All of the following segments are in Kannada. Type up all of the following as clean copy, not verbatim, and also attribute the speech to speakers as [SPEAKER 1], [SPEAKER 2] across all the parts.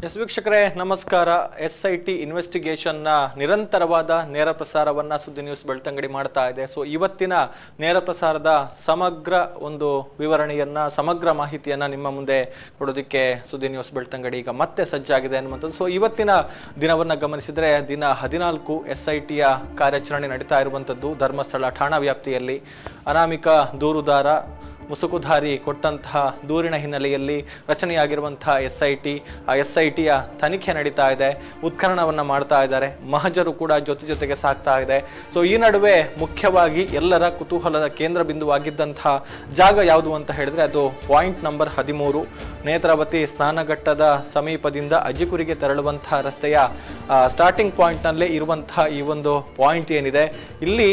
[SPEAKER 1] ಎಸ್ ವೀಕ್ಷಕರೇ ನಮಸ್ಕಾರ. SIT ಇನ್ವೆಸ್ಟಿಗೇಷನ್ನ ನಿರಂತರವಾದ ನೇರ ಪ್ರಸಾರವನ್ನ ಸುದ್ದಿ ನ್ಯೂಸ್ ಬೆಳ್ತಂಗಡಿ ಮಾಡ್ತಾ ಇದೆ. ಸೊ ಇವತ್ತಿನ ನೇರ ಪ್ರಸಾರದ ಸಮಗ್ರ ಒಂದು ವಿವರಣೆಯನ್ನ ಸಮಗ್ರ ಮಾಹಿತಿಯನ್ನ ನಿಮ್ಮ ಮುಂದೆ ಕೊಡೋದಕ್ಕೆ ಸುದ್ದಿ ನ್ಯೂಸ್ ಬೆಳ್ತಂಗಡಿ ಈಗ ಮತ್ತೆ ಸಜ್ಜಾಗಿದೆ ಅನ್ನುವಂಥದ್ದು. ಸೊ ಇವತ್ತಿನ ದಿನವನ್ನ ಗಮನಿಸಿದ್ರೆ ದಿನ 14 SITಯ ಕಾರ್ಯಾಚರಣೆ ನಡೀತಾ ಇರುವಂಥದ್ದು ಧರ್ಮಸ್ಥಳ ಠಾಣಾ ವ್ಯಾಪ್ತಿಯಲ್ಲಿ. ಅನಾಮಿಕ ದೂರುದಾರ ಮುಸುಕುಧಾರಿ ಕೊಟ್ಟಂತಹ ದೂರಿನ ಹಿನ್ನೆಲೆಯಲ್ಲಿ ರಚನೆಯಾಗಿರುವಂತಹ SITಯ ತನಿಖೆ ನಡೀತಾ ಇದೆ, ಉತ್ಖನನವನ್ನ ಮಾಡ್ತಾ ಇದ್ದಾರೆ, ಮಹಜರು ಕೂಡ ಜೊತೆಗೆ ಸಾಗ್ತಾ ಇದೆ. ಸೊ ಈ ನಡುವೆ ಮುಖ್ಯವಾಗಿ ಎಲ್ಲರ ಕುತೂಹಲದ ಕೇಂದ್ರ ಬಿಂದುವಾಗಿದ್ದಂತಹ ಜಾಗ ಯಾವುದು ಅಂತ ಹೇಳಿದ್ರೆ ಅದು ಪಾಯಿಂಟ್ ನಂಬರ್ 13 ನೇತ್ರಾವತಿ ಸ್ನಾನಘಟ್ಟದ ಸಮೀಪದಿಂದ ಅಜಿಕುರಿಗೆ ತೆರಳುವಂತಹ ರಸ್ತೆಯ ಸ್ಟಾರ್ಟಿಂಗ್ ಪಾಯಿಂಟ್ ನಲ್ಲಿ ಇರುವಂತಹ ಈ ಒಂದು ಪಾಯಿಂಟ್ ಏನಿದೆ, ಇಲ್ಲಿ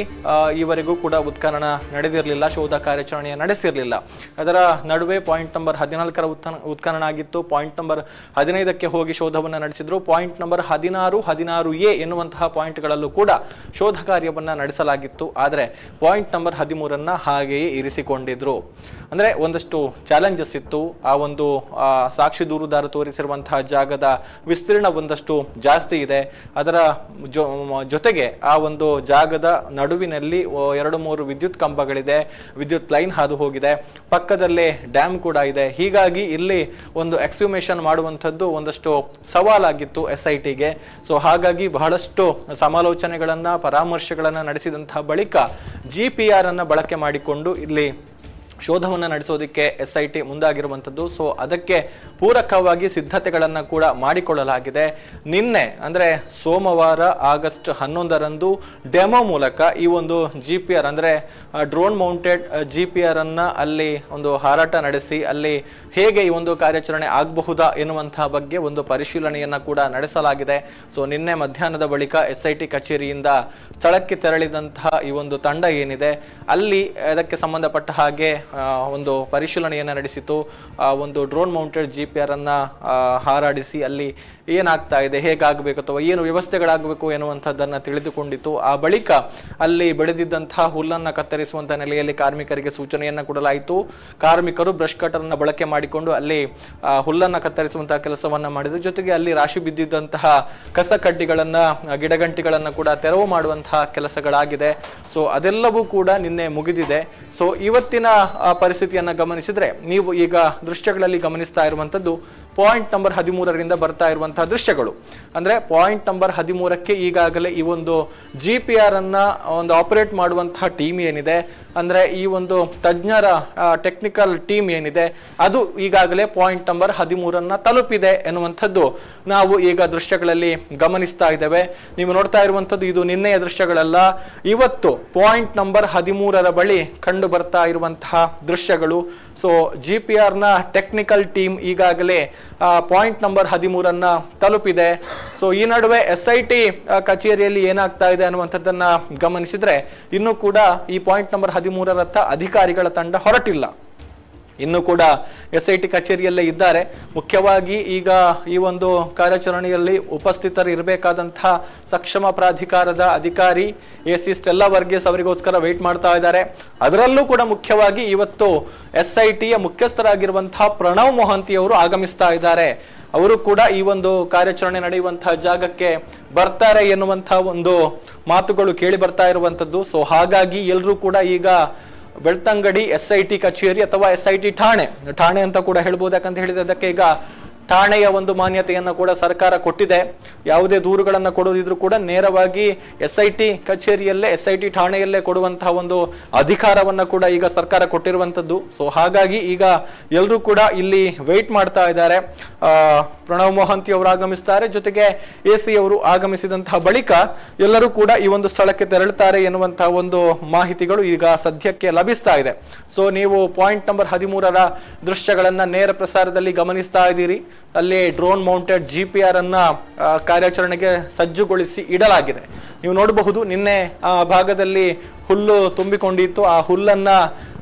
[SPEAKER 1] ಈವರೆಗೂ ಕೂಡ ಉತ್ಖನನ ನಡೆದಿರಲಿಲ್ಲ, ಶೋಧ ಕಾರ್ಯಾಚರಣೆಯ ನಡೆಸಿರಲಿಲ್ಲ. ಅದರ ನಡುವೆ ಪಾಯಿಂಟ್ ನಂಬರ್ 14ರ ಉತ್ಖನನ ಆಗಿತ್ತು. ಪಾಯಿಂಟ್ ನಂಬರ್ 15ಕ್ಕೆ ಹೋಗಿ ಶೋಧವನ್ನ ನಡೆಸಿದ್ರು. ಪಾಯಿಂಟ್ ನಂಬರ್ 16, 16A ಎನ್ನುವಂತಹ ಪಾಯಿಂಟ್ಗಳಲ್ಲೂ ಕೂಡ ಶೋಧ ಕಾರ್ಯವನ್ನ ನಡೆಸಲಾಗಿತ್ತು. ಆದರೆ ಪಾಯಿಂಟ್ ನಂಬರ್ 13ಅನ್ನ ಹಾಗೆಯೇ ಇರಿಸಿಕೊಂಡಿದ್ರು. ಅಂದ್ರೆ ಒಂದಷ್ಟು ಚಾಲೆಂಜಸ್ ಇತ್ತು. ಆ ಒಂದು ಸಾಕ್ಷಿ ದೂರುದಾರ ತೋರಿಸಿರುವಂತಹ ಜಾಗದ ವಿಸ್ತೀರ್ಣ ಒಂದಷ್ಟು ಜಾಸ್ತಿ ಇದೆ. ಅದರ ಜೊತೆಗೆ ಆ ಒಂದು ಜಾಗದ ನಡುವಿನಲ್ಲಿ 2-3 ವಿದ್ಯುತ್ ಕಂಬಗಳಿದೆ, ವಿದ್ಯುತ್ ಲೈನ್ ಹಾದು ಹೋಗಿದೆ, ಪಕ್ಕದಲ್ಲೇ ಡ್ಯಾಮ್ ಕೂಡ ಇದೆ. ಹೀಗಾಗಿ ಇಲ್ಲಿ ಒಂದು ಎಕ್ಸ್ಹ್ಯೂಮೇಷನ್ ಮಾಡುವಂಥದ್ದು ಒಂದಷ್ಟು ಸವಾಲಾಗಿತ್ತು SITಗೆ. ಸೊ ಹಾಗಾಗಿ ಬಹಳಷ್ಟು ಸಮಾಲೋಚನೆಗಳನ್ನ ಪರಾಮರ್ಶೆಗಳನ್ನ ನಡೆಸಿದಂತಹ ಬಳಿಕ GPR ಅನ್ನ ಬಳಕೆ ಮಾಡಿಕೊಂಡು ಇಲ್ಲಿ ಶೋಧವನ್ನು ನಡೆಸೋದಕ್ಕೆ SIT ಮುಂದಾಗಿರುವಂಥದ್ದು. ಸೊ ಅದಕ್ಕೆ ಪೂರಕವಾಗಿ ಸಿದ್ಧತೆಗಳನ್ನು ಕೂಡ ಮಾಡಿಕೊಳ್ಳಲಾಗಿದೆ. ನಿನ್ನೆ ಅಂದರೆ ಸೋಮವಾರ ಆಗಸ್ಟ್ 11ರಂದು ಡೆಮೋ ಮೂಲಕ ಈ ಒಂದು GPR ಅಂದರೆ ಡ್ರೋನ್ ಮೌಂಟೆಡ್ GPR ಅನ್ನ ಅಲ್ಲಿ ಒಂದು ಹಾರಾಟ ನಡೆಸಿ ಅಲ್ಲಿ ಹೇಗೆ ಈ ಒಂದು ಕಾರ್ಯಾಚರಣೆ ಆಗಬಹುದಾ ಎನ್ನುವಂತಹ ಬಗ್ಗೆ ಒಂದು ಪರಿಶೀಲನೆಯನ್ನ ಕೂಡ ನಡೆಸಲಾಗಿದೆ. ಸೊ ನಿನ್ನೆ ಮಧ್ಯಾಹ್ನದ ಬಳಿಕ SIT ಕಚೇರಿಯಿಂದ ಸ್ಥಳಕ್ಕೆ ತೆರಳಿದಂತಹ ಈ ಒಂದು ತಂಡ ಏನಿದೆ ಅಲ್ಲಿ ಅದಕ್ಕೆ ಸಂಬಂಧಪಟ್ಟ ಹಾಗೆ ಒಂದು ಪರಿಶೀಲನೆಯನ್ನ ನಡೆಸಿತು. ಒಂದು ಡ್ರೋನ್ ಮೌಂಟೆಡ್ GPR ಅನ್ನ ಹಾರಾಡಿಸಿ ಅಲ್ಲಿ ಏನಾಗ್ತಾ ಇದೆ, ಹೇಗಾಗಬೇಕು ಅಥವಾ ಏನು ವ್ಯವಸ್ಥೆಗಳಾಗಬೇಕು ಎನ್ನುವಂಥದ್ದನ್ನ ತಿಳಿದುಕೊಂಡಿತ್ತು. ಆ ಬಳಿಕ ಅಲ್ಲಿ ಬೆಳೆದಿದ್ದಂತಹ ಹುಲ್ಲನ್ನ ಕತ್ತರಿಸುವಂತಹ ನೆಲೆಯಲ್ಲಿ ಕಾರ್ಮಿಕರಿಗೆ ಸೂಚನೆಯನ್ನ ಕೊಡಲಾಯಿತು. ಕಾರ್ಮಿಕರು ಬ್ರಷ್ ಕಟರ್ ಅನ್ನ ಬಳಕೆ ಮಾಡಿಕೊಂಡು ಅಲ್ಲಿ ಹುಲ್ಲನ್ನ ಕತ್ತರಿಸುವಂತಹ ಕೆಲಸವನ್ನ ಮಾಡಿದ್ರು. ಜೊತೆಗೆ ಅಲ್ಲಿ ರಾಶಿ ಬಿದ್ದಿದ್ದಂತಹ ಕಸ ಕಡ್ಡಿಗಳನ್ನ ಗಿಡಗಂಟಿಗಳನ್ನ ಕೂಡ ತೆರವು ಮಾಡುವಂತಹ ಕೆಲಸಗಳಾಗಿದೆ. ಸೊ ಅದೆಲ್ಲವೂ ಕೂಡ ನಿನ್ನೆ ಮುಗಿದಿದೆ. ಸೊ ಇವತ್ತಿನ ಪರಿಸ್ಥಿತಿಯನ್ನ ಗಮನಿಸಿದ್ರೆ ನೀವು ಈಗ ದೃಶ್ಯಗಳಲ್ಲಿ ಗಮನಿಸ್ತಾ ಇರುವಂತದ್ದು ಪಾಯಿಂಟ್ ನಂಬರ್ 13ರಿಂದ ಬರ್ತಾ ಇರುವಂತಹ ದೃಶ್ಯಗಳು. ಅಂದ್ರೆ ಪಾಯಿಂಟ್ ನಂಬರ್ 13ಕ್ಕೆ ಈಗಾಗಲೇ ಈ ಒಂದು GPR ಅನ್ನ ಒಂದು ಆಪರೇಟ್ ಮಾಡುವಂತಹ ಟೀಮ್ ಏನಿದೆ, ಅಂದ್ರೆ ಈ ಒಂದು ತಜ್ಞರ ಟೆಕ್ನಿಕಲ್ ಟೀಮ್ ಏನಿದೆ ಅದು ಈಗಾಗಲೇ ಪಾಯಿಂಟ್ ನಂಬರ್ 13ಅನ್ನ ತಲುಪಿದೆ ಎನ್ನುವಂಥದ್ದು ನಾವು ಈಗ ದೃಶ್ಯಗಳಲ್ಲಿ ಗಮನಿಸ್ತಾ ಇದ್ದೇವೆ. ನೀವು ನೋಡ್ತಾ ಇರುವಂತದ್ದು ಇದು ನಿನ್ನೆಯ ದೃಶ್ಯಗಳಲ್ಲ, ಇವತ್ತು ಪಾಯಿಂಟ್ ನಂಬರ್ 13ರ ಬಳಿ ಕಂಡು ಬರ್ತಾ ಇರುವಂತಹ ದೃಶ್ಯಗಳು. ಸೊ GPR ನ ಟೆಕ್ನಿಕಲ್ ಟೀಮ್ ಈಗಾಗಲೇ ಪಾಯಿಂಟ್ ನಂಬರ್ 13ಅನ್ನ ತಲುಪಿದೆ. ಸೊ ಈ ನಡುವೆ SIT ಕಚೇರಿಯಲ್ಲಿ ಏನಾಗ್ತಾ ಇದೆ ಅನ್ನುವಂಥದ್ದನ್ನ ಗಮನಿಸಿದ್ರೆ ಇನ್ನು ಕೂಡ ಈ ಪಾಯಿಂಟ್ ನಂಬರ್ 13ರತ್ತ ಅಧಿಕಾರಿಗಳ ತಂಡ ಹೊರಟಿಲ್ಲ, ಇನ್ನು ಕೂಡ SIT ಕಚೇರಿಯಲ್ಲೇ ಇದ್ದಾರೆ. ಮುಖ್ಯವಾಗಿ ಈಗ ಈ ಒಂದು ಕಾರ್ಯಾಚರಣೆಯಲ್ಲಿ ಉಪಸ್ಥಿತರು ಇರಬೇಕಾದಂತಹ ಸಕ್ಷಮ ಪ್ರಾಧಿಕಾರದ ಅಧಿಕಾರಿ AC ಸ್ಟೆಲ್ಲಾ ವರ್ಗೀಸ್ ಅವರಿಗೋಸ್ಕರ ವೇಟ್ ಮಾಡ್ತಾ ಇದ್ದಾರೆ. ಅದರಲ್ಲೂ ಕೂಡ ಮುಖ್ಯವಾಗಿ ಇವತ್ತು SITಯ ಮುಖ್ಯಸ್ಥರಾಗಿರುವಂತಹ ಪ್ರಣವ್ ಮೊಹಂತಿ ಅವರು ಆಗಮಿಸ್ತಾ ಇದ್ದಾರೆ. ಅವರು ಕೂಡ ಈ ಒಂದು ಕಾರ್ಯಾಚರಣೆ ನಡೆಯುವಂತಹ ಜಾಗಕ್ಕೆ ಬರ್ತಾರೆ ಎನ್ನುವಂತಹ ಒಂದು ಮಾತುಗಳು ಕೇಳಿ ಬರ್ತಾ ಇರುವಂತದ್ದು. ಸೊ ಹಾಗಾಗಿ ಎಲ್ಲರೂ ಕೂಡ ಈಗ ಬೆಳ್ತಂಗಡಿ SIT ಕಚೇರಿ ಅಥವಾ SIT ಠಾಣೆ ಅಂತ ಕೂಡ ಹೇಳ್ಬೋದು. ಯಾಕಂತ ಹೇಳಿದ್ರೆ ಅದಕ್ಕೆ ಈಗ ಠಾಣೆಯ ಒಂದು ಮಾನ್ಯತೆಯನ್ನ ಕೂಡ ಸರ್ಕಾರ ಕೊಟ್ಟಿದೆ. ಯಾವುದೇ ದೂರುಗಳನ್ನ ಕೊಡೋದಿದ್ರು ಕೂಡ ನೇರವಾಗಿ SIT ಕಚೇರಿಯಲ್ಲೇ SIT ಠಾಣೆಯಲ್ಲೇ ಕೊಡುವಂತಹ ಒಂದು ಅಧಿಕಾರವನ್ನ ಕೂಡ ಈಗ ಸರ್ಕಾರ ಕೊಟ್ಟಿರುವಂತದ್ದು. ಸೊ ಹಾಗಾಗಿ ಈಗ ಎಲ್ಲರೂ ಕೂಡ ಇಲ್ಲಿ ವೇಟ್ ಮಾಡ್ತಾ ಇದ್ದಾರೆ. ಪ್ರಣವ್ ಮೊಹಂತಿ ಅವರು ಆಗಮಿಸ್ತಾರೆ, ಜೊತೆಗೆ AC ಅವರು ಆಗಮಿಸಿದಂತಹ ಬಳಿಕ ಎಲ್ಲರೂ ಕೂಡ ಈ ಒಂದು ಸ್ಥಳಕ್ಕೆ ತೆರಳುತ್ತಾರೆ ಎನ್ನುವಂತಹ ಒಂದು ಮಾಹಿತಿಗಳು ಈಗ ಸದ್ಯಕ್ಕೆ ಲಭಿಸ್ತಾ ಇದೆ. ಸೊ ನೀವು ಪಾಯಿಂಟ್ ನಂಬರ್ 13ರ ದೃಶ್ಯಗಳನ್ನ ನೇರ ಪ್ರಸಾರದಲ್ಲಿ ಗಮನಿಸ್ತಾ ಇದ್ದೀರಿ. ಅಲ್ಲಿ ಡ್ರೋನ್ ಮೌಂಟೆಡ್ GPR ಅನ್ನ ಕಾರ್ಯಾಚರಣೆಗೆ ಸಜ್ಜುಗೊಳಿಸಿ ಇಡಲಾಗಿದೆ. ನೀವು ನೋಡಬಹುದು ನಿನ್ನೆ ಆ ಭಾಗದಲ್ಲಿ ಹುಲ್ಲು ತುಂಬಿಕೊಂಡಿತ್ತು. ಆ ಹುಲ್ಲನ್ನ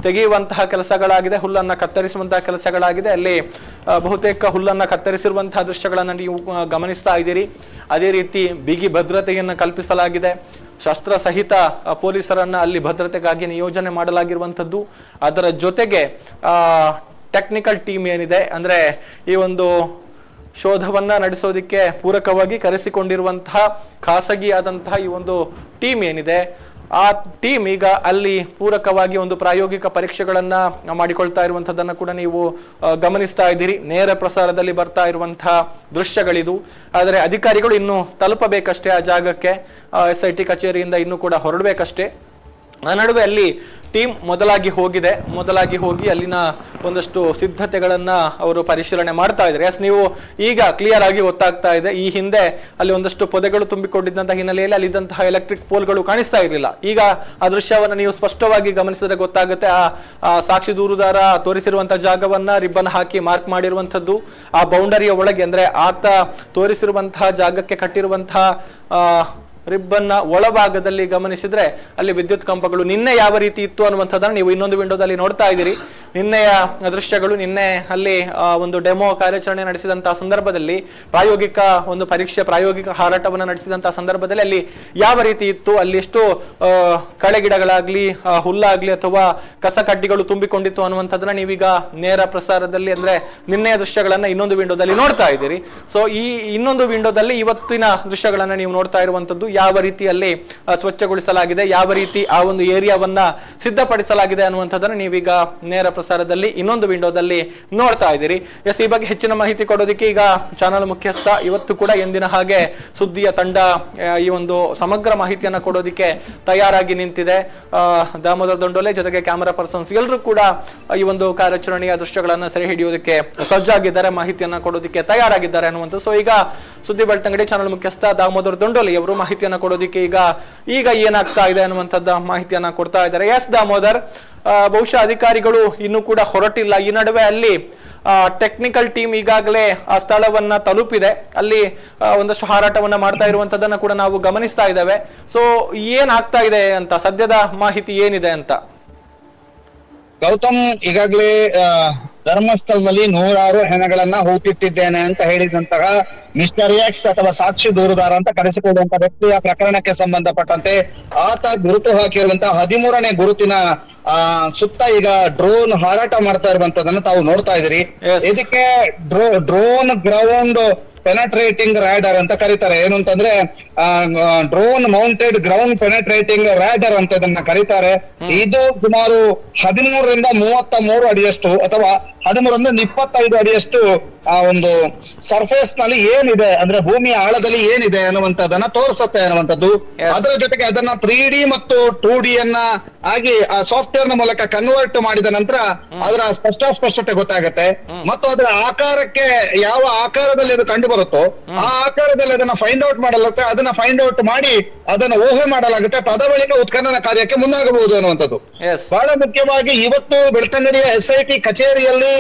[SPEAKER 1] ತೆಗೆಯುವಂತಹ ಕೆಲಸಗಳಾಗಿದೆ, ಹುಲ್ಲನ್ನ ಕತ್ತರಿಸುವಂತಹ ಕೆಲಸಗಳಾಗಿದೆ. ಅಲ್ಲಿ ಬಹುತೇಕ ಹುಲ್ಲನ್ನ ಕತ್ತರಿಸಿರುವಂತಹ ದೃಶ್ಯಗಳನ್ನ ನೀವು ಗಮನಿಸ್ತಾ ಇದ್ದೀರಿ. ಅದೇ ರೀತಿ ಬಿಗಿ ಭದ್ರತೆಯನ್ನು ಕಲ್ಪಿಸಲಾಗಿದೆ. ಶಸ್ತ್ರ ಸಹಿತ ಪೊಲೀಸರನ್ನ ಅಲ್ಲಿ ಭದ್ರತೆಗಾಗಿ ನಿಯೋಜನೆ ಮಾಡಲಾಗಿರುವಂತದ್ದು. ಅದರ ಜೊತೆಗೆ ಟೆಕ್ನಿಕಲ್ ಟೀಮ್ ಏನಿದೆ, ಅಂದ್ರೆ ಈ ಒಂದು ಶೋಧವನ್ನ ನಡೆಸೋದಿಕ್ಕೆ ಪೂರಕವಾಗಿ ಕರೆಸಿಕೊಂಡಿರುವಂತಹ ಖಾಸಗಿಯಾದಂತಹ ಈ ಒಂದು ಟೀಮ್ ಏನಿದೆ, ಆ ಟೀಮ್ ಈಗ ಅಲ್ಲಿ ಪೂರಕವಾಗಿ ಒಂದು ಪ್ರಾಯೋಗಿಕ ಪರೀಕ್ಷೆಗಳನ್ನ ಮಾಡಿಕೊಳ್ತಾ ಇರುವಂತದ್ದನ್ನ ಕೂಡ ನೀವು ಗಮನಿಸ್ತಾ ಇದ್ದೀರಿ. ನೇರ ಪ್ರಸಾರದಲ್ಲಿ ಬರ್ತಾ ಇರುವಂತಹ ದೃಶ್ಯಗಳಿದು. ಆದರೆ ಅಧಿಕಾರಿಗಳು ಇನ್ನು ತಲುಪಬೇಕಷ್ಟೇ ಆ ಜಾಗಕ್ಕೆ, SIT ಕಚೇರಿಯಿಂದ ಇನ್ನೂ ಕೂಡ ಹೊರಡಬೇಕಷ್ಟೇ. ಆ ನಡುವೆ ಅಲ್ಲಿ ಟೀಮ್ ಮೊದಲಾಗಿ ಹೋಗಿ ಅಲ್ಲಿನ ಒಂದಷ್ಟು ಸಿದ್ಧತೆಗಳನ್ನ ಅವರು ಪರಿಶೀಲನೆ ಮಾಡ್ತಾ ಇದ್ದಾರೆ. ಎಸ್, ನೀವು ಈಗ ಕ್ಲಿಯರ್ ಆಗಿ ಗೊತ್ತಾಗ್ತಾ ಇದೆ. ಈ ಹಿಂದೆ ಅಲ್ಲಿ ಒಂದಷ್ಟು ಪೊದೆಗಳು ತುಂಬಿಕೊಂಡಿದ್ದಂತಹ ಹಿನ್ನೆಲೆಯಲ್ಲಿ ಅಲ್ಲಿದ್ದಂತಹ ಎಲೆಕ್ಟ್ರಿಕ್ ಪೋಲ್ಗಳು ಕಾಣಿಸ್ತಾ ಇರಲಿಲ್ಲ. ಈಗ ಆ ದೃಶ್ಯವನ್ನ ನೀವು ಸ್ಪಷ್ಟವಾಗಿ ಗಮನಿಸಿದ್ರೆ ಗೊತ್ತಾಗುತ್ತೆ. ಆ ಸಾಕ್ಷಿ ದೂರುದಾರ ತೋರಿಸಿರುವಂತಹ ಜಾಗವನ್ನ ರಿಬ್ಬನ್ ಹಾಕಿ ಮಾರ್ಕ್ ಮಾಡಿರುವಂತದ್ದು, ಆ ಬೌಂಡರಿಯ ಒಳಗೆ ಅಂದ್ರೆ ಆತ ತೋರಿಸಿರುವಂತಹ ಜಾಗಕ್ಕೆ ಕಟ್ಟಿರುವಂತಹ ರಿಬ್ಬನ್ನ ಒಳಭಾಗದಲ್ಲಿ ಗಮನಿಸಿದ್ರೆ ಅಲ್ಲಿ ವಿದ್ಯುತ್ ಕಂಬಗಳು ನಿನ್ನೆ ಯಾವ ರೀತಿ ಇತ್ತು ಅನ್ನುವಂಥದ್ದನ್ನು ನೀವು ಇನ್ನೊಂದು ವಿಂಡೋದಲ್ಲಿ ನೋಡ್ತಾ ಇದ್ದೀರಿ. ನಿನ್ನೆಯ ದೃಶ್ಯಗಳು, ನಿನ್ನೆ ಅಲ್ಲಿ ಒಂದು ಡೆಮೋ ಕಾರ್ಯಾಚರಣೆ ನಡೆಸಿದಂತಹ ಸಂದರ್ಭದಲ್ಲಿ, ಪ್ರಾಯೋಗಿಕ ಹಾರಾಟವನ್ನು ನಡೆಸಿದಂತಹ ಸಂದರ್ಭದಲ್ಲಿ ಅಲ್ಲಿ ಯಾವ ರೀತಿ ಇತ್ತು, ಅಲ್ಲಿ ಎಷ್ಟು ಕಳೆಗಿಡಗಳಾಗ್ಲಿ ಹುಲ್ಲಾಗ್ಲಿ ಅಥವಾ ಕಸ ಕಡ್ಡಿಗಳು ತುಂಬಿಕೊಂಡಿತ್ತು ಅನ್ನುವಂಥದ್ದನ್ನ ನೀವೀಗ ನೇರ ಪ್ರಸಾರದಲ್ಲಿ ಅಂದ್ರೆ ನಿನ್ನೆಯ ದೃಶ್ಯಗಳನ್ನ ಇನ್ನೊಂದು ವಿಂಡೋದಲ್ಲಿ ನೋಡ್ತಾ ಇದ್ದೀರಿ. ಸೊ ಈ ಇನ್ನೊಂದು ವಿಂಡೋದಲ್ಲಿ ಇವತ್ತಿನ ದೃಶ್ಯಗಳನ್ನ ನೀವು ನೋಡ್ತಾ ಇರುವಂತದ್ದು, ಯಾವ ರೀತಿಯಲ್ಲಿ ಸ್ವಚ್ಛಗೊಳಿಸಲಾಗಿದೆ, ಯಾವ ರೀತಿ ಆ ಒಂದು ಏರಿಯಾವನ್ನ ಸಿದ್ಧಪಡಿಸಲಾಗಿದೆ ಅನ್ನುವಂಥದ್ದನ್ನ ನೀವೀಗ ನೇರ ಪ್ರಸಾರದಲ್ಲಿ ಇನ್ನೊಂದು ವಿಂಡೋದಲ್ಲಿ ನೋಡ್ತಾ ಇದ್ದೀರಿ. ಎಸ್, ಈ ಬಗ್ಗೆ ಹೆಚ್ಚಿನ ಮಾಹಿತಿ ಕೊಡೋದಕ್ಕೆ ಈಗ ಚಾನಲ್ ಮುಖ್ಯಸ್ಥ ಇವತ್ತು ಕೂಡ ಎಂದಿನ ಹಾಗೆ ಸುದ್ದಿಯ ತಂಡ ಈ ಒಂದು ಸಮಗ್ರ ಮಾಹಿತಿಯನ್ನ ಕೊಡೋದಕ್ಕೆ ತಯಾರಾಗಿ ನಿಂತಿದೆ. ದಾಮೋದರ ದೊಂಡೋಲೆ ಜೊತೆಗೆ ಕ್ಯಾಮರಾ ಪರ್ಸನ್ಸ್ ಎಲ್ಲರೂ ಕೂಡ ಈ ಒಂದು ಕಾರ್ಯಾಚರಣೆಯ ದೃಶ್ಯಗಳನ್ನ ಸೆರೆ ಹಿಡಿಯೋದಕ್ಕೆ ಸಜ್ಜಾಗಿದ್ದಾರೆ, ಮಾಹಿತಿಯನ್ನ ಕೊಡೋದಕ್ಕೆ ತಯಾರಾಗಿದ್ದಾರೆ ಅನ್ನುವಂಥ. ಸೊ ಈಗ ಸುದ್ದಿ ಬೆಳ್ತಂಗಡಿ ಚಾನಲ್ ಮುಖ್ಯಸ್ಥ ದಾಮೋದರ ದೊಂಡೋಲೆ ಅವರು ಮಾಹಿತಿಯನ್ನ ಕೊಡೋದಕ್ಕೆ ಈಗ ಏನಾಗ್ತಾ ಇದೆ ಅನ್ನುವಂಥದ್ದು ಮಾಹಿತಿಯನ್ನ ಕೊಡ್ತಾ ಇದ್ದಾರೆ. ಎಸ್ ದಾಮೋದರ್, ಬಹುಶಃ ಅಧಿಕಾರಿಗಳು ಇನ್ನೂ ಕೂಡ ಹೊರಟಿಲ್ಲ. ಈ ನಡುವೆ ಅಲ್ಲಿ ಟೆಕ್ನಿಕಲ್ ಟೀಮ್ ಈಗಾಗಲೇ ಆ ಸ್ಥಳವನ್ನ ತಲುಪಿದೆ. ಅಲ್ಲಿ ಒಂದಷ್ಟು ಹಾರಾಟವನ್ನ ಮಾಡ್ತಾ ಇರುವಂತದನ್ನ ಕೂಡ ನಾವು ಗಮನಿಸ್ತಾ ಇದ್ದೇವೆ. ಸೊ ಏನಾಗ್ತಾ ಇದೆ ಅಂತ ಸದ್ಯದ ಮಾಹಿತಿ ಏನಿದೆ ಅಂತ?
[SPEAKER 2] ಗೌತಮ್, ಈಗಾಗಲೇ ಧರ್ಮಸ್ಥಳದಲ್ಲಿ 100 ಹೆಣಗಳನ್ನ ಹೂತಿಟ್ಟಿದ್ದೇನೆ ಅಂತ ಹೇಳಿದಂತಹ ಮಿಸ್ಟರ್ ಎಕ್ಸ್ ಅಥವಾ ಸಾಕ್ಷಿ ದೂರುದಾರ ಅಂತ ಕರೆಸಿಕೊಳ್ಳುವಂತಹ ವ್ಯಕ್ತಿಯ ಪ್ರಕರಣಕ್ಕೆ ಸಂಬಂಧಪಟ್ಟಂತೆ ಆತ ಗುರುತು ಹಾಕಿರುವಂತಹ 13ನೇ ಗುರುತಿನ ಸುತ್ತ ಈಗ ಡ್ರೋನ್ ಹಾರಾಟ ಮಾಡ್ತಾ ಇರುವಂತದನ್ನ ತಾವು ನೋಡ್ತಾ ಇದ್ದೀರಿ. ಇದಕ್ಕೆ ಡ್ರೋನ್ ಗ್ರೌಂಡ್ ಪೆನೆಟ್ರೇಟಿಂಗ್ ರಾಡರ್ ಅಂತ ಕರೀತಾರೆ. ಏನು ಅಂತಂದ್ರೆ drone mounted ground penetrating radar ಅಂತ ಇದನ್ನ ಕರೀತಾರೆ. ಇದು ಸುಮಾರು 13ರಿಂದ 33 ಅಡಿಯಷ್ಟು ಅಥವಾ 13ರಿಂದ 25 ಅಡಿಯಷ್ಟು ಆ ಒಂದು ಸರ್ಫೇಸ್ ನಲ್ಲಿ ಏನಿದೆ ಅಂದ್ರೆ ಭೂಮಿಯ ಆಳದಲ್ಲಿ ಏನಿದೆ ಅನ್ನುವಂಥದ್ದನ್ನ ತೋರಿಸುತ್ತೆ ಅನ್ನುವಂಥದ್ದು. ಅದರ ಜೊತೆಗೆ ಅದನ್ನ 3D ಮತ್ತು 2D ಆಗಿ ಆ ಸಾಫ್ಟ್ವೇರ್ ನ ಮೂಲಕ ಕನ್ವರ್ಟ್ ಮಾಡಿದ ನಂತರ ಅದರ ಸ್ಪಷ್ಟತೆ ಗೊತ್ತಾಗುತ್ತೆ. ಮತ್ತು ಅದರ ಆಕಾರಕ್ಕೆ ಯಾವ ಆಕಾರದಲ್ಲಿ ಅದು ಕಂಡು ಬರುತ್ತೋ ಆ ಆಕಾರದಲ್ಲಿ ಅದನ್ನ ಫೈಂಡ್ ಔಟ್ ಮಾಡಲಾಗುತ್ತೆ. ಅದನ್ನ ಫೈಂಡ್ ಔಟ್ ಮಾಡಿ ಅದನ್ನ ಊಹೆ ಮಾಡಲಾಗುತ್ತೆ. ತದ ಬಳಿಕ ಉತ್ಖನನ ಕಾರ್ಯಕ್ಕೆ ಮುಂದಾಗಬಹುದು ಅನ್ನುವಂಥದ್ದು. ಬಹಳ ಮುಖ್ಯವಾಗಿ ಇವತ್ತು ಬೆಳ್ತಂಗಡಿಯ SIT ಕಚೇರಿಯಲ್ಲಿ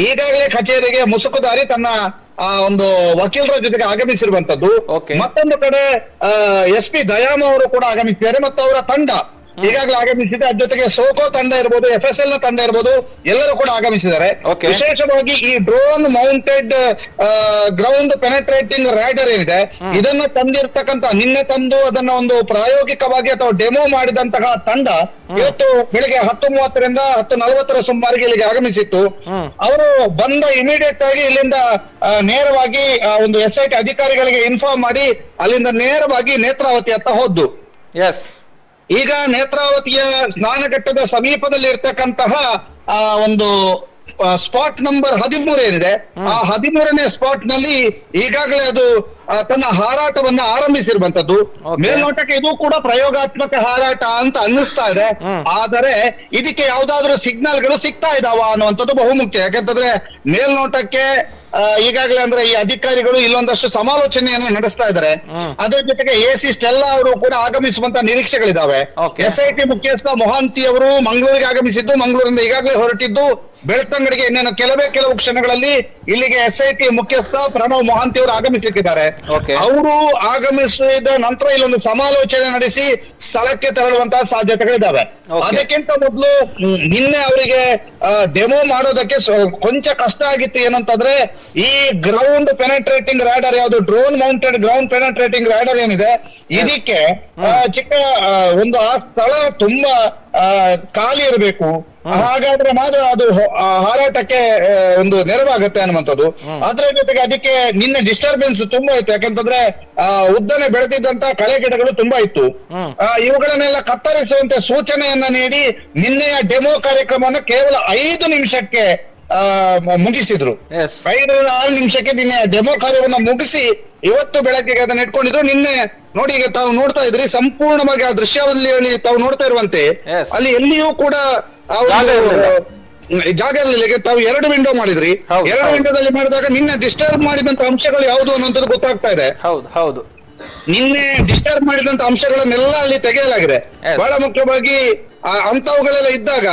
[SPEAKER 2] ಈಗಾಗಲೇ ಕಚೇರಿಗೆ ಮುಸುಕುದಾರಿ ತನ್ನ ಒಂದು ವಕೀಲರ ಜೊತೆಗೆ ಆಗಮಿಸಿರುವಂತದ್ದು. ಮತ್ತೊಂದು ಕಡೆ SP ದಯಾಮ ಅವರು ಕೂಡ ಆಗಮಿಸಿದ್ದಾರೆ ಮತ್ತು ಅವರ ತಂಡ ಈಗಾಗಲೇ ಆಗಮಿಸಿದೆ. ಅದ್ರ ಜೊತೆಗೆ ಸೋಕೋ ತಂಡ ಇರ್ಬೋದು, FSL ನ ತಂಡ ಇರ್ಬೋದು, ಎಲ್ಲರೂ ಕೂಡ ಆಗಮಿಸಿದ್ದಾರೆ. ವಿಶೇಷವಾಗಿ ಈ drone mounted ground penetrating radar ಏನಿದೆ ಇದನ್ನ ತಂದಿರ್ತಕ್ಕಂತ ನಿನ್ನೆ ತಂದು ಅದನ್ನ ಒಂದು ಪ್ರಾಯೋಗಿಕವಾಗಿ ಅಥವಾ ಡೆಮೋ ಮಾಡಿದಂತಹ ತಂಡ ಇವತ್ತು ಬೆಳಿಗ್ಗೆ 10:30ರಿಂದ 10:40 ಸುಮಾರಿಗೆ ಇಲ್ಲಿಗೆ ಆಗಮಿಸಿತ್ತು. ಅವರು ಬಂದ ಇಮಿಡಿಯೇಟ್ ಆಗಿ ಇಲ್ಲಿಂದ ನೇರವಾಗಿ ಒಂದು SIT ಅಧಿಕಾರಿಗಳಿಗೆ ಇನ್ಫಾರ್ಮ್ ಮಾಡಿ ಅಲ್ಲಿಂದ ನೇರವಾಗಿ ನೇತ್ರಾವತಿ ಹತ್ತ ಹೋದ್ದು. ಈಗ ನೇತ್ರಾವತಿಯ ಸ್ನಾನಘಟ್ಟದ ಸಮೀಪದಲ್ಲಿ ಇರ್ತಕ್ಕಂತಹ ಒಂದು ಸ್ಪಾಟ್ ನಂಬರ್ 13 ಏನಿದೆ ಆ 13ನೇ ಸ್ಪಾಟ್ ನಲ್ಲಿ ಈಗಾಗಲೇ ಅದು ತನ್ನ ಹಾರಾಟವನ್ನ ಆರಂಭಿಸಿರುವಂತದ್ದು. ಮೇಲ್ನೋಟಕ್ಕೆ ಇದು ಕೂಡ ಪ್ರಯೋಗಾತ್ಮಕ ಹಾರಾಟ ಅಂತ ಅನ್ನಿಸ್ತಾ ಇದೆ. ಆದರೆ ಇದಕ್ಕೆ ಯಾವ್ದಾದ್ರು ಸಿಗ್ನಲ್ಗಳು ಸಿಗ್ತಾ ಇದಾವ ಅನ್ನುವಂಥದ್ದು ಬಹುಮುಖ್ಯ. ಯಾಕಂತಂದ್ರೆ ಮೇಲ್ನೋಟಕ್ಕೆ ಈಗಾಗಲೇ ಅಂದ್ರೆ ಈ ಅಧಿಕಾರಿಗಳು ಇಲ್ಲೊಂದಷ್ಟು ಸಮಾಲೋಚನೆಯನ್ನು ನಡೆಸ್ತಾ ಇದ್ದಾರೆ. ಅದ್ರ ಜೊತೆಗೆ AC ಸ್ಟೆಲ್ಲಾ ಅವರು ಕೂಡ ಆಗಮಿಸುವಂತ ನಿರೀಕ್ಷೆಗಳಿದಾವೆ. SIT ಮುಖ್ಯಸ್ಥ ಮೊಹಾಂತಿ ಅವರು ಮಂಗಳೂರಿಗೆ ಆಗಮಿಸಿದ್ದು, ಮಂಗಳೂರಿಂದ ಈಗಾಗಲೇ ಹೊರಟಿದ್ದು ಬೆಳ್ತಂಗಡಿಗೆ ಇನ್ನೇನು ಕೆಲವು ಕ್ಷಣಗಳಲ್ಲಿ ಇಲ್ಲಿಗೆ SIT ಮುಖ್ಯಸ್ಥ ಪ್ರಣವ್ ಮೊಹಾಂತಿ ಅವರು ಆಗಮಿಸಲಿಕ್ಕಿದ್ದಾರೆ. ಅವರು ಆಗಮಿಸಿದ ನಂತರ ಇಲ್ಲೊಂದು ಸಮಾಲೋಚನೆ ನಡೆಸಿ ಸ್ಥಳಕ್ಕೆ ತೆರಳುವಂತಹ ಸಾಧ್ಯತೆಗಳಿದ್ದಾವೆ. ಅದಕ್ಕಿಂತ ಮೊದಲು ನಿನ್ನೆ ಅವರಿಗೆ ಡೆಮೋ ಮಾಡೋದಕ್ಕೆ ಕೊಂಚ ಕಷ್ಟ ಆಗಿತ್ತು. ಏನಂತಂದ್ರೆ ಈ ಗ್ರೌಂಡ್ ಪೆನೆಟ್ರೇಟಿಂಗ್ ರಾಡರ್ ಯಾವುದು drone mounted ground penetrating radar ಏನಿದೆ ಇದಕ್ಕೆ ಚಿಕ್ಕ ಒಂದು ಆ ಸ್ಥಳ ತುಂಬಾ ಖಾಲಿ ಇರಬೇಕು. ಹಾಗಾದ್ರೆ ಮಾತ್ರ ಅದು ಹಾರಾಟಕ್ಕೆ ಒಂದು ನೆರವಾಗುತ್ತೆ ಅನ್ನುವಂಥದ್ದು. ಅದರ ಜೊತೆಗೆ ಅದಕ್ಕೆ ನಿನ್ನೆ ಡಿಸ್ಟರ್ಬೆನ್ಸ್ ತುಂಬಾ ಇತ್ತು. ಯಾಕಂತಂದ್ರೆ ಉದ್ದನೆ ಬೆಳೆದಿದ್ದಂತ ಕಳೆ ಗಿಡಗಳು ತುಂಬಾ ಇತ್ತು. ಇವುಗಳನ್ನೆಲ್ಲ ಕತ್ತರಿಸುವಂತೆ ಸೂಚನೆಯನ್ನ ನೀಡಿ ನಿನ್ನೆಯ ಡೆಮೋ ಕಾರ್ಯಕ್ರಮವನ್ನು ಕೇವಲ 5 ನಿಮಿಷಕ್ಕೆ ಮುಗಿಸಿದ್ರು. 5-6 ನಿಮಿಷಕ್ಕೆ ನಿನ್ನೆ ಡೆಮೋ ಕಾರ್ಯವನ್ನ ಮುಗಿಸಿ ಇವತ್ತು ಬೆಳಗ್ಗೆಗೆ ಅದನ್ನ ಇಟ್ಕೊಂಡಿದ್ರು. ನಿನ್ನೆ ನೋಡಿ, ಈಗ ತಾವು ನೋಡ್ತಾ ಇದ್ರಿ, ಸಂಪೂರ್ಣವಾಗಿ ಆ ದೃಶ್ಯಾವಳಿಯಲ್ಲಿ ತಾವು ನೋಡ್ತಾ ಇರುವಂತೆ ಅಲ್ಲಿ ಎಲ್ಲಿಯೂ ಕೂಡ ಜಾಗ ಇರಲಿಲ್ಲ. ತಾವು 2 ವಿಂಡೋ ಮಾಡಿದ್ರಿ. 2 ವಿಂಡೋದಲ್ಲಿ ಮಾಡಿದಾಗ ನಿನ್ನೆ ಡಿಸ್ಟರ್ಬ್ ಮಾಡಿದಂತ ಅಂಶಗಳು ಯಾವುದು ಅನ್ನೋದು ಗೊತ್ತಾಗ್ತಾ ಇದೆ.
[SPEAKER 1] ಹೌದು,
[SPEAKER 2] ನಿನ್ನೆ ಡಿಸ್ಟರ್ಬ್ ಮಾಡಿದಂತ ಅಂಶಗಳನ್ನೆಲ್ಲ ಅಲ್ಲಿ ತೆಗೆಯಲಾಗಿದೆ. ಬಹಳ ಮುಖ್ಯವಾಗಿ ಅಂತವುಗಳೆಲ್ಲ ಇದ್ದಾಗ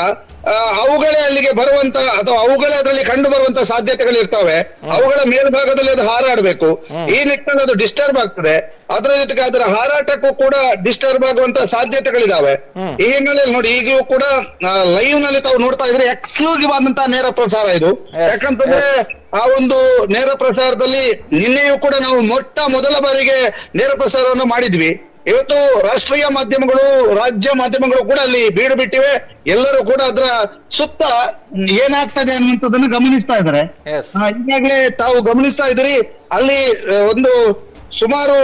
[SPEAKER 2] ಅವುಗಳೇ ಅಲ್ಲಿಗೆ ಬರುವಂತ ಅಥವಾ ಅವುಗಳೇ ಅದರಲ್ಲಿ ಕಂಡು ಬರುವಂತ ಸಾಧ್ಯತೆಗಳು ಇರ್ತವೆ. ಅವುಗಳ ಮೇಲ್ಭಾಗದಲ್ಲಿ ಅದು ಹಾರಾಡಬೇಕು. ಈ ನಿಟ್ಟಿನಲ್ಲಿ ಅದು ಡಿಸ್ಟರ್ಬ್ ಆಗ್ತದೆ. ಅದರ ಜೊತೆಗೆ ಅದರ ಹಾರಾಟಕ್ಕೂ ಕೂಡ ಡಿಸ್ಟರ್ಬ್ ಆಗುವಂತ ಸಾಧ್ಯತೆಗಳಿದಾವೆ. ಈ ಹಿನ್ನೆಲೆಯಲ್ಲಿ ನೋಡಿ, ಈಗಲೂ ಕೂಡ ಲೈವ್ ನಲ್ಲಿ ತಾವು ನೋಡ್ತಾ ಇದ್ರೆ ಎಕ್ಸ್ಕ್ಲೂಸಿವ್ ಆದಂತಹ ನೇರ ಪ್ರಸಾರ ಇದು. ಯಾಕಂತಂದ್ರೆ ಆ ಒಂದು ನೇರ ಪ್ರಸಾರದಲ್ಲಿ ನಿನ್ನೆಯೂ ಕೂಡ ನಾವು ಮೊದಲ ಬಾರಿಗೆ ನೇರ ಪ್ರಸಾರವನ್ನು ಮಾಡಿದ್ವಿ. ಇವತ್ತು ರಾಷ್ಟ್ರೀಯ ಮಾಧ್ಯಮಗಳು, ರಾಜ್ಯ ಮಾಧ್ಯಮಗಳು ಕೂಡ ಅಲ್ಲಿ ಬೀಡು ಬಿಟ್ಟಿವೆ. ಎಲ್ಲರೂ ಕೂಡ ಅದರ ಸುತ್ತ ಏನಾಗ್ತದೆ ಅನ್ನುವಂಥದ್ದನ್ನು ಗಮನಿಸ್ತಾ ಇದ್ದಾರೆ. ಈಗಾಗಲೇ ತಾವು ಗಮನಿಸ್ತಾ ಇದ್ದೀರಿ, ಅಲ್ಲಿ ಒಂದು ಸುಮಾರು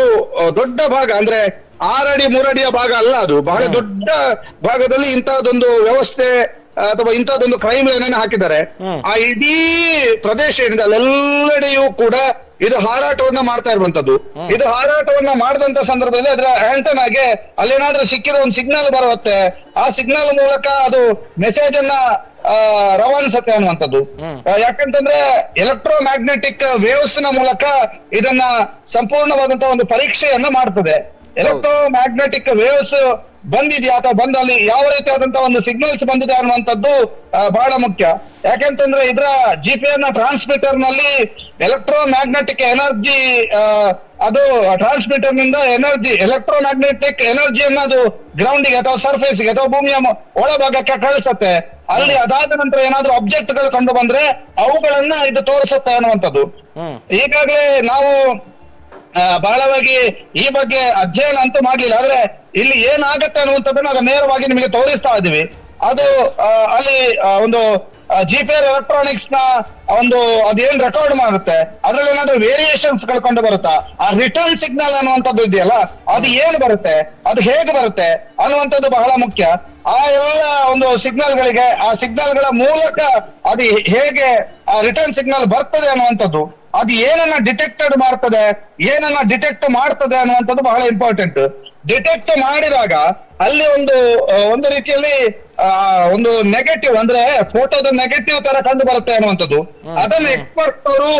[SPEAKER 2] ದೊಡ್ಡ ಭಾಗ, ಅಂದ್ರೆ 6 ಅಡಿ 3 ಅಡಿಯ ಭಾಗ ಅಲ್ಲ, ಅದು ಬಹಳ ದೊಡ್ಡ ಭಾಗದಲ್ಲಿ ಇಂತಹದೊಂದು ವ್ಯವಸ್ಥೆ ಅಥವಾ ಇಂತಹದೊಂದು ಕ್ರೈಮ್ ಲೈನ್ ಅನ್ನು ಹಾಕಿದ್ದಾರೆ. ಆ ಇಡೀ ಪ್ರದೇಶ ಏನಿದೆ ಅಲ್ಲೆಲ್ಲೆಡೆಯೂ ಕೂಡ ಇದು ಹಾರಾಟವನ್ನ ಮಾಡ್ತಾ ಇರುವಂತದ್ದು. ಇದು ಹಾರಾಟವನ್ನ ಮಾಡಿದಂತ ಸಂದರ್ಭದಲ್ಲಿ ಅದರ ಆಂಟನಾಗೆ ಅಲ್ಲೇನಾದ್ರೂ ಸಿಕ್ಕಿದ ಒಂದು ಸಿಗ್ನಲ್ ಬರುತ್ತೆ. ಆ ಸಿಗ್ನಲ್ ಮೂಲಕ ಅದು ಮೆಸೇಜ್ ಅನ್ನ ರವಾನಿಸುತ್ತೆ ಅನ್ನುವಂಥದ್ದು. ಯಾಕಂತಂದ್ರೆ ಎಲೆಕ್ಟ್ರೋ ಮ್ಯಾಗ್ನೆಟಿಕ್ ವೇವ್ಸ್ ನ ಮೂಲಕ ಇದನ್ನ ಸಂಪೂರ್ಣವಾದಂತಹ ಒಂದು ಪರೀಕ್ಷೆಯನ್ನ ಮಾಡ್ತದೆ. ಎಲೆಕ್ಟ್ರೋ ಮ್ಯಾಗ್ನೆಟಿಕ್ ವೇವ್ಸ್ ಬಂದಿದ್ಯಾ ಅಥವಾ ಬಂದಲ್ಲಿ ಯಾವ ರೀತಿಯಾದಂತಹ ಒಂದು ಸಿಗ್ನಲ್ಸ್ ಬಂದಿದೆ ಅನ್ನುವಂಥದ್ದು ಬಹಳ ಮುಖ್ಯ. ಯಾಕೆಂತಂದ್ರೆ ಇದರ GPR ನ ಟ್ರಾನ್ಸ್ಮಿಟರ್ ನಲ್ಲಿ ಎಲೆಕ್ಟ್ರೋ ಮ್ಯಾಗ್ನೆಟಿಕ್ ಎನರ್ಜಿ, ಅದು ಟ್ರಾನ್ಸ್ಮಿಟರ್ ನಿಂದ ಎನರ್ಜಿ, ಎಲೆಕ್ಟ್ರೋ ಮ್ಯಾಗ್ನೆಟಿಕ್ ಎನರ್ಜಿಯನ್ನ ಅದು ಗ್ರೌಂಡಿಗೆ ಅಥವಾ ಸರ್ಫೇಸ್ಗೆ ಅಥವಾ ಭೂಮಿಯ ಒಳಭಾಗಕ್ಕೆ ಕಳಿಸುತ್ತೆ. ಅಲ್ಲಿ ಅದಾದ ನಂತರ ಏನಾದ್ರೂ ಆಬ್ಜೆಕ್ಟ್ ಗಳು ಕಂಡು ಬಂದ್ರೆ ಅವುಗಳನ್ನ ಇದು ತೋರಿಸುತ್ತೆ ಅನ್ನುವಂಥದ್ದು. ಈಗಾಗಲೇ ನಾವು ಬಹಳವಾಗಿ ಈ ಬಗ್ಗೆ ಅಧ್ಯಯನ ಅಂತೂ ಮಾಡ್ಲಿಲ್ಲ. ಆದ್ರೆ ಇಲ್ಲಿ ಏನಾಗತ್ತೆ ಅನ್ನುವಂಥದ್ದನ್ನ ಅದು ನೇರವಾಗಿ ನಿಮಗೆ ತೋರಿಸ್ತಾ ಇದೀವಿ. ಅದು ಅಲ್ಲಿ ಒಂದು GPR ಎಲೆಕ್ಟ್ರಾನಿಕ್ಸ್ ನ ಒಂದು ಅದೇನ್ ರೆಕಾರ್ಡ್ ಮಾಡುತ್ತೆ, ಅದ್ರಲ್ಲಿ ಏನಾದ್ರೂ ವೇರಿಯೇಷನ್ಸ್ ಗಳು ಕಂಡು ಬರುತ್ತಾ, ಆ ರಿಟರ್ನ್ ಸಿಗ್ನಲ್ ಅನ್ನುವಂಥದ್ದು ಇದೆಯಲ್ಲ, ಅದು ಏನ್ ಬರುತ್ತೆ, ಅದು ಹೇಗೆ ಬರುತ್ತೆ ಅನ್ನುವಂಥದ್ದು ಬಹಳ ಮುಖ್ಯ. ಆ ಎಲ್ಲ ಒಂದು ಸಿಗ್ನಲ್ ಗಳಿಗೆ, ಆ ಸಿಗ್ನಲ್ ಗಳ ಮೂಲಕ ಅದು ಹೇಗೆ ಆ ರಿಟರ್ನ್ ಸಿಗ್ನಲ್ ಬರ್ತದೆ ಅನ್ನುವಂಥದ್ದು, ಅದು ಏನನ್ನ ಡಿಟೆಕ್ಟೆಡ್ ಮಾಡ್ತದೆ, ಏನನ್ನ ಡಿಟೆಕ್ಟ್ ಮಾಡ್ತದೆ ಅನ್ನುವಂಥದ್ದು ಬಹಳ ಇಂಪಾರ್ಟೆಂಟ್. ಡಿಟೆಕ್ಟ್ ಮಾಡಿದಾಗ ಅಲ್ಲಿ ಒಂದು ರೀತಿಯಲ್ಲಿ ಒಂದು ನೆಗೆಟಿವ್, ಅಂದ್ರೆ ಫೋಟೋದ ನೆಗೆಟಿವ್ ತರ ಕಂಡು ಬರುತ್ತೆ ಅನ್ನುವಂಥದ್ದು. ಅದನ್ನ ಎಕ್ಸ್ಪರ್ಟ್ ಅವರು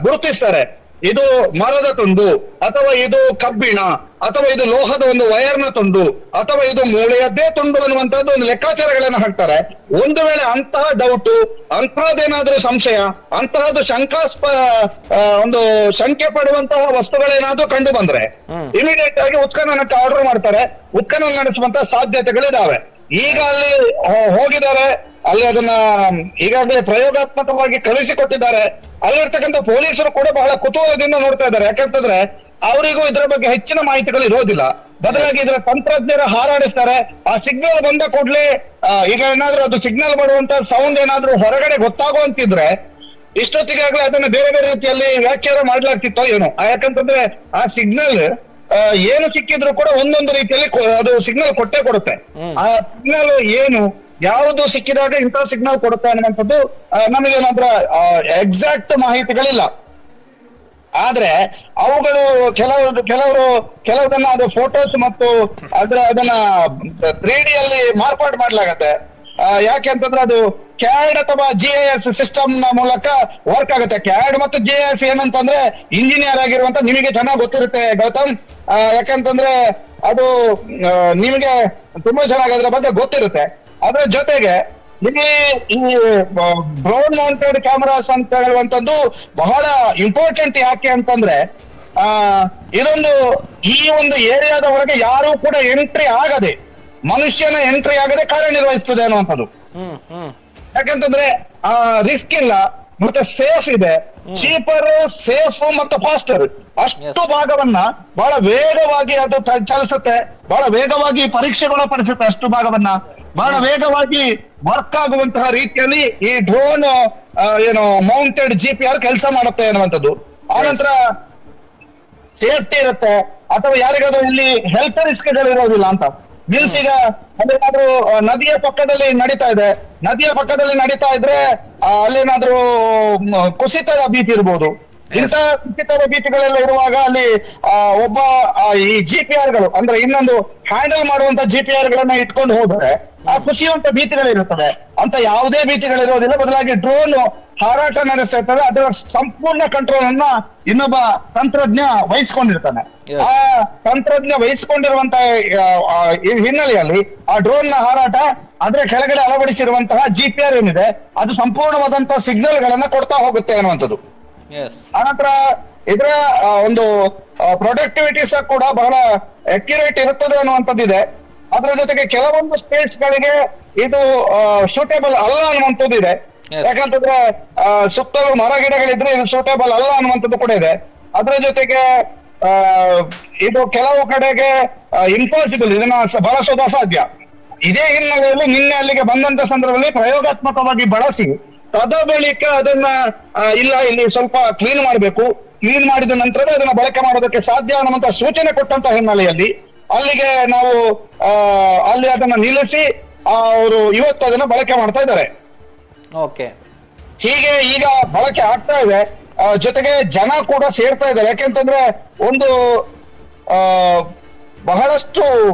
[SPEAKER 2] ಗುರುತಿಸ್ತಾರೆ. ಇದು ಮರದ ತುಂಡು, ಅಥವಾ ಇದು ಕಬ್ಬಿಣ, ಅಥವಾ ಇದು ಲೋಹದ ಒಂದು ವೈರ್ನ ತುಂಡು, ಅಥವಾ ಇದು ಮೂಳೆಯದ್ದೇ ತುಂಡು ಅನ್ನುವಂಥದ್ದು ಒಂದು ಲೆಕ್ಕಾಚಾರಗಳನ್ನ ಹಾಕ್ತಾರೆ. ಒಂದು ವೇಳೆ ಅಂತಹ ಡೌಟು, ಅಂತಹದ್ದೇನಾದ್ರೂ ಸಂಶಯ, ಅಂತಹದ್ದು ಒಂದು ಶಂಕೆ ಪಡುವಂತಹ ವಸ್ತುಗಳೇನಾದ್ರೂ ಕಂಡು ಬಂದ್ರೆ ಇಮಿಡಿಯೇಟ್ ಆಗಿ ಉತ್ಖನನಕ್ಕೆ ಆರ್ಡರ್ ಮಾಡ್ತಾರೆ. ಉತ್ಖನನ ನಡೆಸುವಂತಹ ಸಾಧ್ಯತೆಗಳಿದಾವೆ. ಈಗ ಅಲ್ಲಿ ಹೋಗಿದ್ದಾರೆ, ಅಲ್ಲಿ ಅದನ್ನ ಈಗಾಗಲೇ ಪ್ರಯೋಗಾತ್ಮಕವಾಗಿ ಕಳಿಸಿಕೊಟ್ಟಿದ್ದಾರೆ. ಅಲ್ಲಿರ್ತಕ್ಕಂಥ ಪೊಲೀಸರು ಕೂಡ ಬಹಳ ಕುತೂಹಲದಿಂದ ನೋಡ್ತಾ ಇದ್ದಾರೆ. ಯಾಕಂತಂದ್ರೆ ಅವರಿಗೂ ಇದರ ಬಗ್ಗೆ ಹೆಚ್ಚಿನ ಮಾಹಿತಿಗಳು ಇರೋದಿಲ್ಲ. ಬದಲಾಗಿ ಇದರ ತಂತ್ರಜ್ಞರ ಹಾರಾಡಿಸ್ತಾರೆ. ಆ ಸಿಗ್ನಲ್ ಬಂದ ಕೂಡಲೇ ಈಗ ಏನಾದ್ರೂ ಅದು ಸಿಗ್ನಲ್ ಮಾಡುವಂತ ಸೌಂಡ್ ಏನಾದ್ರೂ ಹೊರಗಡೆ ಗೊತ್ತಾಗುವಂತಿದ್ರೆ ಇಷ್ಟೊತ್ತಿಗಾಗ್ಲೇ ಅದನ್ನ ಬೇರೆ ಬೇರೆ ರೀತಿಯಲ್ಲಿ ವ್ಯಾಖ್ಯಾನ ಮಾಡ್ಲಾಗ್ತಿತ್ತೋ ಏನೋ. ಯಾಕಂತಂದ್ರೆ ಆ ಸಿಗ್ನಲ್ ಏನು ಸಿಕ್ಕಿದ್ರು ಕೂಡ ಒಂದೊಂದು ರೀತಿಯಲ್ಲಿ ಅದು ಸಿಗ್ನಲ್ ಕೊಟ್ಟೇ ಕೊಡುತ್ತೆ. ಆ ಸಿಗ್ನಲ್ ಏನು, ಯಾವುದು ಸಿಕ್ಕಿದಾಗ ಇಂಥ ಸಿಗ್ನಲ್ ಕೊಡುತ್ತೆ ಅನ್ನುವಂಥದ್ದು ನಮಗೇನಾದ್ರೂ ಎಕ್ಸಾಕ್ಟ್ ಮಾಹಿತಿಗಳಿಲ್ಲ. ಆದ್ರೆ ಅವುಗಳು ಕೆಲವುದನ್ನ ಅದು ಫೋಟೋಸ್ ಮತ್ತು ಅದನ್ನ 3D ಅಲ್ಲಿ ಮಾರ್ಪಾಡು ಮಾಡ್ಲಾಗತ್ತೆ. ಯಾಕೆ ಅಂತಂದ್ರೆ ಅದು CAD ಅಥವಾ GIS ಸಿಸ್ಟಮ್ ನ ಮೂಲಕ ವರ್ಕ್ ಆಗುತ್ತೆ. CAD ಮತ್ತು GIS ಏನಂತಂದ್ರೆ ಇಂಜಿನಿಯರ್ ಆಗಿರುವಂತ ನಿಮಗೆ ಚೆನ್ನಾಗಿ ಗೊತ್ತಿರುತ್ತೆ ಗೌತಮ್. ಯಾಕಂತಂದ್ರೆ ಅದು ನಿಮಗೆ ತುಂಬಾ ಚೆನ್ನಾಗಿ ಅದ್ರ ಬಗ್ಗೆ ಗೊತ್ತಿರುತ್ತೆ. ಅದರ ಜೊತೆಗೆ ಇಲ್ಲಿ ಈ ಡ್ರೋನ್ ಮೌಂಟೆಡ್ ಕ್ಯಾಮರಾಸ್ ಅಂತ ಹೇಳುವಂತದ್ದು ಬಹಳ ಇಂಪಾರ್ಟೆಂಟ್. ಯಾಕೆ ಅಂತಂದ್ರೆ ಈ ಒಂದು ಏರಿಯಾದ ಒಳಗೆ ಯಾರು ಕೂಡ ಎಂಟ್ರಿ ಆಗದೆ, ಮನುಷ್ಯನ ಎಂಟ್ರಿ ಆಗದೆ ಕಾರ್ಯನಿರ್ವಹಿಸ್ತದೆ ಅನ್ನುವಂಥದ್ದು. ಯಾಕಂತಂದ್ರೆ ರಿಸ್ಕ್ ಇಲ್ಲ, ಮತ್ತೆ ಸೇಫ್ ಇದೆ. ಚೀಪರ್, ಸೇಫ್ ಮತ್ತು ಫಾಸ್ಟರ್, ಅಷ್ಟು ಭಾಗವನ್ನ ಬಹಳ ವೇಗವಾಗಿ ಅದು ಚಲಿಸುತ್ತೆ, ಬಹಳ ವೇಗವಾಗಿ ಪರೀಕ್ಷೆಗಳು ಪಡಿಸುತ್ತೆ ಅಷ್ಟು ಭಾಗವನ್ನ. ಬಹಳ ವೇಗವಾಗಿ ವರ್ಕ್ ಆಗುವಂತಹ ರೀತಿಯಲ್ಲಿ ಈ ಡ್ರೋನ್ ಏನು ಮೌಂಟೆಡ್ GPR ಕೆಲಸ ಮಾಡುತ್ತೆ ಅನ್ನುವಂಥದ್ದು. ಆನಂತರ ಸೇಫ್ಟಿ ಇರುತ್ತೆ, ಅಥವಾ ಯಾರಿಗಾದ್ರೂ ಇಲ್ಲಿ ಹೆಲ್ತ್ ರಿಸ್ಕ್ಗಳು ಇರೋದಿಲ್ಲ ಅಂತ. ಮೀನ್ಸ್ ಈಗ ಅಲ್ಲೇನಾದ್ರೂ ನದಿಯ ಪಕ್ಕದಲ್ಲಿ ನಡೀತಾ ಇದೆ, ನದಿಯ ಪಕ್ಕದಲ್ಲಿ ನಡೀತಾ ಇದ್ರೆ ಅಲ್ಲೇನಾದ್ರೂ ಕುಸಿತದ ಭೀತಿ ಇರ್ಬೋದು. ಇಂತಹ ಕುಸಿತದ ಭೀತಿಗಳೆಲ್ಲ ಇರುವಾಗ ಅಲ್ಲಿ ಒಬ್ಬ ಈ GPRಗಳು ಅಂದ್ರೆ ಇನ್ನೊಂದು ಹ್ಯಾಂಡಲ್ ಮಾಡುವಂತ GPRಗಳನ್ನ ಇಟ್ಕೊಂಡು ಹೋದ್ರೆ ಆ ಕುಸಿಯುವಂತ ಭೀತಿಗಳಿರುತ್ತದೆ. ಅಂತ ಯಾವುದೇ ಭೀತಿಗಳಿರೋದಿಲ್ಲ, ಬದಲಾಗಿ ಡ್ರೋನ್ ಹಾರಾಟ ನಡೆಸ್ತಾ ಇರ್ತದೆ. ಅದರ ಸಂಪೂರ್ಣ ಕಂಟ್ರೋಲ್ ಅನ್ನ ಇನ್ನೊಬ್ಬ ತಂತ್ರಜ್ಞ ವಹಿಸ್ಕೊಂಡಿರ್ತಾನೆ. ಆ ತಂತ್ರಜ್ಞ ವಹಿಸ್ಕೊಂಡಿರುವಂತಹ ಹಿನ್ನೆಲೆಯಲ್ಲಿ ಆ ಡ್ರೋನ್ ನ ಹಾರಾಟ ಅದ್ರ ಕೆಳಗಡೆ ಅಳವಡಿಸಿರುವಂತಹ GPR ಏನಿದೆ ಅದು ಸಂಪೂರ್ಣವಾದಂತಹ ಸಿಗ್ನಲ್ ಗಳನ್ನ ಕೊಡ್ತಾ ಹೋಗುತ್ತೆ ಅನ್ನುವಂಥದ್ದು. ಆನಂತರ ಇದರ ಒಂದು ಪ್ರೊಡಕ್ಟಿವಿಟಿ ಸಹ ಕೂಡ ಬಹಳ ಅಕ್ಯುರೇಟ್ ಇರುತ್ತದೆ ಅನ್ನುವಂಥದ್ದಿದೆ. ಅದರ ಜೊತೆಗೆ ಕೆಲವೊಂದು ಸ್ಪೇಸ್ ಗಳಿಗೆ ಇದು ಸೂಟೇಬಲ್ ಅಲ್ಲ ಅನ್ನುವಂಥದ್ದು ಇದೆ. ಯಾಕಂತಂದ್ರೆ ಸುತ್ತಲೂ ಮರ ಗಿಡಗಳಿದ್ರೆ ಇದು ಸೂಟೇಬಲ್ ಅಲ್ಲ ಅನ್ನುವಂಥದ್ದು ಕೂಡ ಇದೆ. ಅದರ ಜೊತೆಗೆ ಇದು ಕೆಲವು ಕಡೆಗೆ ಇಂಪಾಸಿಬಲ್, ಇದನ್ನ ಬಳಸೋದು ಅಸಾಧ್ಯ. ಇದೇ ಹಿನ್ನೆಲೆಯಲ್ಲಿ ನಿನ್ನೆ ಅಲ್ಲಿಗೆ ಬಂದಂತ ಸಂದರ್ಭದಲ್ಲಿ ಪ್ರಯೋಗಾತ್ಮಕವಾಗಿ ಬಳಸಿ ತದ ಬಳಿಕ ಅದನ್ನ ಇಲ್ಲ ಇಲ್ಲಿ ಸ್ವಲ್ಪ ಕ್ಲೀನ್ ಮಾಡಬೇಕು, ಕ್ಲೀನ್ ಮಾಡಿದ ನಂತರವೇ ಅದನ್ನ ಬಳಕೆ ಮಾಡೋದಕ್ಕೆ ಸಾಧ್ಯ ಅನ್ನುವಂತ ಸೂಚನೆ ಕೊಟ್ಟಂತ ಹಿನ್ನೆಲೆಯಲ್ಲಿ ಅಲ್ಲಿಗೆ ನಾವು ಅಲ್ಲಿ ಅದನ್ನ ನಿಲ್ಲಿಸಿ ಅವರು ಇವತ್ತು ಅದನ್ನ ಬಳಕೆ ಮಾಡ್ತಾ ಇದ್ದಾರೆ. ಹೀಗೆ ಈಗ ಬಳಕೆ ಆಗ್ತಾ ಇದೆ. ಜೊತೆಗೆ ಜನ ಕೂಡ ಸೇರ್ತಾ ಇದ್ದಾರೆ. ಯಾಕೆಂತಂದ್ರೆ ಒಂದು ಬಹಳಷ್ಟು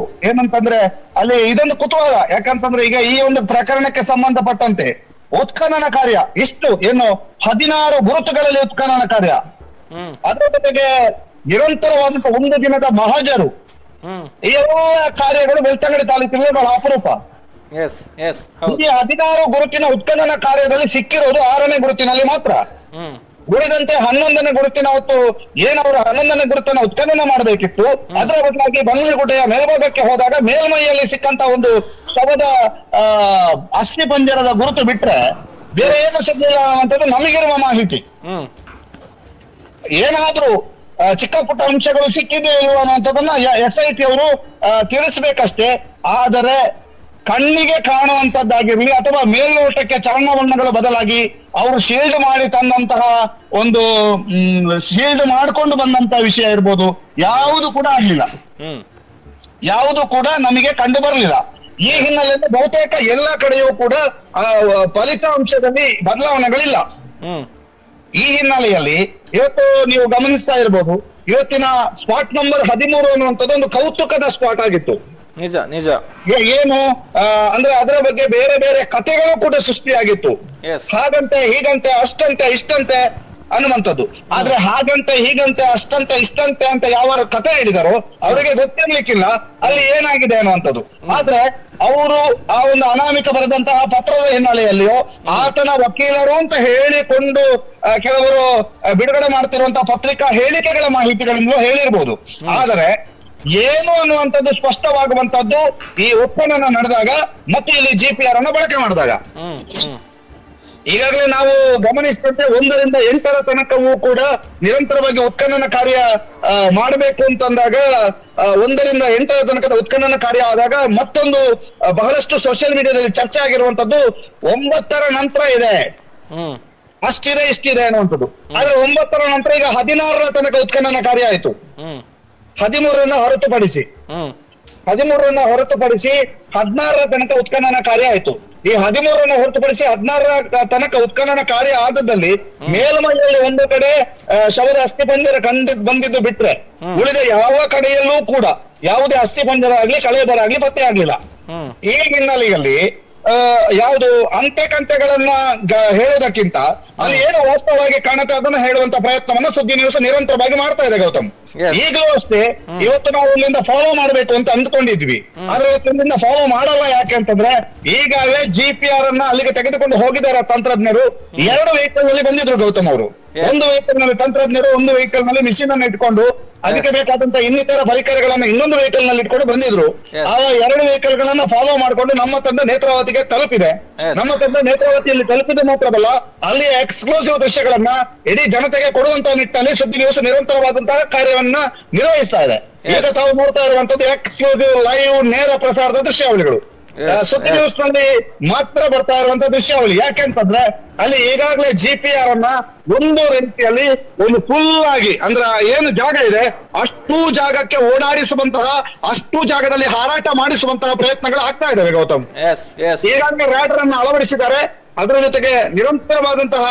[SPEAKER 2] ಏನಂತಂದ್ರೆ ಅಲ್ಲಿ ಇದೊಂದು ಕುತೂಹಲ. ಯಾಕಂತಂದ್ರೆ ಈಗ ಈ ಒಂದು ಪ್ರಕರಣಕ್ಕೆ ಸಂಬಂಧಪಟ್ಟಂತೆ ಉತ್ಖನನ ಕಾರ್ಯ ಇಷ್ಟು ಏನು 16 ಗುರುತುಗಳಲ್ಲಿ ಉತ್ಖನನ ಕಾರ್ಯ, ಅದರ ಜೊತೆಗೆ ನಿರಂತರವಾದಂತ ಒಂದು ದಿನದ ಮಹಜರು, ಈ ಎಲ್ಲ ಕಾರ್ಯಗಳು ಬೆಳ್ತಂಗಡಿ ತಾಲೂಕಿನಲ್ಲಿ ಬಹಳ ಅಪರೂಪ. ಈ 16 ಗುರುತಿನ ಉತ್ಖನನ ಕಾರ್ಯದಲ್ಲಿ ಸಿಕ್ಕಿರೋದು 6ನೇ ಗುರುತಿನಲ್ಲಿ ಮಾತ್ರ. ಉಳಿದಂತೆ 11ನೇ ಗುರುತಿನ ಹೊತ್ತು ಏನವರು 11ನೇ ಗುರುತನ್ನ ಉತ್ಖನನ ಮಾಡಬೇಕಿತ್ತು, ಅದರ ಬದಲಾಗಿ ಬಂಗಲಗುಡ್ಡೆಯ ಮೇಲ್ಭಾಗಕ್ಕೆ ಹೋದಾಗ ಮೇಲ್ಮೈಯಲ್ಲಿ ಸಿಕ್ಕಂತ ಒಂದು ಶವದ ಅಸ್ಥಿ ಪಂಜರದ ಗುರುತು ಬಿಟ್ರೆ ಬೇರೆ ಏನು ಸಿಗಲಿಲ್ಲ ಅನ್ನುವಂಥದ್ದು ನಮಗಿರುವ ಮಾಹಿತಿ. ಏನಾದ್ರೂ ಚಿಕ್ಕ ಪುಟ್ಟ ಅಂಶಗಳು ಸಿಕ್ಕಿದೆ ಇಲ್ವ ಅನ್ನುವಂಥದ್ದನ್ನ SIT ಅವರು ತಿಳಿಸ್ಬೇಕಷ್ಟೇ. ಆದರೆ ಕಣ್ಣಿಗೆ ಕಾಣುವಂತದ್ದಾಗಿರ್ಲಿ ಅಥವಾ ಮೇಲ್ನೋಟಕ್ಕೆ ಚಲನವಲನಗಳು ಬದಲಾಗಿ ಅವರು ಶೀಲ್ಡ್ ಮಾಡಿ ತಂದಂತಹ ಒಂದು ಶೀಲ್ಡ್ ಮಾಡ್ಕೊಂಡು ಬಂದಂತಹ ವಿಷಯ ಇರ್ಬೋದು, ಯಾವುದು ಕೂಡ ಆಗ್ಲಿಲ್ಲ, ಯಾವುದು ಕೂಡ ನಮಗೆ ಕಂಡು ಬರಲಿಲ್ಲ. ಈ ಹಿನ್ನೆಲೆಯಲ್ಲಿ ಬಹುತೇಕ ಎಲ್ಲ ಕಡೆಯೂ ಕೂಡ ಫಲಿತಾಂಶದಲ್ಲಿ ಬದಲಾವಣೆಗಳಿಲ್ಲ. ಈ ಹಿನ್ನೆಲೆಯಲ್ಲಿ ಇವತ್ತು ನೀವು ಗಮನಿಸ್ತಾ ಇರ್ಬೋದು, ಇವತ್ತಿನ ಸ್ಪಾಟ್ ನಂಬರ್ 13 ಅನ್ನುವಂಥದ್ದು ಒಂದು ಕೌತುಕದ ಸ್ಪಾಟ್ ಆಗಿತ್ತು.
[SPEAKER 1] ನಿಜ ನಿಜ.
[SPEAKER 2] ಏನು ಅಂದ್ರೆ ಅದರ ಬಗ್ಗೆ ಬೇರೆ ಬೇರೆ ಕಥೆಗಳು ಕೂಡ ಸೃಷ್ಟಿಯಾಗಿತ್ತು. ಹಾಗಂತೆ ಹೀಗಂತೆ ಅಷ್ಟಂತೆ ಇಷ್ಟಂತೆ ಅನ್ನುವಂಥದ್ದು. ಆದ್ರೆ ಹಾಗಂತೆ ಹೀಗಂತೆ ಅಷ್ಟಂತೆ ಇಷ್ಟಂತೆ ಅಂತ ಯಾವ ಕಥೆ ಹೇಳಿದಾರೋ ಅವರಿಗೆ ಗೊತ್ತಿರ್ಲಿಕ್ಕಿಲ್ಲ ಅಲ್ಲಿ ಏನಾಗಿದೆ ಅನ್ನುವಂಥದ್ದು. ಆದ್ರೆ ಅವರು ಆ ಒಂದು ಅನಾಮಿಕ ಬರೆದಂತಹ ಪತ್ರದ ಹಿನ್ನೆಲೆಯಲ್ಲಿಯೋ ಆತನ ವಕೀಲರು ಅಂತ ಹೇಳಿಕೊಂಡು ಕೆಲವರು ಬಿಡುಗಡೆ ಮಾಡ್ತಿರುವಂತಹ ಪತ್ರಿಕಾ ಹೇಳಿಕೆಗಳ ಮಾಹಿತಿಗಳಿಂದಲೂ ಹೇಳಿರ್ಬೋದು. ಆದರೆ ಏನು ಅನ್ನುವಂಥದ್ದು ಸ್ಪಷ್ಟವಾಗುವಂತದ್ದು ಈ ಉತ್ಖನನ ನಡೆದಾಗ ಮತ್ತು ಇಲ್ಲಿ GPR ಅನ್ನು ಬಳಕೆ ಮಾಡಿದಾಗ. ಈಗಾಗಲೇ ನಾವು ಗಮನಿಸಿದಂತೆ 1 ರಿಂದ 8ರ ತನಕವೂ ಕೂಡ ನಿರಂತರವಾಗಿ ಉತ್ಖನನ ಕಾರ್ಯ ಮಾಡಬೇಕು ಅಂತಂದಾಗ 1 ರಿಂದ 8ರ ತನಕದ ಉತ್ಖನನ ಕಾರ್ಯ ಆದಾಗ ಮತ್ತೊಂದು ಬಹಳಷ್ಟು ಸೋಷಿಯಲ್ ಮೀಡಿಯಾದಲ್ಲಿ ಚರ್ಚೆ ಆಗಿರುವಂತದ್ದು 9ರ ನಂತರ ಇದೆ, ಅಷ್ಟಿದೆ ಇಷ್ಟಿದೆ ಅನ್ನುವಂಥದ್ದು. ಆದ್ರೆ 9ರ ನಂತರ ಈಗ 16ರ ತನಕ ಉತ್ಖನನ ಕಾರ್ಯ ಆಯ್ತು. 13ರನ್ನ ಹೊರತುಪಡಿಸಿ 16ರ ತನಕ ಉತ್ಖನನ ಕಾರ್ಯ ಆಯ್ತು. ಈ 13ರನ್ನ ಹೊರತುಪಡಿಸಿ 16ರ ತನಕ ಉತ್ಖನನ ಕಾರ್ಯ ಆದದಲ್ಲಿ ಮೇಲ್ಮೈಯಲ್ಲಿ ಒಂದು ಕಡೆ ಶವದ ಅಸ್ಥಿಪಂಜರ ಬಂದಿದ್ದು ಬಿಟ್ರೆ ಉಳಿದ ಯಾವ ಕಡೆಯಲ್ಲೂ ಕೂಡ ಯಾವುದೇ ಅಸ್ಥಿಪಂಜರ ಆಗ್ಲಿ ಕಳೆಬರ ಆಗ್ಲಿ ಪತ್ತೆ ಆಗ್ಲಿಲ್ಲ. ಈ ಹಿನ್ನೆಲೆಯಲ್ಲಿ ಯಾವುದು ಅಂತೆಕಂತೆಗಳನ್ನ ಹೇಳೋದಕ್ಕಿಂತ ಅಲ್ಲಿ ಏನು ವಾಸ್ತವವಾಗಿ ಕಾಣುತ್ತೆ ಅದನ್ನ ಹೇಳುವಂತ ಪ್ರಯತ್ನವನ್ನ ಸುದ್ದಿ ನ್ಯೂಸ್ ನಿರಂತರವಾಗಿ ಮಾಡ್ತಾ ಇದೆ ಗೌತಮ್. ಈಗಲೂ ಅಷ್ಟೇ ಇವತ್ತು ನಾವು ಇಲ್ಲಿಂದ ಫಾಲೋ ಮಾಡ್ಬೇಕು ಅಂತ ಅಂದ್ಕೊಂಡಿದ್ವಿ, ಆದ್ರೆ ಇವತ್ತಿನಿಂದ ಫಾಲೋ ಮಾಡಲ್ಲ. ಯಾಕೆ ಅಂತಂದ್ರೆ ಈಗಾಗಲೇ GPR ಅನ್ನ ಅಲ್ಲಿಗೆ ತೆಗೆದುಕೊಂಡು ಹೋಗಿದ್ದಾರೆ ತಂತ್ರಜ್ಞರು. 2 ವೆಹಿಕಲ್ ನಲ್ಲಿ ಬಂದಿದ್ರು ಗೌತಮ್ ಅವರು. ಒಂದು ವೆಹಿಕಲ್ ನಲ್ಲಿ ತಂತ್ರಜ್ಞರು, ಒಂದು ವೆಹಿಕಲ್ ನಲ್ಲಿ ಮಿಷಿನ್ ಅನ್ನು ಇಟ್ಕೊಂಡು ಅದಕ್ಕೆ ಬೇಕಾದಂತ ಇನ್ನಿತರ ಪರಿಕರಗಳನ್ನ ಇನ್ನೊಂದು ವೆಹಿಕಲ್ ನಲ್ಲಿ ಇಟ್ಕೊಂಡು ಬಂದಿದ್ರು. ಆ 2 ವೆಹಿಕಲ್ ಗಳನ್ನ ಫಾಲೋ ಮಾಡಿಕೊಂಡು ನಮ್ಮ ತಂಡ ನೇತ್ರಾವತಿಗೆ ತಲುಪಿದೆ. ನಮ್ಮ ತಂಡ ನೇತ್ರಾವತಿಯಲ್ಲಿ ತಲುಪಿದ ಮಾತ್ರವಲ್ಲ, ಅಲ್ಲಿ ಎಕ್ಸ್ಕ್ಲೂಸಿವ್ ದೃಶ್ಯಗಳನ್ನ ಇಡೀ ಜನತೆಗೆ ಕೊಡುವಂತ ನಿಟ್ಟಿನಲ್ಲಿ ಸುದ್ದಿ ನ್ಯೂಸ್ ನಿರಂತರವಾದಂತಹ ಕಾರ್ಯವನ್ನ ನಿರ್ವಹಿಸ್ತಾ ಇದೆ. ಈಗ ತಾವು ನೋಡ್ತಾ ಇರುವಂತದ್ದು ಎಕ್ಸ್ಕ್ಲೂಸಿವ್ ಲೈವ್ ನೇರ ಪ್ರಸಾರದ ದೃಶ್ಯಾವಳಿಗಳು. ಸುದ್ದಿ ನ್ಯೂಸ್ ನಲ್ಲಿ ಮಾತ್ರ ಬರ್ತಾ ಇರುವಂತ ದೃಶ್ಯಾವಳಿ. ಯಾಕೆಂತಂದ್ರೆ ಅಲ್ಲಿ ಈಗಾಗಲೇ GPR ಅನ್ನ ಒಂದು ರೀತಿಯಲ್ಲಿ ಒಂದು ಫುಲ್ ಆಗಿ ಅಂದ್ರೆ ಏನು ಜಾಗ ಇದೆ ಅಷ್ಟು ಜಾಗಕ್ಕೆ ಓಡಾಡಿಸುವಂತಹ, ಅಷ್ಟು ಜಾಗದಲ್ಲಿ ಹಾರಾಟ ಮಾಡಿಸುವಂತಹ ಪ್ರಯತ್ನಗಳು ಆಗ್ತಾ ಇದಾವೆ ಗೌತಮ್. ಈಗಾಗಲೇ ರಾಡರ್ ಅನ್ನು ಅಳವಡಿಸಿದ್ದಾರೆ. ಅದರ ಜೊತೆಗೆ ನಿರಂತರವಾದಂತಹ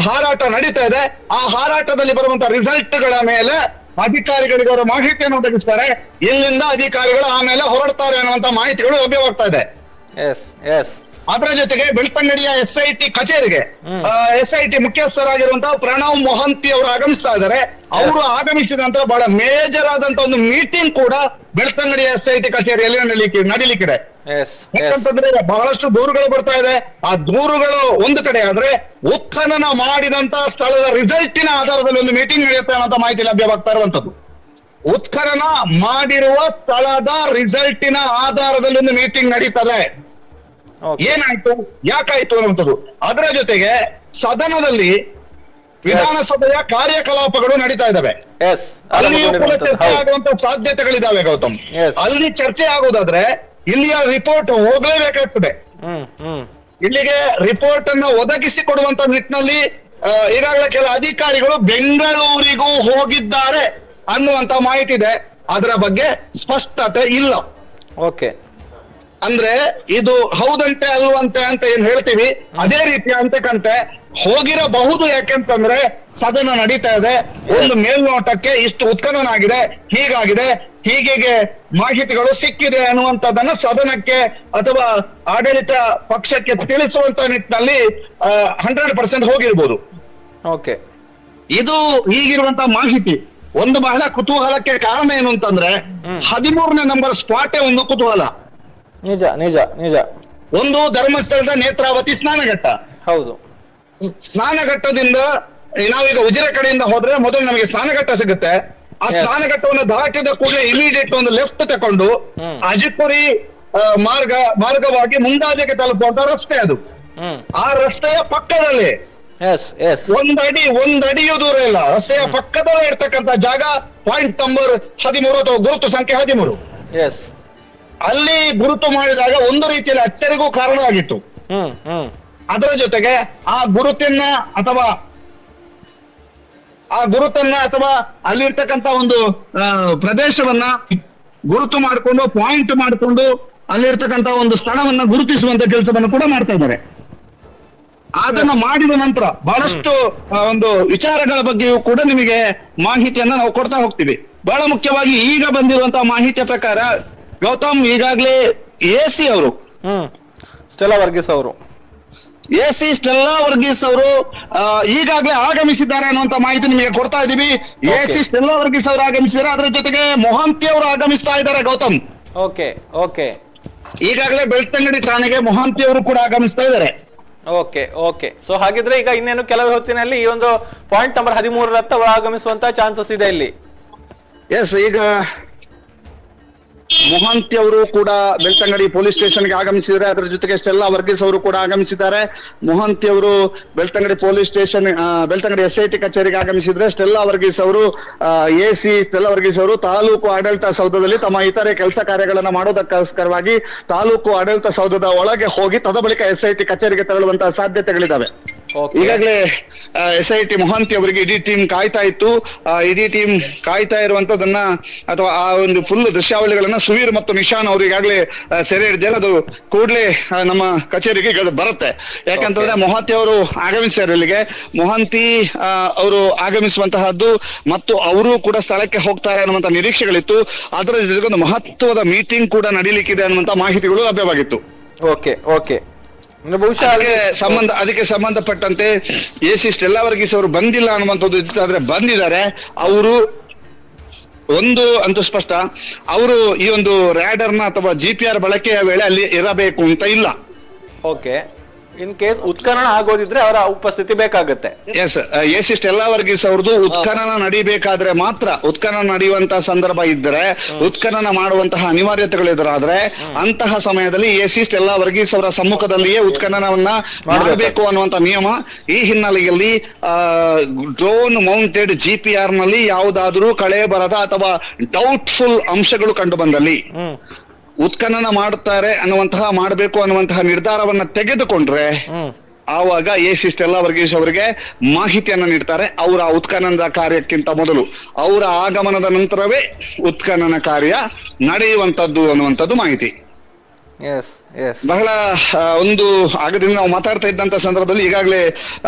[SPEAKER 2] ಹಾರಾಟ ನಡೀತಾ ಇದೆ. ಆ ಹಾರಾಟದಲ್ಲಿ ಬರುವಂತಹ ರಿಸಲ್ಟ್ ಗಳ ಮೇಲೆ ಅಧಿಕಾರಿಗಳಿಗೆ ಅವರ ಮಾಹಿತಿಯನ್ನು ಒದಗಿಸ್ತಾರೆ. ಇಲ್ಲಿಂದ ಅಧಿಕಾರಿಗಳು ಆಮೇಲೆ ಹೊರಡ್ತಾರೆ ಅನ್ನುವಂತ ಮಾಹಿತಿಗಳು ಲಭ್ಯವಾಗ್ತಾ ಇದೆ. ಅದರ ಜೊತೆಗೆ ಬೆಳ್ತಂಗಡಿಯ SIT ಕಚೇರಿಗೆ SIT ಮುಖ್ಯಸ್ಥರಾಗಿರುವಂತಹ ಪ್ರಣವ್ ಮೊಹಂತಿ ಅವರು ಆಗಮಿಸ್ತಾ ಇದ್ದಾರೆ. ಅವರು ಆಗಮಿಸಿದ ನಂತರ ಬಹಳ ಮೇಜರ್ ಆದಂತ ಒಂದು ಮೀಟಿಂಗ್ ಕೂಡ ಬೆಳ್ತಂಗಡಿಯ SIT ಕಚೇರಿಯಲ್ಲಿ ನಡೀಲಿಕ್ಕಿದೆ. ಯಾಕಂತಂದ್ರೆ ಬಹಳಷ್ಟು ದೂರುಗಳು ಬರ್ತಾ ಇದೆ. ಆ ದೂರುಗಳು ಒಂದು ಕಡೆ ಆದ್ರೆ ಉತ್ಖನನ ಮಾಡಿದಂತ ಸ್ಥಳದ ರಿಸಲ್ಟಿನ ಆಧಾರದಲ್ಲಿ ಒಂದು ಮೀಟಿಂಗ್ ನಡೆಯುತ್ತೆ ಅನ್ನೋ ಮಾಹಿತಿ ಲಭ್ಯವಾಗ್ತಾ ಇರುವಂತದ್ದು. ಉತ್ಖನನ ಮಾಡಿರುವ ಸ್ಥಳದ ರಿಸಲ್ಟಿನ ಆಧಾರದಲ್ಲಿ ಒಂದು ಮೀಟಿಂಗ್ ನಡೀತದೆ. ಏನಾಯ್ತು, ಯಾಕಾಯ್ತು ಅನ್ನುವಂಥದ್ದು. ಅದರ ಜೊತೆಗೆ ಸದನದಲ್ಲಿ ವಿಧಾನಸಭೆಯ ಕಾರ್ಯಕಲಾಪಗಳು ನಡೀತಾ ಇದ್ದಾವೆ. ಅಲ್ಲಿಯೂ ಕೂಡ ಚರ್ಚೆ ಆಗುವಂತ ಸಾಧ್ಯತೆಗಳಿದಾವೆ ಗೌತಮ್. ಅಲ್ಲಿ ಚರ್ಚೆ ಆಗೋದಾದ್ರೆ ಇಲ್ಲಿಯ ರಿಪೋರ್ಟ್ ಹೋಗ್ಲೇಬೇಕಾಗ್ತದೆ. ಇಲ್ಲಿಗೆ ರಿಪೋರ್ಟ್ ಅನ್ನ ಒದಗಿಸಿ ಕೊಡುವಂತ ನಿಟ್ಟಿನಲ್ಲಿ ಈಗಾಗಲೇ ಕೆಲ ಅಧಿಕಾರಿಗಳು ಬೆಂಗಳೂರಿಗೂ ಹೋಗಿದ್ದಾರೆ ಅನ್ನುವಂತ ಮಾಹಿತಿ ಇದೆ. ಅದರ ಬಗ್ಗೆ ಸ್ಪಷ್ಟತೆ ಇಲ್ಲ. ಅಂದ್ರೆ ಇದು ಹೌದಂತೆ ಅಲ್ವಂತೆ ಅಂತ ಏನ್ ಹೇಳ್ತೀವಿ ಅದೇ ರೀತಿ ಅಂತಕ್ಕಂತೆ ಹೋಗಿರಬಹುದು. ಯಾಕೆಂತಂದ್ರೆ ಸದನ ನಡೀತಾ ಇದೆ, ಒಂದು ಮೇಲ್ನೋಟಕ್ಕೆ ಇಷ್ಟು ಉತ್ಖನನ ಆಗಿದೆ, ಹೀಗಾಗಿದೆ, ಹೀಗೆ ಮಾಹಿತಿಗಳು ಸಿಕ್ಕಿದೆ ಅನ್ನುವಂಥದ್ದನ್ನ ಸದನಕ್ಕೆ ಅಥವಾ ಆಡಳಿತ ಪಕ್ಷಕ್ಕೆ ತಿಳಿಸುವಂತ ನಿಟ್ಟಿನಲ್ಲಿ 100% ಹೋಗಿರ್ಬೋದು. ಇದು ಹೀಗಿರುವಂತ ಮಾಹಿತಿ ಒಂದು ಬಹಳ ಕುತೂಹಲಕ್ಕೆ ಕಾರಣ ಏನು ಅಂತಂದ್ರೆ 13ನೇ ನಂಬರ್ ಸ್ಪಾಟೇ ಒಂದು ಕುತೂಹಲ.
[SPEAKER 1] ನಿಜ ನಿಜ ನಿಜ.
[SPEAKER 2] ಒಂದು ಧರ್ಮಸ್ಥಳದ ನೇತ್ರಾವತಿ ಸ್ನಾನಘಟ್ಟ.
[SPEAKER 1] ಹೌದು,
[SPEAKER 2] ಸ್ನಾನಘಟ್ಟದಿಂದ ನಾವೀಗ ಉಜಿರೆ ಕಡೆಯಿಂದ ಹೋದ್ರೆ ಮೊದಲು ನಮಗೆ ಸ್ನಾನಘಟ್ಟ ಸಿಗುತ್ತೆ. ಆ ಸ್ನಾನಘಟ್ಟವನ್ನು ದಾಟಿದ ಕೂಡಲೇ ಇಮಿಡಿಯೇಟ್ ಒಂದು ಲೆಫ್ಟ್ ತಕೊಂಡು ಅಜಿಪುರಿ ಮಾರ್ಗವಾಗಿ ಮುಂದಾಜೆಗೆ ತಲುಪುವಂತ ರಸ್ತೆ ಅದು. ಆ ರಸ್ತೆಯ ಪಕ್ಕದಲ್ಲಿ ಒಂದಡಿಯೂ ದೂರ ಇಲ್ಲ, ರಸ್ತೆಯ ಪಕ್ಕದಲ್ಲೇ ಇರ್ತಕ್ಕಂಥ ಜಾಗ ಪಾಯಿಂಟ್ ನಂಬರ್ 13 ಅಥವಾ ಗುರುತು ಸಂಖ್ಯೆ 13. ಅಲ್ಲಿ ಗುರುತು ಮಾಡಿದಾಗ ಒಂದು ರೀತಿಯಲ್ಲಿ ಅಚ್ಚರಿಗೂ ಕಾರಣ ಆಗಿತ್ತು. ಅದರ ಜೊತೆಗೆ ಆ ಗುರುತನ್ನ ಅಥವಾ ಅಲ್ಲಿರ್ತಕ್ಕಂಥ ಒಂದು ಪ್ರದೇಶವನ್ನ ಗುರುತು ಮಾಡಿಕೊಂಡು ಪಾಯಿಂಟ್ ಮಾಡಿಕೊಂಡು ಅಲ್ಲಿರ್ತಕ್ಕಂಥ ಒಂದು ಸ್ಥಳವನ್ನ ಗುರುತಿಸುವಂತ ಕೆಲಸವನ್ನು ಕೂಡ ಮಾಡ್ತಾ ಇದ್ದಾರೆ. ಅದನ್ನ ಮಾಡಿದ ನಂತರ ಬಹಳಷ್ಟು ಒಂದು ವಿಚಾರಗಳ ಬಗ್ಗೆಯೂ ಕೂಡ ನಿಮಗೆ ಮಾಹಿತಿಯನ್ನ ನಾವು ಕೊಡ್ತಾ ಹೋಗ್ತೀವಿ. ಬಹಳ ಮುಖ್ಯವಾಗಿ ಈಗ ಬಂದಿರುವಂತಹ ಮಾಹಿತಿಯ ಪ್ರಕಾರ ಗೌತಮ್, ಈಗಾಗಲೇ AC ಅವರು
[SPEAKER 1] ಸ್ಟೆಲ್ಲಾ ವರ್ಗೀಸ್ ಅವರು
[SPEAKER 2] ಸ್ಟೆಲ್ಲಾ ವರ್ಗೀಸ್ ಅವರು ಈಗಾಗಲೇ ಆಗಮಿಸಿದ್ದಾರೆ ಅನ್ನುವಂತ ಮಾಹಿತಿ ನಿಮಗೆ ಕೊಡ್ತಾ ಇದ್ದೀವಿ. ಸ್ಟೆಲ್ಲಾ ವರ್ಗೀಸ್ ಅವರು ಆಗಮಿಸಿದ್ದಾರೆ. ಅದರ ಜೊತೆಗೆ ಮೊಹಂತಿ ಅವರು ಆಗಮಿಸ್ತಾ ಇದ್ದಾರೆ ಗೌತಮ್. ಈಗಾಗಲೇ ಬೆಳ್ತಂಗಡಿ ಠಾಣೆಗೆ ಮೊಹಂತಿ ಅವರು ಕೂಡ ಆಗಮಿಸ್ತಾ ಇದ್ದಾರೆ.
[SPEAKER 1] ಸೊ ಹಾಗಿದ್ರೆ ಈಗ ಇನ್ನೇನು ಕೆಲವೇ ಹೊತ್ತಿನಲ್ಲಿ ಈ ಒಂದು ಪಾಯಿಂಟ್ ನಂಬರ್ 13 ಆಗಮಿಸುವಂತ ಚಾನ್ಸಸ್ ಇದೆ ಇಲ್ಲಿ.
[SPEAKER 2] ಈಗ ಮೊಹಂತಿ ಅವರು ಕೂಡ ಬೆಳ್ತಂಗಡಿ ಪೊಲೀಸ್ ಸ್ಟೇಷನ್ಗೆ ಆಗಮಿಸಿದ್ದಾರೆ. ಅದರ ಜೊತೆಗೆ ಸ್ಟೆಲ್ಲಾ ವರ್ಗೀಸ್ ಅವರು ಕೂಡ ಆಗಮಿಸಿದ್ದಾರೆ. ಮೊಹಂತಿ ಅವರು Belthangady police station Belthangady SIT ಕಚೇರಿಗೆ ಆಗಮಿಸಿದ್ರೆ, ಸ್ಟೆಲ್ಲಾ ವರ್ಗೀಸ್ ಅವರು ಸ್ಟೆಲ್ಲಾ ವರ್ಗೀಸ್ ಅವರು ತಾಲೂಕು ಆಡಳಿತ ಸೌಧದಲ್ಲಿ ತಮ್ಮ ಇತರೆ ಕೆಲಸ ಕಾರ್ಯಗಳನ್ನ ಮಾಡೋದಕ್ಕೋಸ್ಕರವಾಗಿ ತಾಲೂಕು ಆಡಳಿತ ಸೌಧದ ಒಳಗೆ ಹೋಗಿ ತದ ಬಳಿಕ SIT ಕಚೇರಿಗೆ ತೆರಳುವಂತಹ ಸಾಧ್ಯತೆಗಳಿದಾವೆ. ಈಗಾಗಲೇ SIT ಮೊಹಂತಿ ಅವರಿಗೆ ಇಡೀ ಟೀಮ್ ಕಾಯ್ತಾ ಇತ್ತು. ಇಡೀ ಟೀಮ್ ಕಾಯ್ತಾ ಇರುವಂತದನ್ನ ಅಥವಾ ಆ ಒಂದು ಫುಲ್ ದೃಶ್ಯಾವಳಿಗಳನ್ನ ಸುವೀರ್ ಮತ್ತು ನಿಶಾನ್ ಅವರು ಈಗಾಗಲೇ ಸೆರೆ ಹಿಡಿದಿದ್ದಾರೆ. ಅದು ಕೂಡಲೇ ನಮ್ಮ ಕಚೇರಿಗೆ ಬರುತ್ತೆ. ಯಾಕಂತಂದ್ರೆ ಮೊಹಂತಿ ಅವರು ಆಗಮಿಸ್ತಾರೆ ಇಲ್ಲಿಗೆ. ಮೊಹಂತಿ ಅವರು ಆಗಮಿಸುವಂತಹದ್ದು ಮತ್ತು ಅವರು ಕೂಡ ಸ್ಥಳಕ್ಕೆ ಹೋಗ್ತಾರೆ ಅನ್ನುವಂತ ನಿರೀಕ್ಷೆಗಳಿತ್ತು. ಅದರ ಜೊತೆಗೆ ಒಂದು ಮಹತ್ವದ ಮೀಟಿಂಗ್ ಕೂಡ ನಡೀಲಿಕ್ಕಿದೆ ಅನ್ನುವಂತ ಮಾಹಿತಿಗಳು ಲಭ್ಯವಾಗಿತ್ತು. ಅದಕ್ಕೆ ಸಂಬಂಧಪಟ್ಟಂತೆ ಸ್ಟೆಲ್ಲಾ ವರ್ಗೀಸ್ ಅವರು ಬಂದಿಲ್ಲ ಅನ್ನುವಂಥದ್ದು ಇತ್ತು. ಆದ್ರೆ ಬಂದಿದ್ದಾರೆ ಅವರು. ಒಂದು ಅಂತೂ ಸ್ಪಷ್ಟ, ಅವರು ಈ ಒಂದು ರ್ಯಾಡರ್ನ ಅಥವಾ GPR ಬಳಕೆಯ ವೇಳೆ ಅಲ್ಲಿ ಇರಬೇಕು ಅಂತ ಇಲ್ಲ.
[SPEAKER 1] ಇನ್ ಕೇಸ್ ಉತ್ಖನನ ಆಗೋದಿದ್ರೆ ಅವರ ಉಪಸ್ಥಿತಿ ಬೇಕಾಗುತ್ತೆ.
[SPEAKER 2] ಸ್ಟೆಲ್ಲಾ ವರ್ಗೀಸ್ ಅವ್ರದ್ದು ಉತ್ಖನನ ನಡಿಬೇಕಾದ್ರೆ ಮಾತ್ರ, ಉತ್ಖನನ ನಡೆಯುವಂತಹ ಸಂದರ್ಭ ಇದ್ದರೆ, ಉತ್ಖನನ ಮಾಡುವಂತಹ ಅನಿವಾರ್ಯತೆಗಳಿದ್ರಾದ್ರೆ ಅಂತಹ ಸಮಯದಲ್ಲಿ ಸ್ಟೆಲ್ಲಾ ವರ್ಗೀಸ್ ಅವರ ಸಮ್ಮುಖದಲ್ಲಿಯೇ ಉತ್ಖನನವನ್ನ ಮಾಡಬೇಕು ಅನ್ನುವಂತ ನಿಯಮ. ಈ ಹಿನ್ನೆಲೆಯಲ್ಲಿ ಡ್ರೋನ್ ಮೌಂಟೆಡ್ GPR ನಲ್ಲಿ ಯಾವುದಾದ್ರೂ ಕಳೆ ಬರದ ಅಥವಾ ಡೌಟ್ಫುಲ್ ಅಂಶಗಳು ಕಂಡು ಬಂದಲ್ಲಿ ಉತ್ಖನನ ಮಾಡುತ್ತಾರೆ ಮಾಡಬೇಕು ಅನ್ನುವಂತಹ ನಿರ್ಧಾರವನ್ನ ತೆಗೆದುಕೊಂಡ್ರೆ ಆವಾಗ ಸಿಸ್ಟೆಲ್ಲಾ ವರ್ಗೀಸ್ ಅವರಿಗೆ ಮಾಹಿತಿಯನ್ನ ನೀಡ್ತಾರೆ. ಅವರ ಉತ್ಖನನದ ಕಾರ್ಯಕ್ಕಿಂತ ಮೊದಲು, ಅವರ ಆಗಮನದ ನಂತರವೇ ಉತ್ಖನನ ಕಾರ್ಯ ನಡೆಯುವಂತದ್ದು ಅನ್ನುವಂಥದ್ದು ಮಾಹಿತಿ. ಬಹಳ ಒಂದು ಆಗದಿಂದ ನಾವು ಮಾತಾಡ್ತಾ ಇದ್ದಂತ ಸಂದರ್ಭದಲ್ಲಿ ಈಗಾಗಲೇ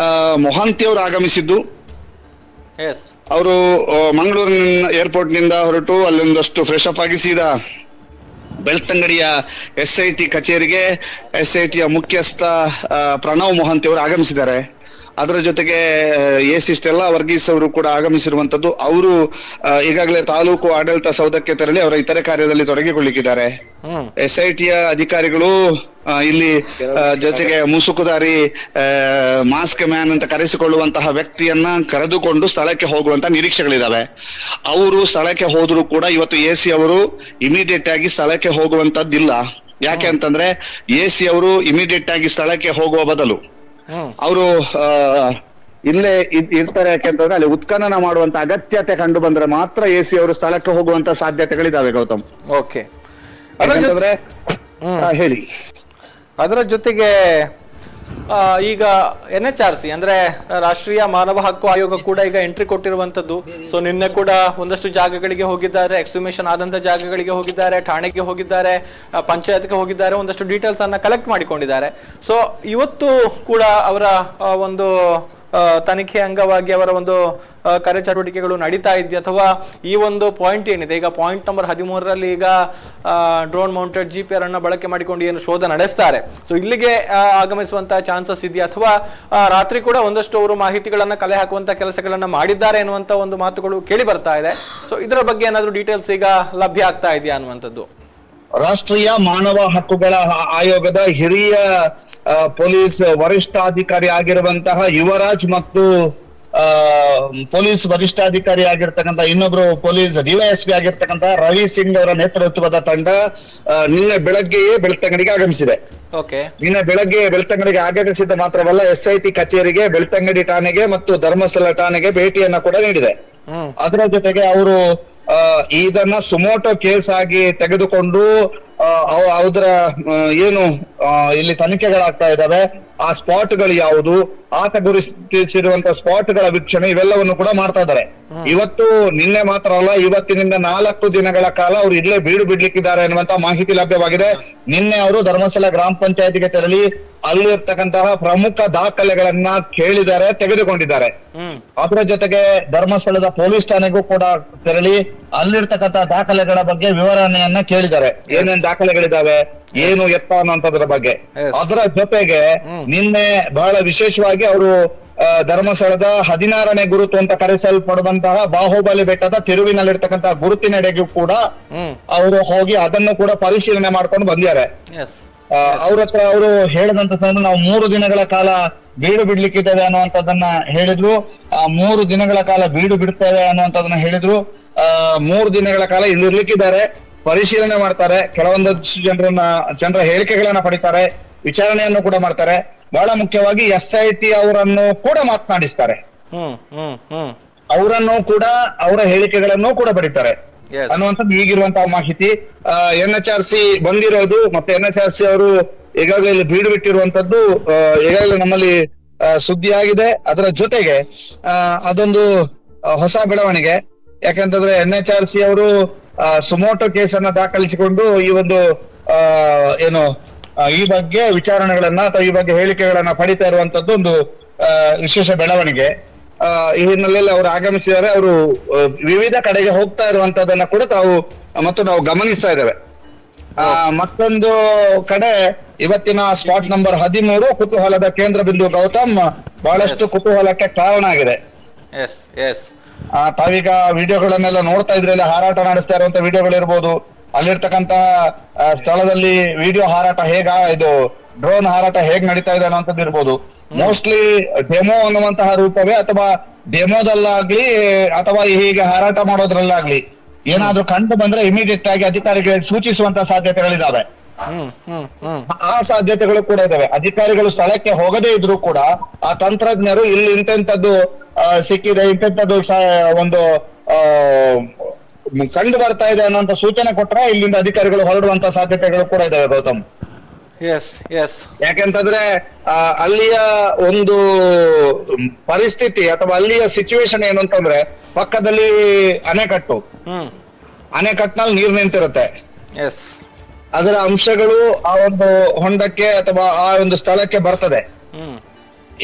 [SPEAKER 2] ಮೊಹಾಂತಿ ಅವರು ಆಗಮಿಸಿದ್ದು. ಅವರು ಮಂಗಳೂರಿನ ಏರ್ಪೋರ್ಟ್ ನಿಂದ ಹೊರಟು ಅಲ್ಲೊಂದಷ್ಟು ಫ್ರೆಶ್ ಅಪ್ ಆಗಿ ಸೀದಾ ಬೆಳ್ತಂಗಡಿಯ SIT ಕಚೇರಿಗೆ SIT ಯ ಮುಖ್ಯಸ್ಥ ಪ್ರಣವ್ ಮೊಹಾಂತಿ ಅವರು ಆಗಮಿಸಿದ್ದಾರೆ. ಅದರ ಜೊತೆಗೆ ಸ್ಟೆಲ್ಲಾ ವರ್ಗೀಸ್ ಅವರು ಕೂಡ ಆಗಮಿಸಿರುವಂತದ್ದು. ಅವರು ಈಗಾಗಲೇ ತಾಲೂಕು ಆಡಳಿತ ಸೌಧಕ್ಕೆ ತೆರಳಿ ಅವರ ಇತರೆ ಕಾರ್ಯದಲ್ಲಿ ತೊಡಗಿಕೊಳ್ಳಿಕ್ಕಿದ್ದಾರೆ. SIT ಯ ಅಧಿಕಾರಿಗಳು ಇಲ್ಲಿ ಜೊತೆಗೆ ಮುಸುಕುದಾರಿ ಮಾಸ್ಕ್ ಮ್ಯಾನ್ ಅಂತ ಕರೆಸಿಕೊಳ್ಳುವಂತಹ ವ್ಯಕ್ತಿಯನ್ನ ಕರೆದುಕೊಂಡು ಸ್ಥಳಕ್ಕೆ ಹೋಗುವಂತ ನಿರೀಕ್ಷೆಗಳಿದಾವೆ. ಅವರು ಸ್ಥಳಕ್ಕೆ ಹೋದ್ರು ಕೂಡ ಇವತ್ತು AC ಅವರು ಇಮಿಡಿಯೇಟ್ ಆಗಿ ಸ್ಥಳಕ್ಕೆ ಹೋಗುವಂತದ್ದಿಲ್ಲ. ಯಾಕೆ ಅಂತಂದ್ರೆ AC ಅವರು ಇಮಿಡಿಯೇಟ್ ಆಗಿ ಸ್ಥಳಕ್ಕೆ ಹೋಗುವ ಬದಲು ಅವರು ಇಲ್ಲೇ ಇರ್ತಾರೆ. ಯಾಕೆಂತಂದ್ರೆ ಅಲ್ಲಿ ಉತ್ಖನನ ಮಾಡುವಂತ ಅಗತ್ಯತೆ ಕಂಡು ಬಂದ್ರೆ ಮಾತ್ರ AC ಅವರು ಸ್ಥಳಕ್ಕೆ ಹೋಗುವಂತ ಸಾಧ್ಯತೆಗಳಿದಾವೆ. ಗೌತಮ್,
[SPEAKER 1] ಓಕೆ,
[SPEAKER 2] ಯಾಕಂತಂದ್ರೆ ಹೇಳಿ.
[SPEAKER 1] ಅದರ ಜೊತೆಗೆ ಈಗ NHRC ಅಂದ್ರೆ ರಾಷ್ಟ್ರೀಯ ಮಾನವ ಹಕ್ಕು ಆಯೋಗ ಕೂಡ ಈಗ ಎಂಟ್ರಿ ಕೊಟ್ಟಿರುವಂತದ್ದು. ಸೊ ನಿನ್ನೆ ಕೂಡ ಒಂದಷ್ಟು ಜಾಗಗಳಿಗೆ ಹೋಗಿದ್ದಾರೆ, ಎಕ್ಸ್ಹುಮೇಷನ್ ಆದಂತ ಜಾಗಗಳಿಗೆ ಹೋಗಿದ್ದಾರೆ, ಠಾಣೆಗೆ ಹೋಗಿದ್ದಾರೆ, ಪಂಚಾಯತ್ಗೆ ಹೋಗಿದ್ದಾರೆ, ಒಂದಷ್ಟು ಡೀಟೇಲ್ಸ್ ಅನ್ನ ಕಲೆಕ್ಟ್ ಮಾಡಿಕೊಂಡಿದ್ದಾರೆ. ಸೊ ಇವತ್ತು ಕೂಡ ಅವರ ಒಂದು ತನಿಖೆ ಅಂಗವಾಗಿ ಅವರ ಒಂದು ಕಾರ್ಯಚಟುವಟಿಕೆಗಳು ನಡೀತಾ ಇದೆಯಾ, ಅಥವಾ ಈ ಒಂದು ಪಾಯಿಂಟ್ ಏನಿದೆ ಈಗ ಪಾಯಿಂಟ್ ನಂಬರ್ 13ರಲ್ಲಿ ಈಗ ಡ್ರೋನ್ ಮೌಂಟೆಡ್ GPR ಅನ್ನ ಬಳಕೆ ಮಾಡಿಕೊಂಡು ಏನು ಶೋಧ ನಡೆಸ್ತಾರೆ, ಸೊ ಇಲ್ಲಿಗೆ ಆಗಮಿಸುವಂತಹ ಚಾನ್ಸಸ್ ಇದೆಯಾ, ಅಥವಾ ರಾತ್ರಿ ಕೂಡ ಒಂದಷ್ಟು ಅವರು ಮಾಹಿತಿಗಳನ್ನ ಕಲೆ ಹಾಕುವಂತ ಕೆಲಸಗಳನ್ನ ಮಾಡಿದ್ದಾರೆ ಎನ್ನುವಂತ ಒಂದು ಮಾತುಗಳು ಕೇಳಿ ಬರ್ತಾ ಇದೆ. ಸೊ ಇದರ ಬಗ್ಗೆ ಏನಾದ್ರು ಡೀಟೇಲ್ಸ್ ಈಗ ಲಭ್ಯ ಆಗ್ತಾ ಇದೆಯಾ ಅನ್ನುವಂಥದ್ದು?
[SPEAKER 2] ರಾಷ್ಟ್ರೀಯ ಮಾನವ ಹಕ್ಕುಗಳ ಆಯೋಗದ ಹಿರಿಯ ಪೊಲೀಸ್ ವರಿಷ್ಠಾಧಿಕಾರಿ ಆಗಿರುವಂತಹ ಯುವರಾಜ್ ಮತ್ತು ಪೊಲೀಸ್ ವರಿಷ್ಠಾಧಿಕಾರಿ ಆಗಿರ್ತಕ್ಕಂಥ ಇನ್ನೊಬ್ರು ಪೊಲೀಸ್ DYSP ಆಗಿರ್ತಕ್ಕಂಥ ರವಿ ಸಿಂಗ್ ಅವರ ನೇತೃತ್ವದ ತಂಡ ನಿನ್ನೆ ಬೆಳಗ್ಗೆಯೇ ಬೆಳ್ತಂಗಡಿಗೆ ಆಗಮಿಸಿದೆ. ನಿನ್ನೆ ಬೆಳಗ್ಗೆ ಬೆಳ್ತಂಗಡಿಗೆ ಆಗಮಿಸಿದ ಮಾತ್ರವಲ್ಲ, SIT ಕಚೇರಿಗೆ, ಬೆಳ್ತಂಗಡಿ ಠಾಣೆಗೆ ಮತ್ತು ಧರ್ಮಸ್ಥಳ ಠಾಣೆಗೆ ಭೇಟಿಯನ್ನ ಕೂಡ ನೀಡಿದೆ. ಅದರ ಜೊತೆಗೆ ಅವರು ಇದನ್ನ ಸುಮೋಟೋ ಕೇಸ್ ಆಗಿ ತೆಗೆದುಕೊಂಡು ಅದರ ಏನು ಇಲ್ಲಿ ತನಿಖೆಗಳಾಗ್ತಾ ಇದ್ದಾವೆ, ಆ ಸ್ಪಾಟ್ಗಳು ಯಾವುದು, ಆತ ಗುರುತಿಸಿರುವಂತಹ ಸ್ಪಾಟ್ಗಳ ವೀಕ್ಷಣೆ ಇವೆಲ್ಲವನ್ನು ಕೂಡ ಮಾಡ್ತಾ ಇದ್ದಾರೆ. ಇವತ್ತು ನಿನ್ನೆ ಮಾತ್ರ ಅಲ್ಲ, ಇವತ್ತಿನಿಂದ 4 ದಿನಗಳ ಕಾಲ ಅವರು ಇಲ್ಲೇ ಬೀಡು ಬಿಡ್ಲಿಕ್ಕಿದ್ದಾರೆ ಅನ್ನುವಂತ ಮಾಹಿತಿ ಲಭ್ಯವಾಗಿದೆ. ನಿನ್ನೆ ಅವರು ಧರ್ಮಸ್ಥಳ ಗ್ರಾಮ ಪಂಚಾಯತಿಗೆ ತೆರಳಿ ಅಲ್ಲಿರ್ತಕ್ಕಂತಹ ಪ್ರಮುಖ ದಾಖಲೆಗಳನ್ನ ಕೇಳಿದ್ದಾರೆ, ತೆಗೆದುಕೊಂಡಿದ್ದಾರೆ. ಅದರ ಜೊತೆಗೆ ಧರ್ಮಸ್ಥಳದ ಪೊಲೀಸ್ ಠಾಣೆಗೂ ಕೂಡ ತೆರಳಿ ಅಲ್ಲಿರ್ತಕ್ಕಂಥ ದಾಖಲೆಗಳ ಬಗ್ಗೆ ವಿವರಣೆಯನ್ನ ಕೇಳಿದ್ದಾರೆ. ಏನೇನ್ ದಾಖಲೆಗಳಿದಾವೆ, ಏನು ಎತ್ತ ಅನ್ನೋಂಥದ್ರ ಬಗ್ಗೆ. ಅದರ ಜೊತೆಗೆ ನಿನ್ನೆ ಬಹಳ ವಿಶೇಷವಾಗಿ ಅವರು ಧರ್ಮಸ್ಥಳದ 16ನೇ ಗುರುತು ಅಂತ ಕರೆಸಲ್ಪಡುವಂತಹ ಬಾಹುಬಲಿ ಬೆಟ್ಟದ ತಿರುವಿನಲ್ಲಿರ್ತಕ್ಕಂತಹ ಗುರುತಿನೆಡೆಗೂ ಕೂಡ ಅವರು ಹೋಗಿ ಅದನ್ನು ಕೂಡ ಪರಿಶೀಲನೆ ಮಾಡ್ಕೊಂಡು ಬಂದಿದ್ದಾರೆ. ಅವ್ರ ಹತ್ರ ಅವರು ಹೇಳಿದಂತ ನಾವು 3 ದಿನಗಳ ಕಾಲ ಬೀಡು ಬಿಡ್ಲಿಕ್ಕಿದ್ದೇವೆ ಅನ್ನುವಂಥದ್ದನ್ನ ಹೇಳಿದ್ರು. 3 ದಿನಗಳ ಕಾಲ ಬೀಡು ಬಿಡ್ತೇವೆ ಅನ್ನುವಂಥದ್ದನ್ನ ಹೇಳಿದ್ರು. 3 ದಿನಗಳ ಕಾಲ ಇಲ್ಲಿರ್ಲಿಕ್ಕಿದ್ದಾರೆ, ಪರಿಶೀಲನೆ ಮಾಡ್ತಾರೆ, ಕೆಲವೊಂದಷ್ಟು ಜನರ ಹೇಳಿಕೆಗಳನ್ನ ಪಡಿತಾರೆ, ವಿಚಾರಣೆಯನ್ನು ಕೂಡ ಮಾಡ್ತಾರೆ. ಬಹಳ ಮುಖ್ಯವಾಗಿ SIT ಅವರನ್ನು ಕೂಡ ಮಾತನಾಡಿಸ್ತಾರೆ, ಅವರನ್ನು ಕೂಡ ಅವರ ಹೇಳಿಕೆಗಳನ್ನು ಕೂಡ ಪಡಿತಾರೆ ಅನ್ನುವಂಥದ್ದು ಈಗಿರುವಂತಹ ಮಾಹಿತಿ. NHRC ಬಂದಿರೋದು ಮತ್ತೆ NHRC ಅವರು ಈಗಾಗಲೇ ಇಲ್ಲಿ ಬೀಡು ಬಿಟ್ಟಿರುವಂತದ್ದು ಈಗಾಗಲೇ ನಮ್ಮಲ್ಲಿ ಸುದ್ದಿ ಆಗಿದೆ. ಅದರ ಜೊತೆಗೆ ಅದೊಂದು ಹೊಸ ಬೆಳವಣಿಗೆ. ಯಾಕಂತಂದ್ರೆ NHRC ಅವರು ಸುಮೋಟೋ ಕೇಸನ್ನ ದಾಖಲಿಸಿಕೊಂಡು ಈ ಒಂದು ಏನು ಈ ಬಗ್ಗೆ ವಿಚಾರಣೆಗಳನ್ನ ಅಥವಾ ಈ ಬಗ್ಗೆ ಹೇಳಿಕೆಗಳನ್ನ ಪಡಿತಾ ಇರುವಂತದ್ದು ಒಂದು ವಿಶೇಷ ಬೆಳವಣಿಗೆ. ಈ ಹಿನ್ನೆಲೆಯಲ್ಲಿ ಅವರು ಆಗಮಿಸಿದ್ದಾರೆ. ಅವರು ವಿವಿಧ ಕಡೆಗೆ ಹೋಗ್ತಾ ಇರುವಂತದನ್ನ ಕೂಡ ನಾವು ಗಮನಿಸ್ತಾ ಇದ್ದೇವೆ. ಮತ್ತೊಂದು ಕಡೆ ಇವತ್ತಿನ ಸ್ಪಾಟ್ ನಂಬರ್ 13 ಕುತೂಹಲದ ಕೇಂದ್ರ ಬಿಂದು. ಗೌತಮ್, ಬಹಳಷ್ಟು ಕುತೂಹಲಕ್ಕೆ ಕಾರಣ ಆಗಿದೆ. ತಾವೀಗ ವಿಡಿಯೋಗಳನ್ನೆಲ್ಲ ನೋಡ್ತಾ ಇದ್ರೆ, ಹಾರಾಟ ನಡೆಸ್ತಾ ಇರುವಂತ ವಿಡಿಯೋಗಳಿರ್ಬೋದು, ಅಲ್ಲಿರ್ತಕ್ಕಂತಹ ಸ್ಥಳದಲ್ಲಿ ವಿಡಿಯೋ ಹಾರಾಟ ಇದು ಡ್ರೋನ್ ಹಾರಾಟ ಹೇಗ್ ನಡೀತಾ ಇದೆ ಅನ್ನೋಂಥದ್ದು ಇರ್ಬೋದು. ಮೋಸ್ಟ್ಲಿ ಡೆಮೋ ಅನ್ನುವಂತಹ ರೂಪವೇ, ಅಥವಾ ಡೆಮೋದಲ್ಲಾಗ್ಲಿ ಅಥವಾ ಹೀಗೆ ಹಾರಾಟ ಮಾಡೋದ್ರಲ್ಲಾಗ್ಲಿ ಏನಾದ್ರೂ ಕಂಡು ಬಂದ್ರೆ ಇಮಿಡಿಯೇಟ್ ಆಗಿ ಅಧಿಕಾರಿಗಳಿಗೆ ಸೂಚಿಸುವಂತಹ ಸಾಧ್ಯತೆಗಳಿದಾವೆ. ಆ ಸಾಧ್ಯತೆಗಳು ಕೂಡ ಇದಾವೆ. ಅಧಿಕಾರಿಗಳು ಸ್ಥಳಕ್ಕೆ ಹೋಗದೇ ಇದ್ರು ಕೂಡ ಆ ತಂತ್ರಜ್ಞರು ಇಲ್ಲಿ ಇಂತೆಂಥದ್ದು ಸಿಕ್ಕಿದೆ, ಇಂತೆಂಥದ್ದು ಒಂದು ಕಂಡು ಬರ್ತಾ ಇದೆ ಅನ್ನುವಂತ ಸೂಚನೆ ಕೊಟ್ರೆ ಇಲ್ಲಿಂದ ಅಧಿಕಾರಿಗಳು ಹೊರಡುವಂತ ಸಾಧ್ಯತೆಗಳು ಕೂಡ ಇದಾವೆ ಗೌತಮ್.
[SPEAKER 1] ಎಸ್ ಎಸ್
[SPEAKER 2] ಯಾಕೆಂತಂದ್ರೆ ಅಲ್ಲಿಯ ಒಂದು ಪರಿಸ್ಥಿತಿ ಅಥವಾ ಅಲ್ಲಿಯ ಸಿಚುವೇಶನ್ ಏನು ಅಂತಂದ್ರೆ ಪಕ್ಕದಲ್ಲಿ ಅಣೆಕಟ್ಟು, ಅಣೆಕಟ್ಟಿನಲ್ಲಿ ನೀರು ನಿಂತಿರುತ್ತೆ.
[SPEAKER 1] ಎಸ್
[SPEAKER 2] ಅದರ ಅಂಶಗಳು ಆ ಒಂದು ಹೊಂಡಕ್ಕೆ ಅಥವಾ ಆ ಒಂದು ಸ್ಥಳಕ್ಕೆ ಬರ್ತದೆ.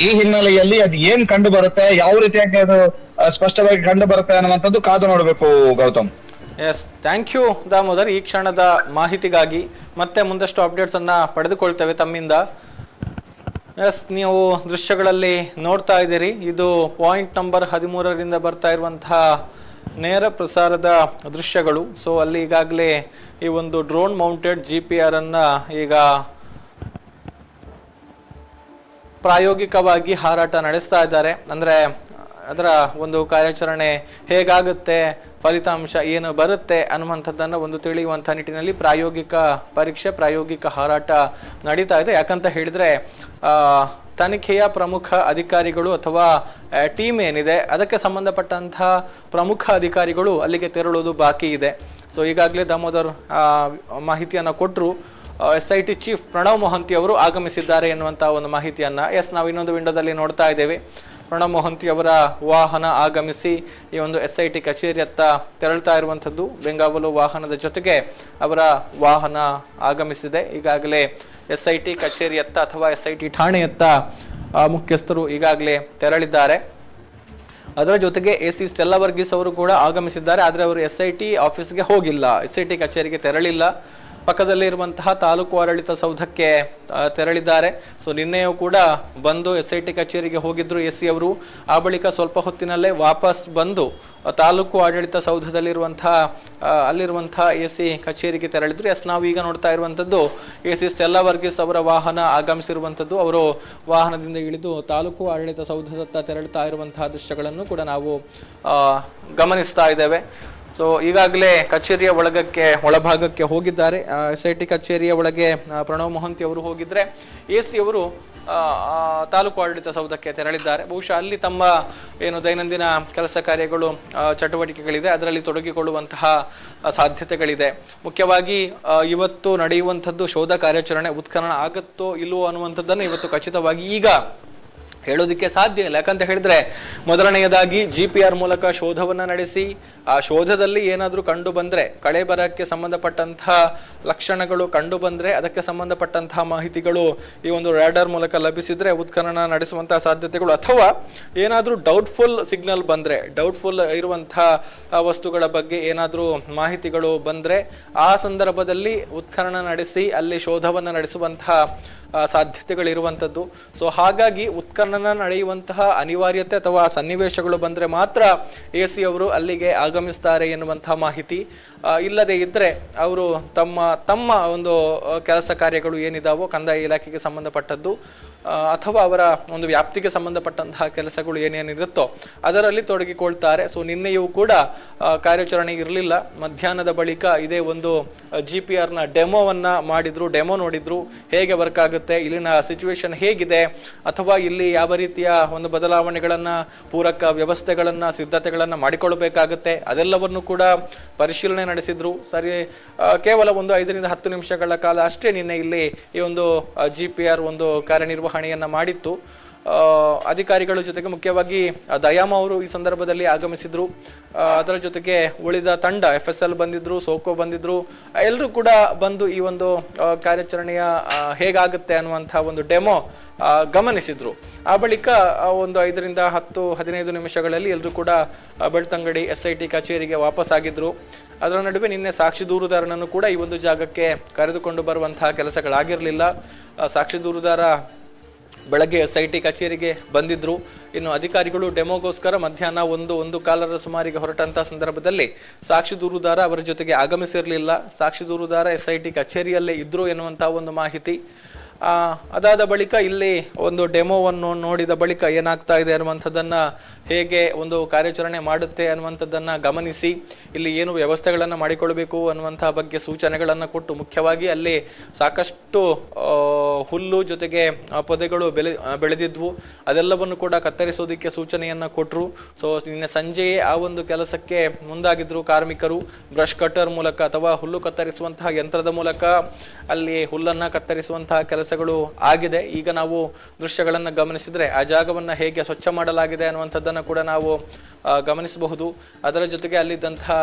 [SPEAKER 2] ಈ ಹಿನ್ನೆಲೆಯಲ್ಲಿ ಅದು ಏನ್ ಕಂಡು ಬರುತ್ತೆ, ಯಾವ ರೀತಿಯಾಗಿ ಅದು ಸ್ಪಷ್ಟವಾಗಿ ಕಂಡು ಬರುತ್ತೆ ಅನ್ನುವಂಥದ್ದು ಕಾದು ನೋಡ್ಬೇಕು Gautam.
[SPEAKER 1] Yes, thank you Damodar ಈ ಕ್ಷಣದ ಮಾಹಿತಿಗಾಗಿ. ಮತ್ತೆ ಮುಂದಷ್ಟು ಅಪ್ಡೇಟ್ಸ್ ಅನ್ನ ಪಡೆದುಕೊಳ್ತೇವೆ ತಮ್ಮಿಂದ. ಎಸ್, ನೀವು ದೃಶ್ಯಗಳಲ್ಲಿ ನೋಡ್ತಾ ಇದ್ದೀರಿ, ಇದು ಪಾಯಿಂಟ್ ನಂಬರ್ 13ರಿಂದ ಬರ್ತಾ ಇರುವಂತಹ ನೇರ ಪ್ರಸಾರದ ದೃಶ್ಯಗಳು. ಸೊ ಅಲ್ಲಿ ಈಗಾಗಲೇ ಈ ಒಂದು ಡ್ರೋನ್ ಮೌಂಟೆಡ್ GPR ಅನ್ನ ಈಗ ಪ್ರಾಯೋಗಿಕವಾಗಿ ಹಾರಾಟ ನಡೆಸ್ತಾ ಇದ್ದಾರೆ. ಅಂದ್ರೆ ಅದರ ಒಂದು ಕಾರ್ಯಾಚರಣೆ ಹೇಗಾಗುತ್ತೆ, ಫಲಿತಾಂಶ ಏನು ಬರುತ್ತೆ ಅನ್ನುವಂಥದ್ದನ್ನು ಒಂದು ತಿಳಿಯುವಂಥ ನಿಟ್ಟಿನಲ್ಲಿ ಪ್ರಾಯೋಗಿಕ ಪರೀಕ್ಷೆ, ಪ್ರಾಯೋಗಿಕ ಹಾರಾಟ ನಡೀತಾ ಇದೆ. ಯಾಕಂತ ಹೇಳಿದ್ರೆ ತನಿಖೆಯ ಪ್ರಮುಖ ಅಧಿಕಾರಿಗಳು ಅಥವಾ ಟೀಮ್ ಏನಿದೆ ಅದಕ್ಕೆ ಸಂಬಂಧಪಟ್ಟಂತಹ ಪ್ರಮುಖ ಅಧಿಕಾರಿಗಳು ಅಲ್ಲಿಗೆ ತೆರಳುವುದು ಬಾಕಿ ಇದೆ. ಸೊ ಈಗಾಗಲೇ ದಾಮೋದರ್ ಮಾಹಿತಿಯನ್ನು ಕೊಟ್ಟರು. SIT ಚೀಫ್ ಪ್ರಣವ್ ಮೊಹಂತಿ ಅವರು ಆಗಮಿಸಿದ್ದಾರೆ ಎನ್ನುವಂಥ ಒಂದು ಮಾಹಿತಿಯನ್ನ ನಾವು ಇನ್ನೊಂದು ವಿಂಡೋದಲ್ಲಿ ನೋಡ್ತಾ ಇದ್ದೇವೆ. ಪ್ರಣವ್ ಮೊಹಂತಿ ಅವರ ವಾಹನ ಆಗಮಿಸಿ ಈ ಒಂದು SIT ಕಚೇರಿಯತ್ತ ತೆರಳ್ತಾ ಇರುವಂಥದ್ದು. ಬೆಂಗಾವಲು ವಾಹನದ ಜೊತೆಗೆ ಅವರ ವಾಹನ ಆಗಮಿಸಿದೆ. ಈಗಾಗಲೇ SIT ಕಚೇರಿಯತ್ತ ಅಥವಾ SIT ಠಾಣೆಯತ್ತ ಮುಖ್ಯಸ್ಥರು ಈಗಾಗಲೇ ತೆರಳಿದ್ದಾರೆ. ಅದರ ಜೊತೆಗೆ AC ಸ್ಟೆಲ್ಲಾ ವರ್ಗೀಸ್ ಅವರು ಕೂಡ ಆಗಮಿಸಿದ್ದಾರೆ. ಆದರೆ ಅವರು SIT ಆಫೀಸ್ಗೆ ಹೋಗಿಲ್ಲ, SIT ಕಚೇರಿಗೆ ತೆರಳಿಲ್ಲ. ಪಕ್ಕದಲ್ಲಿ ಇರುವಂತಹ ತಾಲೂಕು ಆಡಳಿತ ಸೌಧಕ್ಕೆ ತೆರಳಿದ್ದಾರೆ. ಸೊ ನಿನ್ನೆಯೂ ಕೂಡ ಬಂದು SIT ಕಚೇರಿಗೆ ಹೋಗಿದ್ರು AC ಅವರು. ಆ ಬಳಿಕ ಸ್ವಲ್ಪ ಹೊತ್ತಿನಲ್ಲೇ ವಾಪಸ್ ಬಂದು ತಾಲೂಕು ಆಡಳಿತ ಸೌಧದಲ್ಲಿರುವಂತಹ ಅಲ್ಲಿರುವಂತಹ AC ಕಚೇರಿಗೆ ತೆರಳಿದ್ರು. ನಾವು ಈಗ ನೋಡ್ತಾ ಇರುವಂತದ್ದು AC ಸ್ಟೆಲ್ಲಾ ವರ್ಗೀಸ್ ಅವರ ವಾಹನ ಆಗಮಿಸಿರುವಂತದ್ದು. ಅವರು ವಾಹನದಿಂದ ಇಳಿದು ತಾಲೂಕು ಆಡಳಿತ ಸೌಧದತ್ತ ತೆರಳುತ್ತಾ ಇರುವಂತಹ ದೃಶ್ಯಗಳನ್ನು ಕೂಡ ನಾವು ಗಮನಿಸ್ತಾ ಇದ್ದೇವೆ. ಸೊ ಈಗಾಗಲೇ ಕಚೇರಿಯ ಒಳಭಾಗಕ್ಕೆ ಹೋಗಿದ್ದಾರೆ. SIT ಕಚೇರಿಯ ಒಳಗೆ ಪ್ರಣವ್ ಮೊಹಂತಿ ಅವರು ಹೋಗಿದ್ರೆ AC ಅವರು ತಾಲೂಕು ಆಡಳಿತ ಸೌಧಕ್ಕೆ ತೆರಳಿದ್ದಾರೆ. ಬಹುಶಃ ಅಲ್ಲಿ ತಮ್ಮ ಏನು ದೈನಂದಿನ ಕೆಲಸ ಕಾರ್ಯಗಳು ಚಟುವಟಿಕೆಗಳಿದೆ ಅದರಲ್ಲಿ ತೊಡಗಿಕೊಳ್ಳುವಂತಹ ಸಾಧ್ಯತೆಗಳಿದೆ. ಮುಖ್ಯವಾಗಿ ಇವತ್ತು ನಡೆಯುವಂಥದ್ದು ಶೋಧ ಕಾರ್ಯಾಚರಣೆ ಉತ್ಖನನ ಆಗುತ್ತೋ ಇಲ್ಲವೋ ಅನ್ನುವಂಥದ್ದನ್ನು ಇವತ್ತು ಖಚಿತವಾಗಿ ಈಗ ಹೇಳೋದಕ್ಕೆ ಸಾಧ್ಯ ಇಲ್ಲ. ಯಾಕಂತ ಹೇಳಿದ್ರೆ ಮೊದಲನೆಯದಾಗಿ GPR ಮೂಲಕ ಶೋಧವನ್ನ ನಡೆಸಿ ಆ ಶೋಧದಲ್ಲಿ ಏನಾದರೂ ಕಂಡು ಬಂದ್ರೆ, ಕಳೆ ಬರಕ್ಕೆ ಸಂಬಂಧಪಟ್ಟಂತಹ ಲಕ್ಷಣಗಳು ಕಂಡು ಬಂದ್ರೆ ಅದಕ್ಕೆ ಸಂಬಂಧಪಟ್ಟಂತಹ ಮಾಹಿತಿಗಳು ಈ ಒಂದು ರಾಡಾರ್ ಮೂಲಕ ಲಭಿಸಿದ್ರೆ ಉತ್ಖನನ ನಡೆಸುವಂತಹ ಸಾಧ್ಯತೆಗಳು, ಅಥವಾ ಏನಾದರೂ ಡೌಟ್ಫುಲ್ ಸಿಗ್ನಲ್ ಬಂದ್ರೆ, ಡೌಟ್ಫುಲ್ ಇರುವಂತಹ ವಸ್ತುಗಳ ಬಗ್ಗೆ ಏನಾದರೂ ಮಾಹಿತಿಗಳು ಬಂದ್ರೆ ಆ ಸಂದರ್ಭದಲ್ಲಿ ಉತ್ಖನನ ನಡೆಸಿ ಅಲ್ಲಿ ಶೋಧವನ್ನ ನಡೆಸುವಂತಹ ಸಾಧ್ಯತೆಗಳಿರುವಂಥದ್ದು. ಸೊ ಹಾಗಾಗಿ ಉತ್ಖನನ ನಡೆಯುವಂತಹ ಅನಿವಾರ್ಯತೆ ಅಥವಾ ಸನ್ನಿವೇಶಗಳು ಬಂದರೆ ಮಾತ್ರ AC ಅವರು ಅಲ್ಲಿಗೆ ಆಗಮಿಸ್ತಾರೆ ಎನ್ನುವಂತಹ ಮಾಹಿತಿ. ಇಲ್ಲದೆ ಇದ್ದರೆ ಅವರು ತಮ್ಮ ಒಂದು ಕೆಲಸ ಕಾರ್ಯಗಳು ಏನಿದಾವೋ ಕಂದಾಯ ಇಲಾಖೆಗೆ ಸಂಬಂಧಪಟ್ಟದ್ದು ಅಥವಾ ಅವರ ಒಂದು ವ್ಯಾಪ್ತಿಗೆ ಸಂಬಂಧಪಟ್ಟಂತಹ ಕೆಲಸಗಳು ಏನೇನಿರುತ್ತೋ ಅದರಲ್ಲಿ ತೊಡಗಿಕೊಳ್ತಾರೆ. ಸೊ ನಿನ್ನೆಯೂ ಕೂಡ ಕಾರ್ಯಾಚರಣೆ ಇರಲಿಲ್ಲ. ಮಧ್ಯಾಹ್ನದ ಬಳಿಕ ಇದೇ ಒಂದು GPRನ ಡೆಮೋ ನೋಡಿದ್ರು, ಹೇಗೆ ವರ್ಕ್ ಆಗುತ್ತೆ, ಇಲ್ಲಿನ ಸಿಚುವೇಶನ್ ಹೇಗಿದೆ, ಅಥವಾ ಇಲ್ಲಿ ಯಾವ ರೀತಿಯ ಒಂದು ಬದಲಾವಣೆಗಳನ್ನ, ಪೂರಕ ವ್ಯವಸ್ಥೆಗಳನ್ನ, ಸಿದ್ಧತೆಗಳನ್ನ ಮಾಡಿಕೊಳ್ಳಬೇಕಾಗುತ್ತೆ ಅದೆಲ್ಲವನ್ನು ಕೂಡ ಪರಿಶೀಲನೆ ನಡೆಸಿದ್ರು. ಸರಿ, ಕೇವಲ ಒಂದು 5ರಿಂದ 10 ನಿಮಿಷಗಳ ಕಾಲ ಅಷ್ಟೇ ನಿನ್ನೆ ಇಲ್ಲಿ ಈ ಒಂದು GPR ಒಂದು ಕಾರ್ಯನಿರ್ವಹಣೆಯನ್ನ ಮಾಡಿತ್ತು. ಅಧಿಕಾರಿಗಳ ಜೊತೆಗೆ ಮುಖ್ಯವಾಗಿ ದಯಾಮ ಅವರು ಈ ಸಂದರ್ಭದಲ್ಲಿ ಆಗಮಿಸಿದ್ರು. ಅದರ ಜೊತೆಗೆ ಉಳಿದ ತಂಡ FSL ಬಂದಿದ್ರು, ಸೋಕೋ ಬಂದಿದ್ರು, ಎಲ್ಲರೂ ಕೂಡ ಬಂದು ಈ ಒಂದು ಕಾರ್ಯಾಚರಣೆಯ ಹೇಗಾಗುತ್ತೆ ಅನ್ನುವಂತಹ ಒಂದು ಡೆಮೋ ಗಮನಿಸಿದ್ರು. ಆ ಬಳಿಕ ಒಂದು 5ರಿಂದ 10-15 ನಿಮಿಷಗಳಲ್ಲಿ ಎಲ್ಲರೂ ಕೂಡ ಬೆಳ್ತಂಗಡಿ SIT ಕಚೇರಿಗೆ ವಾಪಸ್ ಆಗಿದ್ರು. ಅದರ ನಡುವೆ ನಿನ್ನೆ ಸಾಕ್ಷಿ ದೂರುದಾರನನ್ನು ಕೂಡ ಈ ಒಂದು ಜಾಗಕ್ಕೆ ಕರೆದುಕೊಂಡು ಬರುವಂತಹ ಕೆಲಸಗಳಾಗಿರಲಿಲ್ಲ. ಸಾಕ್ಷಿ ದೂರುದಾರ ಬೆಳಗ್ಗೆ SIT ಕಚೇರಿಗೆ ಬಂದಿದ್ರು. ಇನ್ನು ಅಧಿಕಾರಿಗಳು ಡೆಮೋಗೋಸ್ಕರ ಮಧ್ಯಾಹ್ನ 1:15 ಸುಮಾರಿಗೆ ಹೊರಟಂತಹ ಸಂದರ್ಭದಲ್ಲಿ ಸಾಕ್ಷಿ ದೂರುದಾರ ಅವರ ಜೊತೆಗೆ ಆಗಮಿಸಿರಲಿಲ್ಲ. ಸಾಕ್ಷಿ ದೂರುದಾರ SIT ಕಚೇರಿಯಲ್ಲೇ ಇದ್ರು ಎನ್ನುವಂತಹ ಒಂದು ಮಾಹಿತಿ. ಅದಾದ ಬಳಿಕ ಇಲ್ಲಿ ಒಂದು ಡೆಮೋವನ್ನು ನೋಡಿದ ಬಳಿಕ ಏನಾಗ್ತಾ ಇದೆ ಅನ್ನುವಂಥದ್ದನ್ನ ಹೇಗೆ ಒಂದು ಕಾರ್ಯಾಚರಣೆ ಮಾಡುತ್ತೆ ಅನ್ನುವಂಥದ್ದನ್ನ ಗಮನಿಸಿ ಇಲ್ಲಿ ಏನು ವ್ಯವಸ್ಥೆಗಳನ್ನು ಮಾಡಿಕೊಳ್ಬೇಕು ಅನ್ನುವಂತಹ ಬಗ್ಗೆ ಸೂಚನೆಗಳನ್ನು ಕೊಟ್ಟು, ಮುಖ್ಯವಾಗಿ ಅಲ್ಲಿ ಸಾಕಷ್ಟು ಹುಲ್ಲು ಜೊತೆಗೆ ಪೊದೆಗಳು ಬೆಳೆದಿದ್ವು, ಅದೆಲ್ಲವನ್ನು ಕೂಡ ಕತ್ತರಿಸೋದಕ್ಕೆ ಸೂಚನೆಯನ್ನ ಕೊಟ್ಟರು. ಸೊ ನಿನ್ನೆ ಸಂಜೆಯೇ ಆ ಒಂದು ಕೆಲಸಕ್ಕೆ ಮುಂದಾಗಿದ್ರು ಕಾರ್ಮಿಕರು. ಬ್ರಷ್ ಕಟರ್ ಮೂಲಕ ಅಥವಾ ಹುಲ್ಲು ಕತ್ತರಿಸುವಂತಹ ಯಂತ್ರದ ಮೂಲಕ ಅಲ್ಲಿ ಹುಲ್ಲನ್ನ ಕತ್ತರಿಸುವಂತಹ ಕೆಲಸಗಳು ಆಗಿದೆ. ಈಗ ನಾವು ದೃಶ್ಯಗಳನ್ನು ಗಮನಿಸಿದ್ರೆ ಆ ಜಾಗವನ್ನ ಹೇಗೆ ಸ್ವಚ್ಛ ಮಾಡಲಾಗಿದೆ ಅನ್ನುವಂಥದ್ದನ್ನು ಕೂಡ ನಾವು ಗಮನಿಸಬಹುದು. ಅದರ ಜೊತೆಗೆ ಅಲ್ಲಿದ್ದಂತಹ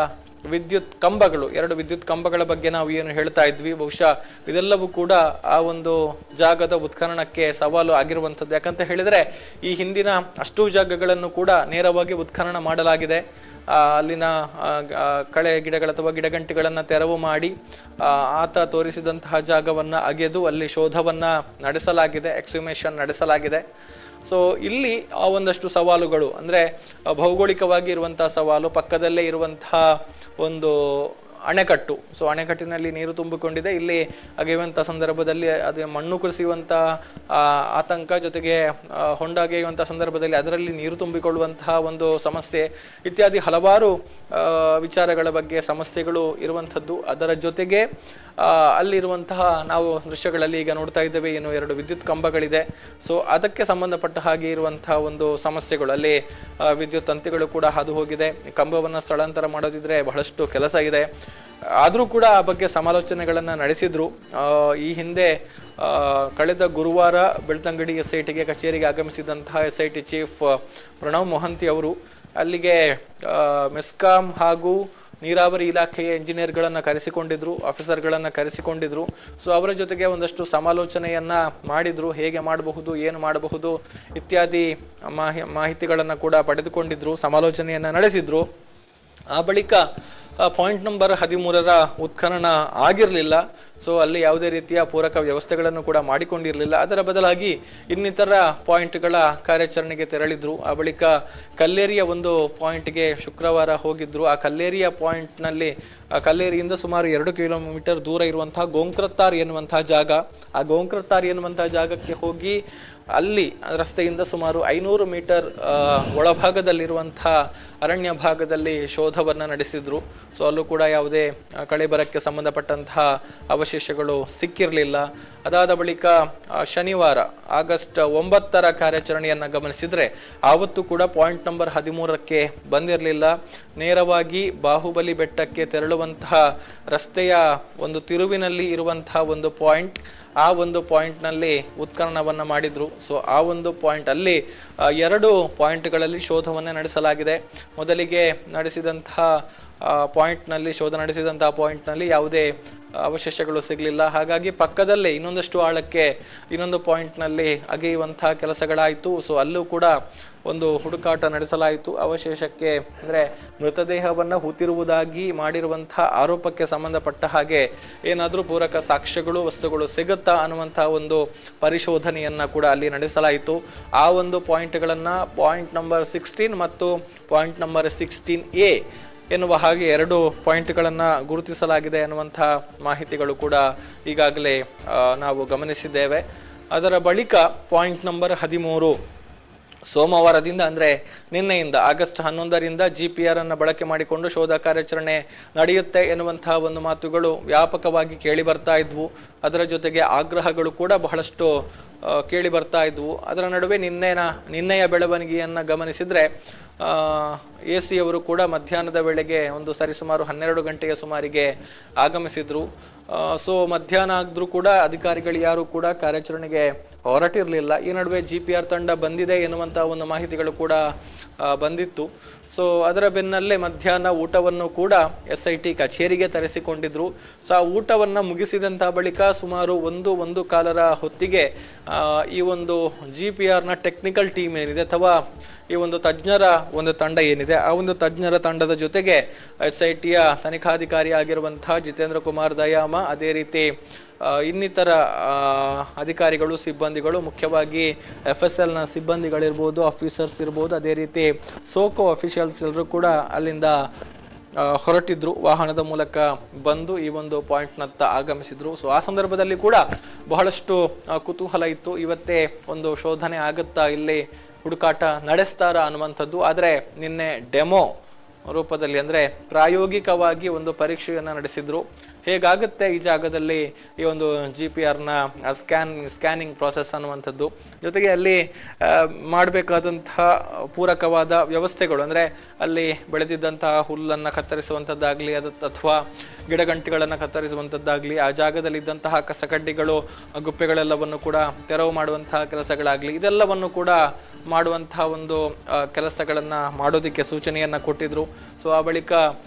[SPEAKER 1] ವಿದ್ಯುತ್ ಕಂಬಗಳು, 2 ವಿದ್ಯುತ್ ಕಂಬಗಳ ಬಗ್ಗೆ ನಾವು ಏನು ಹೇಳ್ತಾ ಇದ್ವಿ, ಬಹುಶಃ ಇದೆಲ್ಲವೂ ಕೂಡ ಆ ಒಂದು ಜಾಗದ ಉತ್ಖನನಕ್ಕೆ ಸವಾಲು ಆಗಿರುವಂಥದ್ದು. ಯಾಕಂತ ಹೇಳಿದ್ರೆ ಈ ಹಿಂದಿನ ಅಷ್ಟೂ ಜಾಗಗಳನ್ನು ಕೂಡ ನೇರವಾಗಿ ಉತ್ಖನನ ಮಾಡಲಾಗಿದೆ. ಅಲ್ಲಿನ ಕಳೆ ಗಿಡಗಳ ಅಥವಾ ಗಿಡಗಂಟಿಗಳನ್ನು ತೆರವು ಮಾಡಿ ಆತ ತೋರಿಸಿದಂತಹ ಜಾಗವನ್ನ ಅಗೆದು ಅಲ್ಲಿ ಶೋಧವನ್ನ ನಡೆಸಲಾಗಿದೆ, ಎಕ್ಸ್ಹುಮೇಷನ್ ನಡೆಸಲಾಗಿದೆ. ಸೊ ಇಲ್ಲಿ ಆ ಒಂದಷ್ಟು ಸವಾಲುಗಳು ಅಂದ್ರೆ ಭೌಗೋಳಿಕವಾಗಿ ಇರುವಂತಹ ಸವಾಲು, ಪಕ್ಕದಲ್ಲೇ ಇರುವಂತಹ ಒಂದು ಅಣೆಕಟ್ಟು. ಸೊ ಅಣೆಕಟ್ಟಿನಲ್ಲಿ ನೀರು ತುಂಬಿಕೊಂಡಿದೆ. ಇಲ್ಲಿ ಅಗೆಯುವಂಥ ಸಂದರ್ಭದಲ್ಲಿ ಅದು ಮಣ್ಣು ಕುಸಿಯುವಂಥ ಆತಂಕ, ಜೊತೆಗೆ ಹೊಂಡ ಅಗೆಯುವಂಥ ಸಂದರ್ಭದಲ್ಲಿ ಅದರಲ್ಲಿ ನೀರು ತುಂಬಿಕೊಳ್ಳುವಂತಹ ಒಂದು ಸಮಸ್ಯೆ ಇತ್ಯಾದಿ ಹಲವಾರು ವಿಚಾರಗಳ ಬಗ್ಗೆ ಸಮಸ್ಯೆಗಳು ಇರುವಂಥದ್ದು. ಅದರ ಜೊತೆಗೆ ಅಲ್ಲಿರುವಂತಹ ನಾವು ದೃಶ್ಯಗಳಲ್ಲಿ ಈಗ ನೋಡ್ತಾ ಇದ್ದೇವೆ, ಏನು 2 ವಿದ್ಯುತ್ ಕಂಬಗಳಿದೆ. ಸೊ ಅದಕ್ಕೆ ಸಂಬಂಧಪಟ್ಟ ಹಾಗೆ ಇರುವಂತಹ ಒಂದು ಸಮಸ್ಯೆಗಳು, ಅಲ್ಲಿ ವಿದ್ಯುತ್ ತಂತಿಗಳು ಕೂಡ ಹಾದು ಹೋಗಿದೆ. ಕಂಬವನ್ನು ಸ್ಥಳಾಂತರ ಮಾಡೋದಿದ್ರೆ ಬಹಳಷ್ಟು ಕೆಲಸ ಇದೆ. ಆದರೂ ಕೂಡ ಆ ಬಗ್ಗೆ ಸಮಾಲೋಚನೆಗಳನ್ನು ನಡೆಸಿದ್ರು. ಈ ಹಿಂದೆ ಕಳೆದ ಗುರುವಾರ ಬೆಳ್ತಂಗಡಿ SITಗೆ ಕಚೇರಿಗೆ ಆಗಮಿಸಿದಂತಹ SIT ಚೀಫ್ ಪ್ರಣವ್ ಮೊಹಂತಿ ಅವರು ಅಲ್ಲಿಗೆ ಮೆಸ್ಕಾಂ ಹಾಗೂ ನೀರಾವರಿ ಇಲಾಖೆಯ ಇಂಜಿನಿಯರ್ಗಳನ್ನು ಕರೆಸಿಕೊಂಡಿದ್ರು, ಆಫೀಸರ್ಗಳನ್ನು ಕರೆಸಿಕೊಂಡಿದ್ರು. ಸೊ ಅವರ ಜೊತೆಗೆ ಒಂದಷ್ಟು ಸಮಾಲೋಚನೆಯನ್ನ ಮಾಡಿದ್ರು, ಹೇಗೆ ಮಾಡಬಹುದು, ಏನು ಮಾಡಬಹುದು ಇತ್ಯಾದಿ ಮಾಹಿತಿಗಳನ್ನು ಕೂಡ ಪಡೆದುಕೊಂಡಿದ್ರು, ಸಮಾಲೋಚನೆಯನ್ನ ನಡೆಸಿದ್ರು. ಆ ಬಳಿಕ ಪಾಯಿಂಟ್ ನಂಬರ್ 13ರ ಉತ್ಖನನ ಆಗಿರಲಿಲ್ಲ. ಸೊ ಅಲ್ಲಿ ಯಾವುದೇ ರೀತಿಯ ಪೂರಕ ವ್ಯವಸ್ಥೆಗಳನ್ನು ಕೂಡ ಮಾಡಿಕೊಂಡಿರಲಿಲ್ಲ. ಅದರ ಬದಲಾಗಿ ಇನ್ನಿತರ ಪಾಯಿಂಟ್ಗಳ ಕಾರ್ಯಾಚರಣೆಗೆ ತೆರಳಿದ್ರು. ಆ ಬಳಿಕ ಕಲ್ಲೇರಿಯ ಒಂದು ಪಾಯಿಂಟ್ಗೆ ಶುಕ್ರವಾರ ಹೋಗಿದ್ರು. ಆ ಕಲ್ಲೇರಿಯ ಪಾಯಿಂಟ್ನಲ್ಲಿ ಕಲ್ಲೇರಿಯಿಂದ ಸುಮಾರು 2 ಕಿಲೋಮೀಟರ್ ದೂರ ಇರುವಂತಹ ಗೋಂಕ್ರತ್ತಾರ್ ಎನ್ನುವಂತಹ ಜಾಗ, ಆ ಗೋಂಕ್ರತ್ತಾರ್ ಎನ್ನುವಂತಹ ಜಾಗಕ್ಕೆ ಹೋಗಿ ಅಲ್ಲಿ ರಸ್ತೆಯಿಂದ ಸುಮಾರು 500 ಮೀಟರ್ ಒಳಭಾಗದಲ್ಲಿರುವಂತಹ ಅರಣ್ಯ ಭಾಗದಲ್ಲಿ ಶೋಧವನ್ನು ನಡೆಸಿದ್ರು. ಸೊ ಅಲ್ಲೂ ಕೂಡ ಯಾವುದೇ ಕಳೆಬರಕ್ಕೆ ಸಂಬಂಧಪಟ್ಟಂತಹ ಅವಶೇಷಗಳು ಸಿಕ್ಕಿರಲಿಲ್ಲ. ಅದಾದ ಬಳಿಕ ಶನಿವಾರ ಆಗಸ್ಟ್ 9ರ ಕಾರ್ಯಾಚರಣೆಯನ್ನು ಗಮನಿಸಿದ್ರೆ ಆವತ್ತು ಕೂಡ ಪಾಯಿಂಟ್ ನಂಬರ್ 13ಕ್ಕೆ ಬಂದಿರಲಿಲ್ಲ. ನೇರವಾಗಿ ಬಾಹುಬಲಿ ಬೆಟ್ಟಕ್ಕೆ ತೆರಳುವಂತಹ ರಸ್ತೆಯ ಒಂದು ತಿರುವಿನಲ್ಲಿ ಇರುವಂತಹ ಒಂದು ಪಾಯಿಂಟ್, ಆ ಒಂದು ಪಾಯಿಂಟ್ನಲ್ಲಿ ಉತ್ಖನನವನ್ನು ಮಾಡಿದ್ರು. ಸೊ ಆ ಒಂದು ಪಾಯಿಂಟ್ ಅಲ್ಲಿ 2 ಪಾಯಿಂಟ್ಗಳಲ್ಲಿ ಶೋಧವನ್ನು ನಡೆಸಲಾಗಿದೆ. ಮೊದಲಿಗೆ ನಡೆಸಿದಂತಹ ಪಾಯಿಂಟ್ನಲ್ಲಿ ಶೋಧ ನಡೆಸಿದಂತಹ ಪಾಯಿಂಟ್ನಲ್ಲಿ ಯಾವುದೇ ಅವಶೇಷಗಳು ಸಿಗಲಿಲ್ಲ. ಹಾಗಾಗಿ ಪಕ್ಕದಲ್ಲೇ ಇನ್ನೊಂದಷ್ಟು ಆಳಕ್ಕೆ ಇನ್ನೊಂದು ಪಾಯಿಂಟ್ನಲ್ಲಿ ಅಗೆಯುವಂತಹ ಕೆಲಸಗಳಾಯಿತು. ಸೊ ಅಲ್ಲೂ ಕೂಡ ಒಂದು ಹುಡುಕಾಟ ನಡೆಸಲಾಯಿತು. ಅವಶೇಷಕ್ಕೆ ಅಂದರೆ ಮೃತದೇಹವನ್ನು ಹೂತಿರುವುದಾಗಿ ಮಾಡಿರುವಂತಹ ಆರೋಪಕ್ಕೆ ಸಂಬಂಧಪಟ್ಟ ಹಾಗೆ ಏನಾದರೂ ಪೂರಕ ಸಾಕ್ಷ್ಯಗಳು, ವಸ್ತುಗಳು ಸಿಗುತ್ತಾ ಅನ್ನುವಂತಹ ಒಂದು ಪರಿಶೋಧನೆಯನ್ನ ಕೂಡ ಅಲ್ಲಿ ನಡೆಸಲಾಯಿತು. ಆ ಒಂದು ಪಾಯಿಂಟ್ಗಳನ್ನು ಪಾಯಿಂಟ್ ನಂಬರ್ 16 ಮತ್ತು ಪಾಯಿಂಟ್ ನಂಬರ್ 16A ಎನ್ನುವ ಹಾಗೆ 2 ಪಾಯಿಂಟ್ಗಳನ್ನು ಗುರುತಿಸಲಾಗಿದೆ ಅನ್ನುವಂಥ ಮಾಹಿತಿಗಳು ಕೂಡ ಈಗಾಗಲೇ ನಾವು ಗಮನಿಸಿದ್ದೇವೆ. ಅದರ ಬಳಿಕ ಪಾಯಿಂಟ್ ನಂಬರ್ 13 ಸೋಮವಾರದಿಂದ ಅಂದರೆ ನಿನ್ನೆಯಿಂದ ಆಗಸ್ಟ್ 11ರಿಂದ GPR ಅನ್ನು ಬಳಕೆ ಮಾಡಿಕೊಂಡು ಶೋಧ ಕಾರ್ಯಾಚರಣೆ ನಡೆಯುತ್ತೆ ಎನ್ನುವಂತಹ ಒಂದು ಮಾತುಗಳು ವ್ಯಾಪಕವಾಗಿ ಕೇಳಿ ಬರ್ತಾ ಇದ್ವು. ಅದರ ಜೊತೆಗೆ ಆಗ್ರಹಗಳು ಕೂಡ ಬಹಳಷ್ಟು ಕೇಳಿ ಬರ್ತಾ ಇದ್ವು. ಅದರ ನಡುವೆ ನಿನ್ನೆಯ ಬೆಳವಣಿಗೆಯನ್ನು ಗಮನಿಸಿದರೆ AC ಅವರು ಕೂಡ ಮಧ್ಯಾಹ್ನದ ವೇಳೆಗೆ ಒಂದು ಸರಿಸುಮಾರು 12 ಗಂಟೆಯ ಸುಮಾರಿಗೆ ಆಗಮಿಸಿದ್ರು. ಸೊ ಮಧ್ಯಾಹ್ನ ಆದ್ರೂ ಕೂಡ ಅಧಿಕಾರಿಗಳು ಯಾರು ಕೂಡ ಕಾರ್ಯಾಚರಣೆಗೆ ಹೊರಟಿರಲಿಲ್ಲ. ಈ ನಡುವೆ GPR ತಂಡ ಬಂದಿದೆ ಎನ್ನುವಂತಹ ಒಂದು ಮಾಹಿತಿಗಳು ಕೂಡ ಬಂದಿತ್ತು. ಸೊ ಅದರ ಬೆನ್ನಲ್ಲೇ ಮಧ್ಯಾಹ್ನ ಊಟವನ್ನು ಕೂಡ SIT ಕಚೇರಿಗೆ ತರಿಸಿಕೊಂಡಿದ್ರು. ಸೊ ಆ ಊಟವನ್ನು ಮುಗಿಸಿದಂಥ ಬಳಿಕ ಸುಮಾರು 1-1:15 ಹೊತ್ತಿಗೆ ಈ ಒಂದು GPRನ ಟೆಕ್ನಿಕಲ್ ಟೀಮ್ ಏನಿದೆ ಅಥವಾ ಈ ಒಂದು ತಜ್ಞರ ಒಂದು ತಂಡ ಏನಿದೆ, ಆ ಒಂದು ತಜ್ಞರ ತಂಡದ ಜೊತೆಗೆ SITಯ ತನಿಖಾಧಿಕಾರಿ ಆಗಿರುವಂತಹ ಜಿತೇಂದ್ರ ಕುಮಾರ್ ದಯಾಮ, ಅದೇ ರೀತಿ ಇನ್ನಿತರ ಅಧಿಕಾರಿಗಳು, ಸಿಬ್ಬಂದಿಗಳು, ಮುಖ್ಯವಾಗಿ FSLನ ಸಿಬ್ಬಂದಿಗಳಿರ್ಬೋದು, ಆಫೀಸರ್ಸ್ ಇರ್ಬೋದು, ಅದೇ ರೀತಿ ಸೋಕೋ ಅಫಿಷಿಯಲ್ಸ್ ಎಲ್ಲರೂ ಕೂಡ ಅಲ್ಲಿಂದ ಹೊರಟಿದ್ರು, ವಾಹನದ ಮೂಲಕ ಬಂದು ಈ ಒಂದು ಪಾಯಿಂಟ್ನತ್ತ ಆಗಮಿಸಿದ್ರು. ಸೊ ಆ ಸಂದರ್ಭದಲ್ಲಿ ಕೂಡ ಬಹಳಷ್ಟು ಕುತೂಹಲ ಇತ್ತು, ಇವತ್ತೇ ಒಂದು ಶೋಧನೆ ಆಗುತ್ತಾ, ಇಲ್ಲಿ ಹುಡುಕಾಟ ನಡೆಸ್ತಾರಾ ಅನ್ನುವಂಥದ್ದು. ಆದರೆ ನಿನ್ನೆ ಡೆಮೋ ರೂಪದಲ್ಲಿ ಅಂದರೆ ಪ್ರಾಯೋಗಿಕವಾಗಿ ಒಂದು ಪರೀಕ್ಷೆಯನ್ನು ನಡೆಸಿದ್ರು. ಹೇಗಾಗುತ್ತೆ ಈ ಜಾಗದಲ್ಲಿ ಈ ಒಂದು GPRನ ಸ್ಕ್ಯಾನಿಂಗ್ ಪ್ರಾಸೆಸ್ ಅನ್ನುವಂಥದ್ದು, ಜೊತೆಗೆ ಅಲ್ಲಿ ಮಾಡಬೇಕಾದಂತಹ ಪೂರಕವಾದ ವ್ಯವಸ್ಥೆಗಳು, ಅಂದರೆ ಅಲ್ಲಿ ಬೆಳೆದಿದ್ದಂತಹ ಹುಲ್ಲನ್ನು ಕತ್ತರಿಸುವಂಥದ್ದಾಗಲಿ ಅಥವಾ ಗಿಡಗಂಟಿಗಳನ್ನು ಕತ್ತರಿಸುವಂಥದ್ದಾಗಲಿ, ಆ ಜಾಗದಲ್ಲಿದ್ದಂತಹ ಕಸಕಡ್ಡಿಗಳು ಗುಪ್ಪೆಗಳೆಲ್ಲವನ್ನು ಕೂಡ ತೆರವು ಮಾಡುವಂತಹ ಕೆಲಸಗಳಾಗಲಿ, ಇದೆಲ್ಲವನ್ನು ಕೂಡ ಮಾಡುವಂತಹ ಒಂದು ಕೆಲಸಗಳನ್ನು ಮಾಡೋದಕ್ಕೆ ಸೂಚನೆಯನ್ನು ಕೊಟ್ಟಿದ್ರು. ಸೊ ಆ ಬಳಿಕ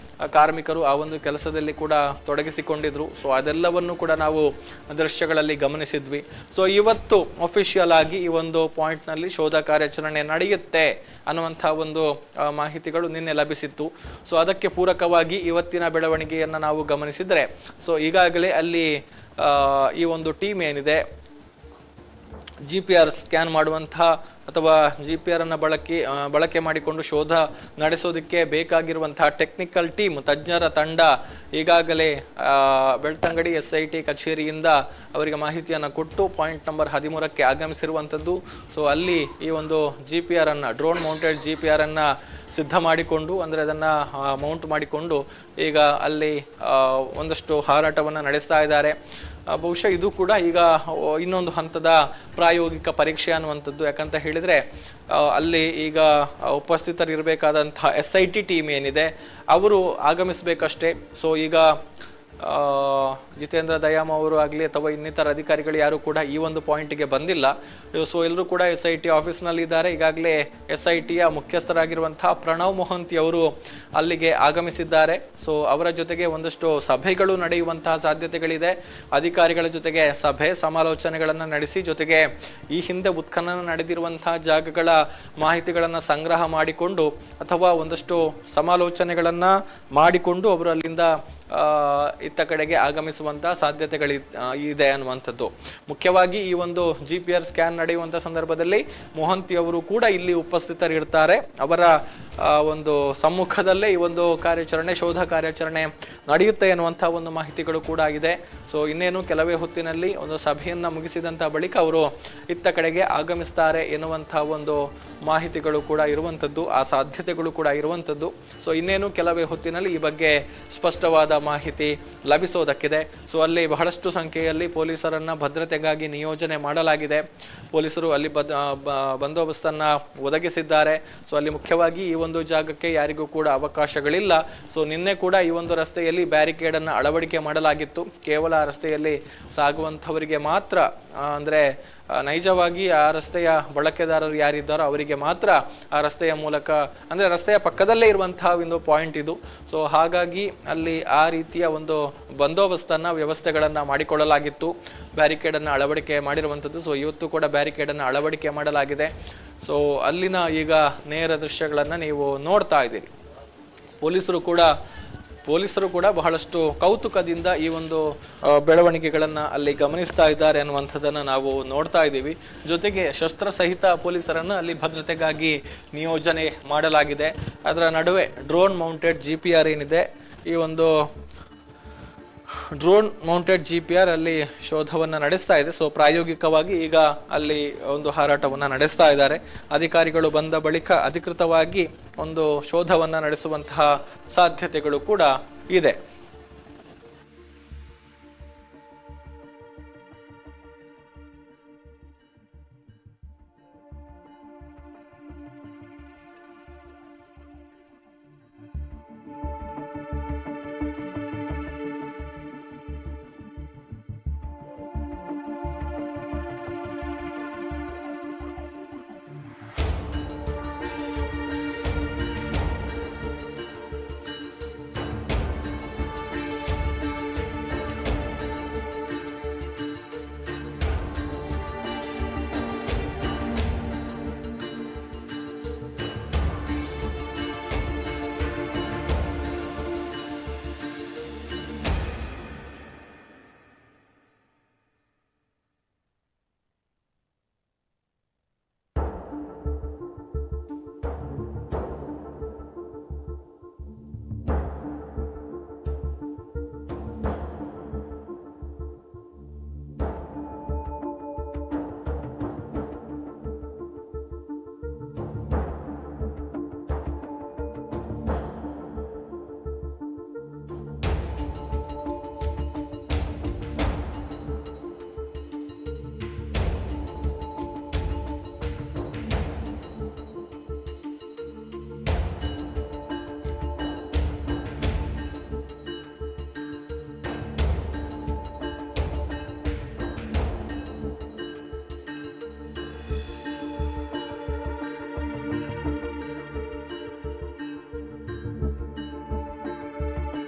[SPEAKER 1] ಕಾರ್ಮಿಕರು ಆ ಒಂದು ಕೆಲಸದಲ್ಲಿ ಕೂಡ ತೊಡಗಿಸಿಕೊಂಡಿದ್ರು. ಸೊ ಅದೆಲ್ಲವನ್ನು ಕೂಡ ನಾವು ದೃಶ್ಯಗಳಲ್ಲಿ ಗಮನಿಸಿದ್ವಿ. ಸೊ ಇವತ್ತು ಅಫಿಷಿಯಲ್ ಆಗಿ ಈ ಒಂದು ಪಾಯಿಂಟ್ನಲ್ಲಿ ಶೋಧ ಕಾರ್ಯಾಚರಣೆ ನಡೆಯುತ್ತೆ ಅನ್ನುವಂಥ ಒಂದು ಮಾಹಿತಿಗಳು ನಿನ್ನೆ ಲಭಿಸಿತ್ತು. ಸೊ ಅದಕ್ಕೆ ಪೂರಕವಾಗಿ ಇವತ್ತಿನ ಬೆಳವಣಿಗೆಯನ್ನು ನಾವು ಗಮನಿಸಿದರೆ, ಸೊ ಈಗಾಗಲೇ ಅಲ್ಲಿ ಈ ಒಂದು ಟೀಮ್ ಏನಿದೆ GPR ಸ್ಕ್ಯಾನ್ ಮಾಡುವಂತಹ ಅಥವಾ GPR ಅನ್ನು ಬಳಕೆ ಮಾಡಿಕೊಂಡು ಶೋಧ ನಡೆಸೋದಕ್ಕೆ ಬೇಕಾಗಿರುವಂತಹ ಟೆಕ್ನಿಕಲ್ ಟೀಮ್, ತಜ್ಞರ ತಂಡ ಈಗಾಗಲೇ ಬೆಳ್ತಂಗಡಿ SIT ಕಚೇರಿಯಿಂದ ಅವರಿಗೆ ಮಾಹಿತಿಯನ್ನು ಕೊಟ್ಟು ಪಾಯಿಂಟ್ ನಂಬರ್ 13ಕ್ಕೆ ಆಗಮಿಸಿರುವಂಥದ್ದು. ಸೊ ಅಲ್ಲಿ ಈ ಒಂದು GPR ಅನ್ನು, ಡ್ರೋನ್ ಮೌಂಟೆಡ್ GPR ಅನ್ನು ಸಿದ್ಧ ಮಾಡಿಕೊಂಡು, ಅಂದರೆ ಅದನ್ನು ಮೌಂಟ್ ಮಾಡಿಕೊಂಡು ಈಗ ಅಲ್ಲಿ ಒಂದಷ್ಟು ಹಾರಾಟವನ್ನು ನಡೆಸ್ತಾ ಇದ್ದಾರೆ. ಬಹುಶಃ ಇದು ಕೂಡ ಈಗ ಇನ್ನೊಂದು ಹಂತದ ಪ್ರಾಯೋಗಿಕ ಪರೀಕ್ಷೆ ಅನ್ನುವಂಥದ್ದು. ಯಾಕಂತ ಹೇಳಿದರೆ ಅಲ್ಲಿ ಈಗ ಉಪಸ್ಥಿತರಿರಬೇಕಾದಂತಹ SIT ಟೀಮ್ ಏನಿದೆ ಅವರು ಆಗಮಿಸಬೇಕಷ್ಟೇ. ಸೊ ಈಗ ಜಿತೇಂದ್ರ ದಯಾಮ್ ಅವರು ಆಗಲಿ ಅಥವಾ ಇನ್ನಿತರ ಅಧಿಕಾರಿಗಳು ಯಾರು ಕೂಡ ಈ ಒಂದು ಪಾಯಿಂಟ್ಗೆ ಬಂದಿಲ್ಲ. ಸೊ ಎಲ್ಲರೂ ಕೂಡ SIT ಆಫೀಸ್ನಲ್ಲಿ ಇದ್ದಾರೆ. ಈಗಾಗಲೇ SITಯ ಮುಖ್ಯಸ್ಥರಾಗಿರುವಂತಹ ಪ್ರಣವ್ ಮೊಹಂತಿ ಅವರು ಅಲ್ಲಿಗೆ ಆಗಮಿಸಿದ್ದಾರೆ. ಸೊ ಅವರ ಜೊತೆಗೆ ಒಂದಷ್ಟು ಸಭೆಗಳು ನಡೆಯುವಂತಹ ಸಾಧ್ಯತೆಗಳಿದೆ. ಅಧಿಕಾರಿಗಳ ಜೊತೆಗೆ ಸಭೆ ಸಮಾಲೋಚನೆಗಳನ್ನು ನಡೆಸಿ, ಜೊತೆಗೆ ಈ ಹಿಂದೆ ಉತ್ಖನನ ನಡೆದಿರುವಂತಹ ಜಾಗಗಳ ಮಾಹಿತಿಗಳನ್ನು ಸಂಗ್ರಹ ಮಾಡಿಕೊಂಡು ಅಥವಾ ಒಂದಷ್ಟು ಸಮಾಲೋಚನೆಗಳನ್ನು ಮಾಡಿಕೊಂಡು ಅವರು ಅಲ್ಲಿಂದ ಇತ್ತ ಕಡೆಗೆ ಆಗಮಿಸುವಂತಹ ಸಾಧ್ಯತೆಗಳಿದೆ ಅನ್ನುವಂಥದ್ದು. ಮುಖ್ಯವಾಗಿ ಈ ಒಂದು GPR ಸ್ಕ್ಯಾನ್ ನಡೆಯುವಂಥ ಸಂದರ್ಭದಲ್ಲಿ ಮೊಹಂತಿ ಅವರು ಕೂಡ ಇಲ್ಲಿ ಉಪಸ್ಥಿತರಿರ್ತಾರೆ. ಅವರ ಒಂದು ಸಮ್ಮುಖದಲ್ಲೇ ಈ ಒಂದು ಶೋಧ ಕಾರ್ಯಾಚರಣೆ ನಡೆಯುತ್ತೆ ಎನ್ನುವಂಥ ಒಂದು ಮಾಹಿತಿಗಳು ಕೂಡ ಇದೆ. ಸೊ ಇನ್ನೇನು ಕೆಲವೇ ಹೊತ್ತಿನಲ್ಲಿ ಒಂದು ಸಭೆಯನ್ನು ಮುಗಿಸಿದಂಥ ಬಳಿಕ ಅವರು ಇತ್ತ ಕಡೆಗೆ ಆಗಮಿಸ್ತಾರೆ ಎನ್ನುವಂಥ ಒಂದು ಮಾಹಿತಿಗಳು ಕೂಡ ಇರುವಂಥದ್ದು, ಆ ಸಾಧ್ಯತೆಗಳು ಕೂಡ ಇರುವಂಥದ್ದು. ಸೊ ಇನ್ನೇನು ಕೆಲವೇ ಹೊತ್ತಿನಲ್ಲಿ ಈ ಬಗ್ಗೆ ಸ್ಪಷ್ಟವಾದ ಮಾಹಿತಿ ಲಭಿಸೋದಕ್ಕಿದೆ. ಸೊ ಅಲ್ಲಿ ಬಹಳಷ್ಟು ಸಂಖ್ಯೆಯಲ್ಲಿ ಪೊಲೀಸರನ್ನು ಭದ್ರತೆಗಾಗಿ ನಿಯೋಜನೆ ಮಾಡಲಾಗಿದೆ. ಪೊಲೀಸರು ಅಲ್ಲಿ ಬಂದೋಬಸ್ತನ್ನು ಒದಗಿಸಿದ್ದಾರೆ. ಸೊ ಅಲ್ಲಿ ಮುಖ್ಯವಾಗಿ ಈ ಒಂದು ಜಾಗಕ್ಕೆ ಯಾರಿಗೂ ಕೂಡ ಅವಕಾಶಗಳಿಲ್ಲ. ಸೊ ನಿನ್ನೆ ಕೂಡ ಈ ಒಂದು ರಸ್ತೆಯಲ್ಲಿ ಬ್ಯಾರಿಕೇಡನ್ನು ಅಳವಡಿಕೆ ಮಾಡಲಾಗಿತ್ತು. ಕೇವಲ ರಸ್ತೆಯಲ್ಲಿ ಸಾಗುವಂಥವರಿಗೆ ಮಾತ್ರ, ಅಂದರೆ ನೈಜವಾಗಿ ಆ ರಸ್ತೆಯ ಬಳಕೆದಾರರು ಯಾರಿದ್ದಾರೋ ಅವರಿಗೆ ಮಾತ್ರ ಆ ರಸ್ತೆಯ ಮೂಲಕ, ಅಂದರೆ ರಸ್ತೆಯ ಪಕ್ಕದಲ್ಲೇ ಇರುವಂತಹ ಒಂದು ಪಾಯಿಂಟ್ ಇದು. ಸೊ ಹಾಗಾಗಿ ಅಲ್ಲಿ ಆ ರೀತಿಯ ಒಂದು ಬಂದೋಬಸ್ತನ್ನು, ವ್ಯವಸ್ಥೆಗಳನ್ನು ಮಾಡಿಕೊಳ್ಳಲಾಗಿತ್ತು. ಬ್ಯಾರಿಕೇಡನ್ನು ಅಳವಡಿಕೆ ಮಾಡಿರುವಂಥದ್ದು. ಸೊ ಇವತ್ತು ಕೂಡ ಬ್ಯಾರಿಕೇಡನ್ನು ಅಳವಡಿಕೆ ಮಾಡಲಾಗಿದೆ. ಸೊ ಅಲ್ಲಿನ ಈಗ ನೇರ ದೃಶ್ಯಗಳನ್ನು ನೀವು ನೋಡ್ತಾ ಇದ್ದೀರಿ. ಪೊಲೀಸರು ಕೂಡ ಬಹಳಷ್ಟು ಕೌತುಕದಿಂದ ಈ ಒಂದು ಬೆಳವಣಿಗೆಗಳನ್ನು ಅಲ್ಲಿ ಗಮನಿಸ್ತಾ ಇದ್ದಾರೆ ಅನ್ನುವಂಥದ್ದನ್ನು ನಾವು ನೋಡ್ತಾ ಇದ್ದೀವಿ. ಜೊತೆಗೆ ಶಸ್ತ್ರಸಹಿತ ಪೊಲೀಸರನ್ನು ಅಲ್ಲಿ ಭದ್ರತೆಗಾಗಿ ನಿಯೋಜನೆ ಮಾಡಲಾಗಿದೆ. ಅದರ ನಡುವೆ ಡ್ರೋನ್ ಮೌಂಟೆಡ್ GPR ಏನಿದೆ, ಈ ಒಂದು ಡ್ರೋನ್ ಮೌಂಟೆಡ್ GPR ಅಲ್ಲಿ ಶೋಧವನ್ನು ನಡೆಸ್ತಾ ಇದೆ. ಸೊ ಪ್ರಾಯೋಗಿಕವಾಗಿ ಈಗ ಅಲ್ಲಿ ಒಂದು ಹಾರಾಟವನ್ನು ನಡೆಸ್ತಾ ಇದ್ದಾರೆ. ಅಧಿಕಾರಿಗಳು ಬಂದ ಬಳಿಕ ಅಧಿಕೃತವಾಗಿ ಒಂದು ಶೋಧವನ್ನು ನಡೆಸುವಂತಹ ಸಾಧ್ಯತೆಗಳು ಕೂಡ ಇದೆ.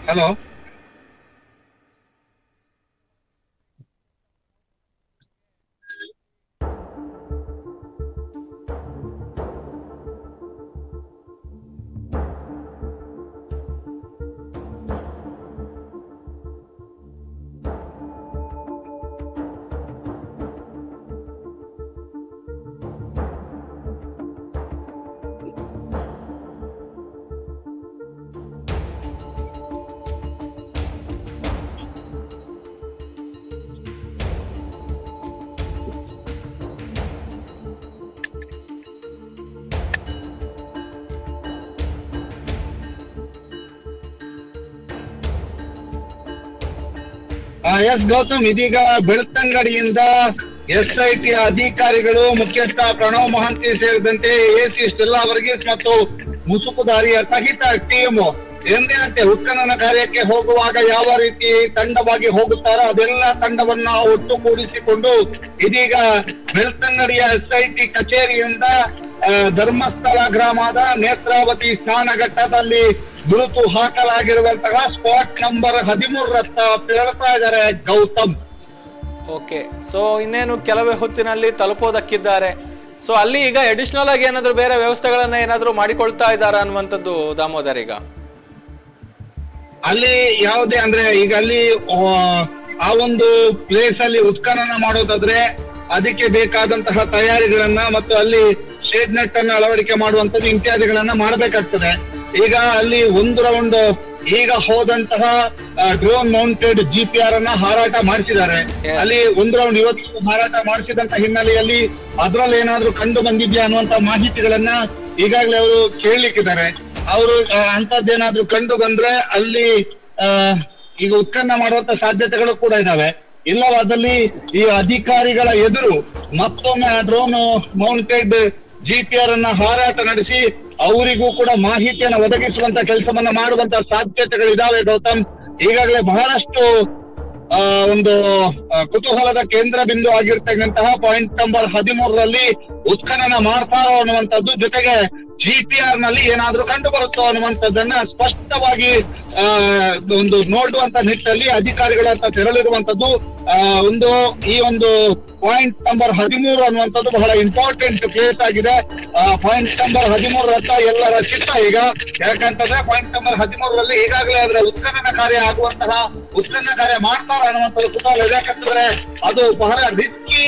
[SPEAKER 2] ಹಲೋ. ಎಸ್ ಗೌತಮ್, ಇದೀಗ ಬೆಳ್ತಂಗಡಿಯಿಂದ SIT ಅಧಿಕಾರಿಗಳು, ಮುಖ್ಯಸ್ಥ ಪ್ರಣವ್ ಮಹಾಂತಿ ಸೇರಿದಂತೆ AC ಸ್ಟೆಲ್ಲಾ ವರ್ಗೀಸ್ ಮತ್ತು ಮುಸುಕುದಾರಿಯ ಸಹಿತ ಟೀಮ್ ಎಂದಿನಂತೆ ಉತ್ಖನನ ಕಾರ್ಯಕ್ಕೆ ಹೋಗುವಾಗ ಯಾವ ರೀತಿ ತಂಡವಾಗಿ ಹೋಗುತ್ತಾರೋ ಅದೆಲ್ಲ ತಂಡವನ್ನ ಒಟ್ಟುಗೂಡಿಸಿಕೊಂಡು ಇದೀಗ ಬೆಳ್ತಂಗಡಿಯ SIT ಕಚೇರಿಯಿಂದ ಧರ್ಮಸ್ಥಳ ಗ್ರಾಮದ ನೇತ್ರಾವತಿ ಸ್ನಾನಘಟ್ಟದಲ್ಲಿ ಗುರುತು ಹಾಕಲಾಗಿರುವಂತಹ ಸ್ಪಾಟ್ ನಂಬರ್ 13 ತೆರಳುತ್ತಾ ಇದ್ದಾರೆ ಗೌತಮ್.
[SPEAKER 1] ಓಕೆ, ಸೊ ಇನ್ನೇನು ಕೆಲವೇ ಹೊತ್ತಿನಲ್ಲಿ ತಲುಪೋದಕ್ಕಿದ್ದಾರೆ. ಸೊ ಅಲ್ಲಿ ಈಗ ಅಡಿಷನಲ್ ಆಗಿ ಏನಾದ್ರು ಬೇರೆ ವ್ಯವಸ್ಥೆಗಳನ್ನ ಏನಾದ್ರು ಮಾಡಿಕೊಳ್ತಾ ಇದ್ದಾರ ಅನ್ನುವಂಥದ್ದು ದಾಮೋದರ್? ಈಗ
[SPEAKER 2] ಅಲ್ಲಿ ಯಾವುದೇ ಅಂದ್ರೆ ಈಗ ಅಲ್ಲಿ ಆ ಒಂದು ಪ್ಲೇಸ್ ಅಲ್ಲಿ ಉತ್ಖನನ ಮಾಡೋದಾದ್ರೆ ಅದಕ್ಕೆ ಬೇಕಾದಂತಹ ತಯಾರಿಗಳನ್ನ ಮತ್ತು ಅಲ್ಲಿ ಶೇಡ್ ನೆಟ್ ಅನ್ನ ಅಳವಡಿಕೆ ಮಾಡುವಂತದ್ದು ಇತ್ಯಾದಿಗಳನ್ನ ಮಾಡಬೇಕಾಗ್ತದೆ. ಈಗ ಅಲ್ಲಿ ಒಂದು ರೌಂಡ್ ಈಗ ಹೋದಂತಹ ಡ್ರೋನ್ ಮೌಂಟೆಡ್ GPR ಅನ್ನ ಹಾರಾಟ ಮಾಡಿಸಿದ್ದಾರೆ. ಅಲ್ಲಿ ಒಂದು ರೌಂಡ್ ಇವತ್ತು ಹಾರಾಟ ಮಾಡಿಸಿದಂತ ಹಿನ್ನೆಲೆಯಲ್ಲಿ ಅದ್ರಲ್ಲಿ ಏನಾದ್ರು ಕಂಡು ಬಂದಿದ್ಯಾ ಅನ್ನುವಂತ ಮಾಹಿತಿಗಳನ್ನ ಈಗಾಗಲೇ ಅವರು ಕೇಳಲಿಕ್ಕಿದ್ದಾರೆ. ಅವರು ಅಂತದ್ದೇನಾದ್ರೂ ಕಂಡು ಬಂದ್ರೆ ಅಲ್ಲಿ ಈಗ ಉತ್ಖನನ ಮಾಡುವಂತ ಸಾಧ್ಯತೆಗಳು ಕೂಡ ಇದಾವೆ. ಇಲ್ಲವಾದಲ್ಲಿ ಈ ಅಧಿಕಾರಿಗಳ ಎದುರು ಮತ್ತೊಮ್ಮೆ ಡ್ರೋನ್ ಮೌಂಟೆಡ್ GPR ಅನ್ನ ಹಾರಾಟ ನಡೆಸಿ ಅವರಿಗೂ ಕೂಡ ಮಾಹಿತಿಯನ್ನು ಒದಗಿಸುವಂತ ಕೆಲಸವನ್ನ ಮಾಡುವಂತ ಸಾಧ್ಯತೆಗಳಿದಾವೆ ಗೌತಮ್. ಈಗಾಗಲೇ ಬಹಳಷ್ಟು ಒಂದು ಕುತೂಹಲದ ಕೇಂದ್ರ ಬಿಂದು ಆಗಿರ್ತಕ್ಕಂತಹ ಪಾಯಿಂಟ್ ನಂಬರ್ 13ರಲ್ಲಿ ಉತ್ಖನನ ಮಾಡ್ತಾರೋ ಅನ್ನುವಂಥದ್ದು, ಜೊತೆಗೆ GPR ನಲ್ಲಿ ಏನಾದ್ರೂ ಕಂಡು ಬರುತ್ತೋ ಅನ್ನುವಂಥದ್ದನ್ನ ಸ್ಪಷ್ಟವಾಗಿ ಒಂದು ನೋಡುವಂತ ನಿಟ್ಟಿನಲ್ಲಿ ಅಧಿಕಾರಿಗಳ ಹತ್ರ ತೆರಳಿರುವಂತದ್ದು. ಈ ಒಂದು ಪಾಯಿಂಟ್ ನಂಬರ್ 13 ಅನ್ನುವಂಥದ್ದು ಬಹಳ ಇಂಪಾರ್ಟೆಂಟ್ ಪ್ಲೇಸ್ ಆಗಿದೆ. ಪಾಯಿಂಟ್ ನಂಬರ್ 13 ಹತ್ರ ಎಲ್ಲರ ಚಿತ್ತ ಈಗ, ಯಾಕಂತಂದ್ರೆ ಪಾಯಿಂಟ್ ನಂಬರ್ 13ರಲ್ಲಿ ಈಗಾಗಲೇ ಅದರ ಉತ್ಖನನ ಕಾರ್ಯ ಆಗುವಂತಹ ಉತ್ಖನನ ಕಾರ್ಯ ಮಾಡ್ತಾರ ಅನ್ನುವಂಥದ್ದು ಕುತೂಹಲ ಇದೆ. ಯಾಕಂತಂದ್ರೆ ಅದು ಬಹಳ ರಿಸ್ಕಿ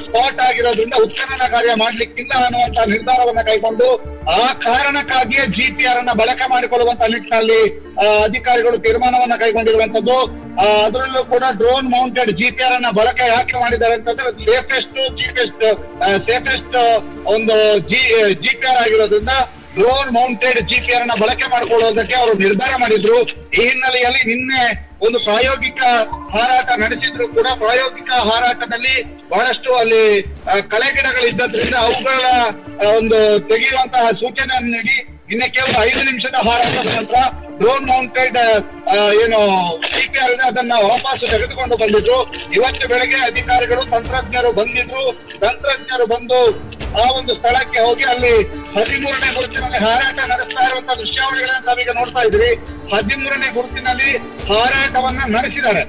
[SPEAKER 2] ಸ್ಪಾಟ್ ಆಗಿರೋದ್ರಿಂದ ಉತ್ಖನನ ಕಾರ್ಯ ಮಾಡ್ಲಿಕ್ಕಿಲ್ಲ ಅನ್ನುವಂತ ನಿರ್ಧಾರವನ್ನ ಕೈಗೊಂಡು ಆ ಕಾರಣಕ್ಕಾಗಿಯೇ GPR ಅನ್ನ ಬಳಕೆ ಮಾಡಿಕೊಳ್ಳುವಂತ ನಿಟ್ಟಿನಲ್ಲಿ ಅಧಿಕಾರಿಗಳು ತೀರ್ಮಾನವನ್ನ ಕೈಗೊಂಡಿರುವಂತದ್ದು. ಅದರಲ್ಲೂ ಕೂಡ ಡ್ರೋನ್ ಮೌಂಟೆಡ್ GPR ಅನ್ನ ಬಳಕೆ ಯಾಕೆ ಮಾಡಿದ್ದಾರೆ ಅಂತಂದ್ರೆ ಸೇಫೆಸ್ಟ್ ಒಂದು GPR ಆಗಿರೋದ್ರಿಂದ ಡ್ರೋನ್ ಮೌಂಟೆಡ್ GPR ಅನ್ನ ಬಳಕೆ ಮಾಡಿಕೊಳ್ಳುವುದಕ್ಕೆ ಅವರು ನಿರ್ಧಾರ ಮಾಡಿದ್ರು. ಈ ಹಿನ್ನೆಲೆಯಲ್ಲಿ ನಿನ್ನೆ ಒಂದು ಪ್ರಾಯೋಗಿಕ ಹಾರಾಟ ನಡೆಸಿದ್ರು ಕೂಡ ಪ್ರಾಯೋಗಿಕ ಹಾರಾಟದಲ್ಲಿ ಬಹಳಷ್ಟು ಅಲ್ಲಿ ಕಳೆಗಿಡಗಳಿದ್ದರಿಂದ ಅವುಗಳ ಒಂದು ತೆಗೆಯುವಂತಹ ಸೂಚನೆಯನ್ನು ನೀಡಿ ನಿನ್ನೆ ಕೇವಲ 5 ನಿಮಿಷದ ಹಾರಾಟದ ನಂತರ ಡ್ರೋನ್ ಮೌಂಟೆಡ್ ಏನು GPR ಇದೆ ಅದನ್ನ ವಾಪಸ್ ತೆಗೆದುಕೊಂಡು ಬಂದಿದ್ರು. ಇವತ್ತು ಬೆಳಗ್ಗೆ ಅಧಿಕಾರಿಗಳು ತಂತ್ರಜ್ಞರು ಬಂದು ಆ ಒಂದು ಸ್ಥಳಕ್ಕೆ ಹೋಗಿ ಅಲ್ಲಿ 13ನೇ ಗುರುತಿನಲ್ಲಿ ಹಾರಾಟ ನಡೆಸ್ತಾ ಇರುವಂತಹ ದೃಶ್ಯಾವಳಿಗಳನ್ನ ನಾವೀಗ ನೋಡ್ತಾ ಇದ್ರಿ. 13ನೇ ಗುರುತಿನಲ್ಲಿ ಹಾರಾಟವನ್ನ ನಡೆಸಿದ್ದಾರೆ.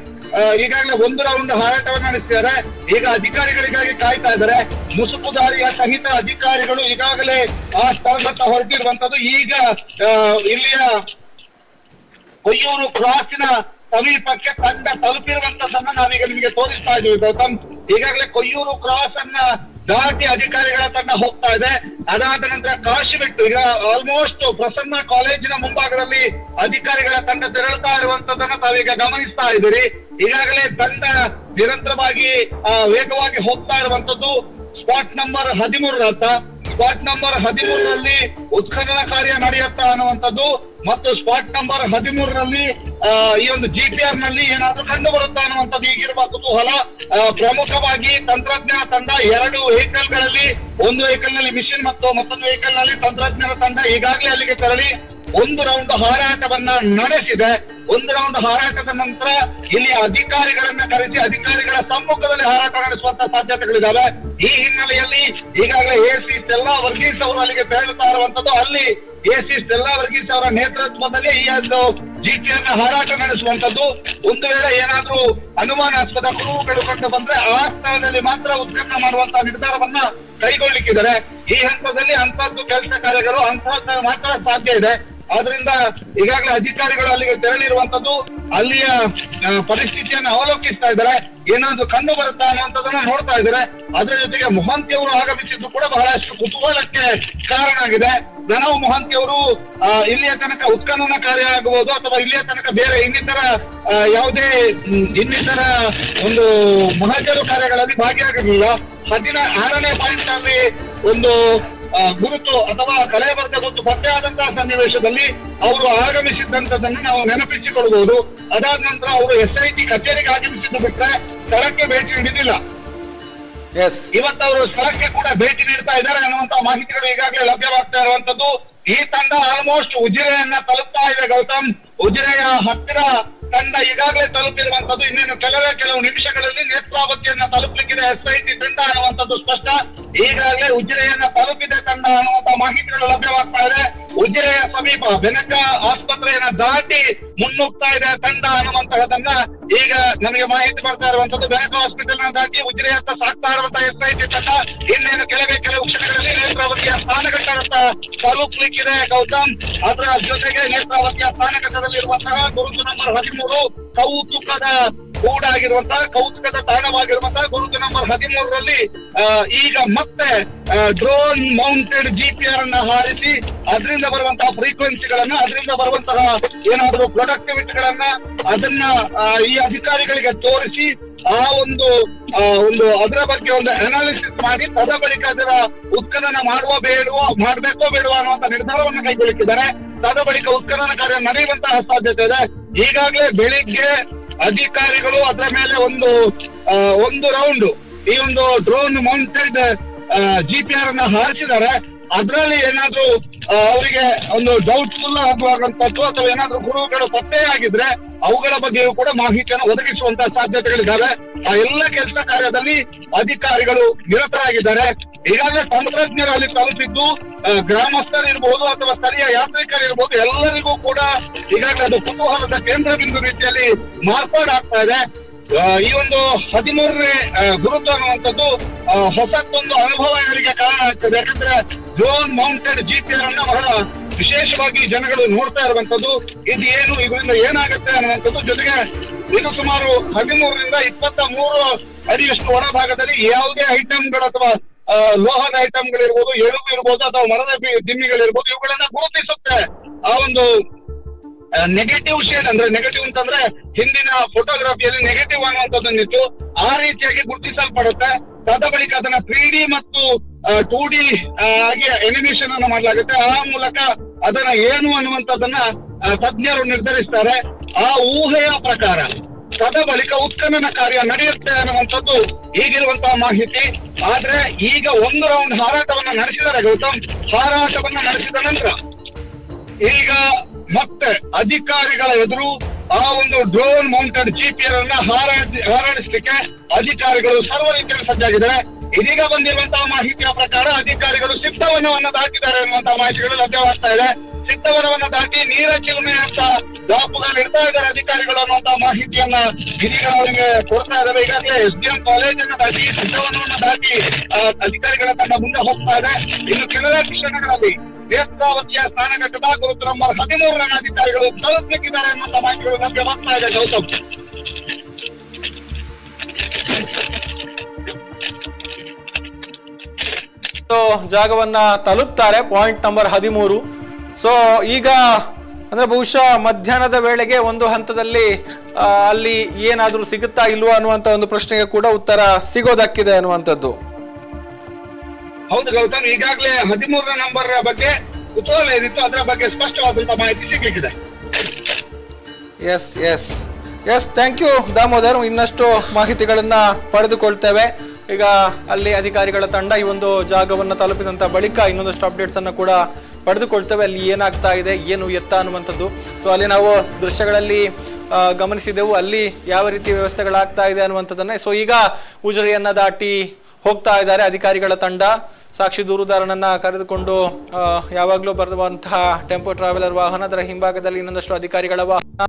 [SPEAKER 2] ಈಗಾಗಲೇ ಒಂದು ರೌಂಡ್ ಹಾರಾಟವನ್ನ ನಡೆಸಿದ್ದಾರೆ. ಈಗ ಅಧಿಕಾರಿಗಳಿಗಾಗಿ ಕಾಯ್ತಾ ಇದ್ದಾರೆ. ಮುಸುಕುದಾರಿಯ ಸಹಿತ ಅಧಿಕಾರಿಗಳು ಈಗಾಗಲೇ ಆ ಸ್ಥಳದತ್ತ ಹೊರಟಿರುವಂತದ್ದು. ಈಗ ಇಲ್ಲಿಯ ಕೊಯ್ಯೂರು ಕ್ರಾಸಿನ ಸಮೀಪಕ್ಕೆ ತಂಡ ತಲುಪಿರುವಂತದ್ದನ್ನ ನಾವೀಗ ನಿಮಗೆ ತೋರಿಸ್ತಾ ಇದ್ದೀವಿ ಗೌತಮ್. ಈಗಾಗಲೇ ಕೊಯ್ಯೂರು ಕ್ರಾಸ್ ಅನ್ನ ದಾಟಿ ಅಧಿಕಾರಿಗಳ ತಂಡ ಹೋಗ್ತಾ ಇದೆ. ಅದಾದ ನಂತರ ಕಾಶಿಬೆಟ್ಟು, ಈಗ ಆಲ್ಮೋಸ್ಟ್ ಪ್ರಸನ್ನ ಕಾಲೇಜಿನ ಮುಂಭಾಗದಲ್ಲಿ ಅಧಿಕಾರಿಗಳ ತಂಡ ತೆರಳುತ್ತಾ ಇರುವಂತದ್ದನ್ನ ತಾವೀಗ ಗಮನಿಸ್ತಾ ಇದ್ದೀರಿ. ಈಗಾಗಲೇ ತಂಡ ನಿರಂತರವಾಗಿ ವೇಗವಾಗಿ ಹೋಗ್ತಾ ಇರುವಂತದ್ದು ಸ್ಪಾಟ್ ನಂಬರ್ 13 ಹತ್ತ. ಸ್ಪಾಟ್ ನಂಬರ್ 13ರಲ್ಲಿ ಉತ್ಖನನ ಕಾರ್ಯ ನಡೆಯುತ್ತಾ ಅನ್ನುವಂಥದ್ದು ಮತ್ತು ಸ್ಪಾಟ್ ನಂಬರ್ 13ರಲ್ಲಿ ಈ ಒಂದು GPR ನಲ್ಲಿ ಏನಾದ್ರೂ ಕಂಡು ಬರುತ್ತಾ ಅನ್ನುವಂಥದ್ದು ಈಗಿರುವ ಕುತೂಹಲ. ಪ್ರಮುಖವಾಗಿ ತಂತ್ರಜ್ಞಾನ ತಂಡ 2 ವೆಹಿಕಲ್ ಗಳಲ್ಲಿ, ಒಂದು ವೆಹಿಕಲ್ ನಲ್ಲಿ ಮಿಷಿನ್ ಮತ್ತು ಮತ್ತೊಂದು ವೆಹಿಕಲ್ ನಲ್ಲಿ ತಂತ್ರಜ್ಞಾನ ತಂಡ ಈಗಾಗಲೇ ಅಲ್ಲಿಗೆ ತೆರಳಿ ಒಂದು ರೌಂಡ್ ಹಾರಾಟವನ್ನ ನಡೆಸಿದೆ. ಒಂದು ರೌಂಡ್ ಹಾರಾಟದ ನಂತರ ಇಲ್ಲಿ ಅಧಿಕಾರಿಗಳನ್ನ ಕರೆಸಿ ಅಧಿಕಾರಿಗಳ ಸಮ್ಮುಖದಲ್ಲಿ ಹಾರಾಟ ನಡೆಸುವಂತ ಸಾಧ್ಯತೆಗಳಿದ್ದಾವೆ. ಈ ಹಿನ್ನೆಲೆಯಲ್ಲಿ ಈಗಾಗಲೇ ಎಸಿ ಸ್ಟೆಲ್ಲಾ ವರ್ಗೀಸ್ ಅವರು ಅಲ್ಲಿಗೆ ತೆರಳುತ್ತಾ ಇರುವಂತದ್ದು. ಅಲ್ಲಿ ಎಸಿ ಸ್ಟೆಲ್ಲಾ ವರ್ಗೀಸ್ ಅವರ ನೇತೃತ್ವದಲ್ಲಿ ಈ ಒಂದು ಜಿಪಿಯನ್ನ ಹಾರಾಟ ನಡೆಸುವಂತದ್ದು. ಒಂದು ವೇಳೆ ಏನಾದ್ರೂ ಅನುಮಾನಾಸ್ಪದ ಕುರುಹುಗಳು ಕಂಡು ಬಂದ್ರೆ ಆ ಸ್ಥಳದಲ್ಲಿ ಮಾತ್ರ ಉತ್ಖನನ ಮಾಡುವಂತಹ ನಿರ್ಧಾರವನ್ನ ಕೈಗೊಳ್ಳಿಕ್ಕಿದ್ದಾರೆ. ಈ ಹಂತದಲ್ಲಿ ಅಂತದ್ದು ಕೆಲಸ ಕಾರ್ಯಗಳು ಅಂತಹದ್ದು ಮಾತ್ರ ಸಾಧ್ಯ ಇದೆ. ಆದ್ರಿಂದ ಈಗಾಗಲೇ ಅಧಿಕಾರಿಗಳು ಅಲ್ಲಿಗೆ ತೆರಳಿರುವಂತದ್ದು. ಅಲ್ಲಿಯ ಪರಿಸ್ಥಿತಿಯನ್ನು ಅವಲೋಕಿಸ್ತಾ ಇದ್ದಾರೆ. ಏನಾದ್ರು ಕಂಡು ಬರುತ್ತಾ ಅನ್ನುವಂಥದ್ದನ್ನ ನೋಡ್ತಾ ಇದ್ದಾರೆ. ಅದರ ಜೊತೆಗೆ ಮೊಹಂತಿ ಅವರು ಆಗಮಿಸಿದ್ದು ಕೂಡ ಬಹಳಷ್ಟು ಕುತೂಹಲಕ್ಕೆ ಕಾರಣ ಆಗಿದೆ. ಪ್ರಣವ್ ಮೊಹಂತಿ ಅವರು ಇಲ್ಲಿಯ ತನಕ ಉತ್ಖನನ ಕಾರ್ಯ ಆಗಬಹುದು ಅಥವಾ ಇಲ್ಲಿಯ ತನಕ ಬೇರೆ ಇನ್ನಿತರ ಯಾವುದೇ ಇನ್ನಿತರ ಒಂದು ಮಹಜರು ಕಾರ್ಯಗಳಲ್ಲಿ ಭಾಗಿಯಾಗಿರಲಿಲ್ಲ. 16ನೇ ಪಾಯಿಂಟ್ ಅಲ್ಲಿ ಒಂದು ಗುರುತು ಅಥವಾ ಕಲೆಬರ್ಗ ಗುರುತು ಪತ್ತೆಯಾದಂತಹ ಸನ್ನಿವೇಶದಲ್ಲಿ ಅವರು ಆಗಮಿಸಿದ್ದಂಥದ್ದನ್ನು ನಾವು ನೆನಪಿಸಿಕೊಳ್ಳಬಹುದು. ಅದಾದ ನಂತರ ಅವರು SIT ಕಚೇರಿಗೆ ಆಗಮಿಸಿದ್ದು ಬಿಟ್ಟರೆ ಸ್ಥಳಕ್ಕೆ ಭೇಟಿ ನೀಡಿಲ್ಲ. ಇವತ್ತು ಅವರು ಸ್ಥಳಕ್ಕೆ ಕೂಡ ಭೇಟಿ ನೀಡ್ತಾ ಇದ್ದಾರೆ ಅನ್ನುವಂತಹ ಮಾಹಿತಿಗಳು ಈಗಾಗಲೇ ಲಭ್ಯವಾಗ್ತಾ ಇರುವಂತದ್ದು. ಈ ತಂಡ ಆಲ್ಮೋಸ್ಟ್ ಉಜಿರೆಯನ್ನ ತಲುಪ್ತಾ ಇದೆ ಗೌತಮ್. ಉಜಿರೆಯ ಹತ್ತಿರ ತಂಡ ಈಗಾಗಲೇ ತಲುಪಿರುವಂತದ್ದು. ಇನ್ನೇನು ಕೆಲವು ನಿಮಿಷಗಳಲ್ಲಿ ನೇತ್ರಾವತಿಯನ್ನ ತಲುಪಲಿಕ್ಕಿದೆ SIT ತಂಡ ಅನ್ನುವಂಥದ್ದು ಸ್ಪಷ್ಟ. ಈಗಾಗಲೇ ಉಜಿರೆಯನ್ನ ತಲುಪಿದೆ ತಂಡ ಅನ್ನುವಂತ ಮಾಹಿತಿಗಳು ಲಭ್ಯವಾಗ್ತಾ ಇದೆ. ಉಜಿರೆಯ ಸಮೀಪ ಬೆನಕ ಆಸ್ಪತ್ರೆಯನ್ನ ದಾಟಿ ಮುನ್ನುಗ್ತಾ ಇದೆ ತಂಡ ಅನ್ನುವಂತಹದನ್ನ ಈಗ ನನಗೆ ಮಾಹಿತಿ ಬರ್ತಾ ಇರುವಂತದ್ದು. ಬೆನಕ ಹಾಸ್ಪಿಟಲ್ ನ ದಾಟಿ ಉಜಿರೆಯತ್ತ ಸಾಕ್ತಾ ಇರುವಂತಹ SIT ತಂಡ ಇನ್ನೇನು ಕೆಲವು ಕ್ಷಣಗಳಲ್ಲಿ ನೇತ್ರಾವತಿಯ ಸ್ಥಾನಘಟ್ಟದತ್ತ ತಲುಪಲಿಕ್ಕಿದೆ ಗೌತಮ್. ಅದರ ಜೊತೆಗೆ ನೇತ್ರಾವತಿಯ ಸ್ಥಾನಘಟ್ಟದಲ್ಲಿರುವಂತಹ ಗುರುತು ನಂಬರ್ 13 ಕೌತುಕದ ಕೂಡಾಗಿರುವಂತಹ ಕೌತುಕದ ತಾಣವಾಗಿರುವಂತಹ ಗುರುತು ನಂಬರ್ 13ರಲ್ಲಿ ಈಗ ಮತ್ತೆ ಡ್ರೋನ್ ಮೌಂಟೆಡ್ GPR ಅನ್ನ ಹಾರಿಸಿ ಅದರಿಂದ ಬರುವಂತಹ ಫ್ರೀಕ್ವೆನ್ಸಿಗಳನ್ನ ಅದರಿಂದ ಬರುವಂತಹ ಏನಾದರೂ ಪ್ರೊಡಕ್ಟಿವಿಟಿಗಳನ್ನ ಅದನ್ನ ಈ ಅಧಿಕಾರಿಗಳಿಗೆ ತೋರಿಸಿ ಆ ಒಂದು ಅದರ ಬಗ್ಗೆ ಒಂದು ಅನಾಲಿಸಿಸ್ ಮಾಡಿ ತದ ಬಳಿಕ ಅದರ ಉತ್ಖನನ ಮಾಡಬೇಕೋ ಬೇಡವಾ ಅನ್ನುವಂತ ನಿರ್ಧಾರವನ್ನು ಕೈಗೊಳ್ಳಿದ್ದಾರೆ. ತದ ಬಳಿಕ ಉತ್ಖನನ ಕಾರ್ಯ ನಡೆಯುವಂತಹ ಸಾಧ್ಯತೆ ಇದೆ. ಈಗಾಗಲೇ ಬೆಳಿಗ್ಗೆ ಅಧಿಕಾರಿಗಳು ಅದರ ಮೇಲೆ ಒಂದು ರೌಂಡ್ ಈ ಒಂದು ಡ್ರೋನ್ ಮೌಂಟೆಡ್ GPR ಅನ್ನ ಹಾರಿಸಿದ್ದಾರೆ. ಅದರಲ್ಲಿ ಏನಾದ್ರೂ ಅವರಿಗೆ ಒಂದು ಡೌಟ್ಫುಲ್ ಆಗುವಂತದ್ದು ಅಥವಾ ಏನಾದ್ರೂ ಗುರುಗಳು ಪತ್ತೆಯಾಗಿದ್ರೆ ಅವುಗಳ ಬಗ್ಗೆಯೂ ಕೂಡ ಮಾಹಿತಿಯನ್ನು ಒದಗಿಸುವಂತಹ ಸಾಧ್ಯತೆಗಳಿದ್ದಾವೆ. ಆ ಎಲ್ಲ ಕೆಲಸ ಕಾರ್ಯದಲ್ಲಿ ಅಧಿಕಾರಿಗಳು ನಿರತರಾಗಿದ್ದಾರೆ. ಈಗಾಗಲೇ ತಂತ್ರಜ್ಞರು ಅಲ್ಲಿ ತಲುಪಿದ್ದು ಗ್ರಾಮಸ್ಥರಿರ್ಬಹುದು ಅಥವಾ ಸ್ಥಳೀಯ ಯಾತ್ರಿಕರಿರ್ಬಹುದು ಎಲ್ಲರಿಗೂ ಕೂಡ ಈಗಾಗಲೇ ಅದು ಕುತೂಹಲದ ಕೇಂದ್ರ ಬಿಂದು ರೀತಿಯಲ್ಲಿ ಮಾರ್ಪಾಡಾಗ್ತಾ ಇದೆ. ಈ ಒಂದು 13ನೇ ಗುರುತು ಅನ್ನುವಂಥದ್ದು ಹೊಸದೊಂದು ಅನುಭವ ಇವರಿಗೆ ಕಾರಣ ಆಗ್ತದೆ. ಯಾಕಂದ್ರೆ ಡ್ರೋನ್ ಮೌಂಟೆಡ್ GPR ಅನ್ನ ಬಹಳ ವಿಶೇಷವಾಗಿ ಜನಗಳು ನೋಡ್ತಾ ಇರುವಂತದ್ದು. ಇದು ಏನು ಇದರಿಂದ ಏನಾಗುತ್ತೆ ಅನ್ನುವಂಥದ್ದು. ಜೊತೆಗೆ ಇದು ಸುಮಾರು 13ರಿಂದ 23 ಅಡಿಯಷ್ಟು ಒಳ ಭಾಗದಲ್ಲಿ ಯಾವುದೇ ಐಟಮ್ಗಳು ಅಥವಾ ಲೋಹದ ಐಟಮ್ಗಳಿರ್ಬೋದು, ಎಳುಬು ಇರ್ಬೋದು ಅಥವಾ ಮರದ ದಿಮ್ಮಿಗಳಿರ್ಬೋದು ಇವುಗಳನ್ನ ಗುರುತಿಸುತ್ತೆ. ಆ ಒಂದು ನೆಗೆಟಿವ್ ಶೇಡ್ ಅಂದ್ರೆ ನೆಗೆಟಿವ್ ಅಂತಂದ್ರೆ ಹಿಂದಿನ ಫೋಟೋಗ್ರಫಿಯಲ್ಲಿ ನೆಗೆಟಿವ್ ಅನ್ನುವಂಥದ್ದನ್ನಿತ್ತು ಆ ರೀತಿಯಾಗಿ ಗುರುತಿಸಲ್ಪಡುತ್ತೆ. ತದ ಬಳಿಕ ಅದನ್ನ 3D ಮತ್ತು 2D ಆಗಿ ಅನಿಮೇಷನ್ ಅನ್ನು ಮಾಡಲಾಗುತ್ತೆ. ಆ ಮೂಲಕ ಅದನ್ನ ಏನು ಅನ್ನುವಂಥದ್ದನ್ನ ತಜ್ಞರು ನಿರ್ಧರಿಸ್ತಾರೆ. ಆ ಊಹೆಯ ಪ್ರಕಾರ ತದ ಬಳಿಕ ಉತ್ಖನನ ಕಾರ್ಯ ನಡೆಯುತ್ತೆ ಅನ್ನುವಂಥದ್ದು ಈಗಿರುವಂತಹ ಮಾಹಿತಿ. ಆದ್ರೆ ಈಗ ಒಂದು ರೌಂಡ್ ಹಾರಾಟವನ್ನ ನಡೆಸಿದ್ದಾರೆ ಗೌತಮ್. ಹಾರಾಟವನ್ನ ನಡೆಸಿದ ನಂತರ ಈಗ ಮತ್ತೆ ಅಧಿಕಾರಿಗಳ ಎದುರು ಆ ಒಂದು ಡ್ರೋನ್ ಮೌಂಟೆಡ್ GPR ಅನ್ನ ಹಾರಾಡಿಸಲಿಕ್ಕೆ ಅಧಿಕಾರಿಗಳು ಸರ್ವ ರೀತಿಯಲ್ಲಿ ಸಜ್ಜಾಗಿದ್ದಾರೆ. ಇದೀಗ ಬಂದಿರುವಂತಹ ಮಾಹಿತಿಯ ಪ್ರಕಾರ ಅಧಿಕಾರಿಗಳು ಸಿದ್ಧವನವನ್ನ ದಾಟಿದ್ದಾರೆ ಅನ್ನುವಂತಹ ಮಾಹಿತಿಗಳು ಲಭ್ಯವಾಗ್ತಾ ಇದೆ. ಸಿದ್ಧವನವನ್ನ ದಾಟಿ ನೀರ ಚಿಲುಮೆ ಅಂತ ದಾಪುಗಳು ಇಡ್ತಾ ಇದ್ದಾರೆ ಅಧಿಕಾರಿಗಳು ಅನ್ನುವಂತಹ ಮಾಹಿತಿಯನ್ನ ಇದೀಗ ಅವರಿಗೆ ಕೊಡ್ತಾ ಇದ್ದಾರೆ. ಈಗಾಗಲೇ SDM ಕಾಲೇಜನ್ನು ದಾಟಿ ಸಿದ್ಧವನವನ್ನ ದಾಟಿ ಅಧಿಕಾರಿಗಳ ತಂಡ ಮುಂದೆ ಹೋಗ್ತಾ ಇದೆ. ಇನ್ನು ಕೆಲವೇ ಕ್ಷಣಗಳಲ್ಲಿ ನೇತ್ರಾವತಿಯ ಸ್ಥಾನಘಟ್ಟದ ಗುರುತು ನಂಬರ್ 13ರ ಅಧಿಕಾರಿಗಳು ತಲುಪಲಿಕ್ಕಿದ್ದಾರೆ ಅನ್ನುವಂತಹ ಮಾಹಿತಿಗಳು ಲಭ್ಯವಾಗ್ತಾ ಇದೆ ಗೌತಮ್.
[SPEAKER 1] ಜಾಗವನ್ನ ತಲುಪ್ತಾರೆ ಪಾಯಿಂಟ್ ನಂಬರ್ 13. ಸೊ ಈಗ ಅಂದ್ರೆ ಬಹುಶಃ ಮಧ್ಯಾಹ್ನದ ವೇಳೆಗೆ ಒಂದು ಹಂತದಲ್ಲಿ ಅಲ್ಲಿ ಏನಾದ್ರೂ ಸಿಗುತ್ತಾ ಇಲ್ವಾ ಅನ್ನುವಂತ ಒಂದು ಪ್ರಶ್ನೆಗೆ ಕೂಡ ಉತ್ತರ ಸಿಗೋದಕ್ಕಿದೆ ಅನ್ನುವಂಥದ್ದು.
[SPEAKER 2] ಹೌದು ಗೌತಮ್, ಈಗಾಗಲೇ 13ರ ನಂಬರ್ ಬಗ್ಗೆ ಕುತೂಹಲ ಏನಿತ್ತು ಅದರ ಬಗ್ಗೆ ಸ್ಪಷ್ಟವಾದಂತಹ ಮಾಹಿತಿ ಸಿಗಲಿಕ್ಕಿದೆ.
[SPEAKER 1] Yes thank you Damodar. ಇನ್ನಷ್ಟು ಮಾಹಿತಿಗಳನ್ನ ಪಡೆದುಕೊಳ್ತೇವೆ. ಈಗ ಅಲ್ಲಿ ಅಧಿಕಾರಿಗಳ ತಂಡ ಈ ಒಂದು ಜಾಗವನ್ನು ತಲುಪಿದಂತ ಬಳಿಕ ಇನ್ನೊಂದಷ್ಟು ಅಪ್ಡೇಟ್ಸ್ ಅನ್ನು ಕೂಡ ಪಡೆದುಕೊಳ್ತೇವೆ ಅಲ್ಲಿ ಏನಾಗ್ತಾ ಇದೆ ಏನು ಎತ್ತ ಅನ್ನುವಂಥದ್ದು. ಸೊ ಅಲ್ಲಿ ನಾವು ದೃಶ್ಯಗಳಲ್ಲಿ ಗಮನಿಸಿದೆವು, ಅಲ್ಲಿ ಯಾವ ರೀತಿ ವ್ಯವಸ್ಥೆಗಳಾಗ್ತಾ ಇದೆ ಅನ್ನುವಂಥದ್ದನ್ನ. ಸೊ ಈಗ ಉಜಿರೆಯನ್ನ ದಾಟಿ ಹೋಗ್ತಾ ಇದ್ದಾರೆ ಅಧಿಕಾರಿಗಳ ತಂಡ. ಸಾಕ್ಷಿ ದೂರುದಾರನನ್ನ ಕರೆದುಕೊಂಡು ಯಾವಾಗಲೂ ಬರುವಂತಹ ಟೆಂಪೋ ಟ್ರಾವೆಲರ್ ವಾಹನ, ಅದರ ಹಿಂಭಾಗದಲ್ಲಿ ಇನ್ನೊಂದಷ್ಟು ಅಧಿಕಾರಿಗಳ ವಾಹನ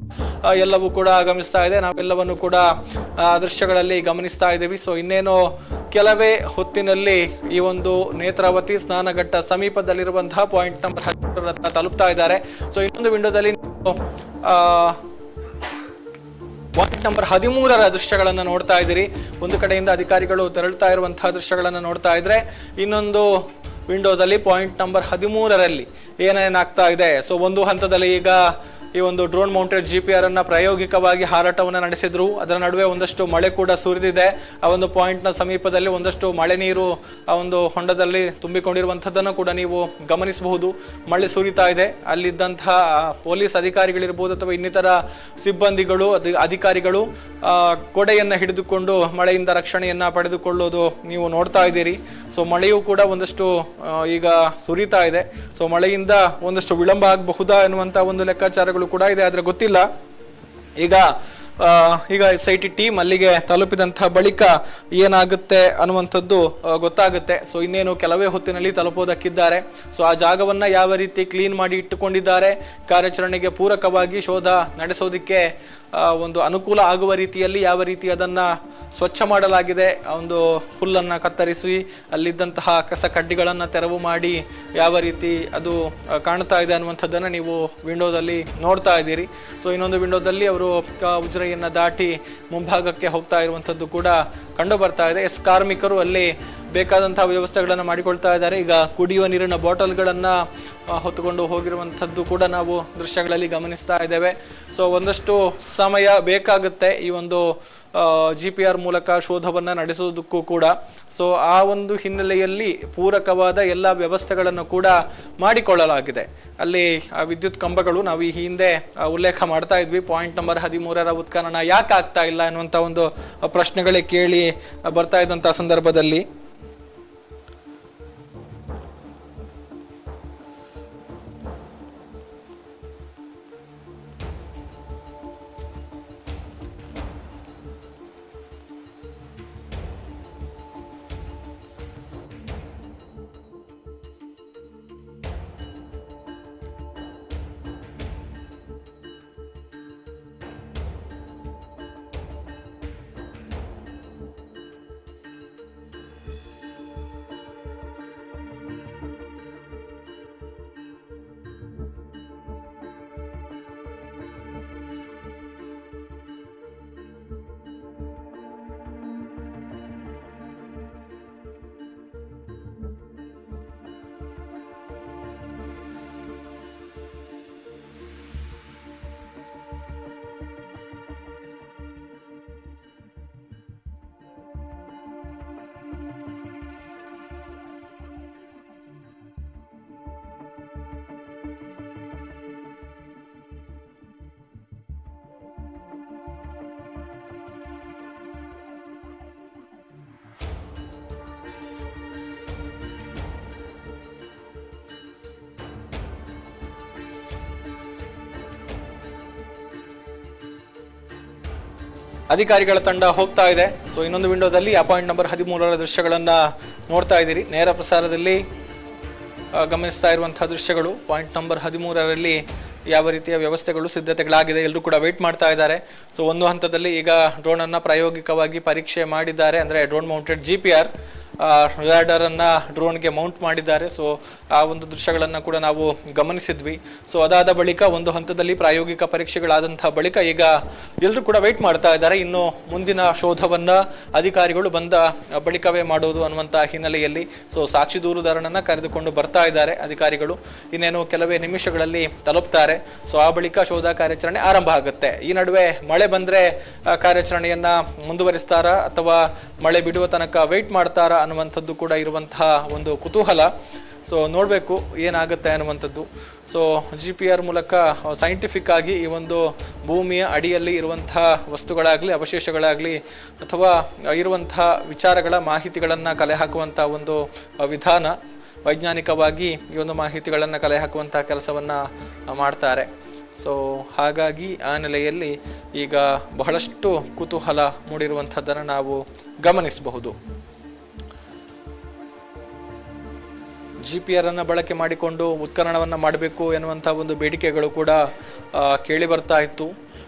[SPEAKER 1] ಎಲ್ಲವೂ ಕೂಡ ಆಗಮಿಸ್ತಾ ಇದೆ. ನಾವೆಲ್ಲವನ್ನು ಕೂಡ ದೃಶ್ಯಗಳಲ್ಲಿ ಗಮನಿಸ್ತಾ ಇದ್ದೀವಿ. ಸೊ ಇನ್ನೇನು ಕೆಲವೇ ಹೊತ್ತಿನಲ್ಲಿ ಈ ಒಂದು ನೇತ್ರಾವತಿ ಸ್ನಾನಘಟ್ಟ ಸಮೀಪದಲ್ಲಿರುವಂತಹ ಪಾಯಿಂಟ್ ನಂಬರ್ 13 ತಲುಪ್ತಾ ಇದ್ದಾರೆ. ಸೊ ಇನ್ನೊಂದು ವಿಂಡೋದಲ್ಲಿ ಪಾಯಿಂಟ್ ನಂಬರ್ 13ರ ದೃಶ್ಯಗಳನ್ನ ನೋಡ್ತಾ ಇದ್ದೀರಿ. ಒಂದು ಕಡೆಯಿಂದ ಅಧಿಕಾರಿಗಳು ತೆರಳುತ್ತಾ ಇರುವಂತಹ ದೃಶ್ಯಗಳನ್ನ ನೋಡ್ತಾ ಇದ್ರೆ, ಇನ್ನೊಂದು ವಿಂಡೋದಲ್ಲಿ ಪಾಯಿಂಟ್ ನಂಬರ್ 13ರಲ್ಲಿ ಏನೇನಾಗ್ತಾ ಇದೆ. ಸೊ ಒಂದು ಹಂತದಲ್ಲಿ ಈಗ ಈ ಒಂದು ಡ್ರೋನ್ ಮೌಂಟೆಡ್ GPR ಅನ್ನ ಪ್ರಾಯೋಗಿಕವಾಗಿ ಹಾರಾಟವನ್ನು ನಡೆಸಿದ್ರು. ಅದರ ನಡುವೆ ಒಂದಷ್ಟು ಮಳೆ ಕೂಡ ಸುರಿದಿದೆ. ಆ ಒಂದು ಪಾಯಿಂಟ್ನ ಸಮೀಪದಲ್ಲಿ ಒಂದಷ್ಟು ಮಳೆ ನೀರು ಆ ಒಂದು ಹೊಂಡದಲ್ಲಿ ತುಂಬಿಕೊಂಡಿರುವಂಥದ್ದನ್ನು ಕೂಡ ನೀವು ಗಮನಿಸಬಹುದು. ಮಳೆ ಸುರಿತಾ ಇದೆ. ಅಲ್ಲಿದ್ದಂತಹ ಪೊಲೀಸ್ ಅಧಿಕಾರಿಗಳಿರ್ಬೋದು ಅಥವಾ ಇನ್ನಿತರ ಸಿಬ್ಬಂದಿಗಳು ಅಧಿಕಾರಿಗಳು ಕೊಡೆಯನ್ನ ಹಿಡಿದುಕೊಂಡು ಮಳೆಯಿಂದ ರಕ್ಷಣೆಯನ್ನ ಪಡೆದುಕೊಳ್ಳೋದು ನೀವು ನೋಡ್ತಾ ಇದ್ದೀರಿ. ಸೊ ಮಳೆಯೂ ಕೂಡ ಒಂದಷ್ಟು ಈಗ ಸುರಿತಾ ಇದೆ. ಸೊ ಮಳೆಯಿಂದ ಒಂದಷ್ಟು ವಿಳಂಬ ಆಗಬಹುದಾ ಎನ್ನುವಂತ ಒಂದು ಲೆಕ್ಕಾಚಾರಗಳು ಕೂಡ ಇದೆ, ಆದ್ರೆ ಗೊತ್ತಿಲ್ಲ. ಈಗ SIT ಟೀಮ್ ಅಲ್ಲಿಗೆ ತಲುಪಿದಂತಹ ಬಳಿಕ ಏನಾಗುತ್ತೆ ಅನ್ನುವಂಥದ್ದು ಗೊತ್ತಾಗುತ್ತೆ. ಸೊ ಇನ್ನೇನು ಕೆಲವೇ ಹೊತ್ತಿನಲ್ಲಿ ತಲುಪೋದಕ್ಕಿದ್ದಾರೆ. ಸೊ ಆ ಜಾಗವನ್ನ ಯಾವ ರೀತಿ ಕ್ಲೀನ್ ಮಾಡಿ ಇಟ್ಟುಕೊಂಡಿದ್ದಾರೆ, ಕಾರ್ಯಾಚರಣೆಗೆ ಪೂರಕವಾಗಿ ಶೋಧ ನಡೆಸೋದಿಕ್ಕೆ ಒಂದು ಅನುಕೂಲ ಆಗುವ ರೀತಿಯಲ್ಲಿ ಯಾವ ರೀತಿ ಅದನ್ನ ಸ್ವಚ್ಛ ಮಾಡಲಾಗಿದೆ, ಒಂದು ಹುಲ್ಲನ್ನ ಕತ್ತರಿಸಿ ಅಲ್ಲಿದ್ದಂತಹ ಕಸ ಕಡ್ಡಿಗಳನ್ನ ತೆರವು ಮಾಡಿ ಯಾವ ರೀತಿ ಅದು ಕಾಣ್ತಾ ಇದೆ ಅನ್ನುವಂಥದ್ದನ್ನ ನೀವು ವಿಂಡೋದಲ್ಲಿ ನೋಡ್ತಾ ಇದ್ದೀರಿ. ಸೊ ಇನ್ನೊಂದು ವಿಂಡೋದಲ್ಲಿ ಅವರು ಉಜಿರೆಯನ್ನ ದಾಟಿ ಮುಂಭಾಗಕ್ಕೆ ಹೋಗ್ತಾ ಇರುವಂಥದ್ದು ಕೂಡ ಕಂಡು ಬರ್ತಾ ಇದೆ. ಕಾರ್ಮಿಕರು ಅಲ್ಲಿ ಬೇಕಾದಂತಹ ವ್ಯವಸ್ಥೆಗಳನ್ನು ಮಾಡಿಕೊಳ್ತಾ ಇದ್ದಾರೆ. ಈಗ ಕುಡಿಯುವ ನೀರಿನ ಬಾಟಲ್ಗಳನ್ನ ಹೊತ್ತುಕೊಂಡು ಹೋಗಿರುವಂಥದ್ದು ಕೂಡ ನಾವು ದೃಶ್ಯಗಳಲ್ಲಿ ಗಮನಿಸ್ತಾ ಇದ್ದೇವೆ. ಸೊ ಒಂದಷ್ಟು ಸಮಯ ಬೇಕಾಗುತ್ತೆ ಈ ಒಂದು GPR ಮೂಲಕ ಶೋಧವನ್ನ ನಡೆಸೋದಕ್ಕೂ ಕೂಡ. ಸೊ ಆ ಒಂದು ಹಿನ್ನೆಲೆಯಲ್ಲಿ ಪೂರಕವಾದ ಎಲ್ಲ ವ್ಯವಸ್ಥೆಗಳನ್ನು ಕೂಡ ಮಾಡಿಕೊಳ್ಳಲಾಗಿದೆ. ಅಲ್ಲಿ ವಿದ್ಯುತ್ ಕಂಬಗಳು ನಾವು ಈ ಹಿಂದೆ ಉಲ್ಲೇಖ ಮಾಡ್ತಾ ಇದ್ವಿ. ಪಾಯಿಂಟ್ ನಂಬರ್ 13ರ ಉತ್ಖನನ ಯಾಕೆ ಆಗ್ತಾ ಇಲ್ಲ ಅನ್ನುವಂಥ ಒಂದು ಪ್ರಶ್ನೆಗಳೇ ಕೇಳಿ ಬರ್ತಾ ಇದ್ದಂಥ ಸಂದರ್ಭದಲ್ಲಿ ಅಧಿಕಾರಿಗಳ ತಂಡ ಹೋಗ್ತಾ ಇದೆ. ಸೊ ಇನ್ನೊಂದು ವಿಂಡೋದಲ್ಲಿ ಆ ಪಾಯಿಂಟ್ ನಂಬರ್ 13ರ ದೃಶ್ಯಗಳನ್ನ ನೋಡ್ತಾ ಇದ್ದೀರಿ. ನೇರ ಪ್ರಸಾರದಲ್ಲಿ ಗಮನಿಸ್ತಾ ಇರುವಂತಹ ದೃಶ್ಯಗಳು ಪಾಯಿಂಟ್ ನಂಬರ್ 13ರಲ್ಲಿ ಯಾವ ರೀತಿಯ ವ್ಯವಸ್ಥೆಗಳು ಸಿದ್ಧತೆಗಳಾಗಿದೆ, ಎಲ್ಲರೂ ಕೂಡ ವೇಟ್ ಮಾಡ್ತಾ ಇದ್ದಾರೆ. ಸೊ ಒಂದು ಹಂತದಲ್ಲಿ ಈಗ ಡ್ರೋನ್ ಅನ್ನ ಪ್ರಾಯೋಗಿಕವಾಗಿ ಪರೀಕ್ಷೆ ಮಾಡಿದ್ದಾರೆ. ಅಂದ್ರೆ ಡ್ರೋನ್ ಮೌಂಟೆಡ್ GPR ರಾಡರ್ ಅನ್ನ ಡ್ರೋನ್ಗೆ ಮೌಂಟ್ ಮಾಡಿದ್ದಾರೆ. ಸೊ ಆ ಒಂದು ದೃಶ್ಯಗಳನ್ನ ಕೂಡ ನಾವು ಗಮನಿಸಿದ್ವಿ. ಸೊ ಅದಾದ ಬಳಿಕ ಒಂದು ಹಂತದಲ್ಲಿ ಪ್ರಾಯೋಗಿಕ ಪರೀಕ್ಷೆಗಳಾದಂತಹ ಬಳಿಕ ಈಗ ಎಲ್ಲರೂ ಕೂಡ ವೇಟ್ ಮಾಡ್ತಾ ಇದ್ದಾರೆ. ಇನ್ನು ಮುಂದಿನ ಶೋಧವನ್ನ ಅಧಿಕಾರಿಗಳು ಬಂದ ಬಳಿಕವೇ ಮಾಡೋದು ಅನ್ನುವಂತಹ ಹಿನ್ನೆಲೆಯಲ್ಲಿ ಸೊ ಸಾಕ್ಷಿ ದೂರುದಾರನನ್ನ ಕರೆದುಕೊಂಡು ಬರ್ತಾ ಇದ್ದಾರೆ ಅಧಿಕಾರಿಗಳು. ಇನ್ನೇನು ಕೆಲವೇ ನಿಮಿಷಗಳಲ್ಲಿ ತಲುಪ್ತಾರೆ. ಸೊ ಆ ಬಳಿಕ ಶೋಧ ಕಾರ್ಯಾಚರಣೆ ಆರಂಭ ಆಗುತ್ತೆ. ಈ ನಡುವೆ ಮಳೆ ಬಂದ್ರೆ ಕಾರ್ಯಾಚರಣೆಯನ್ನ ಮುಂದುವರಿಸ್ತಾರಾ ಅಥವಾ ಮಳೆ ಬಿಡುವ ತನಕ ವೇಟ್ ಮಾಡ್ತಾರಾ ಅನ್ನುವಂಥದ್ದು ಕೂಡ ಇರುವಂತಹ ಒಂದು ಕುತೂಹಲ. ಸೊ ನೋಡಬೇಕು ಏನಾಗುತ್ತೆ ಅನ್ನುವಂಥದ್ದು. ಸೊ GPR ಮೂಲಕ ಸೈಂಟಿಫಿಕ್ ಆಗಿ ಈ ಒಂದು ಭೂಮಿಯ ಅಡಿಯಲ್ಲಿ ಇರುವಂತಹ ವಸ್ತುಗಳಾಗಲಿ ಅವಶೇಷಗಳಾಗಲಿ ಅಥವಾ ಇರುವಂತಹ ವಿಚಾರಗಳ ಮಾಹಿತಿಗಳನ್ನು ಕಲೆ ಹಾಕುವಂಥ ಒಂದು ವಿಧಾನ. ವೈಜ್ಞಾನಿಕವಾಗಿ ಈ ಒಂದು ಮಾಹಿತಿಗಳನ್ನು ಕಲೆ ಹಾಕುವಂತಹ ಕೆಲಸವನ್ನು ಮಾಡ್ತಾರೆ. ಸೊ ಹಾಗಾಗಿ ಆ ನೆಲೆಯಲ್ಲಿ ಈಗ ಬಹಳಷ್ಟು ಕುತೂಹಲ ಮೂಡಿರುವಂಥದ್ದನ್ನು ನಾವು ಗಮನಿಸಬಹುದು. GPR ಅನ್ನು ಬಳಕೆ ಮಾಡಿಕೊಂಡು ಉತ್ಖನನವನ್ನು ಮಾಡಬೇಕು ಎನ್ನುವಂಥ ಒಂದು ಬೇಡಿಕೆಗಳು ಕೂಡ ಕೇಳಿ ಬರ್ತಾ ಇತ್ತು.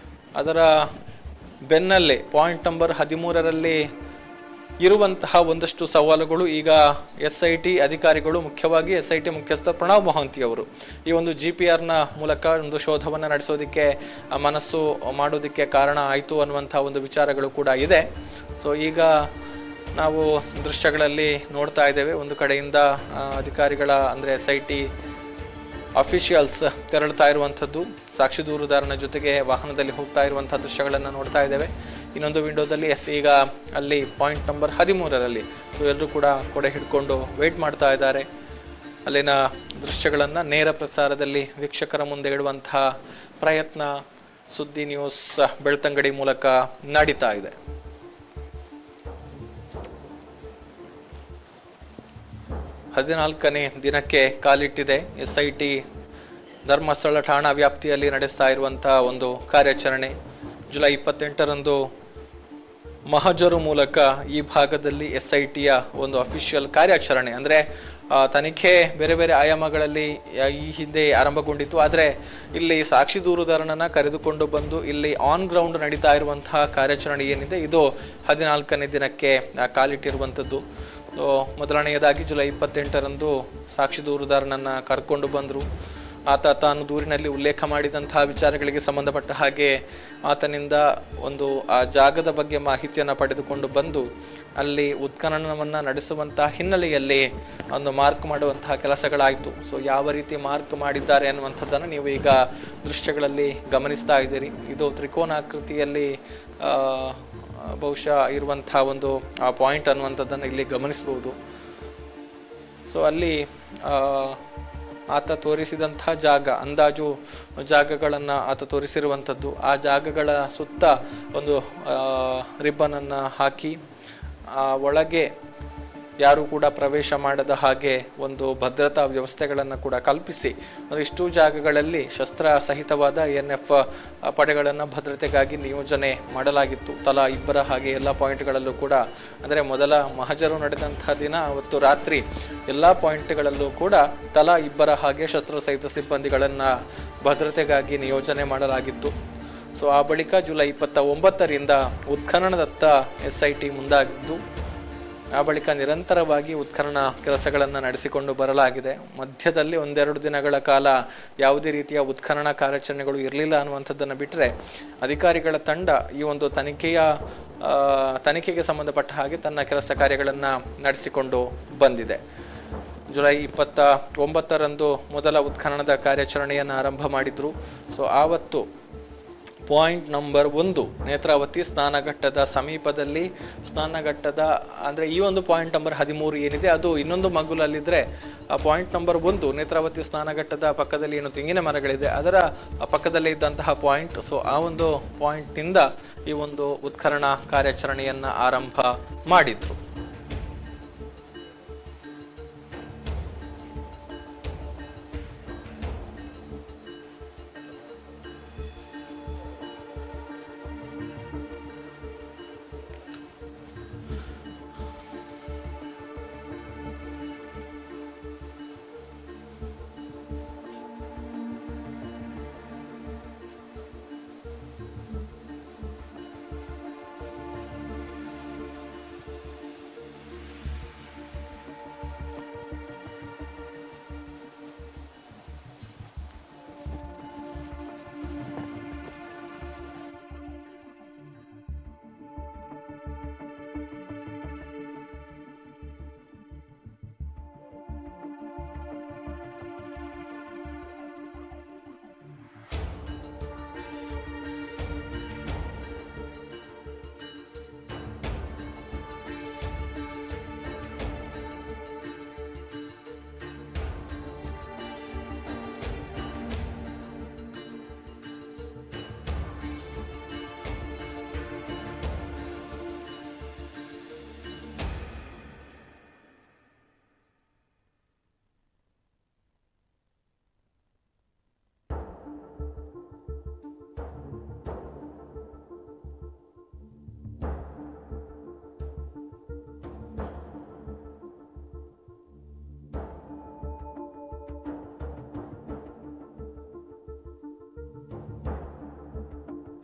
[SPEAKER 1] ಅದರ ಬೆನ್ನಲ್ಲೇ ಪಾಯಿಂಟ್ ನಂಬರ್ 13ರಲ್ಲಿ ಇರುವಂತಹ ಒಂದಷ್ಟು ಸವಾಲುಗಳು ಈಗ SIT ಅಧಿಕಾರಿಗಳು, ಮುಖ್ಯವಾಗಿ SIT ಮುಖ್ಯಸ್ಥ ಪ್ರಣವ್ ಮೊಹಾಂತಿ ಅವರು ಈ ಒಂದು GPRನ ಮೂಲಕ ಒಂದು ಶೋಧವನ್ನು ನಡೆಸೋದಕ್ಕೆ ಮನಸ್ಸು ಮಾಡೋದಕ್ಕೆ ಕಾರಣ ಆಯಿತು ಅನ್ನುವಂಥ ಒಂದು ವಿಚಾರಗಳು ಕೂಡ ಇದೆ. ಸೊ ಈಗ ನಾವು ದೃಶ್ಯಗಳಲ್ಲಿ ನೋಡ್ತಾ ಇದ್ದೇವೆ, ಒಂದು ಕಡೆಯಿಂದ ಅಧಿಕಾರಿಗಳ ಅಂದರೆ SIT ಅಫಿಷಿಯಲ್ಸ್ ತೆರಳುತ್ತಾ ಇರುವಂಥದ್ದು, ಸಾಕ್ಷಿ ದೂರುದಾರನ ಜೊತೆಗೆ ವಾಹನದಲ್ಲಿ ಹೋಗ್ತಾ ಇರುವಂಥ ದೃಶ್ಯಗಳನ್ನು ನೋಡ್ತಾ ಇದ್ದೇವೆ. ಇನ್ನೊಂದು ವಿಂಡೋದಲ್ಲಿ ಈಗ ಅಲ್ಲಿ ಪಾಯಿಂಟ್ ನಂಬರ್ 13ರಲ್ಲಿ ಸೊ ಎಲ್ಲರೂ ಕೂಡ ಕೊಡೆ ಹಿಡ್ಕೊಂಡು ವೆಯ್ಟ್ ಮಾಡ್ತಾ ಇದ್ದಾರೆ. ಅಲ್ಲಿನ ದೃಶ್ಯಗಳನ್ನು ನೇರ ಪ್ರಸಾರದಲ್ಲಿ ವೀಕ್ಷಕರ ಮುಂದೆ ಇಡುವಂತಹ ಪ್ರಯತ್ನ ಸುದ್ದಿ ನ್ಯೂಸ್ ಬೆಳ್ತಂಗಡಿ ಮೂಲಕ ನಡೀತಾ ಇದೆ. ಹದಿನಾಲ್ಕನೇ ದಿನಕ್ಕೆ ಕಾಲಿಟ್ಟಿದೆ SIT ಧರ್ಮಸ್ಥಳ ಠಾಣಾ ವ್ಯಾಪ್ತಿಯಲ್ಲಿ ನಡೆಸ್ತಾ ಇರುವಂತಹ ಒಂದು ಕಾರ್ಯಾಚರಣೆ. ಜುಲೈ 28ರಂದು ಮಹಜರು ಮೂಲಕ ಈ ಭಾಗದಲ್ಲಿ SITಯ ಒಂದು ಅಫಿಷಿಯಲ್ ಕಾರ್ಯಾಚರಣೆ, ಅಂದರೆ ತನಿಖೆ ಬೇರೆ ಬೇರೆ ಆಯಾಮಗಳಲ್ಲಿ ಈ ಹಿಂದೆ ಆರಂಭಗೊಂಡಿತ್ತು. ಆದರೆ ಇಲ್ಲಿ ಸಾಕ್ಷಿ ದೂರುದಾರನನ್ನ ಕರೆದುಕೊಂಡು ಬಂದು ಇಲ್ಲಿ ಆನ್ ಗ್ರೌಂಡ್ ನಡೀತಾ ಇರುವಂತಹ ಕಾರ್ಯಾಚರಣೆ ಏನಿದೆ ಇದು 14ನೇ ದಿನಕ್ಕೆ ಕಾಲಿಟ್ಟಿರುವಂಥದ್ದು. ಮೊದಲನೆಯದಾಗಿ ಜುಲೈ 28ರಂದು ಸಾಕ್ಷಿ ದೂರುದಾರನನ್ನ ಕರ್ಕೊಂಡು ಬಂದರು. ಆತ ತಾನು ದೂರಿನಲ್ಲಿ ಉಲ್ಲೇಖ ಮಾಡಿದಂತಹ ವಿಚಾರಗಳಿಗೆ ಸಂಬಂಧಪಟ್ಟ ಹಾಗೆ ಆತನಿಂದ ಒಂದು ಆ ಜಾಗದ ಬಗ್ಗೆ ಮಾಹಿತಿಯನ್ನು ಪಡೆದುಕೊಂಡು ಬಂದು ಅಲ್ಲಿ ಉತ್ಖನನವನ್ನು ನಡೆಸುವಂತಹ ಹಿನ್ನೆಲೆಯಲ್ಲಿ ಒಂದು ಮಾರ್ಕ್ ಮಾಡುವಂತಹ ಕೆಲಸಗಳಾಯಿತು. ಸೊ ಯಾವ ರೀತಿ ಮಾರ್ಕ್ ಮಾಡಿದ್ದಾರೆ ಅನ್ನುವಂಥದ್ದನ್ನು ನೀವು ಈಗ ದೃಶ್ಯಗಳಲ್ಲಿ ಗಮನಿಸ್ತಾ ಇದ್ದೀರಿ. ಇದು ತ್ರಿಕೋನಾಕೃತಿಯಲ್ಲಿ ಬಹುಶಃ ಇರುವಂಥ ಒಂದು ಪಾಯಿಂಟ್ ಅನ್ನುವಂಥದ್ದನ್ನು ಇಲ್ಲಿ ಗಮನಿಸಬಹುದು. ಸೊ ಅಲ್ಲಿ ಆತ ತೋರಿಸಿದಂಥ ಜಾಗ, ಅಂದಾಜು ಜಾಗಗಳನ್ನು ಆತ ತೋರಿಸಿರುವಂಥದ್ದು, ಆ ಜಾಗಗಳ ಸುತ್ತ ಒಂದು ರಿಬ್ಬನನ್ನು ಹಾಕಿ ಒಳಗೆ ಯಾರು ಕೂಡ ಪ್ರವೇಶ ಮಾಡದ ಹಾಗೆ ಒಂದು ಭದ್ರತಾ ವ್ಯವಸ್ಥೆಗಳನ್ನು ಕೂಡ ಕಲ್ಪಿಸಿ ಇಷ್ಟು ಜಾಗಗಳಲ್ಲಿ ಶಸ್ತ್ರ ಸಹಿತವಾದ ANF ಪಡೆಗಳನ್ನು ಭದ್ರತೆಗಾಗಿ ನಿಯೋಜನೆ ಮಾಡಲಾಗಿತ್ತು. ತಲಾ 2 ಹಾಗೆ ಎಲ್ಲ ಪಾಯಿಂಟ್ಗಳಲ್ಲೂ ಕೂಡ, ಅಂದರೆ ಮೊದಲ ಮಹಜರು ನಡೆದಂತಹ ದಿನ ಅವತ್ತು ರಾತ್ರಿ ಎಲ್ಲ ಪಾಯಿಂಟ್ಗಳಲ್ಲೂ ಕೂಡ ತಲಾ 2 ಹಾಗೆ ಶಸ್ತ್ರ ಸಹಿತ ಸಿಬ್ಬಂದಿಗಳನ್ನು ಭದ್ರತೆಗಾಗಿ ನಿಯೋಜನೆ ಮಾಡಲಾಗಿತ್ತು. ಸೊ ಆ ಬಳಿಕ ಜುಲೈ 29ರಿಂದ ಉತ್ಖನನದತ್ತ SIT ಮುಂದಾಗಿದ್ದು ಆ ಬಳಿಕ ನಿರಂತರವಾಗಿ ಉತ್ಖನನ ಕೆಲಸಗಳನ್ನು ನಡೆಸಿಕೊಂಡು ಬರಲಾಗಿದೆ. ಮಧ್ಯದಲ್ಲಿ 1-2 ದಿನಗಳ ಕಾಲ ಯಾವುದೇ ರೀತಿಯ ಉತ್ಖನನ ಕಾರ್ಯಾಚರಣೆಗಳು ಇರಲಿಲ್ಲ ಅನ್ನುವಂಥದ್ದನ್ನು ಬಿಟ್ಟರೆ ಅಧಿಕಾರಿಗಳ ತಂಡ ಈ ಒಂದು ತನಿಖೆಗೆ ಸಂಬಂಧಪಟ್ಟ ಹಾಗೆ ತನ್ನ ಕೆಲಸ ಕಾರ್ಯಗಳನ್ನು ನಡೆಸಿಕೊಂಡು ಬಂದಿದೆ. ಜುಲೈ 29ರಂದು ಮೊದಲ ಉತ್ಖನನದ ಕಾರ್ಯಾಚರಣೆಯನ್ನು ಆರಂಭ ಮಾಡಿದ್ರು. ಸೊ ಆವತ್ತು ಪಾಯಿಂಟ್ ನಂಬರ್ 1 ನೇತ್ರಾವತಿ ಸ್ನಾನಘಟ್ಟದ ಸಮೀಪದಲ್ಲಿ, ಸ್ನಾನಘಟ್ಟದ ಅಂದರೆ ಈ ಒಂದು ಪಾಯಿಂಟ್ ನಂಬರ್ 13 ಏನಿದೆ ಅದು ಇನ್ನೊಂದು ಮಗ್ಗುಲಲ್ಲಿದ್ದರೆ, ಆ ಪಾಯಿಂಟ್ ನಂಬರ್ 1 ನೇತ್ರಾವತಿ ಸ್ನಾನಘಟ್ಟದ ಪಕ್ಕದಲ್ಲಿ ಏನು ತೆಂಗಿನ ಮರಗಳಿದೆ ಅದರ ಪಕ್ಕದಲ್ಲೇ ಇದ್ದಂತಹ ಪಾಯಿಂಟ್. ಸೊ ಆ ಒಂದು ಪಾಯಿಂಟ್ನಿಂದ ಈ ಒಂದು ಉತ್ಖನನ ಕಾರ್ಯಾಚರಣೆಯನ್ನು ಆರಂಭ ಮಾಡಿದ್ರು.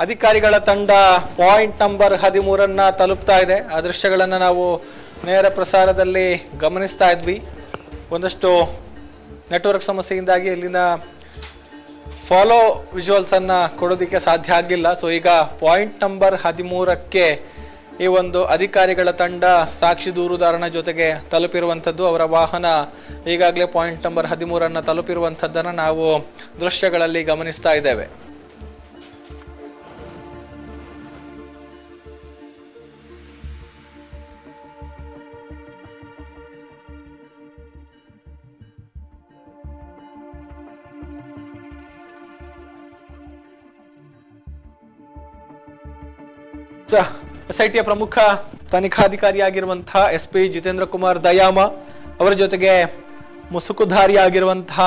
[SPEAKER 1] ಅಧಿಕಾರಿಗಳ ತಂಡ ಪಾಯಿಂಟ್ ನಂಬರ್ 13 ತಲುಪ್ತಾ ಇದೆ. ಆ ದೃಶ್ಯಗಳನ್ನು ನಾವು ನೇರ ಪ್ರಸಾರದಲ್ಲಿ ಗಮನಿಸ್ತಾ ಇದ್ವಿ. ಒಂದಷ್ಟು ನೆಟ್ವರ್ಕ್ ಸಮಸ್ಯೆಯಿಂದಾಗಿ ಇಲ್ಲಿನ ಫಾಲೋ ವಿಜುವಲ್ಸ್ ಅನ್ನ ಕೊಡೋದಕ್ಕೆ ಸಾಧ್ಯ ಆಗಿಲ್ಲ. ಸೊ ಈಗ ಪಾಯಿಂಟ್ ನಂಬರ್ 13ಕ್ಕೆ ಈ ಒಂದು ಅಧಿಕಾರಿಗಳ ತಂಡ ಸಾಕ್ಷಿ ದೂರುದಾರನ ಜೊತೆಗೆ ತಲುಪಿರುವಂಥದ್ದು. ಅವರ ವಾಹನ ಈಗಾಗಲೇ ಪಾಯಿಂಟ್ ನಂಬರ್ 13 ತಲುಪಿರುವಂಥದ್ದನ್ನು ನಾವು ದೃಶ್ಯಗಳಲ್ಲಿ ಗಮನಿಸ್ತಾ ಇದ್ದೇವೆ. SITಯ ಪ್ರಮುಖ ತನಿಖಾಧಿಕಾರಿಯಾಗಿರುವಂತಹ SP ಜಿತೇಂದ್ರ ಕುಮಾರ್ ದಯಾಮ ಅವರ ಜೊತೆಗೆ ಮುಸುಕುಧಾರಿಯಾಗಿರುವಂತಹ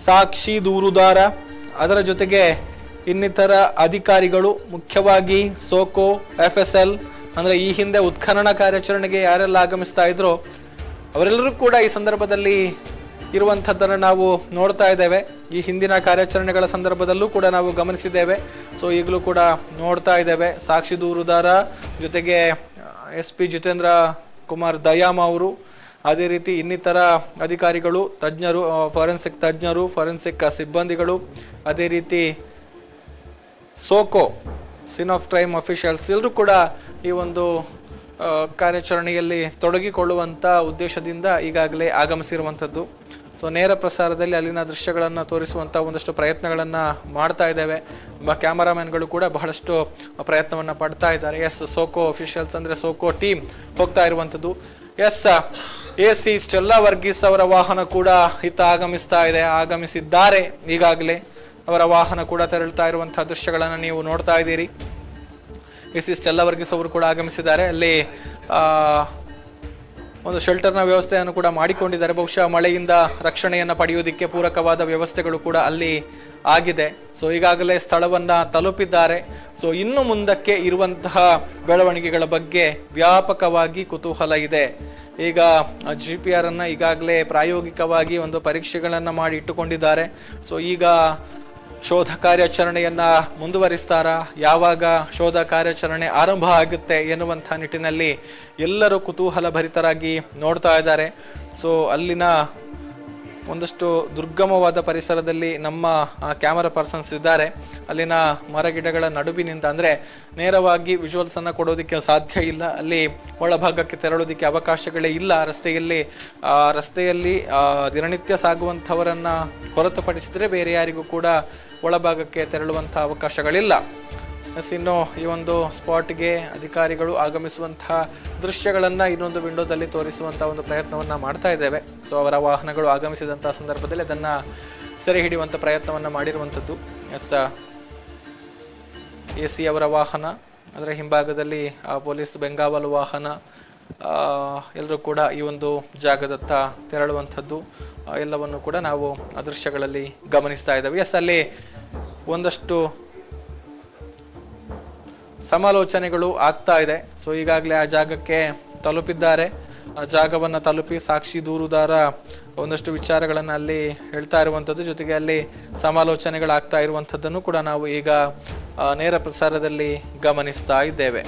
[SPEAKER 1] ಸಾಕ್ಷಿ ದೂರುದಾರ, ಅದರ ಜೊತೆಗೆ ಇನ್ನಿತರ ಅಧಿಕಾರಿಗಳು, ಮುಖ್ಯವಾಗಿ ಸೋಕೋ, FSL ಅಂದ್ರೆ ಈ ಹಿಂದೆ ಉತ್ಖನನ ಕಾರ್ಯಾಚರಣೆಗೆ ಯಾರೆಲ್ಲ ಆಗಮಿಸ್ತಾ ಇದ್ರು ಅವರೆಲ್ಲರೂ ಕೂಡ ಈ ಸಂದರ್ಭದಲ್ಲಿ ಇರುವಂಥದ್ದನ್ನು ನಾವು ನೋಡ್ತಾ ಇದ್ದೇವೆ. ಈ ಹಿಂದಿನ ಕಾರ್ಯಾಚರಣೆಗಳ ಸಂದರ್ಭದಲ್ಲೂ ಕೂಡ ನಾವು ಗಮನಿಸಿದ್ದೇವೆ. ಸೊ ಈಗಲೂ ಕೂಡ ನೋಡ್ತಾ ಇದ್ದೇವೆ. ಸಾಕ್ಷಿ ದೂರುದಾರ ಜೊತೆಗೆ SP ಜಿತೇಂದ್ರ ಕುಮಾರ್ ದಯಾಮ ಅವರು, ಅದೇ ರೀತಿ ಇನ್ನಿತರ ಅಧಿಕಾರಿಗಳು, ತಜ್ಞರು, ಫಾರೆನ್ಸಿಕ್ ತಜ್ಞರು, ಫಾರೆನ್ಸಿಕ್ ಸಿಬ್ಬಂದಿಗಳು, ಅದೇ ರೀತಿ SOCO scene of crime officials ಎಲ್ಲರೂ ಕೂಡ ಈ ಒಂದು ಕಾರ್ಯಾಚರಣೆಯಲ್ಲಿ ತೊಡಗಿಕೊಳ್ಳುವಂಥ ಉದ್ದೇಶದಿಂದ ಈಗಾಗಲೇ ಆಗಮಿಸಿರುವಂಥದ್ದು. ಸೊ ನೇರ ಪ್ರಸಾರದಲ್ಲಿ ಅಲ್ಲಿನ ದೃಶ್ಯಗಳನ್ನು ತೋರಿಸುವಂಥ ಒಂದಷ್ಟು ಪ್ರಯತ್ನಗಳನ್ನು ಮಾಡ್ತಾ ಇದ್ದೇವೆ. ಕ್ಯಾಮರಾಮನ್ಗಳು ಕೂಡ ಬಹಳಷ್ಟು ಪ್ರಯತ್ನವನ್ನು ಪಡ್ತಾ ಇದ್ದಾರೆ. ಸೋಕೋ ಅಫಿಷಿಯಲ್ಸ್ ಅಂದರೆ ಸೋಕೋ ಟೀಮ್ ಹೋಗ್ತಾ ಇರುವಂಥದ್ದು. AC ಸ್ಟೆಲ್ಲಾ ವರ್ಗೀಸ್ ಅವರ ವಾಹನ ಕೂಡ ಇತ್ತ ಆಗಮಿಸಿದ್ದಾರೆ. ಈಗಾಗಲೇ ಅವರ ವಾಹನ ಕೂಡ ತೆರಳುತ್ತಾ ಇರುವಂತಹ ದೃಶ್ಯಗಳನ್ನು ನೀವು ನೋಡ್ತಾ ಇದ್ದೀರಿ. AC ಸ್ಟೆಲ್ಲಾ ವರ್ಗೀಸ್ ಅವರು ಕೂಡ ಆಗಮಿಸಿದ್ದಾರೆ. ಅಲ್ಲಿ ಒಂದು ಶೆಲ್ಟರ್ನ ವ್ಯವಸ್ಥೆಯನ್ನು ಕೂಡ ಮಾಡಿಕೊಂಡಿದ್ದಾರೆ. ಬಹುಶಃ ಮಳೆಯಿಂದ ರಕ್ಷಣೆಯನ್ನು ಪಡೆಯುವುದಕ್ಕೆ ಪೂರಕವಾದ ವ್ಯವಸ್ಥೆಗಳು ಕೂಡ ಅಲ್ಲಿ ಆಗಿದೆ. ಸೊ ಈಗಾಗಲೇ ಸ್ಥಳವನ್ನ ತಲುಪಿದ್ದಾರೆ. ಸೊ ಇನ್ನು ಮುಂದಕ್ಕೆ ಇರುವಂತಹ ಬೆಳವಣಿಗೆಗಳ ಬಗ್ಗೆ ವ್ಯಾಪಕವಾಗಿ ಕುತೂಹಲ ಇದೆ. ಈಗ GPR ಅನ್ನ ಈಗಾಗಲೇ ಪ್ರಾಯೋಗಿಕವಾಗಿ ಒಂದು ಪರೀಕ್ಷೆಗಳನ್ನ ಮಾಡಿ ಇಟ್ಟುಕೊಂಡಿದ್ದಾರೆ. ಸೊ ಈಗ ಶೋಧ ಕಾರ್ಯಾಚರಣೆಯನ್ನ ಮುಂದುವರಿಸ್ತಾರಾ, ಯಾವಾಗ ಶೋಧ ಕಾರ್ಯಾಚರಣೆ ಆರಂಭ ಆಗುತ್ತೆ ಎನ್ನುವಂಥ ನಿಟ್ಟಿನಲ್ಲಿ ಎಲ್ಲರೂ ಕುತೂಹಲ ಭರಿತರಾಗಿ ನೋಡ್ತಾ ಇದ್ದಾರೆ. ಸೊ ಅಲ್ಲಿನ ಒಂದಷ್ಟು ದುರ್ಗಮವಾದ ಪರಿಸರದಲ್ಲಿ ನಮ್ಮ ಕ್ಯಾಮರಾ ಪರ್ಸನ್ಸ್ ಇದ್ದಾರೆ. ಅಲ್ಲಿನ ಮರಗಿಡಗಳ ನಡುವಿನಿಂದ ಅಂದರೆ ನೇರವಾಗಿ ವಿಜುವಲ್ಸ್ ಅನ್ನು ಕೊಡೋದಕ್ಕೆ ಸಾಧ್ಯ ಇಲ್ಲ. ಅಲ್ಲಿ ಒಳಭಾಗಕ್ಕೆ ತೆರಳೋದಕ್ಕೆ ಅವಕಾಶಗಳೇ ಇಲ್ಲ. ರಸ್ತೆಯಲ್ಲಿ ದಿನನಿತ್ಯ ಸಾಗುವಂಥವರನ್ನ ಹೊರತುಪಡಿಸಿದರೆ ಬೇರೆ ಯಾರಿಗೂ ಕೂಡ ಒಳಭಾಗಕ್ಕೆ ತೆರಳುವಂಥ ಅವಕಾಶಗಳಿಲ್ಲ. ಇನ್ನು ಈ ಒಂದು ಸ್ಪಾಟ್ಗೆ ಅಧಿಕಾರಿಗಳು ಆಗಮಿಸುವಂತಹ ದೃಶ್ಯಗಳನ್ನು ಇನ್ನೊಂದು ವಿಂಡೋದಲ್ಲಿ ತೋರಿಸುವಂಥ ಒಂದು ಪ್ರಯತ್ನವನ್ನು ಮಾಡ್ತಾ ಇದ್ದೇವೆ. ಸೊ ಅವರ ವಾಹನಗಳು ಆಗಮಿಸಿದಂಥ ಸಂದರ್ಭದಲ್ಲಿ ಅದನ್ನು ಸೆರೆ ಹಿಡಿಯುವಂಥ ಪ್ರಯತ್ನವನ್ನು ಮಾಡಿರುವಂಥದ್ದು. AC ಅವರ ವಾಹನ, ಅದರ ಹಿಂಭಾಗದಲ್ಲಿ ಪೊಲೀಸ್ ಬೆಂಗಾವಲು ವಾಹನ, ಎಲ್ಲರೂ ಕೂಡ ಈ ಒಂದು ಜಾಗದತ್ತ ತೆರಳುವಂಥದ್ದು ಎಲ್ಲವನ್ನು ಕೂಡ ನಾವು ಆ ದೃಶ್ಯಗಳಲ್ಲಿ ಗಮನಿಸ್ತಾ ಇದ್ದೇವೆ. ಅಲ್ಲಿ ಒಂದಷ್ಟು ಸಮಾಲೋಚನೆಗಳು ಆಗ್ತಾ ಇದೆ. ಸೊ ಈಗಾಗಲೇ ಆ ಜಾಗಕ್ಕೆ ತಲುಪಿದ್ದಾರೆ. ಆ ಜಾಗವನ್ನು ತಲುಪಿ ಸಾಕ್ಷಿ ದೂರುದಾರ ಒಂದಷ್ಟು ವಿಚಾರಗಳನ್ನು ಅಲ್ಲಿ ಹೇಳ್ತಾ ಇರುವಂಥದ್ದು, ಜೊತೆಗೆ ಅಲ್ಲಿ ಸಮಾಲೋಚನೆಗಳಾಗ್ತಾ ಇರುವಂಥದ್ದನ್ನು ಕೂಡ ನಾವು ಈಗ ನೇರ ಪ್ರಸಾರದಲ್ಲಿ ಗಮನಿಸ್ತಾ ಇದ್ದೇವೆ.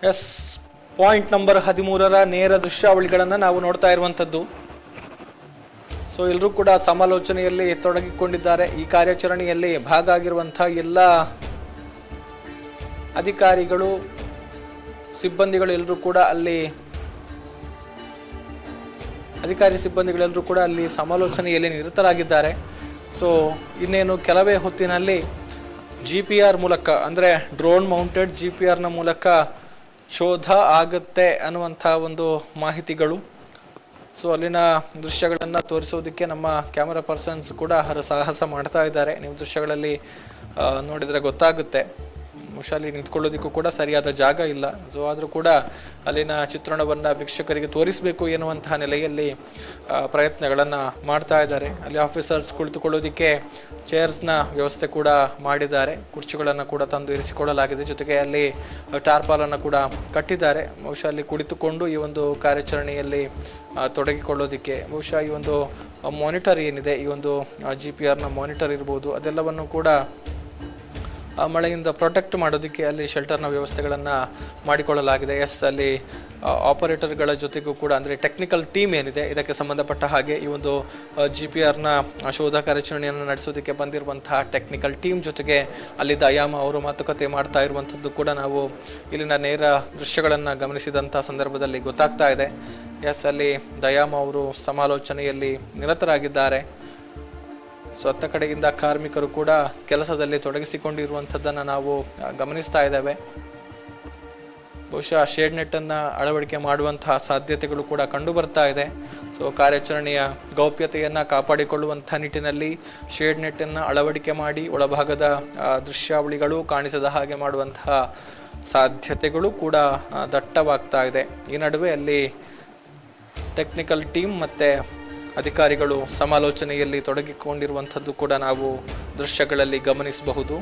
[SPEAKER 1] ಎಸ್, ಪಾಯಿಂಟ್ ನಂಬರ್ 13ರ ನೇರ ದೃಶ್ಯಾವಳಿಗಳನ್ನು ನಾವು ನೋಡ್ತಾ ಇರುವಂಥದ್ದು. ಸೊ ಎಲ್ಲರೂ ಕೂಡ ಸಮಾಲೋಚನೆಯಲ್ಲಿ ತೊಡಗಿಕೊಂಡಿದ್ದಾರೆ. ಈ ಕಾರ್ಯಾಚರಣೆಯಲ್ಲಿ ಭಾಗ ಆಗಿರುವಂಥ ಎಲ್ಲ ಅಧಿಕಾರಿಗಳು, ಸಿಬ್ಬಂದಿಗಳು ಎಲ್ಲರೂ ಕೂಡ ಅಲ್ಲಿ ಸಿಬ್ಬಂದಿಗಳೆಲ್ಲರೂ ಕೂಡ ಅಲ್ಲಿ ಸಮಾಲೋಚನೆಯಲ್ಲಿ ನಿರತರಾಗಿದ್ದಾರೆ. ಸೊ ಇನ್ನೇನು ಕೆಲವೇ ಹೊತ್ತಿನಲ್ಲಿ GPR ಮೂಲಕ, ಅಂದರೆ ಡ್ರೋನ್ ಮೌಂಟೆಡ್ GPRನ ಮೂಲಕ ಶೋಧ ಆಗುತ್ತೆ ಅನ್ನುವಂಥ ಒಂದು ಮಾಹಿತಿಗಳು. ಸೊ ಅಲ್ಲಿನ ದೃಶ್ಯಗಳನ್ನು ತೋರಿಸೋದಕ್ಕೆ ನಮ್ಮ ಕ್ಯಾಮರಾ ಪರ್ಸನ್ಸ್ ಕೂಡ ಸಾಹಸ ಮಾಡ್ತಾ ಇದ್ದಾರೆ. ನೀವು ದೃಶ್ಯಗಳಲ್ಲಿ ನೋಡಿದರೆ ಗೊತ್ತಾಗುತ್ತೆ. ಅಲ್ಲಿ ನಿಂತ್ಕೊಳ್ಳೋದಕ್ಕೂ ಕೂಡ ಸರಿಯಾದ ಜಾಗ ಇಲ್ಲ. ಸೊ ಆದರೂ ಕೂಡ ಅಲ್ಲಿನ ಚಿತ್ರಣವನ್ನು ವೀಕ್ಷಕರಿಗೆ ತೋರಿಸಬೇಕು ಎನ್ನುವಂತಹ ನೆಲೆಯಲ್ಲಿ ಪ್ರಯತ್ನಗಳನ್ನು ಮಾಡ್ತಾ ಇದ್ದಾರೆ. ಅಲ್ಲಿ ಆಫೀಸರ್ಸ್ ಕುಳಿತುಕೊಳ್ಳೋದಕ್ಕೆ ಚೇರ್ಸ್ನ ವ್ಯವಸ್ಥೆ ಕೂಡ ಮಾಡಿದ್ದಾರೆ. ಕುರ್ಚಿಗಳನ್ನು ಕೂಡ ತಂದು ಇರಿಸಿಕೊಳ್ಳಲಾಗಿದೆ. ಜೊತೆಗೆ ಅಲ್ಲಿ ಟಾರ್ಪಾಲನ್ನು ಕೂಡ ಕಟ್ಟಿದ್ದಾರೆ. ಬಹುಶಃ ಅಲ್ಲಿ ಕುಳಿತುಕೊಂಡು ಈ ಒಂದು ಕಾರ್ಯಾಚರಣೆಯಲ್ಲಿ ತೊಡಗಿಕೊಳ್ಳೋದಕ್ಕೆ, ಬಹುಶಃ ಈ ಒಂದು ಮಾನಿಟರ್ ಏನಿದೆ, ಈ ಒಂದು GPRನ ಮಾನಿಟರ್ ಇರ್ಬೋದು, ಅದೆಲ್ಲವನ್ನು ಕೂಡ ಮಳೆಯಿಂದ ಪ್ರೊಟೆಕ್ಟ್ ಮಾಡೋದಕ್ಕೆ ಅಲ್ಲಿ ಶೆಲ್ಟರ್ನ ವ್ಯವಸ್ಥೆಗಳನ್ನು ಮಾಡಿಕೊಳ್ಳಲಾಗಿದೆ. ಎಸ್, ಅಲ್ಲಿ ಆಪರೇಟರ್ಗಳ ಜೊತೆಗೂ ಕೂಡ, ಅಂದರೆ ಟೆಕ್ನಿಕಲ್ ಟೀಮ್ ಏನಿದೆ ಇದಕ್ಕೆ ಸಂಬಂಧಪಟ್ಟ ಹಾಗೆ ಈ ಒಂದು GPRನ ಶೋಧ ಕಾರ್ಯಾಚರಣೆಯನ್ನು ನಡೆಸೋದಕ್ಕೆ ಬಂದಿರುವಂತಹ ಟೆಕ್ನಿಕಲ್ ಟೀಮ್ ಜೊತೆಗೆ ಅಲ್ಲಿ ದಯಾಮ ಅವರು ಮಾತುಕತೆ ಮಾಡ್ತಾ ಇರುವಂಥದ್ದು ಕೂಡ ನಾವು ಇಲ್ಲಿನ ನೇರ ದೃಶ್ಯಗಳನ್ನು ಗಮನಿಸಿದಂಥ ಸಂದರ್ಭದಲ್ಲಿ ಗೊತ್ತಾಗ್ತಾ ಇದೆ. ಎಸ್, ಅಲ್ಲಿ ದಯಾಮ ಅವರು ಸಮಾಲೋಚನೆಯಲ್ಲಿ ನಿರತರಾಗಿದ್ದಾರೆ. ಸೊ ಅತ್ತ ಕಡೆಯಿಂದ ಕಾರ್ಮಿಕರು ಕೂಡ ಕೆಲಸದಲ್ಲಿ ತೊಡಗಿಸಿಕೊಂಡಿರುವಂಥದ್ದನ್ನು ನಾವು ಗಮನಿಸ್ತಾ ಇದ್ದೇವೆ. ಬಹುಶಃ ಶೇಡ್ ನೆಟ್ಟನ್ನು ಅಳವಡಿಕೆ ಮಾಡುವಂತಹ ಸಾಧ್ಯತೆಗಳು ಕೂಡ ಕಂಡು ಬರ್ತಾ ಇದೆ. ಸೊ ಕಾರ್ಯಾಚರಣೆಯ ಗೌಪ್ಯತೆಯನ್ನು ಕಾಪಾಡಿಕೊಳ್ಳುವಂಥ ನಿಟ್ಟಿನಲ್ಲಿ ಶೇಡ್ ನೆಟ್ಟನ್ನು ಅಳವಡಿಕೆ ಮಾಡಿ ಒಳಭಾಗದ ದೃಶ್ಯಾವಳಿಗಳು ಕಾಣಿಸದ ಹಾಗೆ ಮಾಡುವಂತಹ ಸಾಧ್ಯತೆಗಳು ಕೂಡ ದಟ್ಟವಾಗ್ತಾ ಇದೆ. ಈ ನಡುವೆ ಅಲ್ಲಿ ಟೆಕ್ನಿಕಲ್ ಟೀಮ್ ಮತ್ತು ಅಧಿಕಾರಿಗಳು ಸಮಾಲೋಚನೆಯಲ್ಲಿ ತೊಡಗಿಕೊಂಡಿರುವಂಥದ್ದು ಕೂಡ ನಾವು ದೃಶ್ಯಗಳಲ್ಲಿ ಗಮನಿಸಬಹುದು.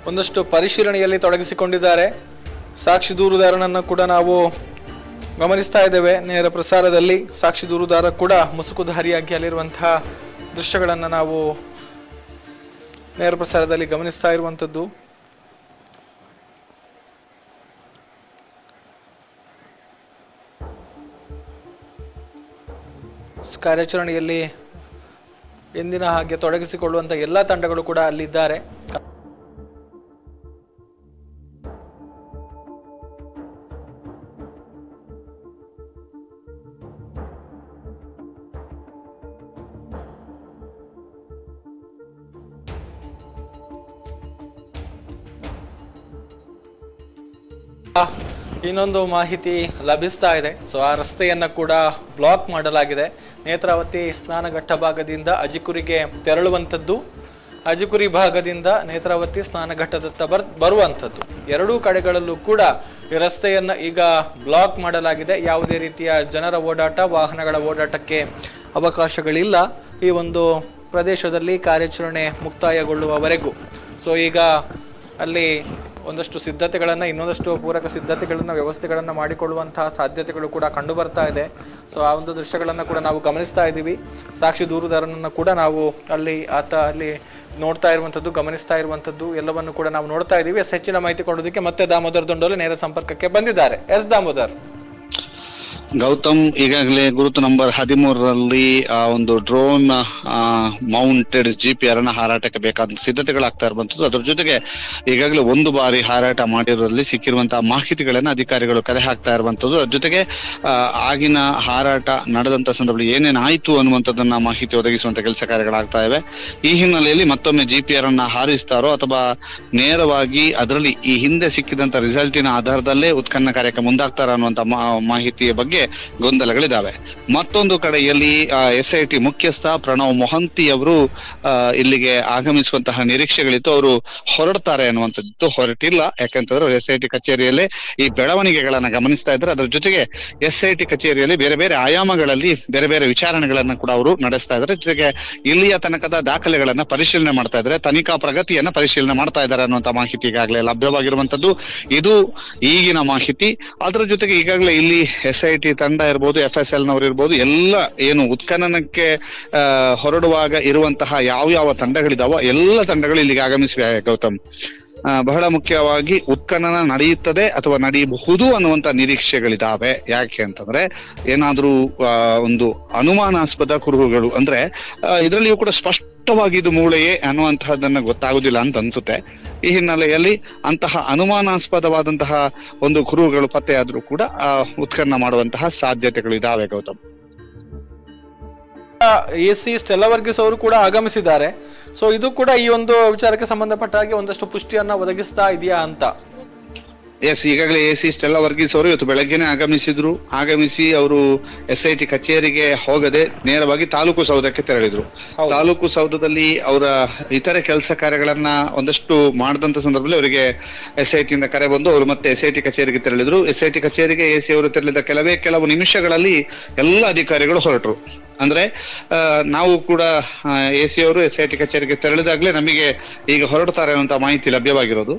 [SPEAKER 1] ಒಂದಷ್ಟು ಪರಿಶೀಲನೆಯಲ್ಲಿ ತೊಡಗಿಸಿಕೊಂಡಿದ್ದಾರೆ. ಸಾಕ್ಷಿ ದೂರುದಾರನನ್ನು ಕೂಡ ನಾವು ಗಮನಿಸ್ತಾ ಇದ್ದೇವೆ ನೇರ ಪ್ರಸಾರದಲ್ಲಿ. ಸಾಕ್ಷಿ ದೂರುದಾರ ಕೂಡ ಮುಸುಕುಧಾರಿಯಾಗಿ ಅಲ್ಲಿರುವಂತಹ ದೃಶ್ಯಗಳನ್ನು ನಾವು ನೇರ ಪ್ರಸಾರದಲ್ಲಿ ಗಮನಿಸ್ತಾ ಇರುವಂಥದ್ದು. ಕಾರ್ಯಾಚರಣೆಯಲ್ಲಿ ಎಂದಿನ ಹಾಗೆ ತೊಡಗಿಸಿಕೊಳ್ಳುವಂಥ ಎಲ್ಲ ತಂಡಗಳು ಕೂಡ ಅಲ್ಲಿದ್ದಾರೆ. ಇನ್ನೊಂದು ಮಾಹಿತಿ ಲಭಿಸ್ತಾ ಇದೆ. ಸೊ ಆ ರಸ್ತೆಯನ್ನ ಕೂಡ ಬ್ಲಾಕ್ ಮಾಡಲಾಗಿದೆ. ನೇತ್ರಾವತಿ ಸ್ನಾನಘಟ್ಟ ಭಾಗದಿಂದ ಅಜಿಕುರಿಗೆ ತೆರಳುವಂಥದ್ದು, ಅಜಿಕುರಿ ಭಾಗದಿಂದ ನೇತ್ರಾವತಿ ಸ್ನಾನಘಟ್ಟದತ್ತ ಬರುವಂಥದ್ದು ಎರಡೂ ಕಡೆಗಳಲ್ಲೂ ಕೂಡ ಈ ರಸ್ತೆಯನ್ನ ಈಗ ಬ್ಲಾಕ್ ಮಾಡಲಾಗಿದೆ. ಯಾವುದೇ ರೀತಿಯ ಜನರ ಓಡಾಟ, ವಾಹನಗಳ ಓಡಾಟಕ್ಕೆ ಅವಕಾಶಗಳಿಲ್ಲ ಈ ಒಂದು ಪ್ರದೇಶದಲ್ಲಿ ಕಾರ್ಯಾಚರಣೆ ಮುಕ್ತಾಯಗೊಳ್ಳುವವರೆಗೂ. ಸೊ ಈಗ ಅಲ್ಲಿ ಒಂದಷ್ಟು ಸಿದ್ಧತೆಗಳನ್ನು, ಇನ್ನೊಂದಷ್ಟು ಪೂರಕ ಸಿದ್ಧತೆಗಳನ್ನು, ವ್ಯವಸ್ಥೆಗಳನ್ನು ಮಾಡಿಕೊಳ್ಳುವಂತಹ ಸಾಧ್ಯತೆಗಳು ಕೂಡ ಕಂಡು ಬರ್ತಾ ಇದೆ. ಸೊ ಆ ಒಂದು ದೃಶ್ಯಗಳನ್ನು ಕೂಡ ನಾವು ಗಮನಿಸ್ತಾ ಇದ್ದೀವಿ. ಸಾಕ್ಷಿ ದೂರುದಾರನನ್ನು ಕೂಡ ನಾವು ಅಲ್ಲಿ ನೋಡ್ತಾ ಇರುವಂಥದ್ದು, ಗಮನಿಸ್ತಾ ಇರುವಂಥದ್ದು ಎಲ್ಲವನ್ನು ಕೂಡ ನಾವು ನೋಡ್ತಾ ಇದ್ದೀವಿ. ಹೆಚ್ಚಿನ ಮಾಹಿತಿ ಕೊಡೋದಕ್ಕೆ ಮತ್ತೆ ದಾಮೋದರ್ ದೊಂಡೋಲೆ ನೇರ ಸಂಪರ್ಕಕ್ಕೆ ಬಂದಿದ್ದಾರೆ. ಎಸ್ ದಾಮೋದರ್.
[SPEAKER 2] ಗೌತಮ್, ಈಗಾಗಲೇ ಗುರುತು ನಂಬರ್ 13ರಲ್ಲಿ ಆ ಒಂದು ಡ್ರೋನ್ ಮೌಂಟೆಡ್ GPR ಅನ್ನ ಹಾರಾಟಕ್ಕೆ ಬೇಕಾದ ಸಿದ್ಧತೆಗಳಾಗ್ತಾ ಇರುವಂತದ್ದು. ಅದ್ರ ಜೊತೆಗೆ ಈಗಾಗಲೇ ಒಂದು ಬಾರಿ ಹಾರಾಟ ಮಾಡಿರೋದ್ರಲ್ಲಿ ಸಿಕ್ಕಿರುವಂತಹ ಮಾಹಿತಿಗಳನ್ನ ಅಧಿಕಾರಿಗಳು ಕಲೆ ಹಾಕ್ತಾ ಇರುವಂತದ್ದು. ಅದ್ರ ಜೊತೆಗೆ ಆಗಿನ ಹಾರಾಟ ನಡೆದಂತ ಸಂದರ್ಭದಲ್ಲಿ ಏನೇನಾಯ್ತು ಅನ್ನುವಂಥದ್ದನ್ನ ಮಾಹಿತಿ ಒದಗಿಸುವಂತ ಕೆಲಸ ಕಾರ್ಯಗಳಾಗ್ತಾ ಇವೆ. ಈ ಹಿನ್ನೆಲೆಯಲ್ಲಿ ಮತ್ತೊಮ್ಮೆ GPR ಅನ್ನ ಹಾರಿಸ್ತಾರೋ ಅಥವಾ ನೇರವಾಗಿ ಅದರಲ್ಲಿ ಈ ಹಿಂದೆ ಸಿಕ್ಕಿದಂತ ರಿಸಲ್ಟಿನ ಆಧಾರದಲ್ಲೇ ಉತ್ಖನನ ಕಾರ್ಯಕ್ಕೆ ಮುಂದಾಗ್ತಾರ ಅನ್ನುವಂತ ಮಾಹಿತಿಯ ಬಗ್ಗೆ ಗೊಂದಲಗಳಿದಾವೆ. ಮತ್ತೊಂದು ಕಡೆಯಲ್ಲಿ SIT ಮುಖ್ಯಸ್ಥ ಪ್ರಣವ್ ಮೊಹಂತಿ ಅವರು ಇಲ್ಲಿಗೆ ಆಗಮಿಸುವಂತಹ ನಿರೀಕ್ಷೆಗಳಿತ್ತು. ಅವರು ಹೊರಡ್ತಾರೆ ಅನ್ನುವಂಥದ್ದು. ಹೊರಟಿಲ್ಲ. ಯಾಕಂತಂದ್ರೆ SIT ಕಚೇರಿಯಲ್ಲೇ ಈ ಬೆಳವಣಿಗೆಗಳನ್ನ ಗಮನಿಸ್ತಾ ಇದ್ದಾರೆ. ಅದರ ಜೊತೆಗೆ SIT ಕಚೇರಿಯಲ್ಲಿ ಬೇರೆ ಬೇರೆ ಆಯಾಮಗಳಲ್ಲಿ ಬೇರೆ ಬೇರೆ ವಿಚಾರಣೆಗಳನ್ನ ಕೂಡ ಅವರು ನಡೆಸ್ತಾ ಇದ್ದಾರೆ. ಜೊತೆಗೆ ಇಲ್ಲಿಯ ತನಕದ ದಾಖಲೆಗಳನ್ನ ಪರಿಶೀಲನೆ ಮಾಡ್ತಾ ಇದ್ದಾರೆ, ತನಿಖಾ ಪ್ರಗತಿಯನ್ನ ಪರಿಶೀಲನೆ ಮಾಡ್ತಾ ಇದ್ದಾರೆ ಅನ್ನುವಂತ ಮಾಹಿತಿ ಈಗಾಗಲೇ ಲಭ್ಯವಾಗಿರುವಂತದ್ದು. ಇದು ಈಗಿನ ಮಾಹಿತಿ. ಅದರ ಜೊತೆಗೆ ಈಗಾಗಲೇ ಇಲ್ಲಿ SIT ತಂಡ ಇರ್ಬೋದು, FSL ನವರು ಇರ್ಬೋದು, ಎಲ್ಲ ಏನು ಉತ್ಖನನಕ್ಕೆ ಹೊರಡುವಾಗ ಇರುವಂತಹ ಯಾವ ತಂಡಗಳಿದಾವೋ ಎಲ್ಲ ತಂಡಗಳು ಇಲ್ಲಿಗೆ ಆಗಮಿಸಿವೆ. ಗೌತಮ್, ಬಹಳ ಮುಖ್ಯವಾಗಿ ಉತ್ಖನನ ನಡೆಯುತ್ತದೆ ಅಥವಾ ನಡೆಯಬಹುದು ಅನ್ನುವಂತ ನಿರೀಕ್ಷೆಗಳಿದಾವೆ. ಯಾಕೆ ಅಂತಂದ್ರೆ ಏನಾದ್ರೂ ಒಂದು ಅನುಮಾನಾಸ್ಪದ ಕುರುಹುಗಳು ಅಂದ್ರೆ ಇದರಲ್ಲಿಯೂ ಕೂಡ ಸ್ಪಷ್ಟವಾಗಿ ಇದು ಮೂಳೆಯೇ ಅನ್ನುವಂತಹದನ್ನ ಗೊತ್ತಾಗುದಿಲ್ಲ ಅಂತ ಅನ್ಸುತ್ತೆ. ಈ ಹಿನ್ನೆಲೆಯಲ್ಲಿ ಅಂತಹ ಅನುಮಾನಾಸ್ಪದವಾದಂತಹ ಒಂದು ಕುರುಹುಗಳು ಪತ್ತೆಯಾದ್ರೂ ಕೂಡ ಉತ್ಖನನ ಮಾಡುವಂತಹ ಸಾಧ್ಯತೆಗಳು ಇದಾವೆ. ಗೌತಮ್,
[SPEAKER 1] AC ಸ್ಟೆಲ್ಲಾ ವರ್ಗೀಸ್ ಅವರು ಕೂಡ ಆಗಮಿಸಿದ್ದಾರೆ. ಸೊ ಇದು ಕೂಡ ಈ ಒಂದು ವಿಚಾರಕ್ಕೆ ಸಂಬಂಧಪಟ್ಟ ಹಾಗೆ ಒಂದಷ್ಟು ಪುಷ್ಟಿಯನ್ನ ಒದಗಿಸ್ತಾ ಇದೆಯಾ ಅಂತ.
[SPEAKER 2] ಎಸ್, ಈಗಾಗಲೇ AC ಸ್ಟೆಲ್ಲಾ ವರ್ಗೀಸ್ ಅವರು ಇವತ್ತು ಬೆಳಗ್ಗೆನೆ ಆಗಮಿಸಿದ್ರು. ಆಗಮಿಸಿ ಅವರು SIT ಕಚೇರಿಗೆ ಹೋಗದೆ ನೇರವಾಗಿ ತಾಲೂಕು ಸೌಧಕ್ಕೆ ತೆರಳಿದ್ರು. ತಾಲೂಕು ಸೌಧದಲ್ಲಿ ಅವರ ಇತರೆ ಕೆಲಸ ಕಾರ್ಯಗಳನ್ನ ಒಂದಷ್ಟು ಮಾಡಿದಂತ ಸಂದರ್ಭದಲ್ಲಿ ಅವರಿಗೆ SIT ಇಂದ ಕರೆ ಬಂದು ಅವರು ಮತ್ತೆ SIT ಕಚೇರಿಗೆ ತೆರಳಿದ್ರು. SIT ಕಚೇರಿಗೆ AC ಅವರು ತೆರಳಿದ ಕೆಲವು ನಿಮಿಷಗಳಲ್ಲಿ ಎಲ್ಲ ಅಧಿಕಾರಿಗಳು ಹೊರಟರು. ಅಂದ್ರೆ ನಾವು ಕೂಡ AC ಅವರು SIT ಕಚೇರಿಗೆ ತೆರಳಿದಾಗ್ಲೇ ನಮಗೆ ಈಗ ಹೊರಡ್ತಾರೆ ಅನ್ನುವಂತ ಮಾಹಿತಿ ಲಭ್ಯವಾಗಿರೋದು.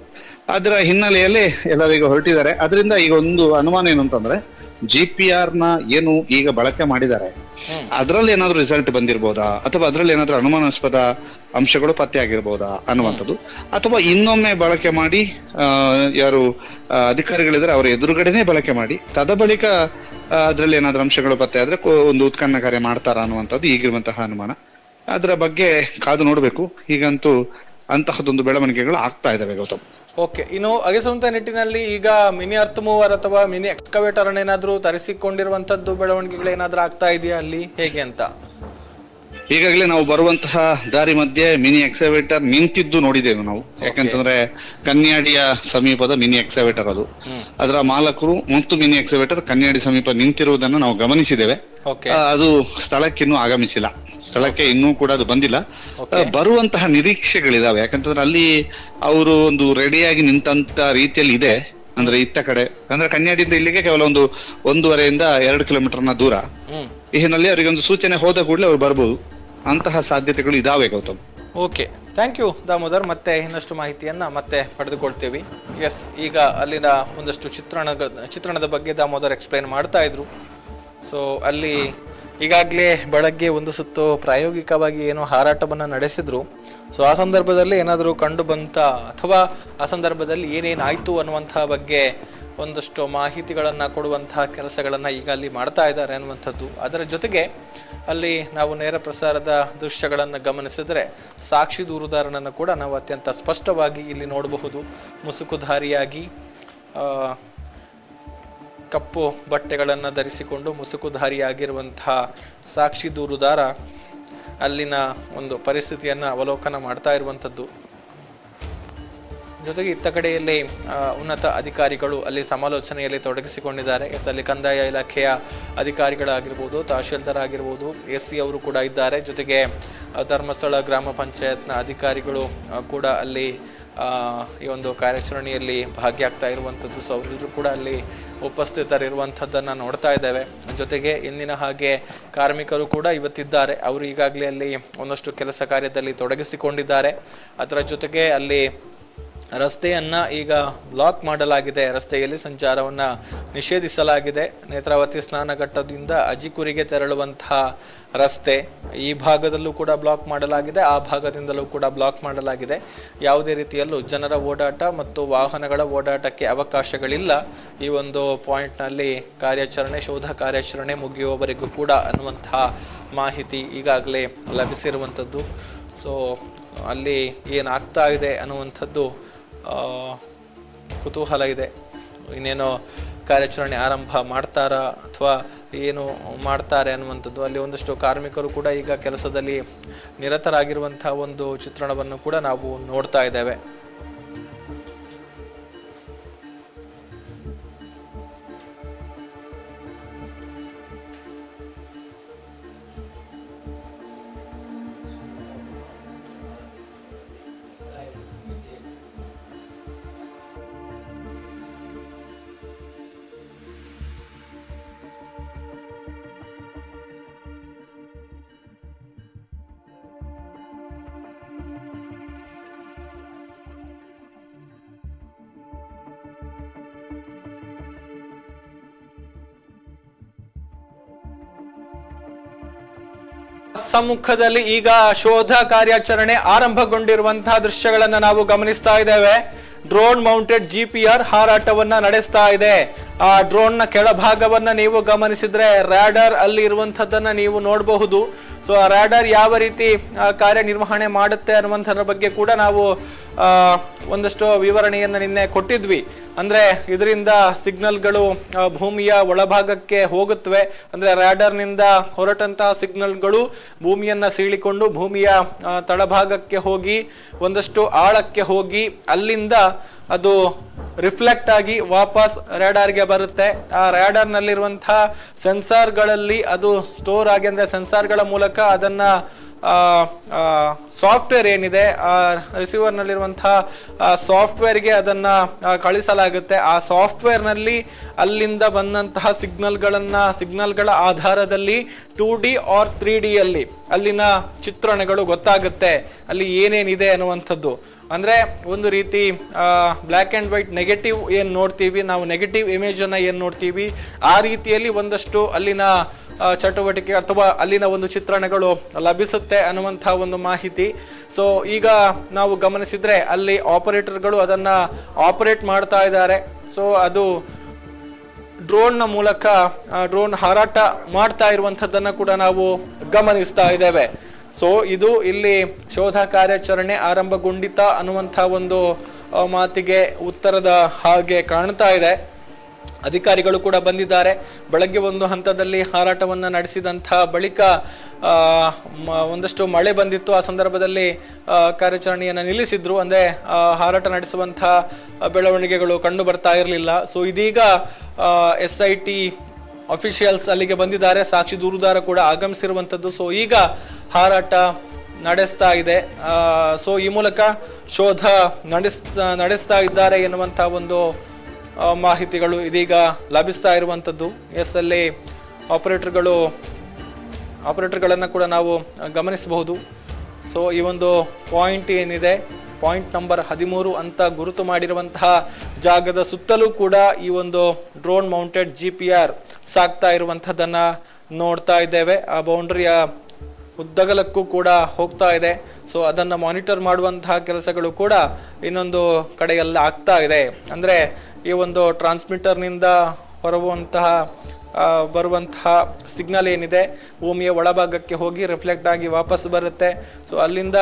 [SPEAKER 2] ಅದರ ಹಿನ್ನೆಲೆಯಲ್ಲಿ ಎಲ್ಲರಿಗೂ ಹೊರಟಿದ್ದಾರೆ. ಅದರಿಂದ ಈಗ ಒಂದು ಅನುಮಾನ ಏನು ಅಂತಂದ್ರೆ GPR ನ ಏನು ಈಗ ಬಳಕೆ ಮಾಡಿದ್ದಾರೆ ಅದ್ರಲ್ಲಿ ಏನಾದ್ರು ರಿಸಲ್ಟ್ ಬಂದಿರ್ಬೋದಾ ಅಥವಾ ಅದ್ರಲ್ಲಿ ಏನಾದ್ರು ಅನುಮಾನಾಸ್ಪದ ಅಂಶಗಳು ಪತ್ತೆ ಆಗಿರ್ಬೋದಾ ಅನ್ನುವಂಥದ್ದು, ಅಥವಾ ಇನ್ನೊಮ್ಮೆ ಬಳಕೆ ಮಾಡಿ ಯಾರು ಅಧಿಕಾರಿಗಳಿದ್ದಾರೆ ಅವರ ಎದುರುಗಡೆನೆ ಬಳಕೆ ಮಾಡಿ ತದಬಳಿಕ ಅದ್ರಲ್ಲಿ ಏನಾದ್ರು ಅಂಶಗಳು ಪತ್ತೆ ಆದ್ರೆ ಒಂದು ಉತ್ಖನನ ಕಾರ್ಯ ಮಾಡ್ತಾರ ಅನ್ನುವಂಥದ್ದು ಈಗಿರುವಂತಹ ಅನುಮಾನ. ಅದರ ಬಗ್ಗೆ ಕಾದು ನೋಡ್ಬೇಕು. ಈಗಂತೂ ಅಂತಹದೊಂದು ಬೆಳವಣಿಗೆಗಳು ಆಗ್ತಾ ಇದಾವೆ. ಗೌತಮ್,
[SPEAKER 1] ಓಕೆ, ಇನ್ನು ಅಗೆಸುವಂತ ನಿಟ್ಟಿನಲ್ಲಿ ಈಗ ಮಿನಿ ಅರ್ತ್ ಮೂವರ್ ಅಥವಾ ಮಿನಿ ಎಕ್ಸ್ಕವೇಟರ್ ಏನಾದ್ರೂ ತರಿಸಿಕೊಂಡಿರುವಂತದ್ದು ಬೆಳವಣಿಗೆಗಳು ಏನಾದ್ರೂ ಆಗ್ತಾ ಇದೆಯಾ ಅಲ್ಲಿ, ಹೇಗೆ ಅಂತ?
[SPEAKER 2] ಈಗಾಗಲೇ ನಾವು ಬರುವಂತಹ ದಾರಿ ಮಧ್ಯೆ ಮಿನಿ ಎಕ್ಸ್ಕವೇಟರ್ ನಿಂತಿದ್ದು ನೋಡಿದ್ದೇವೆ ನಾವು. ಯಾಕಂತಂದ್ರೆ ಕನ್ಯಾಡಿಯ ಸಮೀಪದ ಮಿನಿ ಎಕ್ಸ್ಕವೇಟರ್ ಅದು. ಅದರ ಮಾಲಕರು ಮತ್ತು ಮಿನಿ ಎಕ್ಸ್ಕವೇಟರ್ ಕನ್ಯಾಡಿ ಸಮೀಪ ನಿಂತಿರುವುದನ್ನು ನಾವು ಗಮನಿಸಿದ್ದೇವೆ. ಅದು ಸ್ಥಳಕ್ಕೆ ಇನ್ನೂ ಆಗಮಿಸಿಲ್ಲ. ಸ್ಥಳಕ್ಕೆ ಇನ್ನೂ ಕೂಡ ಅದು ಬಂದಿಲ್ಲ. ಬರುವಂತಹ ನಿರೀಕ್ಷೆಗಳಿದಾವೆ. ಯಾಕಂತಂದ್ರೆ ಅಲ್ಲಿ ಅವರು ಒಂದು ರೆಡಿಯಾಗಿ ನಿಂತ ರೀತಿಯಲ್ಲಿ ಇದೆ. ಅಂದ್ರೆ ಇತ್ತ ಕಡೆ ಅಂದ್ರೆ ಕನ್ಯಾಡಿಯಿಂದ ಇಲ್ಲಿಗೆ ಕೇವಲ 1.5 to 2 ಕಿಲೋಮೀಟರ್ನ ದೂರ. ಈ ಹಿನ್ನೆಲೆ ಅವರಿಗೆ ಒಂದು ಸೂಚನೆ ಹೋದ ಕೂಡಲೇ ಅವ್ರು ಬರ್ಬೋದು. ಅಂತಹ ಸಾಧ್ಯತೆಗಳು ಇದಾವೆ. Gautam,
[SPEAKER 1] okay, thank you Damodar. ಮತ್ತೆ ಇನ್ನಷ್ಟು ಮಾಹಿತಿಯನ್ನು ಮತ್ತೆ ಪಡೆದುಕೊಳ್ತೀವಿ. ಎಸ್, ಈಗ ಅಲ್ಲಿನ ಒಂದಷ್ಟು ಚಿತ್ರಣದ ಬಗ್ಗೆ ದಾಮೋದರ್ ಎಕ್ಸ್ಪ್ಲೈನ್ ಮಾಡ್ತಾ ಇದ್ರು. ಸೊ ಅಲ್ಲಿ ಈಗಾಗಲೇ ಬೆಳಗ್ಗೆ ಒಂದು ಸುತ್ತು ಪ್ರಾಯೋಗಿಕವಾಗಿ ಏನೋ ಹಾರಾಟವನ್ನು ನಡೆಸಿದ್ರು. ಸೊ ಆ ಸಂದರ್ಭದಲ್ಲಿ ಏನಾದರೂ ಕಂಡು ಬಂತ ಅಥವಾ ಆ ಸಂದರ್ಭದಲ್ಲಿ ಏನೇನಾಯಿತು ಅನ್ನುವಂಥ ಬಗ್ಗೆ ಒಂದಷ್ಟು ಮಾಹಿತಿಗಳನ್ನು ಕೊಡುವಂತಹ ಕೆಲಸಗಳನ್ನು ಈಗ ಅಲ್ಲಿ ಮಾಡ್ತಾ ಇದ್ದಾರೆ ಅನ್ನುವಂಥದ್ದು. ಅದರ ಜೊತೆಗೆ ಅಲ್ಲಿ ನಾವು ನೇರ ಪ್ರಸಾರದ ದೃಶ್ಯಗಳನ್ನು ಗಮನಿಸಿದರೆ ಸಾಕ್ಷಿ ದೂರುದಾರನನ್ನು ಕೂಡ ನಾವು ಅತ್ಯಂತ ಸ್ಪಷ್ಟವಾಗಿ ಇಲ್ಲಿ ನೋಡಬಹುದು. ಮುಸುಕುಧಾರಿಯಾಗಿ ಕಪ್ಪು ಬಟ್ಟೆಗಳನ್ನು ಧರಿಸಿಕೊಂಡು ಮುಸುಕುಧಾರಿಯಾಗಿರುವಂತಹ ಸಾಕ್ಷಿ ದೂರುದಾರ ಅಲ್ಲಿನ ಒಂದು ಪರಿಸ್ಥಿತಿಯನ್ನು ಅವಲೋಕನ ಮಾಡ್ತಾ ಇರುವಂಥದ್ದು. ಜೊತೆಗೆ ಇತ್ತ ಕಡೆಯಲ್ಲಿ ಉನ್ನತ ಅಧಿಕಾರಿಗಳು ಅಲ್ಲಿ ಸಮಾಲೋಚನೆಯಲ್ಲಿ ತೊಡಗಿಸಿಕೊಂಡಿದ್ದಾರೆ. ಅಲ್ಲಿ ಕಂದಾಯ ಇಲಾಖೆಯ ಅಧಿಕಾರಿಗಳಾಗಿರ್ಬೋದು, ತಹಶೀಲ್ದಾರ್ ಆಗಿರ್ಬೋದು, SC ಅವರು ಕೂಡ ಇದ್ದಾರೆ. ಜೊತೆಗೆ ಧರ್ಮಸ್ಥಳ ಗ್ರಾಮ ಪಂಚಾಯತ್ನ ಅಧಿಕಾರಿಗಳು ಕೂಡ ಅಲ್ಲಿ ಈ ಒಂದು ಕಾರ್ಯಾಚರಣೆಯಲ್ಲಿ ಭಾಗಿಯಾಗ್ತಾ ಇರುವಂಥದ್ದು. ಸೊ ಅವರೆಲ್ಲರೂ ಕೂಡ ಅಲ್ಲಿ ಉಪಸ್ಥಿತರಿರುವಂಥದ್ದನ್ನು ನೋಡ್ತಾ ಇದ್ದೇವೆ. ಜೊತೆಗೆ ಇಂದಿನ ಹಾಗೆ ಕಾರ್ಮಿಕರು ಕೂಡ ಇವತ್ತಿದ್ದಾರೆ. ಅವರು ಈಗಾಗಲೇ ಅಲ್ಲಿ ಒಂದಷ್ಟು ಕೆಲಸ ಕಾರ್ಯದಲ್ಲಿ ತೊಡಗಿಸಿಕೊಂಡಿದ್ದಾರೆ. ಅದರ ಜೊತೆಗೆ ಅಲ್ಲಿ ರಸ್ತೆಯನ್ನು ಈಗ ಬ್ಲಾಕ್ ಮಾಡಲಾಗಿದೆ. ರಸ್ತೆಯಲ್ಲಿ ಸಂಚಾರವನ್ನು ನಿಷೇಧಿಸಲಾಗಿದೆ. ನೇತ್ರಾವತಿ ಸ್ನಾನಘಟ್ಟದಿಂದ ಅಜಿಕುರಿಗೆ ತೆರಳುವಂತಹ ರಸ್ತೆ ಈ ಭಾಗದಲ್ಲೂ ಕೂಡ ಬ್ಲಾಕ್ ಮಾಡಲಾಗಿದೆ, ಆ ಭಾಗದಿಂದಲೂ ಕೂಡ ಬ್ಲಾಕ್ ಮಾಡಲಾಗಿದೆ. ಯಾವುದೇ ರೀತಿಯಲ್ಲೂ ಜನರ ಓಡಾಟ ಮತ್ತು ವಾಹನಗಳ ಓಡಾಟಕ್ಕೆ ಅವಕಾಶಗಳಿಲ್ಲ ಈ ಒಂದು ಪಾಯಿಂಟ್ನಲ್ಲಿ. ಶೋಧ ಕಾರ್ಯಾಚರಣೆ ಮುಗಿಯುವವರೆಗೂ ಕೂಡ ಅನ್ನುವಂತಹ ಮಾಹಿತಿ ಈಗಾಗಲೇ ಲಭಿಸಿರುವಂಥದ್ದು. ಸೊ ಅಲ್ಲಿ ಏನಾಗ್ತಾ ಇದೆ ಅನ್ನುವಂಥದ್ದು ಕುತೂಹಲ ಇದೆ. ಇನ್ನೇನೋ ಕಾರ್ಯಾಚರಣೆ ಆರಂಭ ಮಾಡ್ತಾರಾ ಅಥವಾ ಏನು ಮಾಡ್ತಾರೆ ಅನ್ನುವಂಥದ್ದು. ಅಲ್ಲಿ ಒಂದಷ್ಟು ಕಾರ್ಮಿಕರು ಕೂಡ ಈಗ ಕೆಲಸದಲ್ಲಿ ನಿರತರಾಗಿರುವಂತಹ ಒಂದು ಚಿತ್ರಣವನ್ನು ಕೂಡ ನಾವು ನೋಡ್ತಾ ಇದ್ದೇವೆ. ಸಮ್ಮುಖದಲ್ಲಿ ಈಗ ಶೋಧ ಕಾರ್ಯಾಚರಣೆ ಆರಂಭಗೊಂಡಿರುವಂತಹ ದೃಶ್ಯಗಳನ್ನು ನಾವು ಗಮನಿಸ್ತಾ ಇದ್ದೇವೆ. ಡ್ರೋನ್ ಮೌಂಟೆಡ್ GPR ಹಾರಾಟವನ್ನ ನಡೆಸ್ತಾ ಇದೆ. ಆ ಡ್ರೋನ್ ನ ಕೆಳಭಾಗವನ್ನ ನೀವು ಗಮನಿಸಿದ್ರೆ ರ್ಯಾಡರ್ ಅಲ್ಲಿ ಇರುವಂತದ್ದನ್ನ ನೀವು ನೋಡಬಹುದು. ಸೊ ಆ ರ್ಯಾಡರ್ ಯಾವ ರೀತಿ ಕಾರ್ಯನಿರ್ವಹಣೆ ಮಾಡುತ್ತೆ ಅನ್ನುವಂಥದ್ರ ಬಗ್ಗೆ ಕೂಡ ನಾವು ಒಂದಷ್ಟು ವಿವರಣೆಯನ್ನು ನಿನ್ನೆ ಕೊಟ್ಟಿದ್ವಿ. ಅಂದ್ರೆ ಇದರಿಂದ ಸಿಗ್ನಲ್ಗಳು ಭೂಮಿಯ ಒಳಭಾಗಕ್ಕೆ ಹೋಗುತ್ತವೆ. ಅಂದ್ರೆ ರ್ಯಾಡರ್ನಿಂದ ಹೊರಟಂತಹ ಸಿಗ್ನಲ್ಗಳು ಭೂಮಿಯನ್ನ ಸೀಳಿಕೊಂಡು ಭೂಮಿಯ ತಳಭಾಗಕ್ಕೆ ಹೋಗಿ ಒಂದಷ್ಟು ಆಳಕ್ಕೆ ಹೋಗಿ ಅಲ್ಲಿಂದ ಅದು ರಿಫ್ಲೆಕ್ಟ್ ಆಗಿ ವಾಪಸ್ ರ್ಯಾಡರ್ಗೆ ಬರುತ್ತೆ. ಆ ರ್ಯಾಡರ್ ನಲ್ಲಿರುವಂತಹ ಸೆನ್ಸಾರ್ಗಳಲ್ಲಿ ಅದು ಸ್ಟೋರ್ ಆಗಿ, ಅಂದ್ರೆ ಸೆನ್ಸಾರ್ಗಳ ಮೂಲಕ ಅದನ್ನ ಸಾಫ್ಟ್ವೇರ್ ಏನಿದೆ ಆ ರಿಸೀವರ್ ನಲ್ಲಿರುವಂತಹ ಸಾಫ್ಟ್ವೇರ್ಗೆ ಅದನ್ನ ಕಳಿಸಲಾಗುತ್ತೆ. ಆ ಸಾಫ್ಟ್ವೇರ್ ನಲ್ಲಿ ಅಲ್ಲಿಂದ ಬಂದಂತಹ ಸಿಗ್ನಲ್ಗಳ ಆಧಾರದಲ್ಲಿ 2D or 3D ಅಲ್ಲಿ ಅಲ್ಲಿನ ಚಿತ್ರಣಗಳು ಗೊತ್ತಾಗುತ್ತೆ, ಅಲ್ಲಿ ಏನೇನಿದೆ ಅನ್ನುವಂಥದ್ದು. ಅಂದ್ರೆ ಒಂದು ರೀತಿ ಬ್ಲ್ಯಾಕ್ ಅಂಡ್ ವೈಟ್ ನೆಗೆಟಿವ್ ಏನ್ ನೋಡ್ತೀವಿ ನಾವು, ನೆಗೆಟಿವ್ ಇಮೇಜ್ ಅನ್ನ ಏನ್ ನೋಡ್ತೀವಿ ಆ ರೀತಿಯಲ್ಲಿ ಒಂದಷ್ಟು ಅಲ್ಲಿನ ಚಟುವಟಿಕೆ ಅಥವಾ ಅಲ್ಲಿನ ಒಂದು ಚಿತ್ರಣಗಳು ಲಭಿಸುತ್ತೆ ಅನ್ನುವಂತಹ ಒಂದು ಮಾಹಿತಿ. ಸೊ ಈಗ ನಾವು ಗಮನಿಸಿದ್ರೆ ಅಲ್ಲಿ ಆಪರೇಟರ್ಗಳು ಅದನ್ನ ಆಪರೇಟ್ ಮಾಡ್ತಾ ಇದ್ದಾರೆ. ಸೊ ಅದು ಡ್ರೋನ್ನ ಮೂಲಕ ಡ್ರೋನ್ ಹಾರಾಟ ಮಾಡ್ತಾ ಇರುವಂತದ್ದನ್ನ ಕೂಡ ನಾವು ಗಮನಿಸ್ತಾ ಇದ್ದೇವೆ. ಸೊ ಇದು ಇಲ್ಲಿ ಶೋಧ ಕಾರ್ಯಾಚರಣೆ ಆರಂಭಗೊಂಡಿತ ಅನ್ನುವಂಥ ಒಂದು ಮಾತಿಗೆ ಉತ್ತರದ ಹಾಗೆ ಕಾಣ್ತಾ ಇದೆ. ಅಧಿಕಾರಿಗಳು ಕೂಡ ಬಂದಿದ್ದಾರೆ. ಬೆಳಗ್ಗೆ ಒಂದು ಹಂತದಲ್ಲಿ ಹಾರಾಟವನ್ನು ನಡೆಸಿದಂಥ ಬಳಿಕ ಒಂದಷ್ಟು ಮಳೆ ಬಂದಿತ್ತು. ಆ ಸಂದರ್ಭದಲ್ಲಿ ಕಾರ್ಯಾಚರಣೆಯನ್ನು ನಿಲ್ಲಿಸಿದ್ರು. ಅಂದರೆ ಹಾರಾಟ ನಡೆಸುವಂಥ ಬೆಳವಣಿಗೆಗಳು ಕಂಡು ಬರ್ತಾ ಇರಲಿಲ್ಲ. ಸೊ ಇದೀಗ SIT ಅಫಿಷಿಯಲ್ಸ್ ಅಲ್ಲಿಗೆ ಬಂದಿದ್ದಾರೆ, ಸಾಕ್ಷಿ ದೂರುದಾರ ಕೂಡ ಆಗಮಿಸಿರುವಂಥದ್ದು. ಸೊ ಈಗ ಹಾರಾಟ ನಡೆಸ್ತಾ ಇದೆ. ಸೊ ಈ ಮೂಲಕ ಶೋಧ ನಡೆಸ್ತಾ ಇದ್ದಾರೆ ಎನ್ನುವಂಥ ಒಂದು ಮಾಹಿತಿಗಳು ಇದೀಗ ಲಭಿಸ್ತಾ ಇರುವಂಥದ್ದು. ಅಲ್ಲಿ ಆಪರೇಟರ್ಗಳನ್ನು ಕೂಡ ನಾವು ಗಮನಿಸಬಹುದು. ಸೊ ಈ ಒಂದು ಪಾಯಿಂಟ್ ಏನಿದೆ, ಪಾಯಿಂಟ್ ನಂಬರ್ 13 ಅಂತ ಗುರುತು ಮಾಡಿರುವಂತಹ ಜಾಗದ ಸುತ್ತಲೂ ಕೂಡ ಈ ಒಂದು ಡ್ರೋನ್ ಮೌಂಟೆಡ್ GPR ಸಾಗ್ತಾ ಇರುವಂಥದ್ದನ್ನ ನೋಡ್ತಾ ಇದ್ದೇವೆ. ಆ ಬೌಂಡ್ರಿಯ ಉದ್ದಗಲಕ್ಕೂ ಕೂಡ ಹೋಗ್ತಾ ಇದೆ. ಸೊ ಅದನ್ನು ಮಾನಿಟರ್ ಮಾಡುವಂತಹ ಕೆಲಸಗಳು ಕೂಡ ಇನ್ನೊಂದು ಕಡೆಯಲ್ಲಿ ಆಗ್ತಾ ಇದೆ. ಅಂದರೆ ಈ ಒಂದು ಟ್ರಾನ್ಸ್ಮಿಟರ್ನಿಂದ ಬರುವಂತಹ ಸಿಗ್ನಲ್ ಏನಿದೆ ಭೂಮಿಯ ಒಳಭಾಗಕ್ಕೆ ಹೋಗಿ ರಿಫ್ಲೆಕ್ಟ್ ಆಗಿ ವಾಪಸ್ ಬರುತ್ತೆ. ಸೊ ಅಲ್ಲಿಂದ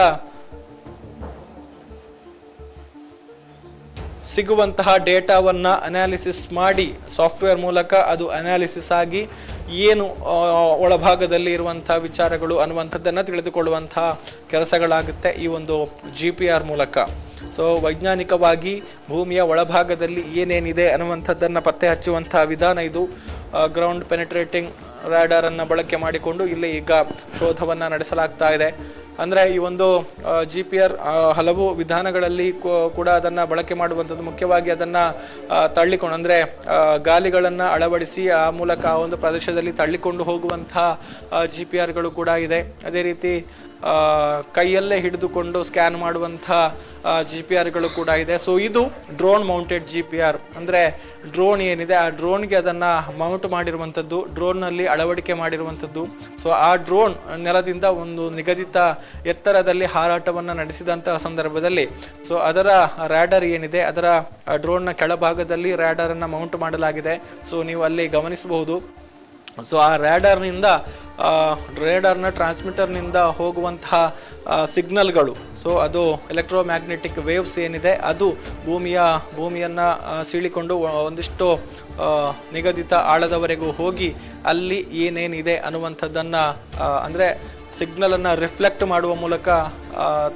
[SPEAKER 1] ಸಿಗುವಂತಹ ಡೇಟಾವನ್ನ ಅನಾಲಿಸಿಸ್ ಮಾಡಿ ಸಾಫ್ಟ್ವೇರ್ ಮೂಲಕ ಅದು ಅನಾಲಿಸಿಸ್ ಆಗಿ ಏನು ಒಳಭಾಗದಲ್ಲಿ ಇರುವಂತಹ ವಿಚಾರಗಳು ಅನ್ನುವಂಥದ್ದನ್ನು ತಿಳಿದುಕೊಳ್ಳುವಂತಹ ಕೆಲಸಗಳಾಗುತ್ತೆ ಈ ಒಂದು GPR ಮೂಲಕ. ಸೊ ವೈಜ್ಞಾನಿಕವಾಗಿ ಭೂಮಿಯ ಒಳಭಾಗದಲ್ಲಿ ಏನೇನಿದೆ ಅನ್ನುವಂಥದ್ದನ್ನು ಪತ್ತೆ ಹಚ್ಚುವಂತಹ ವಿಧಾನ ಇದು. ಗ್ರೌಂಡ್ ಪೆನೆಟ್ರೇಟಿಂಗ್ ರಾಡಾರ್ ಅನ್ನು ಬಳಕೆ ಮಾಡಿಕೊಂಡು ಇಲ್ಲಿ ಈಗ ಶೋಧವನ್ನು ನಡೆಸಲಾಗ್ತಾ ಇದೆ. ಅಂದರೆ ಈ ಒಂದು GPR ಹಲವು ವಿಧಾನಗಳಲ್ಲಿ ಕೂಡ ಅದನ್ನು ಬಳಕೆ ಮಾಡುವಂಥದ್ದು, ಮುಖ್ಯವಾಗಿ ಅದನ್ನು ತಳ್ಳಿಕೊಂಡು ಅಂದರೆ ಗಾಲಿಗಳನ್ನು ಅಳವಡಿಸಿ ಆ ಮೂಲಕ ಆ ಒಂದು ಪ್ರದೇಶದಲ್ಲಿ ತಳ್ಳಿಕೊಂಡು ಹೋಗುವಂತಹ GPRಗಳು ಕೂಡ ಇದೆ. ಅದೇ ರೀತಿ ಕೈಯಲ್ಲೇ ಹಿಡಿದುಕೊಂಡು ಸ್ಕ್ಯಾನ್ ಮಾಡುವಂತಹ GPRಗಳು ಕೂಡ ಇದೆ. ಸೊ ಇದು ಡ್ರೋನ್ ಮೌಂಟೆಡ್ GPR ಅಂದರೆ ಡ್ರೋನ್ ಏನಿದೆ ಆ ಡ್ರೋನ್ಗೆ ಅದನ್ನು ಮೌಂಟ್ ಮಾಡಿರುವಂಥದ್ದು, ಡ್ರೋನ್ನಲ್ಲಿ ಅಳವಡಿಕೆ ಮಾಡಿರುವಂಥದ್ದು. ಸೊ ಆ ಡ್ರೋನ್ ನೆಲದಿಂದ ಒಂದು ನಿಗದಿತ ಎತ್ತರದಲ್ಲಿ ಹಾರಾಟವನ್ನು ನಡೆಸಿದಂತಹ ಸಂದರ್ಭದಲ್ಲಿ ಸೊ ಅದರ ರ್ಯಾಡರ್ ಏನಿದೆ ಅದರ ಡ್ರೋನ್ನ ಕೆಳಭಾಗದಲ್ಲಿ ರ್ಯಾಡರನ್ನು ಮೌಂಟ್ ಮಾಡಲಾಗಿದೆ. ಸೊ ನೀವು ಅಲ್ಲಿ ಗಮನಿಸಬಹುದು. ಸೊ ಆ ರೇಡರ್ನ ಟ್ರಾನ್ಸ್ಮಿಟರ್ನಿಂದ ಹೋಗುವಂತಹ ಸಿಗ್ನಲ್ಗಳು, ಸೊ ಅದು ಎಲೆಕ್ಟ್ರೋಮ್ಯಾಗ್ನೆಟಿಕ್ ವೇವ್ಸ್ ಏನಿದೆ ಅದು ಭೂಮಿಯನ್ನು ಸೀಳಿಕೊಂಡು ಒಂದಿಷ್ಟು ನಿಗದಿತ ಆಳದವರೆಗೂ ಹೋಗಿ ಅಲ್ಲಿ ಏನೇನಿದೆ ಅನ್ನುವಂಥದ್ದನ್ನು ಅಂದರೆ ಸಿಗ್ನಲನ್ನು ರಿಫ್ಲೆಕ್ಟ್ ಮಾಡುವ ಮೂಲಕ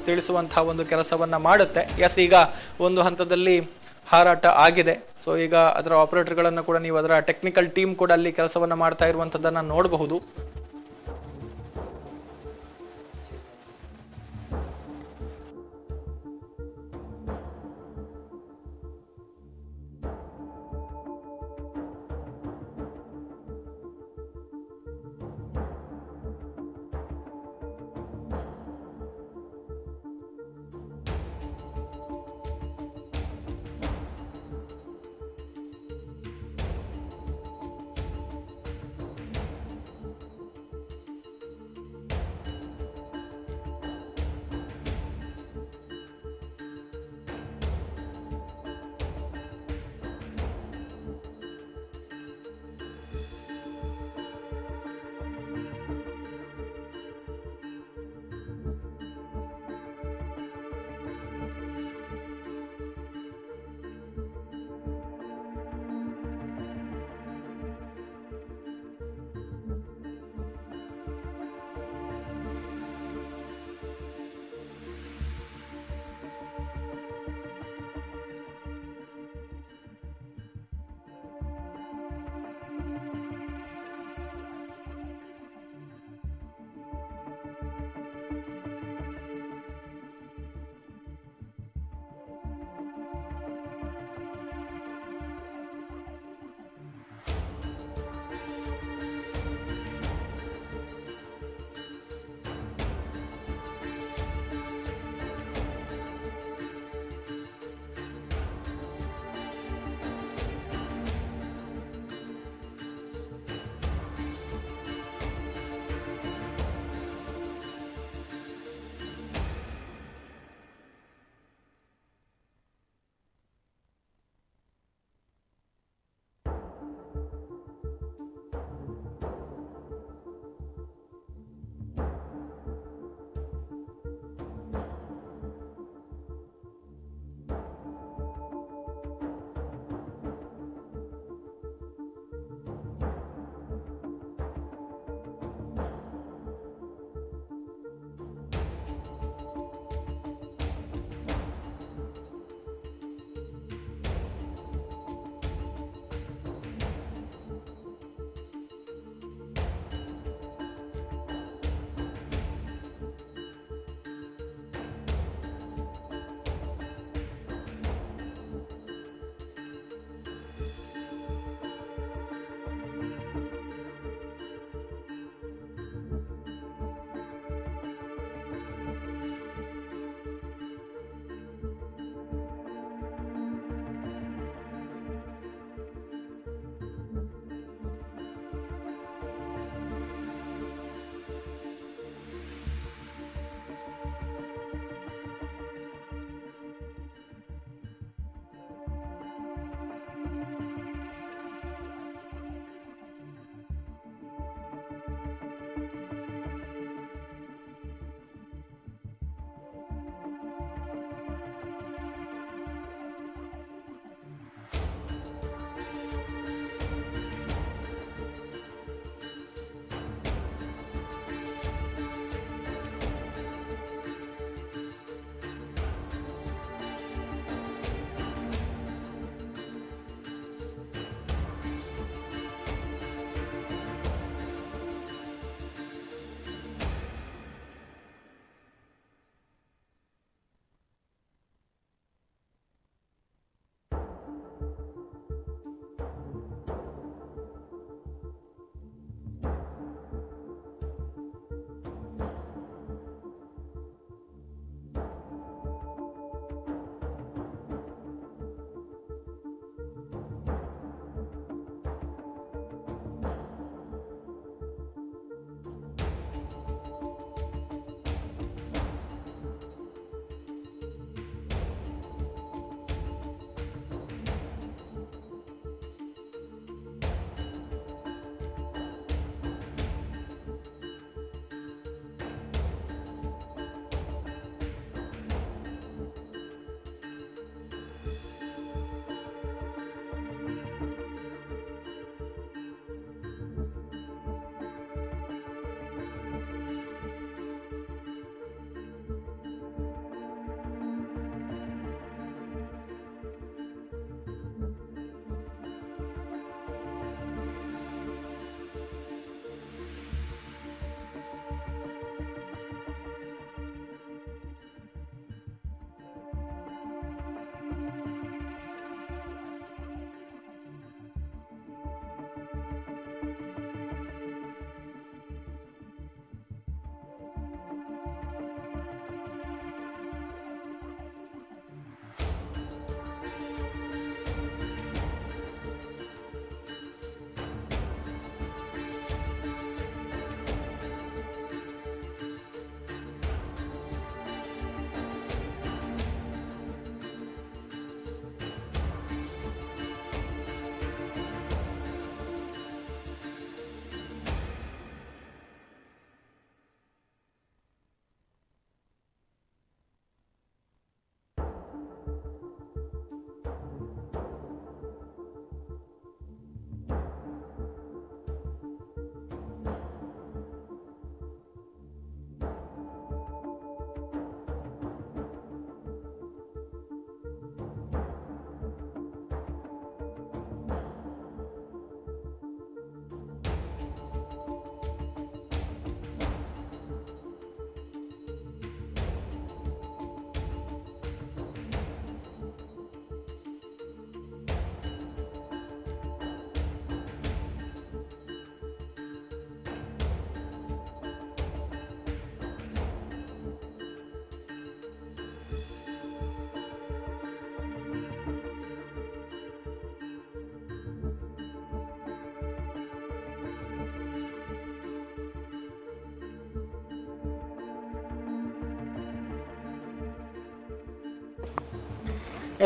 [SPEAKER 1] ತಿಳಿಸುವಂತಹ ಒಂದು ಕೆಲಸವನ್ನು ಮಾಡುತ್ತೆ. ಈಗ ಒಂದು ಹಂತದಲ್ಲಿ ಹಾರಾಟ ಆಗಿದೆ. ಸೊ ಈಗ ಅದರ ಆಪರೇಟರ್ಗಳನ್ನು ಕೂಡ ನೀವು ಅದರ ಟೆಕ್ನಿಕಲ್ ಟೀಮ್ ಕೂಡ ಅಲ್ಲಿ ಕೆಲಸವನ್ನು ಮಾಡ್ತಾ ಇರುವಂಥದ್ದನ್ನು ನೋಡಬಹುದು.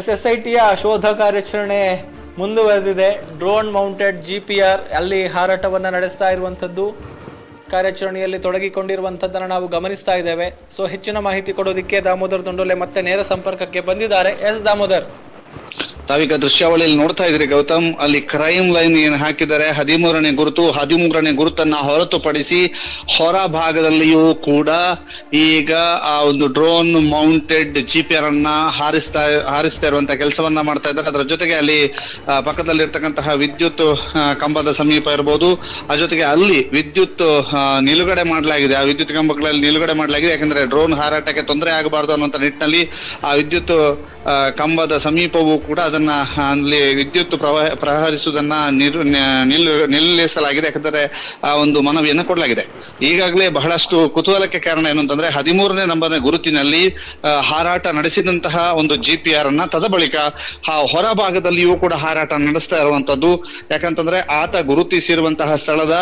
[SPEAKER 1] SSITಯ ಶೋಧ ಕಾರ್ಯಾಚರಣೆ ಮುಂದುವರೆದಿದೆ. ಡ್ರೋನ್ ಮೌಂಟೆಡ್ GPR ಅಲ್ಲಿ ಹಾರಾಟವನ್ನು ನಡೆಸ್ತಾ ಇರುವಂಥದ್ದು, ಕಾರ್ಯಾಚರಣೆಯಲ್ಲಿ ತೊಡಗಿಕೊಂಡಿರುವಂಥದ್ದನ್ನು ನಾವು ಗಮನಿಸ್ತಾ ಇದ್ದೇವೆ. ಸೊ ಹೆಚ್ಚಿನ ಮಾಹಿತಿ ಕೊಡೋದಕ್ಕೆ ದಾಮೋದರ್ ದೊಂಡೋಲೆ ಮತ್ತೆ ನೇರ ಸಂಪರ್ಕಕ್ಕೆ ಬಂದಿದ್ದಾರೆ. ಎಸ್ ದಾಮೋದರ್,
[SPEAKER 2] ತಾವೀಗ ದೃಶ್ಯಾವಳಿಯಲ್ಲಿ ನೋಡ್ತಾ ಇದ್ರಿ ಗೌತಮ್, ಅಲ್ಲಿ ಕ್ರೈಮ್ ಲೈನ್ ಏನ್ ಹಾಕಿದ್ದಾರೆ 13ನೇ ಗುರುತು, 13ನೇ ಗುರುತನ್ನ ಹೊರತುಪಡಿಸಿ ಹೊರ ಭಾಗದಲ್ಲಿಯೂ ಕೂಡ ಈಗ ಆ ಒಂದು ಡ್ರೋನ್ ಮೌಂಟೆಡ್ GPR ಅನ್ನ ಹಾರಿಸ್ತಾ ಇರುವಂತ ಕೆಲಸವನ್ನ ಮಾಡ್ತಾ ಇದ್ದಾರೆ. ಅದರ ಜೊತೆಗೆ ಅಲ್ಲಿ ಪಕ್ಕದಲ್ಲಿರ್ತಕ್ಕಂತಹ ವಿದ್ಯುತ್ ಕಂಬದ ಸಮೀಪ ಇರಬಹುದು, ಆ ಜೊತೆಗೆ ಅಲ್ಲಿ ವಿದ್ಯುತ್ ನಿಲುಗಡೆ ಮಾಡಲಾಗಿದೆ, ಆ ವಿದ್ಯುತ್ ಕಂಬಗಳಲ್ಲಿ ನಿಲುಗಡೆ ಮಾಡಲಾಗಿದೆ. ಯಾಕಂದ್ರೆ ಡ್ರೋನ್ ಹಾರಾಟಕ್ಕೆ ತೊಂದರೆ ಆಗಬಾರದು ಅನ್ನುವಂತ ನಿಟ್ಟಿನಲ್ಲಿ ಆ ವಿದ್ಯುತ್ ಕಂಬದ ಸಮೀಪವೂ ಕೂಡ ಅದನ್ನ ಅಲ್ಲಿ ವಿದ್ಯುತ್ ಪ್ರಹರಿಸುವುದನ್ನ ನಿಲ್ಲಿಸಲಾಗಿದೆ. ಯಾಕಂದ್ರೆ ಆ ಒಂದು ಮನವಿಯನ್ನು ಕೊಡಲಾಗಿದೆ. ಈಗಾಗಲೇ ಬಹಳಷ್ಟು ಕುತೂಹಲಕ್ಕೆ ಕಾರಣ ಏನು ಅಂತಂದ್ರೆ 13ನೇ ನಂಬರ್ನ ಗುರುತಿನಲ್ಲಿ ಹಾರಾಟ ನಡೆಸಿದಂತಹ ಒಂದು GPR ಅನ್ನ ತದಬಳಿಕ ಹೊರ ಭಾಗದಲ್ಲಿಯೂ ಕೂಡ ಹಾರಾಟ ನಡೆಸ್ತಾ ಇರುವಂತದ್ದು. ಯಾಕಂತಂದ್ರೆ ಆತ ಗುರುತಿಸಿರುವಂತಹ ಸ್ಥಳದ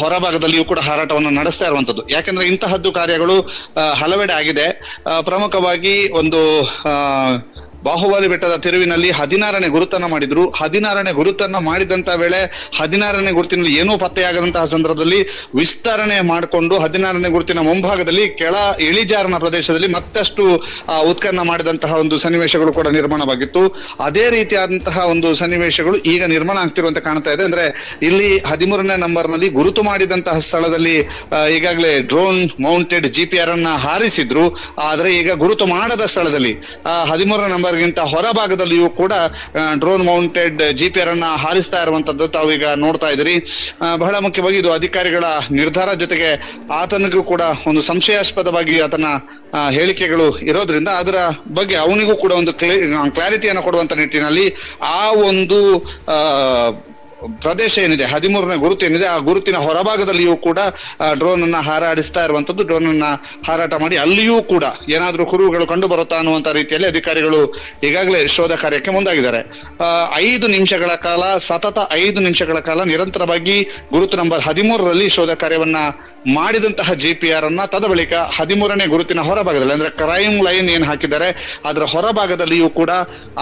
[SPEAKER 2] ಹೊರಭಾಗದಲ್ಲಿಯೂ ಕೂಡ ಹಾರಾಟವನ್ನು ನಡೆಸ್ತಾ ಇರುವಂತದ್ದು. ಯಾಕಂದ್ರೆ ಇಂತಹದ್ದು ಕಾರ್ಯಗಳು ಹಲವೆಡೆ ಆಗಿದೆ. ಪ್ರಮುಖವಾಗಿ ಒಂದು ಬಾಹುಬಲಿ ಬೆಟ್ಟದ ತಿರುವಿನಲ್ಲಿ 16ನೇ ಗುರುತನ್ನ ಮಾಡಿದ್ರು. 16ನೇ ಗುರುತನ್ನ ಮಾಡಿದಂತ ವೇಳೆ 16ನೇ ಗುರುತಿನಲ್ಲಿ ಏನೂ ಪತ್ತೆಯಾಗದಂತಹ ಸಂದರ್ಭದಲ್ಲಿ ವಿಸ್ತರಣೆ ಮಾಡಿಕೊಂಡು 16ನೇ ಗುರುತಿನ ಮುಂಭಾಗದಲ್ಲಿ ಕೆಳ ಇಳಿಜಾರಿನ ಪ್ರದೇಶದಲ್ಲಿ ಮತ್ತಷ್ಟು ಉತ್ಖನನ ಮಾಡಿದಂತಹ ಒಂದು ಸನ್ನಿವೇಶಗಳು ಕೂಡ ನಿರ್ಮಾಣವಾಗಿತ್ತು. ಅದೇ ರೀತಿಯಾದಂತಹ ಒಂದು ಸನ್ನಿವೇಶಗಳು ಈಗ ನಿರ್ಮಾಣ ಆಗ್ತಿರುವಂತ ಕಾಣ್ತಾ ಇದೆ. ಅಂದ್ರೆ ಇಲ್ಲಿ 13ನೇ ನಂಬರ್ನಲ್ಲಿ ಗುರುತು ಮಾಡಿದಂತಹ ಸ್ಥಳದಲ್ಲಿ ಈಗಾಗಲೇ ಡ್ರೋನ್ ಮೌಂಟೆಡ್ GPR ಅನ್ನ ಹಾರಿಸಿದ್ರು. ಆದ್ರೆ ಈಗ ಗುರುತು ಮಾಡದ ಸ್ಥಳದಲ್ಲಿ 13ನೇ ನಂಬರ್ ಗಿಂತ ಹೊರಭಾಗದಲ್ಲಿಯೂ ಕೂಡ ಡ್ರೋನ್ ಮೌಂಟೆಡ್ GPR ಅನ್ನ ಹಾರಿಸ್ತಾ ಇರುವಂತದ್ದು ತಾವೀಗ ನೋಡ್ತಾ ಇದ್ರಿ. ಬಹಳ ಮುಖ್ಯವಾಗಿ ಇದು ಅಧಿಕಾರಿಗಳ ನಿರ್ಧಾರ, ಜೊತೆಗೆ ಆತನಿಗೂ ಕೂಡ ಒಂದು ಸಂಶಯಾಸ್ಪದವಾಗಿ ಆತನ ಹೇಳಿಕೆಗಳು ಇರೋದ್ರಿಂದ ಅದರ ಬಗ್ಗೆ ಅವನಿಗೂ ಕೂಡ ಒಂದು ಕ್ಲಾರಿಟಿಯನ್ನು ಕೊಡುವಂತ ನಿಟ್ಟಿನಲ್ಲಿ ಆ ಒಂದು ಪ್ರದೇಶ ಏನಿದೆ 13ನೇ ಗುರುತು ಏನಿದೆ ಆ ಗುರುತಿನ ಹೊರಭಾಗದಲ್ಲಿಯೂ ಕೂಡ ಡ್ರೋನ್ ಅನ್ನ ಹಾರಾಡಿಸ್ತಾ ಇರುವಂತದ್ದು. ಡ್ರೋನ್ ಅನ್ನ ಹಾರಾಟ ಮಾಡಿ ಅಲ್ಲಿಯೂ ಕೂಡ ಏನಾದ್ರೂ ಕುರುಹುಗಳು ಕಂಡು ಬರುತ್ತಾ ಅನ್ನುವಂತ ರೀತಿಯಲ್ಲಿ ಅಧಿಕಾರಿಗಳು ಈಗಾಗಲೇ ಶೋಧ ಕಾರ್ಯಕ್ಕೆ ಮುಂದಾಗಿದ್ದಾರೆ. 5 ನಿಮಿಷಗಳ ಕಾಲ, ಸತತ 5 ನಿಮಿಷಗಳ ಕಾಲ ನಿರಂತರವಾಗಿ ಗುರುತು ನಂಬರ್ 13ರಲ್ಲಿ ಶೋಧ ಕಾರ್ಯವನ್ನ ಮಾಡಿದಂತಹ GPR ಅನ್ನ ತದಬಳಿಕ 13ನೇ ಗುರುತಿನ ಹೊರಭಾಗದಲ್ಲಿ ಅಂದ್ರೆ ಕ್ರೈಮ್ ಲೈನ್ ಏನ್ ಹಾಕಿದ್ದಾರೆ ಅದರ ಹೊರಭಾಗದಲ್ಲಿಯೂ ಕೂಡ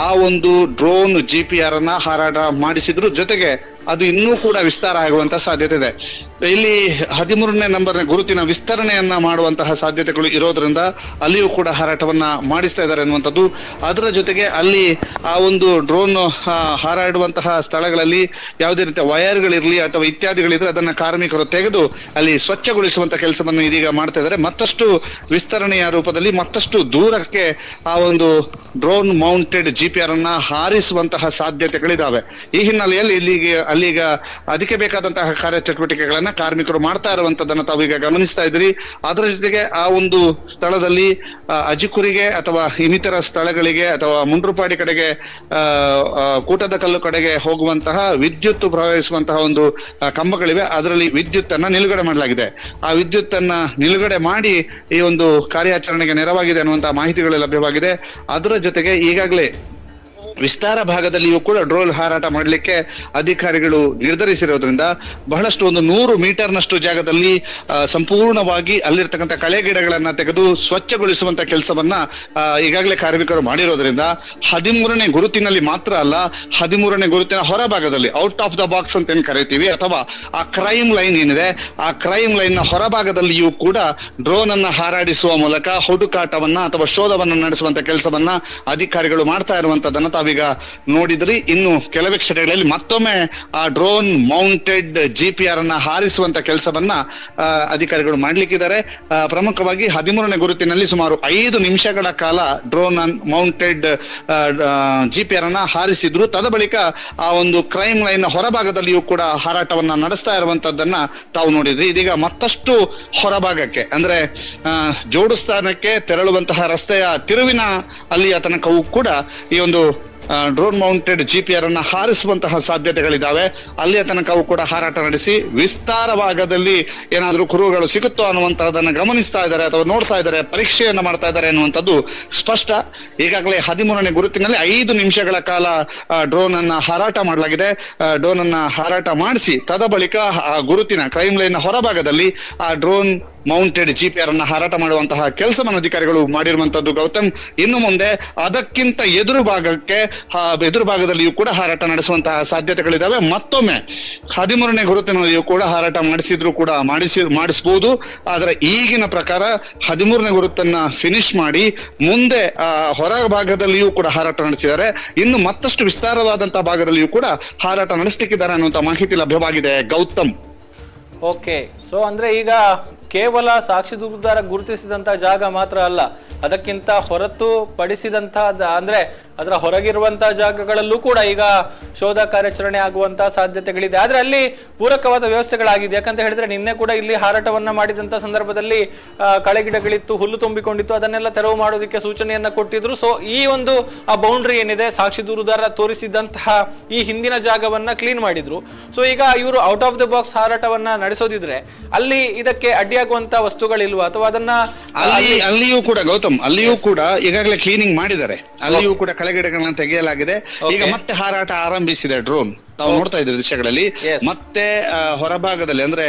[SPEAKER 2] ಆ ಒಂದು ಡ್ರೋನ್ GPR ಅನ್ನ ಹಾರಾಟ ಮಾಡಿಸಿದ್ರು. ಜೊತೆಗೆ ಅದು ಇನ್ನೂ ಕೂಡ ವಿಸ್ತಾರ ಆಗುವಂತ ಸಾಧ್ಯತೆ ಇದೆ. ಇಲ್ಲಿ 13ನೇ ನಂಬರ್ನ ಗುರುತಿನ ವಿಸ್ತರಣೆಯನ್ನ ಮಾಡುವಂತಹ ಸಾಧ್ಯತೆಗಳು ಇರೋದ್ರಿಂದ ಅಲ್ಲಿಯೂ ಕೂಡ ಹಾರಾಟವನ್ನ ಮಾಡಿಸ್ತಾ ಇದ್ದಾರೆ ಅನ್ನುವಂಥದ್ದು. ಅದರ ಜೊತೆಗೆ ಅಲ್ಲಿ ಆ ಒಂದು ಡ್ರೋನ್ ಹಾರಾಡುವಂತಹ ಸ್ಥಳಗಳಲ್ಲಿ ಯಾವುದೇ ರೀತಿಯ ವೈರ್ಗಳಿರ್ಲಿ ಅಥವಾ ಇತ್ಯಾದಿಗಳಿದ್ರೆ ಅದನ್ನ ಕಾರ್ಮಿಕರು ತೆಗೆದು ಅಲ್ಲಿ ಸ್ವಚ್ಛಗೊಳಿಸುವಂತ ಕೆಲಸವನ್ನು ಇದೀಗ ಮಾಡ್ತಾ ಇದ್ದಾರೆ. ಮತ್ತಷ್ಟು ವಿಸ್ತರಣೆಯ ರೂಪದಲ್ಲಿ ಮತ್ತಷ್ಟು ದೂರಕ್ಕೆ ಆ ಒಂದು ಡ್ರೋನ್ ಮೌಂಟೆಡ್ GPR ಅನ್ನ ಹಾರಿಸುವಂತಹ ಸಾಧ್ಯತೆಗಳಿದಾವೆ. ಈ ಹಿನ್ನೆಲೆಯಲ್ಲಿ ಅಲ್ಲಿಗ ಅದಕ್ಕೆ ಬೇಕಾದಂತಹ ಕಾರ್ಯಚಟುವಟಿಕೆಗಳನ್ನ ಕಾರ್ಮಿಕರು ಮಾಡ್ತಾ ಇರುವಂತದನ್ನ ತಾವೀಗ ಗಮನಿಸ್ತಾ ಇದ್ರಿ. ಅದರ ಜೊತೆಗೆ ಆ ಒಂದು ಸ್ಥಳದಲ್ಲಿ ಅಜಿಕುರಿಗೆ ಅಥವಾ ಇನ್ನಿತರ ಸ್ಥಳಗಳಿಗೆ ಅಥವಾ ಮುಂಡ್ರುಪಾಡಿ ಕಡೆಗೆ ಕೂಟದ ಕಲ್ಲು ಕಡೆಗೆ ಹೋಗುವಂತಹ ವಿದ್ಯುತ್ ಪ್ರವಹಿಸುವಂತಹ ಒಂದು ಕಂಬಗಳಿವೆ. ಅದರಲ್ಲಿ ವಿದ್ಯುತ್ ಅನ್ನ ನಿಲುಗಡೆ ಮಾಡಲಾಗಿದೆ. ಆ ವಿದ್ಯುತ್ ಅನ್ನ ನಿಲುಗಡೆ ಮಾಡಿ ಈ ಒಂದು ಕಾರ್ಯಾಚರಣೆಗೆ ನೆರವಾಗಿದೆ ಅನ್ನುವಂತಹ ಮಾಹಿತಿಗಳು ಲಭ್ಯವಾಗಿದೆ. ಅದರ ಜೊತೆಗೆ ಈಗಾಗಲೇ ವಿಸ್ತಾರ ಭಾಗದಲ್ಲಿಯೂ ಕೂಡ ಡ್ರೋನ್ ಹಾರಾಟ ಮಾಡಲಿಕ್ಕೆ ಅಧಿಕಾರಿಗಳು ನಿರ್ಧರಿಸಿರೋದ್ರಿಂದ ಬಹಳಷ್ಟು ಒಂದು 100 ಮೀಟರ್ನಷ್ಟು ಜಾಗದಲ್ಲಿ ಸಂಪೂರ್ಣವಾಗಿ ಅಲ್ಲಿರ್ತಕ್ಕಂಥ ಕಳೆ ಗಿಡಗಳನ್ನ ತೆಗೆದು ಸ್ವಚ್ಛಗೊಳಿಸುವಂತ ಕೆಲಸವನ್ನ ಈಗಾಗಲೇ ಕಾರ್ಮಿಕರು ಮಾಡಿರೋದ್ರಿಂದ 13ನೇ ಗುರುತಿನಲ್ಲಿ ಮಾತ್ರ ಅಲ್ಲ, 13ನೇ ಗುರುತಿನ ಹೊರಭಾಗದಲ್ಲಿ ಔಟ್ ಆಫ್ ದ ಬಾಕ್ಸ್ ಅಂತ ಏನ್ ಕರಿತೀವಿ ಅಥವಾ ಆ ಕ್ರೈಮ್ ಲೈನ್ ಏನಿದೆ ಆ ಕ್ರೈಮ್ ಲೈನ್ ನ ಹೊರಭಾಗದಲ್ಲಿಯೂ ಕೂಡ ಡ್ರೋನ್ ಅನ್ನ ಹಾರಾಡಿಸುವ ಮೂಲಕ ಹುಡುಕಾಟವನ್ನ ಅಥವಾ ಶೋಧವನ್ನ ನಡೆಸುವಂತ ಕೆಲಸವನ್ನ ಅಧಿಕಾರಿಗಳು ಮಾಡ್ತಾ ಇರುವಂತದನ್ನ ತಾವೀಗ ನೋಡಿದ್ರಿ. ಇನ್ನು ಕೆಲವೇ ಕ್ಷಣಗಳಲ್ಲಿ ಮತ್ತೊಮ್ಮೆ ಆ ಡ್ರೋನ್ ಮೌಂಟೆಡ್ GPR ಅನ್ನ ಹಾರಿಸುವಂತ ಕೆಲಸವನ್ನ ಅಧಿಕಾರಿಗಳು ಮಾಡ್ಲಿಕ್ಕಿದ್ದಾರೆ. ಪ್ರಮುಖವಾಗಿ 13ನೇ ಗುರುತಿನಲ್ಲಿ ಸುಮಾರು 5 ನಿಮಿಷಗಳ ಕಾಲ ಡ್ರೋನ್ ಮೌಂಟೆಡ್ GPR ಅನ್ನ ಹಾರಿಸಿದ್ರು. ತದಬಳಿಕ ಆ ಒಂದು ಕ್ರೈಮ್ ಲೈನ್ ಹೊರಭಾಗದಲ್ಲಿಯೂ ಕೂಡ ಹಾರಾಟವನ್ನ ನಡೆಸ್ತಾ ಇರುವಂತದ್ದನ್ನ ತಾವು ನೋಡಿದ್ರಿ. ಇದೀಗ ಮತ್ತಷ್ಟು ಹೊರಭಾಗಕ್ಕೆ ಅಂದ್ರೆ ಜೋಡುಸ್ಥಾನಕ್ಕೆ ತೆರಳುವಂತಹ ರಸ್ತೆಯ ತಿರುವಿನ ಅಲ್ಲಿಯ ತನಕವೂ ಕೂಡ ಈ ಒಂದು ಡ್ರೋನ್ ಮೌಂಟೆಡ್ GPR ಅನ್ನ ಹಾರಿಸುವಂತಹ ಸಾಧ್ಯತೆಗಳಿದ್ದಾವೆ. ಅಲ್ಲಿಯ ತನಕವೂ ಕೂಡ ಹಾರಾಟ ನಡೆಸಿ ವಿಸ್ತಾರ ಭಾಗದಲ್ಲಿ ಏನಾದ್ರೂ ಕುರುಹುಗಳು ಸಿಗುತ್ತೋ ಅನ್ನುವಂತಹದನ್ನ ಗಮನಿಸ್ತಾ ಇದ್ದಾರೆ ಅಥವಾ ನೋಡ್ತಾ ಇದ್ದಾರೆ, ಪರೀಕ್ಷೆಯನ್ನ ಮಾಡ್ತಾ ಇದ್ದಾರೆ ಅನ್ನುವಂಥದ್ದು ಸ್ಪಷ್ಟ. ಈಗಾಗಲೇ 13ನೇ ಗುರುತಿನಲ್ಲಿ 5 ನಿಮಿಷಗಳ ಕಾಲ ಡ್ರೋನ್ ಅನ್ನ ಹಾರಾಟ ಮಾಡಲಾಗಿದೆ. ಡ್ರೋನ್ ಅನ್ನ ಹಾರಾಟ ಮಾಡಿಸಿ ತದ ಬಳಿಕ ಆ ಗುರುತಿನ ಕ್ರೈಮ್ ಲೈನ್ ಹೊರಭಾಗದಲ್ಲಿ ಆ ಡ್ರೋನ್ ಮೌಂಟೆಡ್ ಜಿಪಿಆರ್ ಅನ್ನ ಹಾರಾಟ ಮಾಡುವಂತಹ ಕೆಲಸವನ್ನು ಅಧಿಕಾರಿಗಳು ಮಾಡಿರುವಂತದ್ದು ಗೌತಮ್. ಇನ್ನು ಮುಂದೆ ಅದಕ್ಕಿಂತ ಎದುರು ಭಾಗದಲ್ಲಿಯೂ ಕೂಡ ಹಾರಾಟ ನಡೆಸುವಂತಹ ಸಾಧ್ಯತೆಗಳಿದಾವೆ. ಮತ್ತೊಮ್ಮೆ 13ನೇ ಗುರುತಿನಲ್ಲಿಯೂ ಕೂಡ ಹಾರಾಟ ಮಾಡಿಸಬಹುದು. ಆದ್ರೆ ಈಗಿನ ಪ್ರಕಾರ 13ನೇ ಗುರುತನ್ನ ಫಿನಿಶ್ ಮಾಡಿ ಮುಂದೆ ಹೊರ ಭಾಗದಲ್ಲಿಯೂ ಕೂಡ ಹಾರಾಟ ನಡೆಸಿದ್ದಾರೆ. ಇನ್ನು ಮತ್ತಷ್ಟು ವಿಸ್ತಾರವಾದಂತಹ ಭಾಗದಲ್ಲಿಯೂ ಕೂಡ ಹಾರಾಟ ನಡೆಸಲಿಕ್ಕಿದ್ದಾರೆ ಅನ್ನುವಂತ ಮಾಹಿತಿ ಲಭ್ಯವಾಗಿದೆ ಗೌತಮ್.
[SPEAKER 1] ಓಕೆ, ಸೊ ಅಂದ್ರೆ ಈಗ ಕೇವಲ ಸಾಕ್ಷಿ ದೂರುದಾರ ಗುರುತಿಸಿದಂತ ಜಾಗ ಮಾತ್ರ ಅಲ್ಲ, ಅದಕ್ಕಿಂತ ಹೊರತು ಪಡಿಸಿದಂತಹ ಅಂದ್ರೆ ಅದರ ಹೊರಗಿರುವಂತಹ ಜಾಗಗಳಲ್ಲೂ ಕೂಡ ಈಗ ಶೋಧ ಕಾರ್ಯಾಚರಣೆ ಆಗುವಂತಹ ಸಾಧ್ಯತೆಗಳಿದೆ. ಆದ್ರೆ ಅಲ್ಲಿ ಪೂರಕವಾದ ವ್ಯವಸ್ಥೆಗಳಾಗಿದೆ. ಯಾಕಂತ ಹೇಳಿದ್ರೆ ನಿನ್ನೆ ಕೂಡ ಇಲ್ಲಿ ಹಾರಾಟವನ್ನ ಮಾಡಿದಂತ ಸಂದರ್ಭದಲ್ಲಿ ಕಳೆಗಿಡಗಳಿತ್ತು, ಹುಲ್ಲು ತುಂಬಿಕೊಂಡಿತ್ತು, ಅದನ್ನೆಲ್ಲ ತೆರವು ಮಾಡೋದಕ್ಕೆ ಸೂಚನೆಯನ್ನ ಕೊಟ್ಟಿದ್ರು. ಸೊ ಈ ಒಂದು ಆ ಬೌಂಡ್ರಿ ಏನಿದೆ, ಸಾಕ್ಷಿ ದೂರುದಾರ ತೋರಿಸಿದಂತಹ ಈ ಹಿಂದಿನ ಜಾಗವನ್ನ ಕ್ಲೀನ್ ಮಾಡಿದ್ರು. ಸೊ ಈಗ ಇವರು ಔಟ್ ಆಫ್ ದ ಬಾಕ್ಸ್ ಹಾರಾಟವನ್ನ ನಡೆಸೋದಿದ್ರೆ ಅಲ್ಲಿ ಇದಕ್ಕೆ ಅಡ್ಡಿಯಾಗುವಂತ ವಸ್ತುಗಳಿಲ್ವಾ, ಅಥವಾ ಅದನ್ನ
[SPEAKER 2] ಅಲ್ಲಿಯೂ ಕೂಡ ಗೌತಮ್ ಕೂಡ ಈಗಾಗಲೇ ಕ್ಲೀನಿಂಗ್ ಮಾಡಿದ್ದಾರೆ. ಅಲ್ಲಿಯೂ ಕೂಡ ಕಳೆಗಿಡಗಳನ್ನ ತೆಗೆಯಲಾಗಿದೆ. ಈಗ ಮತ್ತೆ ಹಾರಾಟ ಆರಂಭಿಸಿದೆ ಡ್ರೋನ್. ನಾವು ನೋಡ್ತಾ ಇದ್ದೀವಿ ದೃಶ್ಯಗಳಲ್ಲಿ. ಮತ್ತೆ ಹೊರಭಾಗದಲ್ಲಿ ಅಂದ್ರೆ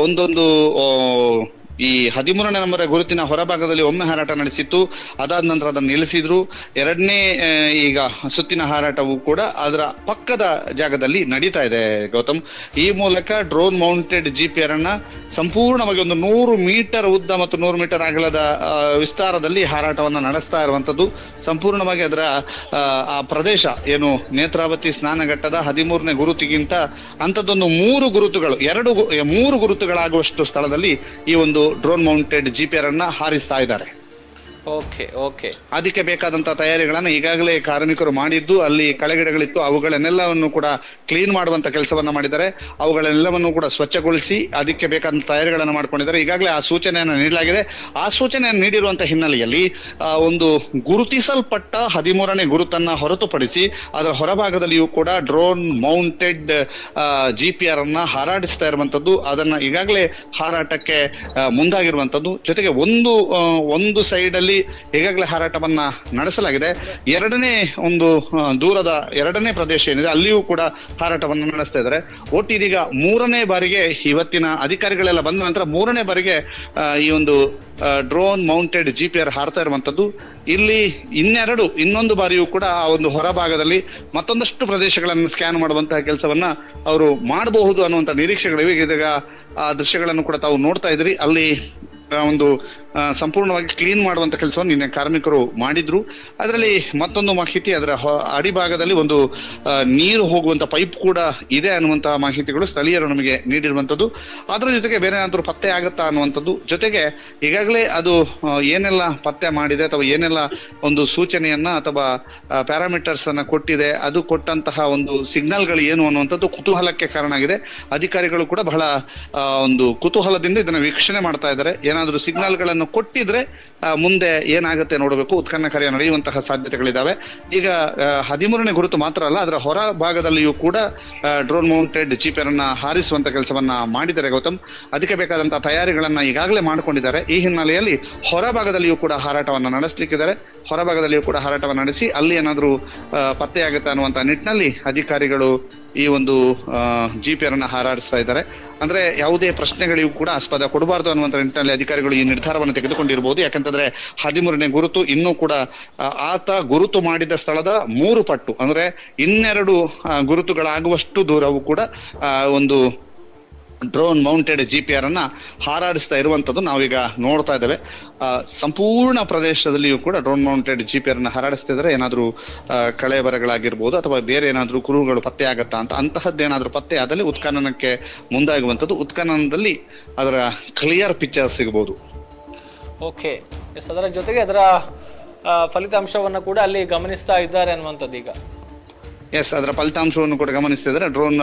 [SPEAKER 2] ಒಂದೊಂದು ಈ 13ನೇ ನಂಬರ್ ಗುರುತಿನ ಹೊರಭಾಗದಲ್ಲಿ ಒಮ್ಮೆ ಹಾರಾಟ ನಡೆಸಿತ್ತು. ಅದಾದ ನಂತರ ಅದನ್ನು ನಿಲ್ಲಿಸಿದ್ರು. ಎರಡನೇ ಈಗ ಸುತ್ತಿನ ಹಾರಾಟವು ಕೂಡ ಅದರ ಪಕ್ಕದ ಜಾಗದಲ್ಲಿ ನಡೀತಾ ಇದೆ ಗೌತಮ್. ಈ ಮೂಲಕ ಡ್ರೋನ್ ಮೌಂಟೆಡ್ ಜಿಪಿಆರ್ ಅನ್ನ ಸಂಪೂರ್ಣವಾಗಿ ಒಂದು 100 ಮೀಟರ್ ಉದ್ದ ಮತ್ತು 100 ಮೀಟರ್ ಅಗಲದ ವಿಸ್ತಾರದಲ್ಲಿ ಹಾರಾಟವನ್ನ ನಡೆಸ್ತಾ ಇರುವಂತದ್ದು. ಸಂಪೂರ್ಣವಾಗಿ ಅದರ ಆ ಪ್ರದೇಶ ಏನು ನೇತ್ರಾವತಿ ಸ್ನಾನಘಟ್ಟದ 13ನೇ ಗುರುತಿಗಿಂತ ಅಂತದೊಂದು 3 ಗುರುತುಗಳಾಗುವಷ್ಟು ಸ್ಥಳದಲ್ಲಿ ಈ ಒಂದು ಡ್ರೋನ್ ಮೌಂಟೆಡ್ ಜಿಪಿಆರ್ ಅನ್ನ ಹಾರಿಸ್ತಾ ಇದ್ದಾರೆ.
[SPEAKER 1] ಓಕೆ,
[SPEAKER 2] ಅದಕ್ಕೆ ಬೇಕಾದಂತಹ ತಯಾರಿಗಳನ್ನ ಈಗಾಗಲೇ ಕಾರ್ಮಿಕರು ಮಾಡಿದ್ದು, ಅಲ್ಲಿ ಕಳೆಗಿಡಗಳಿತ್ತು, ಅವುಗಳನ್ನೆಲ್ಲವನ್ನು ಕೂಡ ಕ್ಲೀನ್ ಮಾಡುವಂತ ಕೆಲಸವನ್ನ ಮಾಡಿದ್ದಾರೆ. ಅವುಗಳೆಲ್ಲವನ್ನು ಕೂಡ ಸ್ವಚ್ಛಗೊಳಿಸಿ ಅದಕ್ಕೆ ಬೇಕಾದಂತ ತಯಾರಿಗಳನ್ನ ಮಾಡ್ಕೊಂಡಿದ್ದಾರೆ. ಈಗಾಗಲೇ ಆ ಸೂಚನೆಯನ್ನು ನೀಡಲಾಗಿದೆ. ಆ ಸೂಚನೆಯನ್ನು ನೀಡಿರುವಂತಹ ಹಿನ್ನೆಲೆಯಲ್ಲಿ ಒಂದು ಗುರುತಿಸಲ್ಪಟ್ಟ 13ನೇ ಗುರುತನ್ನ ಹೊರತುಪಡಿಸಿ ಅದರ ಹೊರಭಾಗದಲ್ಲಿಯೂ ಕೂಡ ಡ್ರೋನ್ ಮೌಂಟೆಡ್ ಜಿಪಿಆರ್ ಅನ್ನ ಹಾರಾಡಿಸ್ತಾ ಇರುವಂತದ್ದು, ಅದನ್ನ ಈಗಾಗಲೇ ಹಾರಾಟಕ್ಕೆ ಮುಂದಾಗಿರುವಂತದ್ದು. ಜೊತೆಗೆ ಒಂದು ಸೈಡ್ ಅಲ್ಲಿ ಈಗಾಗಲೇ ಹಾರಾಟವನ್ನ ನಡೆಸಲಾಗಿದೆ. ಎರಡನೇ ಒಂದು ದೂರದ ಎರಡನೇ ಪ್ರದೇಶ ಏನಿದೆ ಅಲ್ಲಿಯೂ ಕೂಡ ಹಾರಾಟವನ್ನು ನಡೆಸ್ತಾ ಇದ್ದಾರೆ. ಒಟ್ಟು ಇದೀಗ 3ನೇ ಬಾರಿಗೆ ಇವತ್ತಿನ ಅಧಿಕಾರಿಗಳೆಲ್ಲ ಬಂದ ನಂತರ 3ನೇ ಬಾರಿಗೆ ಈ ಒಂದು ಡ್ರೋನ್ ಮೌಂಟೆಡ್ ಜಿಪಿಆರ್ ಹಾರ್ತಾ ಇರುವಂತದ್ದು. ಇಲ್ಲಿ ಇನ್ನೊಂದು ಬಾರಿಯೂ ಕೂಡ ಆ ಒಂದು ಹೊರಭಾಗದಲ್ಲಿ ಮತ್ತೊಂದಷ್ಟು ಪ್ರದೇಶಗಳನ್ನು ಸ್ಕ್ಯಾನ್ ಮಾಡುವಂತಹ ಕೆಲಸವನ್ನ ಅವರು ಮಾಡಬಹುದು ಅನ್ನುವಂತ ನಿರೀಕ್ಷೆಗಳಿವೆ. ಇದೀಗ ಆ ದೃಶ್ಯಗಳನ್ನು ಕೂಡ ತಾವು ನೋಡ್ತಾ ಇದ್ರಿ. ಅಲ್ಲಿ ಒಂದು ಸಂಪೂರ್ಣವಾಗಿ ಕ್ಲೀನ್ ಮಾಡುವಂತ ಕೆಲಸವನ್ನು ನಿನ್ನೆ ಕಾರ್ಮಿಕರು ಮಾಡಿದ್ರು. ಅದರಲ್ಲಿ ಮತ್ತೊಂದು ಮಾಹಿತಿ, ಅದರ ಅಡಿಭಾಗದಲ್ಲಿ ಒಂದು ನೀರು ಹೋಗುವಂತ ಪೈಪ್ ಕೂಡ ಇದೆ ಅನ್ನುವಂತಹ ಮಾಹಿತಿಗಳು ಸ್ಥಳೀಯರು ನಮಗೆ ನೀಡಿರುವಂತದ್ದು. ಅದರ ಜೊತೆಗೆ ಬೇರೆ ಏನಾದ್ರೂ ಪತ್ತೆ ಆಗತ್ತಾ ಅನ್ನುವಂಥದ್ದು, ಜೊತೆಗೆ ಈಗಾಗಲೇ ಅದು ಏನೆಲ್ಲ ಪತ್ತೆ ಮಾಡಿದೆ ಅಥವಾ ಏನೆಲ್ಲ ಒಂದು ಸೂಚನೆಯನ್ನ ಅಥವಾ ಪ್ಯಾರಾಮೀಟರ್ಸ್ ಅನ್ನ ಕೊಟ್ಟಿದೆ, ಅದು ಕೊಟ್ಟಂತಹ ಒಂದು ಸಿಗ್ನಲ್ಗಳು ಏನು ಅನ್ನುವಂಥದ್ದು ಕುತೂಹಲಕ್ಕೆ ಕಾರಣ ಆಗಿದೆ. ಅಧಿಕಾರಿಗಳು ಕೂಡ ಬಹಳ ಒಂದು ಕುತೂಹಲದಿಂದ ಇದನ್ನ ವೀಕ್ಷಣೆ ಮಾಡ್ತಾ ಇದ್ದಾರೆ. ಏನಾದ್ರೂ ಸಿಗ್ನಲ್ಗಳನ್ನು ಕೊಟ್ಟಿದ್ರೆ ಮುಂದೆ ಏನಾಗುತ್ತೆ ನೋಡಬೇಕು. ಉತ್ಖನನ ಕಾರ್ಯ ನಡೆಯುವಂತಹ ಸಾಧ್ಯತೆಗಳಿದಾವೆ. ಈಗ 13ನೇ ಗುರುತು ಮಾತ್ರ ಅಲ್ಲ, ಅದರ ಹೊರ ಭಾಗದಲ್ಲಿಯೂ ಕೂಡ ಡ್ರೋನ್ ಮೌಂಟೆಡ್ ಜಿಪಿಆರ್ ಅನ್ನ ಹಾರಿಸುವಂತ ಕೆಲಸವನ್ನ ಮಾಡಿದ್ದಾರೆ ಗೌತಮ್. ಅದಕ್ಕೆ ಬೇಕಾದಂತಹ ತಯಾರಿಗಳನ್ನ ಈಗಾಗಲೇ ಮಾಡಿಕೊಂಡಿದ್ದಾರೆ. ಈ ಹಿನ್ನೆಲೆಯಲ್ಲಿ ಹೊರಭಾಗದಲ್ಲಿಯೂ ಕೂಡ ಹಾರಾಟವನ್ನ ನಡೆಸಲಿಕ್ಕಿದ್ದಾರೆ. ಹೊರಭಾಗದಲ್ಲಿಯೂ ಕೂಡ ಹಾರಾಟವನ್ನು ನಡೆಸಿ ಅಲ್ಲಿ ಏನಾದ್ರೂ ಪತ್ತೆಯಾಗುತ್ತೆ ಅನ್ನುವಂತ ನಿಟ್ಟಿನಲ್ಲಿ ಅಧಿಕಾರಿಗಳು ಈ ಒಂದು ಜಿಪಿಆರ್ ಅನ್ನ ಹಾರಾಡಿಸ್ತಾ ಇದ್ದಾರೆ. ಅಂದ್ರೆ ಯಾವುದೇ ಪ್ರಶ್ನೆಗಳಿಗೂ ಕೂಡ ಆಸ್ಪದ ಕೊಡಬಾರದು ಅನ್ನುವಂತ ನಿಟ್ಟಿನಲ್ಲಿ ಅಧಿಕಾರಿಗಳು ಈ ನಿರ್ಧಾರವನ್ನು ತೆಗೆದುಕೊಂಡಿರಬಹುದು. ಯಾಕಂತಂದ್ರೆ 13ನೇ ಗುರುತು ಇನ್ನೂ ಕೂಡ ಆತ ಗುರುತು ಮಾಡಿದ ಸ್ಥಳದ 3 ಪಟ್ಟು ಅಂದ್ರೆ 2 ಗುರುತುಗಳಾಗುವಷ್ಟು ದೂರವೂ ಕೂಡ ಒಂದು ಡ್ರೋನ್ ಮೌಂಟೆಡ್ ಜಿಪಿಆರ್ ಅನ್ನ ಹಾರಾಡಿಸ್ತಾ ಇರುವಂತದ್ದು ನಾವೀಗ ನೋಡ್ತಾ ಇದ್ದೇವೆ. ಸಂಪೂರ್ಣ ಪ್ರದೇಶದಲ್ಲಿಯೂ ಕೂಡ ಡ್ರೋನ್ ಮೌಂಟೆಡ್ ಜಿಪಿಆರ್ ಅನ್ನ ಹಾರಾಡಿಸ್ತಾ ಇದ್ದಾರೆ. ಏನಾದ್ರೂ ಕಳೆಬರಗಳಾಗಿರ್ಬೋದು ಅಥವಾ ಬೇರೆ ಏನಾದ್ರೂ ಕುರುಹುಗಳು ಪತ್ತೆ ಆಗತ್ತಾ ಅಂತ ಅಂತಹದ್ದೇನಾದ್ರೂ ಪತ್ತೆ ಆದಲ್ಲಿ ಉತ್ಖನನಕ್ಕೆ ಮುಂದಾಗುವಂಥದ್ದು. ಉತ್ಖನನದಲ್ಲಿ ಅದರ ಕ್ಲಿಯರ್ ಪಿಕ್ಚರ್ ಸಿಗಬಹುದು.
[SPEAKER 1] ಓಕೆ, ಅದರ ಜೊತೆಗೆ ಅದರ ಫಲಿತಾಂಶವನ್ನು ಕೂಡ ಅಲ್ಲಿ ಗಮನಿಸ್ತಾ ಇದ್ದಾರೆ ಅನ್ನುವಂಥದ್ದು. ಈಗ
[SPEAKER 2] ಅದರ ಫಲಿತಾಂಶವನ್ನು ಕೂಡ ಗಮನಿಸ್ತಿದ್ದಾರೆ. ಡ್ರೋನ್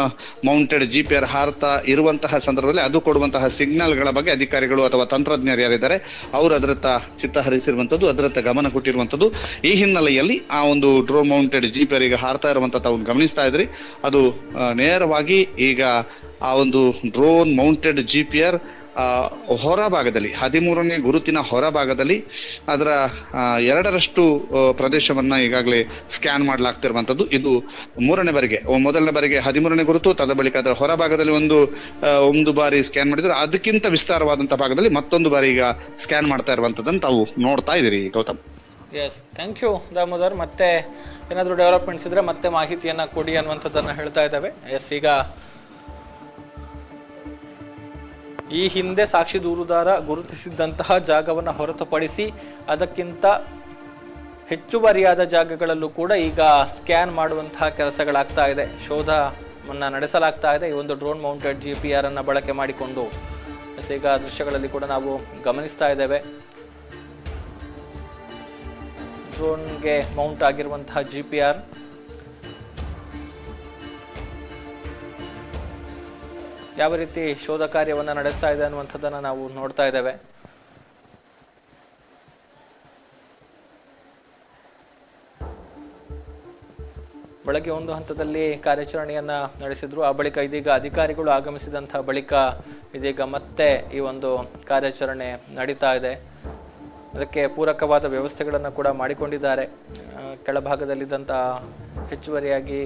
[SPEAKER 2] ಮೌಂಟೆಡ್ ಜಿಪಿಆರ್ ಹಾರ್ತಾ ಇರುವಂತಹ ಸಂದರ್ಭದಲ್ಲಿ ಅದು ಕೊಡುವಂತಹ ಸಿಗ್ನಲ್ಗಳ ಬಗ್ಗೆ ಅಧಿಕಾರಿಗಳು ಅಥವಾ ತಂತ್ರಜ್ಞರು ಯಾರಿದ್ದಾರೆ ಅವರು ಅದರತ್ತ ಚಿತ್ತ ಹರಿಸಿರುವಂತದ್ದು, ಅದರತ್ತ ಗಮನ ಕೊಟ್ಟಿರುವಂತದ್ದು. ಈ ಹಿನ್ನೆಲೆಯಲ್ಲಿ ಆ ಒಂದು ಡ್ರೋನ್ ಮೌಂಟೆಡ್ ಜಿಪಿಆರ್ ಈಗ ಹಾರ್ತಾ ಇರುವಂತ ತಾವು ಗಮನಿಸ್ತಾ ಇದ್ರಿ. ಅದು ನೇರವಾಗಿ ಈಗ ಆ ಒಂದು ಡ್ರೋನ್ ಮೌಂಟೆಡ್ ಜಿಪಿಆರ್
[SPEAKER 3] ಹೊರಭಾಗದಲ್ಲಿ 13ನೇ ಗುರುತಿನ ಹೊರಭಾಗದಲ್ಲಿ ಅದರ 2ರಷ್ಟು ಪ್ರದೇಶವನ್ನ ಈಗಾಗಲೇ ಸ್ಕ್ಯಾನ್ ಮಾಡಲಾಗ್ತಿರುವಂತದ್ದು. ಇದು 3ನೇ ಬಾರಿಗೆ, ಮೊದಲನೇ ಬಾರಿಗೆ 13ನೇ ಗುರುತು, ತದ ಬಳಿಕ ಅದರ ಹೊರಭಾಗದಲ್ಲಿ ಒಂದು ಬಾರಿ ಸ್ಕ್ಯಾನ್ ಮಾಡಿದ್ರೆ ಅದಕ್ಕಿಂತ ವಿಸ್ತಾರವಾದಂತಹ ಭಾಗದಲ್ಲಿ ಮತ್ತೊಂದು ಬಾರಿ ಈಗ ಸ್ಕ್ಯಾನ್ ಮಾಡ್ತಾ ಇರುವಂತದ್ದನ್ನು ತಾವು ನೋಡ್ತಾ ಇದ್ದೀರಿ Gautam.
[SPEAKER 1] Yes, thank you Damodar. ಮತ್ತೆ ಏನಾದರೂ ಡೆವಲಪ್ಮೆಂಟ್ಸ್ ಇದ್ರೆ ಮತ್ತೆ ಮಾಹಿತಿಯನ್ನ ಕೊಡಿ ಅನ್ನುವಂಥದ್ದನ್ನ ಹೇಳ್ತಾ ಇದ್ದಾವೆ. ಎಸ್, ಈಗ ಈ ಹಿಂದೆ ಸಾಕ್ಷಿ ದೂರುದಾರ ಗುರುತಿಸಿದಂತಹ ಜಾಗವನ್ನು ಹೊರತುಪಡಿಸಿ ಅದಕ್ಕಿಂತ ಹೆಚ್ಚುವರಿಯಾದ ಜಾಗಗಳಲ್ಲೂ ಕೂಡ ಈಗ ಸ್ಕ್ಯಾನ್ ಮಾಡುವಂತಹ ಕೆಲಸಗಳಾಗ್ತಾ ಇದೆ, ಶೋಧವನ್ನು ನಡೆಸಲಾಗ್ತಾ ಇದೆ. ಈ ಒಂದು ಡ್ರೋನ್ ಮೌಂಟೆಡ್ GPR ಅನ್ನು ಬಳಕೆ ಮಾಡಿಕೊಂಡು ಈಗ ದೃಶ್ಯಗಳಲ್ಲಿ ಕೂಡ ನಾವು ಗಮನಿಸ್ತಾ ಇದ್ದೇವೆ. ಡ್ರೋನ್ಗೆ ಮೌಂಟ್ ಆಗಿರುವಂತಹ GPR ಯಾವ ರೀತಿ ಶೋಧ ಕಾರ್ಯವನ್ನು ನಡೆಸ್ತಾ ಇದೆ ಅನ್ನುವಂಥದ್ದನ್ನು ನಾವು ನೋಡ್ತಾ ಇದ್ದೇವೆ. ಬೆಳಗ್ಗೆ ಒಂದು ಹಂತದಲ್ಲಿ ಕಾರ್ಯಾಚರಣೆಯನ್ನ ನಡೆಸಿದ್ರು. ಆ ಬಳಿಕ ಇದೀಗ ಅಧಿಕಾರಿಗಳು ಆಗಮಿಸಿದಂತಹ ಬಳಿಕ ಇದೀಗ ಮತ್ತೆ ಈ ಒಂದು ಕಾರ್ಯಾಚರಣೆ ನಡೀತಾ ಇದೆ. ಅದಕ್ಕೆ ಪೂರಕವಾದ ವ್ಯವಸ್ಥೆಗಳನ್ನು ಕೂಡ ಮಾಡಿಕೊಂಡಿದ್ದಾರೆ. ಕೆಳಭಾಗದಲ್ಲಿದ್ದಂತಹ ಹೆಚ್ಚುವರಿಯಾಗಿ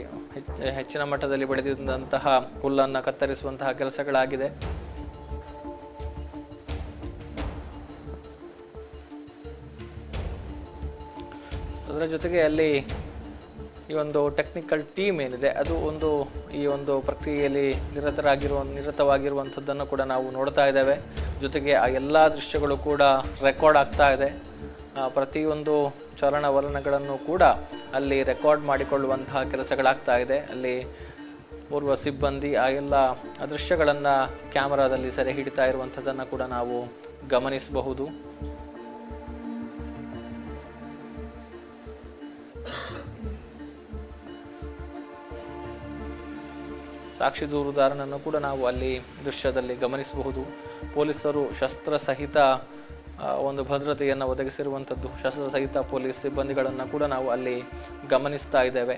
[SPEAKER 1] ಹೆಚ್ಚಿನ ಮಟ್ಟದಲ್ಲಿ ಬೆಳೆದಿದ್ದಂತಹ ಹುಲ್ಲನ್ನು ಕತ್ತರಿಸುವಂತಹ ಕೆಲಸಗಳಾಗಿದೆ. ಅದರ ಜೊತೆಗೆ ಅಲ್ಲಿ ಈ ಒಂದು ಟೆಕ್ನಿಕಲ್ ಟೀಮ್ ಏನಿದೆ ಅದು ಈ ಒಂದು ಪ್ರಕ್ರಿಯೆಯಲ್ಲಿ ನಿರತವಾಗಿರುವಂಥದ್ದನ್ನು ಕೂಡ ನಾವು ನೋಡ್ತಾ ಇದ್ದೇವೆ. ಜೊತೆಗೆ ಆ ಎಲ್ಲ ದೃಶ್ಯಗಳು ಕೂಡ ರೆಕಾರ್ಡ್ ಆಗ್ತಾ ಇದೆ. ಪ್ರತಿಯೊಂದು ಚಲನವಲನಗಳನ್ನು ಕೂಡ ಅಲ್ಲಿ ರೆಕಾರ್ಡ್ ಮಾಡಿಕೊಳ್ಳುವಂತಹ ಕೆಲಸಗಳಾಗ್ತಾ ಇದೆ. ಅಲ್ಲಿ ಪೂರ್ವ ಸಿಬ್ಬಂದಿ ಆ ಎಲ್ಲ ದೃಶ್ಯಗಳನ್ನು ಕ್ಯಾಮರಾದಲ್ಲಿ ಸೆರೆ ಹಿಡಿತಾ ಇರುವಂಥದ್ದನ್ನು ಕೂಡ ನಾವು ಗಮನಿಸಬಹುದು. ಸಾಕ್ಷಿ ದೂರುದಾರನನ್ನು ಕೂಡ ನಾವು ಅಲ್ಲಿ ದೃಶ್ಯದಲ್ಲಿ ಗಮನಿಸಬಹುದು. ಪೊಲೀಸರು ಶಸ್ತ್ರಸಹಿತ ಒಂದು ಭದ್ರತೆಯನ್ನು ಒದಗಿಸಿರುವಂಥದ್ದು, ಶಸ್ತ್ರಸಹಿತ ಪೊಲೀಸ್ ಸಿಬ್ಬಂದಿಗಳನ್ನು ಕೂಡ ನಾವು ಅಲ್ಲಿ ಗಮನಿಸ್ತಾ ಇದ್ದೇವೆ.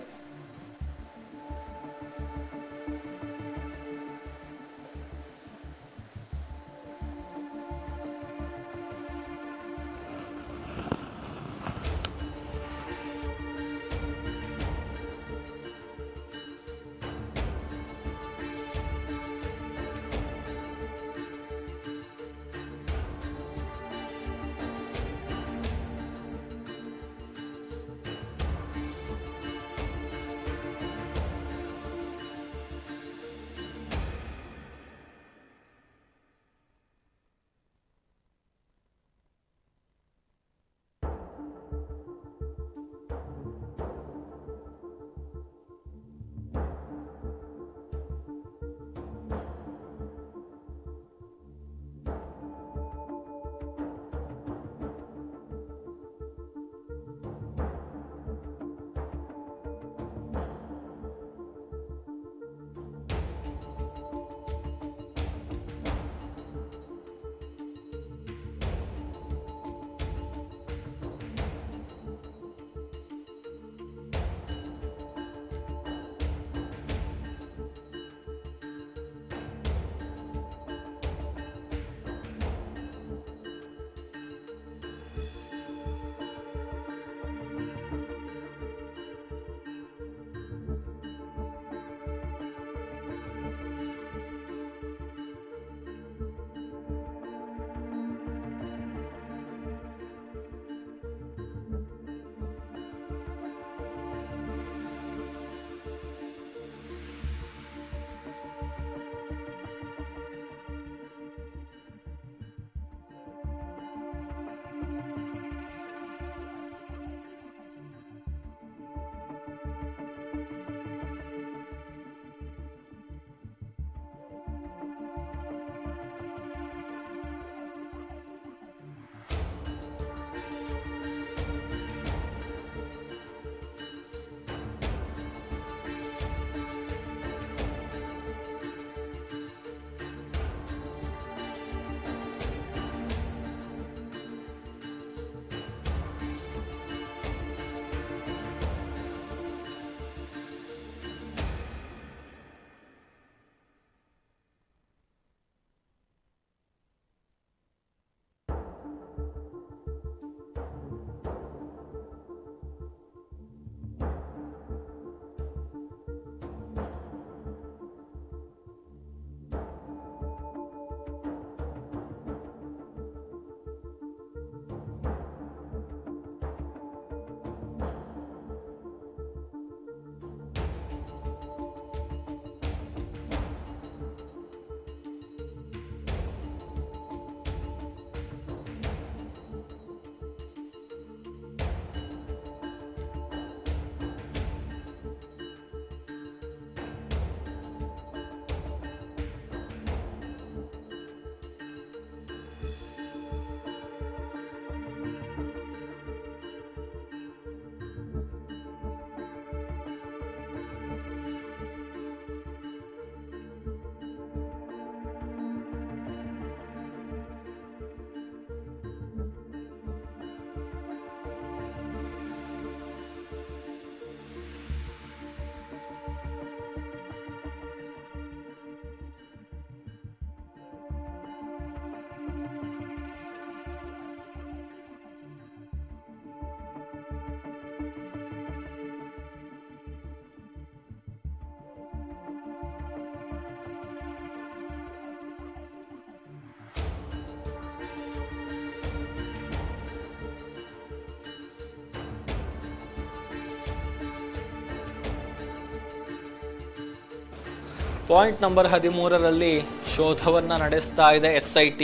[SPEAKER 1] ಪಾಯಿಂಟ್ ನಂಬರ್ 13ರಲ್ಲಿ ಶೋಧವನ್ನು ನಡೆಸ್ತಾ ಇದೆ SIT.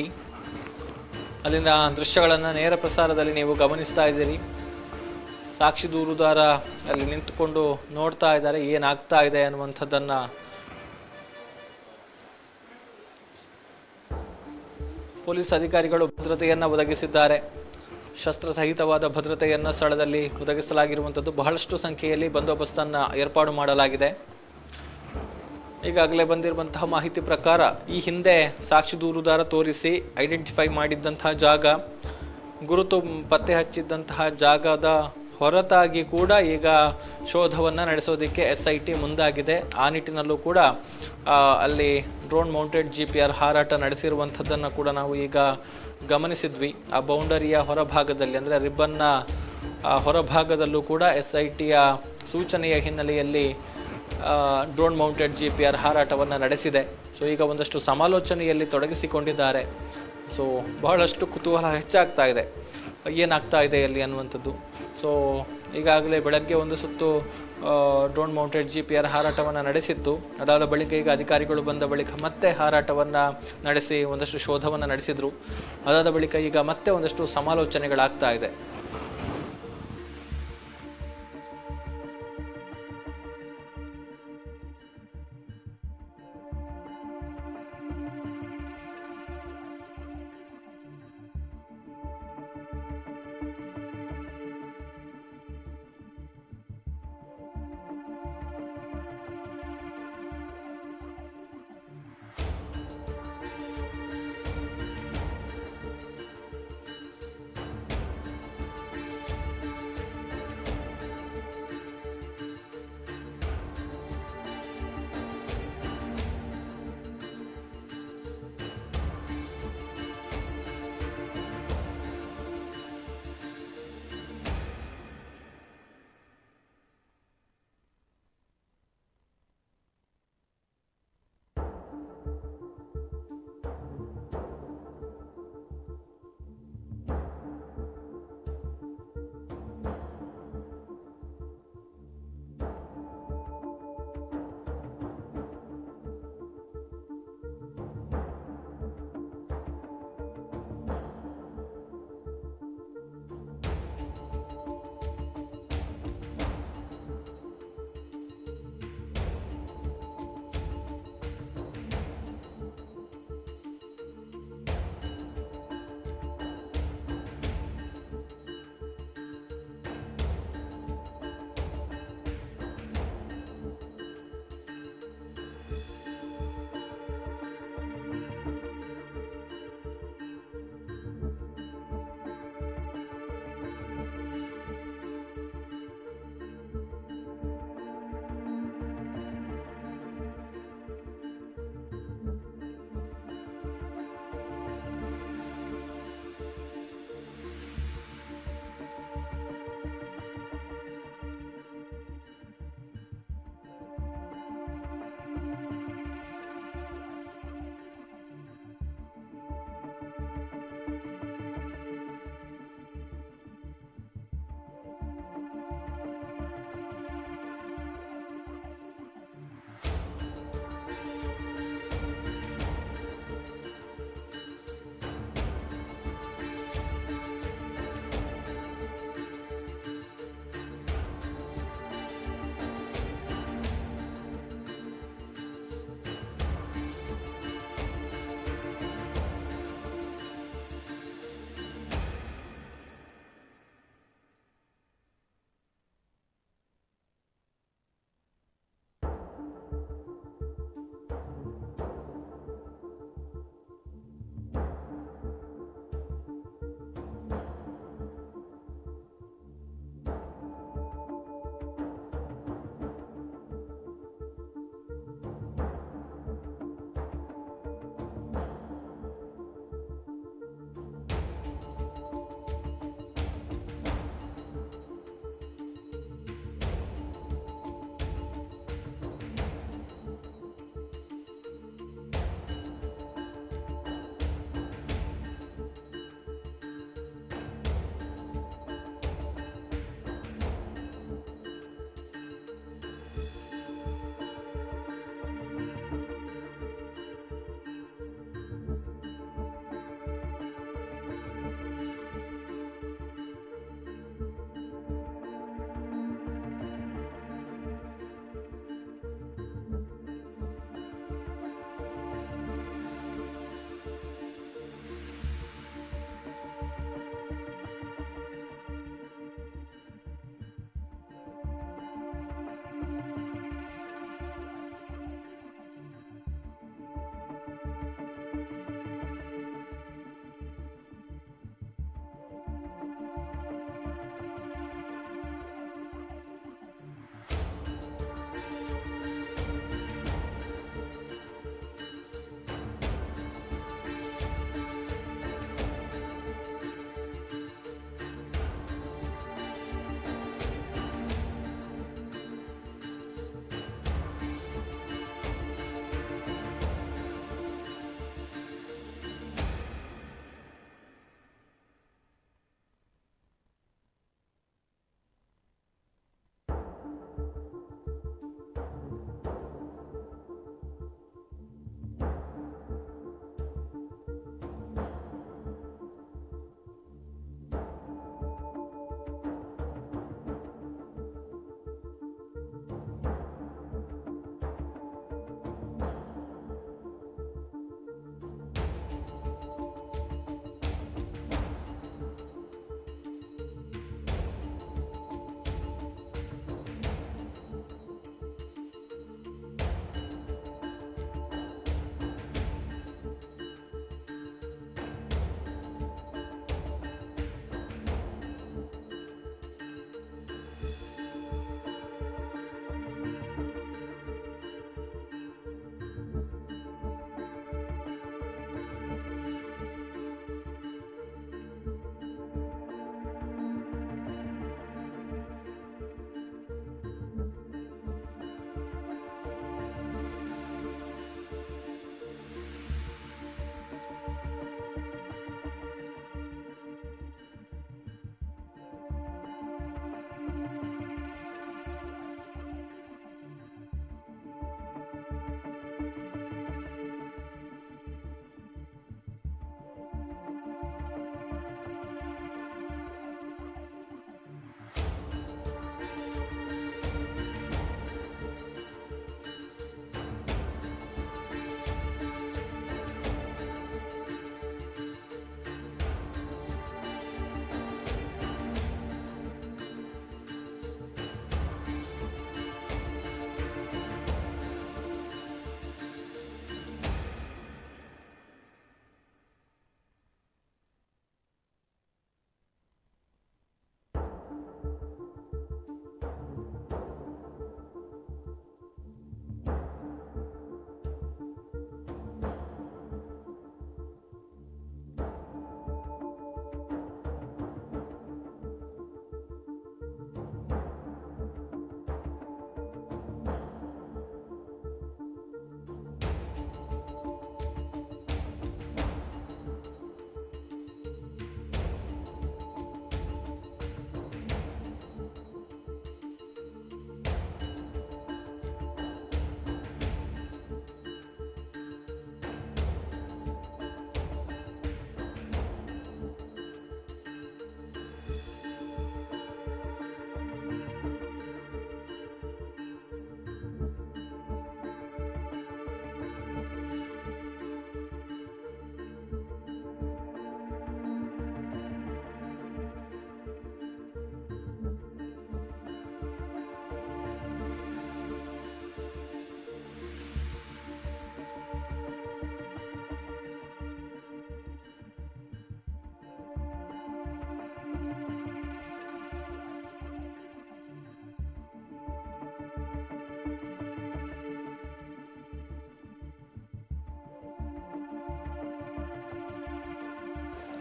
[SPEAKER 1] ಅಲ್ಲಿನ ದೃಶ್ಯಗಳನ್ನು ನೇರ ಪ್ರಸಾರದಲ್ಲಿ ನೀವು ಗಮನಿಸ್ತಾ ಇದ್ದೀರಿ. ಸಾಕ್ಷಿ ದೂರುದಾರ ಅಲ್ಲಿ ನಿಂತುಕೊಂಡು ನೋಡ್ತಾ ಇದ್ದಾರೆ ಏನಾಗ್ತಾ ಇದೆ ಅನ್ನುವಂಥದ್ದನ್ನು. ಪೊಲೀಸ್ ಅಧಿಕಾರಿಗಳು ಭದ್ರತೆಯನ್ನು ಒದಗಿಸಿದ್ದಾರೆ. ಶಸ್ತ್ರಸಹಿತವಾದ ಭದ್ರತೆಯನ್ನು ಸ್ಥಳದಲ್ಲಿ ಒದಗಿಸಲಾಗಿರುವಂಥದ್ದು. ಬಹಳಷ್ಟು ಸಂಖ್ಯೆಯಲ್ಲಿ ಬಂದೋಬಸ್ತನ್ನು ಏರ್ಪಾಡು ಮಾಡಲಾಗಿದೆ. ಈಗಾಗಲೇ ಬಂದಿರುವಂತಹ ಮಾಹಿತಿ ಪ್ರಕಾರ ಈ ಹಿಂದೆ ಸಾಕ್ಷಿ ದೂರುದಾರ ತೋರಿಸಿ ಐಡೆಂಟಿಫೈ ಮಾಡಿದ್ದಂತಹ ಜಾಗ, ಗುರುತು ಪತ್ತೆ ಹಚ್ಚಿದ್ದಂತಹ ಜಾಗದ ಹೊರತಾಗಿ ಕೂಡ ಈಗ ಶೋಧವನ್ನು ನಡೆಸೋದಕ್ಕೆ SIT ಮುಂದಾಗಿದೆ. ಆ ನಿಟ್ಟಿನಲ್ಲೂ ಕೂಡ ಅಲ್ಲಿ ಡ್ರೋನ್ ಮೌಂಟೆಡ್ GPR ಹಾರಾಟ ನಡೆಸಿರುವಂಥದ್ದನ್ನು ಕೂಡ ನಾವು ಈಗ ಗಮನಿಸಿದ್ವಿ. ಆ ಬೌಂಡರಿಯ ಹೊರಭಾಗದಲ್ಲಿ ಅಂದರೆ ರಿಬ್ಬನ್ನ ಹೊರಭಾಗದಲ್ಲೂ ಕೂಡ SITಯ ಸೂಚನೆಯ ಹಿನ್ನೆಲೆಯಲ್ಲಿ ಡ್ರೋನ್ ಮೌಂಟೆಡ್ GPR ಹಾರಾಟವನ್ನು ನಡೆಸಿದೆ. ಸೊ ಈಗ ಒಂದಷ್ಟು ಸಮಾಲೋಚನೆಯಲ್ಲಿ ತೊಡಗಿಸಿಕೊಂಡಿದ್ದಾರೆ. ಸೊ ಬಹಳಷ್ಟು ಕುತೂಹಲ ಹೆಚ್ಚಾಗ್ತಾ ಇದೆ ಏನಾಗ್ತಾ ಇದೆ ಅಲ್ಲಿ ಅನ್ನುವಂಥದ್ದು. ಸೊ ಈಗಾಗಲೇ ಬೆಳಗ್ಗೆ ಒಂದು ಸುತ್ತು ಡ್ರೋನ್ ಮೌಂಟೆಡ್ GPR ಹಾರಾಟವನ್ನು ನಡೆಸಿತ್ತು. ಅದಾದ ಬಳಿಕ ಈಗ ಅಧಿಕಾರಿಗಳು ಬಂದ ಬಳಿಕ ಮತ್ತೆ ಹಾರಾಟವನ್ನು ನಡೆಸಿ ಒಂದಷ್ಟು ಶೋಧವನ್ನು ನಡೆಸಿದರು. ಅದಾದ ಬಳಿಕ ಈಗ ಮತ್ತೆ ಒಂದಷ್ಟು ಸಮಾಲೋಚನೆಗಳಾಗ್ತಾ ಇದೆ.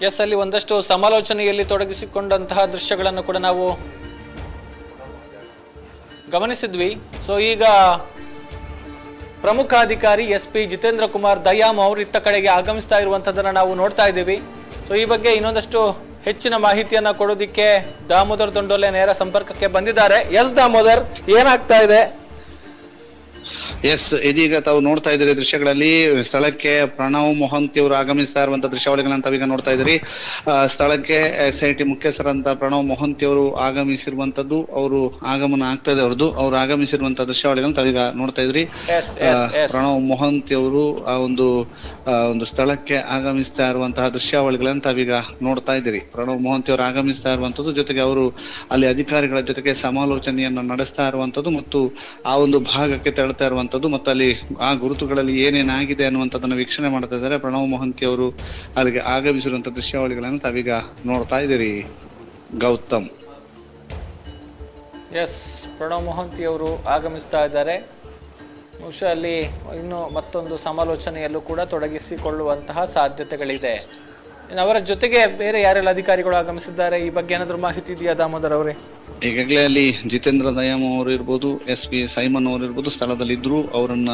[SPEAKER 1] ಎಸ್, ಅಲ್ಲಿ ಒಂದಷ್ಟು ಸಮಾಲೋಚನೆಯಲ್ಲಿ ತೊಡಗಿಸಿಕೊಂಡಂತಹ ದೃಶ್ಯಗಳನ್ನು ಕೂಡ ನಾವು ಗಮನಿಸಿದ್ವಿ. ಸೊ ಈಗ ಪ್ರಮುಖ ಅಧಿಕಾರಿ SP ಜಿತೇಂದ್ರ ಕುಮಾರ್ ದಯಾಮ್ ಅವರು ಇತ್ತ ಕಡೆಗೆ ಆಗಮಿಸ್ತಾ ಇರುವಂತದನ್ನ ನಾವು ನೋಡ್ತಾ ಇದ್ದೀವಿ. ಸೊ ಈ ಬಗ್ಗೆ ಇನ್ನೊಂದಷ್ಟು ಹೆಚ್ಚಿನ ಮಾಹಿತಿಯನ್ನ ಕೊಡೋದಿಕ್ಕೆ ದಾಮೋದರ್ ದೊಂಡೋಲೆ ನೇರ ಸಂಪರ್ಕಕ್ಕೆ ಬಂದಿದ್ದಾರೆ. ಎಸ್ ದಾಮೋದರ್, ಏನಾಗ್ತಾ ಇದೆ?
[SPEAKER 3] ಎಸ್, ಇದೀಗ ತಾವು ನೋಡ್ತಾ ಇದ್ದೀರಿ ದೃಶ್ಯಗಳಲ್ಲಿ ಸ್ಥಳಕ್ಕೆ ಪ್ರಣವ್ ಮೊಹಂತಿ ಅವರು ಆಗಮಿಸ್ತಾ ಇರುವಂತಹ ದೃಶ್ಯಾವಳಿಗಳನ್ನ ತಾವೀಗ ನೋಡ್ತಾ ಇದ್ದೀರಿ. ಸ್ಥಳಕ್ಕೆ SIT ಮುಖ್ಯಸ್ಥರಂತ ಪ್ರಣವ್ ಮೊಹಂತಿ ಅವರು ಆಗಮಿಸಿರುವಂತದ್ದು, ಅವರು ಆಗಮನ ಆಗ್ತಾ ಇದೆ ಅವ್ರದ್ದು. ಅವ್ರು ಆಗಮಿಸಿರುವಂತಹ ದೃಶ್ಯಾವಳಿಗಳನ್ನ ತಾವೀಗ ನೋಡ್ತಾ ಇದ್ರಿ. ಪ್ರಣವ್ ಮೊಹಂತಿ ಅವರು ಆ ಒಂದು ಸ್ಥಳಕ್ಕೆ ಆಗಮಿಸ್ತಾ ಇರುವಂತಹ ದೃಶ್ಯಾವಳಿಗಳನ್ನ ತಾವೀಗ ನೋಡ್ತಾ ಇದ್ದೀರಿ. ಪ್ರಣವ್ ಮೊಹಂತಿ ಅವರು ಆಗಮಿಸ್ತಾ ಇರುವಂತದ್ದು, ಜೊತೆಗೆ ಅವರು ಅಲ್ಲಿ ಅಧಿಕಾರಿಗಳ ಜೊತೆಗೆ ಸಮಾಲೋಚನೆಯನ್ನ ನಡೆಸ್ತಾ ಇರುವಂತದ್ದು ಮತ್ತು ಆ ಒಂದು ಭಾಗಕ್ಕೆ ತೆರಳ್ತಾ ಇರುವಂತದ್ದು ಮತ್ತು ಅಲ್ಲಿ ಆ ಗುರುತುಗಳಲ್ಲಿ ಏನೇನಾಗಿದೆ ಅನ್ನುವಂಥದ್ದನ್ನ ವೀಕ್ಷಣೆ ಮಾಡ್ತಾ ಇದ್ದಾರೆ. ಪ್ರಣವ್ ಮೊಹಂತಿ ಅವರು ಅಲ್ಲಿಗೆ ಆಗಮಿಸಿರುವಂತಹ ದೃಶ್ಯಾವಳಿಗಳನ್ನು ತಾವೀಗ ನೋಡ್ತಾ ಇದ್ದೀರಿ ಗೌತಮ್.
[SPEAKER 1] ಎಸ್, ಪ್ರಣವ್ ಮೊಹಂತಿ ಅವರು ಆಗಮಿಸ್ತಾ ಇದ್ದಾರೆ. ಬಹುಶಃ ಅಲ್ಲಿ ಇನ್ನು ಮತ್ತೊಂದು ಸಮಾಲೋಚನೆಯಲ್ಲೂ ಕೂಡ ತೊಡಗಿಸಿಕೊಳ್ಳುವಂತಹ ಸಾಧ್ಯತೆಗಳಿದೆ. ಅವರ ಜೊತೆಗೆ ಬೇರೆ ಯಾರೆಲ್ಲ ಅಧಿಕಾರಿಗಳು ಆಗಮಿಸಿದ್ದಾರೆ, ಈ ಬಗ್ಗೆ ಏನಾದರೂ ಮಾಹಿತಿ ಇದೆಯಾ ದಾಮೋದರ್ ಅವರೇ?
[SPEAKER 3] ಈಗಾಗಲೇ ಅಲ್ಲಿ ಜಿತೇಂದ್ರ ದಯಾಮ್ ಅವರು ಇರ್ಬೋದು, SP ಸೈಮನ್ ಅವರು ಇರ್ಬೋದು, ಸ್ಥಳದಲ್ಲಿ ಇದ್ರು. ಅವರನ್ನ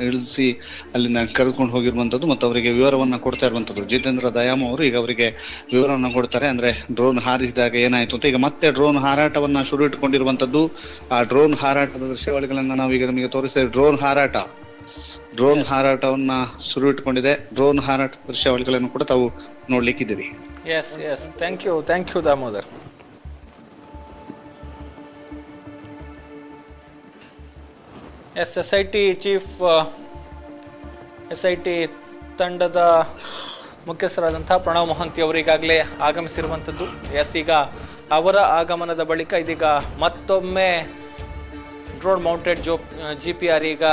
[SPEAKER 3] ಇಳಿಸಿ ಅಲ್ಲಿಂದ ಕರೆದುಕೊಂಡು ಹೋಗಿರುವಂತದ್ದು ಮತ್ತು ಅವರಿಗೆ ವಿವರವನ್ನ ಕೊಡ್ತಾ ಇರುವಂತದ್ದು. ಜಿತೇಂದ್ರ ದಯಾಮ್ ಅವರು ಈಗ ಅವರಿಗೆ ವಿವರವನ್ನ ಕೊಡ್ತಾರೆ. ಅಂದ್ರೆ ಡ್ರೋನ್ ಹಾರಿಸಿದಾಗ ಏನಾಯ್ತು ಅಂತ. ಈಗ ಮತ್ತೆ ಡ್ರೋನ್ ಹಾರಾಟವನ್ನ ಶುರು ಇಟ್ಟುಕೊಂಡಿರುವಂತದ್ದು. ಆ ಡ್ರೋನ್ ಹಾರಾಟದ ದೃಶ್ಯಾವಳಿಗಳನ್ನ ನಾವೀಗ ನಿಮಗೆ ತೋರಿಸ್ತೇವೆ. ಡ್ರೋನ್ ಹಾರಾಟವನ್ನ ಶುರು ಇಟ್ಕೊಂಡಿದೆ. ಡ್ರೋನ್ ಹಾರಾಟ ದೃಶ್ಯಾವಳಿಗಳನ್ನು ಕೂಡ ತಾವು ನೋಡ್ಲಿಕ್ಕಿದ್ದೀರಿ.
[SPEAKER 1] Yes, thank you Damodar. SIT chief SIT ತಂಡದ ಮುಖ್ಯಸ್ಥರಾದಂತಹ ಪ್ರಣವ್ ಮೊಹಂತಿ ಅವರು ಈಗಾಗಲೇ ಆಗಮಿಸಿರುವಂಥದ್ದು. ಈಗ ಅವರ ಆಗಮನದ ಬಳಿಕ ಇದೀಗ ಮತ್ತೊಮ್ಮೆ ಡ್ರೋನ್ ಮೌಂಟೆಡ್ GPR ಈಗ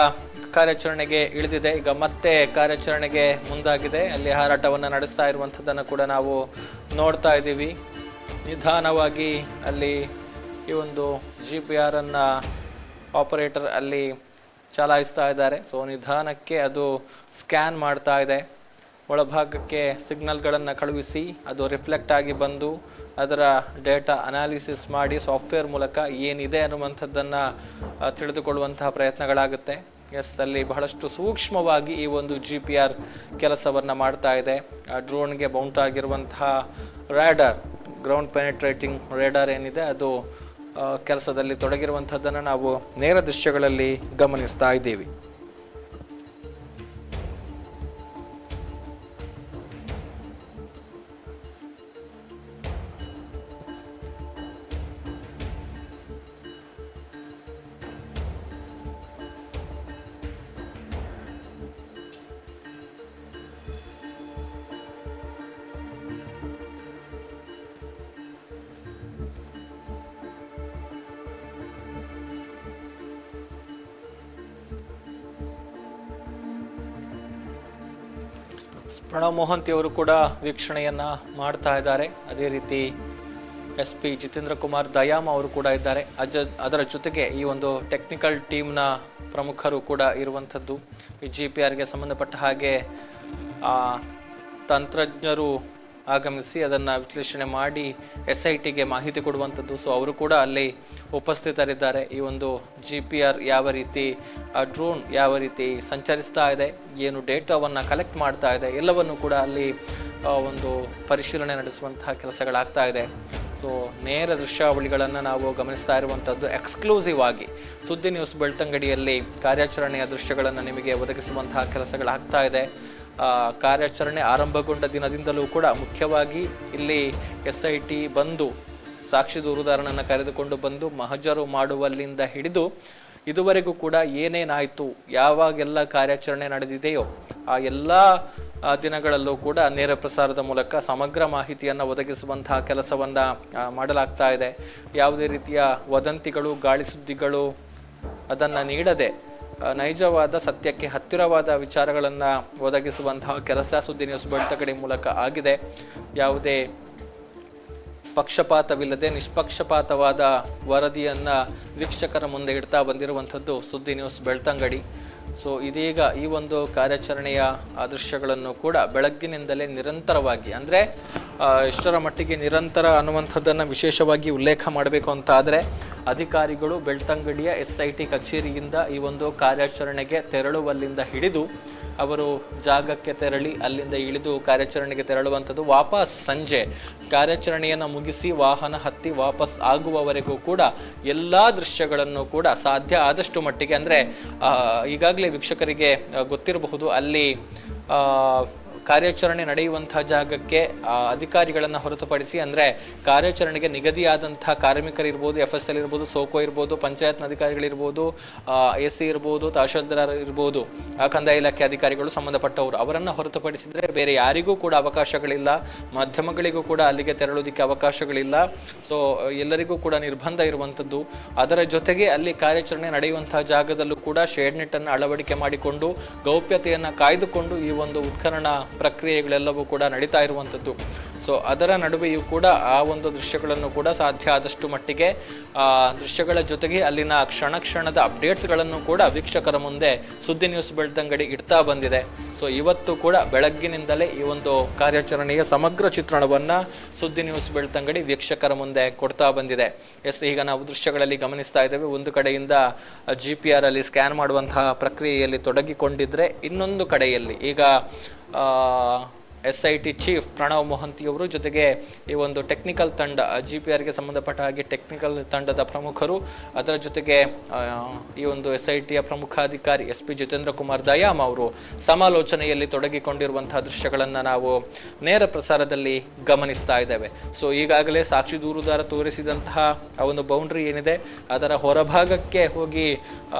[SPEAKER 1] ಕಾರ್ಯಾಚರಣೆಗೆ ಇಳಿದಿದೆ. ಈಗ ಮತ್ತೆ ಕಾರ್ಯಾಚರಣೆಗೆ ಮುಂದಾಗಿದೆ. ಅಲ್ಲಿ ಹಾರಾಟವನ್ನು ನಡೆಸ್ತಾ ಇರುವಂಥದ್ದನ್ನು ಕೂಡ ನಾವು ನೋಡ್ತಾ ಇದ್ದೀವಿ. ನಿಧಾನವಾಗಿ ಅಲ್ಲಿ ಈ ಒಂದು GPR ಅನ್ನ ಆಪರೇಟರ್ ಅಲ್ಲಿ ಚಲಾಯಿಸ್ತಾ ಇದ್ದಾರೆ. ಸೊ ನಿಧಾನಕ್ಕೆ ಅದು ಸ್ಕ್ಯಾನ್ ಮಾಡ್ತಾ ಇದೆ. ಒಳಭಾಗಕ್ಕೆ ಸಿಗ್ನಲ್ಗಳನ್ನು ಕಳುಹಿಸಿ ಅದು ರಿಫ್ಲೆಕ್ಟ್ ಆಗಿ ಬಂದು ಅದರ ಡೇಟಾ ಅನಾಲಿಸಿಸ್ ಮಾಡಿ ಸಾಫ್ಟ್ವೇರ್ ಮೂಲಕ ಏನಿದೆ ಅನ್ನುವಂಥದ್ದನ್ನು ತಿಳಿದುಕೊಳ್ಳುವಂತಹ ಪ್ರಯತ್ನಗಳಾಗುತ್ತೆ. ಅಲ್ಲಿ ಬಹಳಷ್ಟು ಸೂಕ್ಷ್ಮವಾಗಿ ಈ ಒಂದು GPR ಕೆಲಸವನ್ನು ಮಾಡ್ತಾ ಇದೆ. ಡ್ರೋನ್ಗೆ ಮೌಂಟ್ ಆಗಿರುವಂತಹ ರೇಡಾರ್, ಗ್ರೌಂಡ್ ಪೆನೆಟ್ರೇಟಿಂಗ್ ರೇಡಾರ್ ಏನಿದೆ, ಅದು ಕೆಲಸದಲ್ಲಿ ತೊಡಗಿರುವಂಥದ್ದನ್ನು ನಾವು ನೇರ ದೃಶ್ಯಗಳಲ್ಲಿ ಗಮನಿಸ್ತಾ ಇದ್ದೀವಿ. ಪ್ರಣವ್ ಮೊಹಂತಿ ಅವರು ಕೂಡ ವೀಕ್ಷಣೆಯನ್ನ ಮಾಡ್ತಾ ಇದ್ದಾರೆ. ಅದೇ ರೀತಿ SP ಜಿತೇಂದ್ರ ಕುಮಾರ್ ದಯಾಮ್ ಅವರು ಕೂಡ ಇದ್ದಾರೆ. ಅದರ ಜೊತೆಗೆ ಈ ಒಂದು ಟೆಕ್ನಿಕಲ್ ಟೀಮ್ನ ಪ್ರಮುಖರು ಕೂಡ ಇರುವಂಥದ್ದು. ಈ GPRಗೆ ಸಂಬಂಧಪಟ್ಟ ಹಾಗೆ ತಂತ್ರಜ್ಞರು ಆಗಮಿಸಿ ಅದನ್ನು ವಿಶ್ಲೇಷಣೆ ಮಾಡಿ SITಗೆ ಮಾಹಿತಿ ಕೊಡುವಂಥದ್ದು. ಸೊ ಅವರು ಕೂಡ ಅಲ್ಲಿ ಉಪಸ್ಥಿತರಿದ್ದಾರೆ. ಈ ಒಂದು GPR ಯಾವ ರೀತಿ, ಡ್ರೋನ್ ಯಾವ ರೀತಿ ಸಂಚರಿಸ್ತಾ ಇದೆ, ಏನು ಡೇಟಾವನ್ನು ಕಲೆಕ್ಟ್ ಮಾಡ್ತಾ ಇದೆ, ಎಲ್ಲವನ್ನು ಕೂಡ ಅಲ್ಲಿ ಒಂದು ಪರಿಶೀಲನೆ ನಡೆಸುವಂತಹ ಕೆಲಸಗಳಾಗ್ತಾ ಇದೆ. ಸೊ ನೇರ ದೃಶ್ಯಾವಳಿಗಳನ್ನು ನಾವು ಗಮನಿಸ್ತಾ ಇರುವಂಥದ್ದು. ಎಕ್ಸ್ಕ್ಲೂಸಿವ್ ಆಗಿ ಸುದ್ದಿ ನ್ಯೂಸ್ ಬೆಳ್ತಂಗಡಿಯಲ್ಲಿ ಕಾರ್ಯಾಚರಣೆಯ ದೃಶ್ಯಗಳನ್ನು ನಿಮಗೆ ಒದಗಿಸುವಂತಹ ಕೆಲಸಗಳಾಗ್ತಾ ಇದೆ. ಕಾರ್ಯಾಚರಣೆ ಆರಂಭಗೊಂಡ ದಿನದಿಂದಲೂ ಕೂಡ ಮುಖ್ಯವಾಗಿ ಇಲ್ಲಿ SIT ಬಂದು ಸಾಕ್ಷಿ ದೂರುದಾರನನ್ನು ಕರೆದುಕೊಂಡು ಬಂದು ಮಹಜರು ಮಾಡುವಲ್ಲಿಂದ ಹಿಡಿದು ಇದುವರೆಗೂ ಕೂಡ ಏನೇನಾಯಿತು, ಯಾವಾಗೆಲ್ಲ ಕಾರ್ಯಾಚರಣೆ ನಡೆದಿದೆಯೋ ಆ ಎಲ್ಲ ದಿನಗಳಲ್ಲೂ ಕೂಡ ನೇರ ಪ್ರಸಾರದ ಮೂಲಕ ಸಮಗ್ರ ಮಾಹಿತಿಯನ್ನು ಒದಗಿಸುವಂತಹ ಕೆಲಸವನ್ನು ಮಾಡಲಾಗ್ತಾ ಇದೆ. ಯಾವುದೇ ರೀತಿಯ ವದಂತಿಗಳು, ಗಾಳಿ ಸುದ್ದಿಗಳು ಅದನ್ನು ನೀಡದೆ ನೈಜವಾದ ಸತ್ಯಕ್ಕೆ ಹತ್ತಿರವಾದ ವಿಚಾರಗಳನ್ನು ಒದಗಿಸುವಂತಹ ಕೆಲಸ ಸುದ್ದಿ ನ್ಯೂಸ್ ಬೆಳ್ತಂಗಡಿ ಮೂಲಕ ಆಗಿದೆ. ಯಾವುದೇ ಪಕ್ಷಪಾತವಿಲ್ಲದೆ ನಿಷ್ಪಕ್ಷಪಾತವಾದ ವರದಿಯನ್ನು ವೀಕ್ಷಕರ ಮುಂದೆ ಇಡ್ತಾ ಬಂದಿರುವಂಥದ್ದು ಸುದ್ದಿ ನ್ಯೂಸ್ ಬೆಳ್ತಂಗಡಿ. ಸೊ ಇದೀಗ ಈ ಒಂದು ಕಾರ್ಯಾಚರಣೆಯ ದೃಶ್ಯಗಳನ್ನು ಕೂಡ ಬೆಳಗ್ಗಿನಿಂದಲೇ ನಿರಂತರವಾಗಿ, ಅಂದರೆ ಎಷ್ಟರ ಮಟ್ಟಿಗೆ ನಿರಂತರ ಅನ್ನುವಂಥದ್ದನ್ನು ವಿಶೇಷವಾಗಿ ಉಲ್ಲೇಖ ಮಾಡಬೇಕು ಅಂತ ಆದರೆ, ಅಧಿಕಾರಿಗಳು ಬೆಳ್ತಂಗಡಿಯ SIT ಕಚೇರಿಯಿಂದ ಈ ಒಂದು ಕಾರ್ಯಾಚರಣೆಗೆ ತೆರಳುವಲ್ಲಿಂದ ಹಿಡಿದು ಅವರು ಜಾಗಕ್ಕೆ ತೆರಳಿ ಅಲ್ಲಿಂದ ಇಳಿದು ಕಾರ್ಯಾಚರಣೆಗೆ ತೆರಳುವಂಥದ್ದು, ವಾಪಸ್ ಸಂಜೆ ಕಾರ್ಯಾಚರಣೆಯನ್ನು ಮುಗಿಸಿ ವಾಹನ ಹತ್ತಿ ವಾಪಸ್ ಆಗುವವರೆಗೂ ಕೂಡ ಎಲ್ಲ ದೃಶ್ಯಗಳನ್ನು ಕೂಡ ಸಾಧ್ಯ ಆದಷ್ಟು ಮಟ್ಟಿಗೆ, ಅಂದರೆ ಈಗಾಗಲೇ ವೀಕ್ಷಕರಿಗೆ ಗೊತ್ತಿರಬಹುದು, ಅಲ್ಲಿ ಕಾರ್ಯಾಚರಣೆ ನಡೆಯುವಂತಹ ಜಾಗಕ್ಕೆ ಅಧಿಕಾರಿಗಳನ್ನು ಹೊರತುಪಡಿಸಿ, ಅಂದರೆ ಕಾರ್ಯಾಚರಣೆಗೆ ನಿಗದಿಯಾದಂತಹ ಕಾರ್ಮಿಕರಿರ್ಬೋದು, FSL ಇರ್ಬೋದು, ಸೋಕೋ ಇರ್ಬೋದು, ಪಂಚಾಯತ್ನ ಅಧಿಕಾರಿಗಳಿರ್ಬೋದು, AC ಇರ್ಬೋದು, ತಹಶೀಲ್ದಾರ್ ಇರ್ಬೋದು, ಕಂದಾಯ ಇಲಾಖೆ ಅಧಿಕಾರಿಗಳು ಸಂಬಂಧಪಟ್ಟವರು, ಅವರನ್ನು ಹೊರತುಪಡಿಸಿದರೆ ಬೇರೆ ಯಾರಿಗೂ ಕೂಡ ಅವಕಾಶಗಳಿಲ್ಲ. ಮಾಧ್ಯಮಗಳಿಗೂ ಕೂಡ ಅಲ್ಲಿಗೆ ತೆರಳೋದಕ್ಕೆ ಅವಕಾಶಗಳಿಲ್ಲ. ಸೊ ಎಲ್ಲರಿಗೂ ಕೂಡ ನಿರ್ಬಂಧ ಇರುವಂಥದ್ದು. ಅದರ ಜೊತೆಗೆ ಅಲ್ಲಿ ಕಾರ್ಯಾಚರಣೆ ನಡೆಯುವಂತಹ ಜಾಗದಲ್ಲೂ ಕೂಡ ಶೇಡ್ ನೆಟ್ ಅನ್ನು ಅಳವಡಿಕೆ ಮಾಡಿಕೊಂಡು ಗೌಪ್ಯತೆಯನ್ನು ಕಾಯ್ದುಕೊಂಡು ಈ ಒಂದು ಉತ್ಖನನ ಪ್ರಕ್ರಿಯೆಗಳೆಲ್ಲವೂ ಕೂಡ ನಡೀತಾ ಇರುವಂಥದ್ದು. ಸೊ ಅದರ ನಡುವೆಯೂ ಕೂಡ ಆ ಒಂದು ದೃಶ್ಯಗಳನ್ನು ಕೂಡ ಸಾಧ್ಯ ಆದಷ್ಟು ಮಟ್ಟಿಗೆ ದೃಶ್ಯಗಳ ಜೊತೆಗೆ ಅಲ್ಲಿನ ಕ್ಷಣದ ಅಪ್ಡೇಟ್ಸ್ಗಳನ್ನು ಕೂಡ ವೀಕ್ಷಕರ ಮುಂದೆ ಸುದ್ದಿ ನ್ಯೂಸ್ ಬೆಳ್ತಂಗಡಿ ಇಡ್ತಾ ಬಂದಿದೆ. ಸೊ ಇವತ್ತು ಕೂಡ ಬೆಳಗ್ಗಿನಿಂದಲೇ ಈ ಒಂದು ಕಾರ್ಯಾಚರಣೆಯ ಸಮಗ್ರ ಚಿತ್ರಣವನ್ನು ಸುದ್ದಿ ನ್ಯೂಸ್ ಬೆಳ್ತಂಗಡಿ ವೀಕ್ಷಕರ ಮುಂದೆ ಕೊಡ್ತಾ ಬಂದಿದೆ. ಈಗ ನಾವು ದೃಶ್ಯಗಳಲ್ಲಿ ಗಮನಿಸ್ತಾ ಇದ್ದೇವೆ, ಒಂದು ಕಡೆಯಿಂದ GPR ಅಲ್ಲಿ ಸ್ಕ್ಯಾನ್ ಮಾಡುವಂತಹ ಪ್ರಕ್ರಿಯೆಯಲ್ಲಿ ತೊಡಗಿಕೊಂಡಿದ್ರೆ, ಇನ್ನೊಂದು ಕಡೆಯಲ್ಲಿ ಈಗ SIT ಚೀಫ್ ಪ್ರಣವ್ ಮೊಹಂತಿಯವರು ಜೊತೆಗೆ ಈ ಒಂದು ಟೆಕ್ನಿಕಲ್ ತಂಡ, GPRಗೆ ಸಂಬಂಧಪಟ್ಟ ಹಾಗೆ ಟೆಕ್ನಿಕಲ್ ತಂಡದ ಪ್ರಮುಖರು, ಅದರ ಜೊತೆಗೆ ಈ ಒಂದು SITಯ ಪ್ರಮುಖಾಧಿಕಾರಿ SP ಜಿತೇಂದ್ರ ಕುಮಾರ್ ದಯಾಮ್ ಅವರು ಸಮಾಲೋಚನೆಯಲ್ಲಿ ತೊಡಗಿಕೊಂಡಿರುವಂತಹ ದೃಶ್ಯಗಳನ್ನು ನಾವು ನೇರ ಪ್ರಸಾರದಲ್ಲಿ ಗಮನಿಸ್ತಾ ಇದ್ದೇವೆ. ಸೊ ಈಗಾಗಲೇ ಸಾಕ್ಷಿ ದೂರುದಾರ ತೋರಿಸಿದಂತಹ ಆ ಒಂದು ಬೌಂಡ್ರಿ ಏನಿದೆ ಅದರ ಹೊರಭಾಗಕ್ಕೆ ಹೋಗಿ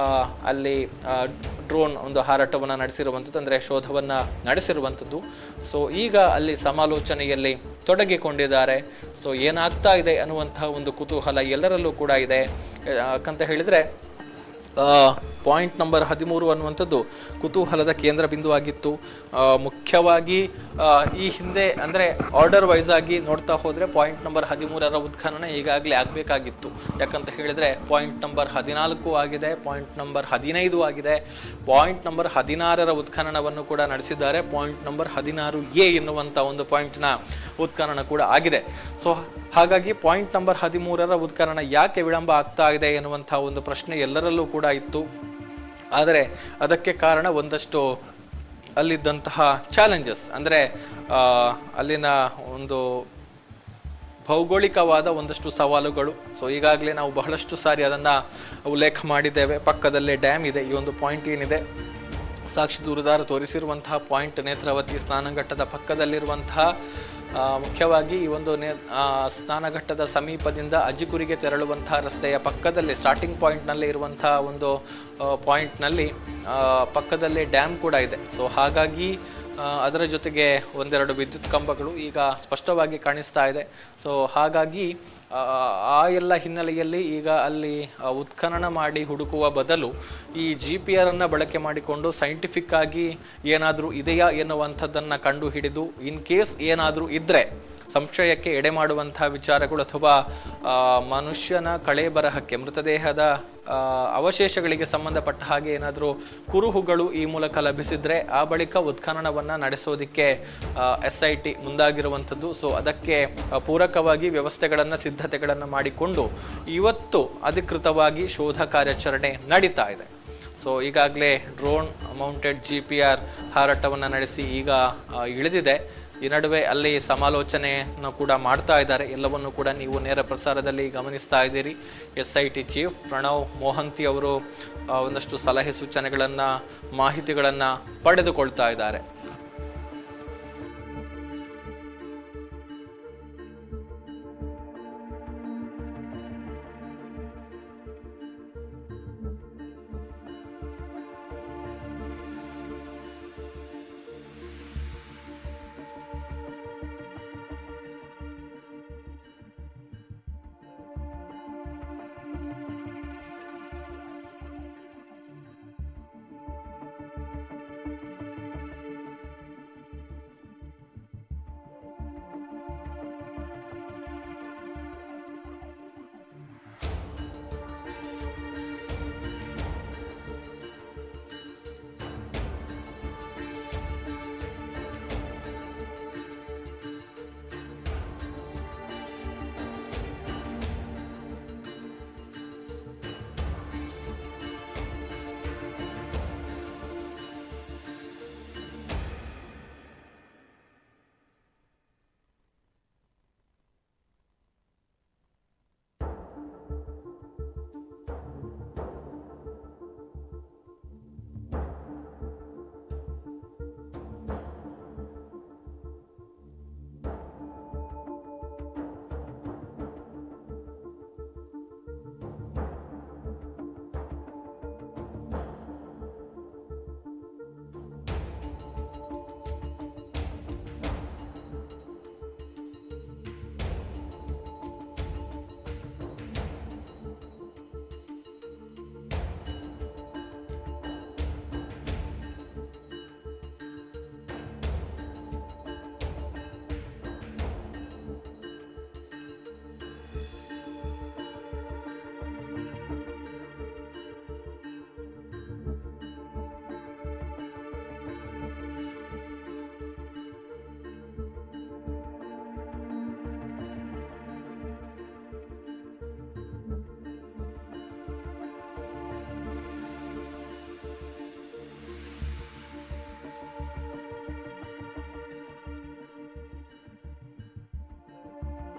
[SPEAKER 1] ಅಲ್ಲಿ ಡ್ರೋನ್ ಒಂದು ಹಾರಾಟವನ್ನು ನಡೆಸಿರುವಂಥದ್ದು, ಅಂದರೆ ಶೋಧವನ್ನು ನಡೆಸಿರುವಂಥದ್ದು. ಸೊ ಈಗ ಅಲ್ಲಿ ಸಮಾಲೋಚನೆಯಲ್ಲಿ ತೊಡಗಿಕೊಂಡಿದ್ದಾರೆ. ಸೊ ಏನಾಗ್ತಾ ಇದೆ ಅನ್ನುವಂತಹ ಒಂದು ಕುತೂಹಲ ಎಲ್ಲರಲ್ಲೂ ಕೂಡ ಇದೆ. ಯಾಕಂತ ಹೇಳಿದರೆ ಪಾಯಿಂಟ್ ನಂಬರ್ 13 ಅನ್ನುವಂಥದ್ದು ಕುತೂಹಲದ ಕೇಂದ್ರ ಬಿಂದುವಾಗಿತ್ತು. ಮುಖ್ಯವಾಗಿ ಈ ಹಿಂದೆ, ಅಂದರೆ ಆರ್ಡರ್ ವೈಸ್ ಆಗಿ ನೋಡ್ತಾ ಹೋದರೆ ಪಾಯಿಂಟ್ ನಂಬರ್ 13ರ ಉತ್ಖನನ ಈಗಾಗಲೇ ಆಗಬೇಕಾಗಿತ್ತು. ಯಾಕಂತ ಹೇಳಿದರೆ ಪಾಯಿಂಟ್ ನಂಬರ್ 14 ಆಗಿದೆ, ಪಾಯಿಂಟ್ ನಂಬರ್ 15 ಆಗಿದೆ, ಪಾಯಿಂಟ್ ನಂಬರ್ 16ರ ಉತ್ಖನನವನ್ನು ಕೂಡ ನಡೆಸಿದ್ದಾರೆ. ಪಾಯಿಂಟ್ ನಂಬರ್ 16A ಎನ್ನುವಂಥ ಒಂದು ಪಾಯಿಂಟ್ನ ಉತ್ಖನನ ಕೂಡ ಆಗಿದೆ. ಸೊ ಹಾಗಾಗಿ ಪಾಯಿಂಟ್ ನಂಬರ್ 13ರ ಉತ್ಖನನ ಯಾಕೆ ವಿಳಂಬ ಆಗ್ತಾ ಇದೆ ಎನ್ನುವಂಥ ಒಂದು ಪ್ರಶ್ನೆ ಎಲ್ಲರಲ್ಲೂ ಕೂಡ ಇತ್ತು. ಆದರೆ ಅದಕ್ಕೆ ಕಾರಣ ಒಂದಷ್ಟು ಅಲ್ಲಿದ್ದಂತಹ ಚಾಲೆಂಜಸ್, ಅಂದರೆ ಅಲ್ಲಿನ ಒಂದು ಭೌಗೋಳಿಕವಾದ ಒಂದಷ್ಟು ಸವಾಲುಗಳು. ಸೊ ಈಗಾಗಲೇ ನಾವು ಬಹಳಷ್ಟು ಸಾರಿ ಅದನ್ನು ಉಲ್ಲೇಖ ಮಾಡಿದ್ದೇವೆ. ಪಕ್ಕದಲ್ಲೇ ಡ್ಯಾಮ್ ಇದೆ. ಈ ಒಂದು ಪಾಯಿಂಟ್ ಏನಿದೆ, ಸಾಕ್ಷಿ ದೂರುದಾರ ತೋರಿಸಿರುವಂತಹ ಪಾಯಿಂಟ್ ನೇತ್ರಾವತಿ ಸ್ನಾನಘಟ್ಟದ ಪಕ್ಕದಲ್ಲಿರುವಂತಹ, ಮುಖ್ಯವಾಗಿ ಈ ಒಂದು ಸ್ನಾನಘಟ್ಟದ ಸಮೀಪದಿಂದ ಅಜಿಕುರಿಗೆ ತೆರಳುವಂತಹ ರಸ್ತೆಯ ಪಕ್ಕದಲ್ಲಿ ಸ್ಟಾರ್ಟಿಂಗ್ ಪಾಯಿಂಟ್ನಲ್ಲಿ ಇರುವಂತಹ ಒಂದು ಪಾಯಿಂಟ್ನಲ್ಲಿ ಪಕ್ಕದಲ್ಲೇ ಡ್ಯಾಮ್ ಕೂಡ ಇದೆ. ಸೊ ಹಾಗಾಗಿ ಅದರ ಜೊತೆಗೆ ಒಂದೆರಡು ವಿದ್ಯುತ್ ಕಂಬಗಳು ಈಗ ಸ್ಪಷ್ಟವಾಗಿ ಕಾಣಿಸ್ತಾ ಇದೆ. ಸೊ ಹಾಗಾಗಿ ಆ ಎಲ್ಲ ಹಿನ್ನೆಲೆಯಲ್ಲಿ ಈಗ ಅಲ್ಲಿ ಉತ್ಖನನ ಮಾಡಿ ಹುಡುಕುವ ಬದಲು ಈ GPR ಅನ್ನು ಬಳಕೆ ಮಾಡಿಕೊಂಡು ಸೈಂಟಿಫಿಕ್ ಆಗಿ ಏನಾದರೂ ಇದೆಯಾ ಎನ್ನುವಂಥದ್ದನ್ನು ಕಂಡು ಹಿಡಿದು, ಇನ್ ಕೇಸ್ ಏನಾದರೂ ಇದ್ದರೆ ಸಂಶಯಕ್ಕೆ ಎಡೆ ಮಾಡುವಂತಹ ವಿಚಾರಗಳು ಅಥವಾ ಮನುಷ್ಯನ ಕಳೆ ಬರಹಕ್ಕೆ, ಮೃತದೇಹದ ಅವಶೇಷಗಳಿಗೆ ಸಂಬಂಧಪಟ್ಟ ಹಾಗೆ ಏನಾದರೂ ಕುರುಹುಗಳು ಈ ಮೂಲಕ ಲಭಿಸಿದರೆ ಆ ಬಳಿಕ ಉತ್ಖನನವನ್ನು ನಡೆಸೋದಕ್ಕೆ SIT ಮುಂದಾಗಿರುವಂಥದ್ದು. ಸೊ ಅದಕ್ಕೆ ಪೂರಕವಾಗಿ ವ್ಯವಸ್ಥೆಗಳನ್ನು, ಸಿದ್ಧತೆಗಳನ್ನು ಮಾಡಿಕೊಂಡು ಇವತ್ತು ಅಧಿಕೃತವಾಗಿ ಶೋಧ ಕಾರ್ಯಾಚರಣೆ ನಡೀತಾ ಇದೆ. ಸೊ ಈಗಾಗಲೇ ಡ್ರೋನ್ ಮೌಂಟೆಡ್ GPR ಹಾರಾಟವನ್ನು ನಡೆಸಿ ಈಗ ಇಳಿದಿದೆ. ಈ ನಡುವೆ ಅಲ್ಲಿ ಸಮಾಲೋಚನೆಯನ್ನು ಕೂಡ ಮಾಡ್ತಾ ಇದ್ದಾರೆ. ಎಲ್ಲವನ್ನು ಕೂಡ ನೀವು ನೇರ ಪ್ರಸಾರದಲ್ಲಿ ಗಮನಿಸ್ತಾ ಇದ್ದೀರಿ. SIT ಚೀಫ್ ಪ್ರಣವ್ ಮೊಹಂತಿ ಅವರು ಒಂದಷ್ಟು ಸಲಹೆ ಸೂಚನೆಗಳನ್ನು, ಮಾಹಿತಿಗಳನ್ನು ಪಡೆದುಕೊಳ್ತಾ ಇದ್ದಾರೆ.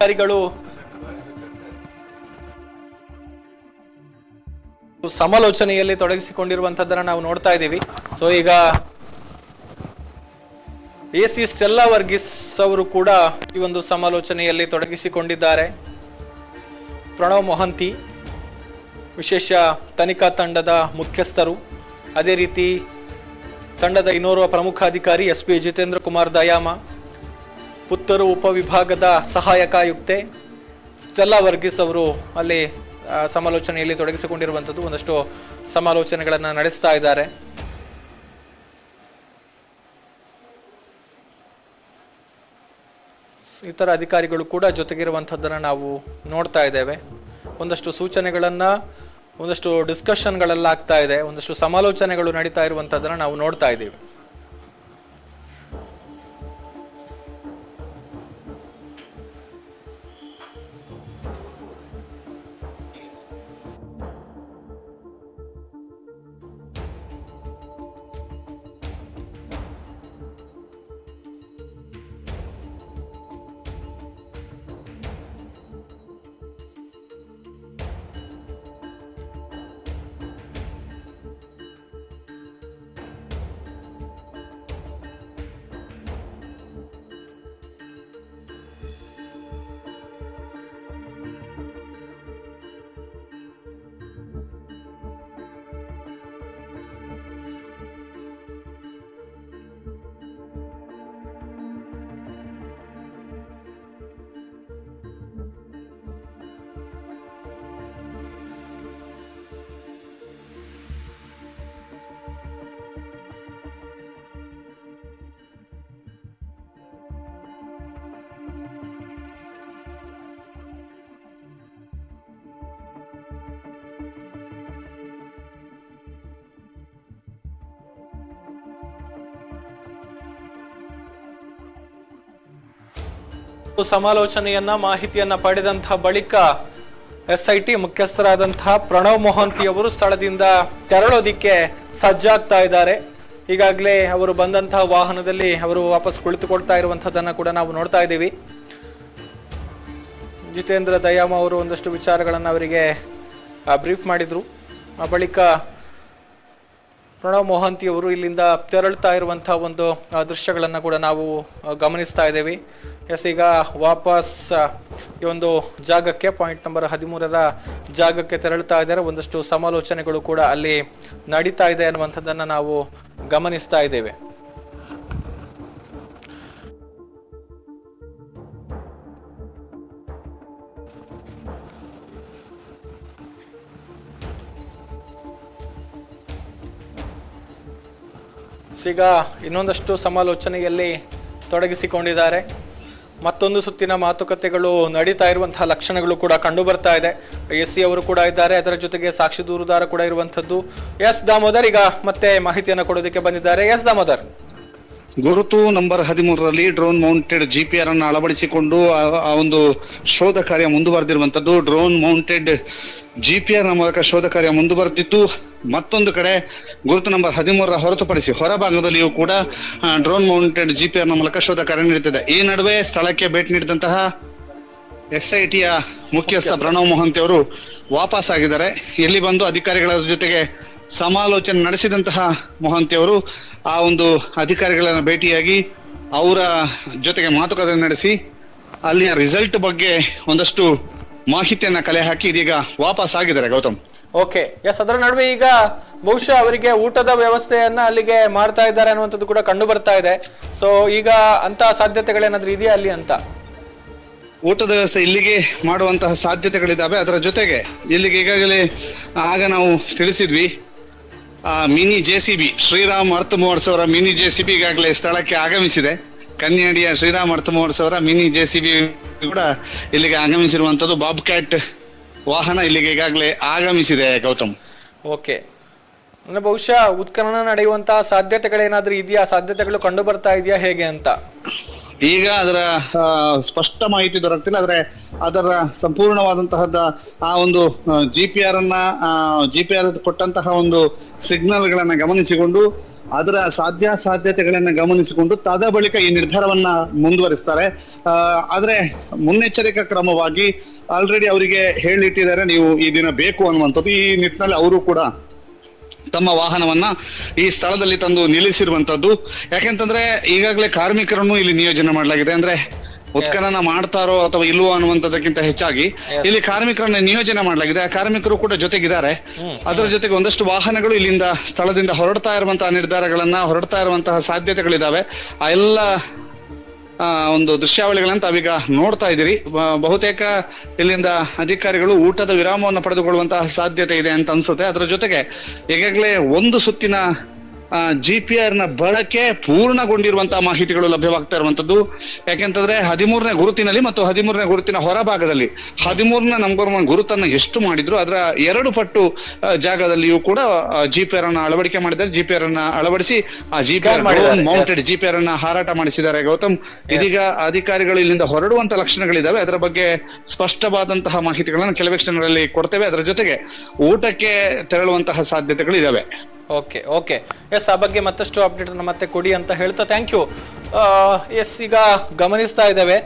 [SPEAKER 1] ಅಧಿಕಾರಿಗಳು ಸಮಾಲೋಚನೆಯಲ್ಲಿ ತೊಡಗಿಸಿಕೊಂಡಿರುವಂತದ್ದನ್ನ ನಾವು ನೋಡ್ತಾ ಇದ್ದೀವಿ. ಸೊ ಈಗ AC ಸ್ಟೆಲ್ಲಾ ವರ್ಗೀಸ್ ಅವರು ಕೂಡ ಈ ಒಂದು ಸಮಾಲೋಚನೆಯಲ್ಲಿ ತೊಡಗಿಸಿಕೊಂಡಿದ್ದಾರೆ. ಪ್ರಣವ್ ಮೊಹಂತಿ ವಿಶೇಷ ತನಿಖಾ ತಂಡದ ಮುಖ್ಯಸ್ಥರು, ಅದೇ ರೀತಿ ತಂಡದ ಇನ್ನೋರ್ವ ಪ್ರಮುಖ ಅಧಿಕಾರಿ SP ಜಿತೇಂದ್ರ ಕುಮಾರ್ ದಯಾಮ, ಪುತ್ತೂರು ಉಪವಿಭಾಗದ ಸಹಾಯಕ ಆಯುಕ್ತೆ ಸ್ಟೆಲ್ಲಾ ವರ್ಗೀಸ್ ಅವರು ಅಲ್ಲಿ ಸಮಾಲೋಚನೆಯಲ್ಲಿ ತೊಡಗಿಸಿಕೊಂಡಿರುವಂಥದ್ದು. ಒಂದಷ್ಟು ಸಮಾಲೋಚನೆಗಳನ್ನು ನಡೆಸ್ತಾ ಇದ್ದಾರೆ. ಇತರ ಅಧಿಕಾರಿಗಳು ಕೂಡ ಜೊತೆಗಿರುವಂಥದ್ದನ್ನು ನಾವು ನೋಡ್ತಾ ಇದ್ದೇವೆ. ಒಂದಷ್ಟು ಸೂಚನೆಗಳನ್ನು, ಒಂದಷ್ಟು ಡಿಸ್ಕಷನ್ಗಳೆಲ್ಲ ಆಗ್ತಾ ಇದೆ, ಒಂದಷ್ಟು ಸಮಾಲೋಚನೆಗಳು ನಡೀತಾ ಇರುವಂಥದ್ದನ್ನು ನಾವು ನೋಡ್ತಾ ಇದ್ದೀವಿ. ಸಮಾಲೋಚನೆಯನ್ನ ಮಾಹಿತಿಯನ್ನ ಪಡೆದಂತಹ ಬಳಿಕ SIT ಮುಖ್ಯಸ್ಥರಾದಂತಹ ಪ್ರಣವ್ ಮೊಹಂತಿ ಅವರು ಸ್ಥಳದಿಂದ ತೆರಳೋದಿಕ್ಕೆ ಸಜ್ಜಾಗ್ತಾ ಇದ್ದಾರೆ. ಈಗಾಗಲೇ ಅವರು ಬಂದಂತಹ ವಾಹನದಲ್ಲಿ ಅವರು ವಾಪಸ್ ಕುಳಿತುಕೊಳ್ತಾ ಇರುವಂತಹದನ್ನ ಕೂಡ ನಾವು ನೋಡ್ತಾ ಇದ್ದೀವಿ. ಜಿತೇಂದ್ರ ದಯಾಮ ಅವರು ಒಂದಷ್ಟು ವಿಚಾರಗಳನ್ನು ಅವರಿಗೆ ಬ್ರೀಫ್ ಮಾಡಿದ್ರು. ಆ ಬಳಿಕ ಪ್ರಣವ್ ಮೊಹಂತಿ ಅವರು ಇಲ್ಲಿಂದ ತೆರಳ್ತಾ ಇರುವಂತಹ ಒಂದು ದೃಶ್ಯಗಳನ್ನು ಕೂಡ ನಾವು ಗಮನಿಸ್ತಾ ಇದ್ದೇವೆ. ಈಗ ವಾಪಸ್ ಈ ಒಂದು ಜಾಗಕ್ಕೆ, ಪಾಯಿಂಟ್ ನಂಬರ್ 13ರ ಜಾಗಕ್ಕೆ ತೆರಳ್ತಾ ಇದ್ದಾರೆ. ಒಂದಷ್ಟು ಸಮಾಲೋಚನೆಗಳು ಕೂಡ ಅಲ್ಲಿ ನಡೀತಾ ಇದೆ ಅನ್ನುವಂಥದ್ದನ್ನು ನಾವು ಗಮನಿಸ್ತಾ ಇದ್ದೇವೆ. ಈಗ ಇನ್ನೊಂದಷ್ಟು ಸಮಾಲೋಚನೆಯಲ್ಲಿ ತೊಡಗಿಸಿಕೊಂಡಿದ್ದಾರೆ. ಮತ್ತೊಂದು ಸುತ್ತಿನ ಮಾತುಕತೆಗಳು ನಡೀತಾ ಇರುವಂತಹ ಲಕ್ಷಣಗಳು ಕೂಡ ಕಂಡು ಬರ್ತಾ ಇದೆ. SC ಅವರು ಕೂಡ ಇದ್ದಾರೆ, ಅದರ ಜೊತೆಗೆ ಸಾಕ್ಷಿ ದೂರುದಾರ ಕೂಡ ಇರುವಂತದ್ದು. ಎಸ್ ದಾಮೋದರ್ ಈಗ ಮತ್ತೆ ಮಾಹಿತಿಯನ್ನು ಕೊಡೋದಕ್ಕೆ ಬಂದಿದ್ದಾರೆ. ಎಸ್ ದಾಮೋದರ್,
[SPEAKER 3] ಗುರುತು ನಂಬರ್ 13ರಲ್ಲಿ ಡ್ರೋನ್ ಮೌಂಟೆಡ್ GPR ಅನ್ನು ಅಳವಡಿಸಿಕೊಂಡು ಆ ಒಂದು ಶೋಧ ಕಾರ್ಯ ಮುಂದುವರೆದಿರುವಂತದ್ದು. ಡ್ರೋನ್ ಮೌಂಟೆಡ್ GPR ನ ಮೂಲಕ ಶೋಧ ಕಾರ್ಯ ಮುಂದುವರೆದಿದ್ದು, ಮತ್ತೊಂದು ಕಡೆ ಗುರುತು ನಂಬರ್ 13ರ ಹೊರತುಪಡಿಸಿ ಹೊರಭಾಗದಲ್ಲಿಯೂ ಕೂಡ ಡ್ರೋನ್ ಮೌಂಟೆಡ್ GPR ನ ಮೂಲಕ ಶೋಧ ಕಾರ್ಯ ನಡೆಯುತ್ತಿದೆ. ಈ ನಡುವೆ ಸ್ಥಳಕ್ಕೆ ಭೇಟಿ ನೀಡಿದಂತಹ SITಯ ಮುಖ್ಯಸ್ಥ ಪ್ರಣವ್ ಮೊಹಂತಿ ಅವರು ವಾಪಸ್ ಆಗಿದ್ದಾರೆ. ಇಲ್ಲಿ ಬಂದು ಅಧಿಕಾರಿಗಳ ಜೊತೆಗೆ ಸಮಾಲೋಚನೆ ನಡೆಸಿದಂತಹ ಮೊಹಂತಿ ಅವರು ಆ ಒಂದು ಅಧಿಕಾರಿಗಳನ್ನ ಭೇಟಿಯಾಗಿ ಅವರ ಜೊತೆಗೆ ಮಾತುಕತೆ ನಡೆಸಿ ಅಲ್ಲಿನ ರಿಸಲ್ಟ್ ಬಗ್ಗೆ ಒಂದಷ್ಟು ಮಾಹಿತಿಯನ್ನ ಕಲೆ ಹಾಕಿ ಇದೀಗ ವಾಪಸ್ ಆಗಿದ್ದಾರೆ. Gautam,
[SPEAKER 1] okay, yes. ಅದರ ನಡುವೆ ಈಗ ಬಹುಶಃ ಅವರಿಗೆ ಊಟದ ವ್ಯವಸ್ಥೆಯನ್ನ ಅಲ್ಲಿಗೆ ಮಾಡ್ತಾ ಇದ್ದಾರೆ ಅನ್ನುವಂಥದ್ದು ಕೂಡ ಕಂಡು ಬರ್ತಾ ಇದೆ. ಸೊ ಈಗ ಅಂತ ಸಾಧ್ಯತೆಗಳೇನಾದ್ರೂ ಇದೆಯಾ ಅಲ್ಲಿ ಅಂತ?
[SPEAKER 3] ಊಟದ ವ್ಯವಸ್ಥೆ ಇಲ್ಲಿಗೆ ಮಾಡುವಂತಹ ಸಾಧ್ಯತೆಗಳಿದ್ದಾವೆ. ಅದರ ಜೊತೆಗೆ ಇಲ್ಲಿಗೆ ಈಗಾಗಲೇ ಆಗ ನಾವು ತಿಳಿಸಿದ್ವಿ, ಮಿನಿ JCB ಶ್ರೀರಾಮ್ ಅರ್ಥ ಮಹೋತ್ಸವರ ಮಿನಿ JCB ಈಗಾಗಲೇ ಸ್ಥಳಕ್ಕೆ ಆಗಮಿಸಿದೆ. ಕನ್ಯಾಡಿಯ ಶ್ರೀರಾಮ್ ಅರ್ಥ ಮಹೋತ್ಸವರ ಮಿನಿ JCB ಕೂಡ ಇಲ್ಲಿಗೆ ಆಗಮಿಸಿರುವಂತದ್ದು. ಬಾಬ್ ಕ್ಯಾಟ್ ವಾಹನ ಇಲ್ಲಿಗೆ ಈಗಾಗಲೇ ಆಗಮಿಸಿದೆ. ಗೌತಮ್,
[SPEAKER 1] ಓಕೆ, ಅಂದ್ರೆ ಬಹುಶಃ ಉತ್ಖನನ ನಡೆಯುವಂತಹ ಸಾಧ್ಯತೆಗಳೇನಾದ್ರೂ ಇದೆಯಾ? ಸಾಧ್ಯತೆಗಳು ಕಂಡು ಬರ್ತಾ ಇದೆಯಾ ಹೇಗೆ ಅಂತ?
[SPEAKER 3] ಈಗ ಅದರ ಸ್ಪಷ್ಟ ಮಾಹಿತಿ ದೊರಕ್ತಿಲ್ಲ. ಆದ್ರೆ ಅದರ ಸಂಪೂರ್ಣವಾದಂತಹ ಆ ಒಂದು GPR ಕೊಟ್ಟಂತಹ ಒಂದು ಸಿಗ್ನಲ್ ಗಳನ್ನ ಗಮನಿಸಿಕೊಂಡು ಅದರ ಸಾಧ್ಯತೆಗಳನ್ನ ಗಮನಿಸಿಕೊಂಡು ತದ ಬಳಿಕ ಈ ನಿರ್ಧಾರವನ್ನ ಮುಂದುವರಿಸ್ತಾರೆ. ಆದ್ರೆ ಮುನ್ನೆಚ್ಚರಿಕಾ ಕ್ರಮವಾಗಿ ಆಲ್ರೆಡಿ ಅವರಿಗೆ ಹೇಳಿಟ್ಟಿದ್ದಾರೆ, ನೀವು ಈ ದಿನ ಬೇಕು ಅನ್ನುವಂಥದ್ದು. ಈ ನಿಟ್ಟಿನಲ್ಲಿ ಅವರು ಕೂಡ ತಮ್ಮ ವಾಹನವನ್ನ ಈ ಸ್ಥಳದಲ್ಲಿ ತಂದು ನಿಲ್ಲಿಸಿರುವಂತದ್ದು. ಯಾಕೆಂತಂದ್ರೆ ಈಗಾಗಲೇ ಕಾರ್ಮಿಕರನ್ನು ಇಲ್ಲಿ ನಿಯೋಜನೆ ಮಾಡಲಾಗಿದೆ. ಅಂದ್ರೆ ಉತ್ಖನನ ಮಾಡ್ತಾರೋ ಅಥವಾ ಇಲ್ವೋ ಅನ್ನುವಂಥದ್ದಕ್ಕಿಂತ ಹೆಚ್ಚಾಗಿ ಇಲ್ಲಿ ಕಾರ್ಮಿಕರನ್ನ ನಿಯೋಜನೆ ಮಾಡಲಾಗಿದೆ. ಆ ಕಾರ್ಮಿಕರು ಕೂಡ ಜೊತೆಗಿದ್ದಾರೆ. ಅದರ ಜೊತೆಗೆ ಒಂದಷ್ಟು ವಾಹನಗಳು ಇಲ್ಲಿಂದ ಸ್ಥಳದಿಂದ ಹೊರಡ್ತಾ ಇರುವಂತಹ ಸಾಧ್ಯತೆಗಳಿದಾವೆ. ಆ ಎಲ್ಲ ಒಂದು ದೃಶ್ಯಾವಳಿಗಳನ್ನ ತಾವೀಗ ನೋಡ್ತಾ ಇದ್ದೀರಿ. ಬಹುತೇಕ ಇಲ್ಲಿಂದ ಅಧಿಕಾರಿಗಳು ಊಟದ ವಿರಾಮವನ್ನು ಪಡೆದುಕೊಳ್ಳುವಂತಹ ಸಾಧ್ಯತೆ ಇದೆ ಅಂತ ಅನ್ಸುತ್ತೆ. ಅದರ ಜೊತೆಗೆ ಈಗಾಗಲೇ ಒಂದು ಸುತ್ತಿನ GPR ನ ಬಳಕೆ ಪೂರ್ಣಗೊಂಡಿರುವಂತಹ ಮಾಹಿತಿಗಳು ಲಭ್ಯವಾಗ್ತಾ ಇರುವಂತದ್ದು. ಯಾಕೆಂತಂದ್ರೆ 13ನೇ ಗುರುತಿನಲ್ಲಿ ಮತ್ತು 13ನೇ ಗುರುತಿನ ಹೊರಭಾಗದಲ್ಲಿ 13ನ ನಂಬರ್ 1 ಗುರುತನ್ನ ಎಷ್ಟು ಮಾಡಿದ್ರು ಅದರ 2 ಪಟ್ಟು ಜಾಗದಲ್ಲಿಯೂ ಕೂಡ GPR ಅನ್ನ ಅಳವಡಿಕೆ ಮಾಡಿದ್ದಾರೆ. GPR ಅನ್ನ ಅಳವಡಿಸಿ ಆ GPR ಮೌಂಟೆಡ್ GPR ಅನ್ನ ಹಾರಾಟ ಮಾಡಿಸಿದ್ದಾರೆ. ಗೌತಮ್, ಇದೀಗ ಅಧಿಕಾರಿಗಳು ಇಲ್ಲಿಂದ ಹೊರಡುವಂತ ಲಕ್ಷಣಗಳಿದಾವೆ. ಅದರ ಬಗ್ಗೆ ಸ್ಪಷ್ಟವಾದಂತಹ ಮಾಹಿತಿಗಳನ್ನ ಕೆಲವೇ ಕ್ಷಣಗಳಲ್ಲಿ ಕೊಡ್ತೇವೆ. ಅದರ ಜೊತೆಗೆ ಊಟಕ್ಕೆ ತೆರಳುವಂತಹ ಸಾಧ್ಯತೆಗಳಿದಾವೆ.
[SPEAKER 1] ಓಕೆ ಎಸ್, ಆ ಬಗ್ಗೆ ಮತ್ತಷ್ಟು ಅಪ್ಡೇಟ್ ಮತ್ತೆ ಕೊಡಿ ಅಂತ ಹೇಳ್ತಾ ಥ್ಯಾಂಕ್ ಯು. ಎಸ್, ಈಗ ಗಮನಿಸ್ತಾ ಇದ್ದೇವೆ,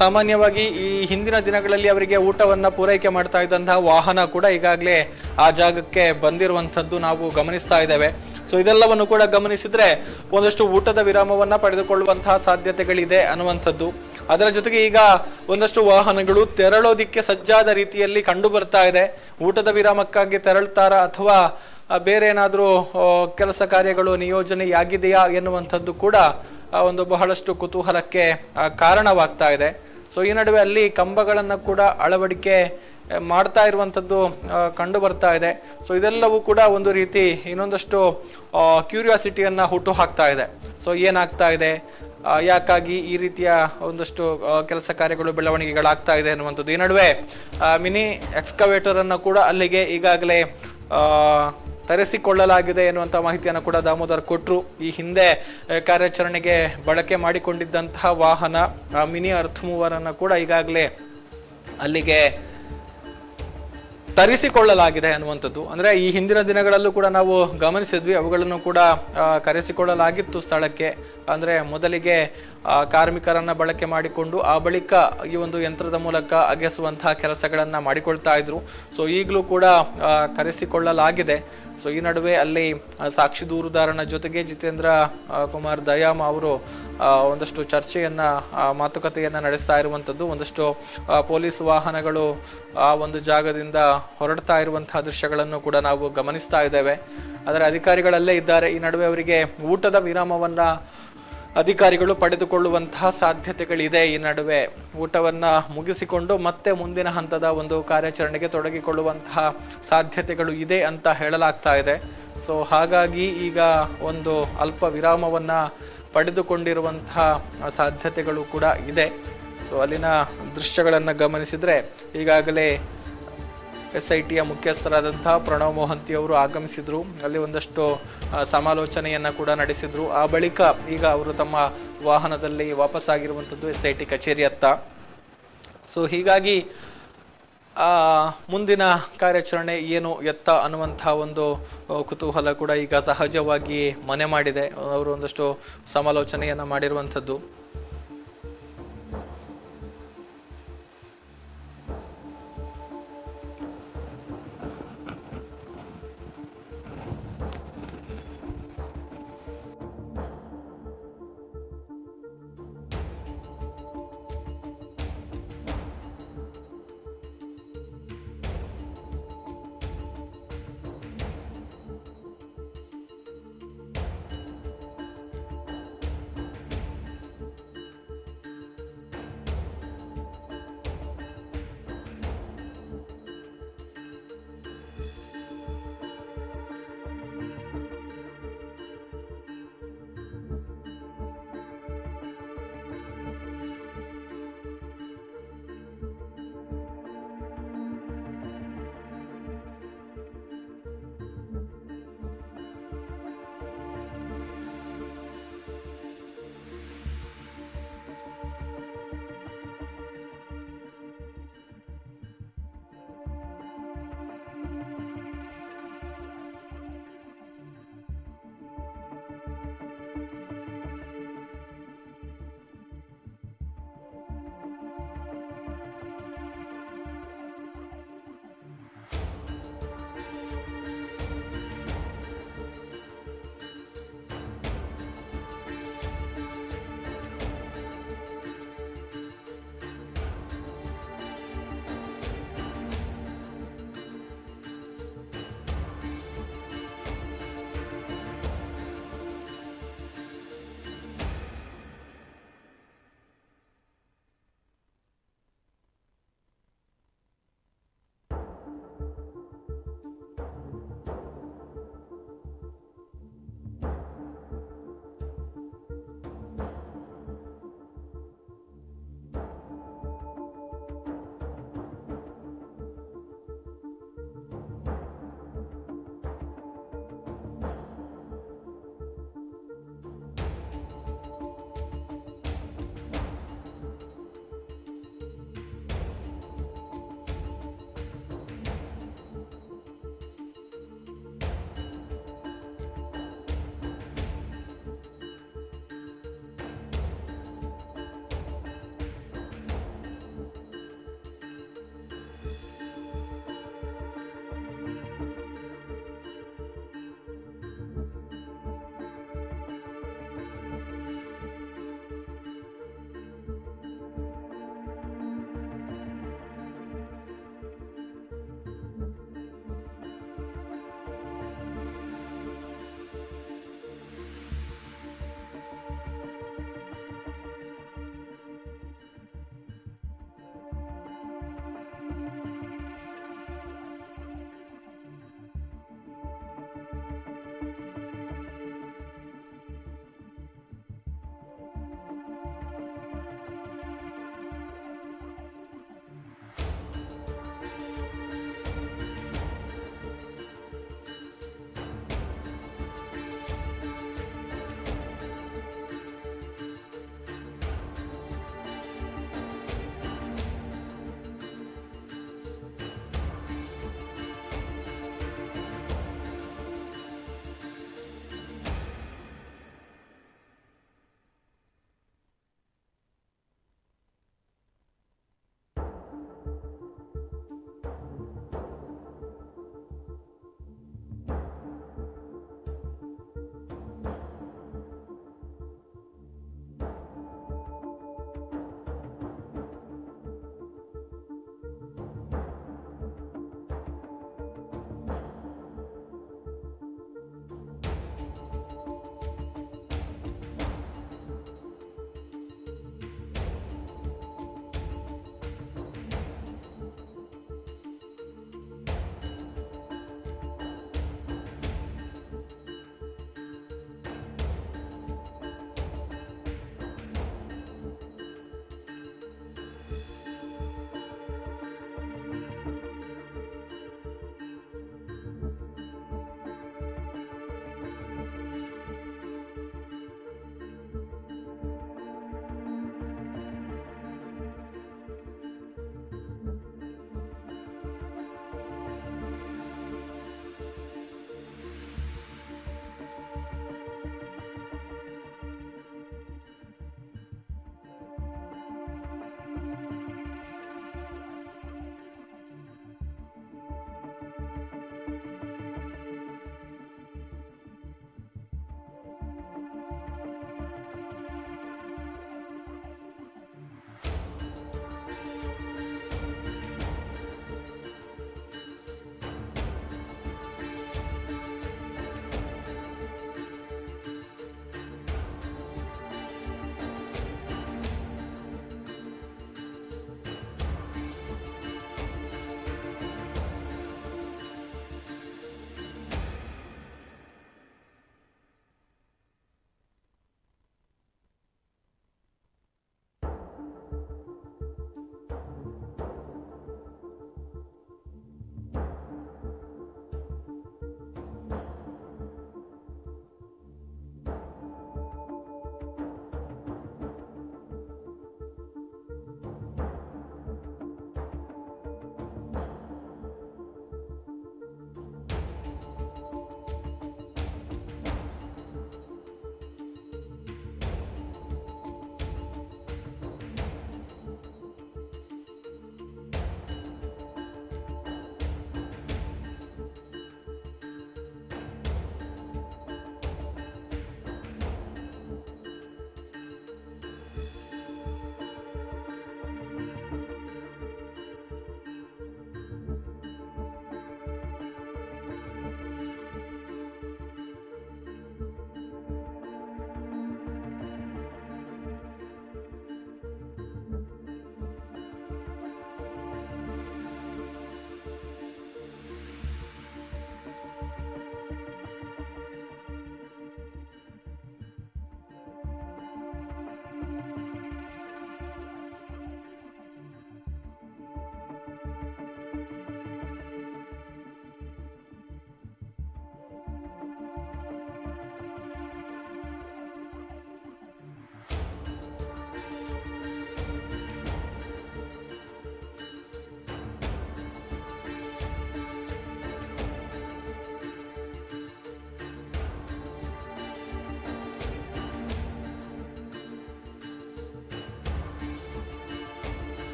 [SPEAKER 1] ಸಾಮಾನ್ಯವಾಗಿ ಈ ಹಿಂದಿನ ದಿನಗಳಲ್ಲಿ ಅವರಿಗೆ ಊಟವನ್ನ ಪೂರೈಕೆ ಮಾಡ್ತಾ ಇದ್ದಂತಹ ವಾಹನ ಕೂಡ ಈಗಾಗಲೇ ಆ ಜಾಗಕ್ಕೆ ಬಂದಿರುವಂತದ್ದು ನಾವು ಗಮನಿಸ್ತಾ ಇದ್ದೇವೆ. ಸೊ ಇದೆಲ್ಲವನ್ನು ಕೂಡ ಗಮನಿಸಿದ್ರೆ ಒಂದಷ್ಟು ಊಟದ ವಿರಾಮವನ್ನ ಪಡೆದುಕೊಳ್ಳುವಂತಹ ಸಾಧ್ಯತೆಗಳಿದೆ ಅನ್ನುವಂಥದ್ದು. ಅದರ ಜೊತೆಗೆ ಈಗ ಒಂದಷ್ಟು ವಾಹನಗಳು ತೆರಳೋದಿಕ್ಕೆ ಸಜ್ಜಾದ ರೀತಿಯಲ್ಲಿ ಕಂಡು ಬರ್ತಾ ಇದೆ. ಊಟದ ವಿರಾಮಕ್ಕಾಗಿ ತೆರಳ್ತಾರ ಅಥವಾ ಬೇರೆ ಏನಾದರೂ ಕೆಲಸ ಕಾರ್ಯಗಳು ನಿಯೋಜನೆಯಾಗಿದೆಯಾ ಎನ್ನುವಂಥದ್ದು ಕೂಡ ಒಂದು ಬಹಳಷ್ಟು ಕುತೂಹಲಕ್ಕೆ ಕಾರಣವಾಗ್ತಾ ಇದೆ. ಸೊ ಈ ನಡುವೆ ಅಲ್ಲಿ ಕಂಬಗಳನ್ನು ಕೂಡ ಅಳವಡಿಕೆ ಮಾಡ್ತಾ ಇರುವಂಥದ್ದು ಕಂಡು ಬರ್ತಾ ಇದೆ. ಸೊ ಇದೆಲ್ಲವೂ ಕೂಡ ಒಂದು ರೀತಿ ಇನ್ನೊಂದಷ್ಟು ಕ್ಯೂರಿಯಾಸಿಟಿಯನ್ನ ಹುಟ್ಟು ಹಾಕ್ತಾ ಇದೆ. ಸೊ ಏನಾಗ್ತಾ ಇದೆ, ಯಾಕಾಗಿ ಈ ರೀತಿಯ ಒಂದಷ್ಟು ಕೆಲಸ ಕಾರ್ಯಗಳು ಬೆಳವಣಿಗೆಗಳಾಗ್ತಾ ಇದೆ ಅನ್ನುವಂಥದ್ದು. ಈ ನಡುವೆ ಮಿನಿ ಎಕ್ಸ್ಕವೇಟರ್ ಅನ್ನು ಕೂಡ ಅಲ್ಲಿಗೆ ಈಗಾಗಲೇ ತರಿಸಿಕೊಳ್ಳಲಾಗಿದೆ ಎನ್ನುವಂಥ ಮಾಹಿತಿಯನ್ನು ಕೂಡ ದಾಮೋದರ್ ಕೊಟ್ಟರು. ಈ ಹಿಂದೆ ಕಾರ್ಯಾಚರಣೆಗೆ ಬಳಕೆ ಮಾಡಿಕೊಂಡಿದ್ದಂತಹ ವಾಹನ ಮಿನಿ ಅರ್ತ್ ಮೂವರ್ ಅನ್ನು ಕೂಡ ಈಗಾಗಲೇ ಅಲ್ಲಿಗೆ ತರಿಸಿಕೊಳ್ಳಲಾಗಿದೆ ಅನ್ನುವಂಥದ್ದು. ಅಂದ್ರೆ ಈ ಹಿಂದಿನ ದಿನಗಳಲ್ಲೂ ಕೂಡ ನಾವು ಗಮನಿಸಿದ್ವಿ, ಅವುಗಳನ್ನು ಕೂಡ ಕರೆಸಿಕೊಳ್ಳಲಾಗಿತ್ತು ಸ್ಥಳಕ್ಕೆ. ಅಂದ್ರೆ ಮೊದಲಿಗೆ ಕಾರ್ಮಿಕರನ್ನ ಬಳಕೆ ಮಾಡಿಕೊಂಡು ಆ ಬಳಿಕ ಈ ಒಂದು ಯಂತ್ರದ ಮೂಲಕ ಅಗೆಸುವಂತಹ ಕೆಲಸಗಳನ್ನ ಮಾಡಿಕೊಳ್ತಾ ಇದ್ರು. ಸೊ ಈಗಲೂ ಕೂಡ ಕರೆಸಿಕೊಳ್ಳಲಾಗಿದೆ. ಸೊ ಈ ನಡುವೆ ಅಲ್ಲಿ ಸಾಕ್ಷಿ ದೂರುದಾರನ ಜೊತೆಗೆ ಜಿತೇಂದ್ರ ಕುಮಾರ್ ದಯಾಮ್ ಅವರು ಒಂದಷ್ಟು ಚರ್ಚೆಯನ್ನ ಮಾತುಕತೆಯನ್ನ ನಡೆಸ್ತಾ ಇರುವಂಥದ್ದು. ಒಂದಷ್ಟು ಪೊಲೀಸ್ ವಾಹನಗಳು ಆ ಒಂದು ಜಾಗದಿಂದ ಹೊರಡ್ತಾ ಇರುವಂತಹ ದೃಶ್ಯಗಳನ್ನು ಕೂಡ ನಾವು ಗಮನಿಸ್ತಾ ಇದ್ದೇವೆ. ಆದರೆ ಅಧಿಕಾರಿಗಳಲ್ಲೇ ಇದ್ದಾರೆ. ಈ ನಡುವೆ ಅವರಿಗೆ ಊಟದ ವಿರಾಮವನ್ನ ಅಧಿಕಾರಿಗಳು ಪಡೆದುಕೊಳ್ಳುವಂತಹ ಸಾಧ್ಯತೆಗಳಿದೆ. ಈ ನಡುವೆ ಊಟವನ್ನ ಮುಗಿಸಿಕೊಂಡು ಮತ್ತೆ ಮುಂದಿನ ಹಂತದ ಒಂದು ಕಾರ್ಯಾಚರಣೆಗೆ ತೊಡಗಿಕೊಳ್ಳುವಂತಹ ಸಾಧ್ಯತೆಗಳು ಇದೆ ಅಂತ ಹೇಳಲಾಗ್ತಾ ಇದೆ. ಸೊ ಹಾಗಾಗಿ ಈಗ ಒಂದು ಅಲ್ಪ ವಿರಾಮವನ್ನ ಪಡೆದುಕೊಂಡಿರುವಂತಹ ಸಾಧ್ಯತೆಗಳು ಕೂಡ ಇದೆ. ಸೊ ಅಲ್ಲಿನ ದೃಶ್ಯಗಳನ್ನು ಗಮನಿಸಿದ್ರೆ ಈಗಾಗಲೇ SITಯ ಮುಖ್ಯಸ್ಥರಾದಂತಹ ಪ್ರಣವ್ ಮೊಹಂತಿ ಅವರು ಆಗಮಿಸಿದ್ರು. ಅಲ್ಲಿ ಒಂದಷ್ಟು ಸಮಾಲೋಚನೆಯನ್ನ ಕೂಡ ನಡೆಸಿದ್ರು. ಆ ಬಳಿಕ ಈಗ ಅವರು ತಮ್ಮ ವಾಹನದಲ್ಲಿ ವಾಪಸ್ಸಾಗಿರುವಂಥದ್ದು SIT ಕಚೇರಿಯತ್ತ. ಸೊ ಹೀಗಾಗಿ ಮುಂದಿನ ಕಾರ್ಯಾಚರಣೆ ಏನು ಎತ್ತ ಅನ್ನುವಂತಹ ಒಂದು ಕುತೂಹಲ ಕೂಡ ಈಗ ಸಹಜವಾಗಿ ಮನೆ ಮಾಡಿದೆ. ಅವರು ಒಂದಷ್ಟು ಸಮಾಲೋಚನೆಯನ್ನ ಮಾಡಿರುವಂಥದ್ದು.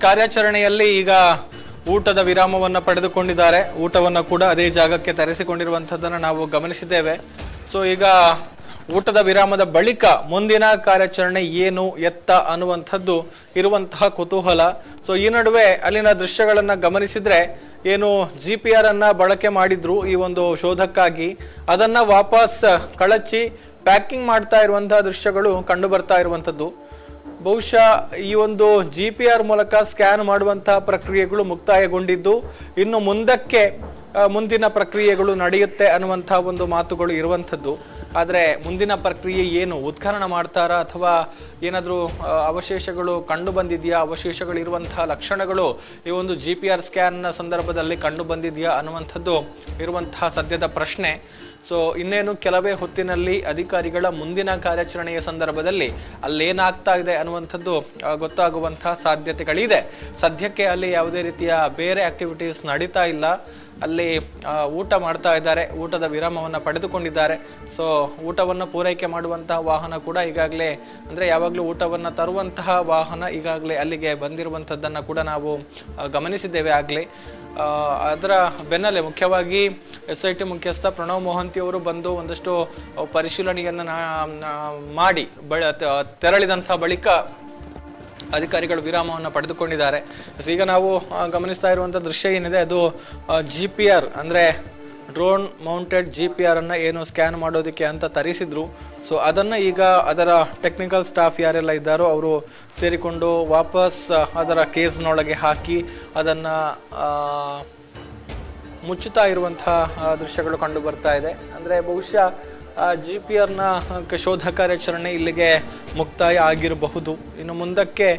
[SPEAKER 1] ಕಾರ್ಯಾಚರಣೆಯಲ್ಲಿ ಈಗ ಊಟದ ವಿರಾಮವನ್ನು ಪಡೆದುಕೊಂಡಿದ್ದಾರೆ. ಊಟವನ್ನು ಕೂಡ ಅದೇ ಜಾಗಕ್ಕೆ ತರಿಸಿಕೊಂಡಿರುವಂಥದ್ದನ್ನು ನಾವು ಗಮನಿಸಿದ್ದೇವೆ. ಸೊ ಈಗ ಊಟದ ವಿರಾಮದ ಬಳಿಕ ಮುಂದಿನ ಕಾರ್ಯಾಚರಣೆ ಏನು ಎತ್ತ ಅನ್ನುವಂಥದ್ದು ಇರುವಂತಹ ಕುತೂಹಲ. ಸೊ ಈ ನಡುವೆ ಅಲ್ಲಿನ ದೃಶ್ಯಗಳನ್ನ ಗಮನಿಸಿದ್ರೆ ಏನು GPR ಅನ್ನ ಬಳಕೆ ಮಾಡಿದ್ರು ಈ ಒಂದು ಶೋಧಕ್ಕಾಗಿ, ಅದನ್ನ ವಾಪಸ್ ಕಳಚಿ ಪ್ಯಾಕಿಂಗ್ ಮಾಡ್ತಾ ಇರುವಂತಹ ದೃಶ್ಯಗಳು ಕಂಡು ಬರ್ತಾ ಇರುವಂಥದ್ದು. ಬಹುಶಃ ಈ ಒಂದು GPR ಮೂಲಕ ಸ್ಕ್ಯಾನ್ ಮಾಡುವಂತಹ ಪ್ರಕ್ರಿಯೆಗಳು ಮುಕ್ತಾಯಗೊಂಡಿದ್ದು ಇನ್ನು ಮುಂದಕ್ಕೆ ಮುಂದಿನ ಪ್ರಕ್ರಿಯೆಗಳು ನಡೆಯುತ್ತೆ ಅನ್ನುವಂತಹ ಒಂದು ಮಾತುಗಳು ಇರುವಂಥದ್ದು. ಆದರೆ ಮುಂದಿನ ಪ್ರಕ್ರಿಯೆ ಏನು, ಉತ್ಖನನ ಮಾಡ್ತಾರಾ ಅಥವಾ ಏನಾದರೂ ಅವಶೇಷಗಳು ಕಂಡು ಬಂದಿದೆಯಾ, ಅವಶೇಷಗಳು ಇರುವಂತಹ ಲಕ್ಷಣಗಳು ಈ ಒಂದು GPR ಸ್ಕ್ಯಾನ್ನ ಸಂದರ್ಭದಲ್ಲಿ ಕಂಡು ಬಂದಿದೆಯಾ ಅನ್ನುವಂಥದ್ದು ಇರುವಂತಹ ಸದ್ಯದ ಪ್ರಶ್ನೆ. ಸೊ ಇನ್ನೇನು ಕೆಲವೇ ಹೊತ್ತಿನಲ್ಲಿ ಅಧಿಕಾರಿಗಳ ಮುಂದಿನ ಕಾರ್ಯಾಚರಣೆಯ ಸಂದರ್ಭದಲ್ಲಿ ಅಲ್ಲೇನಾಗ್ತಾ ಇದೆ ಅನ್ನುವಂಥದ್ದು ಗೊತ್ತಾಗುವಂತಹ ಸಾಧ್ಯತೆಗಳಿದೆ. ಸದ್ಯಕ್ಕೆ ಅಲ್ಲಿ ಯಾವುದೇ ರೀತಿಯ ಬೇರೆ ಆಕ್ಟಿವಿಟೀಸ್ ನಡೀತಾ ಇಲ್ಲ. ಅಲ್ಲಿ ಊಟ ಮಾಡ್ತಾ ಇದ್ದಾರೆ, ಊಟದ ವಿರಾಮವನ್ನು ಪಡೆದುಕೊಂಡಿದ್ದಾರೆ. ಸೊ ಊಟವನ್ನು ಪೂರೈಕೆ ಮಾಡುವಂತಹ ವಾಹನ ಕೂಡ ಈಗಾಗಲೇ, ಅಂದರೆ ಯಾವಾಗಲೂ ಊಟವನ್ನು ತರುವಂತಹ ವಾಹನ ಈಗಾಗಲೇ ಅಲ್ಲಿಗೆ ಬಂದಿರುವಂಥದ್ದನ್ನು ಕೂಡ ನಾವು ಗಮನಿಸಿದ್ದೇವೆ ಆಗಲೇ. ಅದರ ಬೆನ್ನಲ್ಲೇ ಮುಖ್ಯವಾಗಿ SIT ಮುಖ್ಯಸ್ಥ ಪ್ರಣವ್ ಮೊಹಂತಿ ಅವರು ಬಂದು ಒಂದಷ್ಟು ಪರಿಶೀಲನೆಯನ್ನು ಮಾಡಿ ತೆರಳಿದಂಥ ಬಳಿಕ ಅಧಿಕಾರಿಗಳು ವಿರಾಮವನ್ನು ಪಡೆದುಕೊಂಡಿದ್ದಾರೆ. ಈಗ ನಾವು ಗಮನಿಸ್ತಾ ಇರುವಂಥ ದೃಶ್ಯ ಏನಿದೆ ಅದು GPR ಅಂದರೆ ಡ್ರೋನ್ ಮೌಂಟೆಡ್ GPR ಅನ್ನ ಏನು ಸ್ಕ್ಯಾನ್ ಮಾಡೋದಕ್ಕೆ ಅಂತ ತರಿಸಿದ್ರು. ಸೊ ಅದನ್ನು ಈಗ ಅದರ ಟೆಕ್ನಿಕಲ್ ಸ್ಟಾಫ್ ಯಾರೆಲ್ಲ ಇದ್ದಾರೋ ಅವರು ಸೇರಿಕೊಂಡು ವಾಪಸ್ ಅದರ ಕೇಸ್ನೊಳಗೆ ಹಾಕಿ ಅದನ್ನು ಮುಚ್ಚುತ್ತಾ ಇರುವಂತಹ ದೃಶ್ಯಗಳು ಕಂಡು ಬರ್ತಾ ಇದೆ. ಅಂದರೆ ಬಹುಶಃ GPRನ ಶೋಧ ಕಾರ್ಯಾಚರಣೆ ಇಲ್ಲಿಗೆ ಮುಕ್ತಾಯ ಆಗಿರಬಹುದು. ಇನ್ನು ಮುಂದಕ್ಕೆ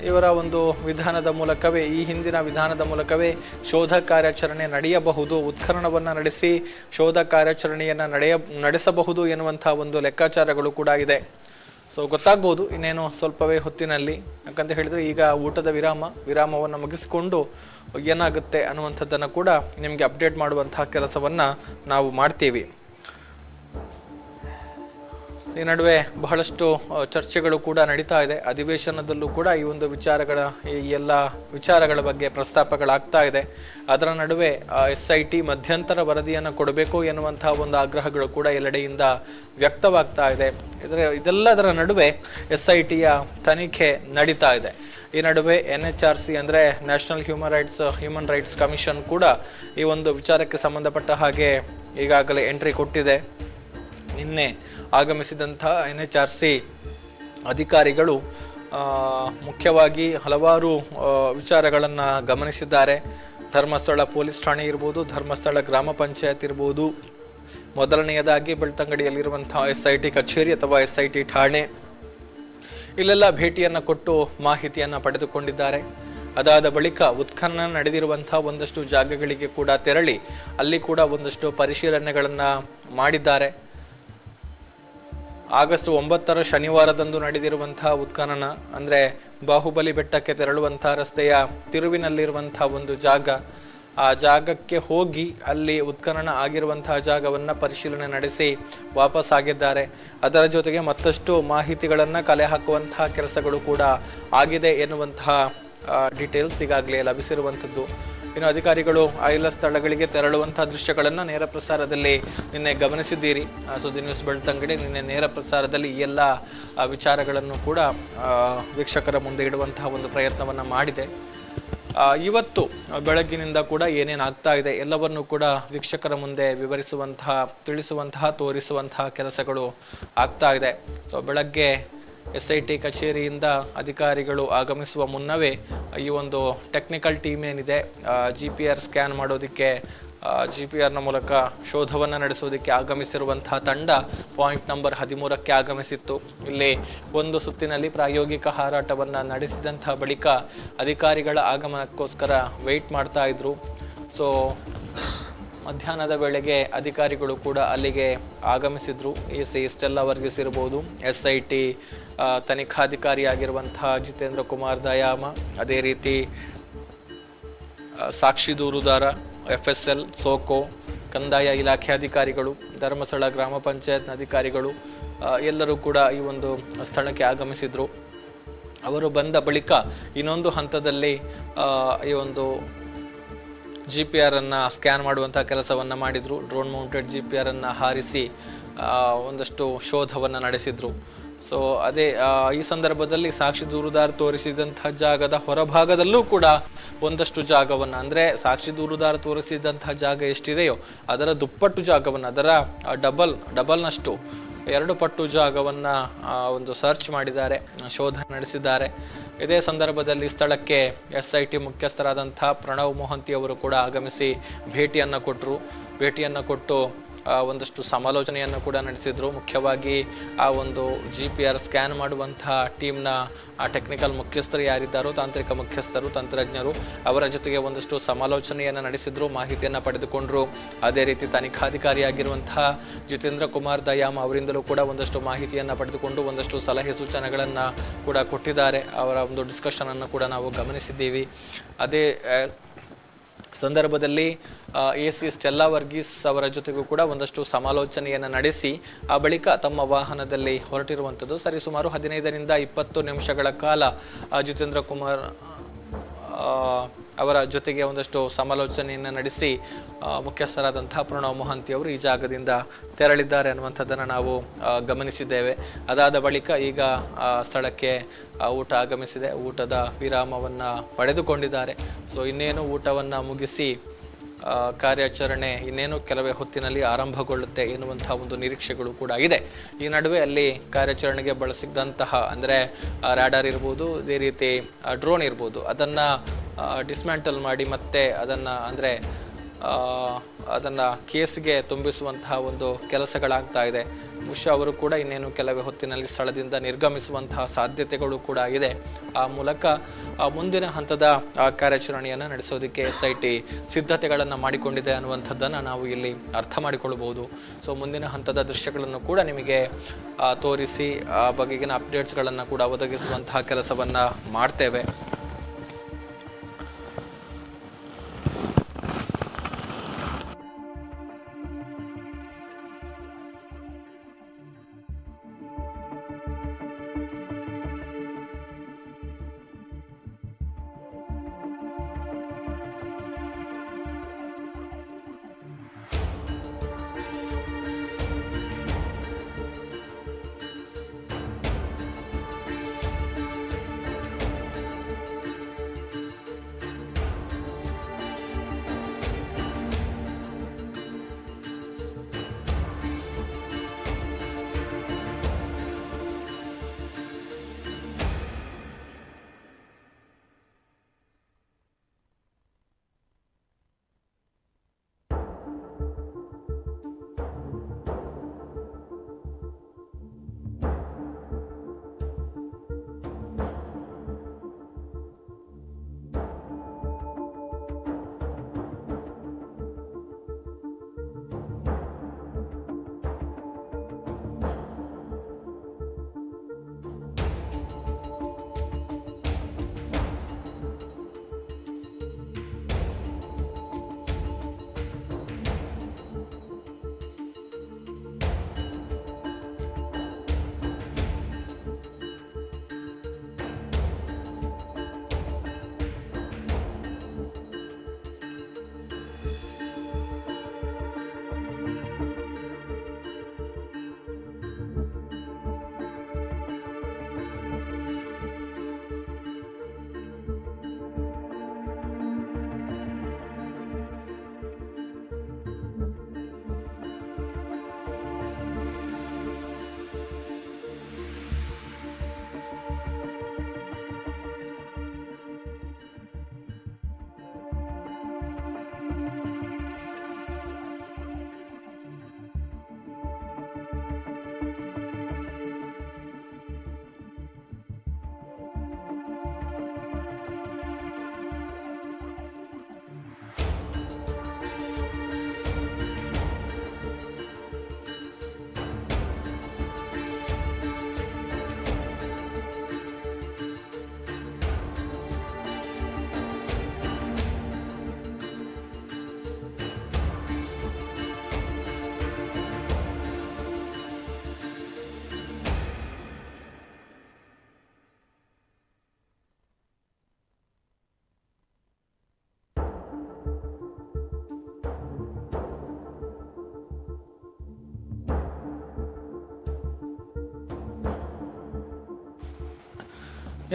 [SPEAKER 1] ಇವರ ಒಂದು ವಿಧಾನದ ಮೂಲಕವೇ, ಈ ಹಿಂದಿನ ವಿಧಾನದ ಮೂಲಕವೇ ಶೋಧ ಕಾರ್ಯಾಚರಣೆ ನಡೆಯಬಹುದು, ಉತ್ಖನನವನ್ನು ನಡೆಸಿ ಶೋಧ ಕಾರ್ಯಾಚರಣೆಯನ್ನು ನಡೆಸಬಹುದು ಎನ್ನುವಂಥ ಒಂದು ಲೆಕ್ಕಾಚಾರಗಳು ಕೂಡ ಇದೆ. ಸೊ ಗೊತ್ತಾಗ್ಬೋದು ಇನ್ನೇನು ಸ್ವಲ್ಪವೇ ಹೊತ್ತಿನಲ್ಲಿ. ಯಾಕಂತ ಹೇಳಿದರೆ ಈಗ ಊಟದ ವಿರಾಮವನ್ನು ಮುಗಿಸಿಕೊಂಡು ಏನಾಗುತ್ತೆ ಅನ್ನುವಂಥದ್ದನ್ನು ಕೂಡ ನಿಮಗೆ ಅಪ್ಡೇಟ್ ಮಾಡುವಂತಹ ಕೆಲಸವನ್ನು ನಾವು ಮಾಡ್ತೀವಿ. ಈ ನಡುವೆ ಬಹಳಷ್ಟು ಚರ್ಚೆಗಳು ಕೂಡ ನಡೀತಾ ಇದೆ. ಅಧಿವೇಶನದಲ್ಲೂ ಕೂಡ ಈ ಒಂದು ಈ ಎಲ್ಲ ವಿಚಾರಗಳ ಬಗ್ಗೆ ಪ್ರಸ್ತಾಪಗಳಾಗ್ತಾ ಇದೆ. ಅದರ ನಡುವೆ SIT ಮಧ್ಯಂತರ ವರದಿಯನ್ನು ಕೊಡಬೇಕು ಎನ್ನುವಂತಹ ಒಂದು ಆಗ್ರಹಗಳು ಕೂಡ ಎಲ್ಲೆಡೆಯಿಂದ ವ್ಯಕ್ತವಾಗ್ತಾ ಇದೆ. ಇದೆಲ್ಲದರ ನಡುವೆ SITಯ ತನಿಖೆ ನಡೀತಾ ಇದೆ. ಈ ನಡುವೆ NHRC ಅಂದರೆ ನ್ಯಾಷನಲ್ ಹ್ಯೂಮನ್ ರೈಟ್ಸ್ ಕಮಿಷನ್ ಕೂಡ ಈ ಒಂದು ವಿಚಾರಕ್ಕೆ ಸಂಬಂಧಪಟ್ಟ ಹಾಗೆ ಈಗಾಗಲೇ ಎಂಟ್ರಿ ಕೊಟ್ಟಿದೆ. ನಿನ್ನೆ ಆಗಮಿಸಿದಂಥ NHRC ಅಧಿಕಾರಿಗಳು ಮುಖ್ಯವಾಗಿ ಹಲವಾರು ವಿಚಾರಗಳನ್ನು ಗಮನಿಸಿದ್ದಾರೆ. ಧರ್ಮಸ್ಥಳ ಪೊಲೀಸ್ ಠಾಣೆ ಇರ್ಬೋದು, ಧರ್ಮಸ್ಥಳ ಗ್ರಾಮ ಪಂಚಾಯತ್ ಇರ್ಬೋದು, ಮೊದಲನೆಯದಾಗಿ ಬೆಳ್ತಂಗಡಿಯಲ್ಲಿರುವಂಥ SIT ಕಚೇರಿ ಅಥವಾ SIT ಠಾಣೆ, ಇಲ್ಲೆಲ್ಲ ಭೇಟಿಯನ್ನು ಕೊಟ್ಟು ಮಾಹಿತಿಯನ್ನು ಪಡೆದುಕೊಂಡಿದ್ದಾರೆ. ಅದಾದ ಬಳಿಕ ಉತ್ಖನನ ನಡೆದಿರುವಂತಹ ಒಂದಷ್ಟು ಜಾಗಗಳಿಗೆ ಕೂಡ ತೆರಳಿ ಅಲ್ಲಿ ಕೂಡ ಒಂದಷ್ಟು ಪರಿಶೀಲನೆಗಳನ್ನು ಮಾಡಿದ್ದಾರೆ. ಆಗಸ್ಟ್ 9 ಶನಿವಾರದಂದು ನಡೆದಿರುವಂತಹ ಉತ್ಖನನ ಅಂದರೆ ಬಾಹುಬಲಿ ಬೆಟ್ಟಕ್ಕೆ ತೆರಳುವಂತಹ ರಸ್ತೆಯ ತಿರುವಿನಲ್ಲಿರುವಂತಹ ಒಂದು ಜಾಗ, ಆ ಜಾಗಕ್ಕೆ ಹೋಗಿ ಅಲ್ಲಿ ಉತ್ಖನನ ಆಗಿರುವಂತಹ ಜಾಗವನ್ನು ಪರಿಶೀಲನೆ ನಡೆಸಿ ವಾಪಸ್ ಆಗಿದ್ದಾರೆ. ಅದರ ಜೊತೆಗೆ ಮತ್ತಷ್ಟು ಮಾಹಿತಿಗಳನ್ನು ಕಲೆ ಹಾಕುವಂತಹ ಕೆಲಸಗಳು ಕೂಡ ಆಗಿದೆ ಎನ್ನುವಂತಹ ಡೀಟೇಲ್ಸ್ ಈಗಾಗಲೇ ಲಭಿಸಿರುವಂಥದ್ದು. ಇನ್ನು ಅಧಿಕಾರಿಗಳು ಆಯಾ ಸ್ಥಳಗಳಿಗೆ ತೆರಳುವಂತಹ ದೃಶ್ಯಗಳನ್ನು ನೇರ ಪ್ರಸಾರದಲ್ಲಿ ನಿನ್ನೆ ಗಮನಿಸಿದ್ದೀರಿ. ಸುದ್ದಿ ನ್ಯೂಸ್ ಬೆಳ್ತಂಗಡಿ ನಿನ್ನೆ ನೇರ ಪ್ರಸಾರದಲ್ಲಿ ಈ ಎಲ್ಲ ವಿಚಾರಗಳನ್ನು ಕೂಡ ವೀಕ್ಷಕರ ಮುಂದೆ ಇಡುವಂತಹ ಒಂದು ಪ್ರಯತ್ನವನ್ನು ಮಾಡಿದೆ. ಇವತ್ತು ಬೆಳಗ್ಗಿನಿಂದ ಕೂಡ ಏನೇನಾಗ್ತಾ ಇದೆ ಎಲ್ಲವನ್ನೂ ಕೂಡ ವೀಕ್ಷಕರ ಮುಂದೆ ವಿವರಿಸುವಂತಹ, ತಿಳಿಸುವಂತಹ, ತೋರಿಸುವಂತಹ ಕೆಲಸಗಳು ಆಗ್ತಾ ಇದೆ. ಸೊ ಬೆಳಗ್ಗೆ SIT ಕಚೇರಿಯಿಂದ ಅಧಿಕಾರಿಗಳು ಆಗಮಿಸುವ ಮುನ್ನವೇ ಈ ಒಂದು ಟೆಕ್ನಿಕಲ್ ಟೀಮ್ ಏನಿದೆ GPR ಸ್ಕ್ಯಾನ್ ಮಾಡೋದಕ್ಕೆ, GPRನ ಮೂಲಕ ಶೋಧವನ್ನು ನಡೆಸೋದಕ್ಕೆ ಆಗಮಿಸಿರುವಂತಹ ತಂಡ ಪಾಯಿಂಟ್ ನಂಬರ್ 13ಕ್ಕೆ ಆಗಮಿಸಿತ್ತು. ಇಲ್ಲಿ ಒಂದು ಸುತ್ತಿನಲ್ಲಿ ಪ್ರಾಯೋಗಿಕ ಹಾರಾಟವನ್ನು ನಡೆಸಿದಂತಹ ಬಳಿಕ ಅಧಿಕಾರಿಗಳ ಆಗಮನಕ್ಕೋಸ್ಕರ ವೆಯ್ಟ್ ಮಾಡ್ತಾ ಇದ್ರು. ಸೊ ಮಧ್ಯಾಹ್ನದ ವೇಳೆಗೆ ಅಧಿಕಾರಿಗಳು ಕೂಡ ಅಲ್ಲಿಗೆ ಆಗಮಿಸಿದ್ರು. ಇಷ್ಟೆಲ್ಲ ವರ್ಗೀಸ್ ಇರ್ಬೋದು, SIT ತನಿಖಾಧಿಕಾರಿಯಾಗಿರುವಂತಹ ಜಿತೇಂದ್ರ ಕುಮಾರ್ ದಯಾಮ, ಅದೇ ರೀತಿ ಸಾಕ್ಷಿ ದೂರುದಾರ, FSL, ಸೋಕೋ, ಕಂದಾಯ ಇಲಾಖೆ ಅಧಿಕಾರಿಗಳು, ಧರ್ಮಸ್ಥಳ ಗ್ರಾಮ ಪಂಚಾಯತ್ನ ಅಧಿಕಾರಿಗಳು ಎಲ್ಲರೂ ಕೂಡ ಈ ಒಂದು ಸ್ಥಳಕ್ಕೆ ಆಗಮಿಸಿದ್ರು. ಅವರು ಬಂದ ಬಳಿಕ ಇನ್ನೊಂದು ಹಂತದಲ್ಲಿ ಈ ಒಂದು GPR ಅನ್ನು ಸ್ಕ್ಯಾನ್ ಮಾಡುವಂಥ ಕೆಲಸವನ್ನು ಮಾಡಿದರು. ಡ್ರೋನ್ ಮೌಂಟೆಡ್ GPR ಅನ್ನು ಹಾರಿಸಿ ಒಂದಷ್ಟು ಶೋಧವನ್ನು ನಡೆಸಿದರು. ಸೊ ಅದೇ ಈ ಸಂದರ್ಭದಲ್ಲಿ ಸಾಕ್ಷಿ ದೂರುದಾರ ತೋರಿಸಿದಂತಹ ಜಾಗದ ಹೊರಭಾಗದಲ್ಲೂ ಕೂಡ ಒಂದಷ್ಟು ಜಾಗವನ್ನು, ಅಂದರೆ ಸಾಕ್ಷಿ ದೂರುದಾರ ತೋರಿಸಿದಂತಹ ಜಾಗ ಎಷ್ಟಿದೆಯೋ ಅದರ ದುಪ್ಪಟ್ಟು ಜಾಗವನ್ನು, ಅದರ ಡಬಲ್ನಷ್ಟು 2 ಪಟ್ಟು ಜಾಗವನ್ನು ಒಂದು ಸರ್ಚ್ ಮಾಡಿದ್ದಾರೆ, ಶೋಧ ನಡೆಸಿದ್ದಾರೆ. ಇದೇ ಸಂದರ್ಭದಲ್ಲಿ ಸ್ಥಳಕ್ಕೆ SIT ಮುಖ್ಯಸ್ಥರಾದಂಥ ಪ್ರಣವ್ ಮೊಹಂತಿ ಅವರು ಕೂಡ ಆಗಮಿಸಿ ಭೇಟಿಯನ್ನು ಕೊಟ್ಟು ಒಂದಷ್ಟು ಸಮಾಲೋಚನೆಯನ್ನು ಕೂಡ ನಡೆಸಿದರು. ಮುಖ್ಯವಾಗಿ ಆ ಒಂದು GPR ಸ್ಕ್ಯಾನ್ ಮಾಡುವಂಥ ಟೀಮ್ನ ಟೆಕ್ನಿಕಲ್ ಮುಖ್ಯಸ್ಥರು ಯಾರಿದ್ದಾರೋ, ತಾಂತ್ರಿಕ ಮುಖ್ಯಸ್ಥರು, ತಂತ್ರಜ್ಞರು, ಅವರ ಜೊತೆಗೆ ಒಂದಷ್ಟು ಸಮಾಲೋಚನೆಯನ್ನು ನಡೆಸಿದ್ರು, ಮಾಹಿತಿಯನ್ನು ಪಡೆದುಕೊಂಡ್ರು. ಅದೇ ರೀತಿ ತನಿಖಾಧಿಕಾರಿಯಾಗಿರುವಂತಹ ಜಿತೇಂದ್ರ ಕುಮಾರ್ ದಯಾಮ್ ಅವರಿಂದಲೂ ಕೂಡ ಒಂದಷ್ಟು ಮಾಹಿತಿಯನ್ನು ಪಡೆದುಕೊಂಡು ಒಂದಷ್ಟು ಸಲಹೆ ಸೂಚನೆಗಳನ್ನು ಕೂಡ ಕೊಟ್ಟಿದ್ದಾರೆ. ಅವರ ಒಂದು ಡಿಸ್ಕಷನನ್ನು ಕೂಡ ನಾವು ಗಮನಿಸಿದ್ದೀವಿ. ಅದೇ ಸಂದರ್ಭದಲ್ಲಿ AC ಸ್ಟೆಲ್ಲಾ ವರ್ಗೀಸ್ ಅವರ ಜೊತೆಗೂ ಕೂಡ ಒಂದಷ್ಟು ಸಮಾಲೋಚನೆಯನ್ನು ನಡೆಸಿ ಆ ಬಳಿಕ ತಮ್ಮ ವಾಹನದಲ್ಲಿ ಹೊರಟಿರುವಂಥದ್ದು. ಸರಿಸುಮಾರು 15ರಿಂದ 20 ನಿಮಿಷಗಳ ಕಾಲ ಜಿತೇಂದ್ರ ಕುಮಾರ್ ಅವರ ಜೊತೆಗೆ ಒಂದಷ್ಟು ಸಮಾಲೋಚನೆಯನ್ನು ನಡೆಸಿ ಮುಖ್ಯಸ್ಥರಾದಂತಹ ಪ್ರಣವ್ ಮೊಹಂತಿ ಅವರು ಈ ಜಾಗದಿಂದ ತೆರಳಿದ್ದಾರೆ ಅನ್ನುವಂಥದ್ದನ್ನು ನಾವು ಗಮನಿಸಿದ್ದೇವೆ. ಅದಾದ ಬಳಿಕ ಈಗ ಸ್ಥಳಕ್ಕೆ ಊಟ ಆಗಮಿಸಿದೆ. ಊಟದ ವಿರಾಮವನ್ನು ಪಡೆದುಕೊಂಡಿದ್ದಾರೆ. ಸೊ ಇನ್ನೇನು ಊಟವನ್ನು ಮುಗಿಸಿ ಕಾರ್ಯಾಚರಣೆ ಇನ್ನೇನು ಕೆಲವೇ ಹೊತ್ತಿನಲ್ಲಿ ಆರಂಭಗೊಳ್ಳುತ್ತೆ ಎನ್ನುವಂಥ ಒಂದು ನಿರೀಕ್ಷೆಗಳು ಕೂಡ ಇದೆ. ಈ ನಡುವೆ ಅಲ್ಲಿ ಕಾರ್ಯಾಚರಣೆಗೆ ಬಳಸಿದಂತಹ, ಅಂದರೆ ರಾಡಾರ್ ಇರ್ಬೋದು, ಇದೇ ರೀತಿ ಡ್ರೋನ್ ಇರ್ಬೋದು, ಅದನ್ನು ಡಿಸ್ಮ್ಯಾಂಟಲ್ ಮಾಡಿ ಮತ್ತೆ ಅದನ್ನು ಕೇಸ್ಗೆ ತುಂಬಿಸುವಂತಹ ಒಂದು ಕೆಲಸಗಳಾಗ್ತಾ ಇದೆ. ಬಹುಶಃ ಅವರು ಕೂಡ ಇನ್ನೇನು ಕೆಲವೇ ಹೊತ್ತಿನಲ್ಲಿ ಸ್ಥಳದಿಂದ ನಿರ್ಗಮಿಸುವಂತಹ ಸಾಧ್ಯತೆಗಳು ಕೂಡ ಇದೆ. ಆ ಮೂಲಕ ಮುಂದಿನ ಹಂತದ ಕಾರ್ಯಾಚರಣೆಯನ್ನು ನಡೆಸೋದಕ್ಕೆ SIT ಸಿದ್ಧತೆಗಳನ್ನು ಮಾಡಿಕೊಂಡಿದೆ ಅನ್ನುವಂಥದ್ದನ್ನು ನಾವು ಇಲ್ಲಿ ಅರ್ಥ ಮಾಡಿಕೊಳ್ಳಬಹುದು. ಸೊ ಮುಂದಿನ ಹಂತದ ದೃಶ್ಯಗಳನ್ನು ಕೂಡ ನಿಮಗೆ ತೋರಿಸಿ ಆ ಬಗೆಗಿನ ಅಪ್ಡೇಟ್ಸ್ಗಳನ್ನು ಕೂಡ ಒದಗಿಸುವಂತಹ ಕೆಲಸವನ್ನು ಮಾಡ್ತೇವೆ.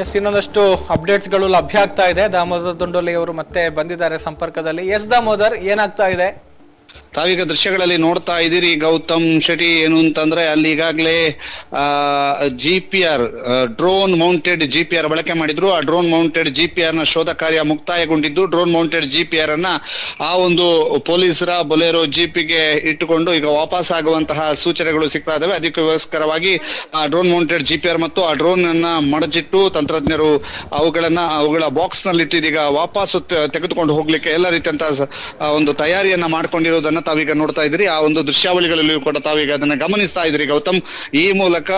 [SPEAKER 1] ಎಸ್, ಇನ್ನೊಂದಷ್ಟು ಅಪ್ಡೇಟ್ಸ್ಗಳು ಲಭ್ಯ ಆಗ್ತಾ ಇದೆ. ದಾಮೋದರ್ ದೊಂಡೋಲಿ ಅವರು ಮತ್ತೆ ಬಂದಿದ್ದಾರೆ ಸಂಪರ್ಕದಲ್ಲಿ. ಎಸ್ ದಾಮೋದರ್, ಏನಾಗ್ತಾ ಇದೆ?
[SPEAKER 3] ತಾವೀಗ ದೃಶ್ಯಗಳಲ್ಲಿ ನೋಡ್ತಾ ಇದ್ದೀರಿ ಗೌತಮ್ ಶೆಟ್ಟಿ, ಏನು ಅಂತಂದ್ರೆ ಅಲ್ಲಿ ಈಗಾಗಲೇ GPR ಡ್ರೋನ್ ಮೌಂಟೆಡ್ GPR ಬಳಕೆ ಮಾಡಿದ್ರು. ಆ ಡ್ರೋನ್ ಮೌಂಟೆಡ್ GPR ನ ಶೋಧ ಕಾರ್ಯ ಮುಕ್ತಾಯಗೊಂಡಿದ್ದು, ಡ್ರೋನ್ ಮೌಂಟೆಡ್ GPR ಅನ್ನ ಆ ಒಂದು ಪೊಲೀಸರ ಬೊಲೆರೋ ಜೀಪಿಗೆ ಇಟ್ಟುಕೊಂಡು ಈಗ ವಾಪಸ್ ಆಗುವಂತಹ ಸೂಚನೆಗಳು ಸಿಗ್ತಾ ಇದಾವೆ. ಅದಕ್ಕೋಸ್ಕರವಾಗಿ ಆ ಡ್ರೋನ್ ಮೌಂಟೆಡ್ GPR ಮತ್ತು ಆ ಡ್ರೋನ್ ಅನ್ನ ಮಡಚಿಟ್ಟು ತಂತ್ರಜ್ಞರು ಅವುಗಳ ಬಾಕ್ಸ್ ನಲ್ಲಿ ಇಟ್ಟಿದೀಗ ವಾಪಸ್ ತೆಗೆದುಕೊಂಡು ಹೋಗ್ಲಿಕ್ಕೆ ಎಲ್ಲ ರೀತಿಯಂತಹ ಒಂದು ತಯಾರಿಯನ್ನ ಮಾಡ್ಕೊಂಡಿರೋದನ್ನ ತಾವೀಗ ನೋಡ್ತಾ ಇದ್ರಿ. ಆ ಒಂದು ದೃಶ್ಯಾವಳಿಗಳಲ್ಲಿಯೂ ಕೂಡ ತಾವೀಗ ಅದನ್ನ ಗಮನಿಸ್ತಾ ಇದ್ರಿ ಗೌತಮ್. ಈ ಮೂಲಕ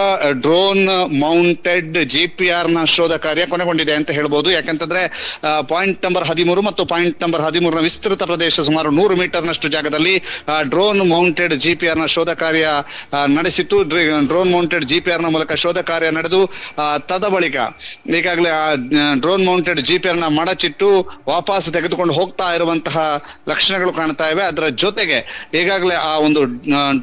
[SPEAKER 3] ಡ್ರೋನ್ ಮೌಂಟೆಡ್ GPR ನ ಶೋಧ ಕಾರ್ಯ ಕೊನೆಗೊಂಡಿದೆ ಅಂತ ಹೇಳ್ಬೋದು. ಯಾಕಂತಂದ್ರೆ ಪಾಯಿಂಟ್ ನಂಬರ್ 13 ಮತ್ತು ಪಾಯಿಂಟ್ ನಂಬರ್ 13 ನ ವಿಸ್ತೃತ ಪ್ರದೇಶ ಸುಮಾರು 100 ಮೀಟರ್ ನಷ್ಟು ಜಾಗದಲ್ಲಿ ಡ್ರೋನ್ ಮೌಂಟೆಡ್ GPR ನ ಶೋಧ ಕಾರ್ಯ ನಡೆಸಿತ್ತು. ಡ್ರೋನ್ ಮೌಂಟೆಡ್ GPR ನ ಮೂಲಕ ಶೋಧ ಕಾರ್ಯ ನಡೆದು ತದ ಬಳಿಕ ಈಗಾಗಲೇ ಆ ಡ್ರೋನ್ ಮೌಂಟೆಡ್ GPR ನ ಮಡಚಿಟ್ಟು ವಾಪಸ್ ತೆಗೆದುಕೊಂಡು ಹೋಗ್ತಾ ಇರುವಂತಹ ಲಕ್ಷಣಗಳು ಕಾಣ್ತಾ ಇವೆ. ಅದರ ಜೊತೆಗೆ ಈಗಾಗಲೇ ಆ ಒಂದು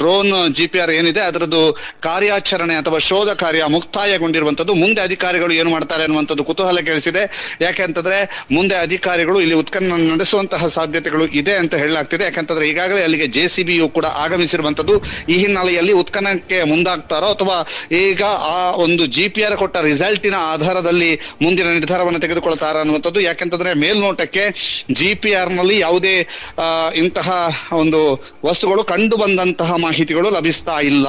[SPEAKER 3] ಡ್ರೋನ್ GPR ಏನಿದೆ ಅದರದ್ದು ಕಾರ್ಯಾಚರಣೆ ಅಥವಾ ಶೋಧ ಕಾರ್ಯ ಮುಕ್ತಾಯಗೊಂಡಿರುವಂತದ್ದು. ಮುಂದೆ ಅಧಿಕಾರಿಗಳು ಏನು ಮಾಡ್ತಾರೆ ಅನ್ನುವಂಥದ್ದು ಕುತೂಹಲ ಕೇಳಿಸಿದೆ. ಯಾಕೆಂತಂದ್ರೆ ಮುಂದೆ ಅಧಿಕಾರಿಗಳು ಇಲ್ಲಿ ಉತ್ಖನನ ನಡೆಸುವಂತಹ ಸಾಧ್ಯತೆಗಳು ಇದೆ ಅಂತ ಹೇಳಲಾಗ್ತಿದೆ. ಯಾಕಂತಂದ್ರೆ ಈಗಾಗಲೇ ಅಲ್ಲಿಗೆ JCBಯು ಕೂಡ ಆಗಮಿಸಿರುವಂತದ್ದು. ಈ ಹಿನ್ನೆಲೆಯಲ್ಲಿ ಉತ್ಖನನಕ್ಕೆ ಮುಂದಾಗ್ತಾರೋ ಅಥವಾ ಈಗ ಆ ಒಂದು GPR ಕೊಟ್ಟ ರಿಸಲ್ಟಿನ ಆಧಾರದಲ್ಲಿ ಮುಂದಿನ ನಿರ್ಧಾರವನ್ನು ತೆಗೆದುಕೊಳ್ತಾರ ಅನ್ನುವಂಥದ್ದು. ಯಾಕೆಂತಂದ್ರೆ ಮೇಲ್ನೋಟಕ್ಕೆ GPR ನಲ್ಲಿ ಯಾವುದೇ ಇಂತಹ ಒಂದು ವಸ್ತುಗಳು ಕಂಡು ಬಂದಂತಹ ಮಾಹಿತಿಗಳು ಲಭಿಸ್ತಾ ಇಲ್ಲ.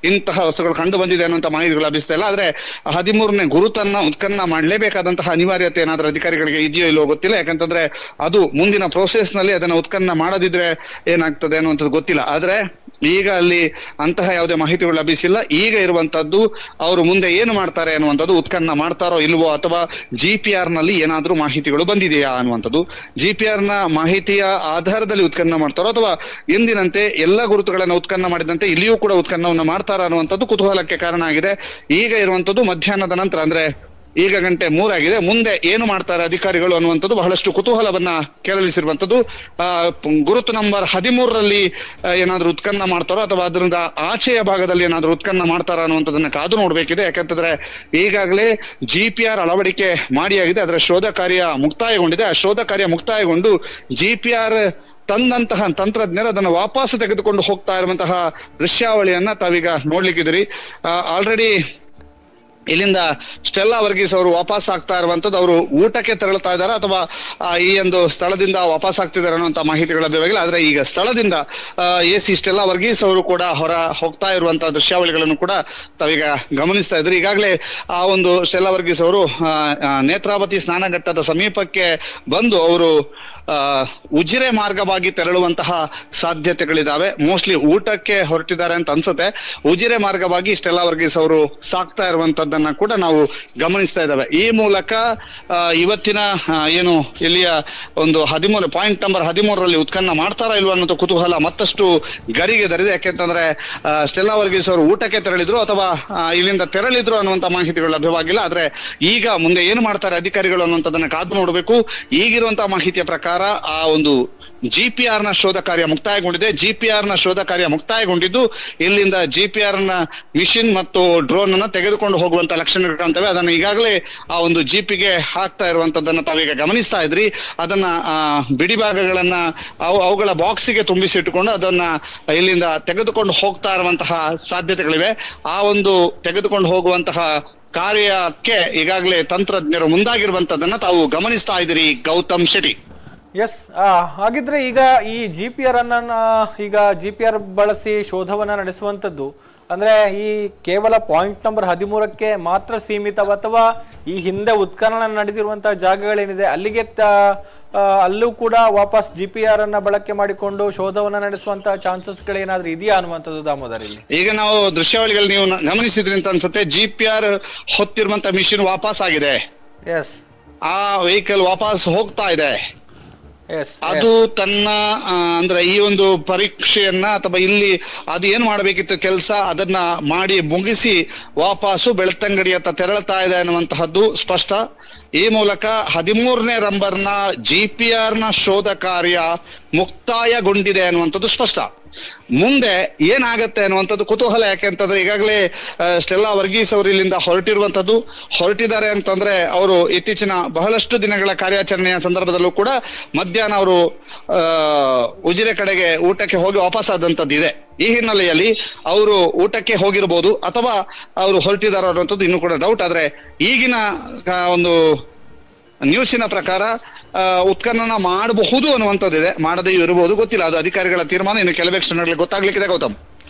[SPEAKER 3] ಇಂತಹ ವಸ್ತುಗಳು ಕಂಡು ಬಂದಿದೆ ಅನ್ನುವಂತ ಮಾಹಿತಿಗಳು ಲಭಿಸ್ತಾ ಇಲ್ಲ. ಆದ್ರೆ 13ನೇ ಗುರುತನ್ನ ಉತ್ಖನನ ಮಾಡಲೇಬೇಕಾದಂತಹ ಅನಿವಾರ್ಯತೆ ಏನಾದ್ರೂ ಅಧಿಕಾರಿಗಳಿಗೆ ಇದೆಯೋ ಇಲ್ಲೋ ಗೊತ್ತಿಲ್ಲ. ಯಾಕಂತಂದ್ರೆ ಅದು ಮುಂದಿನ ಪ್ರೋಸೆಸ್ ನಲ್ಲಿ ಅದನ್ನ ಉತ್ಖನನ ಮಾಡದಿದ್ರೆ ಏನಾಗ್ತದೆ ಅನ್ನುವಂಥದ್ದು ಗೊತ್ತಿಲ್ಲ. ಆದ್ರೆ ಈಗ ಅಲ್ಲಿ ಅಂತಹ ಯಾವುದೇ ಮಾಹಿತಿಗಳು ಲಭಿಸಿಲ್ಲ. ಈಗ ಇರುವಂತದ್ದು ಅವರು ಮುಂದೆ ಏನು ಮಾಡ್ತಾರೆ ಅನ್ನುವಂಥದ್ದು, ಉತ್ಖನನ ಮಾಡ್ತಾರೋ ಇಲ್ವೋ ಅಥವಾ GPR ನಲ್ಲಿ ಏನಾದ್ರೂ ಮಾಹಿತಿಗಳು ಬಂದಿದೆಯಾ ಅನ್ನುವಂಥದ್ದು. GPR ನ ಮಾಹಿತಿಯ ಆಧಾರದಲ್ಲಿ ಉತ್ಖನನ ಮಾಡ್ತಾರೋ ಅಥವಾ ಎಂದಿನಂತೆ ಎಲ್ಲ ಗುರುತುಗಳನ್ನು ಉತ್ಖನನ ಮಾಡಿದಂತೆ ಇಲ್ಲಿಯೂ ಕೂಡ ಉತ್ಖನನವನ್ನು ಮಾಡ್ತಾರ ಅನ್ನುವಂಥದ್ದು ಕುತೂಹಲಕ್ಕೆ ಕಾರಣ ಆಗಿದೆ. ಈಗ ಇರುವಂತದ್ದು ಮಧ್ಯಾಹ್ನದ ನಂತರ, ಅಂದ್ರೆ ಈಗ 3 ಆಗಿದೆ. ಮುಂದೆ ಏನು ಮಾಡ್ತಾರೆ ಅಧಿಕಾರಿಗಳು ಅನ್ನುವಂಥದ್ದು ಬಹಳಷ್ಟು ಕುತೂಹಲವನ್ನ ಕೆರಳಿಸಿರುವಂತದ್ದು. ಗುರುತು ನಂಬರ್ 13ರಲ್ಲಿ ಏನಾದ್ರೂ ಉತ್ಖನನ ಮಾಡ್ತಾರೋ ಅಥವಾ ಅದರಿಂದ ಆಚೆಯ ಭಾಗದಲ್ಲಿ ಏನಾದ್ರೂ ಉತ್ಖನನ ಮಾಡ್ತಾರ ಅನ್ನುವಂಥದ್ದನ್ನ ಕಾದು ನೋಡ್ಬೇಕಿದೆ. ಯಾಕಂತಂದ್ರೆ ಈಗಾಗಲೇ GPR ಅಳವಡಿಕೆ ಮಾಡಿಯಾಗಿದೆ, ಅದರ ಶೋಧ ಕಾರ್ಯ ಮುಕ್ತಾಯಗೊಂಡಿದೆ. ಆ ಶೋಧ ಕಾರ್ಯ ಮುಕ್ತಾಯಗೊಂಡು GPR ತಂದಂತಹ ತಂತ್ರಜ್ಞರು ಅದನ್ನ ವಾಪಸ್ ತೆಗೆದುಕೊಂಡು ಹೋಗ್ತಾ ಇರುವಂತಹ ದೃಶ್ಯಾವಳಿಯನ್ನ ತಾವೀಗ ನೋಡ್ಲಿಕ್ಕಿದ್ದೀರಿ. ಆಲ್ರೆಡಿ ಇಲ್ಲಿಂದ ಸ್ಟೆಲ್ಲಾ ವರ್ಗೀಸ್ ಅವರು ವಾಪಸ್ ಆಗ್ತಾ ಇರುವಂತದ್ದು. ಅವರು ಊಟಕ್ಕೆ ತೆರಳುತ್ತಾ ಇದ್ದಾರೆ ಅಥವಾ ಈ ಒಂದು ಸ್ಥಳದಿಂದ ವಾಪಸ್ ಆಗ್ತಿದ್ದಾರೆ ಅನ್ನುವಂತ ಮಾಹಿತಿಗಳ ಲಭ್ಯವಾಗಿಲ್ಲ. ಆದ್ರೆ ಈಗ ಸ್ಥಳದಿಂದ AC ಸ್ಟೆಲ್ಲಾ ವರ್ಗೀಸ್ ಅವರು ಕೂಡ ಹೊರ ಹೋಗ್ತಾ ಇರುವಂತಹ ದೃಶ್ಯಾವಳಿಗಳನ್ನು ಕೂಡ ತಾವೀಗ ಗಮನಿಸ್ತಾ ಇದ್ರು. ಈಗಾಗಲೇ ಆ ಒಂದು ಸ್ಟೆಲ್ಲಾ ವರ್ಗೀಸ್ ಅವರು ನೇತ್ರಾವತಿ ಸ್ನಾನಘಟ್ಟದ ಸಮೀಪಕ್ಕೆ ಬಂದು ಅವರು ಉಜಿರೆ ಮಾರ್ಗವಾಗಿ ತೆರಳುವಂತಹ ಸಾಧ್ಯತೆಗಳಿದಾವೆ. ಮೋಸ್ಟ್ಲಿ ಊಟಕ್ಕೆ ಹೊರಟಿದ್ದಾರೆ ಅಂತ ಅನ್ಸುತ್ತೆ. ಉಜಿರೆ ಮಾರ್ಗವಾಗಿ ಸ್ಟೆಲ್ಲಾ ವರ್ಗೀಸ್ ಅವರು ಸಾಕ್ತಾ ಇರುವಂತದ್ದನ್ನ ಕೂಡ ನಾವು ಗಮನಿಸ್ತಾ ಇದ್ದಾವೆ. ಈ ಮೂಲಕ ಇವತ್ತಿನ ಏನು ಇಲ್ಲಿಯ ಒಂದು ಪಾಯಿಂಟ್ ನಂಬರ್ 13ರಲ್ಲಿ ಉತ್ಖನನ ಮಾಡ್ತಾರಾ ಇಲ್ವಾ ಅನ್ನೋ ಕುತೂಹಲ ಮತ್ತಷ್ಟು ಗರಿಗೆದರಿದೆ. ಯಾಕೆಂತಂದ್ರೆ ಸ್ಟೆಲ್ಲಾ ವರ್ಗೀಸ್ ಅವರು ಊಟಕ್ಕೆ ತೆರಳಿದ್ರು ಅಥವಾ ಇಲ್ಲಿಂದ ತೆರಳಿದ್ರು ಅನ್ನುವಂತ ಮಾಹಿತಿಗಳು ಲಭ್ಯವಾಗಿಲ್ಲ. ಆದ್ರೆ ಈಗ ಮುಂದೆ ಏನು ಮಾಡ್ತಾರೆ ಅಧಿಕಾರಿಗಳು ಅನ್ನುವಂಥದ್ದನ್ನ ಕಾದು ನೋಡಬೇಕು. ಈಗಿರುವಂತಹ ಮಾಹಿತಿಯ ಪ್ರಕಾರ ಆ ಒಂದು GPR ನ ಶೋಧ ಕಾರ್ಯ ಮುಕ್ತಾಯಗೊಂಡಿದೆ. GPR ನ ಶೋಧ ಕಾರ್ಯ ಮುಕ್ತಾಯಗೊಂಡಿದ್ದು ಇಲ್ಲಿಂದ GPR ನ ಮಿಷಿನ್ ಮತ್ತು ಡ್ರೋನ್ ಅನ್ನ ತೆಗೆದುಕೊಂಡು ಹೋಗುವಂತ ಲಕ್ಷಣಗಳು ಕಾಣ್ತವೆ. ಅದನ್ನ ಈಗಾಗಲೇ ಆ ಒಂದು ಜೀಪಿಗೆ ಹಾಕ್ತಾ ಇರುವಂತದ್ದನ್ನ ತಾವೀಗ ಗಮನಿಸ್ತಾ ಇದ್ರಿ. ಅದನ್ನ ಬಿಡಿ ಭಾಗಗಳನ್ನ ಅವುಗಳ ಬಾಕ್ಸಿಗೆ ತುಂಬಿಸಿಟ್ಟುಕೊಂಡು ಅದನ್ನ ಇಲ್ಲಿಂದ ತೆಗೆದುಕೊಂಡು ಹೋಗ್ತಾ ಇರುವಂತಹ ಸಾಧ್ಯತೆಗಳಿವೆ. ಆ ಒಂದು ತೆಗೆದುಕೊಂಡು ಹೋಗುವಂತಹ ಕಾರ್ಯಕ್ಕೆ ಈಗಾಗಲೇ ತಂತ್ರಜ್ಞರು ಮುಂದಾಗಿರುವಂತದ್ದನ್ನ ತಾವು ಗಮನಿಸ್ತಾ ಇದ್ದೀರಿ ಗೌತಮ್ ಶೆಟ್ಟಿ.
[SPEAKER 1] ಎಸ್, ಹಾಗಿದ್ರೆ ಈಗ ಈ GPR ಅನ್ನ ಈಗ GPR ಬಳಸಿ ಶೋಧವನ್ನ ನಡೆಸುವಂತದ್ದು ಅಂದ್ರೆ ಈ ಕೇವಲ ಪಾಯಿಂಟ್ ನಂಬರ್ 13ಕ್ಕೆ ಮಾತ್ರ ಸೀಮಿತ ಅಥವಾ ಈ ಹಿಂದೆ ಉತ್ಖನನ ನಡೆದಿರುವಂತಹ ಜಾಗಗಳೇನಿದೆ ಅಲ್ಲಿಗೆ ಅಲ್ಲೂ ಕೂಡ ವಾಪಸ್ GPR ಅನ್ನ ಬಳಕೆ ಮಾಡಿಕೊಂಡು ಶೋಧವನ್ನ ನಡೆಸುವಂತಹ ಚಾನ್ಸಸ್ಗಳೇನಾದ್ರೂ ಇದೆಯಾ ಅನ್ನುವಂಥದ್ದು ದಾಮೋದರ್? ಇಲ್ಲಿ
[SPEAKER 3] ಈಗ ನಾವು ದೃಶ್ಯಾವಳಿಗಳು ನೀವು ಗಮನಿಸಿದ್ರಿ ಅಂತ ಅನ್ಸುತ್ತೆ. GPR ಹೊತ್ತಿರುವಂತ ಮಿಷಿನ್ ವಾಪಸ್ ಆಗಿದೆ.
[SPEAKER 1] ಎಸ್,
[SPEAKER 3] ಆ ವೆಹಿಕಲ್ ವಾಪಸ್ ಹೋಗ್ತಾ ಇದೆ. ಅದು ತನ್ನ ಅಂದ್ರೆ ಈ ಒಂದು ಪರೀಕ್ಷೆಯನ್ನ ಅಥವಾ ಇಲ್ಲಿ ಅದು ಏನ್ ಮಾಡ್ಬೇಕಿತ್ತು ಕೆಲಸ ಅದನ್ನ ಮಾಡಿ ಮುಗಿಸಿ ವಾಪಸ್ಸು ಬೆಳ್ತಂಗಡಿಯತ್ತ ತೆರಳುತ್ತಾ ಇದೆ ಅನ್ನುವಂತಹದ್ದು ಸ್ಪಷ್ಟ. ಈ ಮೂಲಕ 13ನೇ ನಂಬರ್ನ GPR ನ ಶೋಧ ಕಾರ್ಯ ಮುಕ್ತಾಯಗೊಂಡಿದೆ ಅನ್ನುವಂಥದ್ದು ಸ್ಪಷ್ಟ. ಮುಂದೆ ಏನಾಗತ್ತೆ ಅನ್ನುವಂಥದ್ದು ಕುತೂಹಲ. ಯಾಕೆಂತಂದ್ರೆ ಈಗಾಗಲೇ ಸ್ಟೆಲ್ಲಾ ವರ್ಗೀಸ್ ಅವರು ಇಲ್ಲಿಂದ ಹೊರಟಿದ್ದಾರೆ ಅಂತಂದ್ರೆ ಅವರು ಇತ್ತೀಚಿನ ಬಹಳಷ್ಟು ದಿನಗಳ ಕಾರ್ಯಾಚರಣೆಯ ಸಂದರ್ಭದಲ್ಲೂ ಕೂಡ ಮಧ್ಯಾಹ್ನ ಅವರು ಉಜಿರೆ ಕಡೆಗೆ ಊಟಕ್ಕೆ ಹೋಗಿ ವಾಪಸ್ ಆದಂತದ್ದು ಇದೆ. ಈ ಹಿನ್ನೆಲೆಯಲ್ಲಿ ಅವರು ಊಟಕ್ಕೆ ಹೋಗಿರ್ಬೋದು ಅಥವಾ ಅವರು ಹೊರಟಿದ್ದಾರೆ ಅನ್ನುವಂಥದ್ದು ಇನ್ನೂ ಕೂಡ ಡೌಟ್. ಆದ್ರೆ ಈಗಿನ ಒಂದು ನ್ಯೂಸಿನ ಪ್ರಕಾರ ಉತ್ಖನನ ಮಾಡಬಹುದು ಅನ್ನುವಂಥದ್ದಿದೆ, ಮಾಡದೇ ಇರಬಹುದು, ಗೊತ್ತಿಲ್ಲ. ಅದು ಅಧಿಕಾರಿಗಳ ತೀರ್ಮಾನ. ಇನ್ನು ಕೆಲವೇ ಕ್ಷಣಗಳಲ್ಲಿ ಗೊತ್ತಾಗ್ಲಿಕ್ಕಿದೆ. Gautam.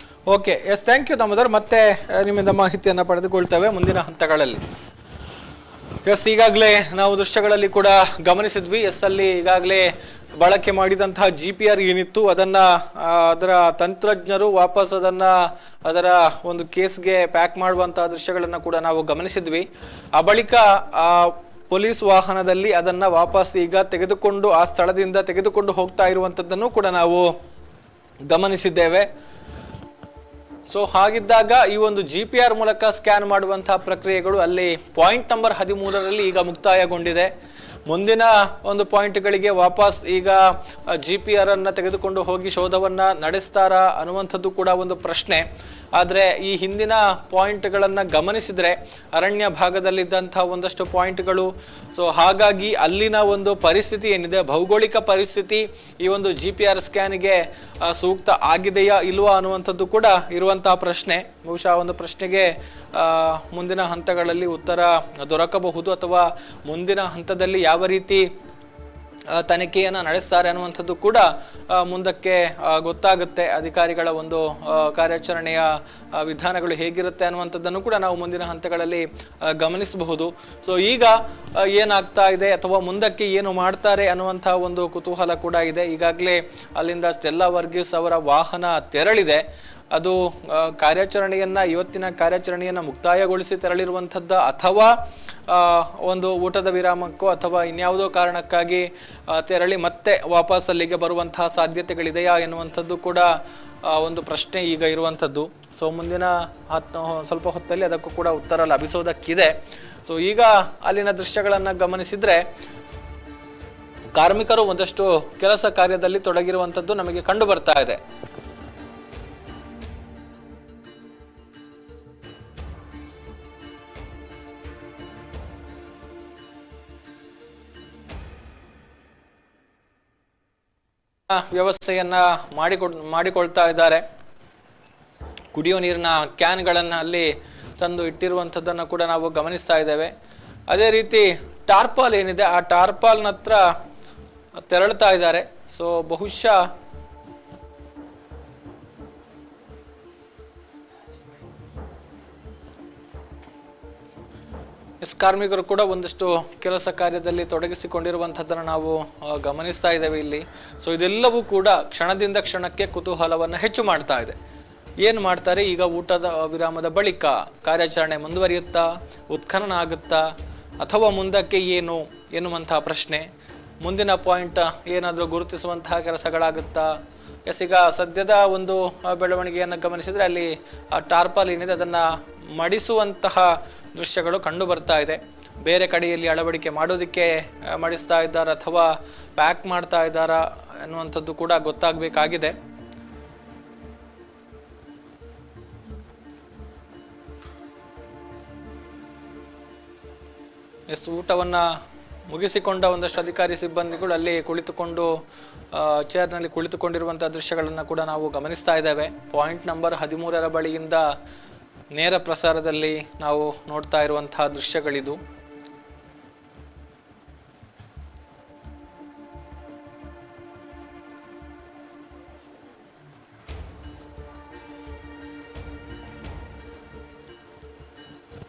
[SPEAKER 1] Okay, yes, thank you Damodar. ಮತ್ತೆ ನಿಮ್ಮಿಂದ ಮಾಹಿತಿಯನ್ನು ಪಡೆದುಕೊಳ್ತೇವೆ ಮುಂದಿನ ಹಂತಗಳಲ್ಲಿ. ಎಸ್, ಈಗಾಗಲೇ ನಾವು ದೃಶ್ಯಗಳಲ್ಲಿ ಕೂಡ ಗಮನಿಸಿದ್ವಿ. ಎಸ್, ಅಲ್ಲಿ ಈಗಾಗಲೇ ಬಳಕೆ ಮಾಡಿದಂತಹ GPR ಏನಿತ್ತು ಅದರ ತಂತ್ರಜ್ಞರು ವಾಪಸ್ ಅದರ ಒಂದು ಕೇಸ್ಗೆ ಪ್ಯಾಕ್ ಮಾಡುವಂತಹ ದೃಶ್ಯಗಳನ್ನ ಕೂಡ ನಾವು ಗಮನಿಸಿದ್ವಿ. ಆ ಬಳಿಕ ಪೊಲೀಸ್ ವಾಹನದಲ್ಲಿ ಅದನ್ನ ವಾಪಸ್ ಈಗ ತೆಗೆದುಕೊಂಡು ಆ ಸ್ಥಳದಿಂದ ತೆಗೆದುಕೊಂಡು ಹೋಗ್ತಾ ಇರುವಂತದ್ದನ್ನು ಕೂಡ ನಾವು ಗಮನಿಸಿದ್ದೇವೆ. ಸೊ ಹಾಗಿದ್ದಾಗ ಈ ಒಂದು GPR ಮೂಲಕ ಸ್ಕ್ಯಾನ್ ಮಾಡುವಂತಹ ಪ್ರಕ್ರಿಯೆಗಳು ಅಲ್ಲಿ ಪಾಯಿಂಟ್ ನಂಬರ್ 13ರಲ್ಲಿ ಈಗ ಮುಕ್ತಾಯಗೊಂಡಿದೆ. ಮುಂದಿನ ಒಂದು ಪಾಯಿಂಟ್ಗಳಿಗೆ ವಾಪಸ್ ಈಗ GPR ಅನ್ನ ತೆಗೆದುಕೊಂಡು ಹೋಗಿ ಶೋಧವನ್ನ ನಡೆಸ್ತಾರಾ ಅನ್ನುವಂಥದ್ದು ಕೂಡ ಒಂದು ಪ್ರಶ್ನೆ. ಆದ್ರೆ ಈ ಹಿಂದಿನ ಪಾಯಿಂಟ್ಗಳನ್ನ ಗಮನಿಸಿದ್ರೆ ಅರಣ್ಯ ಭಾಗದಲ್ಲಿದ್ದಂತಹ ಒಂದಷ್ಟು ಪಾಯಿಂಟ್ಗಳು, ಸೊ ಹಾಗಾಗಿ ಅಲ್ಲಿನ ಒಂದು ಪರಿಸ್ಥಿತಿ ಏನಿದೆ, ಭೌಗೋಳಿಕ ಪರಿಸ್ಥಿತಿ ಈ ಒಂದು GPR ಸ್ಕ್ಯಾನ್ಗೆ ಸೂಕ್ತ ಆಗಿದೆಯಾ ಇಲ್ವಾ ಅನ್ನುವಂಥದ್ದು ಕೂಡ ಇರುವಂತಹ ಪ್ರಶ್ನೆ. ಬಹುಶಃ ಒಂದು ಪ್ರಶ್ನೆಗೆ ಮುಂದಿನ ಹಂತಗಳಲ್ಲಿ ಉತ್ತರ ದೊರಕಬಹುದು, ಅಥವಾ ಮುಂದಿನ ಹಂತದಲ್ಲಿ ಯಾವ ರೀತಿ ತನಿಖೆಯನ್ನ ನಡೆಸ್ತಾರೆ ಅನ್ನುವಂಥದ್ದು ಕೂಡ ಮುಂದಕ್ಕೆ ಗೊತ್ತಾಗುತ್ತೆ. ಅಧಿಕಾರಿಗಳ ಒಂದು ಕಾರ್ಯಾಚರಣೆಯ ವಿಧಾನಗಳು ಹೇಗಿರುತ್ತೆ ಅನ್ನುವಂಥದ್ದನ್ನು ಕೂಡ ನಾವು ಮುಂದಿನ ಹಂತಗಳಲ್ಲಿ ಗಮನಿಸಬಹುದು. ಸೊ ಈಗ ಏನಾಗ್ತಾ ಇದೆ ಅಥವಾ ಮುಂದಕ್ಕೆ ಏನು ಮಾಡ್ತಾರೆ ಅನ್ನುವಂತಹ ಒಂದು ಕುತೂಹಲ ಕೂಡ ಇದೆ. ಈಗಾಗಲೇ ಅಲ್ಲಿಂದ ಸ್ಟೆಲ್ಲಾ ವರ್ಗೀಸ್ ಅವರ ವಾಹನ ತೆರಳಿದೆ. ಅದು ಇವತ್ತಿನ ಕಾರ್ಯಾಚರಣೆಯನ್ನ ಮುಕ್ತಾಯಗೊಳಿಸಿ ತೆರಳಿರುವಂಥದ್ದು, ಅಥವಾ ಒಂದು ಊಟದ ವಿರಾಮಕ್ಕೋ ಅಥವಾ ಇನ್ಯಾವುದೋ ಕಾರಣಕ್ಕಾಗಿ ತೆರಳಿ ಮತ್ತೆ ವಾಪಸ್ ಅಲ್ಲಿಗೆ ಬರುವಂತಹ ಸಾಧ್ಯತೆಗಳಿದೆಯಾ ಎನ್ನುವಂಥದ್ದು ಕೂಡ ಒಂದು ಪ್ರಶ್ನೆ ಈಗ ಇರುವಂಥದ್ದು. ಸೊ ಮುಂದಿನ ಸ್ವಲ್ಪ ಹೊತ್ತಲ್ಲಿ ಅದಕ್ಕೂ ಕೂಡ ಉತ್ತರ ಲಭಿಸೋದಕ್ಕಿದೆ. ಸೊ ಈಗ ಅಲ್ಲಿನ ದೃಶ್ಯಗಳನ್ನ ಗಮನಿಸಿದ್ರೆ ಕಾರ್ಮಿಕರು ಒಂದಷ್ಟು ಕೆಲಸ ಕಾರ್ಯದಲ್ಲಿ ತೊಡಗಿರುವಂಥದ್ದು ನಮಗೆ ಕಂಡು ಬರ್ತಾ ಇದೆ. ವ್ಯವಸ್ಥೆಯನ್ನ ಮಾಡಿಕೊಳ್ತಾ ಇದ್ದಾರೆ. ಕುಡಿಯೋ ನೀರಿನ ಕ್ಯಾನ್ಗಳನ್ನ ಅಲ್ಲಿ ತಂದು ಇಟ್ಟಿರುವಂಥದ್ದನ್ನು ಕೂಡ ನಾವು ಗಮನಿಸ್ತಾ ಇದ್ದೇವೆ. ಅದೇ ರೀತಿ ಟಾರ್ಪಾಲ್ ಏನಿದೆ ಆ ಟಾರ್ಪಾಲ್ನ ಹತ್ರ ತೆರಳ್ತಾ ಇದ್ದಾರೆ. ಸೊ ಬಹುಶಃ ಕಾರ್ಮಿಕರು ಕೂಡ ಒಂದಷ್ಟು ಕೆಲಸ ಕಾರ್ಯದಲ್ಲಿ ತೊಡಗಿಸಿಕೊಂಡಿರುವಂಥದ್ದನ್ನು ನಾವು ಗಮನಿಸ್ತಾ ಇದ್ದೇವೆ ಇಲ್ಲಿ. ಸೊ ಇದೆಲ್ಲವೂ ಕೂಡ ಕ್ಷಣದಿಂದ ಕ್ಷಣಕ್ಕೆ ಕುತೂಹಲವನ್ನು ಹೆಚ್ಚು ಮಾಡ್ತಾ ಇದೆ. ಏನು ಮಾಡ್ತಾರೆ ಈಗ? ಊಟದ ವಿರಾಮದ ಬಳಿಕ ಕಾರ್ಯಾಚರಣೆ ಮುಂದುವರಿಯುತ್ತಾ, ಉತ್ಖನನ ಆಗುತ್ತಾ, ಅಥವಾ ಮುಂದಕ್ಕೆ ಏನು ಎನ್ನುವಂತಹ ಪ್ರಶ್ನೆ. ಮುಂದಿನ ಪಾಯಿಂಟ್ ಏನಾದರೂ ಗುರುತಿಸುವಂತಹ ಕೆಲಸಗಳಾಗುತ್ತಾ? ಈಗ ಸದ್ಯದ ಒಂದು ಬೆಳವಣಿಗೆಯನ್ನು ಗಮನಿಸಿದ್ರೆ ಅಲ್ಲಿ ಆ ಟಾರ್ಪಾಲ್ ಏನಿದೆ ಅದನ್ನ ಮಡಿಸುವಂತಹ ದೃಶ್ಯಗಳು ಕಂಡು ಬರ್ತಾ ಇದೆ. ಬೇರೆ ಕಡೆಯಲ್ಲಿ ಅಳವಡಿಕೆ ಮಾಡೋದಕ್ಕೆ ಮಡಿಸ್ತಾ ಇದ್ದಾರಾ ಅಥವಾ ಪ್ಯಾಕ್ ಮಾಡ್ತಾ ಇದ್ದಾರಾ ಅನ್ನುವಂಥದ್ದು ಕೂಡ ಗೊತ್ತಾಗಬೇಕಾಗಿದೆ. ಊಟವನ್ನ ಮುಗಿಸಿಕೊಂಡ ಒಂದಷ್ಟು ಅಧಿಕಾರಿ ಸಿಬ್ಬಂದಿಗಳು ಅಲ್ಲಿ ಕುಳಿತುಕೊಂಡು ಚೇರ್ನಲ್ಲಿ ಕುಳಿತುಕೊಂಡಿರುವಂತಹ ದೃಶ್ಯಗಳನ್ನು ಕೂಡ ನಾವು ಗಮನಿಸ್ತಾ ಇದ್ದೇವೆ. ಪಾಯಿಂಟ್ ನಂಬರ್ 13ರ ಬಳಿಯಿಂದ ನೇರ ಪ್ರಸಾರದಲ್ಲಿ ನಾವು ನೋಡ್ತಾ ಇರುವಂತಹ ದೃಶ್ಯಗಳಿದು.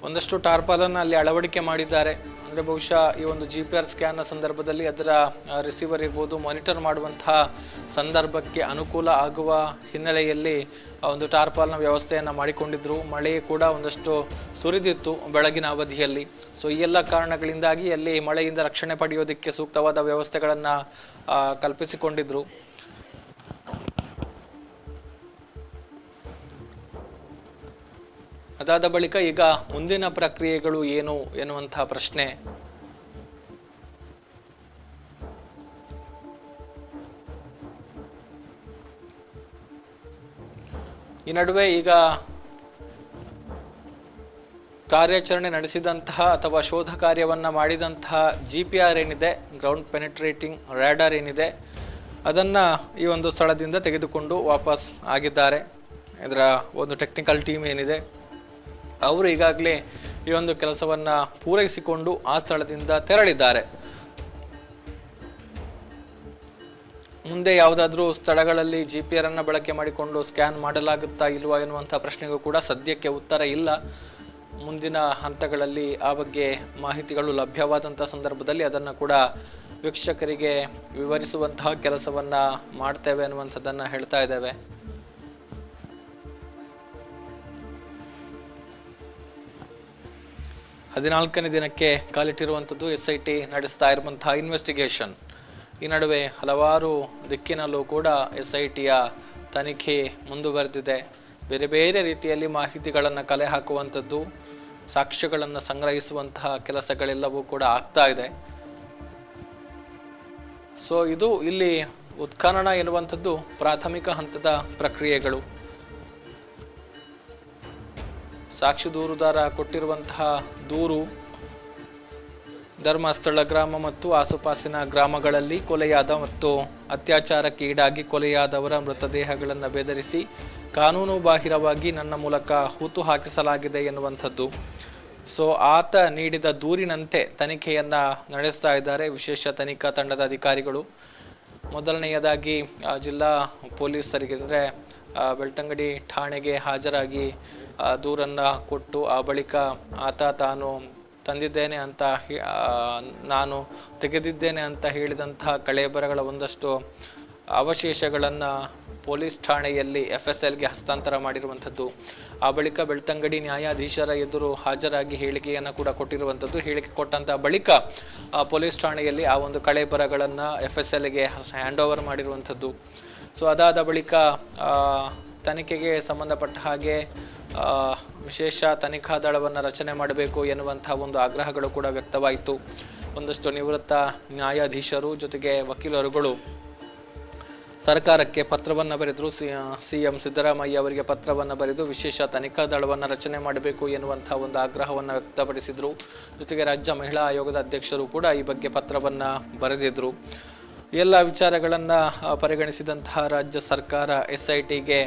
[SPEAKER 1] ಒಂದಷ್ಟು ಟಾರ್ಪಾಲನ್ನು ಅಲ್ಲಿ ಅಳವಡಿಕೆ ಮಾಡಿದ್ದಾರೆ. ಅಂದರೆ ಬಹುಶಃ ಈ ಒಂದು GPR ಸ್ಕ್ಯಾನ್ನ ಸಂದರ್ಭದಲ್ಲಿ ಅದರ ರಿಸೀವರ್ ಇರ್ಬೋದು, ಮಾನಿಟರ್ ಮಾಡುವಂತಹ ಸಂದರ್ಭಕ್ಕೆ ಅನುಕೂಲ ಆಗುವ ಹಿನ್ನೆಲೆಯಲ್ಲಿ ಒಂದು ಟಾರ್ಪಾಲ್ನ ವ್ಯವಸ್ಥೆಯನ್ನು ಮಾಡಿಕೊಂಡಿದ್ರು. ಮಳೆ ಕೂಡ ಒಂದಷ್ಟು ಸುರಿದಿತ್ತು ಬೆಳಗಿನ ಅವಧಿಯಲ್ಲಿ. ಸೊ ಈ ಎಲ್ಲ ಕಾರಣಗಳಿಂದಾಗಿ ಅಲ್ಲಿ ಮಳೆಯಿಂದ ರಕ್ಷಣೆ ಪಡೆಯೋದಕ್ಕೆ ಸೂಕ್ತವಾದ ವ್ಯವಸ್ಥೆಗಳನ್ನು ಕಲ್ಪಿಸಿಕೊಂಡಿದ್ರು. ಅದಾದ ಬಳಿಕ ಈಗ ಮುಂದಿನ ಪ್ರಕ್ರಿಯೆಗಳು ಏನು ಎನ್ನುವಂತಹ ಪ್ರಶ್ನೆ. ಈ ನಡುವೆ ಈಗ ಕಾರ್ಯಾಚರಣೆ ನಡೆಸಿದಂತಹ ಅಥವಾ ಶೋಧ ಕಾರ್ಯವನ್ನು ಮಾಡಿದಂತಹ GPR ಏನಿದೆ, ಗ್ರೌಂಡ್ ಪೆನೆಟ್ರೇಟಿಂಗ್ ರಾಡಾರ್ ಏನಿದೆ, ಅದನ್ನು ಈ ಒಂದು ಸ್ಥಳದಿಂದ ತೆಗೆದುಕೊಂಡು ವಾಪಸ್ ಆಗಿದ್ದಾರೆ. ಇದರ ಒಂದು ಟೆಕ್ನಿಕಲ್ ಟೀಮ್ ಏನಿದೆ ಅವರು ಈಗಾಗಲೇ ಈ ಒಂದು ಕೆಲಸವನ್ನು ಪೂರೈಸಿಕೊಂಡು ಆ ಸ್ಥಳದಿಂದ ತೆರಳಿದ್ದಾರೆ. ಮುಂದೆ ಯಾವುದಾದ್ರೂ ಸ್ಥಳಗಳಲ್ಲಿ GPR ಅನ್ನು ಬಳಕೆ ಮಾಡಿಕೊಂಡು ಸ್ಕ್ಯಾನ್ ಮಾಡಲಾಗುತ್ತಾ ಇಲ್ವಾ ಎನ್ನುವಂಥ ಪ್ರಶ್ನೆಗೂ ಕೂಡ ಸದ್ಯಕ್ಕೆ ಉತ್ತರ ಇಲ್ಲ. ಮುಂದಿನ ಹಂತಗಳಲ್ಲಿ ಆ ಬಗ್ಗೆ ಮಾಹಿತಿಗಳು ಲಭ್ಯವಾದಂಥ ಸಂದರ್ಭದಲ್ಲಿ ಅದನ್ನು ಕೂಡ ವೀಕ್ಷಕರಿಗೆ ವಿವರಿಸುವಂತಹ ಕೆಲಸವನ್ನ ಮಾಡ್ತೇವೆ ಅನ್ನುವಂಥದ್ದನ್ನು ಹೇಳ್ತಾ ಇದ್ದೇವೆ. ಹದಿನಾಲ್ಕನೇ ದಿನಕ್ಕೆ ಕಾಲಿಟ್ಟಿರುವಂಥದ್ದು SIT ನಡೆಸ್ತಾ ಇರುವಂತಹ ಇನ್ವೆಸ್ಟಿಗೇಷನ್. ಈ ನಡುವೆ ಹಲವಾರು ದಿಕ್ಕಿನಲ್ಲೂ ಕೂಡ SITಯ ತನಿಖೆ ಮುಂದುವರೆದಿದೆ. ಬೇರೆ ಬೇರೆ ರೀತಿಯಲ್ಲಿ ಮಾಹಿತಿಗಳನ್ನು ಕಲೆ ಹಾಕುವಂಥದ್ದು, ಸಾಕ್ಷ್ಯಗಳನ್ನು ಸಂಗ್ರಹಿಸುವಂತಹ ಕೆಲಸಗಳೆಲ್ಲವೂ ಕೂಡ ಆಗ್ತಾ ಇದೆ. ಸೊ ಇದು ಇಲ್ಲಿ ಉತ್ಖನನ ಎನ್ನುವಂಥದ್ದು ಪ್ರಾಥಮಿಕ ಹಂತದ ಪ್ರಕ್ರಿಯೆಗಳು. ಸಾಕ್ಷಿ ದೂರುದಾರ ಕೊಟ್ಟಿರುವಂತಹ ದೂರು ಧರ್ಮಸ್ಥಳ ಗ್ರಾಮ ಮತ್ತು ಆಸುಪಾಸಿನ ಗ್ರಾಮಗಳಲ್ಲಿ ಕೊಲೆಯಾದ ಮತ್ತು ಅತ್ಯಾಚಾರಕ್ಕೆ ಈಡಾಗಿ ಕೊಲೆಯಾದವರ ಮೃತದೇಹಗಳನ್ನು ಬೆದರಿಸಿ ಕಾನೂನು ಬಾಹಿರವಾಗಿ ನನ್ನ ಮೂಲಕ ಹೂತು ಹಾಕಿಸಲಾಗಿದೆ ಎನ್ನುವಂಥದ್ದು. ಸೊ ಆತ ನೀಡಿದ ದೂರಿನಂತೆ ತನಿಖೆಯನ್ನ ನಡೆಸ್ತಾ ಇದ್ದಾರೆ ವಿಶೇಷ ತನಿಖಾ ತಂಡದ ಅಧಿಕಾರಿಗಳು. ಮೊದಲನೆಯದಾಗಿ ಜಿಲ್ಲಾ ಪೊಲೀಸರಿಗೆ ಅಂದರೆ ಬೆಳ್ತಂಗಡಿ ಠಾಣೆಗೆ ಹಾಜರಾಗಿ ದೂರನ್ನ ಕೊಟ್ಟು ಆ ಬಳಿಕ ಆತ ತಾನು ತಂದಿದ್ದೇನೆ ಅಂತ ನಾನು ತೆಗೆದಿದ್ದೇನೆ ಅಂತ ಹೇಳಿದಂತಹ ಕಳೇಬರಗಳ ಒಂದಷ್ಟು ಅವಶೇಷಗಳನ್ನು ಪೊಲೀಸ್ ಠಾಣೆಯಲ್ಲಿ FSLಗೆ ಹಸ್ತಾಂತರ ಮಾಡಿರುವಂಥದ್ದು. ಆ ಬಳಿಕ ಬೆಳ್ತಂಗಡಿ ನ್ಯಾಯಾಧೀಶರ ಎದುರು ಹಾಜರಾಗಿ ಹೇಳಿಕೆಯನ್ನು ಕೂಡ ಕೊಟ್ಟಿರುವಂಥದ್ದು. ಹೇಳಿಕೆ ಕೊಟ್ಟಂತ ಬಳಿಕ ಪೊಲೀಸ್ ಠಾಣೆಯಲ್ಲಿ ಆ ಒಂದು ಕಳೇಬರಗಳನ್ನು FSLಗೆ ಹ್ಯಾಂಡ್ ಓವರ್ ಮಾಡಿರುವಂಥದ್ದು. ಸೊ ಅದಾದ ಬಳಿಕ ತನಿಖೆಗೆ ಸಂಬಂಧಪಟ್ಟ ಹಾಗೆ ವಿಶೇಷ ತನಿಖಾ ದಳವನ್ನು ರಚನೆ ಮಾಡಬೇಕು ಎನ್ನುವಂತಹ ಒಂದು ಆಗ್ರಹಗಳು ಕೂಡ ವ್ಯಕ್ತವಾಯಿತು. ಒಂದಷ್ಟು ನಿವೃತ್ತ ನ್ಯಾಯಾಧೀಶರು ಜೊತೆಗೆ ವಕೀಲರುಗಳು ಸರ್ಕಾರಕ್ಕೆ ಪತ್ರವನ್ನು ಬರೆದರು. CM ಸಿದ್ದರಾಮಯ್ಯ ಅವರಿಗೆ ಪತ್ರವನ್ನು ಬರೆದು ವಿಶೇಷ ತನಿಖಾ ದಳವನ್ನು ರಚನೆ ಮಾಡಬೇಕು ಎನ್ನುವಂತಹ ಒಂದು ಆಗ್ರಹವನ್ನು ವ್ಯಕ್ತಪಡಿಸಿದರು. ಜೊತೆಗೆ ರಾಜ್ಯ ಮಹಿಳಾ ಆಯೋಗದ ಅಧ್ಯಕ್ಷರು ಕೂಡ ಈ ಬಗ್ಗೆ ಪತ್ರವನ್ನು ಬರೆದಿದ್ರು. ಎಲ್ಲ ವಿಚಾರಗಳನ್ನು ಪರಿಗಣಿಸಿದಂತಹ ರಾಜ್ಯ ಸರ್ಕಾರ SITಗೆ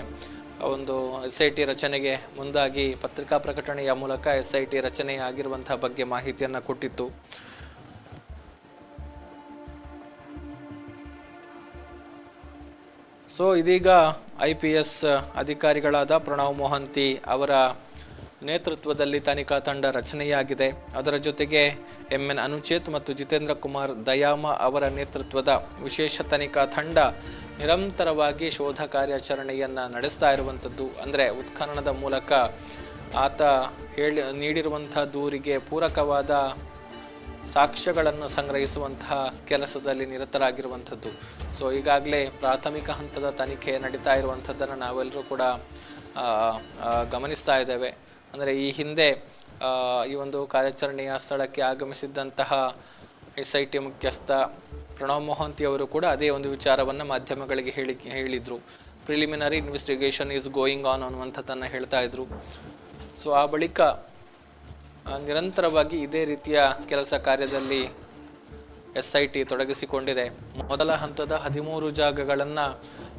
[SPEAKER 1] ಒಂದು SIT ರಚನೆಗೆ ಮುಂದಾಗಿ ಪತ್ರಿಕಾ ಪ್ರಕಟಣೆಯ ಮೂಲಕ SIT ರಚನೆ ಆಗಿರುವಂತಹ ಬಗ್ಗೆ ಮಾಹಿತಿಯನ್ನು ಕೊಟ್ಟಿತ್ತು. ಸೊ ಇದೀಗ IPS ಅಧಿಕಾರಿಗಳಾದ ಪ್ರಣವ್ ಮೊಹಂತಿ ಅವರ ನೇತೃತ್ವದಲ್ಲಿ ತನಿಖಾ ತಂಡ ರಚನೆಯಾಗಿದೆ. ಅದರ ಜೊತೆಗೆ MN ಅನುಚೇತ್ ಮತ್ತು ಜಿತೇಂದ್ರ ಕುಮಾರ್ ದಯಾಮ ಅವರ ನೇತೃತ್ವದ ವಿಶೇಷ ತನಿಖಾ ತಂಡ ನಿರಂತರವಾಗಿ ಶೋಧ ಕಾರ್ಯಾಚರಣೆಯನ್ನು ನಡೆಸ್ತಾ ಇರುವಂಥದ್ದು. ಅಂದರೆ ಉತ್ಖನನದ ಮೂಲಕ ಆತ ನೀಡಿರುವಂತಹ ದೂರಿಗೆ ಪೂರಕವಾದ ಸಾಕ್ಷ್ಯಗಳನ್ನು ಸಂಗ್ರಹಿಸುವಂತಹ ಕೆಲಸದಲ್ಲಿ ನಿರತರಾಗಿರುವಂಥದ್ದು. ಸೊ ಈಗಾಗಲೇ ಪ್ರಾಥಮಿಕ ಹಂತದ ತನಿಖೆ ನಡೀತಾ ಇರುವಂಥದ್ದನ್ನು ನಾವೆಲ್ಲರೂ ಕೂಡ ಗಮನಿಸ್ತಾ ಇದ್ದೇವೆ. ಅಂದರೆ ಈ ಹಿಂದೆ ಈ ಒಂದು ಕಾರ್ಯಾಚರಣೆಯ ಸ್ಥಳಕ್ಕೆ ಆಗಮಿಸಿದ್ದಂತಹ SIT ಮುಖ್ಯಸ್ಥ ಪ್ರಣವ್ ಮೊಹಂತಿ ಅವರು ಕೂಡ ಅದೇ ಒಂದು ವಿಚಾರವನ್ನು ಮಾಧ್ಯಮಗಳಿಗೆ ಹೇಳಿದ್ರು. Preliminary investigation is going on ಅನ್ನುವಂಥದ್ದನ್ನು ಹೇಳ್ತಾ ಇದ್ರು. ಸೊ ಆ ಬಳಿಕ ನಿರಂತರವಾಗಿ ಇದೇ ರೀತಿಯ ಕೆಲಸ ಕಾರ್ಯದಲ್ಲಿ SIT ತೊಡಗಿಸಿಕೊಂಡಿದೆ. ಮೊದಲ ಹಂತದ 13 ಜಾಗಗಳನ್ನು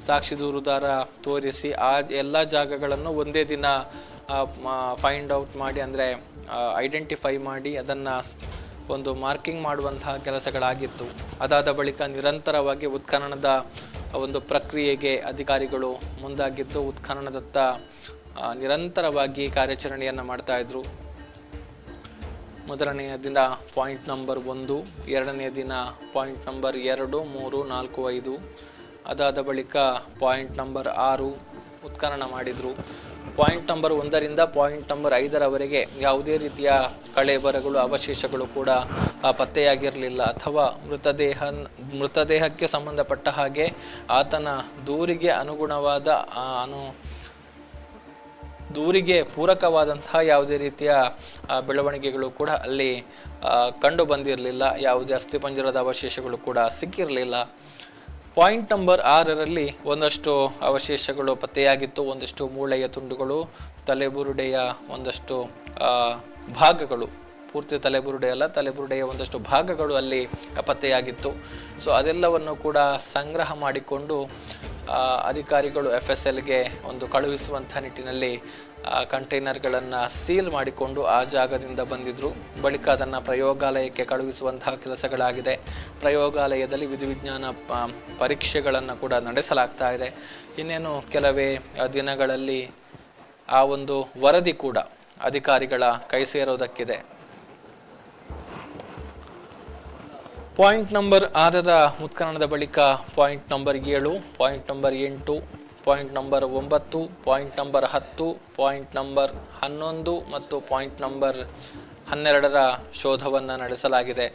[SPEAKER 1] ಸಾಕ್ಷಿ ದೂರುದಾರ ತೋರಿಸಿ ಆ ಎಲ್ಲ ಜಾಗಗಳನ್ನು ಒಂದೇ ದಿನ ಫೈಂಡ್ ಔಟ್ ಮಾಡಿ, ಅಂದರೆ ಐಡೆಂಟಿಫೈ ಮಾಡಿ ಅದನ್ನು ಒಂದು ಮಾರ್ಕಿಂಗ್ ಮಾಡುವಂತಹ ಕೆಲಸಗಳಾಗಿತ್ತು. ಅದಾದ ಬಳಿಕ ನಿರಂತರವಾಗಿ ಉತ್ಖನನದ ಒಂದು ಪ್ರಕ್ರಿಯೆಗೆ ಅಧಿಕಾರಿಗಳು ಮುಂದಾಗಿದ್ದು ಉತ್ಖನನದತ್ತ ನಿರಂತರವಾಗಿ ಕಾರ್ಯಾಚರಣೆಯನ್ನು ಮಾಡ್ತಾ ಇದ್ರು. ಮೊದಲನೆಯ ದಿನ ಪಾಯಿಂಟ್ ನಂಬರ್ 1, ಎರಡನೆಯ ದಿನ ಪಾಯಿಂಟ್ ನಂಬರ್ 2, 3, 4, 5, ಅದಾದ ಬಳಿಕ ಪಾಯಿಂಟ್ ನಂಬರ್ 6 ಉತ್ಖನನ ಮಾಡಿದ್ರು. ಪಾಯಿಂಟ್ ನಂಬರ್ 1ರಿಂದ ಪಾಯಿಂಟ್ ನಂಬರ್ 5ರವರೆಗೆ ಯಾವುದೇ ರೀತಿಯ ಕಳೇಬರಗಳು ಅವಶೇಷಗಳು ಕೂಡ ಪತ್ತೆಯಾಗಿರಲಿಲ್ಲ, ಅಥವಾ ಮೃತದೇಹಕ್ಕೆ ಸಂಬಂಧಪಟ್ಟ ಹಾಗೆ ಆತನ ದೂರಿಗೆ ಅನುಗುಣವಾದ ದೂರಿಗೆ ಪೂರಕವಾದಂತಹ ಯಾವುದೇ ರೀತಿಯ ಬೆಳವಣಿಗೆಗಳು ಕೂಡ ಅಲ್ಲಿ ಕಂಡು ಬಂದಿರಲಿಲ್ಲ. ಯಾವುದೇ ಅಸ್ಥಿಪಂಜರದ ಅವಶೇಷಗಳು ಕೂಡ ಸಿಕ್ಕಿರಲಿಲ್ಲ. ಪಾಯಿಂಟ್ ನಂಬರ್ 6ರಲ್ಲಿ ಒಂದಷ್ಟು ಅವಶೇಷಗಳು ಪತ್ತೆಯಾಗಿತ್ತು. ಒಂದಷ್ಟು ಮೂಳೆಯ ತುಂಡುಗಳು, ತಲೆಬುರುಡೆಯ ಒಂದಷ್ಟು ಭಾಗಗಳು, ಪೂರ್ತಿ ತಲೆಬುರುಡೆ ಅಲ್ಲ, ತಲೆಬುರುಡೆಯ ಒಂದಷ್ಟು ಭಾಗಗಳು ಅಲ್ಲಿ ಪತ್ತೆಯಾಗಿತ್ತು. ಸೊ ಅದೆಲ್ಲವನ್ನು ಕೂಡ ಸಂಗ್ರಹ ಮಾಡಿಕೊಂಡು ಅಧಿಕಾರಿಗಳು FSLಗೆ ಒಂದು ಕಳುಹಿಸುವಂಥ ನಿಟ್ಟಿನಲ್ಲಿ ಕಂಟೈನರ್ಗಳನ್ನು ಸೀಲ್ ಮಾಡಿಕೊಂಡು ಆ ಜಾಗದಿಂದ ಬಂದಿದ್ರು. ಬಳಿಕ ಅದನ್ನು ಪ್ರಯೋಗಾಲಯಕ್ಕೆ ಕಳುಹಿಸುವಂತಹ ಕೆಲಸಗಳಾಗಿದೆ. ಪ್ರಯೋಗಾಲಯದಲ್ಲಿ ವಿಧಿವಿಜ್ಞಾನ ಪರೀಕ್ಷೆಗಳನ್ನು ಕೂಡ ನಡೆಸಲಾಗ್ತಾ ಇದೆ. ಇನ್ನೇನು ಕೆಲವೇ ದಿನಗಳಲ್ಲಿ ಆ ಒಂದು ವರದಿ ಕೂಡ ಅಧಿಕಾರಿಗಳ ಕೈ ಸೇರೋದಕ್ಕಿದೆ. ಪಾಯಿಂಟ್ ನಂಬರ್ 6ರ ಉತ್ಖನನದ ಬಳಿಕ point number 7, point number 8, point number 9, point number 10, point number 11 ಮತ್ತು ಪಾಯಿಂಟ್ ನಂಬರ್ 12ರ ಶೋಧವನ್ನು ನಡೆಸಲಾಗಿದೆ.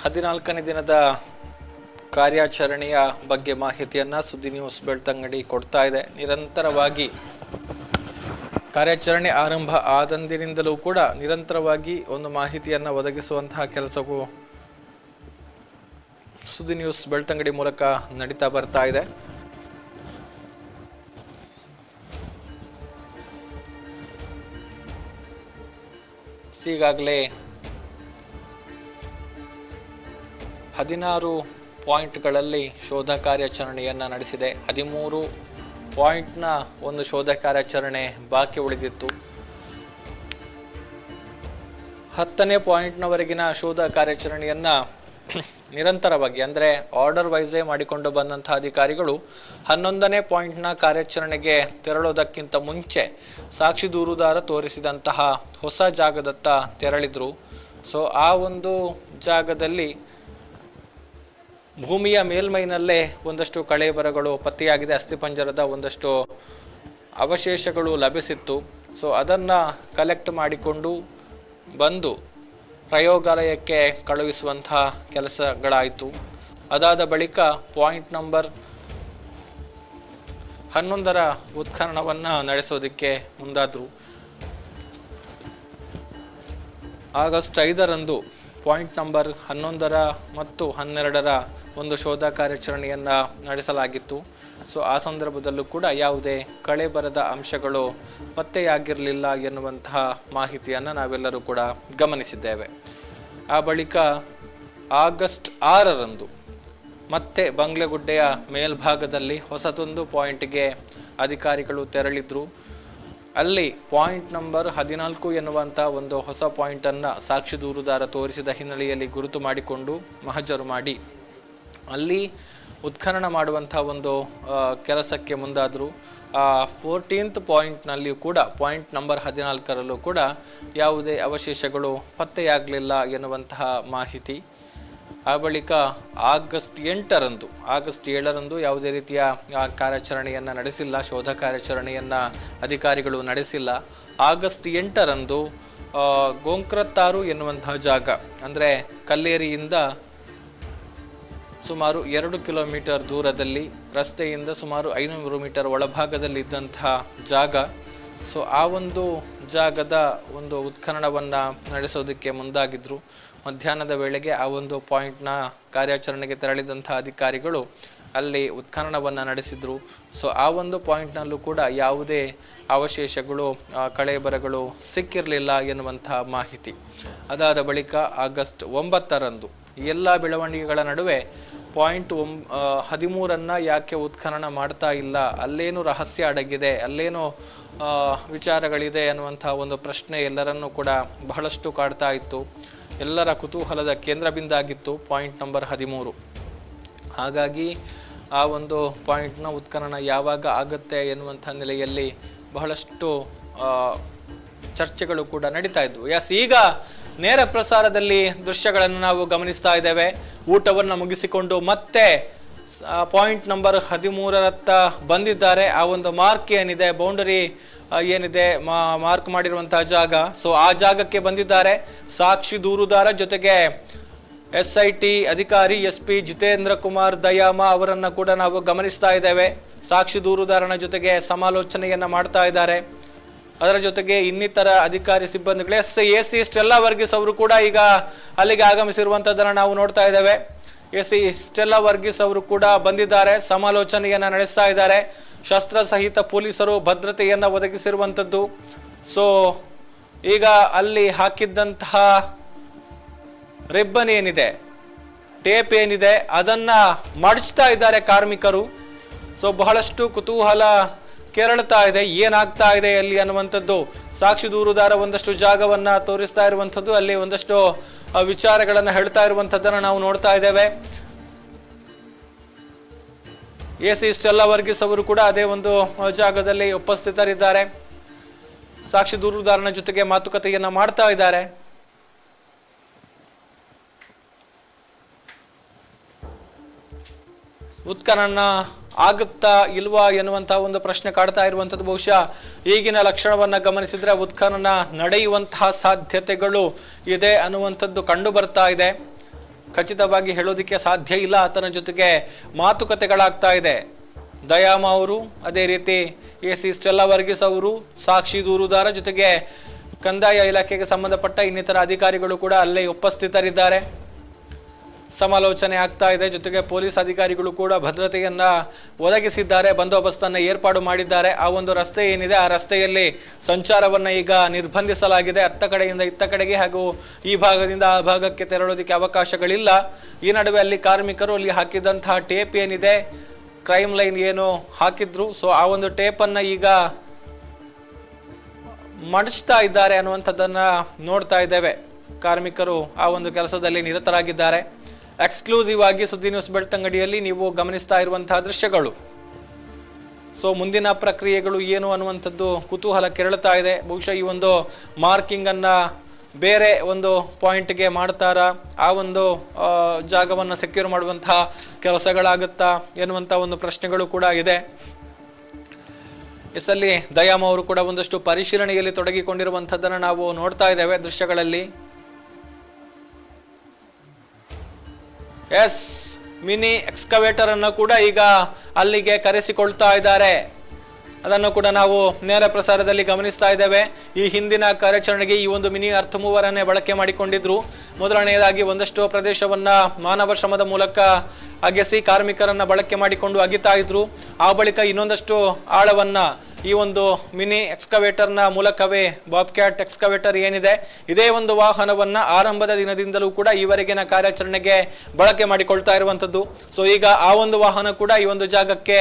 [SPEAKER 1] 14ನೇ ದಿನದ ಕಾರ್ಯಾಚರಣೆಯ ಬಗ್ಗೆ ಮಾಹಿತಿಯನ್ನ ಸುದ್ದಿ ನ್ಯೂಸ್ ಬೆಳ್ತಂಗಡಿ ಕೊಡ್ತಾ ಇದೆ. ನಿರಂತರವಾಗಿ ಕಾರ್ಯಾಚರಣೆ ಆರಂಭ ಆದಂದಿನಿಂದಲೂ ಕೂಡ ನಿರಂತರವಾಗಿ ಒಂದು ಮಾಹಿತಿಯನ್ನ ಒದಗಿಸುವಂತಹ ಕೆಲಸವು ಸುದ್ದಿ ನ್ಯೂಸ್ ಬೆಳ್ತಂಗಡಿ ಮೂಲಕ ನಡೀತಾ ಬರ್ತಾ ಇದೆ. ಈಗಾಗಲೇ 16 ಪಾಯಿಂಟ್ಗಳಲ್ಲಿ ಶೋಧ ಕಾರ್ಯಾಚರಣೆಯನ್ನ ನಡೆಸಿದೆ. 13 ಪಾಯಿಂಟ್ನ ಒಂದು ಶೋಧ ಕಾರ್ಯಾಚರಣೆ ಬಾಕಿ ಉಳಿದಿತ್ತು. 10ನೇ ಪಾಯಿಂಟ್ನವರೆಗಿನ ಶೋಧ ಕಾರ್ಯಾಚರಣೆಯನ್ನ ನಿರಂತರವಾಗಿ ಅಂದರೆ ಆರ್ಡರ್ ವೈಸೇ ಮಾಡಿಕೊಂಡು ಬಂದಂತಹ ಅಧಿಕಾರಿಗಳು 11ನೇ ಪಾಯಿಂಟ್ನ ಕಾರ್ಯಾಚರಣೆಗೆ ತೆರಳೋದಕ್ಕಿಂತ ಮುಂಚೆ ಸಾಕ್ಷಿ ದೂರುದಾರ ತೋರಿಸಿದಂತಹ ಹೊಸ ಜಾಗದತ್ತ ತೆರಳಿದ್ರು. ಸೊ ಆ ಒಂದು ಜಾಗದಲ್ಲಿ ಭೂಮಿಯ ಮೇಲ್ಮೈನಲ್ಲೇ ಒಂದಷ್ಟು ಕಳೇಬರಗಳು ಪತ್ತೆಯಾಗಿದೆ. ಅಸ್ಥಿಪಂಜರದ ಒಂದಷ್ಟು ಅವಶೇಷಗಳು ಲಭಿಸಿತ್ತು. ಸೊ ಅದನ್ನು ಕಲೆಕ್ಟ್ ಮಾಡಿಕೊಂಡು ಬಂದು ಪ್ರಯೋಗಾಲಯಕ್ಕೆ ಕಳುಹಿಸುವಂತಹ ಕೆಲಸಗಳಾಯಿತು. ಅದಾದ ಬಳಿಕ ಪಾಯಿಂಟ್ ನಂಬರ್ 11ರ ಉತ್ಖನನವನ್ನು ನಡೆಸೋದಕ್ಕೆ ಮುಂದಾದರು. ಆಗಸ್ಟ್ 5ರಂದು ಪಾಯಿಂಟ್ ನಂಬರ್ 11ರ ಮತ್ತು 12ರ ಒಂದು ಶೋಧ ಕಾರ್ಯಾಚರಣೆಯನ್ನು ನಡೆಸಲಾಗಿತ್ತು. ಸೊ ಆ ಸಂದರ್ಭದಲ್ಲೂ ಕೂಡ ಯಾವುದೇ ಕಳೇಬರದ ಅಂಶಗಳು ಪತ್ತೆಯಾಗಿರಲಿಲ್ಲ ಎನ್ನುವಂತಹ ಮಾಹಿತಿಯನ್ನು ನಾವೆಲ್ಲರೂ ಕೂಡ ಗಮನಿಸಿದ್ದೇವೆ. ಆ ಬಳಿಕ ಆಗಸ್ಟ್ 6ರಂದು ಮತ್ತೆ ಬಂಗ್ಲೆಗುಡ್ಡೆಯ ಮೇಲ್ಭಾಗದಲ್ಲಿ ಹೊಸತೊಂದು ಪಾಯಿಂಟ್ಗೆ ಅಧಿಕಾರಿಗಳು ತೆರಳಿದ್ರು. ಅಲ್ಲಿ ಪಾಯಿಂಟ್ ನಂಬರ್ 14 ಎನ್ನುವಂಥ ಒಂದು ಹೊಸ ಪಾಯಿಂಟನ್ನು ಸಾಕ್ಷಿ ದೂರುದಾರ ತೋರಿಸಿದ ಹಿನ್ನೆಲೆಯಲ್ಲಿ ಗುರುತು ಮಾಡಿಕೊಂಡು ಮಹಜರು ಮಾಡಿ ಅಲ್ಲಿ ಉತ್ಖನನ ಮಾಡುವಂಥ ಒಂದು ಕೆಲಸಕ್ಕೆ ಮುಂದಾದರು. 14th ಪಾಯಿಂಟ್ನಲ್ಲಿಯೂ ಕೂಡ ಪಾಯಿಂಟ್ ನಂಬರ್ 14ರಲ್ಲೂ ಕೂಡ ಯಾವುದೇ ಅವಶೇಷಗಳು ಪತ್ತೆಯಾಗಲಿಲ್ಲ ಎನ್ನುವಂತಹ ಮಾಹಿತಿ. ಆ ಬಳಿಕ ಆಗಸ್ಟ್ 7ರಂದು ಯಾವುದೇ ರೀತಿಯ ಕಾರ್ಯಾಚರಣೆಯನ್ನು ನಡೆಸಿಲ್ಲ, ಶೋಧ ಕಾರ್ಯಾಚರಣೆಯನ್ನು ಅಧಿಕಾರಿಗಳು ನಡೆಸಿಲ್ಲ. ಆಗಸ್ಟ್ 8ರಂದು ಗೋಂಕ್ರತ್ತಾರು ಎನ್ನುವಂತಹ ಜಾಗ ಅಂದರೆ ಕಲ್ಲೇರಿಯಿಂದ ಸುಮಾರು 2 ಕಿಲೋಮೀಟರ್ ದೂರದಲ್ಲಿ ರಸ್ತೆಯಿಂದ ಸುಮಾರು 500 ಮೀಟರ್ ಒಳಭಾಗದಲ್ಲಿ ಇದ್ದಂತಹ ಜಾಗ. ಸೊ ಆ ಒಂದು ಜಾಗದ ಒಂದು ಉತ್ಖನನವನ್ನು ನಡೆಸೋದಕ್ಕೆ ಮುಂದಾಗಿದ್ರು. ಮಧ್ಯಾಹ್ನದ ವೇಳೆಗೆ ಆ ಒಂದು ಪಾಯಿಂಟ್ನ ಕಾರ್ಯಾಚರಣೆಗೆ ತೆರಳಿದಂಥ ಅಧಿಕಾರಿಗಳು ಅಲ್ಲಿ ಉತ್ಖನನವನ್ನು ನಡೆಸಿದ್ರು. ಸೊ ಆ ಒಂದು ಪಾಯಿಂಟ್ನಲ್ಲೂ ಕೂಡ ಯಾವುದೇ ಅವಶೇಷಗಳು ಕಳೇಬರಗಳು ಸಿಕ್ಕಿರಲಿಲ್ಲ ಎನ್ನುವಂತಹ ಮಾಹಿತಿ. ಅದಾದ ಬಳಿಕ ಆಗಸ್ಟ್ 9ರಂದು ಎಲ್ಲ ಬೆಳವಣಿಗೆಗಳ ನಡುವೆ ಪಾಯಿಂಟ್ 13 ಯಾಕೆ ಉತ್ಖನನ ಮಾಡ್ತಾ ಇಲ್ಲ, ಅಲ್ಲೇನು ರಹಸ್ಯ ಅಡಗಿದೆ, ಅಲ್ಲೇನು ವಿಚಾರಗಳಿದೆ ಅನ್ನುವಂಥ ಒಂದು ಪ್ರಶ್ನೆ ಎಲ್ಲರನ್ನೂ ಕೂಡ ಬಹಳಷ್ಟು ಕಾಡ್ತಾ ಇತ್ತು. ಎಲ್ಲರ ಕುತೂಹಲದ ಕೇಂದ್ರ ಬಿಂದಾಗಿತ್ತು ಪಾಯಿಂಟ್ ನಂಬರ್ 13. ಹಾಗಾಗಿ ಆ ಒಂದು ಪಾಯಿಂಟ್ನ ಉತ್ಖನನ ಯಾವಾಗ ಆಗುತ್ತೆ ಎನ್ನುವಂಥ ನೆಲೆಯಲ್ಲಿ ಬಹಳಷ್ಟು ಚರ್ಚೆಗಳು ಕೂಡ ನಡೀತಾ ಇದ್ವು. ಈಗ ನೇರ ಪ್ರಸಾರದಲ್ಲಿ ದೃಶ್ಯಗಳನ್ನು ನಾವು ಗಮನಿಸ್ತಾ ಇದ್ದೇವೆ. ಊಟವನ್ನು ಮುಗಿಸಿಕೊಂಡು ಮತ್ತೆ ಪಾಯಿಂಟ್ ನಂಬರ್ 13ರತ್ತ ಬಂದಿದ್ದಾರೆ. ಆ ಒಂದು ಮಾರ್ಕ್ ಏನಿದೆ, ಬೌಂಡರಿ ಏನಿದೆ ಮಾರ್ಕ್ ಮಾಡಿರುವಂತಹ ಜಾಗ, ಸೊ ಆ ಜಾಗಕ್ಕೆ ಬಂದಿದ್ದಾರೆ. ಸಾಕ್ಷಿ ದೂರುದಾರ ಜೊತೆಗೆ SIT ಅಧಿಕಾರಿ SP ಜಿತೇಂದ್ರ ಕುಮಾರ್ ದಯಾಮ ಅವರನ್ನ ಕೂಡ ನಾವು ಗಮನಿಸ್ತಾ ಇದ್ದೇವೆ. ಸಾಕ್ಷಿ ದೂರುದಾರನ ಜೊತೆಗೆ ಸಮಾಲೋಚನೆಯನ್ನ ಮಾಡ್ತಾ ಇದ್ದಾರೆ. ಅದರ ಜೊತೆಗೆ ಇನ್ನಿತರ ಅಧಿಕಾರಿ ಸಿಬ್ಬಂದಿಗಳು AC ಸ್ಟೆಲ್ಲಾ ವರ್ಗೀಸ್ ಅವರು ಕೂಡ ಈಗ ಅಲ್ಲಿಗೆ ಆಗಮಿಸಿರುವಂತದ್ದನ್ನು ನಾವು ನೋಡ್ತಾ ಇದ್ದೇವೆ. AC ಸ್ಟೆಲ್ಲಾ ವರ್ಗೀಸ್ ಅವರು ಕೂಡ ಬಂದಿದ್ದಾರೆ, ಸಮಾಲೋಚನೆಯನ್ನ ನಡೆಸ್ತಾ ಇದ್ದಾರೆ. ಶಸ್ತ್ರ ಸಹಿತ ಪೊಲೀಸರು ಭದ್ರತೆಯನ್ನ ಒದಗಿಸಿರುವಂತದ್ದು. ಸೊ ಈಗ ಅಲ್ಲಿ ಹಾಕಿದ್ದಂತಹ ರಿಬ್ಬನ್ ಏನಿದೆ, ಟೇಪ್ ಏನಿದೆ, ಅದನ್ನ ಮಡಚ್ತಾ ಇದ್ದಾರೆ ಕಾರ್ಮಿಕರು. ಸೊ ಬಹಳಷ್ಟು ಕುತೂಹಲ ಕೆರಳ್ತಾ ಇದೆ, ಏನಾಗ್ತಾ ಇದೆ ಅಲ್ಲಿ ಅನ್ನುವಂಥದ್ದು. ಸಾಕ್ಷಿ ದೂರುದಾರ ಒಂದಷ್ಟು ಜಾಗವನ್ನ ತೋರಿಸ್ತಾ ಇರುವಂಥದ್ದು, ಅಲ್ಲಿ ಒಂದಷ್ಟು ವಿಚಾರಗಳನ್ನ ಹೇಳ್ತಾ ಇರುವಂಥದ್ದನ್ನ ನಾವು ನೋಡ್ತಾ ಇದ್ದೇವೆ. AC ಸ್ಟೆಲ್ಲಾ ವರ್ಗೀಸ್ ಅವರು ಕೂಡ ಅದೇ ಒಂದು ಜಾಗದಲ್ಲಿ ಉಪಸ್ಥಿತರಿದ್ದಾರೆ. ಸಾಕ್ಷಿ ದೂರುದಾರನ ಜೊತೆಗೆ ಮಾತುಕತೆಯನ್ನ ಮಾಡ್ತಾ ಇದ್ದಾರೆ. ಉತ್ಖನನ ಆಗುತ್ತಾ ಇಲ್ವಾ ಎನ್ನುವಂತಹ ಒಂದು ಪ್ರಶ್ನೆ ಕಾಡ್ತಾ ಇರುವಂತದ್ದು. ಬಹುಶಃ ಈಗಿನ ಲಕ್ಷಣವನ್ನ ಗಮನಿಸಿದ್ರೆ ಉತ್ಖನನ ನಡೆಯುವಂತಹ ಸಾಧ್ಯತೆಗಳು ಇದೆ ಅನ್ನುವಂಥದ್ದು ಕಂಡು ಬರ್ತಾ ಇದೆ. ಖಚಿತವಾಗಿ ಹೇಳೋದಕ್ಕೆ ಸಾಧ್ಯ ಇಲ್ಲ. ಆತನ ಜೊತೆಗೆ ಮಾತುಕತೆಗಳಾಗ್ತಾ ಇದೆ. ದಯಾಮ ಅವರು, ಅದೇ ರೀತಿ AC ಸ್ಟೆಲ್ಲಾ ವರ್ಗೀಸ್ ಅವರು, ಸಾಕ್ಷಿ ದೂರುದಾರ ಜೊತೆಗೆ ಕಂದಾಯ ಇಲಾಖೆಗೆ ಸಂಬಂಧಪಟ್ಟ ಇನ್ನಿತರ ಅಧಿಕಾರಿಗಳು ಕೂಡ ಅಲ್ಲೇ ಉಪಸ್ಥಿತರಿದ್ದಾರೆ. ಸಮಾಲೋಚನೆ ಆಗ್ತಾ ಇದೆ. ಜೊತೆಗೆ ಪೊಲೀಸ್ ಅಧಿಕಾರಿಗಳು ಕೂಡ ಭದ್ರತೆಯನ್ನ ಒದಗಿಸಿದ್ದಾರೆ, ಬಂದೋಬಸ್ತನ್ನು ಏರ್ಪಾಡು ಮಾಡಿದ್ದಾರೆ. ಆ ಒಂದು ರಸ್ತೆ ಏನಿದೆ ಆ ರಸ್ತೆಯಲ್ಲಿ ಸಂಚಾರವನ್ನ ಈಗ ನಿರ್ಬಂಧಿಸಲಾಗಿದೆ. ಅತ್ತ ಕಡೆಯಿಂದ ಇತ್ತ ಕಡೆಗೆ ಹಾಗೂ ಈ ಭಾಗದಿಂದ ಆ ಭಾಗಕ್ಕೆ ತೆರಳೋದಕ್ಕೆ ಅವಕಾಶಗಳಿಲ್ಲ. ಈ ನಡುವೆ ಅಲ್ಲಿ ಕಾರ್ಮಿಕರು ಅಲ್ಲಿ ಹಾಕಿದಂತಹ ಟೇಪ್ ಏನಿದೆ, ಕ್ರೈಮ್ ಲೈನ್ ಏನು ಹಾಕಿದ್ರು, ಸೊ ಆ ಒಂದು ಟೇಪನ್ನು ಈಗ ಮಡಚ್ತಾ ಇದ್ದಾರೆ ಅನ್ನುವಂಥದ್ದನ್ನ ನೋಡ್ತಾ ಇದ್ದೇವೆ. ಕಾರ್ಮಿಕರು ಆ ಒಂದು ಕೆಲಸದಲ್ಲಿ ನಿರತರಾಗಿದ್ದಾರೆ. ಎಕ್ಸ್ಕ್ಲೂಸಿವ್ ಆಗಿ ಸುದ್ದಿ ನ್ಯೂಸ್ ಬೆಳ್ತಂಗಡಿಯಲ್ಲಿ ನೀವು ಗಮನಿಸ್ತಾ ಇರುವಂತಹ ದೃಶ್ಯಗಳು. ಸೊ ಮುಂದಿನ ಪ್ರಕ್ರಿಯೆಗಳು ಏನು ಅನ್ನುವಂಥದ್ದು ಕುತೂಹಲ ಕೆರಳುತ್ತಾ ಇದೆ. ಬಹುಶಃ ಈ ಒಂದು ಮಾರ್ಕಿಂಗ್ ಅನ್ನ ಬೇರೆ ಒಂದು ಪಾಯಿಂಟ್ಗೆ ಮಾಡ್ತಾರಾ, ಆ ಒಂದು ಜಾಗವನ್ನು ಸೆಕ್ಯೂರ್ ಮಾಡುವಂತಹ ಕೆಲಸಗಳಾಗುತ್ತಾ ಎನ್ನುವಂಥ ಒಂದು ಪ್ರಶ್ನೆಗಳು ಕೂಡ ಇದೆ. ಅಲ್ಲಿ ದಯಾಮ್ ಅವರು ಕೂಡ ಒಂದಷ್ಟು ಪರಿಶೀಲನೆಯಲ್ಲಿ ತೊಡಗಿಕೊಂಡಿರುವಂಥದ್ದನ್ನು ನಾವು ನೋಡ್ತಾ ಇದ್ದೇವೆ ದೃಶ್ಯಗಳಲ್ಲಿ. ಎಸ್, ಮಿನಿ ಎಕ್ಸ್ಕವೇಟರ್ ಅನ್ನು ಕೂಡ ಈಗ ಅಲ್ಲಿಗೆ ಕರೆಸಿಕೊಳ್ತಾ ಇದ್ದಾರೆ. ಅದನ್ನು ಕೂಡ ನಾವು ನೇರ ಪ್ರಸಾರದಲ್ಲಿ ಗಮನಿಸ್ತಾ ಇದ್ದೇವೆ. ಈ ಹಿಂದಿನ ಕಾರ್ಯಾಚರಣೆಗೆ ಈ ಒಂದು ಮಿನಿ ಅರ್ತ್ ಮೂವರ್ ಅನ್ನೇ ಬಳಕೆ ಮಾಡಿಕೊಂಡಿದ್ರು. ಮೊದಲನೆಯದಾಗಿ ಒಂದಷ್ಟು ಪ್ರದೇಶವನ್ನ ಮಾನವ ಶ್ರಮದ ಮೂಲಕ ಅಗೆಸಿ ಕಾರ್ಮಿಕರನ್ನ ಬಳಕೆ ಮಾಡಿಕೊಂಡು ಅಗಿತಾ ಇದ್ರು. ಆ ಬಳಿಕ ಇನ್ನೊಂದಷ್ಟು ಆಳವನ್ನ ಈ ಒಂದು ಮಿನಿ ಎಕ್ಸ್ಕವೇಟರ್ನ ಮೂಲಕವೇ ಬಾಬ್ಕ್ಯಾಟ್ ಎಕ್ಸ್ಕವೇಟರ್ ಏನಿದೆ ಇದೇ ಒಂದು ವಾಹನವನ್ನ ಆರಂಭದ ದಿನದಿಂದಲೂ ಕೂಡ ಈವರೆಗಿನ ಕಾರ್ಯಾಚರಣೆಗೆ ಬಳಕೆ ಮಾಡಿಕೊಳ್ತಾ ಇರುವಂತದ್ದು. ಸೊ ಈಗ ಆ ಒಂದು ವಾಹನ ಕೂಡ ಈ ಒಂದು ಜಾಗಕ್ಕೆ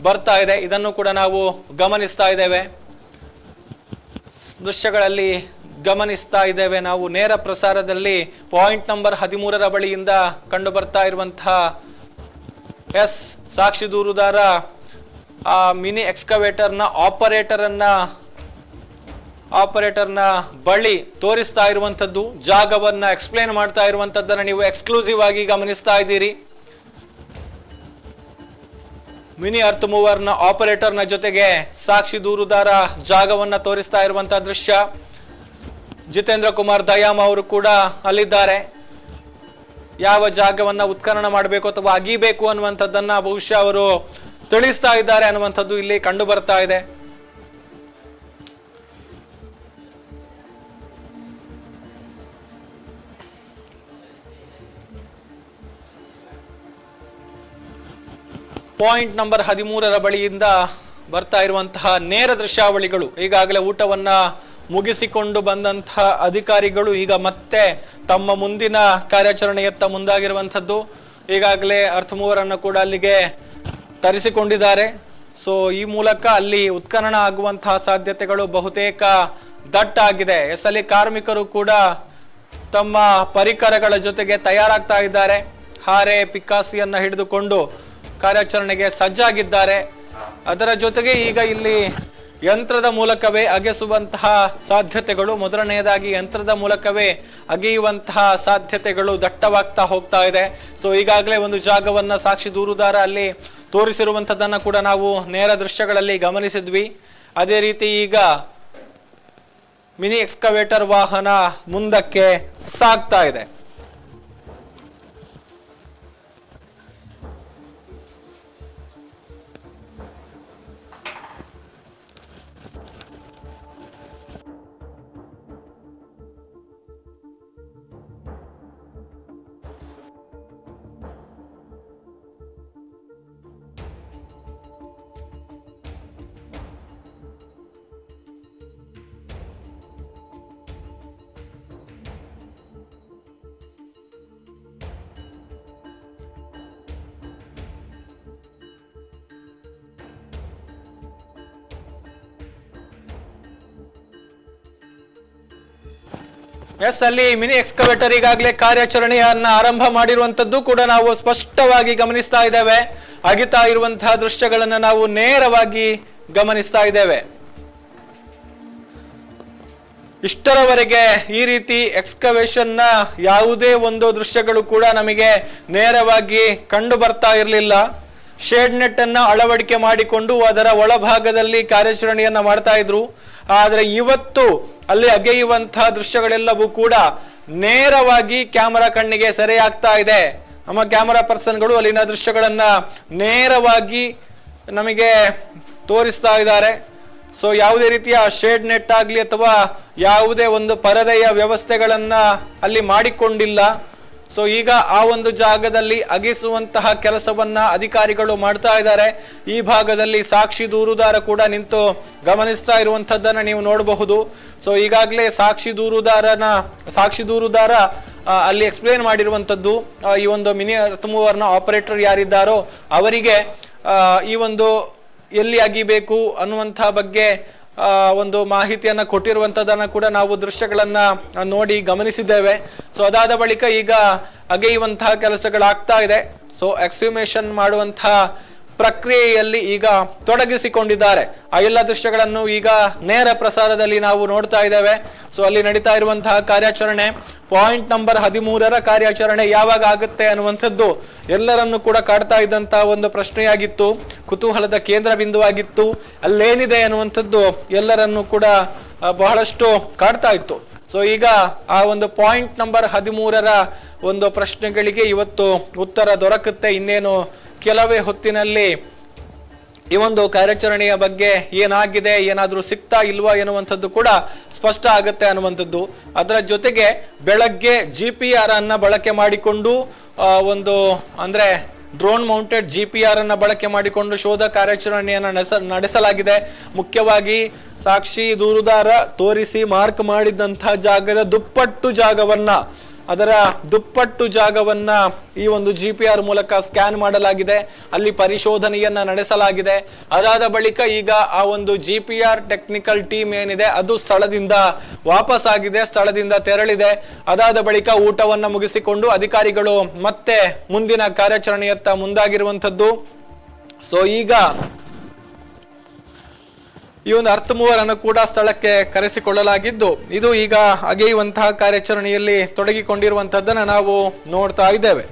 [SPEAKER 1] ಬರ್ತಾ ಇದೆ. ಇದನ್ನು ಕೂಡ ನಾವು ಗಮನಿಸ್ತಾ ಇದ್ದೇವೆ, ದೃಶ್ಯಗಳಲ್ಲಿ ಗಮನಿಸ್ತಾ ಇದ್ದೇವೆ. ನಾವು ನೇರ ಪ್ರಸಾರದಲ್ಲಿ ಪಾಯಿಂಟ್ ನಂಬರ್ 13ರ ಬಳಿಯಿಂದ ಕಂಡು ಬರ್ತಾ ಇರುವಂತಹ ಎಸ್ ಸಾಕ್ಷಿ ದೂರುದಾರ ಆ ಮಿನಿ ಎಕ್ಸ್ಕವೇಟರ್ನ ಆಪರೇಟರ್ನ ಬಳಿ ತೋರಿಸ್ತಾ ಇರುವಂತದ್ದು, ಜಾಗವನ್ನ ಎಕ್ಸ್ಪ್ಲೇನ್ ಮಾಡ್ತಾ ಇರುವಂತದ್ದನ್ನ ನೀವು ಎಕ್ಸ್ಕ್ಲೂಸಿವ್ ಆಗಿ ಗಮನಿಸ್ತಾ ಇದ್ದೀರಿ. ಮಿನಿ ಅರ್ತ್ ಮೂವರ್ನ ಆಪರೇಟರ್ನ ಜೊತೆಗೆ ಸಾಕ್ಷಿ ದೂರುದಾರ ಜಾಗವನ್ನ ತೋರಿಸ್ತಾ ಇರುವಂತಹ ದೃಶ್ಯ. ಜಿತೇಂದ್ರ ಕುಮಾರ್ ದಯಾಮ್ ಅವರು ಕೂಡ ಅಲ್ಲಿದ್ದಾರೆ. ಯಾವ ಜಾಗವನ್ನ ಉತ್ಖನನ ಮಾಡಬೇಕು ಅಥವಾ ಅಗಿಬೇಕು ಅನ್ನುವಂಥದ್ದನ್ನ ಬಹುಶಃ ಅವರು ತಿಳಿಸ್ತಾ ಇದ್ದಾರೆ ಅನ್ನುವಂಥದ್ದು ಇಲ್ಲಿ ಕಂಡು ಬರ್ತಾ ಇದೆ. ಪಾಯಿಂಟ್ ನಂಬರ್ 13ರ ಬಳಿಯಿಂದ ಬರ್ತಾ ಇರುವಂತಹ ನೇರ ದೃಶ್ಯಾವಳಿಗಳು. ಈಗಾಗಲೇ ಊಟವನ್ನ ಮುಗಿಸಿಕೊಂಡು ಬಂದಂತಹ ಅಧಿಕಾರಿಗಳು ಈಗ ಮತ್ತೆ ತಮ್ಮ ಮುಂದಿನ ಕಾರ್ಯಾಚರಣೆಯತ್ತ ಮುಂದಾಗಿರುವಂಥದ್ದು. ಈಗಾಗಲೇ ಅರ್ತ್ ಮೂವರನ್ನು ಕೂಡ ಅಲ್ಲಿಗೆ ತರಿಸಿಕೊಂಡಿದ್ದಾರೆ. ಸೊ ಈ ಮೂಲಕ ಅಲ್ಲಿ ಉತ್ಖನನ ಆಗುವಂತಹ ಸಾಧ್ಯತೆಗಳು ಬಹುತೇಕ ದಟ್ಟಾಗಿದೆ. ಎಸ್ಎಲ್ಇ ಕಾರ್ಮಿಕರು ಕೂಡ ತಮ್ಮ ಪರಿಕರಗಳ ಜೊತೆಗೆ ತಯಾರಾಗ್ತಾ ಇದ್ದಾರೆ. ಹಾರೆ ಪಿಕ್ಕಾಸಿಯನ್ನ ಹಿಡಿದುಕೊಂಡು ಕಾರ್ಯಾಚರಣೆಗೆ ಸಜ್ಜಾಗಿದ್ದಾರೆ. ಅದರ ಜೊತೆಗೆ ಈಗ ಇಲ್ಲಿ ಯಂತ್ರದ ಮೂಲಕವೇ ಅಗೆಸುವಂತಹ ಸಾಧ್ಯತೆಗಳು, ಮೊದಲನೆಯದಾಗಿ ಯಂತ್ರದ ಮೂಲಕವೇ ಅಗೆಯುವಂತಹ ಸಾಧ್ಯತೆಗಳು ದಟ್ಟವಾಗ್ತಾ ಹೋಗ್ತಾ ಇದೆ. ಸೊ ಈಗಾಗಲೇ ಒಂದು ಜಾಗವನ್ನ ಸಾಕ್ಷಿ ದೂರುದಾರ ಅಲ್ಲಿ ತೋರಿಸಿರುವಂತದ್ದನ್ನ ಕೂಡ ನಾವು ನೇರ ದೃಶ್ಯಗಳಲ್ಲಿ ಗಮನಿಸಿದ್ವಿ. ಅದೇ ರೀತಿ ಈಗ ಮಿನಿ ಎಕ್ಸ್ಕವೇಟರ್ ವಾಹನ ಮುಂದಕ್ಕೆ ಸಾಗ್ತಾ ಇದೆ. ಎಸ್, ಅಲ್ಲಿ ಮಿನಿ ಎಕ್ಸ್ಕವೇಟರ್ ಈಗಾಗಲೇ ಕಾರ್ಯಾಚರಣೆಯನ್ನ ಆರಂಭ ಮಾಡಿರುವಂತದ್ದು ಕೂಡ ನಾವು ಸ್ಪಷ್ಟವಾಗಿ ಗಮನಿಸ್ತಾ ಇದ್ದೇವೆ. ಅಗಿತಾ ಇರುವಂತಹ ದೃಶ್ಯಗಳನ್ನ ನಾವು ನೇರವಾಗಿ ಗಮನಿಸ್ತಾ ಇದ್ದೇವೆ. ಇಷ್ಟರವರೆಗೆ ಈ ರೀತಿ ಎಕ್ಸ್ಕವೇಷನ್ ನ ಯಾವುದೇ ಒಂದು ದೃಶ್ಯಗಳು ಕೂಡ ನಮಗೆ ನೇರವಾಗಿ ಕಂಡು ಬರ್ತಾ ಇರಲಿಲ್ಲ. ಶೇಡ್ ನೆಟ್ ಅನ್ನ ಅಳವಡಿಕೆ ಮಾಡಿಕೊಂಡು ಅದರ ಒಳಭಾಗದಲ್ಲಿ ಕಾರ್ಯಾಚರಣೆಯನ್ನ ಮಾಡ್ತಾ ಇದ್ರು. ಆದ್ರೆ ಇವತ್ತು ಅಲ್ಲಿ ಅಗೆಯುವಂತಹ ದೃಶ್ಯಗಳೆಲ್ಲವೂ ಕೂಡ ನೇರವಾಗಿ ಕ್ಯಾಮರಾ ಕಣ್ಣಿಗೆ ಸೆರೆಯಾಗ್ತಾ ಇದೆ. ನಮ್ಮ ಕ್ಯಾಮರಾ ಪರ್ಸನ್ಗಳು ಅಲ್ಲಿನ ದೃಶ್ಯಗಳನ್ನ ನೇರವಾಗಿ ನಮಗೆ ತೋರಿಸ್ತಾ ಇದ್ದಾರೆ. ಸೊ ಯಾವುದೇ ರೀತಿಯ ಶೇಡ್ ನೆಟ್ ಆಗಲಿ ಅಥವಾ ಯಾವುದೇ ಒಂದು ಪರದೆಯ ವ್ಯವಸ್ಥೆಗಳನ್ನ ಅಲ್ಲಿ ಮಾಡಿಕೊಂಡಿಲ್ಲ. ಸೊ ಈಗ ಆ ಒಂದು ಜಾಗದಲ್ಲಿ ಅಗಿಸುವಂತಹ ಕೆಲಸವನ್ನ ಅಧಿಕಾರಿಗಳು ಮಾಡ್ತಾ ಇದ್ದಾರೆ. ಈ ಭಾಗದಲ್ಲಿ ಸಾಕ್ಷಿ ದೂರುದಾರ ಕೂಡ ನಿಂತು ಗಮನಿಸ್ತಾ ಇರುವಂತದ್ದನ್ನ ನೀವು ನೋಡಬಹುದು. ಸೊ ಈಗಾಗಲೇ ಸಾಕ್ಷಿ ದೂರುದಾರ ಅಲ್ಲಿ ಎಕ್ಸ್ಪ್ಲೇನ್ ಮಾಡಿರುವಂತದ್ದು ಈ ಒಂದು ಮಿನಿ ಅರ್ತ್ ಮೂವರ್ನ ಆಪರೇಟರ್ ಯಾರಿದ್ದಾರೋ ಅವರಿಗೆ ಈ ಒಂದು ಎಲ್ಲಿ ಅಗಿಬೇಕು ಅನ್ನುವಂತಹ ಬಗ್ಗೆ ಒಂದು ಮಾಹಿತಿಯನ್ನ ಕೊಟ್ಟಿರುವಂತದನ್ನ ಕೂಡ ನಾವು ದೃಶ್ಯಗಳನ್ನ ನೋಡಿ ಗಮನಿಸಿದ್ದೇವೆ. ಸೊ ಅದಾದ ಬಳಿಕ ಈಗ ಅಗೆಯುವಂತಹ ಕೆಲಸಗಳಾಗ್ತಾ ಇದೆ. ಸೊ ಎಕ್ಸ್ಹ್ಯೂಮೇಷನ್ ಮಾಡುವಂತಹ ಪ್ರಕ್ರಿಯೆಯಲ್ಲಿ ಈಗ ತೊಡಗಿಸಿಕೊಂಡಿದ್ದಾರೆ. ಆ ಎಲ್ಲ ದೃಶ್ಯಗಳನ್ನು ಈಗ ನೇರ ಪ್ರಸಾರದಲ್ಲಿ ನಾವು ನೋಡ್ತಾ ಇದ್ದೇವೆ. ಸೊ ಅಲ್ಲಿ ನಡೀತಾ ಇರುವಂತಹ ಕಾರ್ಯಾಚರಣೆ ಪಾಯಿಂಟ್ ನಂಬರ್ 13ರ ಕಾರ್ಯಾಚರಣೆ ಯಾವಾಗ ಆಗುತ್ತೆ ಅನ್ನುವಂಥದ್ದು ಎಲ್ಲರನ್ನು ಕೂಡ ಕಾಡ್ತಾ ಇದ್ದಂತಹ ಒಂದು ಪ್ರಶ್ನೆಯಾಗಿತ್ತು, ಕುತೂಹಲದ ಕೇಂದ್ರ ಬಿಂದುವಾಗಿತ್ತು. ಅಲ್ಲೇನಿದೆ ಅನ್ನುವಂಥದ್ದು ಎಲ್ಲರನ್ನು ಕೂಡ ಬಹಳಷ್ಟು ಕಾಡ್ತಾ ಇತ್ತು. ಸೊ ಈಗ ಆ ಒಂದು ಪಾಯಿಂಟ್ ನಂಬರ್ 13ರ ಒಂದು ಪ್ರಶ್ನೆಗಳಿಗೆ ಇವತ್ತು ಉತ್ತರ ದೊರಕುತ್ತೆ. ಇನ್ನೇನು ಕೆಲವೇ ಹೊತ್ತಿನಲ್ಲಿ ಈ ಒಂದು ಕಾರ್ಯಾಚರಣೆಯ ಬಗ್ಗೆ ಏನಾಗಿದೆ, ಏನಾದ್ರೂ ಸಿಗ್ತಾ ಇಲ್ವಾ ಎನ್ನುವಂಥದ್ದು ಕೂಡ ಸ್ಪಷ್ಟ ಆಗುತ್ತೆ ಅನ್ನುವಂಥದ್ದು. ಅದರ ಜೊತೆಗೆ ಬೆಳಗ್ಗೆ GPR ಅನ್ನ ಬಳಕೆ ಮಾಡಿಕೊಂಡು ಒಂದು ಅಂದ್ರೆ ಡ್ರೋನ್ ಮೌಂಟೆಡ್ GPR ಅನ್ನ ಬಳಕೆ ಮಾಡಿಕೊಂಡು ಶೋಧ ಕಾರ್ಯಾಚರಣೆಯನ್ನು ನಡೆಸಲಾಗಿದೆ. ಮುಖ್ಯವಾಗಿ ಸಾಕ್ಷಿ ದೂರುದಾರ ತೋರಿಸಿ ಮಾರ್ಕ್ ಮಾಡಿದಂತಹ ಜಾಗದ ದುಪ್ಪಟ್ಟು ಜಾಗವನ್ನ ಈ ಒಂದು GPR ಮೂಲಕ ಸ್ಕ್ಯಾನ್ ಮಾಡಲಾಗಿದೆ. ಅಲ್ಲಿ ಪರಿಶೋಧನೆಯನ್ನ ನಡೆಸಲಾಗಿದೆ. ಅದಾದ ಬಳಿಕ ಈಗ ಆ ಒಂದು GPR ಟೆಕ್ನಿಕಲ್ ಟೀಮ್ ಏನಿದೆ ಅದು ಸ್ಥಳದಿಂದ ವಾಪಸ್ ಆಗಿದೆ, ಸ್ಥಳದಿಂದ ತೆರಳಿದೆ. ಅದಾದ ಬಳಿಕ ಊಟವನ್ನ ಮುಗಿಸಿಕೊಂಡು ಅಧಿಕಾರಿಗಳು ಮತ್ತೆ ಮುಂದಿನ ಕಾರ್ಯಾಚರಣೆಯತ್ತ ಮುಂದಾಗಿರುವಂತದ್ದು. ಸೊ ಈಗ ಈ ಒಂದು ಅರ್ತ್ ಮೂವರ್ ಅನ್ನು ಕೂಡ ಸ್ಥಳಕ್ಕೆ ಕರೆಸಿಕೊಳ್ಳಲಾಗಿದ್ದು ಇದು ಈಗ ಅಗೆಯುವಂತಹ ಕಾರ್ಯಾಚರಣೆಯಲ್ಲಿ ತೊಡಗಿಕೊಂಡಿರುವಂತದ್ದನ್ನ ನಾವು ನೋಡ್ತಾ ಇದ್ದೇವೆ.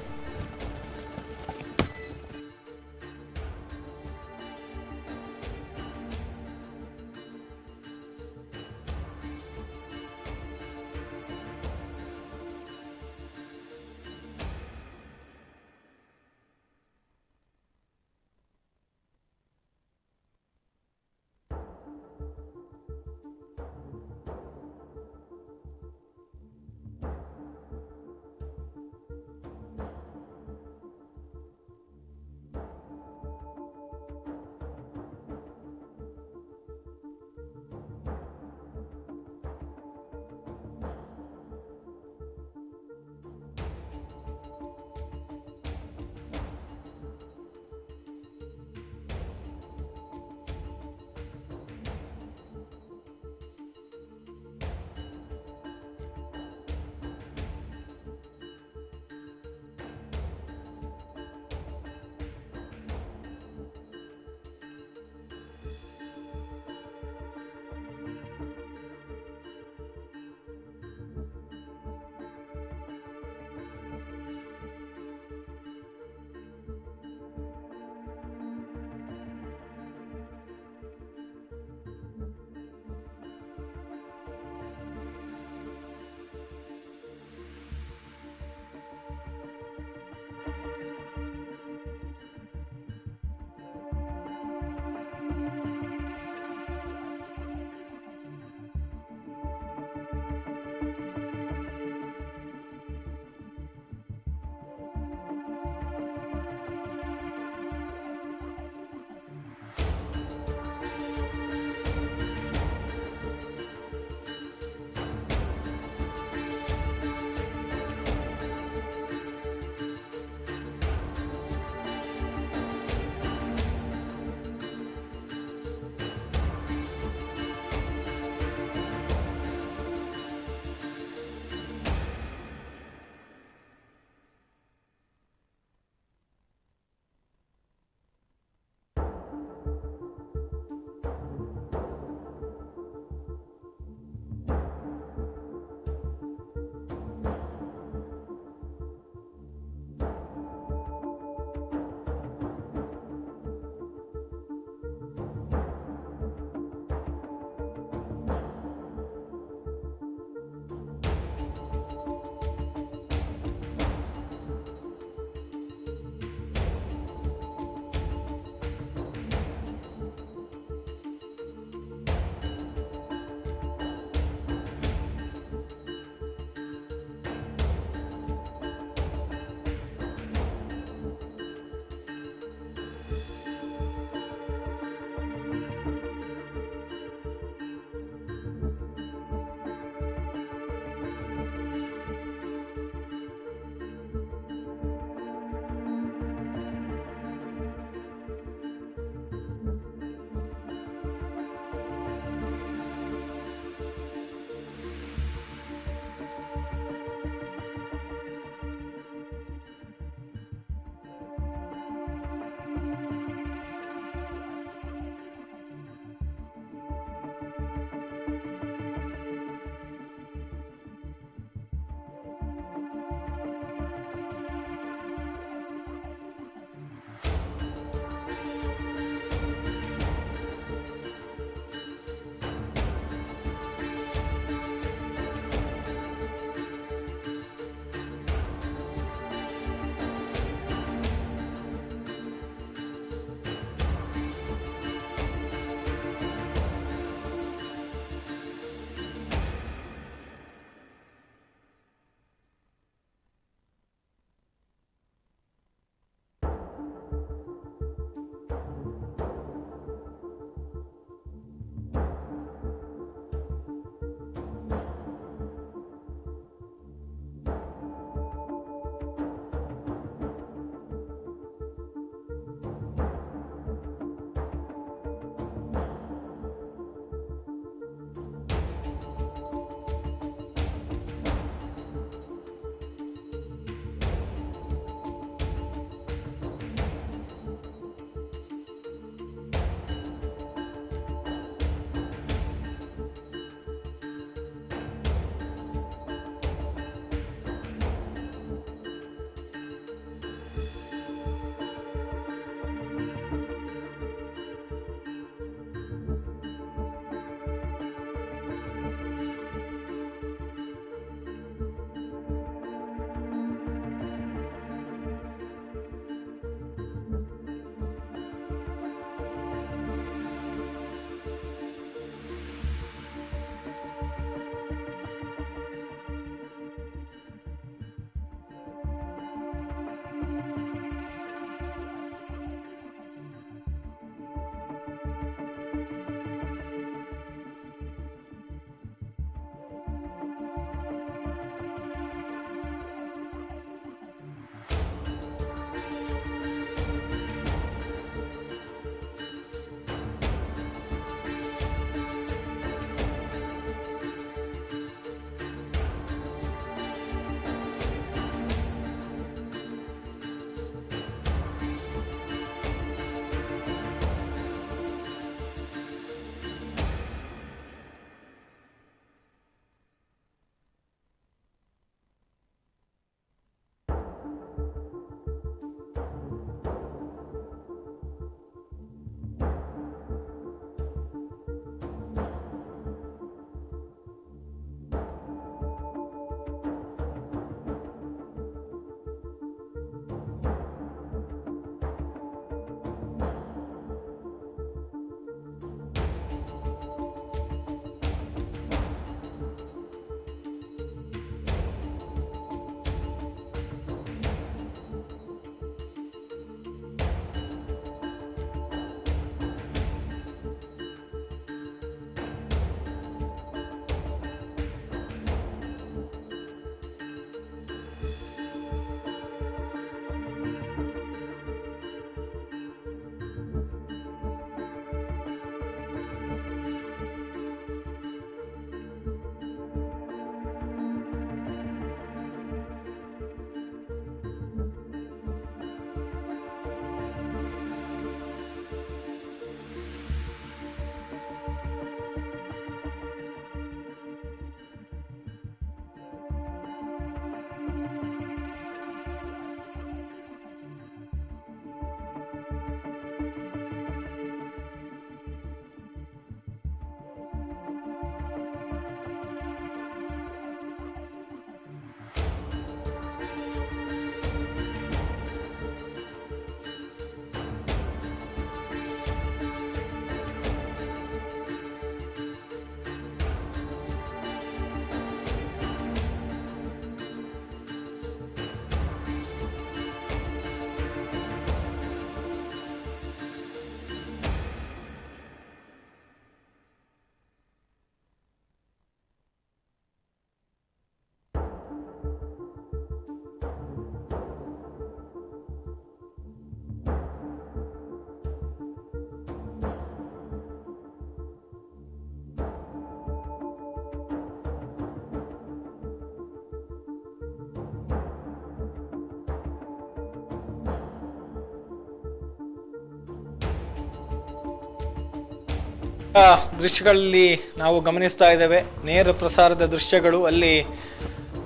[SPEAKER 1] ದೃಶ್ಯಗಳಲ್ಲಿ ನಾವು ಗಮನಿಸ್ತಾ ಇದ್ದೇವೆ ನೇರ ಪ್ರಸಾರದ ದೃಶ್ಯಗಳು. ಅಲ್ಲಿ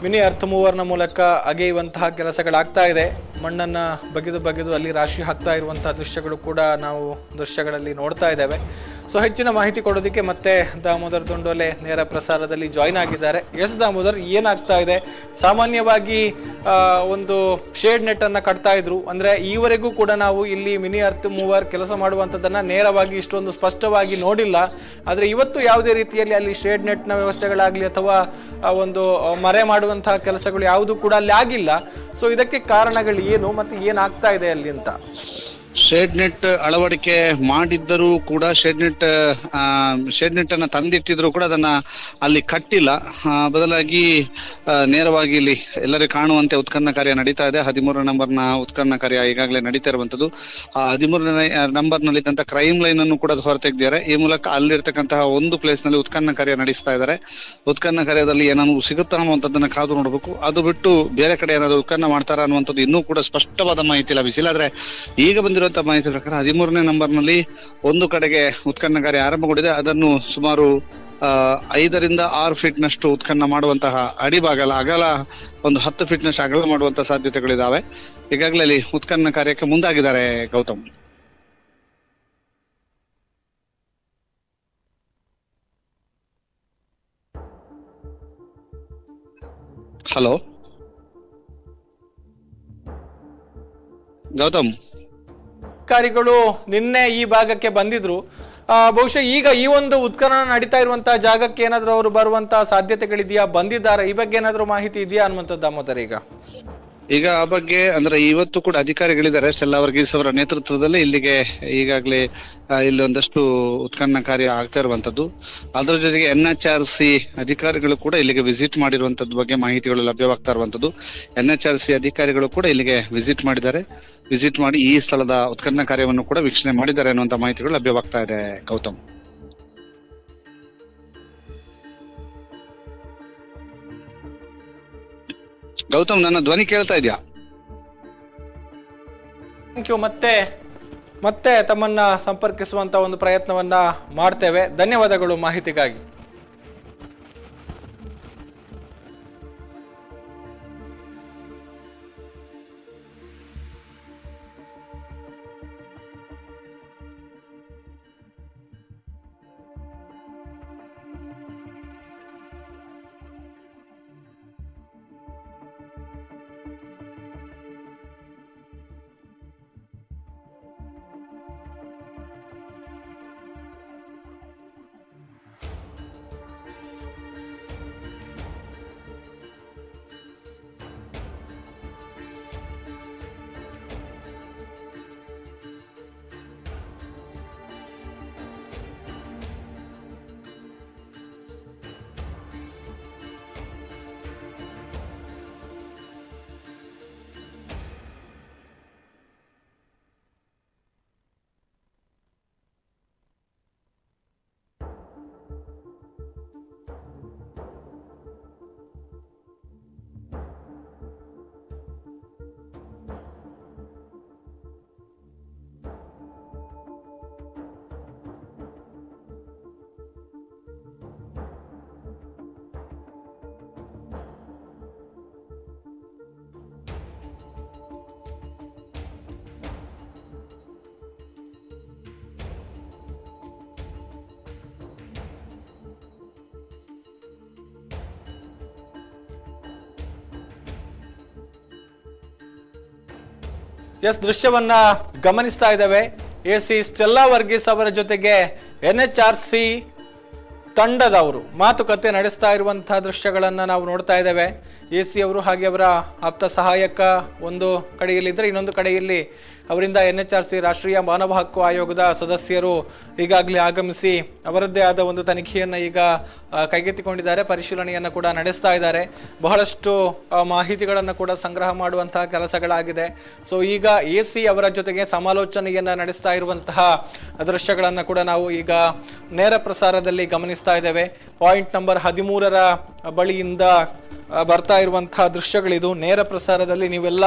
[SPEAKER 1] ಮಿನಿ ಅರ್ತ್ ಮೂವರ್ನ ಮೂಲಕ ಅಗೆಯುವಂತಹ ಕೆಲಸಗಳಾಗ್ತಾ ಇದೆ. ಮಣ್ಣನ್ನು ಬಗೆದು ಅಲ್ಲಿ ರಾಶಿ ಹಾಕ್ತಾ ಇರುವಂತಹ ದೃಶ್ಯಗಳು ಕೂಡ ನಾವು ದೃಶ್ಯಗಳಲ್ಲಿ ನೋಡ್ತಾ ಇದ್ದೇವೆ. ಸೊ ಹೆಚ್ಚಿನ ಮಾಹಿತಿ ಕೊಡೋದಕ್ಕೆ ಮತ್ತೆ ದಾಮೋದರ್ ದುಂಡೋಲೆ ನೇರ ಪ್ರಸಾರದಲ್ಲಿ ಜಾಯ್ನ್ ಆಗಿದ್ದಾರೆ. ಎಸ್ ದಾಮೋದರ್, ಏನಾಗ್ತಾ ಇದೆ? ಸಾಮಾನ್ಯವಾಗಿ ಒಂದು ಶೇಡ್ ನೆಟ್ ಅನ್ನ ಕಟ್ತಾ ಇದ್ರು, ಅಂದ್ರೆ ಈವರೆಗೂ ಕೂಡ ನಾವು ಇಲ್ಲಿ ಮಿನಿ ಅರ್ತ್ ಮೂವರ್ ಕೆಲಸ ಮಾಡುವಂಥದ್ದನ್ನ ನೇರವಾಗಿ ಇಷ್ಟೊಂದು ಸ್ಪಷ್ಟವಾಗಿ ನೋಡಿಲ್ಲ. ಆದ್ರೆ ಇವತ್ತು ಯಾವುದೇ ರೀತಿಯಲ್ಲಿ ಅಲ್ಲಿ ಶೇಡ್ ನೆಟ್ ನ ವ್ಯವಸ್ಥೆಗಳಾಗ್ಲಿ ಅಥವಾ ಒಂದು ಮರೆ ಮಾಡುವಂತಹ ಕೆಲಸಗಳು ಯಾವುದು ಕೂಡ ಅಲ್ಲಿ ಆಗಿಲ್ಲ. ಸೊ ಇದಕ್ಕೆ ಕಾರಣಗಳು ಏನು ಮತ್ತೆ ಏನಾಗ್ತಾ ಇದೆ ಅಲ್ಲಿ ಅಂತ?
[SPEAKER 3] ಶೇಡ್ ನೆಟ್ ಅಳವಡಿಕೆ ಮಾಡಿದ್ದರೂ ಕೂಡ ಶೇಡ್ ನೆಟ್ ಅನ್ನ ತಂದಿಟ್ಟಿದ್ರು ಕೂಡ ಅದನ್ನ ಅಲ್ಲಿ ಕಟ್ಟಿಲ್ಲ. ಬದಲಾಗಿ ನೇರವಾಗಿ ಇಲ್ಲಿ ಎಲ್ಲರಿಗೂ ಕಾಣುವಂತೆ ಉತ್ಖನನ ಕಾರ್ಯ ನಡೀತಾ ಇದೆ. 13 ನಂಬರ್ನ ಉತ್ಖನನ ಕಾರ್ಯ ಈಗಾಗಲೇ ನಡೀತಾ ಇರುವಂತದ್ದು. 13ನೇ ನಂಬರ್ನಲ್ಲಿ ಇದ್ದಂತ ಕ್ರೈಮ್ ಲೈನ್ ಅನ್ನು ಕೂಡ ಹೊರತೆಗೆದಿದ್ದಾರೆ. ಈ ಮೂಲಕ ಅಲ್ಲಿರ್ತಕ್ಕಂತಹ ಒಂದು ಪ್ಲೇಸ್ ನಲ್ಲಿ ಉತ್ಖನನ ಕಾರ್ಯ ನಡೆಸ್ತಾ ಇದ್ದಾರೆ. ಉತ್ಖನನ ಕಾರ್ಯದಲ್ಲಿ ಏನಾದ್ರು ಸಿಗುತ್ತಾ ಅನ್ನುವಂಥದ್ದನ್ನ ಕಾದು ನೋಡ್ಬೇಕು. ಅದು ಬಿಟ್ಟು ಬೇರೆ ಕಡೆ ಏನಾದ್ರು ಉತ್ಖನನ ಮಾಡ್ತಾರ ಅನ್ನುವಂಥದ್ದು ಇನ್ನೂ ಕೂಡ ಸ್ಪಷ್ಟವಾದ ಮಾಹಿತಿ ಲಭಿಸಿಲ್ಲ. ಆದ್ರೆ ಈಗ ಬಂದಿರೋ ಮಾಹಿತಿ ಪ್ರಕಾರ 13ನೇ ನಂಬರ್ನಲ್ಲಿ ಒಂದು ಕಡೆಗೆ ಉತ್ಖನನ ಕಾರ್ಯ ಆರಂಭಗೊಂಡಿದೆ. ಅದನ್ನು ಸುಮಾರು 5 ರಿಂದ 6 ಫೀಟ್ ನಷ್ಟು ಉತ್ಖನನ ಮಾಡುವಂತಹ ಅಡಿಭಾಗ ಅಗಲ ಒಂದು 10 ಫೀಟ್ ನಷ್ಟು ಅಗಲ ಮಾಡುವಂತಹ ಸಾಧ್ಯತೆಗಳಿದಾವೆ. ಈಗಾಗಲೇ ಅಲ್ಲಿ ಉತ್ಖನನ ಕಾರ್ಯಕ್ಕೆ ಮುಂದಾಗಿದ್ದಾರೆ. ಗೌತಮ್, ಹಲೋ ಗೌತಮ್,
[SPEAKER 1] ಅಧಿಕಾರಿಗಳು ನಿನ್ನೆ ಈ ಭಾಗಕ್ಕೆ ಬಂದಿದ್ರು. ಬಹುಶಃ ಈಗ ಈ ಒಂದು ಉತ್ಖನನ ನಡೀತಾ ಇರುವಂತಹ ಜಾಗಕ್ಕೆ ಏನಾದ್ರು ಅವರು ಬರುವಂತಹ ಸಾಧ್ಯತೆಗಳಿದೆಯಾ? ಬಂದಿದ್ದಾರೆ? ಈ ಬಗ್ಗೆ ಏನಾದ್ರು ಮಾಹಿತಿ ಇದೆಯಾ ಅನ್ನುವಂಥದ್ದು ದಾಮೋದರ್?
[SPEAKER 3] ಈಗ ಆ ಬಗ್ಗೆ ಅಂದ್ರೆ ಇವತ್ತು ಕೂಡ ಅಧಿಕಾರಿಗಳಿದ್ದಾರೆ. ಸ್ಟೆಲ್ಲಾ ವರ್ಗೀಸ್ ಅವರ ನೇತೃತ್ವದಲ್ಲಿ ಇಲ್ಲಿಗೆ ಈಗಾಗಲೇ ಇಲ್ಲಿ ಒಂದಷ್ಟು ಉತ್ಖನನ ಕಾರ್ಯ ಆಗ್ತಾ ಇರುವಂತದ್ದು. ಅದರ ಜೊತೆಗೆ NHRC ಅಧಿಕಾರಿಗಳು ಕೂಡ ಇಲ್ಲಿಗೆ ವಿಸಿಟ್ ಮಾಡಿರುವಂತದ್ದು ಬಗ್ಗೆ ಮಾಹಿತಿಗಳು ಲಭ್ಯವಾಗ್ತಾ ಇರುವಂತದ್ದು. NHRC ಅಧಿಕಾರಿಗಳು ಕೂಡ ಇಲ್ಲಿಗೆ ವಿಸಿಟ್ ಮಾಡಿದ್ದಾರೆ. ವಿಸಿಟ್ ಮಾಡಿ ಈ ಸ್ಥಳದ ಉತ್ಖನನ ಕಾರ್ಯವನ್ನು ಕೂಡ ವೀಕ್ಷಣೆ ಮಾಡಿದ್ದಾರೆ ಅನ್ನುವಂತ ಮಾಹಿತಿಗಳು ಲಭ್ಯವಾಗ್ತಾ ಇದೆ. ಗೌತಮ್, ನನ್ನ ಧ್ವನಿ ಕೇಳ್ತಾ ಇದೆಯಾ?
[SPEAKER 1] Thank you. ಮತ್ತೆ ತಮ್ಮನ್ನ ಸಂಪರ್ಕಿಸುವಂತ ಒಂದು ಪ್ರಯತ್ನವನ್ನ ಮಾಡ್ತೇವೆ. ಧನ್ಯವಾದಗಳು ಮಾಹಿತಿಗಾಗಿ. ಎಸ್, ದೃಶ್ಯವನ್ನ ಗಮನಿಸ್ತಾ ಇದ್ದೇವೆ. AC ಸ್ಟೆಲ್ಲಾ ವರ್ಗೀಸ್ ಅವರ ಜೊತೆಗೆ NHRC ತಂಡದವರು ಮಾತುಕತೆ ನಡೆಸ್ತಾ ಇರುವಂತಹ ದೃಶ್ಯಗಳನ್ನ ನಾವು ನೋಡ್ತಾ ಇದ್ದೇವೆ. AC ಅವರು ಹಾಗೆ ಅವರ ಆಪ್ತ ಸಹಾಯಕ ಒಂದು ಕಡೆಯಲ್ಲಿದ್ದರೆ, ಇನ್ನೊಂದು ಕಡೆಯಲ್ಲಿ ಅವರಿಂದ NHRC ರಾಷ್ಟ್ರೀಯ ಮಾನವ ಹಕ್ಕು ಆಯೋಗದ ಸದಸ್ಯರು ಈಗಾಗಲೇ ಆಗಮಿಸಿ ಅವರದ್ದೇ ಆದ ಒಂದು ತನಿಖೆಯನ್ನು ಈಗ ಕೈಗೆತ್ತಿಕೊಂಡಿದ್ದಾರೆ. ಪರಿಶೀಲನೆಯನ್ನು ಕೂಡ ನಡೆಸ್ತಾ ಇದ್ದಾರೆ. ಬಹಳಷ್ಟು ಮಾಹಿತಿಗಳನ್ನು ಕೂಡ ಸಂಗ್ರಹ ಮಾಡುವಂತಹ ಕೆಲಸಗಳಾಗಿದೆ. ಸೊ ಈಗ AC ಅವರ ಜೊತೆಗೆ ಸಮಾಲೋಚನೆಯನ್ನ ನಡೆಸ್ತಾ ಇರುವಂತಹ ದೃಶ್ಯಗಳನ್ನು ಕೂಡ ನಾವು ಈಗ ನೇರ ಪ್ರಸಾರದಲ್ಲಿ ಗಮನಿಸ್ತಾ ಇದ್ದೇವೆ. ಪಾಯಿಂಟ್ ನಂಬರ್ 13ರ ಬಳಿಯಿಂದ ಬರ್ತಾ ಇರುವಂತಹ ದೃಶ್ಯಗಳಿದು. ನೇರ ಪ್ರಸಾರದಲ್ಲಿ ನೀವೆಲ್ಲ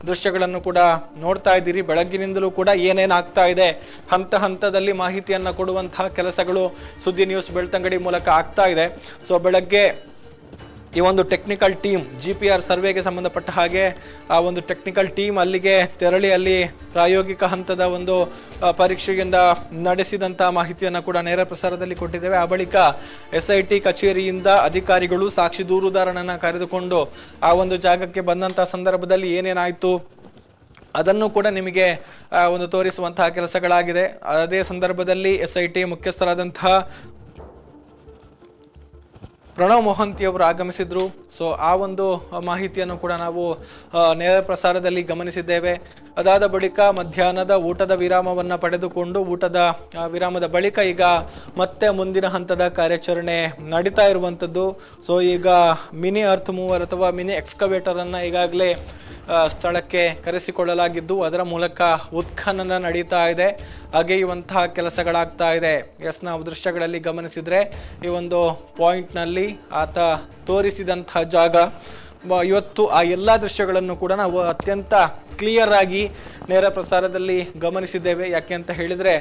[SPEAKER 1] ದೃಶ್ಯಗಳನ್ನು ಕೂಡ ನೋಡ್ತಾ ಇದ್ದೀರಿ. ಬೆಳಗ್ಗಿನಿಂದಲೂ ಕೂಡ ಏನೇನು ಆಗ್ತಾ ಇದೆ ಹಂತ ಹಂತದಲ್ಲಿ ಮಾಹಿತಿಯನ್ನ ಕೊಡುವಂತಹ ಕೆಲಸಗಳು ಸುದ್ದಿ ನ್ಯೂಸ್ ಬೆಳ್ತಂಗಡಿ ಮೂಲಕ ಆಗ್ತಾ ಇದೆ. ಸೊ ಬೆಳಗ್ಗೆ ಈ ಒಂದು ಟೆಕ್ನಿಕಲ್ ಟೀಮ್ GPR ಸರ್ವೆಗೆ ಸಂಬಂಧಪಟ್ಟ ಹಾಗೆ ಆ ಒಂದು ಟೆಕ್ನಿಕಲ್ ಟೀಮ್ ಅಲ್ಲಿಗೆ ತೆರಳಿ ಅಲ್ಲಿ ಪ್ರಾಯೋಗಿಕ ಹಂತದ ಒಂದು ಪರೀಕ್ಷೆಯಿಂದ ನಡೆಸಿದಂತಹ ಮಾಹಿತಿಯನ್ನು ಕೂಡ ನೇರ ಪ್ರಸಾರದಲ್ಲಿ ಕೊಟ್ಟಿದ್ದೇವೆ. ಆ ಬಳಿಕ SIT ಕಚೇರಿಯಿಂದ ಅಧಿಕಾರಿಗಳು ಸಾಕ್ಷಿ ದೂರುದಾರನನ್ನ ಕರೆದುಕೊಂಡು ಆ ಒಂದು ಜಾಗಕ್ಕೆ ಬಂದಂತಹ ಸಂದರ್ಭದಲ್ಲಿ ಏನೇನಾಯಿತು ಅದನ್ನು ಕೂಡ ನಿಮಗೆ ಒಂದು ತೋರಿಸುವಂತಹ ಕೆಲಸಗಳಾಗಿದೆ. ಅದೇ ಸಂದರ್ಭದಲ್ಲಿ SIT ಮುಖ್ಯಸ್ಥರಾದಂತಹ ಪ್ರಣವ್ ಮೊಹಂತಿ ಅವರು ಆಗಮಿಸಿದ್ರು. ಸೊ ಆ ಒಂದು ಮಾಹಿತಿಯನ್ನು ಕೂಡ ನಾವು ನೇರ ಪ್ರಸಾರದಲ್ಲಿ ಗಮನಿಸಿದ್ದೇವೆ. ಅದಾದ ಬಳಿಕ ಮಧ್ಯಾಹ್ನದ ಊಟದ ವಿರಾಮವನ್ನು ಪಡೆದುಕೊಂಡು ಊಟದ ವಿರಾಮದ ಬಳಿಕ ಈಗ ಮತ್ತೆ ಮುಂದಿನ ಹಂತದ ಕಾರ್ಯಾಚರಣೆ ನಡೀತಾ ಇರುವಂಥದ್ದು. ಸೊ ಈಗ ಮಿನಿ ಅರ್ತ್ ಮೂವರ್ ಅಥವಾ ಮಿನಿ ಎಕ್ಸ್ಕವೇಟರ್ ಅನ್ನ ಈಗಾಗಲೇ ಸ್ಥಳಕ್ಕೆ ಕರೆಸಿಕೊಳ್ಳಲಾಗಿದ್ದು ಅದರ ಮೂಲಕ ಉತ್ಖನನ ನಡೀತಾ ಇದೆ, ಅಗೆಯುವಂತಹ ಕೆಲಸಗಳಾಗ್ತಾ ಇದೆ. ನಾವು ದೃಶ್ಯಗಳಲ್ಲಿ ಗಮನಿಸಿದ್ರೆ ಈ ಒಂದು ಪಾಯಿಂಟ್ನಲ್ಲಿ ಆತ ತೋರಿಸಿದಂತಹ ಜಾಗ ಇವತ್ತು ಆ ಎಲ್ಲ ದೃಶ್ಯಗಳನ್ನು ಕೂಡ ನಾವು ಅತ್ಯಂತ ಕ್ಲಿಯರ್ ಆಗಿ ನೇರ ಪ್ರಸಾರದಲ್ಲಿ ಗಮನಿಸಿದ್ದೇವೆ. ಯಾಕೆ ಅಂತ ಹೇಳಿದರೆ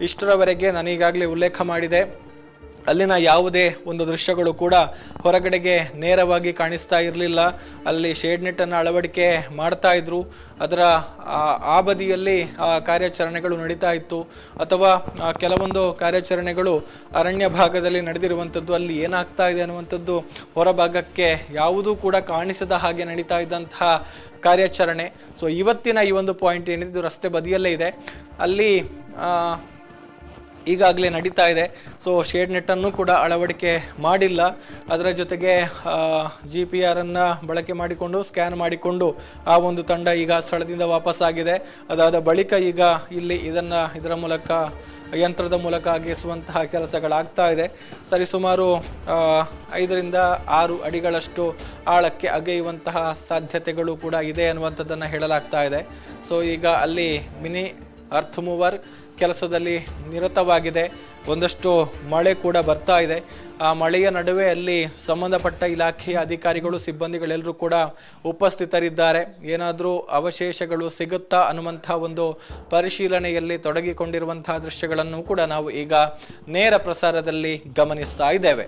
[SPEAKER 1] ಇಷ್ಟರವರೆಗೆ ನಾನು ಈಗಾಗಲೇ ಉಲ್ಲೇಖ ಮಾಡಿದೆ, ಅಲ್ಲಿನ ಯಾವುದೇ ಒಂದು ದೃಶ್ಯಗಳು ಕೂಡ ಹೊರಗಡೆಗೆ ನೇರವಾಗಿ ಕಾಣಿಸ್ತಾ ಇರಲಿಲ್ಲ. ಅಲ್ಲಿ ಶೇಡ್ ನೆಟ್ಟನ್ನು ಅಳವಡಿಕೆ ಮಾಡ್ತಾ ಇದ್ರು, ಅದರ ಆ ಬದಿಯಲ್ಲಿ ಕಾರ್ಯಾಚರಣೆಗಳು ನಡೀತಾ ಇತ್ತು. ಅಥವಾ ಕೆಲವೊಂದು ಕಾರ್ಯಾಚರಣೆಗಳು ಅರಣ್ಯ ಭಾಗದಲ್ಲಿ ನಡೆದಿರುವಂಥದ್ದು, ಅಲ್ಲಿ ಏನಾಗ್ತಾ ಇದೆ ಅನ್ನುವಂಥದ್ದು ಹೊರಭಾಗಕ್ಕೆ ಯಾವುದೂ ಕೂಡ ಕಾಣಿಸದ ಹಾಗೆ ನಡೀತಾ ಇದ್ದಂತಹ ಕಾರ್ಯಾಚರಣೆ. ಸೊ ಇವತ್ತಿನ ಈ ಒಂದು ಪಾಯಿಂಟ್ ಏನಿದ್ದು ರಸ್ತೆ ಬದಿಯಲ್ಲೇ ಇದೆ, ಅಲ್ಲಿ ಈಗಾಗಲೇ ನಡೀತಾ ಇದೆ. ಸೊ ಶೇಡ್ ನೆಟ್ಟನ್ನು ಕೂಡ ಅಳವಡಿಕೆ ಮಾಡಿಲ್ಲ. ಅದರ ಜೊತೆಗೆ GPR ಅನ್ನು ಬಳಕೆ ಮಾಡಿಕೊಂಡು ಸ್ಕ್ಯಾನ್ ಮಾಡಿಕೊಂಡು ಆ ಒಂದು ತಂಡ ಈಗ ಸ್ಥಳದಿಂದ ವಾಪಸ್ಸಾಗಿದೆ. ಅದಾದ ಬಳಿಕ ಈಗ ಇಲ್ಲಿ ಇದರ ಮೂಲಕ ಯಂತ್ರದ ಮೂಲಕ ಅಗೆಸುವಂತಹ ಕೆಲಸಗಳಾಗ್ತಾ ಇದೆ. ಸರಿಸುಮಾರು 5 ರಿಂದ 6 ಅಡಿಗಳಷ್ಟು ಆಳಕ್ಕೆ ಅಗೆಯುವಂತಹ ಸಾಧ್ಯತೆಗಳು ಕೂಡ ಇದೆ ಅನ್ನುವಂಥದ್ದನ್ನು ಹೇಳಲಾಗ್ತಾ ಇದೆ. ಸೊ ಈಗ ಅಲ್ಲಿ ಮಿನಿ ಅರ್ತ್ ಮೂವರ್ ಕೆಲಸದಲ್ಲಿ ನಿರತವಾಗಿದೆ. ಒಂದಷ್ಟು ಮಳೆ ಕೂಡ ಬರ್ತಾ ಇದೆ. ಆ ಮಳೆಯ ನಡುವೆ ಅಲ್ಲಿ ಸಂಬಂಧಪಟ್ಟ ಇಲಾಖೆಯ ಅಧಿಕಾರಿಗಳು ಸಿಬ್ಬಂದಿಗಳೆಲ್ಲರೂ ಕೂಡ ಉಪಸ್ಥಿತರಿದ್ದಾರೆ. ಏನಾದರೂ ಅವಶೇಷಗಳು ಸಿಗುತ್ತಾ ಅನ್ನುವಂತಹ ಒಂದು ಪರಿಶೀಲನೆಯಲ್ಲಿ ತೊಡಗಿಕೊಂಡಿರುವಂತಹ ದೃಶ್ಯಗಳನ್ನು ಕೂಡ ನಾವು ಈಗ ನೇರ ಪ್ರಸಾರದಲ್ಲಿ ಗಮನಿಸ್ತಾ ಇದ್ದೇವೆ.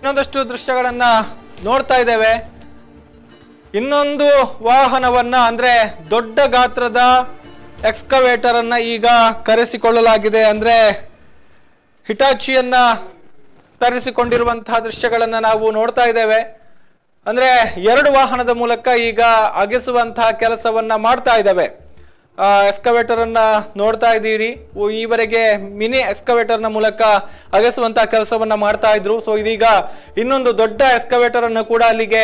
[SPEAKER 1] ಇನ್ನೊಂದಷ್ಟು ದೃಶ್ಯಗಳನ್ನ ನೋಡ್ತಾ ಇದ್ದೇವೆ. ಇನ್ನೊಂದು ವಾಹನವನ್ನ ಅಂದ್ರೆ ದೊಡ್ಡ ಗಾತ್ರದ ಎಕ್ಸ್ಕವೇಟರ್ ಅನ್ನ ಈಗ ಕರೆಸಿಕೊಳ್ಳಲಾಗಿದೆ. ಅಂದ್ರೆ ಹಿಟಾಚಿಯನ್ನ ತರಿಸಿಕೊಂಡಿರುವಂತಹ ದೃಶ್ಯಗಳನ್ನ ನಾವು ನೋಡ್ತಾ ಇದ್ದೇವೆ. ಅಂದ್ರೆ 2 ವಾಹನದ ಮೂಲಕ ಈಗ ಅಗೆಸುವಂತಹ ಕೆಲಸವನ್ನ ಮಾಡ್ತಾ ಇದ್ದಾವೆ. ಎಕ್ಸ್ಕವೇಟರ್ ಅನ್ನ ನೋಡ್ತಾ ಇದ್ದೀರಿ. ಈವರೆಗೆ ಮಿನಿ ಎಕ್ಸ್ಕವೇಟರ್ ನ ಮೂಲಕ ಅಗೆಸುವಂತಹ ಕೆಲಸವನ್ನ ಮಾಡ್ತಾ ಇದ್ರು. ಸೊ ಇದೀಗ ಇನ್ನೊಂದು ದೊಡ್ಡ ಎಕ್ಸ್ಕವೇಟರ್ ಅನ್ನು ಕೂಡ ಅಲ್ಲಿಗೆ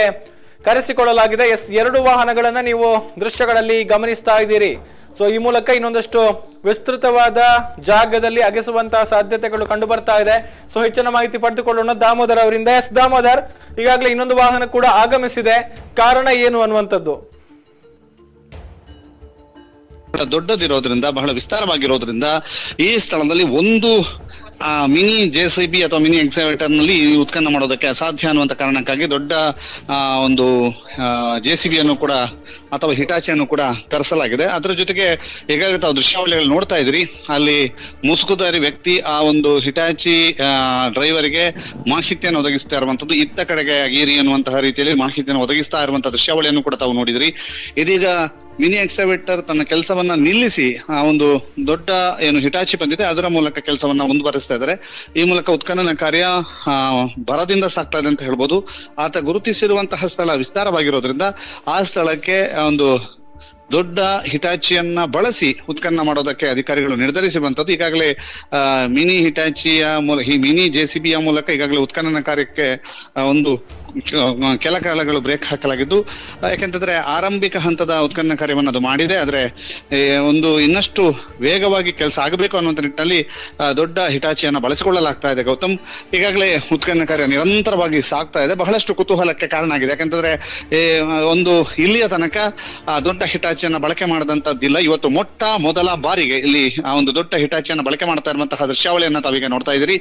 [SPEAKER 1] ಕರೆಸಿಕೊಳ್ಳಲಾಗಿದೆ. 2 ವಾಹನಗಳನ್ನ ನೀವು ದೃಶ್ಯಗಳಲ್ಲಿ ಗಮನಿಸ್ತಾ ಇದ್ದೀರಿ. ಸೊ ಈ ಮೂಲಕ ಇನ್ನೊಂದಷ್ಟು ವಿಸ್ತೃತವಾದ ಜಾಗದಲ್ಲಿ ಅಗೆಸುವಂತಹ ಸಾಧ್ಯತೆಗಳು ಕಂಡು ಬರ್ತಾ ಇದೆ. ಸೊ ಹೆಚ್ಚಿನ ಮಾಹಿತಿ ಪಡೆದುಕೊಳ್ಳೋಣ ದಾಮೋದರ್ ಅವರಿಂದ. ದಾಮೋದರ್, ಈಗಾಗಲೇ ಇನ್ನೊಂದು ವಾಹನ ಕೂಡ ಆಗಮಿಸಿದೆ, ಕಾರಣ ಏನು ಅನ್ನುವಂಥದ್ದು?
[SPEAKER 3] ದೊಡ್ಡದಿರೋದ್ರಿಂದ, ಬಹಳ ವಿಸ್ತಾರವಾಗಿರೋದ್ರಿಂದ ಈ ಸ್ಥಳದಲ್ಲಿ ಒಂದು ಮಿನಿ JCB ಅಥವಾ ಮಿನಿ ಎಕ್ಸ್ಕವೇಟರ್ ನಲ್ಲಿ ಉತ್ಖನನ ಮಾಡೋದಕ್ಕೆ ಅಸಾಧ್ಯ ಅನ್ನುವಂತ ಕಾರಣಕ್ಕಾಗಿ ದೊಡ್ಡ ಒಂದು JCB ಅನ್ನು ಕೂಡ ಅಥವಾ ಹಿಟಾಚಿಯನ್ನು ಕೂಡ ತರಿಸಲಾಗಿದೆ. ಅದರ ಜೊತೆಗೆ ಈಗಾಗಲೇ ತಾವು ದೃಶ್ಯಾವಳಿಗಳು ನೋಡ್ತಾ ಇದ್ರಿ, ಅಲ್ಲಿ ಮುಸುಕುದಾರಿ ವ್ಯಕ್ತಿ ಆ ಒಂದು ಹಿಟಾಚಿ ಡ್ರೈವರ್ಗೆ ಮಾಹಿತಿಯನ್ನು ಒದಗಿಸ್ತಾ ಇರುವಂತದ್ದು, ಇತ್ತ ಕಡೆಗೆ ಗೀರಿ ಅನ್ನುವಂತಹ ರೀತಿಯಲ್ಲಿ ಮಾಹಿತಿಯನ್ನು ಒದಗಿಸ್ತಾ ಇರುವಂತಹ ದೃಶ್ಯಾವಳಿಯನ್ನು ಕೂಡ ತಾವು ನೋಡಿದ್ರಿ. ಇದೀಗ ಮಿನಿ ಎಕ್ಸ್ಕವೇಟರ್ ತನ್ನ ಕೆಲಸವನ್ನ ನಿಲ್ಲಿಸಿ ಆ ಒಂದು ದೊಡ್ಡ ಏನು ಹಿಟಾಚಿ ಬಂದಿದೆ ಅದರ ಮೂಲಕ ಕೆಲಸವನ್ನ ಮುಂದುವರಿಸ್ತಾ ಇದ್ದಾರೆ. ಈ ಮೂಲಕ ಉತ್ಖನನ ಕಾರ್ಯ ಭರದಿಂದ ಸಾಗ್ತಾ ಇದೆ ಅಂತ ಹೇಳ್ಬೋದು. ಆತ ಗುರುತಿಸಿರುವಂತಹ ಸ್ಥಳ ವಿಸ್ತಾರವಾಗಿರೋದ್ರಿಂದ ಆ ಸ್ಥಳಕ್ಕೆ ಒಂದು ದೊಡ್ಡ ಹಿಟಾಚಿಯನ್ನ ಬಳಸಿ ಉತ್ಖನನ ಮಾಡೋದಕ್ಕೆ ಅಧಿಕಾರಿಗಳು ನಿರ್ಧರಿಸಿರುವಂತದ್ದು. ಈಗಾಗಲೇ ಮಿನಿ ಹಿಟಾಚಿಯ ಈ ಮಿನಿ JCBಯ ಮೂಲಕ ಈಗಾಗಲೇ ಉತ್ಖನನ ಕಾರ್ಯಕ್ಕೆ ಒಂದು ಕೆಲ ಕಾಲಗಳು ಬ್ರೇಕ್ ಹಾಕಲಾಗಿದ್ದು, ಯಾಕೆಂತಂದ್ರೆ ಆರಂಭಿಕ ಹಂತದ ಉತ್ಖನನ ಕಾರ್ಯವನ್ನು ಅದು ಮಾಡಿದೆ. ಆದ್ರೆ ಒಂದು ಇನ್ನಷ್ಟು ವೇಗವಾಗಿ ಕೆಲಸ ಆಗಬೇಕು ಅನ್ನುವಂಥ ನಿಟ್ಟಿನಲ್ಲಿ ದೊಡ್ಡ ಹಿಟಾಚಿಯನ್ನ ಬಳಸಿಕೊಳ್ಳಲಾಗ್ತಾ ಇದೆ. ಗೌತಮ್, ಈಗಾಗಲೇ ಉತ್ಖನನ ಕಾರ್ಯ ನಿರಂತರವಾಗಿ ಸಾಗ್ತಾ ಇದೆ. ಬಹಳಷ್ಟು ಕುತೂಹಲಕ್ಕೆ ಕಾರಣ ಆಗಿದೆ. ಯಾಕಂತಂದ್ರೆ ಒಂದು ಇಲ್ಲಿಯ ತನಕ ದೊಡ್ಡ ಹಿಟಾಚಿಯನ್ನ ಬಳಕೆ ಮಾಡದಂತದ್ದಿಲ್ಲ. ಇವತ್ತು ಮೊದಲ ಬಾರಿಗೆ ಇಲ್ಲಿ ಆ ಒಂದು ದೊಡ್ಡ ಹಿಟಾಚಿಯನ್ನ ಬಳಕೆ ಮಾಡ್ತಾ ಇರುವಂತಹ ದೃಶ್ಯಾವಳಿಯನ್ನ ತಾವೀಗ ನೋಡ್ತಾ ಇದ್ದೀರಿ.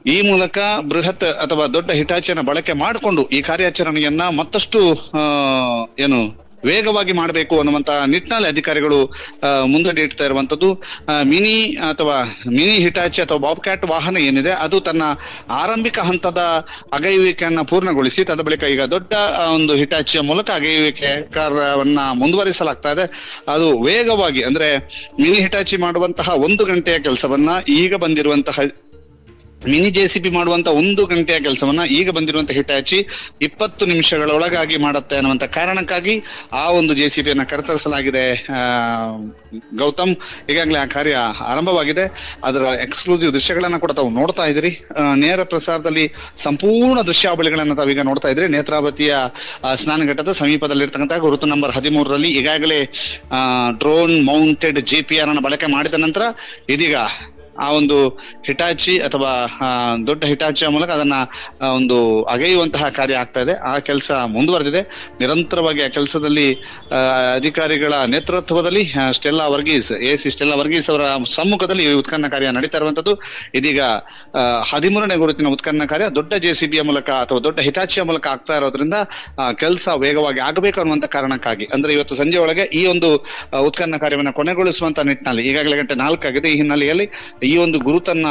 [SPEAKER 3] ಈ ಮೂಲಕ ಬೃಹತ್ ಅಥವಾ ದೊಡ್ಡ ಹಿಟಾಚಿಯನ್ನ ಬಳಕೆ ಮಾಡಿಕೊಂಡು ಈ ಕಾರ್ಯಾಚರಣೆಯನ್ನ ಮತ್ತಷ್ಟು ಏನು ವೇಗವಾಗಿ ಮಾಡಬೇಕು ಅನ್ನುವಂತ ನಿಟ್ಟಿನಲ್ಲಿ ಅಧಿಕಾರಿಗಳು ಮುಂದಡಿ ಇಡ್ತಾ ಇರುವಂತದ್ದು. ಮಿನಿ ಅಥವಾ ಮಿನಿ ಹಿಟಾಚಿ ಅಥವಾ ಬಾಬ್ಕ್ಯಾಟ್ ವಾಹನ ಏನಿದೆ ಅದು ತನ್ನ ಆರಂಭಿಕ ಹಂತದ ಅಗೆಯುವಿಕೆಯನ್ನ ಪೂರ್ಣಗೊಳಿಸಿ ತದ ಬಳಿಕ ಈಗ ದೊಡ್ಡ ಒಂದು ಹಿಟಾಚಿಯ ಮೂಲಕ ಅಗೆಯುವಿಕೆ ಕಾರ್ಯವನ್ನ ಮುಂದುವರಿಸಲಾಗ್ತಾ ಇದೆ. ಅದು ವೇಗವಾಗಿ ಅಂದ್ರೆ ಮಿನಿ ಹಿಟಾಚಿ ಮಾಡುವಂತಹ 1 ಗಂಟೆಯ ಕೆಲಸವನ್ನ ಈಗ ಬಂದಿರುವಂತಹ ಮಿನಿ JCB ಮಾಡುವಂತ 1 ಗಂಟೆಯ ಕೆಲಸವನ್ನ ಈಗ ಬಂದಿರುವಂತ ಹಿಟಾಚಿ 20 ನಿಮಿಷಗಳ ಒಳಗಾಗಿ ಮಾಡುತ್ತೆ ಅನ್ನುವಂತ ಕಾರಣಕ್ಕಾಗಿ ಆ ಒಂದು JCBಯನ್ನ ಕರೆತರಿಸಲಾಗಿದೆ. ಗೌತಮ್, ಈಗಾಗಲೇ ಆ ಕಾರ್ಯ ಆರಂಭವಾಗಿದೆ. ಅದರ ಎಕ್ಸ್ಕ್ಲೂಸಿವ್ ದೃಶ್ಯಗಳನ್ನ ಕೂಡ ತಾವು ನೋಡ್ತಾ ಇದ್ದೀರಿ. ನೇರ ಪ್ರಸಾರದಲ್ಲಿ ಸಂಪೂರ್ಣ ದೃಶ್ಯಾವಳಿಗಳನ್ನ ತಾವೀಗ ನೋಡ್ತಾ ಇದ್ರಿ. ನೇತ್ರಾವತಿಯ ಸ್ನಾನಘಟ್ಟದ ಸಮೀಪದಲ್ಲಿರ್ತಕ್ಕಂಥ ಗುರುತು ನಂಬರ್ 13ರಲ್ಲಿ ಈಗಾಗಲೇ ಡ್ರೋನ್ ಮೌಂಟೆಡ್ GPR ಅನ್ನು ಬಳಕೆ ಮಾಡಿದ ನಂತರ ಇದೀಗ ಆ ಒಂದು ಹಿಟಾಚಿ ಅಥವಾ ದೊಡ್ಡ ಹಿಟಾಚಿಯ ಮೂಲಕ ಅದನ್ನ ಒಂದು ಅಗೆಯುವಂತಹ ಕಾರ್ಯ ಆಗ್ತಾ ಇದೆ. ಆ ಕೆಲಸ ಮುಂದುವರೆದಿದೆ. ನಿರಂತರವಾಗಿ ಆ ಕೆಲಸದಲ್ಲಿ ಅಧಿಕಾರಿಗಳ ನೇತೃತ್ವದಲ್ಲಿ Stella Varghese AC Stella Varghese ಅವರ ಸಮ್ಮುಖದಲ್ಲಿ ಈ ಉತ್ಖನನ ಕಾರ್ಯ ನಡೀತಾ ಇರುವಂತದ್ದು. ಇದೀಗ 13ನೇ ಗುರುತಿನ ಉತ್ಖನನ ಕಾರ್ಯ ದೊಡ್ಡ JCBಯ ಮೂಲಕ ಅಥವಾ ದೊಡ್ಡ ಹಿಟಾಚಿಯ ಮೂಲಕ ಆಗ್ತಾ ಇರೋದ್ರಿಂದ ಕೆಲಸ ವೇಗವಾಗಿ ಆಗಬೇಕು ಅನ್ನುವಂತ ಕಾರಣಕ್ಕಾಗಿ, ಅಂದ್ರೆ ಇವತ್ತು ಸಂಜೆ ಒಳಗೆ ಈ ಒಂದು ಉತ್ಖನನ ಕಾರ್ಯವನ್ನು ಕೊನೆಗೊಳಿಸುವಂತ ನಿಟ್ಟಿನಲ್ಲಿ ಈಗಾಗಲೇ ಗಂಟೆ 4 ಆಗಿದೆ. ಈ ಹಿನ್ನೆಲೆಯಲ್ಲಿ ಈ ಒಂದು ಗುರುತನ್ನ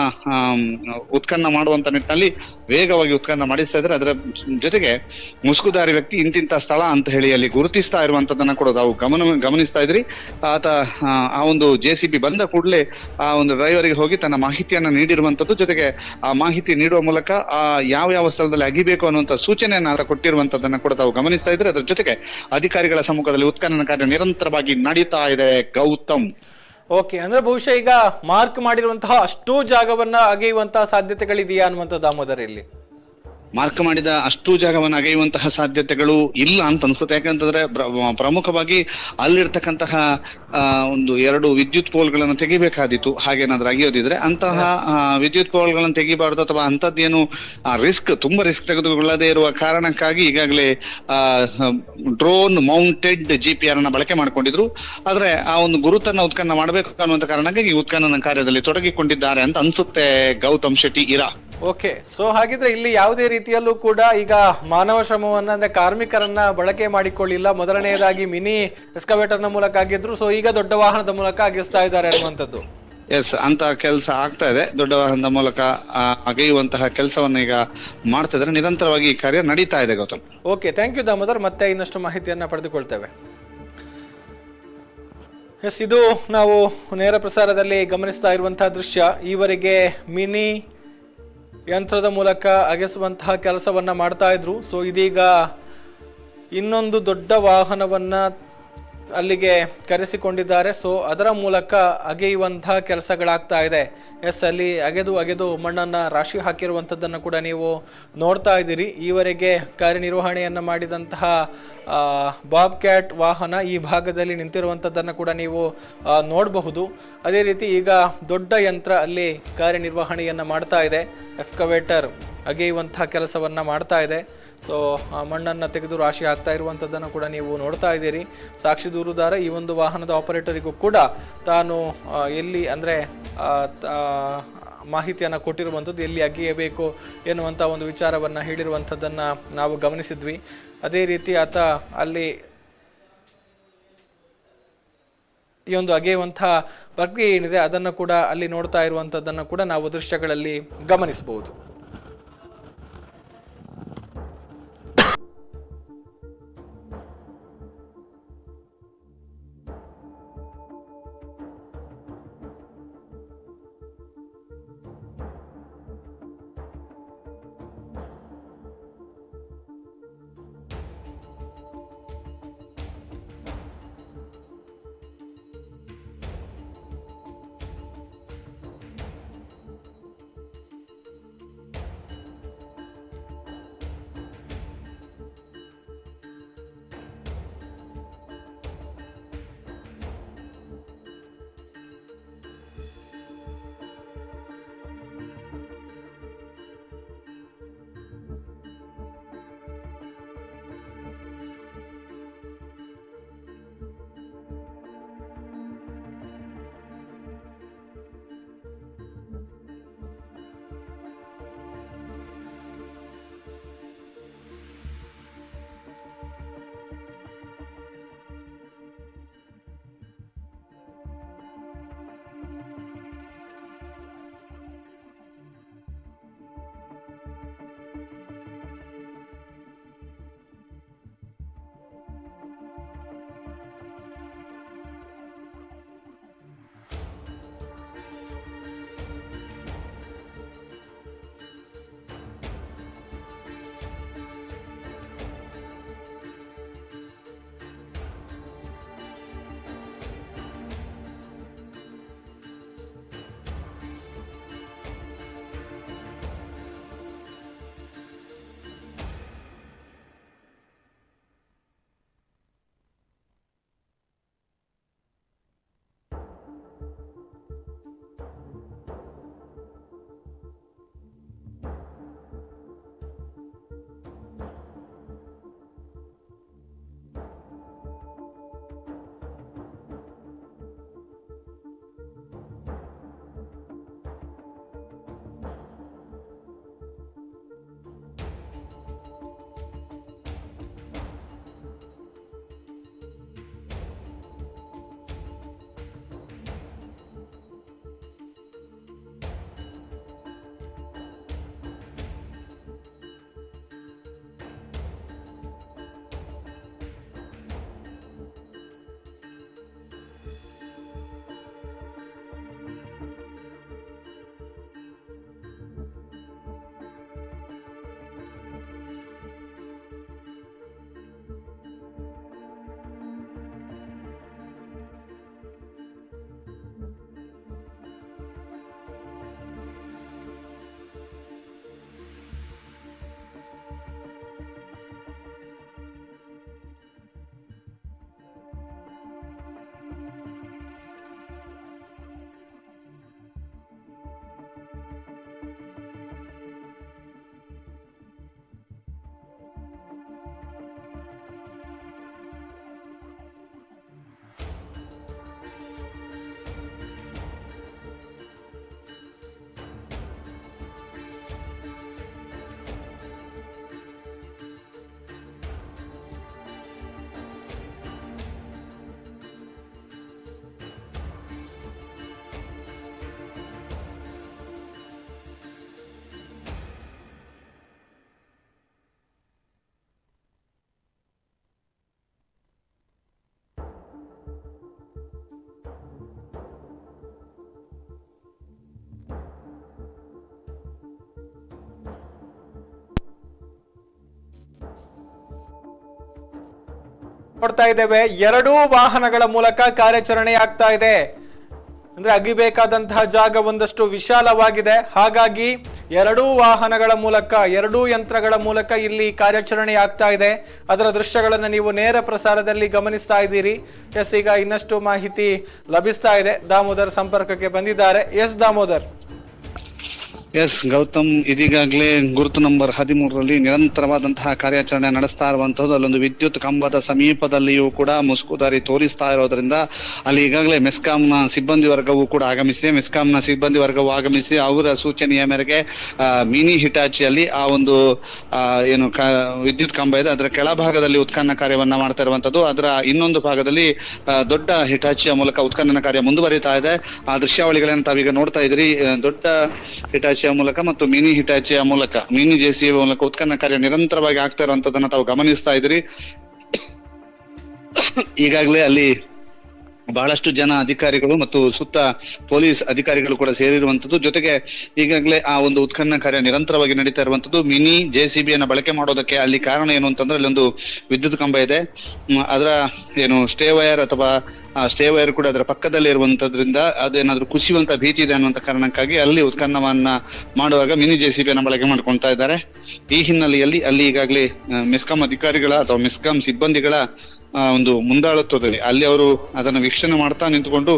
[SPEAKER 3] ಉತ್ಖನನ ಮಾಡುವಂತ ನಿಟ್ಟಿನಲ್ಲಿ ವೇಗವಾಗಿ ಉತ್ಖನನ ಮಾಡಿಸ್ತಾ ಇದ್ದಾರೆ. ಅದರ ಜೊತೆಗೆ ಮುಸುಕುದಾರಿ ವ್ಯಕ್ತಿ ಇಂತಿಂತ ಸ್ಥಳ ಅಂತ ಹೇಳಿ ಅಲ್ಲಿ ಗುರುತಿಸ್ತಾ ಇರುವಂತದನ್ನ ಕೂಡ ನಾವು ಗಮನಿಸ್ತಾ ಇದ್ರಿ. ಆತ ಆ ಒಂದು JCB ಬಂದ ಕೂಡಲೇ ಆ ಒಂದು ಡ್ರೈವರ್ಗೆ ಹೋಗಿ ತನ್ನ ಮಾಹಿತಿಯನ್ನ ನೀಡಿರುವಂತದ್ದು, ಜೊತೆಗೆ ಆ ಮಾಹಿತಿ ನೀಡುವ ಮೂಲಕ ಆ ಯಾವ ಸ್ಥಳದಲ್ಲಿ ಅಗಿಬೇಕು ಅನ್ನುವಂತ ಸೂಚನೆಯನ್ನ ಆತ ಕೊಟ್ಟಿರುವಂತದನ್ನ ಕೂಡ ತಾವು ಗಮನಿಸ್ತಾ ಇದ್ರೆ. ಅದರ ಜೊತೆಗೆ ಅಧಿಕಾರಿಗಳ ಸಮ್ಮುಖದಲ್ಲಿ ಉತ್ಖನನ ಕಾರ್ಯ ನಿರಂತರವಾಗಿ ನಡೀತಾ ಇದೆ. ಗೌತಮ್,
[SPEAKER 1] ಓಕೆ, ಅಂದ್ರೆ ಬಹುಶಃ ಈಗ ಮಾರ್ಕ್ ಮಾಡಿರುವಂತಹ ಅಷ್ಟೂ ಜಾಗವನ್ನ ಅಗೆಯುವಂತಹ ಸಾಧ್ಯತೆಗಳಿದೆಯಾ ಅನ್ನುವಂಥ ದಾಮೋದರ ಇಲ್ಲಿ?
[SPEAKER 3] ಮಾರ್ಕ್ ಮಾಡಿದ ಅಷ್ಟು ಜಾಗವನ್ನು ಅಗೆಯುವಂತಹ ಸಾಧ್ಯತೆಗಳು ಇಲ್ಲ ಅಂತ ಅನ್ಸುತ್ತೆ. ಯಾಕಂತಂದ್ರೆ ಪ್ರಮುಖವಾಗಿ ಅಲ್ಲಿರ್ತಕ್ಕಂತಹ 1-2 ವಿದ್ಯುತ್ ಪೋಲ್ಗಳನ್ನು ತೆಗಿಬೇಕಾದಿತ್ತು. ಹಾಗೇನಾದ್ರೂ ಅಗೆಯೋದಿದ್ರೆ ಅಂತಹ ವಿದ್ಯುತ್ ಪೋಲ್ಗಳನ್ನು ತೆಗಿಬಾರ್ದು ಅಥವಾ ಅಂತದ್ದೇನು ತುಂಬಾ ರಿಸ್ಕ್ ತೆಗೆದುಕೊಳ್ಳದೇ ಇರುವ ಕಾರಣಕ್ಕಾಗಿ ಈಗಾಗಲೇ ಡ್ರೋನ್ ಮೌಂಟೆಡ್ GPR ಅನ್ನ ಬಳಕೆ ಮಾಡ್ಕೊಂಡಿದ್ರು. ಆದ್ರೆ ಆ ಒಂದು ಗುರುತನ್ನ ಉತ್ಖನನ ಮಾಡಬೇಕು ಅನ್ನುವಂತ ಕಾರಣಕ್ಕಾಗಿ ಉತ್ಖನನ ಕಾರ್ಯದಲ್ಲಿ ತೊಡಗಿಕೊಂಡಿದ್ದಾರೆ ಅಂತ ಅನ್ಸುತ್ತೆ. ಗೌತಮ್ ಶೆಟ್ಟಿ, ಇರಾ.
[SPEAKER 1] ಓಕೆ, ಸೊ ಹಾಗಿದ್ರೆ ಇಲ್ಲಿ ಯಾವುದೇ ರೀತಿಯಲ್ಲೂ ಕೂಡ ಈಗ ಮಾನವ ಶ್ರಮವನ್ನ ಅಂದ್ರೆ ಕಾರ್ಮಿಕರನ್ನ ಬಳಕೆ ಮಾಡಿಕೊಳ್ಳಿಲ್ಲ. ಮೊದಲನೆಯದಾಗಿ ಮಿನಿ ಎಕ್ಸ್ಕವೇಟರ್ ನ ಮೂಲಕ ಆಗಿದ್ರು, ಸೊ ಈಗ ದೊಡ್ಡ ವಾಹನದ ಮೂಲಕ ಅಗಿಸ್ತಾ ಇದ್ದಾರೆ ಅನ್ನುವಂಥದ್ದು.
[SPEAKER 3] ಎಸ್, ಅಂತ ಕೆಲಸ ಆಗ್ತಾ ಇದೆ. ದೊಡ್ಡ ವಾಹನದ ಮೂಲಕ ಅಗೆಯುವಂತಹ ಕೆಲಸವನ್ನ ಈಗ ಮಾಡ್ತಾ ಇದ್ದಾರೆ. ನಿರಂತರವಾಗಿ ಈ ಕಾರ್ಯ ನಡೀತಾ ಇದೆ. Gautam,
[SPEAKER 1] okay, thank you Damodar. ಮತ್ತೆ ಇನ್ನಷ್ಟು ಮಾಹಿತಿಯನ್ನ ಪಡೆದುಕೊಳ್ತೇವೆ. ಎಸ್, ಇದು ನಾವು ನೇರ ಪ್ರಸಾರದಲ್ಲಿ ಗಮನಿಸ್ತಾ ಇರುವಂತಹ ದೃಶ್ಯ. ಈವರೆಗೆ ಮಿನಿ ಯಂತ್ರದ ಮೂಲಕ ಅಗೆಸುವಂತಹ ಕೆಲಸವನ್ನ ಮಾಡ್ತಾ ಇದ್ರು. ಸೊ ಇದೀಗ ಇನ್ನೊಂದು ದೊಡ್ಡ ವಾಹನವನ್ನ ಅಲ್ಲಿಗೆ ಕರೆಸಿಕೊಂಡಿದ್ದಾರೆ. ಸೊ ಅದರ ಮೂಲಕ ಅಗೆಯುವಂತಹ ಕೆಲಸಗಳಾಗ್ತಾ ಇದೆ. ಎಸ್, ಅಲ್ಲಿ ಅಗೆದು ಮಣ್ಣನ್ನ ರಾಶಿ ಹಾಕಿರುವಂಥದ್ದನ್ನು ಕೂಡ ನೀವು ನೋಡ್ತಾ ಇದ್ದೀರಿ. ಈವರೆಗೆ ಕಾರ್ಯನಿರ್ವಹಣೆಯನ್ನು ಮಾಡಿದಂತಹ ಬಾಬ್ ಕ್ಯಾಟ್ ವಾಹನ ಈ ಭಾಗದಲ್ಲಿ ನಿಂತಿರುವಂಥದ್ದನ್ನು ಕೂಡ ನೀವು ನೋಡಬಹುದು. ಅದೇ ರೀತಿ ಈಗ ದೊಡ್ಡ ಯಂತ್ರ ಅಲ್ಲಿ ಕಾರ್ಯನಿರ್ವಹಣೆಯನ್ನು ಮಾಡ್ತಾ ಇದೆ. ಎಕ್ಸ್ಕವೇಟರ್ ಅಗೆಯುವಂತಹ ಕೆಲಸವನ್ನ ಮಾಡ್ತಾ ಇದೆ. ಸೊ ಮಣ್ಣನ್ನು ತೆಗೆದು ರಾಶಿ ಹಾಕ್ತಾ ಇರುವಂಥದ್ದನ್ನು ಕೂಡ ನೀವು ನೋಡ್ತಾ ಇದ್ದೀರಿ. ಸಾಕ್ಷಿ ದೂರುದಾರ ಈ ಒಂದು ವಾಹನದ ಆಪರೇಟರಿಗೂ ಕೂಡ ತಾನು ಎಲ್ಲಿ ಅಂದರೆ ಮಾಹಿತಿಯನ್ನು ಕೊಟ್ಟಿರುವಂಥದ್ದು, ಎಲ್ಲಿ ಅಗೆಯಬೇಕು ಎನ್ನುವಂಥ ಒಂದು ವಿಚಾರವನ್ನು ಹೇಳಿರುವಂಥದ್ದನ್ನು ನಾವು ಗಮನಿಸಿದ್ವಿ. ಅದೇ ರೀತಿ ಆತ ಅಲ್ಲಿ ಈ ಒಂದು ಅಗೆಯುವಂತಹ ಪ್ರಕ್ರಿಯೆ ಏನಿದೆ ಅದನ್ನು ಕೂಡ ಅಲ್ಲಿ ನೋಡ್ತಾ ಇರುವಂಥದ್ದನ್ನು ಕೂಡ ನಾವು ದೃಶ್ಯಗಳಲ್ಲಿ ಗಮನಿಸಬಹುದು. ನೋಡ್ತಾ ಇದ್ದೇವೆ, 2 ವಾಹನಗಳ ಮೂಲಕ ಕಾರ್ಯಾಚರಣೆ ಆಗ್ತಾ ಇದೆ. ಅಂದ್ರೆ ಅಗಿಬೇಕಾದಂತಹ ಜಾಗ ಒಂದಷ್ಟು ವಿಶಾಲವಾಗಿದೆ. ಹಾಗಾಗಿ 2 ವಾಹನಗಳ ಮೂಲಕ, 2 ಯಂತ್ರಗಳ ಮೂಲಕ ಇಲ್ಲಿ ಕಾರ್ಯಾಚರಣೆ ಆಗ್ತಾ ಇದೆ. ಅದರ ದೃಶ್ಯಗಳನ್ನು ನೀವು ನೇರ ಪ್ರಸಾರದಲ್ಲಿ ಗಮನಿಸ್ತಾ ಇದ್ದೀರಿ. ಎಸ್, ಈಗ ಇನ್ನಷ್ಟು ಮಾಹಿತಿ ಲಭಿಸ್ತಾ ಇದೆ. ದಾಮೋದರ್ ಸಂಪರ್ಕಕ್ಕೆ ಬಂದಿದ್ದಾರೆ. ಎಸ್ ದಾಮೋದರ್.
[SPEAKER 3] ಎಸ್ ಗೌತಮ್, ಇದೀಗಾಗಲೇ ಗುರುತು ನಂಬರ್ 13ರಲ್ಲಿ ನಿರಂತರವಾದಂತಹ ಕಾರ್ಯಾಚರಣೆ ನಡೆಸ್ತಾ ಇರುವಂತದ್ದು. ಅಲ್ಲೊಂದು ವಿದ್ಯುತ್ ಕಂಬದ ಸಮೀಪದಲ್ಲಿಯೂ ಕೂಡ ಮುಸುಕುದಾರಿ ತೋರಿಸ್ತಾ ಇರೋದ್ರಿಂದ ಅಲ್ಲಿ ಈಗಾಗಲೇ ಮೆಸ್ಕಾಂನ ಸಿಬ್ಬಂದಿ ವರ್ಗವು ಕೂಡ ಆಗಮಿಸಿದೆ. ಮೆಸ್ಕಾಂನ ಸಿಬ್ಬಂದಿ ವರ್ಗವು ಆಗಮಿಸಿ ಅವರ ಸೂಚನೆಯ ಮೇರೆಗೆ ಮಿನಿ ಹಿಟಾಚಿಯಲ್ಲಿ ಆ ಒಂದು ಏನು ವಿದ್ಯುತ್ ಕಂಬ ಇದೆ ಅದರ ಕೆಳಭಾಗದಲ್ಲಿ ಉತ್ಖನನ ಕಾರ್ಯವನ್ನ ಮಾಡ್ತಾ ಇರುವಂತದ್ದು. ಅದರ ಇನ್ನೊಂದು ಭಾಗದಲ್ಲಿ ದೊಡ್ಡ ಹಿಟಾಚಿಯ ಮೂಲಕ ಉತ್ಖನನ ಕಾರ್ಯ ಮುಂದುವರಿತಾ ಇದೆ. ಆ ದೃಶ್ಯಾವಳಿಗಳನ್ನ ತಾವೀಗ ನೋಡ್ತಾ ಇದ್ರಿ. ದೊಡ್ಡ ಹಿಟಾಚಿಯ ಮೂಲಕ ಮತ್ತು ಮಿನಿ ಹಿಟಾಚಿಯ ಮೂಲಕ, ಮಿನಿ ಜೆಸಿಬಿ ಮೂಲಕ ಉತ್ಖನನ ಕಾರ್ಯ ನಿರಂತರವಾಗಿ ಆಗ್ತಾ ಇರುವಂತದನ್ನ ತಾವು ಗಮನಿಸ್ತಾ ಇದ್ರಿ. ಈಗಾಗಲೇ ಅಲ್ಲಿ ಬಹಳಷ್ಟು ಜನ ಅಧಿಕಾರಿಗಳು ಮತ್ತು ಸುತ್ತ ಪೊಲೀಸ್ ಅಧಿಕಾರಿಗಳು ಕೂಡ ಸೇರಿರುವಂತದ್ದು. ಜೊತೆಗೆ ಈಗಾಗಲೇ ಆ ಒಂದು ಉತ್ಖನನ ಕಾರ್ಯ ನಿರಂತರವಾಗಿ ನಡೀತಾ ಇರುವಂತದ್ದು. ಮಿನಿ ಜೆಸಿಬಿಯನ್ನ ಬಳಕೆ ಮಾಡೋದಕ್ಕೆ ಅಲ್ಲಿ ಕಾರಣ ಏನು ಅಂತಂದ್ರೆ ಅಲ್ಲೊಂದು ವಿದ್ಯುತ್ ಕಂಬ ಇದೆ. ಅದರ ಏನು ಸ್ಟೇ ವೈರ್ ಅಥವಾ ಸ್ಟೇ ವೈರ್ ಕೂಡ ಅದರ ಪಕ್ಕದಲ್ಲಿ ಇರುವಂತದ್ರಿಂದ ಅದೇನಾದ್ರೂ ಕುಸಿಯುವಂತ ಭೀತಿ ಇದೆ ಅನ್ನುವಂತ ಕಾರಣಕ್ಕಾಗಿ ಅಲ್ಲಿ ಉತ್ಖನನವನ್ನ ಮಾಡುವಾಗ ಮಿನಿ ಜೆಸಿಬಿಯನ್ನ ಬಳಕೆ ಮಾಡ್ಕೊಳ್ತಾ ಇದ್ದಾರೆ. ಈ ಹಿನ್ನೆಲೆಯಲ್ಲಿ ಅಲ್ಲಿ ಈಗಾಗಲೇ ಮೆಸ್ಕಾಂ ಅಧಿಕಾರಿಗಳ ಅಥವಾ ಮೆಸ್ಕಾಂ ಸಿಬ್ಬಂದಿಗಳ ಒಂದು ಮುಂದಾಳತ್ವದಲ್ಲಿ ಅಲ್ಲಿ ಅವರು ಅದನ್ನ ವೀಕ್ಷಣೆ ಮಾಡ್ತಾ ನಿಂತುಕೊಂಡು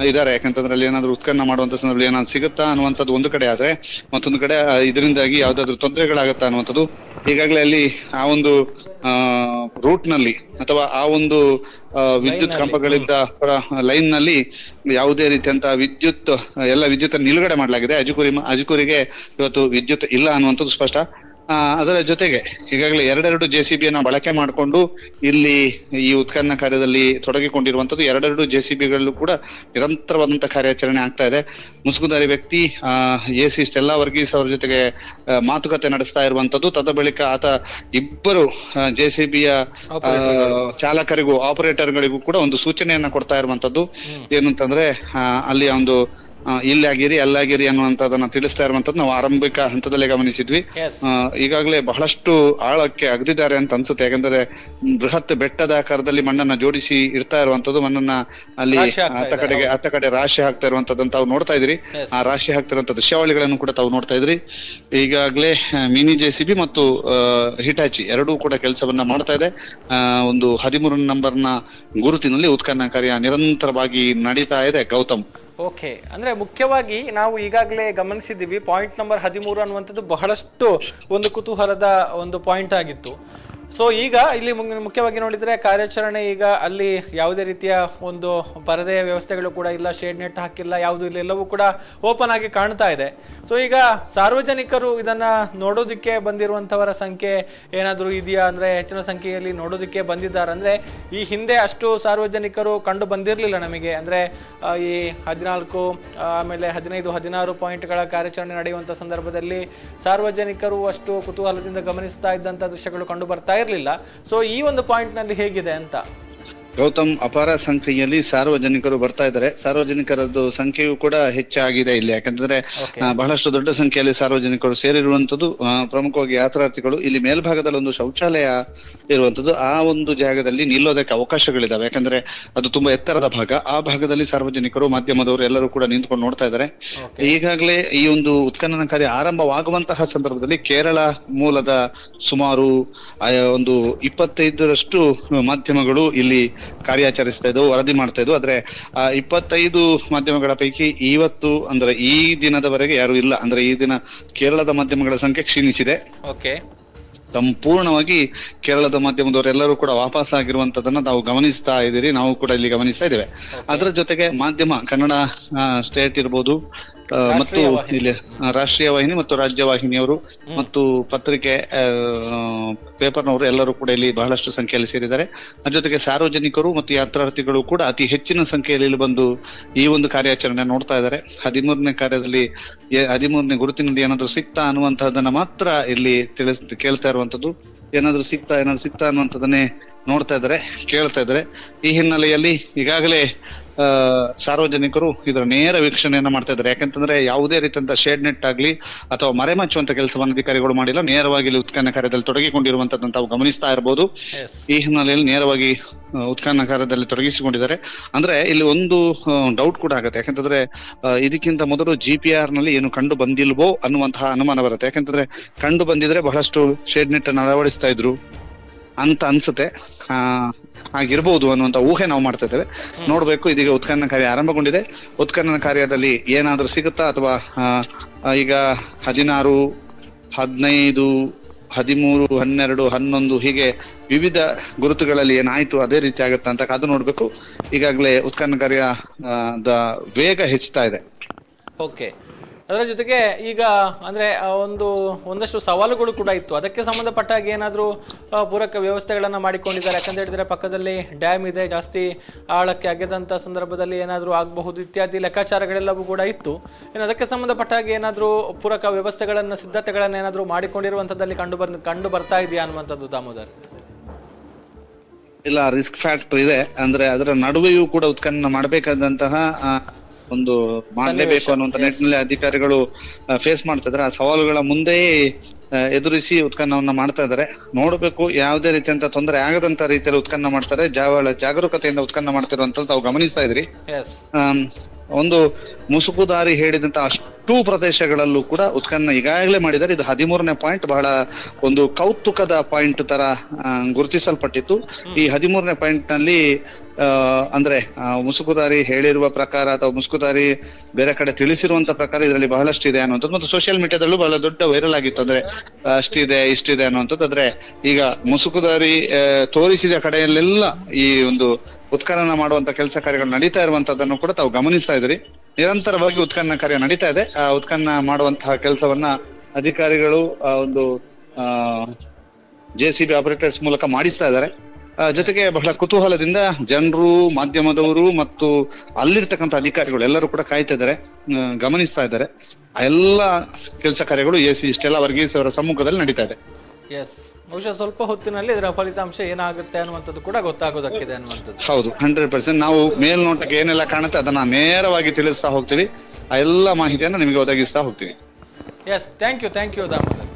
[SPEAKER 3] ಇದ್ದಾರೆ. ಯಾಕಂತಂದ್ರೆ ಅಲ್ಲಿ ಏನಾದ್ರು ಉತ್ಖನನ ಮಾಡುವಂತ ಸಂದರ್ಭದಲ್ಲಿ ಏನಾದ್ರು ಸಿಗುತ್ತಾ ಅನ್ನುವಂಥದ್ದು ಒಂದು ಕಡೆ ಆದ್ರೆ, ಮತ್ತೊಂದು ಕಡೆ ಇದರಿಂದಾಗಿ ಯಾವ್ದಾದ್ರು ತೊಂದರೆಗಳಾಗತ್ತಾ ಅನ್ನುವಂಥದ್ದು. ಈಗಾಗಲೇ ಅಲ್ಲಿ ಆ ಒಂದು ರೂಟ್ ನಲ್ಲಿ ಅಥವಾ ಆ ಒಂದು ವಿದ್ಯುತ್ ಕಂಬಗಳಿದ್ದ ಲೈನ್ ನಲ್ಲಿ ಯಾವುದೇ ರೀತಿಯಂತ ಎಲ್ಲ ವಿದ್ಯುತ್ ನಿಲುಗಡೆ ಮಾಡಲಾಗಿದೆ. ಅಜುಕೂರಿಗೆ ಇವತ್ತು ವಿದ್ಯುತ್ ಇಲ್ಲ ಅನ್ನುವಂಥದ್ದು ಸ್ಪಷ್ಟ. ಅದರ ಜೊತೆಗೆ ಈಗಾಗಲೇ 2 ಜೆಸಿಬಿಯನ್ನ ಬಳಕೆ ಮಾಡಿಕೊಂಡು ಇಲ್ಲಿ ಈ ಉತ್ಖನನ ಕಾರ್ಯದಲ್ಲಿ ತೊಡಗಿಕೊಂಡಿರುವಂತದ್ದು. 2 ಜೆಸಿಬಿಗಳು ಕೂಡ ನಿರಂತರವಾದಂತಹ ಕಾರ್ಯಾಚರಣೆ ಆಗ್ತಾ ಇದೆ. ಮುಸುಕುದಾರಿ ವ್ಯಕ್ತಿ ಎಸಿ ಸ್ಟೆಲ್ಲಾ ವರ್ಗೀಸ್ ಅವರ ಜೊತೆಗೆ ಮಾತುಕತೆ ನಡೆಸ್ತಾ ಇರುವಂತದ್ದು. ತದ ಬಳಿಕ ಆತ ಇಬ್ಬರು ಜೆಸಿಬಿಯ ಚಾಲಕರಿಗೂ ಆಪರೇಟರ್ಗಳಿಗೂ ಕೂಡ ಒಂದು ಸೂಚನೆಯನ್ನ ಕೊಡ್ತಾ ಇರುವಂತದ್ದು. ಏನಂತಂದ್ರೆ ಅಲ್ಲಿ ಒಂದು ಇಲ್ಲಾಗಿರಿ ಅಲ್ಲಾಗಿರಿ ಅನ್ನುವಂಥದ್ದನ್ನ ತಿಳಿಸ್ತಾ ಇರುವಂತದ್ದು ನಾವು ಆರಂಭಿಕ ಹಂತದಲ್ಲೇ ಗಮನಿಸಿದ್ವಿ. ಈಗಾಗಲೇ ಬಹಳಷ್ಟು ಆಳಕ್ಕೆ ಅಗದಿದ್ದಾರೆ ಅಂತ ಅನ್ಸುತ್ತೆ. ಯಾಕಂದ್ರೆ ಬೃಹತ್ ಬೆಟ್ಟದ ಆಕಾರದಲ್ಲಿ ಮಣ್ಣನ್ನ ಜೋಡಿಸಿ ಇಡ್ತಾ ಇರುವಂತದ್ದು. ಮಣ್ಣನ್ನ ಅಲ್ಲಿ ಅತ್ತ ಕಡೆ ರಾಶಿ ಹಾಕ್ತಾ ಇರುವಂತದ್ದನ್ನ ತಾವು ನೋಡ್ತಾ ಇದ್ರಿ. ಆ ರಾಶಿ ಹಾಕ್ತಿರುವಂತ ದೃಶ್ಯಾವಳಿಗಳನ್ನು ಕೂಡ ತಾವು ನೋಡ್ತಾ ಇದ್ರಿ. ಈಗಾಗಲೇ ಮಿನಿ ಜೆಸಿಬಿ ಮತ್ತು ಹಿಟಾಚಿ 2 ಕೂಡ ಕೆಲಸವನ್ನ ಮಾಡ್ತಾ ಇದೆ. ಒಂದು 13 ನಂಬರ್ನ ಗುರುತಿನಲ್ಲಿ ಉತ್ಖನನ ಕಾರ್ಯ ನಿರಂತರವಾಗಿ ನಡೀತಾ ಇದೆ. ಗೌತಮ್,
[SPEAKER 1] ಓಕೆ, ಅಂದ್ರೆ ಮುಖ್ಯವಾಗಿ ನಾವು ಈಗಾಗಲೇ ಗಮನಿಸಿದ್ದೀವಿ, ಪಾಯಿಂಟ್ ನಂಬರ್ 13 ಅನ್ನುವಂಥದ್ದು ಬಹಳಷ್ಟು ಒಂದು ಕುತೂಹಲದ ಒಂದು ಪಾಯಿಂಟ್ ಆಗಿತ್ತು. ಸೊ ಈಗ ಇಲ್ಲಿ ಮುಖ್ಯವಾಗಿ ನೋಡಿದ್ರೆ ಕಾರ್ಯಾಚರಣೆ ಈಗ ಅಲ್ಲಿ ಯಾವುದೇ ರೀತಿಯ ಒಂದು ಪರದೆಯ ವ್ಯವಸ್ಥೆಗಳು ಕೂಡ ಇಲ್ಲ, ಶೇಡ್ ನೆಟ್ ಹಾಕಿಲ್ಲ, ಯಾವುದು ಇಲ್ಲ, ಎಲ್ಲವೂ ಕೂಡ ಓಪನ್ ಆಗಿ ಕಾಣ್ತಾ ಇದೆ. ಸೊ ಈಗ ಸಾರ್ವಜನಿಕರು ಇದನ್ನ ನೋಡೋದಕ್ಕೆ ಬಂದಿರುವಂತವರ ಸಂಖ್ಯೆ ಏನಾದರೂ ಇದೆಯಾ ಅಂದ್ರೆ ಹೆಚ್ಚಿನ ಸಂಖ್ಯೆಯಲ್ಲಿ ನೋಡೋದಕ್ಕೆ ಬಂದಿದ್ದಾರೆ. ಅಂದ್ರೆ ಈ ಹಿಂದೆ ಅಷ್ಟು ಸಾರ್ವಜನಿಕರು ಕಂಡು ಬಂದಿರಲಿಲ್ಲ ನಮಗೆ. ಅಂದ್ರೆ ಈ 14 ಆಮೇಲೆ 15, 16 ಪಾಯಿಂಟ್ಗಳ ಕಾರ್ಯಾಚರಣೆ ನಡೆಯುವಂತ ಸಂದರ್ಭದಲ್ಲಿ ಸಾರ್ವಜನಿಕರು ಅಷ್ಟು ಕುತೂಹಲದಿಂದ ಗಮನಿಸ್ತಾ ಇದ್ದಂತ ದೃಶ್ಯಗಳು ಕಂಡು ಬರ್ತಾ ಇರಲಿಲ್ಲ. ಸೊ ಈ ಒಂದು ಪಾಯಿಂಟ್ ನಲ್ಲಿ ಹೇಗಿದೆ ಅಂತ
[SPEAKER 3] ಗೌತಮ್, ಅಪಾರ ಸಂಖ್ಯೆಯಲ್ಲಿ ಸಾರ್ವಜನಿಕರು ಬರ್ತಾ ಇದ್ದಾರೆ. ಸಾರ್ವಜನಿಕರದ್ದು ಸಂಖ್ಯೆಯು ಕೂಡ ಹೆಚ್ಚಾಗಿದೆ ಇಲ್ಲಿ. ಯಾಕಂದ್ರೆ ಬಹಳಷ್ಟು ದೊಡ್ಡ ಸಂಖ್ಯೆಯಲ್ಲಿ ಸಾರ್ವಜನಿಕರು ಸೇರಿರುವಂತದ್ದು. ಪ್ರಮುಖವಾಗಿ ಯಾತ್ರಾರ್ಥಿಗಳು. ಇಲ್ಲಿ ಮೇಲ್ಭಾಗದಲ್ಲಿ ಒಂದು ಶೌಚಾಲಯ ಇರುವಂತದ್ದು. ಆ ಒಂದು ಜಾಗದಲ್ಲಿ ನಿಲ್ಲೋದಕ್ಕೆ ಅವಕಾಶಗಳಿದಾವೆ. ಯಾಕಂದ್ರೆ ಅದು ತುಂಬಾ ಎತ್ತರದ ಭಾಗ. ಆ ಭಾಗದಲ್ಲಿ ಸಾರ್ವಜನಿಕರು, ಮಾಧ್ಯಮದವರು ಎಲ್ಲರೂ ಕೂಡ ನಿಂತ್ಕೊಂಡು ನೋಡ್ತಾ ಇದ್ದಾರೆ. ಈಗಾಗಲೇ ಈ ಒಂದು ಉತ್ಖನನ ಕಾರ್ಯ ಆರಂಭವಾಗುವಂತಹ ಸಂದರ್ಭದಲ್ಲಿ ಕೇರಳ ಮೂಲದ ಸುಮಾರು ಒಂದು 25ರಷ್ಟು ಮಾಧ್ಯಮಗಳು ಇಲ್ಲಿ ಕಾರ್ಯಾಚರಿಸ್ತಾ ಇದ್ದವು, ವರದಿ ಮಾಡ್ತಾ ಇದ್ವು. ಆದ್ರೆ 25 ಮಾಧ್ಯಮಗಳ ಪೈಕಿ ಇವತ್ತು ಅಂದ್ರೆ ಈ ದಿನದವರೆಗೆ ಯಾರು ಇಲ್ಲ. ಅಂದ್ರೆ ಈ ದಿನ ಕೇರಳದ ಮಾಧ್ಯಮಗಳ ಸಂಖ್ಯೆ ಕ್ಷೀಣಿಸಿದೆ. ಸಂಪೂರ್ಣವಾಗಿ ಕೇರಳದ ಮಾಧ್ಯಮದವರೆಲ್ಲರೂ ಕೂಡ ವಾಪಸ್ ಆಗಿರುವಂತದನ್ನ ನಾವು ಗಮನಿಸ್ತಾ ಇದ್ದೀರಿ. ನಾವು ಕೂಡ ಇಲ್ಲಿ ಗಮನಿಸ್ತಾ ಇದ್ದೇವೆ. ಅದರ ಜೊತೆಗೆ ಮಾಧ್ಯಮ, ಕನ್ನಡ ಸ್ಟೇಟ್ ಇರ್ಬೋದು ಮತ್ತು ಇಲ್ಲಿ ರಾಷ್ಟ್ರೀಯ ವಾಹಿನಿ ಮತ್ತು ರಾಜ್ಯ ವಾಹಿನಿಯವರು ಮತ್ತು ಪತ್ರಿಕೆ ಪೇಪರ್ನವರು ಎಲ್ಲರೂ ಕೂಡ ಇಲ್ಲಿ ಬಹಳಷ್ಟು ಸಂಖ್ಯೆಯಲ್ಲಿ ಸೇರಿದ್ದಾರೆ. ಅದ್ರ ಜೊತೆಗೆ ಸಾರ್ವಜನಿಕರು ಮತ್ತು ಯಾತ್ರಾರ್ಥಿಗಳು ಕೂಡ ಅತಿ ಹೆಚ್ಚಿನ ಸಂಖ್ಯೆಯಲ್ಲಿ ಇಲ್ಲಿ ಬಂದು ಈ ಒಂದು ಕಾರ್ಯಾಚರಣೆ ನೋಡ್ತಾ ಇದ್ದಾರೆ. 13ನೇ ಕಾರ್ಯದಲ್ಲಿ 13ನೇ ಗುರುತಿನಲ್ಲಿ ಏನಾದ್ರು ಸಿಕ್ತಾ ಅನ್ನುವಂತಹದನ್ನ ಮಾತ್ರ ಇಲ್ಲಿ ಕೇಳ್ತಾ ಇರುವಂತದ್ದು. ಏನಾದ್ರು ಸಿಕ್ತಾ ಅನ್ನುವಂಥದ್ದನ್ನೇ ನೋಡ್ತಾ ಇದ್ದಾರೆ, ಕೇಳ್ತಾ ಇದ್ದಾರೆ. ಈ ಹಿನ್ನೆಲೆಯಲ್ಲಿ ಈಗಾಗಲೇ ಸಾರ್ವಜನಿಕರು ಇದರ ನೇರ ವೀಕ್ಷಣೆಯನ್ನ ಮಾಡ್ತಾ ಇದ್ದಾರೆ. ಯಾಕಂತಂದ್ರೆ ಯಾವುದೇ ರೀತಿಯಂತ ಶೇಡ್ ನೆಟ್ ಆಗ್ಲಿ ಅಥವಾ ಮರೆಮಚ್ಚುವಂತ ಕೆಲಸವನ್ನು ಅಧಿಕಾರಿಗಳು ಮಾಡಿಲ್ಲ. ನೇರವಾಗಿ ಇಲ್ಲಿ ಉತ್ಖನನ ಕಾರ್ಯದಲ್ಲಿ ತೊಡಗಿಕೊಂಡಿರುವಂತದ್ದನ್ನು ತಾವು ಗಮನಿಸ್ತಾ ಇರಬಹುದು. ಈ ಹಿನ್ನೆಲೆಯಲ್ಲಿ ನೇರವಾಗಿ ಉತ್ಖನನ ಕಾರ್ಯದಲ್ಲಿ ತೊಡಗಿಸಿಕೊಂಡಿದ್ದಾರೆ. ಅಂದ್ರೆ ಇಲ್ಲಿ ಒಂದು ಡೌಟ್ ಕೂಡ ಆಗುತ್ತೆ. ಯಾಕಂತಂದ್ರೆ ಇದಕ್ಕಿಂತ ಮೊದಲು GPR ನಲ್ಲಿ ಏನು ಕಂಡು ಬಂದಿಲ್ವೋ ಅನ್ನುವಂತಹ ಅನುಮಾನ ಬರುತ್ತೆ. ಯಾಕಂತಂದ್ರೆ ಕಂಡು ಬಂದಿದ್ರೆ ಬಹಳಷ್ಟು ಶೇಡ್ ನೆಟ್ ಅನ್ನು ಅಳವಡಿಸ್ತಾ ಇದ್ರು ಅಂತ ಅನ್ಸುತ್ತೆ. ಆಗಿರ್ಬೋದು ಅನ್ನುವಂತ ಊಹೆ ನಾವು ಮಾಡ್ತಾ ಇದ್ದೇವೆ. ನೋಡ್ಬೇಕು, ಇದೀಗ ಉತ್ಖನನ ಕಾರ್ಯ ಆರಂಭಗೊಂಡಿದೆ. ಉತ್ಖನನ ಕಾರ್ಯದಲ್ಲಿ ಏನಾದ್ರೂ ಸಿಗುತ್ತಾ ಅಥವಾ ಈಗ 16, 15, 13, 12, 11 ಹೀಗೆ ವಿವಿಧ ಗುರುತುಗಳಲ್ಲಿ ಏನಾಯ್ತು ಅದೇ ರೀತಿ ಆಗುತ್ತಾ ಅಂತ ಕಾದು ನೋಡ್ಬೇಕು. ಈಗಾಗಲೇ ಉತ್ಖನನ ಕಾರ್ಯ ವೇಗ ಹೆಚ್ಚುತ್ತಾ ಇದೆ.
[SPEAKER 1] ಓಕೆ, ಅದರ ಜೊತೆಗೆ ಈಗ ಅಂದ್ರೆ ಒಂದಷ್ಟು ಸವಾಲುಗಳು ಕೂಡ ಇತ್ತು. ಅದಕ್ಕೆ ಸಂಬಂಧಪಟ್ಟ ಹಾಗೆ ಏನಾದರೂ ಪೂರಕ ವ್ಯವಸ್ಥೆಗಳನ್ನ ಮಾಡಿಕೊಂಡಿದ್ದಾರೆ? ಯಾಕಂತ ಹೇಳಿದ್ರೆ ಪಕ್ಕದಲ್ಲಿ ಡ್ಯಾಮ್ ಇದೆ, ಜಾಸ್ತಿ ಆಳಕ್ಕೆ ಅಗೆದಂತ ಸಂದರ್ಭದಲ್ಲಿ ಏನಾದರೂ ಆಗಬಹುದು ಇತ್ಯಾದಿ ಲೆಕ್ಕಾಚಾರಗಳೆಲ್ಲವೂ ಕೂಡ ಇತ್ತು. ಇನ್ನು ಅದಕ್ಕೆ ಸಂಬಂಧಪಟ್ಟ ಹಾಗೆ ಏನಾದರೂ ಪೂರಕ ವ್ಯವಸ್ಥೆಗಳನ್ನ ಸಿದ್ಧತೆಗಳನ್ನ ಏನಾದರೂ ಮಾಡಿಕೊಂಡಿರುವಂತದ್ದಲ್ಲಿ ಕಂಡು ಬರ್ತಾ ಇದೆಯಾ ಅನ್ನುವಂಥದ್ದು ದಾಮೋದರ್?
[SPEAKER 3] ಇಲ್ಲ, ರಿಸ್ಕ್ ಫ್ಯಾಕ್ಟರ್ ಇದೆ. ಅಂದ್ರೆ ಅದರ ನಡುವೆಯೂ ಕೂಡ ಉತ್ಖನನ ಮಾಡಬೇಕಾದಂತಹ ಒಂದು ಮಾಡಲೇಬೇಕು ಅನ್ನುವಂತ ನಿಟ್ಟಿನಲ್ಲಿ ಅಧಿಕಾರಿಗಳು ಫೇಸ್ ಮಾಡ್ತಾ ಇದ್ದಾರೆ. ಆ ಸವಾಲುಗಳ ಮುಂದೆ ಎದುರಿಸಿ ಉತ್ಖನನವನ್ನ ಮಾಡ್ತಾ ಇದ್ದಾರೆ. ನೋಡ್ಬೇಕು, ಯಾವುದೇ ರೀತಿಯಂತ ತೊಂದರೆ ಆಗದಂತ ರೀತಿಯಲ್ಲಿ ಉತ್ಖನನ ಮಾಡ್ತಾರೆ. ಜಾಗರೂಕತೆಯಿಂದ ಉತ್ಖನನ ಮಾಡ್ತಿರುವಂತ ತಾವು ಗಮನಿಸ್ತಾ ಇದ್ರಿ. ಒಂದು ಮುಸುಕುದಾರಿ ಹೇಳಿದಂತ ಅಷ್ಟೂ ಪ್ರದೇಶಗಳಲ್ಲೂ ಕೂಡ ಉತ್ಖನನ ಈಗಾಗಲೇ ಮಾಡಿದ್ದಾರೆ. ಇದು 13ನೇ ಪಾಯಿಂಟ್, ಬಹಳ ಒಂದು ಕೌತುಕದ ಪಾಯಿಂಟ್ ತರ ಗುರುತಿಸಲ್ಪಟ್ಟಿತ್ತು. ಈ 13ನೇ ಪಾಯಿಂಟ್ ನಲ್ಲಿ ಅಂದ್ರೆ ಮುಸುಕುದಾರಿ ಹೇಳಿರುವ ಪ್ರಕಾರ ಅಥವಾ ಮುಸುಕುದಾರಿ ಬೇರೆ ಕಡೆ ತಿಳಿಸಿರುವಂತ ಪ್ರಕಾರ ಇದರಲ್ಲಿ ಬಹಳಷ್ಟು ಇದೆ ಅನ್ನುವಂಥದ್ದು ಮತ್ತು ಸೋಷಿಯಲ್ ಮೀಡಿಯಾದಲ್ಲೂ ಬಹಳ ದೊಡ್ಡ ವೈರಲ್ ಆಗಿತ್ತು. ಅಂದ್ರೆ ಅಷ್ಟಿದೆ ಇಷ್ಟಿದೆ ಅನ್ನುವಂಥದ್ದು. ಆದ್ರೆ ಈಗ ಮುಸುಕುದಾರಿ ತೋರಿಸಿದ ಕಡೆಯಲ್ಲೆಲ್ಲ ಈ ಒಂದು ಉತ್ಖನನ ಮಾಡುವಂತ ಕೆಲಸ ಕಾರ್ಯಗಳು ನಡೀತಾ ಇರುವಂತದ್ದನ್ನು ಕೂಡ ತಾವು ಗಮನಿಸ್ತಾ ಇದ್ರಿ. ನಿರಂತರವಾಗಿ ಉತ್ಖನನ ಕಾರ್ಯ ನಡೀತಾ ಇದೆ. ಆ ಉತ್ಖನನ ಮಾಡುವಂತಹ ಕೆಲಸವನ್ನ ಅಧಿಕಾರಿಗಳು ಒಂದು JCB ಆಪರೇಟರ್ಸ್ ಮೂಲಕ ಮಾಡಿಸ್ತಾ ಇದ್ದಾರೆ. ಜೊತೆಗೆ ಬಹಳ ಕುತೂಹಲದಿಂದ ಜನರು, ಮಾಧ್ಯಮದವರು ಮತ್ತು ಅಲ್ಲಿರ್ತಕ್ಕಂಥ ಅಧಿಕಾರಿಗಳು ಎಲ್ಲರೂ ಕೂಡ ಕಾಯ್ತಾ ಇದ್ದಾರೆ, ಗಮನಿಸ್ತಾ ಇದ್ದಾರೆ. ಆ ಎಲ್ಲ ಕೆಲಸ ಕಾರ್ಯಗಳು ಇಷ್ಟೆಲ್ಲ ವರ್ಗೀಸ್ ಅವರ ಸಮ್ಮುಖದಲ್ಲಿ ನಡೀತಾ ಇದೆ.
[SPEAKER 1] ಬಹುಶಃ ಸ್ವಲ್ಪ ಹೊತ್ತಿನಲ್ಲಿ ಇದರ ಫಲಿತಾಂಶ ಏನಾಗುತ್ತೆ ಅನ್ನುವಂಥದ್ದು ಕೂಡ ಗೊತ್ತಾಗೋದಕ್ಕಿದೆ ಅನ್ನುವಂಥದ್ದು.
[SPEAKER 3] ಹೌದು, 100%. ನಾವು ಮೇಲ್ನೋಟಕ್ಕೆ ಏನೆಲ್ಲ ಕಾಣುತ್ತೆ ಅದನ್ನ ನೇರವಾಗಿ ತಿಳಿಸ್ತಾ ಹೋಗ್ತೀವಿ. ಆ ಎಲ್ಲ ಮಾಹಿತಿಯನ್ನು ನಿಮಗೆ ಒದಗಿಸ್ತಾ ಹೋಗ್ತೀವಿ.
[SPEAKER 1] Thank you Damodar.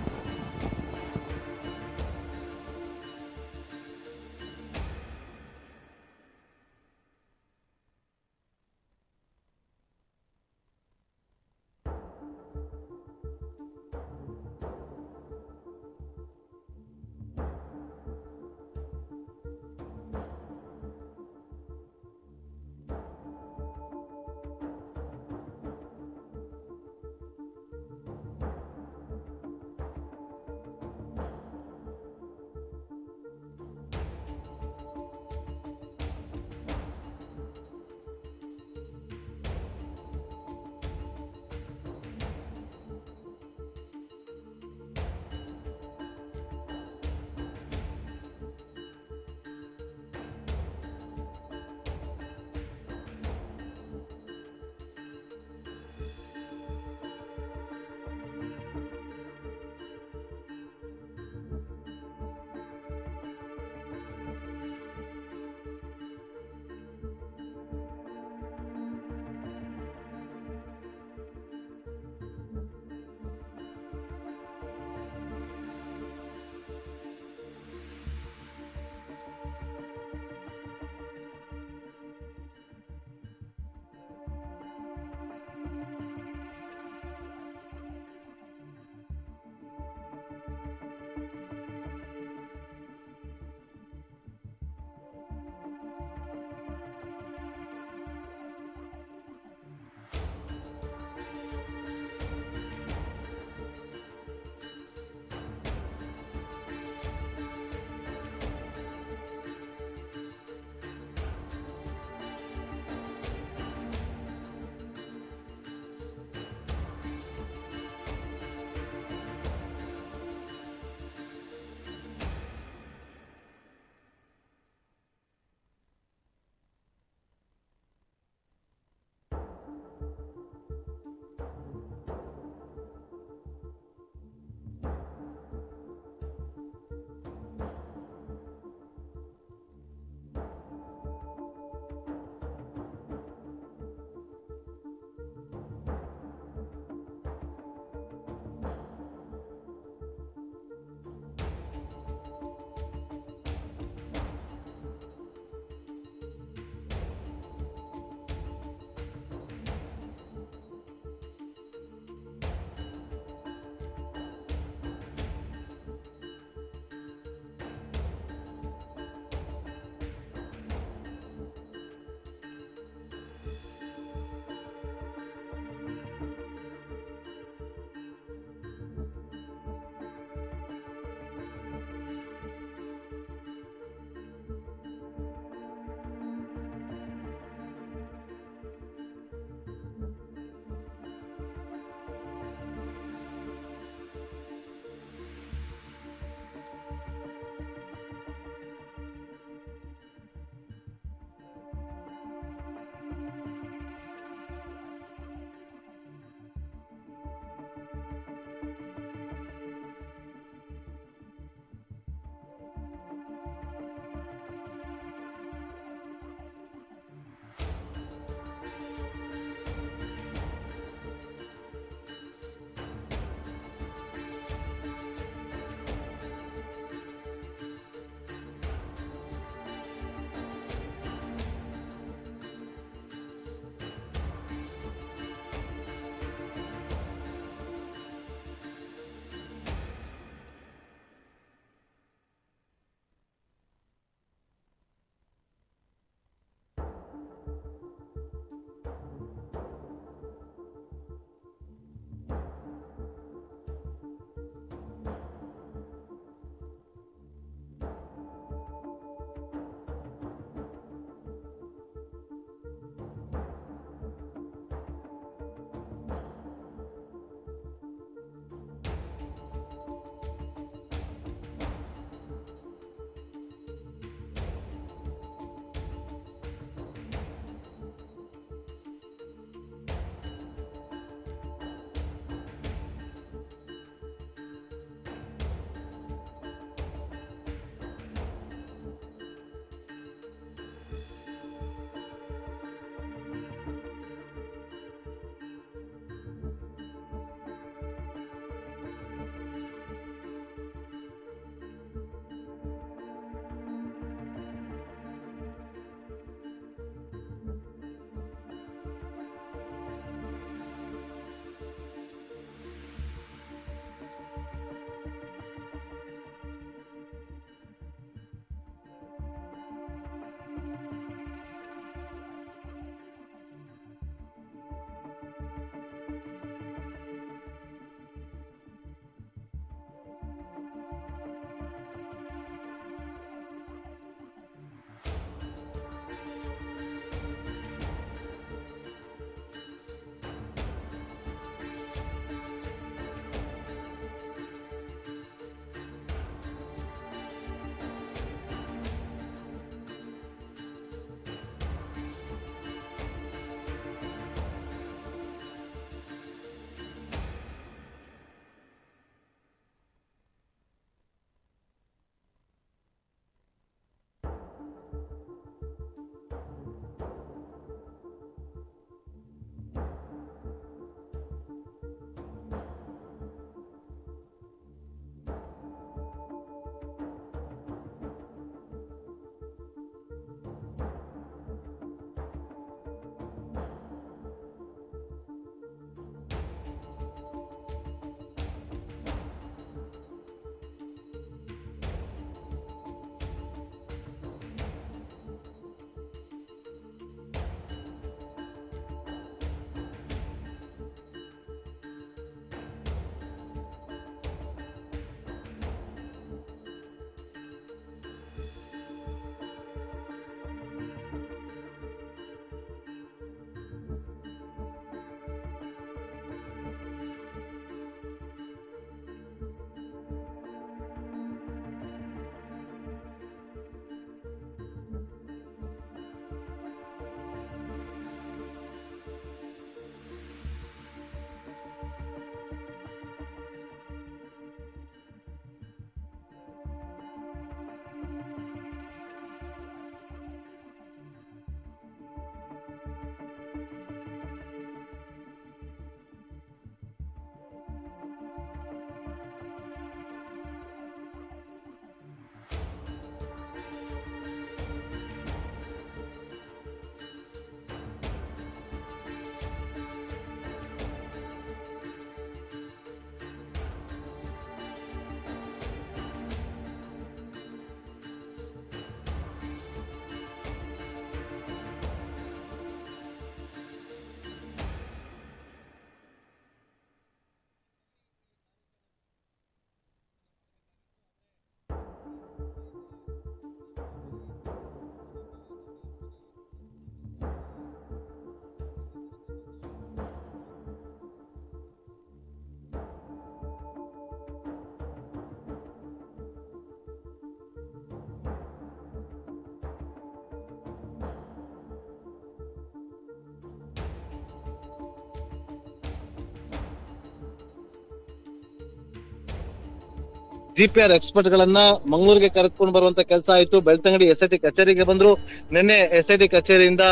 [SPEAKER 4] GPR expert ಗಳನ್ನ ಮಂಗಳೂರಿಗೆ ಕರೆದುಕೊಂಡು ಬರುವಂತ ಕೆಲಸ ಆಯ್ತು. ಬೆಳ್ತಂಗಡಿ SIT ಕಚೇರಿಗೆ ಬಂದ್ರು. ನಿನ್ನೆ SIT ಕಚೇರಿಯಿಂದ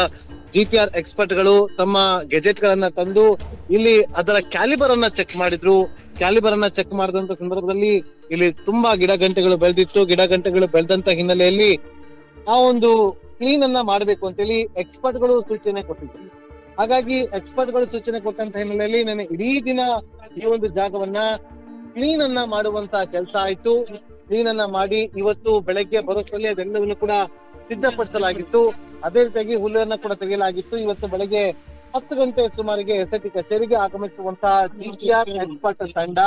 [SPEAKER 4] GPR ಎಕ್ಸ್ಪರ್ಟ್ ಗಳು ತಮ್ಮ ಗೆಜೆಟ್ ಗಳನ್ನ ತಂದು ಇಲ್ಲಿ ಅದರ ಕ್ಯಾಲಿಬರ್ ಅನ್ನ ಚೆಕ್ ಮಾಡಿದ್ರು. ಕ್ಯಾಲಿಬರ್ ಅನ್ನ ಚೆಕ್ ಮಾಡಿದಂತ ಸಂದರ್ಭದಲ್ಲಿ ಇಲ್ಲಿ ತುಂಬಾ ಗಿಡ ಗಂಟೆಗಳು ಬೆಳೆದಿತ್ತು. ಗಿಡ ಗಂಟೆಗಳು ಬೆಳೆದಂತ ಹಿನ್ನೆಲೆಯಲ್ಲಿ ಆ ಒಂದು ಕ್ಲೀನ್ ಅನ್ನ ಮಾಡ್ಬೇಕು ಅಂತೇಳಿ ಎಕ್ಸ್ಪರ್ಟ್ ಗಳು ಸೂಚನೆ ಕೊಟ್ಟಿದ್ರು. ಹಾಗಾಗಿ ಎಕ್ಸ್ಪರ್ಟ್ ಗಳು ಸೂಚನೆ ಕೊಟ್ಟಂತ ಹಿನ್ನೆಲೆಯಲ್ಲಿ ನಾನು ಇಡೀ ದಿನ ಈ ಒಂದು ಜಾಗವನ್ನ ಕ್ಲೀನ್ ಅನ್ನ ಮಾಡುವಂತ ಕೆಲಸ ಆಯ್ತು. ಕ್ಲೀನ್ ಅನ್ನ ಮಾಡಿ ಇವತ್ತು ಬೆಳಗ್ಗೆ ಬರೋಷ್ಟರಲ್ಲಿ ಅದೆಲ್ಲವನ್ನು ಕೂಡ ಸಿದ್ಧಪಡಿಸಲಾಗಿತ್ತು. ಅದೇ ರೀತಿಯಾಗಿ ಹುಲ್ಲನ್ನ ಕೂಡ ತೆಗೆಯಲಾಗಿತ್ತು. ಇವತ್ತು ಬೆಳಗ್ಗೆ 10 ಗಂಟೆ ಸುಮಾರಿಗೆ SIT ಕಚೇರಿಗೆ ಆಗಮಿಸುವಂತಹ GPR ಎಕ್ಸ್ಪರ್ಟ್ ತಂಡ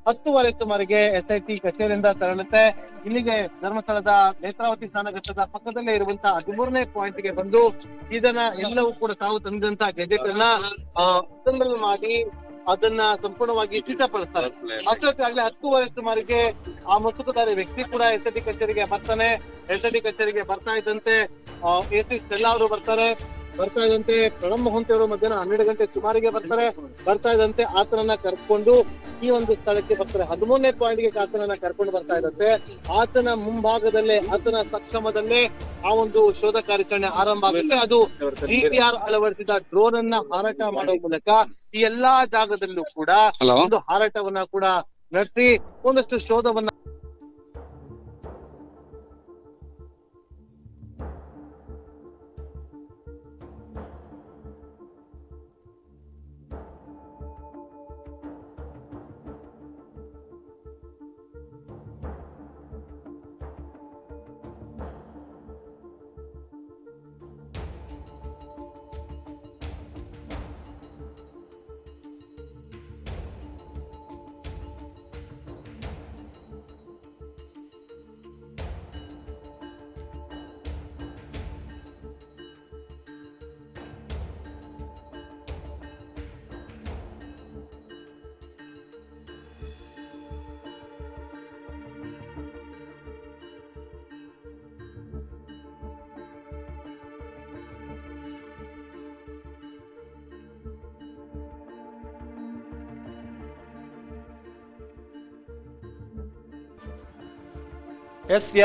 [SPEAKER 4] 10:30 ಸುಮಾರಿಗೆ SIT ಕಚೇರಿಯಿಂದ ತೆರಳುತ್ತೆ. ಇಲ್ಲಿಗೆ ಧರ್ಮಸ್ಥಳದ ನೇತ್ರಾವತಿ ಸ್ನಾನಘಟ್ಟದ ಪಕ್ಕದಲ್ಲೇ ಇರುವಂತಹ 13ನೇ ಪಾಯಿಂಟ್ ಗೆ ಬಂದು ಇದನ್ನ ಎಲ್ಲವೂ ಕೂಡ ತಾವು ತಂದಂತಹ ಗೆಜೆಟ್ ಅನ್ನ ಅಸೆಂಬಲ್ ಮಾಡಿ ಅದನ್ನ ಸಂಪೂರ್ಣವಾಗಿ ಸಿದ್ಧಪಡಿಸ್ತಾರೆ. ಅಷ್ಟೊತ್ತಾಗ್ಲೇ 10:30 ಸುಮಾರಿಗೆ ಆ ಮುಸುಕುಧಾರಿ ವ್ಯಕ್ತಿ ಕೂಡ SIT ಕಚೇರಿಗೆ ಬರ್ತಾನೆ. SIT ಕಚೇರಿಗೆ ಬರ್ತಾ ಇದ್ದಂತೆ AC ಸ್ಟೆಲ್ಲಾ ಅವರು ಬರ್ತಾ ಇದ್ದಂತೆ ಪ್ರಣಬ್ ಮೊಹಂತಿ ಅವರು ಮಧ್ಯಾಹ್ನ 12 ಗಂಟೆ ಸುಮಾರಿಗೆ ಬರ್ತಾ ಇದ್ದಂತೆ ಆತನನ್ನ ಕರ್ಕೊಂಡು ಈ ಒಂದು ಸ್ಥಳಕ್ಕೆ ಬರ್ತಾರೆ. 13ನೇ ಪಾಯಿಂಟ್ಗೆ ಆತನನ್ನ ಕರ್ಕೊಂಡು ಬರ್ತಾ ಇದ್ದಂತೆ ಆತನ ಮುಂಭಾಗದಲ್ಲೇ ಆತನ ಸಕ್ಷಮದಲ್ಲೇ ಆ ಒಂದು ಶೋಧ ಕಾರ್ಯಾಚರಣೆ ಆರಂಭ ಆಗುತ್ತೆ. ಅದು GPR ಅಳವಡಿಸಿದ ಡ್ರೋನ್ ಅನ್ನ ಹಾರಾಟ ಮಾಡುವ ಮೂಲಕ ಈ ಎಲ್ಲಾ ಜಾಗದಲ್ಲೂ ಕೂಡ ಒಂದು ಹಾರಾಟವನ್ನ ಕೂಡ ನಡೆಸಿ ಒಂದಷ್ಟು ಶೋಧವನ್ನ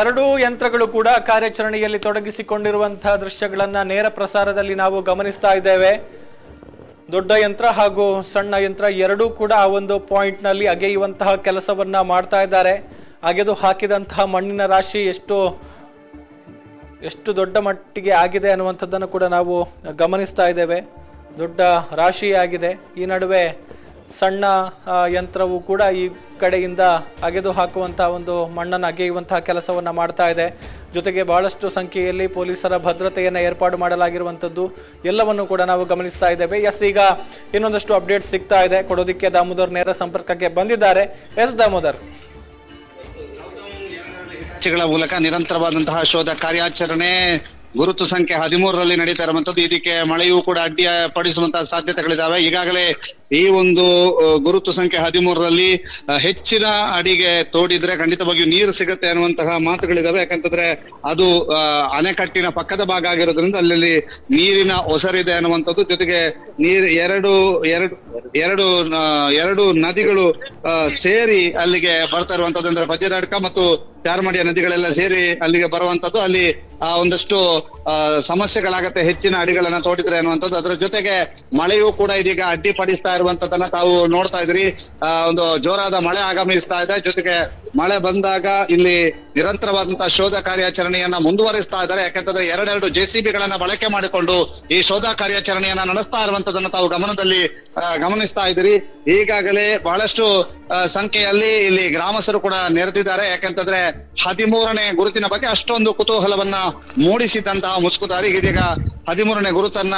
[SPEAKER 1] ಎರಡೂ ಯಂತ್ರಗಳು ಕೂಡ ಕಾರ್ಯಾಚರಣೆಯಲ್ಲಿ ತೊಡಗಿಸಿಕೊಂಡಿರುವಂತಹ ದೃಶ್ಯಗಳನ್ನ ನೇರ ಪ್ರಸಾರದಲ್ಲಿ ನಾವು ಗಮನಿಸ್ತಾ ಇದ್ದೇವೆ. ದೊಡ್ಡ ಯಂತ್ರ ಹಾಗೂ ಸಣ್ಣ ಯಂತ್ರ ಎರಡೂ ಕೂಡ ಆ ಒಂದು ಪಾಯಿಂಟ್ ನಲ್ಲಿ ಅಗೆಯುವಂತಹ ಕೆಲಸವನ್ನ ಮಾಡ್ತಾ ಇದ್ದಾರೆ. ಅಗೆದು ಹಾಕಿದಂತಹ ಮಣ್ಣಿನ ರಾಶಿ ಎಷ್ಟು ದೊಡ್ಡ ಮಟ್ಟಿಗೆ ಆಗಿದೆ ಅನ್ನುವಂಥದ್ದನ್ನು ಕೂಡ ನಾವು ಗಮನಿಸ್ತಾ ಇದ್ದೇವೆ. ದೊಡ್ಡ ರಾಶಿ ಆಗಿದೆ. ಈ ನಡುವೆ ಸಣ್ಣ ಯಂತ್ರವು ಕೂಡ ಈ ಕಡೆಯಿಂದ ಅಗೆದು ಹಾಕುವಂತಹ ಒಂದು ಮಣ್ಣನ್ನು ಅಗೆಯುವಂತಹ ಕೆಲಸವನ್ನ ಮಾಡ್ತಾ ಇದೆ. ಜೊತೆಗೆ ಬಹಳಷ್ಟು ಸಂಖ್ಯೆಯಲ್ಲಿ ಪೊಲೀಸರ ಭದ್ರತೆಯನ್ನು ಏರ್ಪಾಡು ಮಾಡಲಾಗಿರುವಂಥದ್ದು ಎಲ್ಲವನ್ನು ಕೂಡ ನಾವು ಗಮನಿಸ್ತಾ ಇದ್ದೇವೆ. ಈಗ ಇನ್ನೊಂದಷ್ಟು ಅಪ್ಡೇಟ್ ಸಿಗ್ತಾ ಇದೆ. ಕೊಡೋದಕ್ಕೆ ದಾಮೋದರ್ ನೇರ ಸಂಪರ್ಕಕ್ಕೆ ಬಂದಿದ್ದಾರೆ. ದಾಮೋದರ್,
[SPEAKER 3] ಮೂಲಕ ನಿರಂತರವಾದಂತಹ ಶೋಧ ಕಾರ್ಯಾಚರಣೆ ಗುರುತು ಸಂಖ್ಯೆ 13ರಲ್ಲಿ ನಡೀತಾ ಇರುವಂತದ್ದು. ಇದಕ್ಕೆ ಮಳೆಯೂ ಕೂಡ ಅಡ್ಡಿಪಡಿಸುವಂತಹ ಸಾಧ್ಯತೆಗಳಿದಾವೆ. ಈಗಾಗಲೇ ಈ ಒಂದು ಗುರುತು ಸಂಖ್ಯೆ 13ರಲ್ಲಿ ಹೆಚ್ಚಿನ ಅಡಿಗೆ ತೋಡಿದ್ರೆ ಖಂಡಿತವಾಗಿಯೂ ನೀರು ಸಿಗುತ್ತೆ ಅನ್ನುವಂತಹ ಮಾತುಗಳಿದಾವೆ. ಯಾಕಂತಂದ್ರೆ ಅದು ಅಣೆಕಟ್ಟಿನ ಪಕ್ಕದ ಭಾಗ ಆಗಿರೋದ್ರಿಂದ ಅಲ್ಲಿ ನೀರಿನ ಒಸರಿದೆ ಅನ್ನುವಂಥದ್ದು. ಜೊತೆಗೆ ಎರಡು ನದಿಗಳು ಸೇರಿ ಅಲ್ಲಿಗೆ ಬರ್ತಾ ಇರುವಂತದ್ದು. ಅಂದ್ರೆ ಬಜ್ರಡ್ಕ ಮತ್ತು ಚಾರ್ಮಡಿಯ ನದಿಗಳೆಲ್ಲ ಸೇರಿ ಅಲ್ಲಿಗೆ ಬರುವಂತದ್ದು. ಅಲ್ಲಿ ಒಂದಷ್ಟು ಸಮಸ್ಯೆಗಳಾಗತ್ತೆ ಹೆಚ್ಚಿನ ಅಡಿಗಳನ್ನ ತೋಡಿದ್ರೆ ಅನ್ನುವಂಥದ್ದು. ಅದರ ಜೊತೆಗೆ ಮಳೆಯೂ ಕೂಡ ಇದೀಗ ಅಡ್ಡಿಪಡಿಸ್ತಾ ಇರುವಂತದನ್ನ ತಾವು ನೋಡ್ತಾ ಇದ್ರಿ. ಒಂದು ಜೋರಾದ ಮಳೆ ಆಗಮಿಸ್ತಾ ಇದೆ. ಜೊತೆಗೆ ಮಳೆ ಬಂದಾಗ ಇಲ್ಲಿ ನಿರಂತರವಾದಂತಹ ಶೋಧ ಕಾರ್ಯಾಚರಣೆಯನ್ನ ಮುಂದುವರಿಸ್ತಾ ಇದ್ದಾರೆ. ಯಾಕಂತಂದ್ರೆ ಎರಡು JCBಗಳನ್ನ ಬಳಕೆ ಮಾಡಿಕೊಂಡು ಈ ಶೋಧ ಕಾರ್ಯಾಚರಣೆಯನ್ನ ನಡೆಸ್ತಾ ಇರುವಂತದನ್ನ ತಾವು ಗಮನಿಸ್ತಾ ಇದ್ದೀರಿ. ಈಗಾಗಲೇ ಬಹಳಷ್ಟು ಸಂಖ್ಯೆಯಲ್ಲಿ ಇಲ್ಲಿ ಗ್ರಾಮಸ್ಥರು ಕೂಡ ನೆರೆದಿದ್ದಾರೆ. ಯಾಕಂತಂದ್ರೆ 13ನೇ ಗುರುತಿನ ಬಗ್ಗೆ ಅಷ್ಟೊಂದು ಕುತೂಹಲವನ್ನ ಮೂಡಿಸಿದಂತಹ ಮುಸುಕುದಾರಿ ಇದೀಗ 13ನೇ ಗುರುತನ್ನ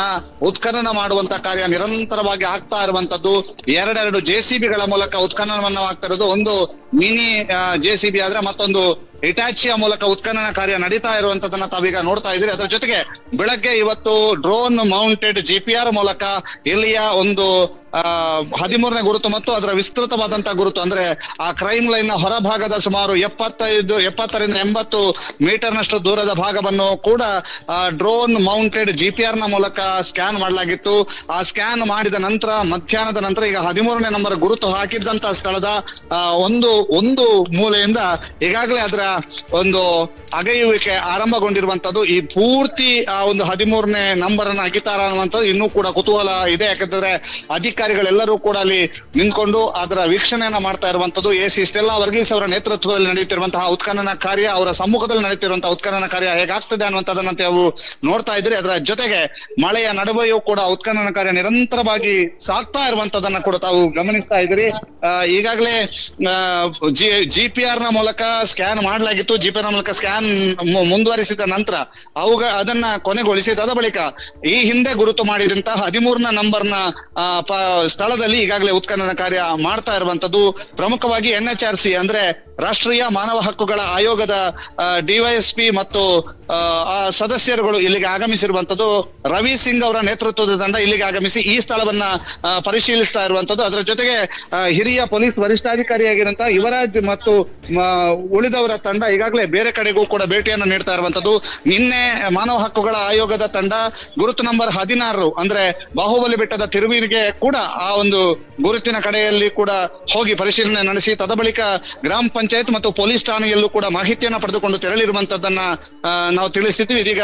[SPEAKER 3] ಉತ್ಖನನ ಮಾಡುವಂತ ಕಾರ್ಯ ನಿರಂತರವಾಗಿ ಆಗ್ತಾ ಇರುವಂತದ್ದು. ಎರಡು JCBಗಳ ಮೂಲಕ ಉತ್ಖನನವನ್ನ ಆಗ್ತಾ ಇರೋದು. ಒಂದು ಮಿನಿ JCB ಆದ್ರೆ ಮತ್ತೊಂದು ಹಿಟಾಚಿಯ ಮೂಲಕ ಉತ್ಖನನ ಕಾರ್ಯ ನಡೀತಾ ಇರುವಂತದನ್ನ ತಾವೀಗ ನೋಡ್ತಾ ಇದ್ದೀರಿ. ಅದರ ಜೊತೆಗೆ ಬೆಳಗ್ಗೆ ಇವತ್ತು ಡ್ರೋನ್ ಮೌಂಟೆಡ್ GPR ಮೂಲಕ ಇಲ್ಲಿಯ ಒಂದು 13ನೇ ಗುರುತು ಮತ್ತು ಅದರ ವಿಸ್ತೃತವಾದಂತಹ ಗುರುತು ಅಂದ್ರೆ ಆ ಕ್ರೈಮ್ ಲೈನ್ ನ ಹೊರಭಾಗದ ಸುಮಾರು 70ರಿಂದ 80 ಮೀಟರ್ನಷ್ಟು ದೂರದ ಭಾಗವನ್ನು ಕೂಡ ಡ್ರೋನ್ ಮೌಂಟೆಡ್ GPR ನ ಮೂಲಕ ಸ್ಕ್ಯಾನ್ ಮಾಡಲಾಗಿತ್ತು. ಆ ಸ್ಕ್ಯಾನ್ ಮಾಡಿದ ನಂತರ ಮಧ್ಯಾಹ್ನದ ನಂತರ ಈಗ 13ನೇ ನಂಬರ್ ಗುರುತು ಹಾಕಿದ್ದಂತ ಸ್ಥಳದ ಒಂದು ಮೂಲೆಯಿಂದ ಈಗಾಗಲೇ ಅದರ ಒಂದು ಅಗೆಯುವಿಕೆ ಆರಂಭಗೊಂಡಿರುವಂತದ್ದು. ಈ ಪೂರ್ತಿ ಆ ಒಂದು 13ನೇ ನಂಬರ್ ಅನ್ನು ಅಗಿತಾರ ಅನ್ನುವಂಥದ್ದು ಇನ್ನೂ ಕೂಡ ಕುತೂಹಲ ಇದೆ. ಯಾಕಂತಂದ್ರೆ ಅಧಿಕಾರಿಗಳೆಲ್ಲರೂ ಕೂಡ ಅಲ್ಲಿ ನಿಂತ್ಕೊಂಡು ಅದರ ವೀಕ್ಷಣೆಯನ್ನ ಮಾಡ್ತಾ ಇರುವಂತದ್ದು. AC ಸ್ಟೆಲ್ಲಾ ವರ್ಗೀಸ್ ಅವರ ನೇತೃತ್ವದಲ್ಲಿ ನಡೆಯುತ್ತಿರುವಂತಹ ಉತ್ಖನನ ಕಾರ್ಯ, ಅವರ ಸಮ್ಮುಖದಲ್ಲಿ ನಡೆಯುತ್ತಿರುವಂತಹ ಉತ್ಖನನ ಕಾರ್ಯ ಹೇಗಾಗ್ತದೆ ಅನ್ನುವಂಥದ್ದನ್ನ ತಾವು ನೋಡ್ತಾ ಇದ್ರಿ. ಅದರ ಜೊತೆಗೆ ಮಳೆಯ ನಡುವೆಯೂ ಕೂಡ ಉತ್ಖನನ ಕಾರ್ಯ ನಿರಂತರವಾಗಿ ಸಾಗ್ತಾ ಇರುವಂತದನ್ನ ಕೂಡ ತಾವು ಗಮನಿಸ್ತಾ ಇದ್ರಿ. ಈಗಾಗಲೇ GPR ನ ಮೂಲಕ ಸ್ಕ್ಯಾನ್ ಮಾಡಲಾಗಿತ್ತು. GPR ನ ಮೂಲಕ ಸ್ಕ್ಯಾನ್ ಮುಂದುವರಿಸಿದ ನಂತರ ಅದನ್ನ ಕೊನೆಗೊಳಿಸಿದ ಬಳಿಕ ಈ ಹಿಂದೆ ಗುರುತು ಮಾಡಿದಂತಹ 13ನೇ ನಂಬರ್ನ ಸ್ಥಳದಲ್ಲಿ ಈಗಾಗಲೇ ಉತ್ಖನನ ಕಾರ್ಯ ಮಾಡ್ತಾ ಇರುವಂತದ್ದು. ಪ್ರಮುಖವಾಗಿ NHRC ಅಂದ್ರೆ ರಾಷ್ಟ್ರೀಯ ಮಾನವ ಹಕ್ಕುಗಳ ಆಯೋಗದ DYSP ಮತ್ತು ಆ ಸದಸ್ಯರುಗಳು ಇಲ್ಲಿಗೆ ಆಗಮಿಸಿರುವಂತದ್ದು. ರವಿ ಸಿಂಗ್ ಅವರ ನೇತೃತ್ವದ ತಂಡ ಇಲ್ಲಿಗೆ ಆಗಮಿಸಿ ಈ ಸ್ಥಳವನ್ನ ಪರಿಶೀಲಿಸ್ತಾ ಇರುವಂತದ್ದು. ಅದರ ಜೊತೆಗೆ ಹಿರಿಯ ಪೊಲೀಸ್ ವರಿಷ್ಠಾಧಿಕಾರಿಯಾಗಿರುವಂತಹ ಯುವರಾಜ್ ಮತ್ತು ಉಳಿದವರ ತಂಡ ಈಗಾಗಲೇ ಬೇರೆ ಕಡೆಗೂ ಕೂಡ ಭೇಟಿಯನ್ನು ನೀಡ್ತಾ ಇರುವಂತದ್ದು. ನಿನ್ನೆ ಮಾನವ ಹಕ್ಕುಗಳ ಆಯೋಗದ ತಂಡ ಗುರುತು ನಂಬರ್ 16 ಅಂದ್ರೆ ಬಾಹುಬಲಿ ಬೆಟ್ಟದ ತಿರುವಿಗೆ ಕೂಡ ಆ ಒಂದು ಗುರುತಿನ ಕಡೆಯಲ್ಲಿ ಕೂಡ ಹೋಗಿ ಪರಿಶೀಲನೆ ನಡೆಸಿ ತದಬಳಿಕ ಗ್ರಾಮ ಪಂಚಾಯತ್ ಮತ್ತು ಪೊಲೀಸ್ ಠಾಣೆಯಲ್ಲೂ ಕೂಡ ಮಾಹಿತಿಯನ್ನ ಪಡೆದುಕೊಂಡು ತೆರಳಿರುವಂತದ್ದನ್ನ ನಾವು ತಿಳಿಸಿದ್ವಿ. ಇದೀಗ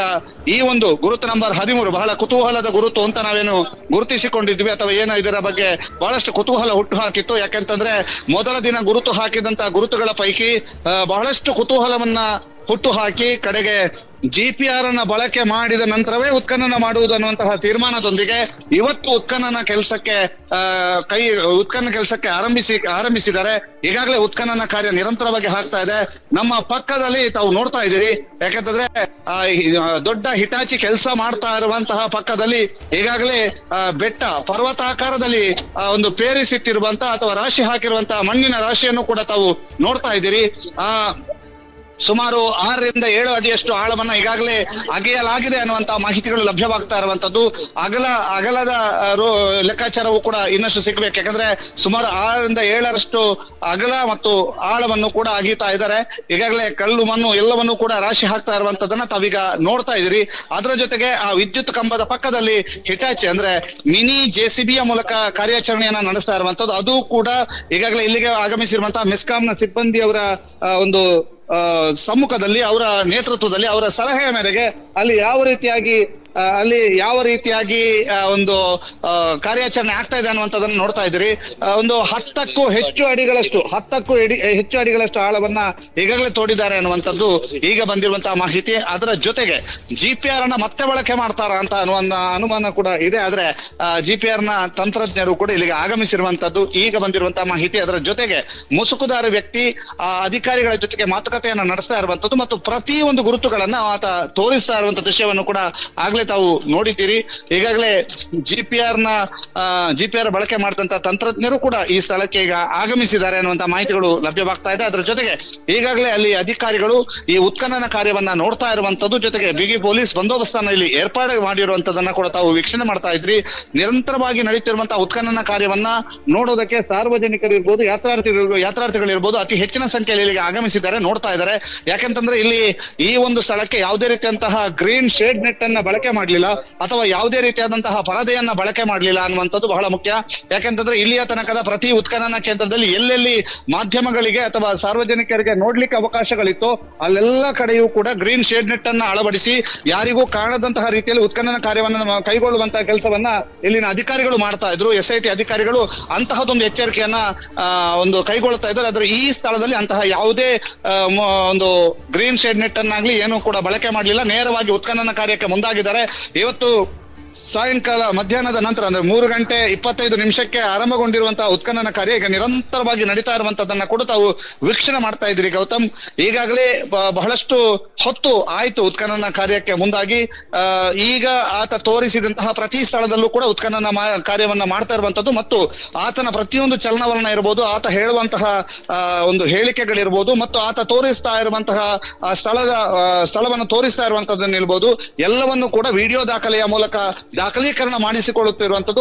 [SPEAKER 3] ಈ ಒಂದು ಗುರುತು ನಂಬರ್ 13 ಬಹಳ ಕುತೂಹಲದ ಗುರುತು ಅಂತ ನಾವೇನು ಗುರುತಿಸಿಕೊಂಡಿದ್ವಿ ಅಥವಾ ಏನೋ ಇದರ ಬಗ್ಗೆ ಬಹಳಷ್ಟು ಕುತೂಹಲ ಹುಟ್ಟು ಹಾಕಿತ್ತು. ಯಾಕೆಂತಂದ್ರೆ ಮೊದಲ ದಿನ ಗುರುತು ಹಾಕಿದಂತ ಗುರುತುಗಳ ಪೈಕಿ ಬಹಳಷ್ಟು ಕುತೂಹಲವನ್ನ ಹುಟ್ಟು ಹಾಕಿ ಕಡೆಗೆ GPR ಅನ್ನ ಬಳಕೆ ಮಾಡಿದ ನಂತರವೇ ಉತ್ಖನನ ಮಾಡುವುದು ಅನ್ನುವಂತಹ ತೀರ್ಮಾನದೊಂದಿಗೆ ಇವತ್ತು ಉತ್ಖನನ ಕೆಲಸಕ್ಕೆ ಆರಂಭಿಸಿದ್ದಾರೆ. ಈಗಾಗಲೇ ಉತ್ಖನನ ಕಾರ್ಯ ನಿರಂತರವಾಗಿ ಆಗ್ತಾ ಇದೆ. ನಮ್ಮ ಪಕ್ಕದಲ್ಲಿ ತಾವು ನೋಡ್ತಾ ಇದ್ದೀರಿ. ಯಾಕಂತಂದ್ರೆ ದೊಡ್ಡ ಹಿಟಾಚಿ ಕೆಲಸ ಮಾಡ್ತಾ ಇರುವಂತಹ ಪಕ್ಕದಲ್ಲಿ ಈಗಾಗಲೇ ಬೆಟ್ಟ ಪರ್ವತಾಕಾರದಲ್ಲಿ ಒಂದು ಪೇರಿಸಿಟ್ಟಿರುವಂತಹ ಅಥವಾ ರಾಶಿ ಹಾಕಿರುವಂತಹ ಮಣ್ಣಿನ ರಾಶಿಯನ್ನು ಕೂಡ ತಾವು ನೋಡ್ತಾ ಇದ್ದೀರಿ. ಸುಮಾರು 6 ರಿಂದ 7 ಅಡಿಯಷ್ಟು ಆಳವನ್ನ ಈಗಾಗಲೇ ಅಗೆಯಲಾಗಿದೆ ಅನ್ನುವಂತಹ ಮಾಹಿತಿಗಳು ಲಭ್ಯವಾಗ್ತಾ ಇರುವಂತದ್ದು. ಅಗಲದ ಲೆಕ್ಕಾಚಾರವು ಕೂಡ ಇನ್ನಷ್ಟು ಸಿಗ್ಬೇಕು. ಯಾಕಂದ್ರೆ ಸುಮಾರು 6 ರಿಂದ 7ರಷ್ಟು ಅಗಲ ಮತ್ತು ಆಳವನ್ನು ಕೂಡ ಅಗೀತಾ ಇದ್ದಾರೆ. ಈಗಾಗಲೇ ಕಲ್ಲು ಮಣ್ಣು ಎಲ್ಲವನ್ನು ಕೂಡ ರಾಶಿ ಹಾಕ್ತಾ ಇರುವಂತದನ್ನ ತಾವೀಗ ನೋಡ್ತಾ ಇದ್ದೀರಿ. ಅದರ ಜೊತೆಗೆ ಆ ವಿದ್ಯುತ್ ಕಂಬದ ಪಕ್ಕದಲ್ಲಿ ಹಿಟಾಚಿ ಅಂದ್ರೆ ಮಿನಿ JCBಯ ಮೂಲಕ ಕಾರ್ಯಾಚರಣೆಯನ್ನ ನಡೆಸ್ತಾ ಇರುವಂತದ್ದು. ಅದು ಕೂಡ ಈಗಾಗಲೇ ಇಲ್ಲಿಗೆ ಆಗಮಿಸಿರುವಂತಹ ಮೆಸ್ಕಾಂನ ಸಿಬ್ಬಂದಿಯವರ ಒಂದು ಸಮ್ಮುಖದಲ್ಲಿ, ಅವರ ನೇತೃತ್ವದಲ್ಲಿ, ಅವರ ಸಲಹೆಯ ಮೇರೆಗೆ ಅಲ್ಲಿ ಯಾವ ರೀತಿಯಾಗಿ ಒಂದು ಕಾರ್ಯಾಚರಣೆ ಆಗ್ತಾ ಇದೆ ಅನ್ನುವಂಥದ್ದನ್ನು ನೋಡ್ತಾ ಇದ್ದೀರಿ. ಒಂದು 10ಕ್ಕೂ ಹೆಚ್ಚು ಅಡಿಗಳಷ್ಟು ಆಳವನ್ನ ಈಗಾಗಲೇ ತೋಡಿದ್ದಾರೆ ಅನ್ನುವಂಥದ್ದು ಈಗ ಬಂದಿರುವಂತಹ ಮಾಹಿತಿ. ಅದರ ಜೊತೆಗೆ GPR ಅನ್ನ ಮತ್ತೆ ಬಳಕೆ ಮಾಡ್ತಾರ ಅಂತ ಅನುಮಾನ ಕೂಡ ಇದೆ. ಆದ್ರೆ GPR ನ ತಂತ್ರಜ್ಞರು ಕೂಡ ಇಲ್ಲಿಗೆ ಆಗಮಿಸಿರುವಂತದ್ದು ಈಗ ಬಂದಿರುವಂತಹ ಮಾಹಿತಿ. ಅದರ ಜೊತೆಗೆ ಮುಸುಕುದಾರ ವ್ಯಕ್ತಿ ಅಧಿಕಾರಿಗಳ ಜೊತೆಗೆ ಮಾತುಕತೆಯನ್ನ ನಡೆಸ್ತಾ ಇರುವಂತದ್ದು ಮತ್ತು ಪ್ರತಿ ಒಂದು ಗುರುತುಗಳನ್ನ ಆತ ತೋರಿಸ್ತಾ ಇರುವಂತ ದೃಶ್ಯವನ್ನು ಕೂಡ ಆಗ್ಲೇ ತಾವು ನೋಡಿದ್ದೀರಿ. ಈಗಾಗಲೇ GPR ಬಳಕೆ ಮಾಡಿದಂತ ತಂತ್ರಜ್ಞರು ಕೂಡ ಈ ಸ್ಥಳಕ್ಕೆ ಈಗ ಆಗಮಿಸಿದ್ದಾರೆ ಅನ್ನುವಂತ ಮಾಹಿತಿಗಳು ಲಭ್ಯವಾಗ್ತಾ ಇದೆ. ಅದರ ಜೊತೆಗೆ ಈಗಾಗಲೇ ಅಲ್ಲಿ ಅಧಿಕಾರಿಗಳು ಈ ಉತ್ಖನನ ಕಾರ್ಯವನ್ನ ನೋಡ್ತಾ ಇರುವಂತದ್ದು, ಜೊತೆಗೆ ಬಿಗಿ ಪೊಲೀಸ್ ಬಂದೋಬಸ್ತನ್ನ ಇಲ್ಲಿ ಏರ್ಪಾಡು ಮಾಡಿರುವಂತದನ್ನ ಕೂಡ ತಾವು ವೀಕ್ಷಣೆ ಮಾಡ್ತಾ ಇದ್ರಿ. ನಿರಂತರವಾಗಿ ನಡೆಯುತ್ತಿರುವಂತಹ ಉತ್ಖನನ ಕಾರ್ಯವನ್ನ ನೋಡೋದಕ್ಕೆ ಸಾರ್ವಜನಿಕರು ಇರ್ಬೋದು, ಯಾತ್ರಾರ್ಥಿಗಳಿರ್ಬೋದು ಅತಿ ಹೆಚ್ಚಿನ ಸಂಖ್ಯೆಯಲ್ಲಿ ಇಲ್ಲಿಗೆ ಆಗಮಿಸಿದ್ದಾರೆ, ನೋಡ್ತಾ ಇದ್ದಾರೆ. ಯಾಕೆಂತಂದ್ರೆ ಇಲ್ಲಿ ಈ ಒಂದು ಸ್ಥಳಕ್ಕೆ ಯಾವುದೇ ರೀತಿಯಂತಹ ಗ್ರೀನ್ ಶೇಡ್ ನೆಟ್ ಅನ್ನ ಬಳಕೆ ಮಾಡಲಿಲ್ಲ ಅಥವಾ ಯಾವುದೇ ರೀತಿಯಾದಂತಹ ಪರದೆಯನ್ನ ಬಳಕೆ ಮಾಡಲಿಲ್ಲ ಅನ್ನುವಂಥದ್ದು ಬಹಳ ಮುಖ್ಯ. ಯಾಕೆಂತಂದ್ರೆ ಇಲ್ಲಿಯ ತನಕದ ಪ್ರತಿ ಉತ್ಖನನ ಕೇಂದ್ರದಲ್ಲಿ ಎಲ್ಲೆಲ್ಲಿ ಮಾಧ್ಯಮಗಳಿಗೆ ಅಥವಾ ಸಾರ್ವಜನಿಕರಿಗೆ ನೋಡ್ಲಿಕ್ಕೆ ಅವಕಾಶಗಳಿತ್ತು ಅಲ್ಲೆಲ್ಲ ಕಡೆಯೂ ಕೂಡ ಗ್ರೀನ್ ಶೇಡ್ ನೆಟ್ ಅನ್ನ ಅಳವಡಿಸಿ ಯಾರಿಗೂ ಕಾಣದಂತಹ ರೀತಿಯಲ್ಲಿ ಉತ್ಖನನ ಕಾರ್ಯವನ್ನು ಕೈಗೊಳ್ಳುವಂತಹ ಕೆಲಸವನ್ನ ಇಲ್ಲಿನ ಅಧಿಕಾರಿಗಳು ಮಾಡ್ತಾ ಇದ್ರು. SIT ಅಧಿಕಾರಿಗಳು ಅಂತಹದೊಂದು ಎಚ್ಚರಿಕೆಯನ್ನ ಒಂದು ಕೈಗೊಳ್ಳುತ್ತಾ ಇದ್ದಾರೆ. ಆದ್ರೆ ಈ ಸ್ಥಳದಲ್ಲಿ ಅಂತಹ ಯಾವುದೇ ಒಂದು ಗ್ರೀನ್ ಶೇಡ್ ನೆಟ್ ಅನ್ನಾಗ್ಲಿ ಏನು ಕೂಡ ಬಳಕೆ ಮಾಡಲಿಲ್ಲ. ನೇರವಾಗಿ ಉತ್ಖನನ ಕಾರ್ಯಕ್ಕೆ ಮುಂದಾಗಿದ್ದಾರೆ. ಇವತ್ತು ಸಾಯಂಕಾಲ ಮಧ್ಯಾಹ್ನದ ನಂತರ ಅಂದ್ರೆ 3:25 ಆರಂಭಗೊಂಡಿರುವಂತಹ ಉತ್ಖನನ ಕಾರ್ಯ ಈಗ ನಿರಂತರವಾಗಿ ನಡೀತಾ ಇರುವಂತದನ್ನ ಕೂಡ ತಾವು ವೀಕ್ಷಣೆ ಮಾಡ್ತಾ ಇದ್ರಿ ಗೌತಮ್. ಈಗಾಗಲೇ ಬಹಳಷ್ಟು ಹೊತ್ತು ಆಯ್ತು ಉತ್ಖನನ ಕಾರ್ಯಕ್ಕೆ ಮುಂದಾಗಿ. ಈಗ ಆತ ತೋರಿಸಿದಂತಹ ಪ್ರತಿ ಸ್ಥಳದಲ್ಲೂ ಕೂಡ ಉತ್ಖನನ ಕಾರ್ಯವನ್ನ ಮಾಡ್ತಾ ಇರುವಂತದ್ದು ಮತ್ತು ಆತನ ಪ್ರತಿಯೊಂದು ಚಲನವಲನ ಇರ್ಬೋದು, ಆತ ಹೇಳುವಂತಹ ಒಂದು ಹೇಳಿಕೆಗಳಿರ್ಬೋದು ಮತ್ತು ಆತ ತೋರಿಸ್ತಾ ಇರುವಂತಹ ಸ್ಥಳವನ್ನು ತೋರಿಸ್ತಾ ಇರುವಂತದ್ದನ್ನ ಇರ್ಬೋದು, ಎಲ್ಲವನ್ನು ಕೂಡ ವಿಡಿಯೋ ದಾಖಲೆಯ ಮೂಲಕ ದಾಖಲೀಕರಣ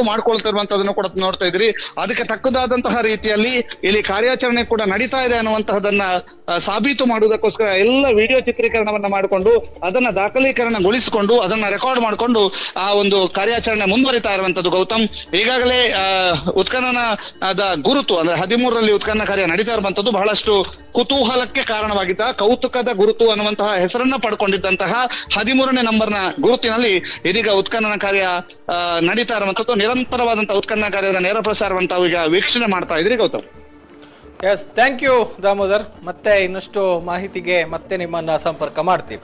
[SPEAKER 3] ಮಾಡ್ಕೊಳ್ತಿರುವಂತದನ್ನು ಕೂಡ ನೋಡ್ತಾ ಇದ್ರಿ. ಅದಕ್ಕೆ ತಕ್ಕದಾದಂತಹ ರೀತಿಯಲ್ಲಿ ಇಲ್ಲಿ ಕಾರ್ಯಾಚರಣೆ ಕೂಡ ನಡೀತಾ ಇದೆ ಅನ್ನುವಂತಹದನ್ನ ಸಾಬೀತು ಮಾಡುವುದಕ್ಕೋಸ್ಕರ ಎಲ್ಲ ವಿಡಿಯೋ ಚಿತ್ರೀಕರಣವನ್ನ ಮಾಡಿಕೊಂಡು ಅದನ್ನ ದಾಖಲೀಕರಣಗೊಳಿಸಿಕೊಂಡು ಅದನ್ನ ರೆಕಾರ್ಡ್ ಮಾಡಿಕೊಂಡು ಆ ಒಂದು ಕಾರ್ಯಾಚರಣೆ ಮುಂದುವರಿತಾ ಇರುವಂತದ್ದು ಗೌತಮ್. ಈಗಾಗಲೇ ಉತ್ಖನನದ ಗುರುತು ಅಂದ್ರೆ 13ರಲ್ಲಿ ಉತ್ಖನನ ಕಾರ್ಯ ನಡೀತಾ ಇರುವಂತದ್ದು ಬಹಳಷ್ಟು ಕುತೂಹಲಕ್ಕೆ ಕಾರಣವಾಗಿದ್ದ ಕೌತುಕದ ಗುರುತು ಅನ್ನುವಂತಹ ಹೆಸರನ್ನ ಪಡ್ಕೊಂಡಿದ್ದಂತಹ 13ನೇ ನಂಬರ್ನ ಗುರುತಿನಲ್ಲಿ ಇದೀಗ ಉತ್ಖನನ ಕಾರ್ಯ ನಡೀತಾ ಇರುವಂತದ್ದು. ನಿರಂತರವಾದಂತಹ ಉತ್ಖನನ ಕಾರ್ಯದ ನೇರ ಪ್ರಸಾರವನ್ನು ತಾವು ಈಗ ವೀಕ್ಷಣೆ ಮಾಡ್ತಾ ಇದ್ರಿ Gautam.
[SPEAKER 1] Yes, thank you Damodar. ಮತ್ತೆ ಇನ್ನಷ್ಟು ಮಾಹಿತಿಗೆ ಮತ್ತೆ ನಿಮ್ಮನ್ನ ಸಂಪರ್ಕ ಮಾಡ್ತೀವಿ.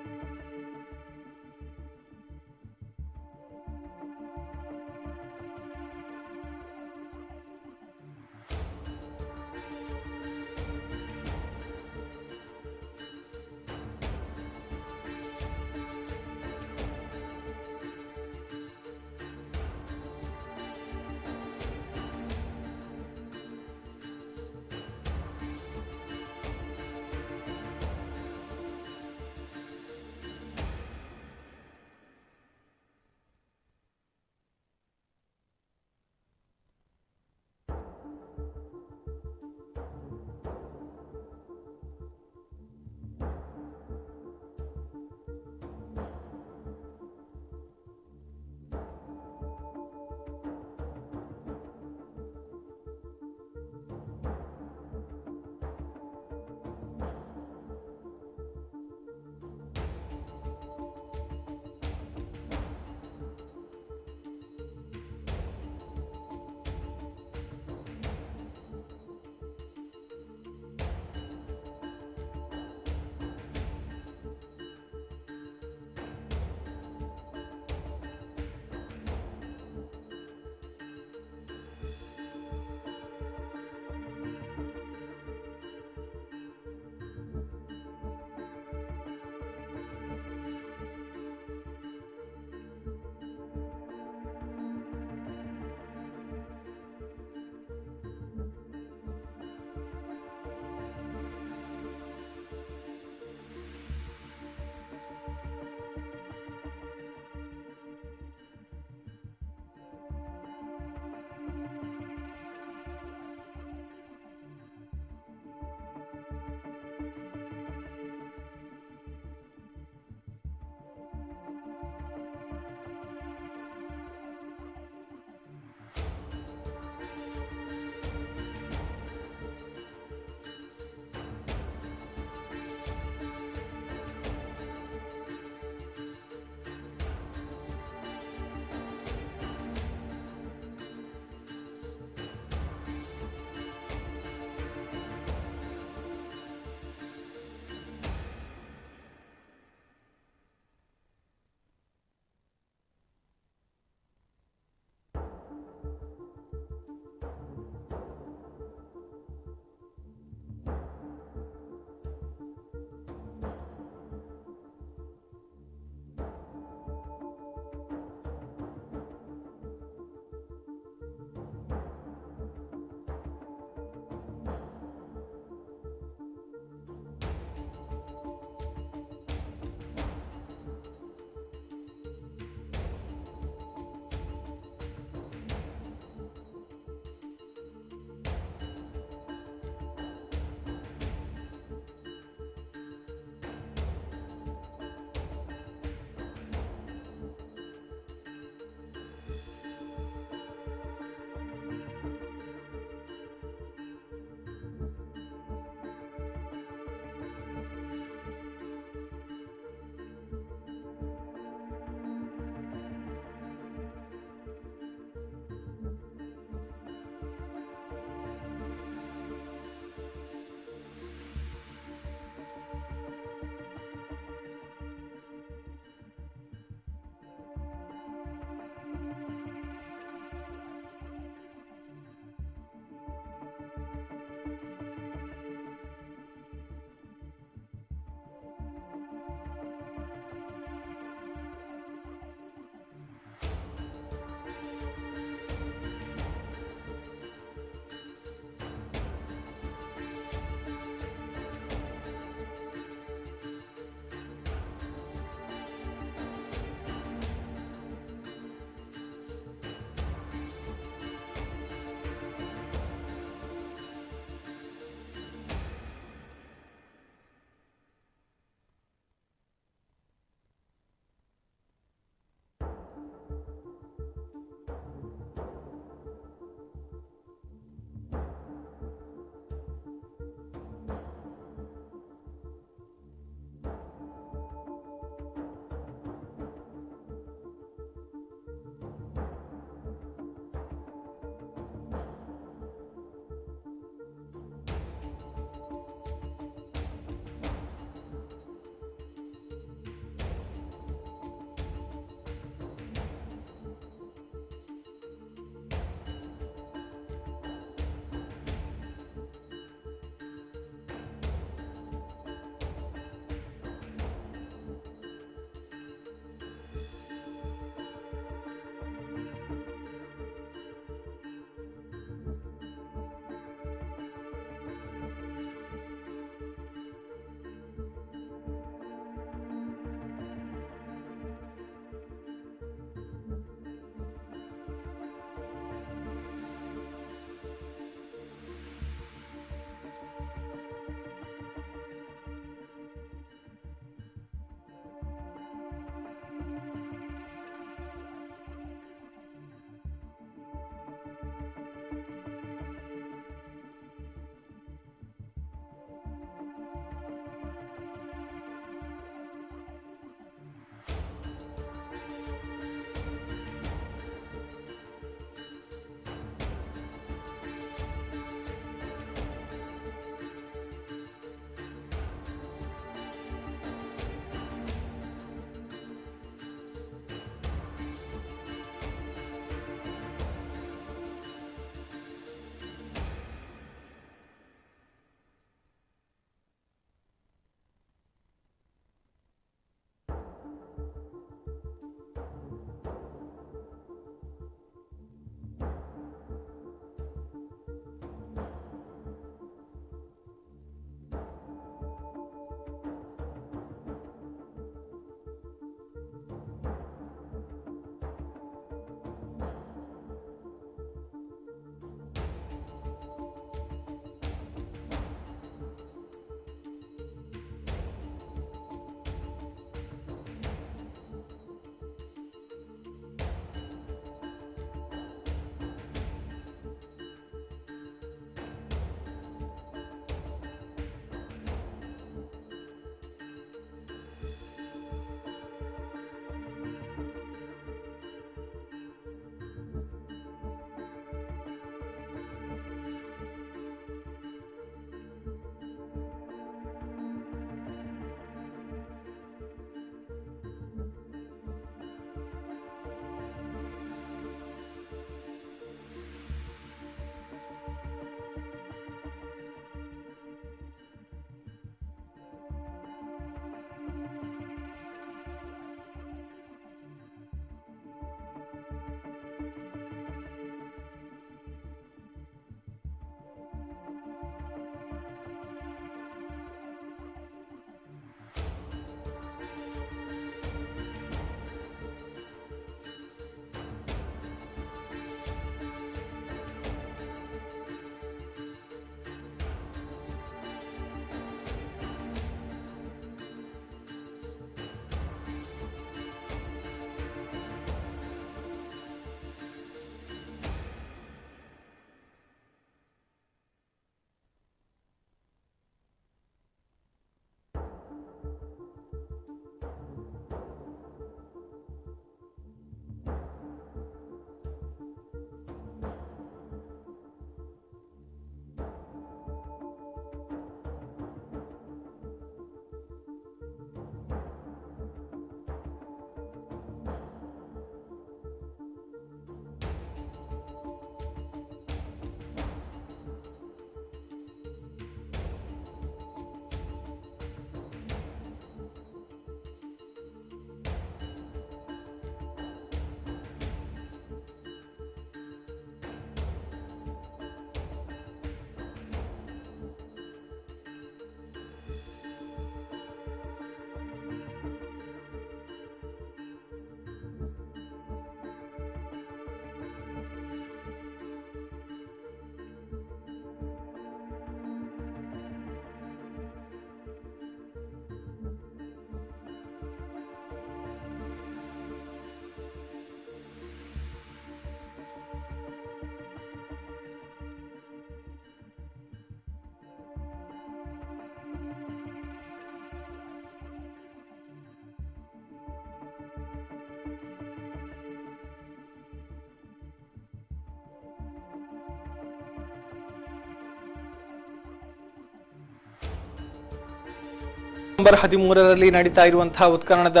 [SPEAKER 1] ನಂಬರ್ 13ರಲ್ಲಿ ನಡೀತಾ ಇರುವಂತಹ ಉತ್ಖನನದ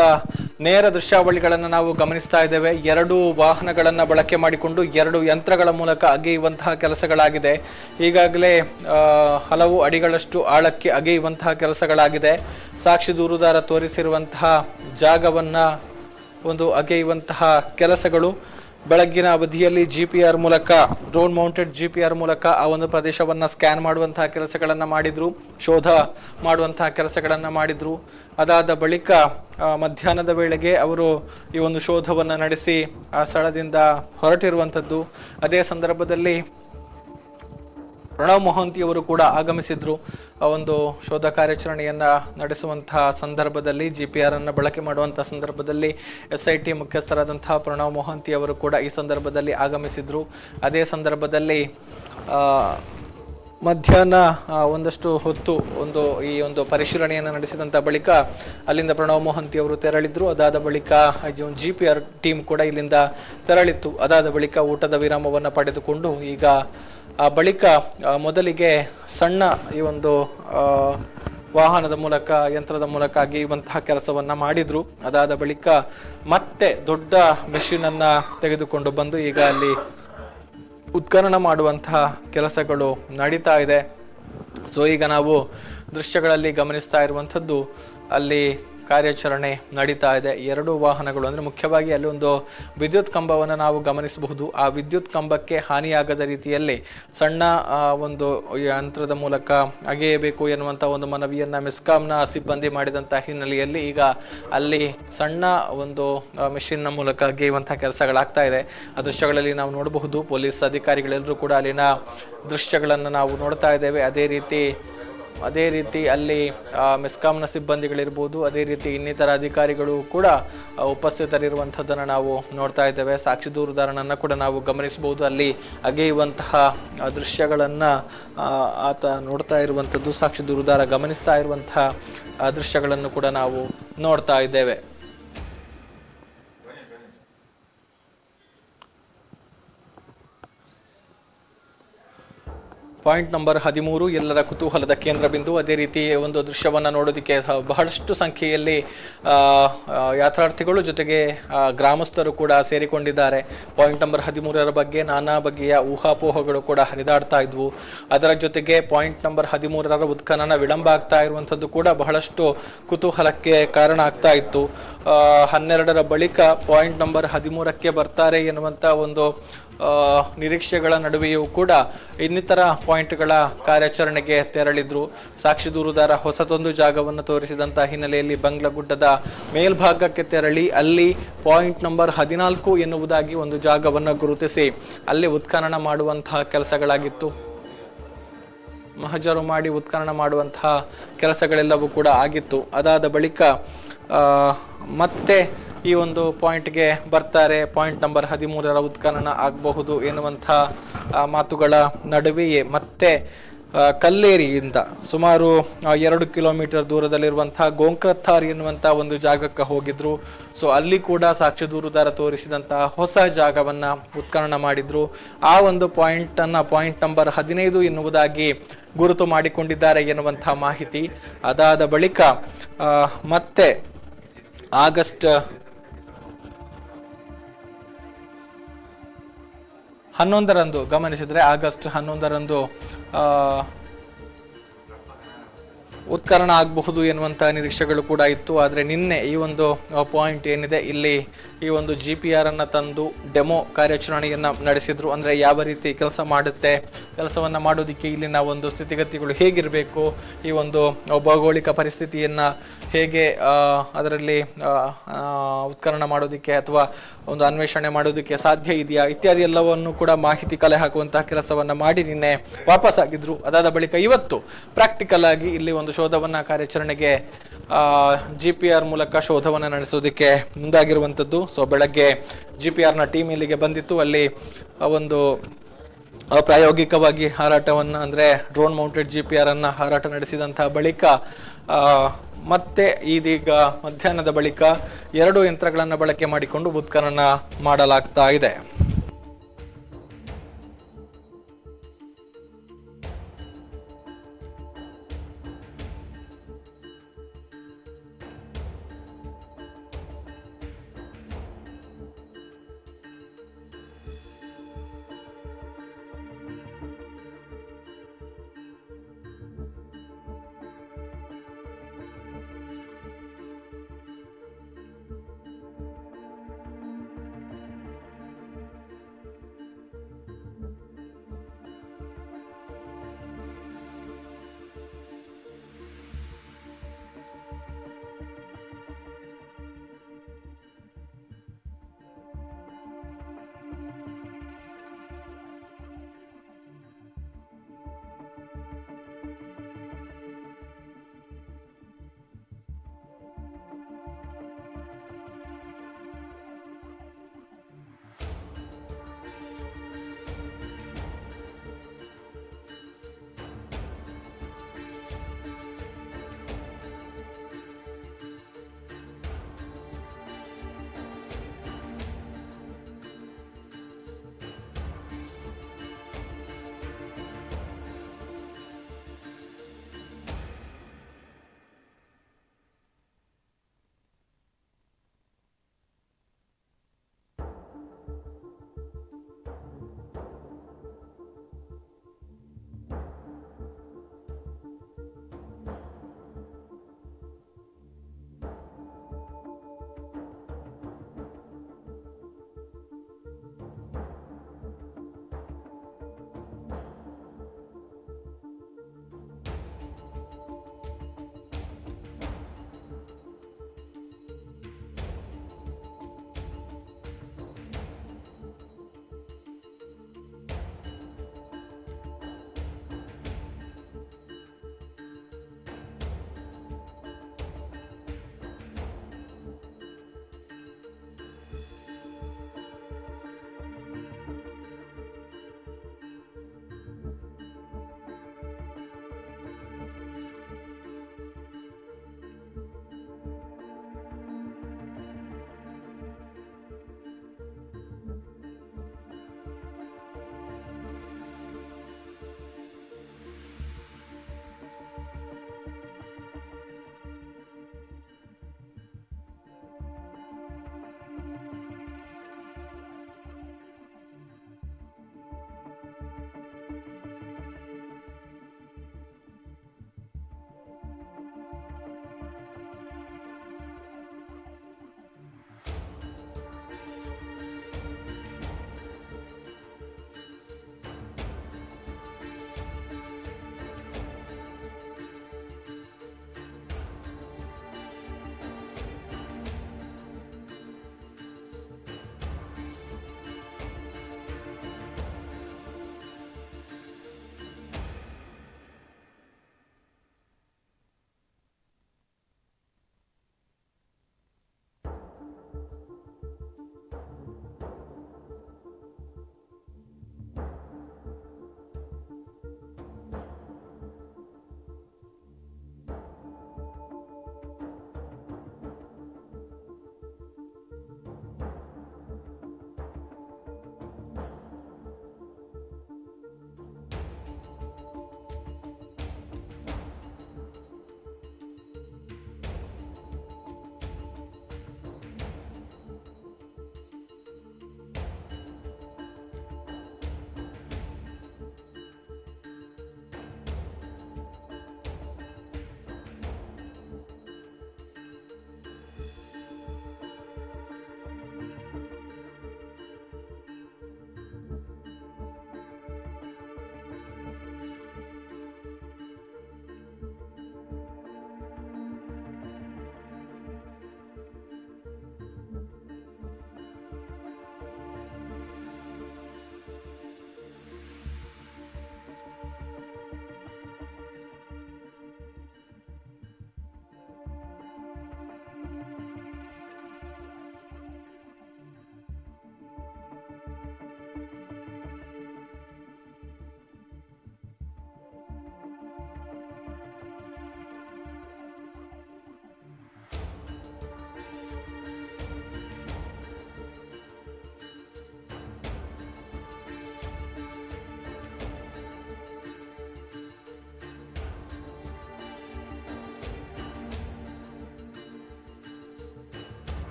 [SPEAKER 1] ನೇರ ದೃಶ್ಯಾವಳಿಗಳನ್ನು ನಾವು ಗಮನಿಸ್ತಾ ಇದ್ದೇವೆ. 2 ವಾಹನಗಳನ್ನು ಬಳಕೆ ಮಾಡಿಕೊಂಡು 2 ಯಂತ್ರಗಳ ಮೂಲಕ ಅಗೆಯುವಂತಹ ಕೆಲಸಗಳಾಗಿದೆ. ಈಗಾಗಲೇ ಹಲವು ಅಡಿಗಳಷ್ಟು ಆಳಕ್ಕೆ ಅಗೆಯುವಂತಹ ಕೆಲಸಗಳಾಗಿದೆ. ಸಾಕ್ಷಿ ದೂರುದಾರ ತೋರಿಸಿರುವಂತಹ ಜಾಗವನ್ನ ಒಂದು ಅಗೆಯುವಂತಹ ಕೆಲಸಗಳು ಬೆಳಗ್ಗಿನ ಅವಧಿಯಲ್ಲಿ GPR ಮೂಲಕ, ಡ್ರೋನ್ ಮೌಂಟೆಡ್ GPR ಮೂಲಕ ಆ ಒಂದು ಪ್ರದೇಶವನ್ನ ಸ್ಕ್ಯಾನ್ ಮಾಡುವಂತಹ ಕೆಲಸಗಳನ್ನ ಮಾಡಿದ್ರು, ಶೋಧ ಮಾಡುವಂತಹ ಕೆಲಸಗಳನ್ನ ಮಾಡಿದ್ರು. ಅದಾದ ಬಳಿಕ ಮಧ್ಯಾಹ್ನದ ವೇಳೆಗೆ ಅವರು ಈ ಒಂದು ಶೋಧವನ್ನ ನಡೆಸಿ ಆ ಸ್ಥಳದಿಂದ ಹೊರಟಿರುವಂಥದ್ದು. ಅದೇ ಸಂದರ್ಭದಲ್ಲಿ ಪ್ರಣವ್ ಮೊಹಾಂತಿ ಅವರು ಕೂಡ ಆಗಮಿಸಿದ್ರು. ಒಂದು ಶೋಧ ಕಾರ್ಯಾಚರಣೆಯನ್ನ ನಡೆಸುವಂತಹ ಸಂದರ್ಭದಲ್ಲಿ, GPR ಅನ್ನು ಬಳಕೆ ಮಾಡುವಂತಹ ಸಂದರ್ಭದಲ್ಲಿ SIT ಮುಖ್ಯಸ್ಥರಾದಂತಹ ಪ್ರಣವ್ ಮೊಹಾಂತಿ ಅವರು ಕೂಡ ಈ ಸಂದರ್ಭದಲ್ಲಿ ಆಗಮಿಸಿದ್ರು. ಅದೇ ಸಂದರ್ಭದಲ್ಲಿ ಮಧ್ಯಾಹ್ನ ಒಂದಷ್ಟು ಹೊತ್ತು ಈ ಒಂದು ಪರಿಶೀಲನೆಯನ್ನು ನಡೆಸಿದಂಥ ಬಳಿಕ ಅಲ್ಲಿಂದ ಪ್ರಣವ್ ಮೊಹಾಂತಿ ಅವರು ತೆರಳಿದ್ರು. ಅದಾದ ಬಳಿಕ GPR ಟೀಮ್ ಕೂಡ ಇಲ್ಲಿಂದ ತೆರಳಿತ್ತು. ಅದಾದ ಬಳಿಕ ಊಟದ ವಿರಾಮವನ್ನು ಪಡೆದುಕೊಂಡು ಈಗ ಆ ಬಳಿಕ ಮೊದಲಿಗೆ ಸಣ್ಣ ಈ ಒಂದು ವಾಹನದ ಮೂಲಕ, ಯಂತ್ರದ ಮೂಲಕ ಅಗೆಯುವಂತಹ ಕೆಲಸವನ್ನ ಮಾಡಿದ್ರು. ಅದಾದ ಬಳಿಕ ಮತ್ತೆ ದೊಡ್ಡ ಮೆಷಿನ್ ಅನ್ನ ತೆಗೆದುಕೊಂಡು ಬಂದು ಈಗ ಅಲ್ಲಿ ಉತ್ಖನನ ಮಾಡುವಂತಹ ಕೆಲಸಗಳು ನಡೀತಾ ಇದೆ. ಸೊ ಈಗ ನಾವು ದೃಶ್ಯಗಳಲ್ಲಿ ಗಮನಿಸ್ತಾ ಇರುವಂಥದ್ದು ಅಲ್ಲಿ ಕಾರ್ಯಾಚರಣೆ ನಡೀತಾ ಇದೆ. 2 ವಾಹನಗಳು, ಅಂದರೆ ಮುಖ್ಯವಾಗಿ ಅಲ್ಲಿ ಒಂದು ವಿದ್ಯುತ್ ಕಂಬವನ್ನು ನಾವು ಗಮನಿಸಬಹುದು. ಆ ವಿದ್ಯುತ್ ಕಂಬಕ್ಕೆ ಹಾನಿಯಾಗದ ರೀತಿಯಲ್ಲಿ ಸಣ್ಣ ಒಂದು ಯಂತ್ರದ ಮೂಲಕ ಅಗೆಯಬೇಕು ಎನ್ನುವಂಥ ಒಂದು ಮನವಿಯನ್ನು ಮೆಸ್ಕಾಂನ ಸಿಬ್ಬಂದಿ ಮಾಡಿದಂಥ ಹಿನ್ನೆಲೆಯಲ್ಲಿ ಈಗ ಅಲ್ಲಿ ಸಣ್ಣ ಒಂದು ಮೆಷಿನ್ನ ಮೂಲಕ ಅಗೆಯುವಂಥ ಕೆಲಸಗಳಾಗ್ತಾ ಇದೆ. ಆ ದೃಶ್ಯಗಳಲ್ಲಿ ನಾವು ನೋಡಬಹುದು. ಪೊಲೀಸ್ ಅಧಿಕಾರಿಗಳೆಲ್ಲರೂ ಕೂಡ ಅಲ್ಲಿನ ದೃಶ್ಯಗಳನ್ನು ನಾವು ನೋಡ್ತಾ ಇದ್ದೇವೆ. ಅದೇ ರೀತಿ ಅಲ್ಲಿ ಮೆಸ್ಕಾಂನ ಸಿಬ್ಬಂದಿಗಳಿರ್ಬೋದು, ಅದೇ ರೀತಿ ಇನ್ನಿತರ ಅಧಿಕಾರಿಗಳು ಕೂಡ ಉಪಸ್ಥಿತರಿರುವಂಥದ್ದನ್ನು ನಾವು ನೋಡ್ತಾ ಇದ್ದೇವೆ. ಸಾಕ್ಷಿ ದೂರುದಾರನನ್ನು ಕೂಡ ನಾವು ಗಮನಿಸಬಹುದು. ಅಲ್ಲಿ ಅಗೆಯುವಂತಹ ದೃಶ್ಯಗಳನ್ನು ಆತ ನೋಡ್ತಾ ಇರುವಂಥದ್ದು, ಸಾಕ್ಷಿ ದೂರುದಾರ ಗಮನಿಸ್ತಾ ಇರುವಂತಹ ದೃಶ್ಯಗಳನ್ನು ಕೂಡ ನಾವು ನೋಡ್ತಾ ಇದ್ದೇವೆ. ಪಾಯಿಂಟ್ ನಂಬರ್ 13 ಎಲ್ಲರ ಕುತೂಹಲದ ಕೇಂದ್ರ ಬಿಂದು. ಅದೇ ರೀತಿ ಒಂದು ದೃಶ್ಯವನ್ನು ನೋಡೋದಕ್ಕೆ ಬಹಳಷ್ಟು ಸಂಖ್ಯೆಯಲ್ಲಿ ಯಾತ್ರಾರ್ಥಿಗಳು ಜೊತೆಗೆ ಗ್ರಾಮಸ್ಥರು ಕೂಡ ಸೇರಿಕೊಂಡಿದ್ದಾರೆ. ಪಾಯಿಂಟ್ ನಂಬರ್ 13ರ ಬಗ್ಗೆ ನಾನಾ ಬಗೆಯ ಊಹಾಪೋಹಗಳು ಕೂಡ ಹರಿದಾಡ್ತಾ ಇದ್ವು. ಅದರ ಜೊತೆಗೆ ಪಾಯಿಂಟ್ ನಂಬರ್ 13ರ ಉತ್ಖನನ ವಿಳಂಬ ಆಗ್ತಾ ಇರುವಂಥದ್ದು ಕೂಡ ಬಹಳಷ್ಟು ಕುತೂಹಲಕ್ಕೆ ಕಾರಣ ಆಗ್ತಾ ಇತ್ತು. 12ರ ಬಳಿಕ ಪಾಯಿಂಟ್ ನಂಬರ್ 13ಕ್ಕೆ ಬರ್ತಾರೆ ಎನ್ನುವಂಥ ಒಂದು ನಿರೀಕ್ಷೆಗಳ ನಡುವೆಯೂ ಕೂಡ ಇನ್ನಿತರ ಪಾಯಿಂಟ್ಗಳ ಕಾರ್ಯಾಚರಣೆಗೆ ತೆರಳಿದ್ರು. ಸಾಕ್ಷಿ ದೂರುದಾರ ಹೊಸದೊಂದು ಜಾಗವನ್ನು ತೋರಿಸಿದಂತಹ ಹಿನ್ನೆಲೆಯಲ್ಲಿ ಬಂಗ್ಲಗುಡ್ಡದ ಮೇಲ್ಭಾಗಕ್ಕೆ ತೆರಳಿ ಅಲ್ಲಿ ಪಾಯಿಂಟ್ ನಂಬರ್ 14 ಎನ್ನುವುದಾಗಿ ಒಂದು ಜಾಗವನ್ನು ಗುರುತಿಸಿ ಅಲ್ಲಿ ಉತ್ಖನನ ಮಾಡುವಂತಹ ಕೆಲಸಗಳಾಗಿತ್ತು. ಮಹಜರು ಮಾಡಿ ಉತ್ಖನನ ಮಾಡುವಂತಹ ಕೆಲಸಗಳೆಲ್ಲವೂ ಕೂಡ ಆಗಿತ್ತು. ಅದಾದ ಬಳಿಕ ಮತ್ತೆ ಈ ಒಂದು ಪಾಯಿಂಟ್ಗೆ ಬರ್ತಾರೆ. ಪಾಯಿಂಟ್ ನಂಬರ್ 13ರ ಉತ್ಖನನ ಆಗಬಹುದು ಎನ್ನುವಂಥ ಮಾತುಗಳ ನಡುವೆಯೇ ಮತ್ತೆ ಕಲ್ಲೇರಿಯಿಂದ ಸುಮಾರು 2 ಕಿಲೋಮೀಟರ್ ದೂರದಲ್ಲಿರುವಂತಹ ಗೋಂಕ್ರಥಾರ್ ಎನ್ನುವಂಥ ಒಂದು ಜಾಗಕ್ಕೆ ಹೋಗಿದ್ರು. ಸೊ ಅಲ್ಲಿ ಕೂಡ ಸಾಕ್ಷಿ ದೂರುದಾರ ತೋರಿಸಿದಂತಹ ಹೊಸ ಜಾಗವನ್ನ ಉತ್ಖನನ ಮಾಡಿದ್ರು. ಆ ಒಂದು ಪಾಯಿಂಟ್ ನಂಬರ್ 15 ಎನ್ನುವುದಾಗಿ ಗುರುತು ಮಾಡಿಕೊಂಡಿದ್ದಾರೆ ಎನ್ನುವಂಥ ಮಾಹಿತಿ. ಅದಾದ ಬಳಿಕ ಮತ್ತೆ ಆಗಸ್ಟ್ 11ರಂದು ಗಮನಿಸಿದ್ರೆ, ಆಗಸ್ಟ್ 11ರಂದು ಉತ್ಖನನ ಆಗಬಹುದು ಎನ್ನುವಂಥ ನಿರೀಕ್ಷೆಗಳು ಕೂಡ ಇತ್ತು. ಆದರೆ ನಿನ್ನೆ ಈ ಒಂದು ಪಾಯಿಂಟ್ ಏನಿದೆ ಇಲ್ಲಿ ಈ ಒಂದು GPR ಅನ್ನು ತಂದು ಡೆಮೋ ಕಾರ್ಯಾಚರಣೆಯನ್ನು ನಡೆಸಿದ್ರು. ಅಂದರೆ ಯಾವ ರೀತಿ ಕೆಲಸವನ್ನು ಮಾಡೋದಕ್ಕೆ ಇಲ್ಲಿನ ಒಂದು ಸ್ಥಿತಿಗತಿಗಳು ಹೇಗಿರಬೇಕು, ಈ ಒಂದು ಭೌಗೋಳಿಕ ಪರಿಸ್ಥಿತಿಯನ್ನು ಹೇಗೆ ಅದರಲ್ಲಿ ಉತ್ಖನನ ಮಾಡೋದಕ್ಕೆ ಅಥವಾ ಒಂದು ಅನ್ವೇಷಣೆ ಮಾಡೋದಕ್ಕೆ ಸಾಧ್ಯ ಇದೆಯಾ ಇತ್ಯಾದಿ ಎಲ್ಲವನ್ನು ಕೂಡ ಮಾಹಿತಿ ಕಲೆ ಹಾಕುವಂತಹ ಕೆಲಸವನ್ನು ಮಾಡಿ ನಿನ್ನೆ ವಾಪಸ್ ಆಗಿದ್ರು. ಅದಾದ ಬಳಿಕ ಇವತ್ತು ಪ್ರಾಕ್ಟಿಕಲ್ ಆಗಿ ಇಲ್ಲಿ ಒಂದು ಶೋಧವನ್ನ ಕಾರ್ಯಾಚರಣೆಗೆ GPR ಮೂಲಕ ಶೋಧವನ್ನು ನಡೆಸೋದಕ್ಕೆ ಮುಂದಾಗಿರುವಂಥದ್ದು. ಸೊ ಬೆಳಗ್ಗೆ GPRನ ಟೀಮ್ ಇಲ್ಲಿಗೆ ಬಂದಿತ್ತು. ಅಲ್ಲಿ ಒಂದು ಪ್ರಾಯೋಗಿಕವಾಗಿ ಹಾರಾಟವನ್ನು, ಅಂದರೆ ಡ್ರೋನ್ ಮೌಂಟೆಡ್ GPR ಅನ್ನ ಹಾರಾಟ ನಡೆಸಿದಂತಹ ಬಳಿಕ ಮತ್ತೆ ಇದೀಗ ಮಧ್ಯಾಹ್ನದ ಬಳಿಕ 2 ಯಂತ್ರಗಳನ್ನು ಬಳಕೆ ಮಾಡಿಕೊಂಡು ಉತ್ಖನನ ಮಾಡಲಾಗ್ತಾ ಇದೆ.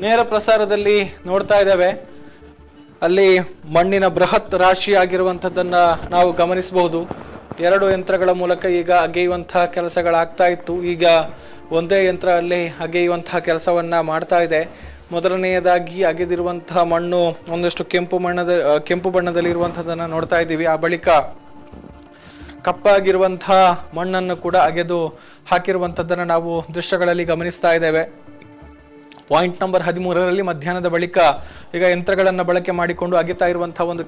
[SPEAKER 1] ನೇರ ಪ್ರಸಾರದಲ್ಲಿ ನೋಡ್ತಾ ಇದ್ದೇವೆ, ಅಲ್ಲಿ ಮಣ್ಣಿನ ಬೃಹತ್ ರಾಶಿ ಆಗಿರುವಂಥದ್ದನ್ನು ನಾವು ಗಮನಿಸಬಹುದು. 2 ಯಂತ್ರಗಳ ಮೂಲಕ ಈಗ ಅಗೆಯುವಂತಹ ಕೆಲಸಗಳಾಗ್ತಾ ಇತ್ತು. ಈಗ ಒಂದೇ ಯಂತ್ರ ಅಲ್ಲಿ ಅಗೆಯುವಂತಹ ಕೆಲಸವನ್ನ ಮಾಡ್ತಾ ಇದೆ. ಮೊದಲನೆಯದಾಗಿ ಅಗೆದಿರುವಂತಹ ಮಣ್ಣು ಒಂದಷ್ಟು ಕೆಂಪು ಬಣ್ಣದಲ್ಲಿ ಇರುವಂತಹದನ್ನ ನೋಡ್ತಾ ಇದ್ದೀವಿ. ಆ ಬಳಿಕ ಕಪ್ಪಾಗಿರುವಂತಹ ಮಣ್ಣನ್ನು ಕೂಡ ಅಗೆದು ಹಾಕಿರುವಂತದ್ದನ್ನ ನಾವು ದೃಶ್ಯಗಳಲ್ಲಿ ಗಮನಿಸ್ತಾ ಇದ್ದೇವೆ. ಪಾಯಿಂಟ್ ನಂಬರ್ 13ರಲ್ಲಿ ಮಧ್ಯಾಹ್ನದ ಬಳಿಕ ಈಗ ಯಂತ್ರಗಳನ್ನು ಬಳಕೆ ಮಾಡಿಕೊಂಡು ಅಗೆತಾ ಇರುವಂತಹ ಒಂದು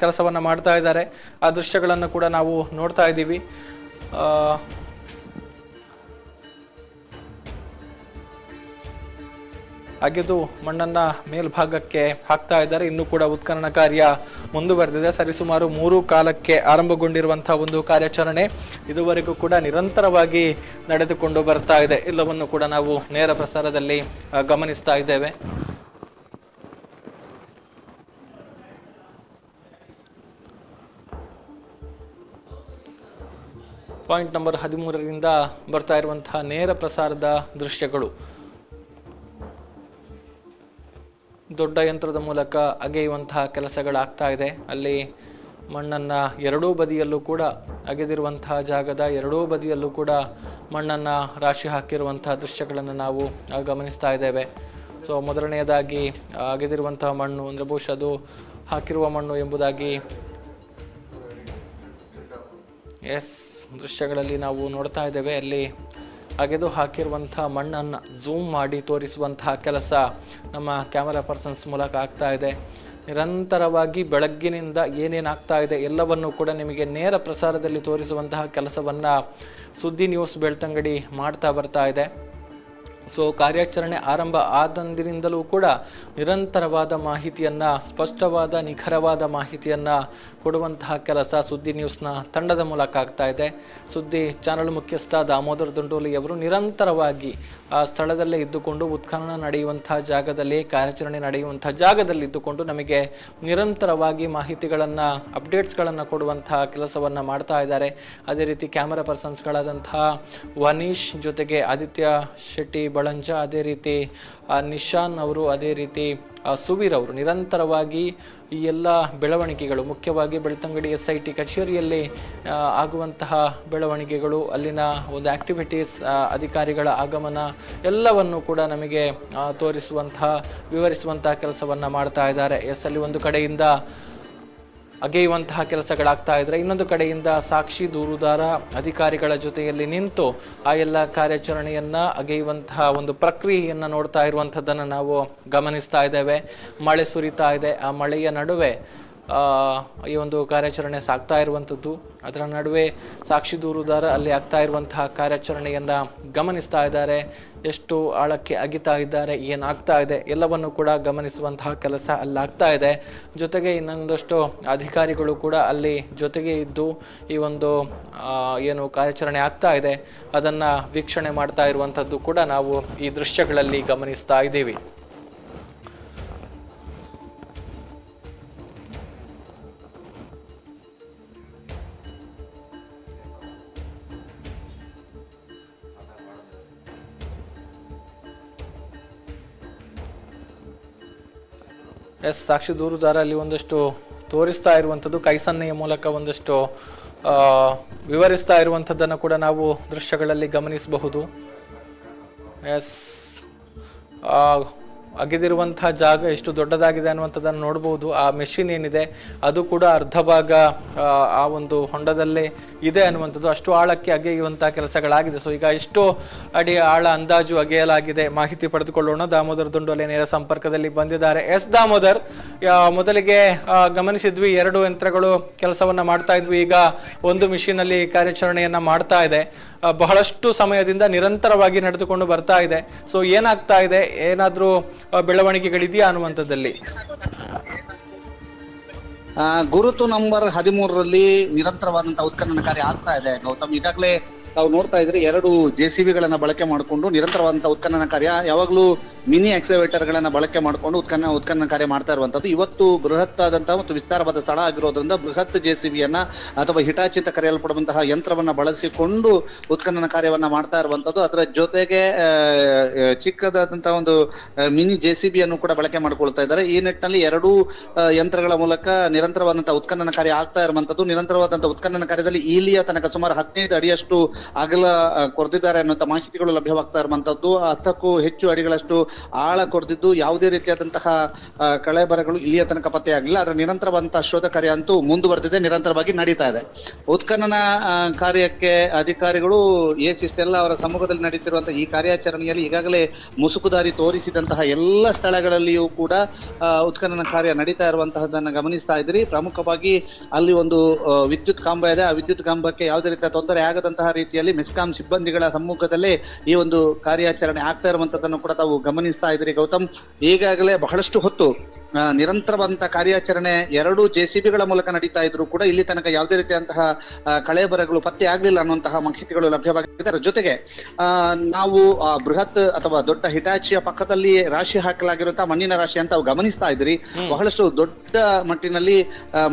[SPEAKER 1] ಕೆಲಸವನ್ನ ಮಾಡ್ತಾ ಇದ್ದಾರೆ. ಆ ದೃಶ್ಯಗಳನ್ನು ಕೂಡ ನಾವು ನೋಡ್ತಾ ಇದ್ದೀವಿ. ಅಗೆದು ಮಣ್ಣನ್ನ ಮೇಲ್ಭಾಗಕ್ಕೆ ಹಾಕ್ತಾ ಇದ್ದಾರೆ. ಇನ್ನೂ ಕೂಡ ಉತ್ಖನನ ಕಾರ್ಯ ಮುಂದುವರೆದಿದೆ. ಸರಿಸುಮಾರು 3 ಕಾಲಕ್ಕೆ ಆರಂಭಗೊಂಡಿರುವಂತಹ ಒಂದು ಕಾರ್ಯಾಚರಣೆ ಇದುವರೆಗೂ ಕೂಡ ನಿರಂತರವಾಗಿ ನಡೆದುಕೊಂಡು ಬರ್ತಾ ಇದೆ. ಎಲ್ಲವನ್ನು ಕೂಡ ನಾವು ನೇರ ಪ್ರಸಾರದಲ್ಲಿ ಗಮನಿಸ್ತಾ ಇದ್ದೇವೆ. ಪಾಯಿಂಟ್ ನಂಬರ್ 13ರಿಂದ ಬರ್ತಾ ಇರುವಂತಹ ನೇರ ಪ್ರಸಾರದ ದೃಶ್ಯಗಳು. ದೊಡ್ಡ ಯಂತ್ರದ ಮೂಲಕ ಅಗೆಯುವಂತಹ ಕೆಲಸಗಳಾಗ್ತಾ ಇದೆ. ಅಲ್ಲಿ ಮಣ್ಣನ್ನು ಎರಡೂ ಬದಿಯಲ್ಲೂ ಕೂಡ ಅಗೆದಿರುವಂತಹ ಜಾಗದ ಎರಡೂ ಬದಿಯಲ್ಲೂ ಕೂಡ ಮಣ್ಣನ್ನು ರಾಶಿ ಹಾಕಿರುವಂತಹ ದೃಶ್ಯಗಳನ್ನು ನಾವು ಗಮನಿಸ್ತಾ ಇದ್ದೇವೆ. ಸೊ ಮೊದಲನೆಯದಾಗಿ ಅಗೆದಿರುವಂತಹ ಮಣ್ಣು ಅಂದರೆ ಬಹುಶಃ ಅದು ಹಾಕಿರುವ ಮಣ್ಣು ಎಂಬುದಾಗಿ ದೃಶ್ಯಗಳಲ್ಲಿ ನಾವು ನೋಡ್ತಾ ಇದ್ದೇವೆ. ಅಲ್ಲಿ ಅಗೆದು ಹಾಕಿರುವಂತಹ ಮಣ್ಣನ್ನು ಝೂಮ್ ಮಾಡಿ ತೋರಿಸುವಂತಹ ಕೆಲಸ ನಮ್ಮ ಕ್ಯಾಮರಾ ಪರ್ಸನ್ಸ್ ಮೂಲಕ ಆಗ್ತಾ ಇದೆ. ನಿರಂತರವಾಗಿ ಬೆಳಗ್ಗಿನಿಂದ ಏನೇನಾಗ್ತಾ ಇದೆ ಎಲ್ಲವನ್ನು ಕೂಡ ನಿಮಗೆ ನೇರ ಪ್ರಸಾರದಲ್ಲಿ ತೋರಿಸುವಂತಹ ಕೆಲಸವನ್ನು ಸುದ್ದಿ ನ್ಯೂಸ್ ಬೆಳ್ತಂಗಡಿ ಮಾಡ್ತಾ ಬರ್ತಾ ಇದೆ. ಸೊ ಕಾರ್ಯಾಚರಣೆ ಆರಂಭ ಆದಂದಿನಿಂದಲೂ ಕೂಡ ನಿರಂತರವಾದ ಮಾಹಿತಿಯನ್ನು, ಸ್ಪಷ್ಟವಾದ ನಿಖರವಾದ ಮಾಹಿತಿಯನ್ನು ಕೊಡುವಂತಹ ಕೆಲಸ ಸುದ್ದಿ ನ್ಯೂಸ್ನ ತಂಡದ ಮೂಲಕ ಆಗ್ತಾ ಇದೆ. ಸುದ್ದಿ ಚಾನಲ್ ಮುಖ್ಯಸ್ಥ ದಾಮೋದರ್ ದುಂಡೋಲಿಯವರು ನಿರಂತರವಾಗಿ ಆ ಸ್ಥಳದಲ್ಲೇ ಇದ್ದುಕೊಂಡು ಉತ್ಖನನ ನಡೆಯುವಂತಹ ಜಾಗದಲ್ಲಿ, ಕಾರ್ಯಾಚರಣೆ ನಡೆಯುವಂತಹ ಜಾಗದಲ್ಲಿ ಇದ್ದುಕೊಂಡು ನಮಗೆ ನಿರಂತರವಾಗಿ ಮಾಹಿತಿಗಳನ್ನು, ಅಪ್ಡೇಟ್ಸ್ಗಳನ್ನು ಕೊಡುವಂತಹ ಕೆಲಸವನ್ನು ಮಾಡ್ತಾ ಇದ್ದಾರೆ. ಅದೇ ರೀತಿ ಕ್ಯಾಮರಾ ಪರ್ಸನ್ಸ್ಗಳಾದಂತಹ ವನೀಶ್ ಜೊತೆಗೆ ಆದಿತ್ಯ ಶೆಟ್ಟಿ ಬಳಂಜ, ಅದೇ ರೀತಿ ನಿಶಾನ್ ಅವರು, ಅದೇ ರೀತಿ ಸುವೀರ್ ಅವರು ನಿರಂತರವಾಗಿ ಈ ಎಲ್ಲ ಬೆಳವಣಿಗೆಗಳು, ಮುಖ್ಯವಾಗಿ ಬೆಳ್ತಂಗಡಿ SIT ಕಚೇರಿಯಲ್ಲಿ ಆಗುವಂತಹ ಬೆಳವಣಿಗೆಗಳು, ಅಲ್ಲಿನ ಒಂದು ಆಕ್ಟಿವಿಟೀಸ್, ಅಧಿಕಾರಿಗಳ ಆಗಮನ ಎಲ್ಲವನ್ನು ಕೂಡ ನಮಗೆ ತೋರಿಸುವಂತಹ, ವಿವರಿಸುವಂತಹ ಕೆಲಸವನ್ನು ಮಾಡ್ತಾ ಇದ್ದಾರೆ. ಅಲ್ಲಿ ಒಂದು ಕಡೆಯಿಂದ ಅಗೆಯುವಂತಹ ಕೆಲಸಗಳಾಗ್ತಾ ಇದ್ರೆ, ಇನ್ನೊಂದು ಕಡೆಯಿಂದ ಸಾಕ್ಷಿ ದೂರುದಾರ ಅಧಿಕಾರಿಗಳ ಜೊತೆಯಲ್ಲಿ ನಿಂತು ಆ ಎಲ್ಲ ಕಾರ್ಯಾಚರಣೆಯನ್ನ ಅಗೆಯುವಂತಹ ಒಂದು ಪ್ರಕ್ರಿಯೆಯನ್ನು ನೋಡ್ತಾ ಇರುವಂಥದ್ದನ್ನು ನಾವು ಗಮನಿಸ್ತಾ ಇದ್ದೇವೆ. ಮಳೆ ಸುರಿತಾ ಇದೆ. ಆ ಮಳೆಯ ನಡುವೆ ಈ ಒಂದು ಕಾರ್ಯಾಚರಣೆ ಸಾಗ್ತಾ ಇರುವಂಥದ್ದು. ಅದರ ನಡುವೆ ಸಾಕ್ಷಿ ದೂರುದಾರ ಅಲ್ಲಿ ಆಗ್ತಾ ಇರುವಂತಹ ಕಾರ್ಯಾಚರಣೆಯನ್ನ ಗಮನಿಸ್ತಾ ಇದ್ದಾರೆ. ಎಷ್ಟು ಆಳಕ್ಕೆ ಅಗಿತಾ ಇದ್ದಾರೆ, ಏನಾಗ್ತಾ ಇದೆ ಎಲ್ಲವನ್ನು ಕೂಡ ಗಮನಿಸುವಂತಹ ಕೆಲಸ ಅಲ್ಲಾಗ್ತಾ ಇದೆ. ಜೊತೆಗೆ ಇನ್ನೊಂದಷ್ಟು ಅಧಿಕಾರಿಗಳು ಕೂಡ ಅಲ್ಲಿ ಜೊತೆಗೆ ಇದ್ದು ಈ ಒಂದು ಏನು ಕಾರ್ಯಾಚರಣೆ ಆಗ್ತಾ ಇದೆ ಅದನ್ನ ವೀಕ್ಷಣೆ ಮಾಡ್ತಾ ಇರುವಂಥದ್ದು ಕೂಡ ನಾವು ಈ ದೃಶ್ಯಗಳಲ್ಲಿ ಗಮನಿಸ್ತಾ ಇದ್ದೀವಿ. ಸಾಕ್ಷಿ ದೂರುದಾರ ಅಲ್ಲಿ ಒಂದಷ್ಟು ತೋರಿಸ್ತಾ ಇರುವಂಥದ್ದು, ಕೈ ಸನ್ನೆಯ ಮೂಲಕ ಒಂದಷ್ಟು ವಿವರಿಸ್ತಾ ಇರುವಂಥದ್ದನ್ನು ಕೂಡ ನಾವು ದೃಶ್ಯಗಳಲ್ಲಿ ಗಮನಿಸಬಹುದು. ಅಗೆದಿರುವಂತಹ ಜಾಗ ಎಷ್ಟು ದೊಡ್ಡದಾಗಿದೆ ಅನ್ನುವಂಥದ್ದನ್ನು ನೋಡ್ಬೋದು. ಆ ಮೆಷಿನ್ ಏನಿದೆ ಅದು ಕೂಡ ಅರ್ಧ ಭಾಗ ಆ ಒಂದು ಹೊಂಡದಲ್ಲೇ ಇದೆ ಅನ್ನುವಂಥದ್ದು. ಅಷ್ಟು ಆಳಕ್ಕೆ ಅಗೆಯುವಂತಹ ಕೆಲಸಗಳಾಗಿದೆ. ಸೊ ಈಗ ಎಷ್ಟು ಅಡಿ ಆಳ ಅಂದಾಜು ಅಗೆಯಲಾಗಿದೆ ಮಾಹಿತಿ ಪಡೆದುಕೊಳ್ಳೋಣ. ದಾಮೋದರ್ ದುಂಡೋಲೆ ನೇರ ಸಂಪರ್ಕದಲ್ಲಿ ಬಂದಿದ್ದಾರೆ. ದಾಮೋದರ್, ಮೊದಲಿಗೆ ಗಮನಿಸಿದ್ವಿ 2 ಯಂತ್ರಗಳು ಕೆಲಸವನ್ನ ಮಾಡ್ತಾ ಇದ್ವಿ, ಈಗ ಒಂದು ಮಿಷಿನ್ ಅಲ್ಲಿ ಕಾರ್ಯಾಚರಣೆಯನ್ನ ಮಾಡ್ತಾ ಇದೆ. ಬಹಳಷ್ಟು ಸಮಯದಿಂದ ನಿರಂತರವಾಗಿ ನಡೆದುಕೊಂಡು ಬರ್ತಾ ಇದೆ. ಸೊ ಏನಾಗ್ತಾ ಇದೆ, ಏನಾದ್ರೂ ಬೆಳವಣಿಗೆಗಳಿದೆಯಾ ಅನ್ನುವಂಥದ್ದಲ್ಲಿ?
[SPEAKER 2] ಗುರುತು ನಂಬರ್ 13ರಲ್ಲಿ ನಿರಂತರವಾದಂತಹ ಉತ್ಖನನ ಕಾರ್ಯ ಆಗ್ತಾ ಇದೆ ಗೌತಮ್. ಈಗಾಗಲೇ
[SPEAKER 3] ತಾವು ನೋಡ್ತಾ ಇದ್ರೆ 2 JCB ಗಳನ್ನ ಬಳಕೆ ಮಾಡಿಕೊಂಡು ನಿರಂತರವಾದಂತಹ ಉತ್ಖನನ ಕಾರ್ಯ, ಯಾವಾಗ್ಲೂ ಮಿನಿ ಎಕ್ಸವೇಟರ್ ಗಳನ್ನ ಬಳಕೆ ಮಾಡಿಕೊಂಡು ಉತ್ಖನನ ಕಾರ್ಯ ಮಾಡ್ತಾ ಇರುವಂತದ್ದು. ಇವತ್ತು ಬೃಹತ್ ಆದಂತಹ ಮತ್ತು ವಿಸ್ತಾರವಾದ ಸ್ಥಳ ಆಗಿರೋದ್ರಿಂದ ಬೃಹತ್ JCBಯನ್ನ ಅಥವಾ ಹಿಟಾಚಿ ಅಂತ ಕರೆಯಲ್ಪಡುವಂತಹ ಯಂತ್ರವನ್ನ ಬಳಸಿಕೊಂಡು ಉತ್ಖನನ ಕಾರ್ಯವನ್ನ ಮಾಡ್ತಾ ಇರುವಂತದ್ದು. ಅದರ ಜೊತೆಗೆ ಚಿಕ್ಕದಾದಂತಹ ಒಂದು ಮಿನಿ JCBಯನ್ನು ಕೂಡ ಬಳಕೆ ಮಾಡ್ಕೊಳ್ತಾ ಇದ್ದಾರೆ. ಈ ನಿಟ್ಟಿನಲ್ಲಿ 2 ಯಂತ್ರಗಳ ಮೂಲಕ ನಿರಂತರವಾದಂತಹ ಉತ್ಖನನ ಕಾರ್ಯ ಆಗ್ತಾ ಇರುವಂತದ್ದು. ನಿರಂತರವಾದಂತಹ ಉತ್ಖನನ ಕಾರ್ಯದಲ್ಲಿ ಇಲ್ಲಿಯ ತನಕ ಸುಮಾರು 15 ಅಡಿಯಷ್ಟು ಅಗಲ ಕೊರೆದಿದ್ದಾರೆ ಅನ್ನುವಂತ ಮಾಹಿತಿಗಳು ಲಭ್ಯವಾಗ್ತಾ ಇರುವಂತದ್ದು. 10ಕ್ಕೂ ಹೆಚ್ಚು ಅಡಿಗಳಷ್ಟು ಆಳ ಕೊರೆದಿದ್ದು ಯಾವುದೇ ರೀತಿಯಾದಂತಹ ಕಳೆಬರಗಳು ಇಲ್ಲಿಯ ತನಕ ಪತ್ತೆ ಆಗಲಿಲ್ಲ. ಅದರ ನಿರಂತರವಾದಂತಹ ಶೋಧ ಕಾರ್ಯ ಅಂತೂ ಮುಂದುವರೆದಿದೆ, ನಿರಂತರವಾಗಿ ನಡೀತಾ ಇದೆ. ಉತ್ಖನನ ಕಾರ್ಯಕ್ಕೆ ಅಧಿಕಾರಿಗಳು ಇಷ್ಟೆಲ್ಲ ಅವರ ಸಮ್ಮುಖದಲ್ಲಿ ನಡೀತಿರುವಂತಹ ಈ ಕಾರ್ಯಾಚರಣೆಯಲ್ಲಿ ಈಗಾಗಲೇ ಮುಸುಕುದಾರಿ ತೋರಿಸಿದಂತಹ ಎಲ್ಲ ಸ್ಥಳಗಳಲ್ಲಿಯೂ ಕೂಡ ಉತ್ಖನನ ಕಾರ್ಯ ನಡೀತಾ ಇರುವಂತಹದನ್ನ ಗಮನಿಸ್ತಾ ಇದ್ರಿ. ಪ್ರಮುಖವಾಗಿ ಅಲ್ಲಿ ಒಂದು ವಿದ್ಯುತ್ ಕಂಬ ಇದೆ. ಆ ವಿದ್ಯುತ್ ಕಂಬಕ್ಕೆ ಯಾವುದೇ ರೀತಿಯ ತೊಂದರೆ ಆಗದಂತಹ ರೀತಿಯಲ್ಲಿ ಮೆಸ್ಕಾಂ ಸಿಬ್ಬಂದಿಗಳ ಸಮ್ಮುಖದಲ್ಲೇ ಈ ಒಂದು ಕಾರ್ಯಾಚರಣೆ ಆಗ್ತಾ ಇರುವಂತದನ್ನು ಕೂಡ ತಾವು ಗಮನಿಸ್ತಾ ಇದ್ರಿ ಗೌತಮ್. ಈಗಾಗಲೇ ಬಹಳಷ್ಟು ಹೊತ್ತು ನಿರಂತರವಾದಂತಹ ಕಾರ್ಯಾಚರಣೆ 2 JCBಗಳ ಮೂಲಕ ನಡೀತಾ ಇದ್ರು ಕೂಡ ಇಲ್ಲಿ ತನಕ ಯಾವುದೇ ರೀತಿಯಂತಹ ಕಳೆಬರಗಳು ಪತ್ತೆ ಆಗ್ಲಿಲ್ಲ ಅನ್ನುವಂತಹ ಮಾಹಿತಿಗಳು ಲಭ್ಯವಾಗಿದೆ. ಅದರ ಜೊತೆಗೆ ನಾವು ಬೃಹತ್ ಅಥವಾ ದೊಡ್ಡ ಹಿಟಾಚಿಯ ಪಕ್ಕದಲ್ಲಿ ರಾಶಿ ಹಾಕಲಾಗಿರುವಂತಹ ಮಣ್ಣಿನ ರಾಶಿ ಅಂತ ತಾವು ಗಮನಿಸ್ತಾ ಇದ್ರಿ. ಬಹಳಷ್ಟು ದೊಡ್ಡ ಮಟ್ಟಿನಲ್ಲಿ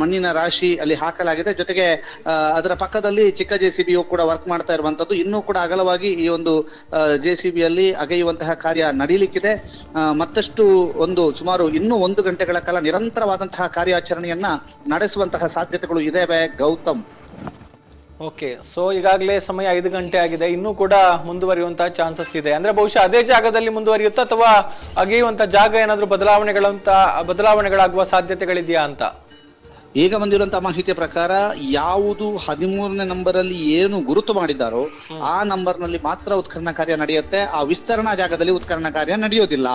[SPEAKER 3] ಮಣ್ಣಿನ ರಾಶಿ ಅಲ್ಲಿ ಹಾಕಲಾಗಿದೆ. ಜೊತೆಗೆ ಅದರ ಪಕ್ಕದಲ್ಲಿ ಚಿಕ್ಕ JCBಯು ಕೂಡ ವರ್ಕ್ ಮಾಡ್ತಾ ಇರುವಂತದ್ದು. ಇನ್ನೂ ಕೂಡ ಅಗಲವಾಗಿ ಈ ಒಂದು JCBಯಲ್ಲಿ ಅಗೆಯುವಂತಹ ಕಾರ್ಯ ನಡೀಲಿಕ್ಕಿದೆ. ಮತ್ತಷ್ಟು ಸುಮಾರು ಇನ್ನೂ 1 ಗಂಟೆಗಳ ಕಾಲ ನಿರಂತರವಾದಂತಹ ಕಾರ್ಯಾಚರಣೆಯನ್ನ ನಡೆಸುವಂತಹ ಸಾಧ್ಯತೆಗಳು ಇದಾವೆ ಗೌತಮ್.
[SPEAKER 1] ಓಕೆ, ಸೊ ಈಗಾಗಲೇ ಸಮಯ 5 ಗಂಟೆ ಆಗಿದೆ, ಇನ್ನೂ ಕೂಡ ಮುಂದುವರಿಯುವಂತಹ ಚಾನ್ಸಸ್ ಇದೆ. ಅಂದ್ರೆ ಬಹುಶಃ ಅದೇ ಜಾಗದಲ್ಲಿ ಮುಂದುವರಿಯುತ್ತಾ ಅಥವಾ ಅಗೆಯುವಂತ ಜಾಗ ಏನಾದ್ರೂ ಬದಲಾವಣೆಗಳಾಗುವ ಸಾಧ್ಯತೆಗಳಿದೆಯಾ ಅಂತ?
[SPEAKER 3] ಈಗ ಬಂದಿರುವಂತಹ ಮಾಹಿತಿಯ ಪ್ರಕಾರ ಯಾವುದು 13ನೇ ನಂಬರ್ ಅಲ್ಲಿ ಏನು ಗುರುತು ಮಾಡಿದ್ದಾರೋ ಆ ನಂಬರ್ ನಲ್ಲಿ ಮಾತ್ರ ಉತ್ಖನನ ಕಾರ್ಯ ನಡೆಯುತ್ತೆ. ಆ ವಿಸ್ತರಣಾ ಜಾಗದಲ್ಲಿ ಉತ್ಖನನ ಕಾರ್ಯ ನಡೆಯೋದಿಲ್ಲ.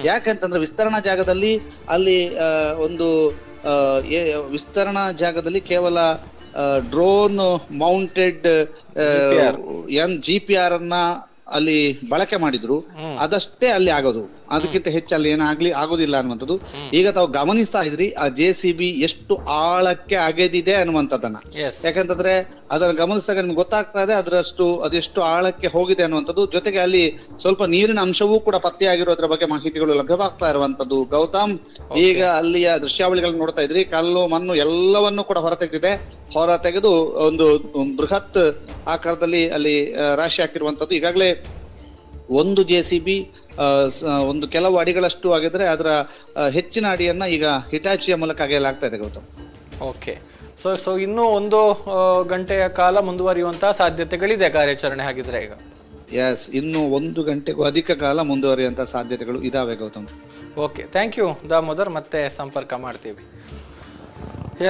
[SPEAKER 3] ಯಾಕೆಂತಂದ್ರೆ ವಿಸ್ತರಣಾ ಜಾಗದಲ್ಲಿ ಅಲ್ಲಿ ವಿಸ್ತರಣಾ ಜಾಗದಲ್ಲಿ ಕೇವಲ ಡ್ರೋನ್ ಮೌಂಟೆಡ್ GPR ಅನ್ನ ಅಲ್ಲಿ ಬಳಕೆ ಮಾಡಿದ್ರು, ಅದಷ್ಟೇ ಅಲ್ಲಿ ಆಗೋದು. ಅದಕ್ಕಿಂತ ಹೆಚ್ಚು ಅಲ್ಲಿ ಆಗೋದಿಲ್ಲ ಅನ್ನುವಂಥದ್ದು. ಈಗ ತಾವು ಗಮನಿಸ್ತಾ ಇದ್ರಿ ಆ JCB ಎಷ್ಟು ಆಳಕ್ಕೆ ಅಗೆದಿದೆ ಅನ್ನುವಂಥದ್ದನ್ನ. ಯಾಕಂತಂದ್ರೆ ಅದನ್ನ ಗಮನಿಸಿದಾಗ ನಿಮ್ಗೆ ಗೊತ್ತಾಗ್ತಾ ಇದೆ ಅದೆಷ್ಟು ಆಳಕ್ಕೆ ಹೋಗಿದೆ ಅನ್ನುವಂಥದ್ದು. ಜೊತೆಗೆ ಅಲ್ಲಿ ಸ್ವಲ್ಪ ನೀರಿನ ಅಂಶವೂ ಕೂಡ ಪತ್ತೆಯಾಗಿರೋದ್ರ ಬಗ್ಗೆ ಮಾಹಿತಿಗಳು ಲಭ್ಯವಾಗ್ತಾ ಇರುವಂತದ್ದು ಗೌತಮ್. ಈಗ ಅಲ್ಲಿಯ ದೃಶ್ಯಾವಳಿಗಳನ್ನ ನೋಡ್ತಾ ಇದ್ರಿ, ಕಲ್ಲು ಮಣ್ಣು ಎಲ್ಲವನ್ನೂ ಕೂಡ ಹೊರ ತೆಗೆದು ಒಂದು ಬೃಹತ್ ಆಕಾರದಲ್ಲಿ ಅಲ್ಲಿ ರಾಶಿ ಹಾಕಿರುವಂತದ್ದು. ಈಗಾಗಲೇ ಒಂದು JCB ಕೆಲವು ಅಡಿಗಳಷ್ಟು ಆಗಿದ್ರೆ ಅದರ ಹೆಚ್ಚಿನ ಅಡಿಯನ್ನ ಈಗ ಹಿಟಾಚಿಯ ಮೂಲಕ ಅಗೆಯಲಾಗ್ತಾ ಇದೆ ಗೌತಮ್.
[SPEAKER 1] ಓಕೆ, ಸೊ ಇನ್ನೂ 1 ಗಂಟೆಯ ಕಾಲ ಮುಂದುವರಿಯುವಂತಹ ಸಾಧ್ಯತೆಗಳಿದೆ ಕಾರ್ಯಾಚರಣೆ ಹಾಗಿದ್ರೆ ಈಗ?
[SPEAKER 3] ಎಸ್, ಇನ್ನು 1 ಗಂಟೆಗೂ ಅಧಿಕ ಕಾಲ ಮುಂದುವರಿಯುವಂತಹ ಸಾಧ್ಯತೆಗಳು ಇದಾವೆ Gautam.
[SPEAKER 1] Okay, thank you Damodar, ಮತ್ತೆ ಸಂಪರ್ಕ ಮಾಡ್ತೀವಿ.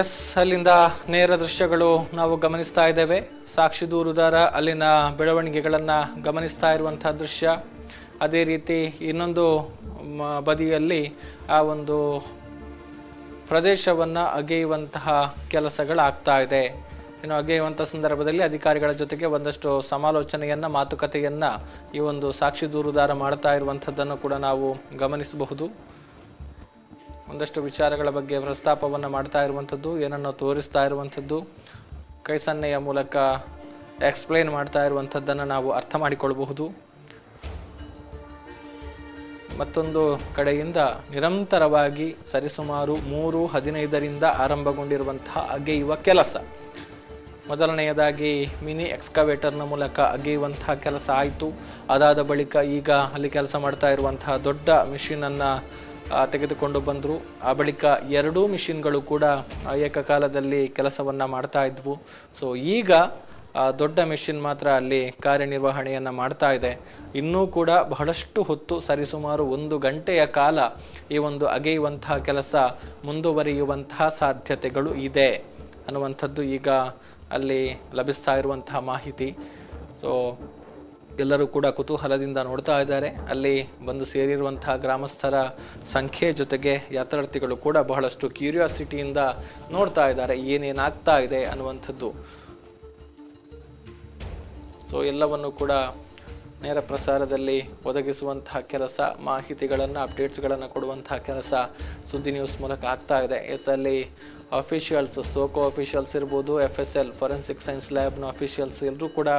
[SPEAKER 1] ಎಸ್, ಅಲ್ಲಿಂದ ನೇರ ದೃಶ್ಯಗಳು ನಾವು ಗಮನಿಸ್ತಾ ಇದ್ದೇವೆ. ಸಾಕ್ಷಿ ದೂರುದಾರ ಅಲ್ಲಿನ ಬೆಳವಣಿಗೆಗಳನ್ನು ಗಮನಿಸ್ತಾ ಇರುವಂತಹ ದೃಶ್ಯ. ಅದೇ ರೀತಿ ಇನ್ನೊಂದು ಬದಿಯಲ್ಲಿ ಆ ಒಂದು ಪ್ರದೇಶವನ್ನು ಅಗೆಯುವಂತಹ ಕೆಲಸಗಳಾಗ್ತಾ ಇದೆ. ಇನ್ನು ಅಗೆಯುವಂಥ ಸಂದರ್ಭದಲ್ಲಿ ಅಧಿಕಾರಿಗಳ ಜೊತೆಗೆ ಒಂದಷ್ಟು ಸಮಾಲೋಚನೆಯನ್ನು, ಮಾತುಕತೆಯನ್ನು ಈ ಒಂದು ಸಾಕ್ಷಿ ದೂರುದಾರ ಮಾಡ್ತಾ ಇರುವಂಥದ್ದನ್ನು ಕೂಡ ನಾವು ಗಮನಿಸಬಹುದು. ಒಂದಷ್ಟು ವಿಚಾರಗಳ ಬಗ್ಗೆ ಪ್ರಸ್ತಾಪವನ್ನು ಮಾಡ್ತಾ ಇರುವಂಥದ್ದು, ಏನನ್ನು ತೋರಿಸ್ತಾ ಇರುವಂಥದ್ದು, ಕೈ ಸನ್ನೆಯ ಮೂಲಕ ಎಕ್ಸ್ಪ್ಲೇನ್ ಮಾಡ್ತಾ ಇರುವಂಥದ್ದನ್ನು ನಾವು ಅರ್ಥ ಮಾಡಿಕೊಳ್ಳಬಹುದು. ಮತ್ತೊಂದು ಕಡೆಯಿಂದ ನಿರಂತರವಾಗಿ ಸರಿಸುಮಾರು 3:15ರಿಂದ ಆರಂಭಗೊಂಡಿರುವಂತಹ ಅಗೆಯುವ ಕೆಲಸ. ಮೊದಲನೆಯದಾಗಿ ಮಿನಿ ಎಕ್ಸ್ಕವೇಟರ್ನ ಮೂಲಕ ಅಗೆಯುವಂತಹ ಕೆಲಸ ಆಯಿತು. ಅದಾದ ಬಳಿಕ ಈಗ ಅಲ್ಲಿ ಕೆಲಸ ಮಾಡ್ತಾ ಇರುವಂತಹ ದೊಡ್ಡ ಮಿಷಿನನ್ನು ತೆಗೆದುಕೊಂಡು ಬಂದರು. ಆ ಬಳಿಕ 2 ಮಿಷಿನ್ಗಳು ಕೂಡ ಏಕಕಾಲದಲ್ಲಿ ಕೆಲಸವನ್ನು ಮಾಡ್ತಾ ಇದ್ವು. ಸೊ ಈಗ ದೊಡ್ಡ ಮಿಷಿನ್ ಮಾತ್ರ ಅಲ್ಲಿ ಕಾರ್ಯನಿರ್ವಹಣೆಯನ್ನು ಮಾಡ್ತಾ ಇದೆ. ಇನ್ನೂ ಕೂಡ ಬಹಳಷ್ಟು ಹೊತ್ತು, ಸರಿಸುಮಾರು 1 ಗಂಟೆಯ ಕಾಲ ಈ ಒಂದು ಅಗೆಯುವಂತಹ ಕೆಲಸ ಮುಂದುವರಿಯುವಂತಹ ಸಾಧ್ಯತೆಗಳು ಇದೆ ಅನ್ನುವಂಥದ್ದು ಈಗ ಅಲ್ಲಿ ಲಭಿಸ್ತಾ ಇರುವಂತಹ ಮಾಹಿತಿ. ಸೊ ಎಲ್ಲರೂ ಕೂಡ ಕುತೂಹಲದಿಂದ ನೋಡ್ತಾ ಇದ್ದಾರೆ. ಅಲ್ಲಿ ಬಂದು ಸೇರಿರುವಂತಹ ಗ್ರಾಮಸ್ಥರ ಸಂಖ್ಯೆ ಜೊತೆಗೆ ಯಾತ್ರಾರ್ಥಿಗಳು ಕೂಡ ಬಹಳಷ್ಟು ಕ್ಯೂರಿಯಾಸಿಟಿಯಿಂದ ನೋಡ್ತಾ ಇದ್ದಾರೆ ಏನೇನಾಗ್ತಾ ಇದೆ ಅನ್ನುವಂಥದ್ದು. ಸೊ ಎಲ್ಲವನ್ನು ಕೂಡ ನೇರ ಪ್ರಸಾರದಲ್ಲಿ ಒದಗಿಸುವಂತಹ ಕೆಲಸ, ಮಾಹಿತಿಗಳನ್ನು, ಅಪ್ಡೇಟ್ಸ್ಗಳನ್ನು ಕೊಡುವಂತಹ ಕೆಲಸ ಸುದ್ದಿ ನ್ಯೂಸ್ ಮೂಲಕ ಆಗ್ತಾ ಇದೆ. ಅಲ್ಲಿ ಅಫಿಷಿಯಲ್ಸ್, ಸೋಕೋ ಅಫಿಷಿಯಲ್ಸ್ ಇರ್ಬೋದು, FSL ಫೊರೆನ್ಸಿಕ್ ಸೈನ್ಸ್ ಲ್ಯಾಬ್ನ ಅಫಿಷಿಯಲ್ಸ್ ಎಲ್ಲರೂ ಕೂಡ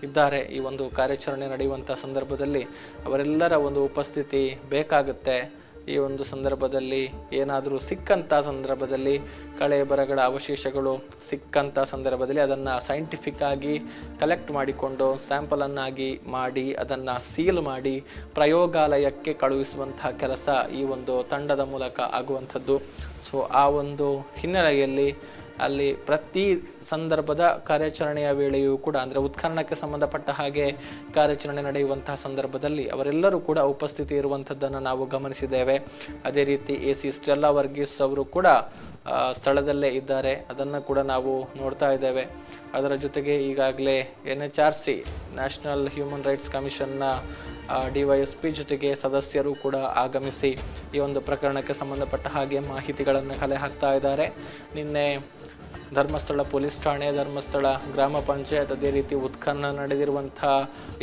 [SPEAKER 1] ಇದ್ದಾರೆ. ಈ ಒಂದು ಕಾರ್ಯಾಚರಣೆ ನಡೆಯುವಂಥ ಸಂದರ್ಭದಲ್ಲಿ ಅವರೆಲ್ಲರ ಒಂದು ಉಪಸ್ಥಿತಿ ಬೇಕಾಗುತ್ತೆ. ಈ ಒಂದು ಸಂದರ್ಭದಲ್ಲಿ ಏನಾದರೂ ಸಿಕ್ಕಂಥ ಸಂದರ್ಭದಲ್ಲಿ ಕಳೆ ಬರಗಳ ಅವಶೇಷಗಳು ಸಿಕ್ಕಂಥ ಸಂದರ್ಭದಲ್ಲಿ ಅದನ್ನು ಸೈಂಟಿಫಿಕ್ ಆಗಿ ಕಲೆಕ್ಟ್ ಮಾಡಿಕೊಂಡು ಸ್ಯಾಂಪಲನ್ನಾಗಿ ಮಾಡಿ ಅದನ್ನು ಸೀಲ್ ಮಾಡಿ ಪ್ರಯೋಗಾಲಯಕ್ಕೆ ಕಳುಹಿಸುವಂತಹ ಕೆಲಸ ಈ ಒಂದು ತಂಡದ ಮೂಲಕ ಆಗುವಂಥದ್ದು. ಸೊ ಆ ಒಂದು ಹಿನ್ನೆಲೆಯಲ್ಲಿ ಅಲ್ಲಿ ಪ್ರತಿ ಸಂದರ್ಭದ ಕಾರ್ಯಾಚರಣೆಯ ವೇಳೆಯೂ ಕೂಡ ಅಂದರೆ ಉತ್ಖನನಕ್ಕೆ ಸಂಬಂಧಪಟ್ಟ ಹಾಗೆ ಕಾರ್ಯಾಚರಣೆ ನಡೆಯುವಂತಹ ಸಂದರ್ಭದಲ್ಲಿ ಅವರೆಲ್ಲರೂ ಕೂಡ ಉಪಸ್ಥಿತಿ ಇರುವಂಥದ್ದನ್ನು ನಾವು ಗಮನಿಸಿದ್ದೇವೆ. ಅದೇ ರೀತಿ AC ಸ್ಟೆಲ್ಲಾ ವರ್ಗೀಸ್ ಅವರು ಕೂಡ ಸ್ಥಳದಲ್ಲೇ ಇದ್ದಾರೆ, ಅದನ್ನು ಕೂಡ ನಾವು ನೋಡ್ತಾ ಇದ್ದೇವೆ. ಅದರ ಜೊತೆಗೆ ಈಗಾಗಲೇ NHRC ನ್ಯಾಷನಲ್ ಹ್ಯೂಮನ್ ರೈಟ್ಸ್ ಕಮಿಷನ್ನ DYSP ಜೊತೆಗೆ ಸದಸ್ಯರು ಕೂಡ ಆಗಮಿಸಿ ಈ ಒಂದು ಪ್ರಕರಣಕ್ಕೆ ಸಂಬಂಧಪಟ್ಟ ಹಾಗೆ ಮಾಹಿತಿಗಳನ್ನು ಕಲೆ ಹಾಕ್ತಾ ಇದ್ದಾರೆ. ನಿನ್ನೆ ಧರ್ಮಸ್ಥಳ ಪೊಲೀಸ್ ಠಾಣೆ, ಧರ್ಮಸ್ಥಳ ಗ್ರಾಮ ಪಂಚಾಯತ್, ಅದೇ ರೀತಿ ಉತ್ಖನನ ನಡೆದಿರುವಂಥ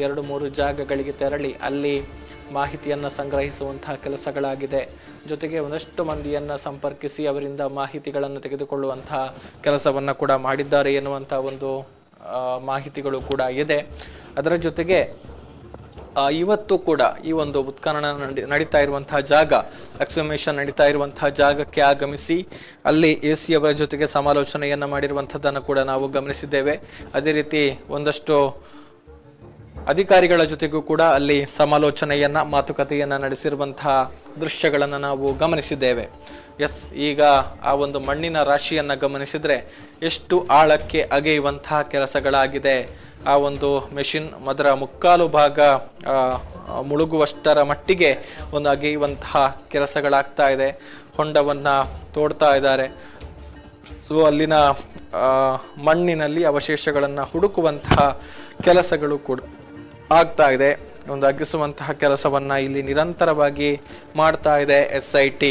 [SPEAKER 1] 2-3 ಜಾಗಗಳಿಗೆ ತೆರಳಿ ಅಲ್ಲಿ ಮಾಹಿತಿಯನ್ನು ಸಂಗ್ರಹಿಸುವಂತಹ ಕೆಲಸಗಳಾಗಿದೆ. ಜೊತೆಗೆ ಒಂದಷ್ಟು ಮಂದಿಯನ್ನು ಸಂಪರ್ಕಿಸಿ ಅವರಿಂದ ಮಾಹಿತಿಗಳನ್ನು ತೆಗೆದುಕೊಳ್ಳುವಂತಹ ಕೆಲಸವನ್ನು ಕೂಡ ಮಾಡಿದ್ದಾರೆ ಎನ್ನುವಂಥ ಒಂದು ಮಾಹಿತಿಗಳು ಕೂಡ ಇದೆ. ಅದರ ಜೊತೆಗೆ ಇವತ್ತು ಕೂಡ ಈ ಒಂದು ಉತ್ಖನನ ನಡೀತಾ ಇರುವಂತಹ ಜಾಗ, ಎಕ್ಸ್ಹುಮೇಷನ್ ನಡೀತಾ ಇರುವಂತಹ ಜಾಗಕ್ಕೆ ಆಗಮಿಸಿ ಅಲ್ಲಿ AC ಅವರ ಜೊತೆಗೆ ಸಮಾಲೋಚನೆಯನ್ನು ಮಾಡಿರುವಂಥದ್ದನ್ನು ಕೂಡ ನಾವು ಗಮನಿಸಿದ್ದೇವೆ. ಅದೇ ರೀತಿ ಒಂದಷ್ಟು ಅಧಿಕಾರಿಗಳ ಜೊತೆಗೂ ಕೂಡ ಅಲ್ಲಿ ಸಮಾಲೋಚನೆಯನ್ನ, ಮಾತುಕತೆಯನ್ನ ನಡೆಸಿರುವಂತಹ ದೃಶ್ಯಗಳನ್ನು ನಾವು ಗಮನಿಸಿದ್ದೇವೆ. ಈಗ ಆ ಒಂದು ಮಣ್ಣಿನ ರಾಶಿಯನ್ನ ಗಮನಿಸಿದ್ರೆ ಎಷ್ಟು ಆಳಕ್ಕೆ ಅಗೆಯುವಂತಹ ಕೆಲಸಗಳಾಗಿದೆ. ಆ ಒಂದು ಮೆಷಿನ್ ಅದರ ಮುಕ್ಕಾಲು ಭಾಗ ಮುಳುಗುವಷ್ಟರ ಮಟ್ಟಿಗೆ ಒಂದು ಅಗೆಯುವಂತಹ ಕೆಲಸಗಳಾಗ್ತಾ ಇದೆ. ಹೊಂಡವನ್ನ ತೋಡ್ತಾ ಇದ್ದಾರೆ. ಸೊ ಅಲ್ಲಿನ ಮಣ್ಣಿನಲ್ಲಿ ಅವಶೇಷಗಳನ್ನು ಹುಡುಕುವಂತಹ ಕೆಲಸಗಳು ಕೂಡ ಆಗ್ತಾ ಇದೆ. ಒಂದು ಅಗಿಸುವಂತಹ ಕೆಲಸವನ್ನ ಇಲ್ಲಿ ನಿರಂತರವಾಗಿ ಮಾಡ್ತಾ ಇದೆ SIT.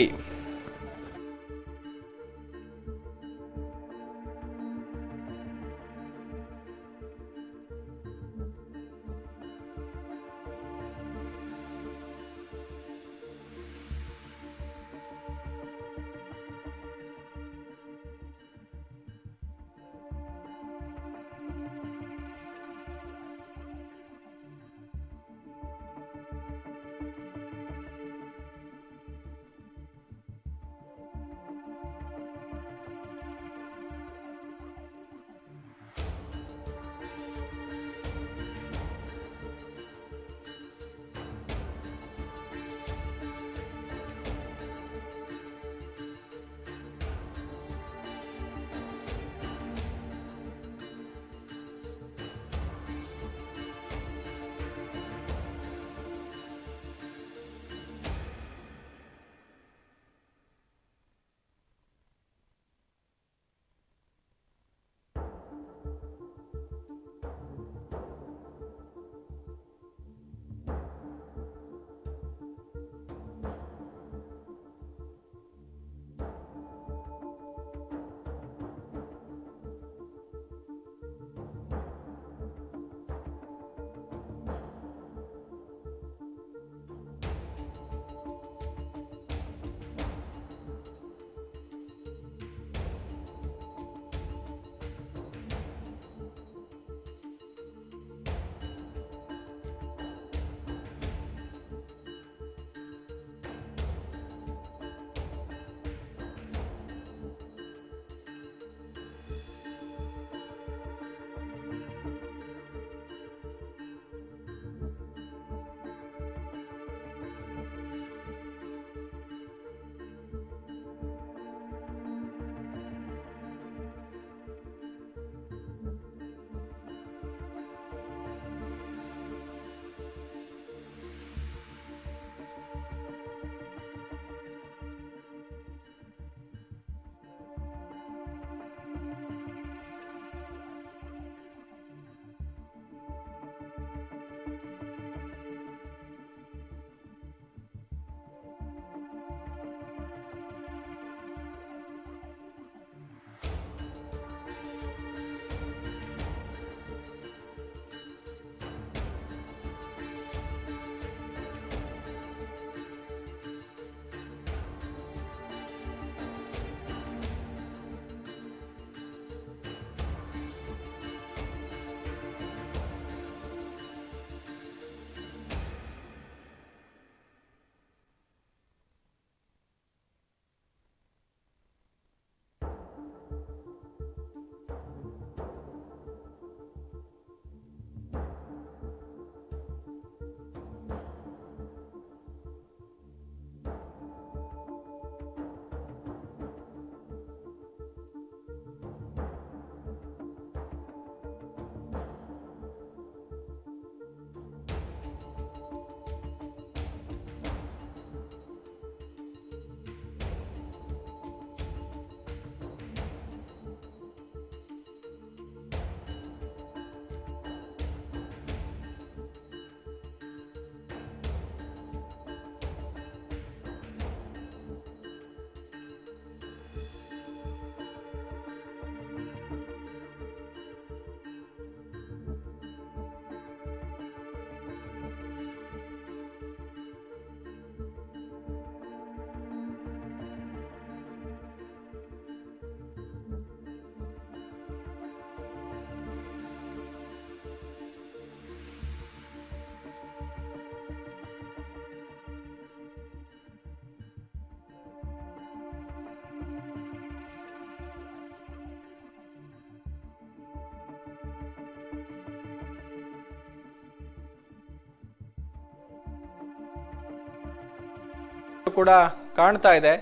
[SPEAKER 1] ಕೂಡ ಕಾಣ್ತಾ ಇದೆ.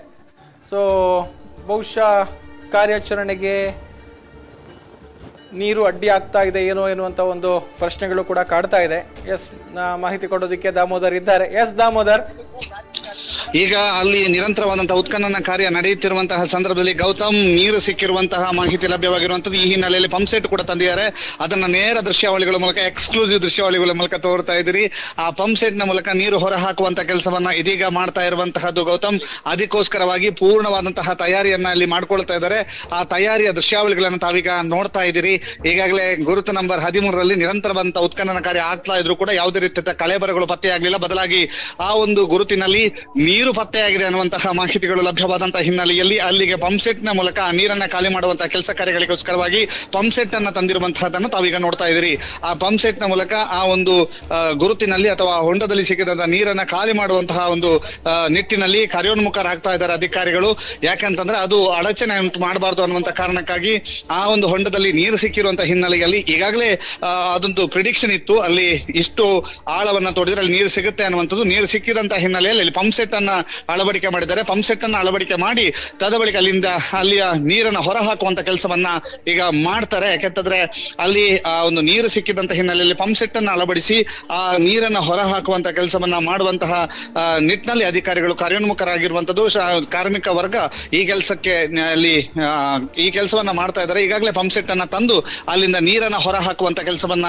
[SPEAKER 1] ಸೊ ಬಹುಶಃ ಕಾರ್ಯಾಚರಣೆಗೆ ನೀರು ಅಡ್ಡಿ ಆಗ್ತಾ ಇದೆ ಏನೋ ಎನ್ನುವಂಥ ಒಂದು ಪ್ರಶ್ನೆಗಳು ಕೂಡ ಕಾಡ್ತಾ ಇದೆ. ಎಸ್, ಮಾಹಿತಿ ಕೊಡೋದಕ್ಕೆ ದಾಮೋದರ್ ಇದ್ದಾರೆ. ಎಸ್ ದಾಮೋದರ್,
[SPEAKER 3] ಈಗ ಅಲ್ಲಿ ನಿರಂತರವಾದಂತಹ ಉತ್ಖನನ ಕಾರ್ಯ ನಡೆಯುತ್ತಿರುವಂತಹ ಸಂದರ್ಭದಲ್ಲಿ ಗೌತಮ್, ನೀರು ಸಿಕ್ಕಿರುವಂತಹ ಮಾಹಿತಿ ಲಭ್ಯವಾಗಿರುವಂತದ್ದು. ಈ ಹಿನ್ನೆಲೆಯಲ್ಲಿ ಪಂಪ್ ಸೆಟ್ ಕೂಡ ತಂದಿದ್ದಾರೆ. ಅದನ್ನ ನೇರ ದೃಶ್ಯಾವಳಿಗಳ ಮೂಲಕ, ಎಕ್ಸ್ಕ್ಲೂಸಿವ್ ದೃಶ್ಯಾವಳಿಗಳ ಮೂಲಕ ತೋರ್ತಾ ಇದ್ದೀರಿ. ಆ ಪಂಪ್ ಸೆಟ್ ನ ಮೂಲಕ ನೀರು ಹೊರ ಹಾಕುವಂತ ಕೆಲಸವನ್ನ ಇದೀಗ ಮಾಡ್ತಾ ಇರುವಂತಹದ್ದು ಗೌತಮ್. ಅದಕ್ಕೋಸ್ಕರವಾಗಿ ಪೂರ್ಣವಾದಂತಹ ತಯಾರಿಯನ್ನ ಅಲ್ಲಿ ಮಾಡ್ಕೊಳ್ತಾ ಇದ್ದಾರೆ. ಆ ತಯಾರಿಯ ದೃಶ್ಯಾವಳಿಗಳನ್ನ ತಾವೀಗ ನೋಡ್ತಾ ಇದ್ದೀರಿ. ಈಗಾಗಲೇ ಗುರುತು ನಂಬರ್ 13ರಲ್ಲಿ ನಿರಂತರವಾದಂತಹ ಉತ್ಖನನ ಕಾರ್ಯ ಆಗ್ತಾ ಇದ್ರು ಕೂಡ ಯಾವುದೇ ರೀತಿಯ ಕಳೆಬರಗಳು ಪತ್ತೆಯಾಗಲಿಲ್ಲ. ಬದಲಾಗಿ ಆ ಒಂದು ಗುರುತಿನಲ್ಲಿ ನೀರು ಪತ್ತೆಯಾಗಿದೆ ಅನ್ನುವಂತಹ ಮಾಹಿತಿಗಳು ಲಭ್ಯವಾದಂತಹ ಹಿನ್ನೆಲೆಯಲ್ಲಿ ಅಲ್ಲಿಗೆ ಪಂಪ್ ಸೆಟ್ ನ ಮೂಲಕ ನೀರನ್ನ ಖಾಲಿ ಮಾಡುವಂತಹ ಕೆಲಸ ಕಾರ್ಯಗಳಿಗೋಸ್ಕರವಾಗಿ ಪಂಪ್ ಸೆಟ್ ಅನ್ನ ತಂದಿರುವಂತಹದನ್ನು ತಾವೀಗ ನೋಡ್ತಾ ಇದ್ದೀರಿ. ಆ ಪಂಪ್ ಸೆಟ್ ನ ಮೂಲಕ ಆ ಒಂದು ಗುರುತಿನಲ್ಲಿ ಅಥವಾ ಹೊಂಡದಲ್ಲಿ ಸಿಕ್ಕಿದಂತಹ ನೀರನ್ನ ಖಾಲಿ ಮಾಡುವಂತಹ ಒಂದು ನಿಟ್ಟಿನಲ್ಲಿ ಕಾರ್ಯೋನ್ಮುಖರಾಗ್ತಾ ಇದ್ದಾರೆ ಅಧಿಕಾರಿಗಳು. ಯಾಕಂತಂದ್ರೆ ಅದು ಅಡಚಣೆ ಉಂಟು ಮಾಡಬಾರ್ದು ಅನ್ನುವಂತ ಕಾರಣಕ್ಕಾಗಿ ಆ ಒಂದು ಹೊಂಡದಲ್ಲಿ ನೀರು ಸಿಕ್ಕಿರುವಂತಹ ಹಿನ್ನೆಲೆಯಲ್ಲಿ ಈಗಾಗಲೇ ಅದೊಂದು ಪ್ರಿಡಿಕ್ಷನ್ ಇತ್ತು, ಅಲ್ಲಿ ಇಷ್ಟು ಆಳವನ್ನ ತೋಡಿದ್ರೆ ಅಲ್ಲಿ ನೀರು ಸಿಗುತ್ತೆ ಅನ್ನುವಂಥದ್ದು. ನೀರು ಸಿಕ್ಕಿದಂತಹ ಹಿನ್ನೆಲೆಯಲ್ಲಿ ಅಲ್ಲಿ ಪಂಪ್ ಸೆಟ್ ಅನ್ನ ಅಳವಡಿಕೆ ಮಾಡಿದ್ದಾರೆ. ಪಂಪ್ ಸೆಟ್ ಅನ್ನ ಅಳವಡಿಕೆ ಮಾಡಿ ತದಬಳಿಕ ಅಲ್ಲಿಯ ನೀರನ್ನ ಹೊರ ಹಾಕುವಂತ ಕೆಲಸವನ್ನ ಈಗ ಮಾಡ್ತಾರೆ. ಯಾಕೆಂತಂದ್ರೆ ಅಲ್ಲಿ ಒಂದು ನೀರು ಸಿಕ್ಕಿದಂತ ಹಿನ್ನೆಲೆಯಲ್ಲಿ ಪಂಪ್ ಸೆಟ್ ಅನ್ನ ಅಳವಡಿಸಿ ಆ ನೀರನ್ನ ಹೊರ ಹಾಕುವಂತ ಕೆಲಸವನ್ನ ಮಾಡುವಂತಹ ನಿಟ್ಟಿನಲ್ಲಿ ಅಧಿಕಾರಿಗಳು ಕಾರ್ಯೋನ್ಮುಖರಾಗಿರುವಂತದ್ದು. ಕಾರ್ಮಿಕ ವರ್ಗ ಈ ಕೆಲಸಕ್ಕೆ ಅಲ್ಲಿ ಈ ಕೆಲಸವನ್ನ ಮಾಡ್ತಾ ಇದ್ದಾರೆ. ಈಗಾಗಲೇ ಪಂಪ್ ಸೆಟ್ ಅನ್ನ ತಂದು ಅಲ್ಲಿಂದ ನೀರನ್ನ ಹೊರ ಹಾಕುವಂತ ಕೆಲಸವನ್ನ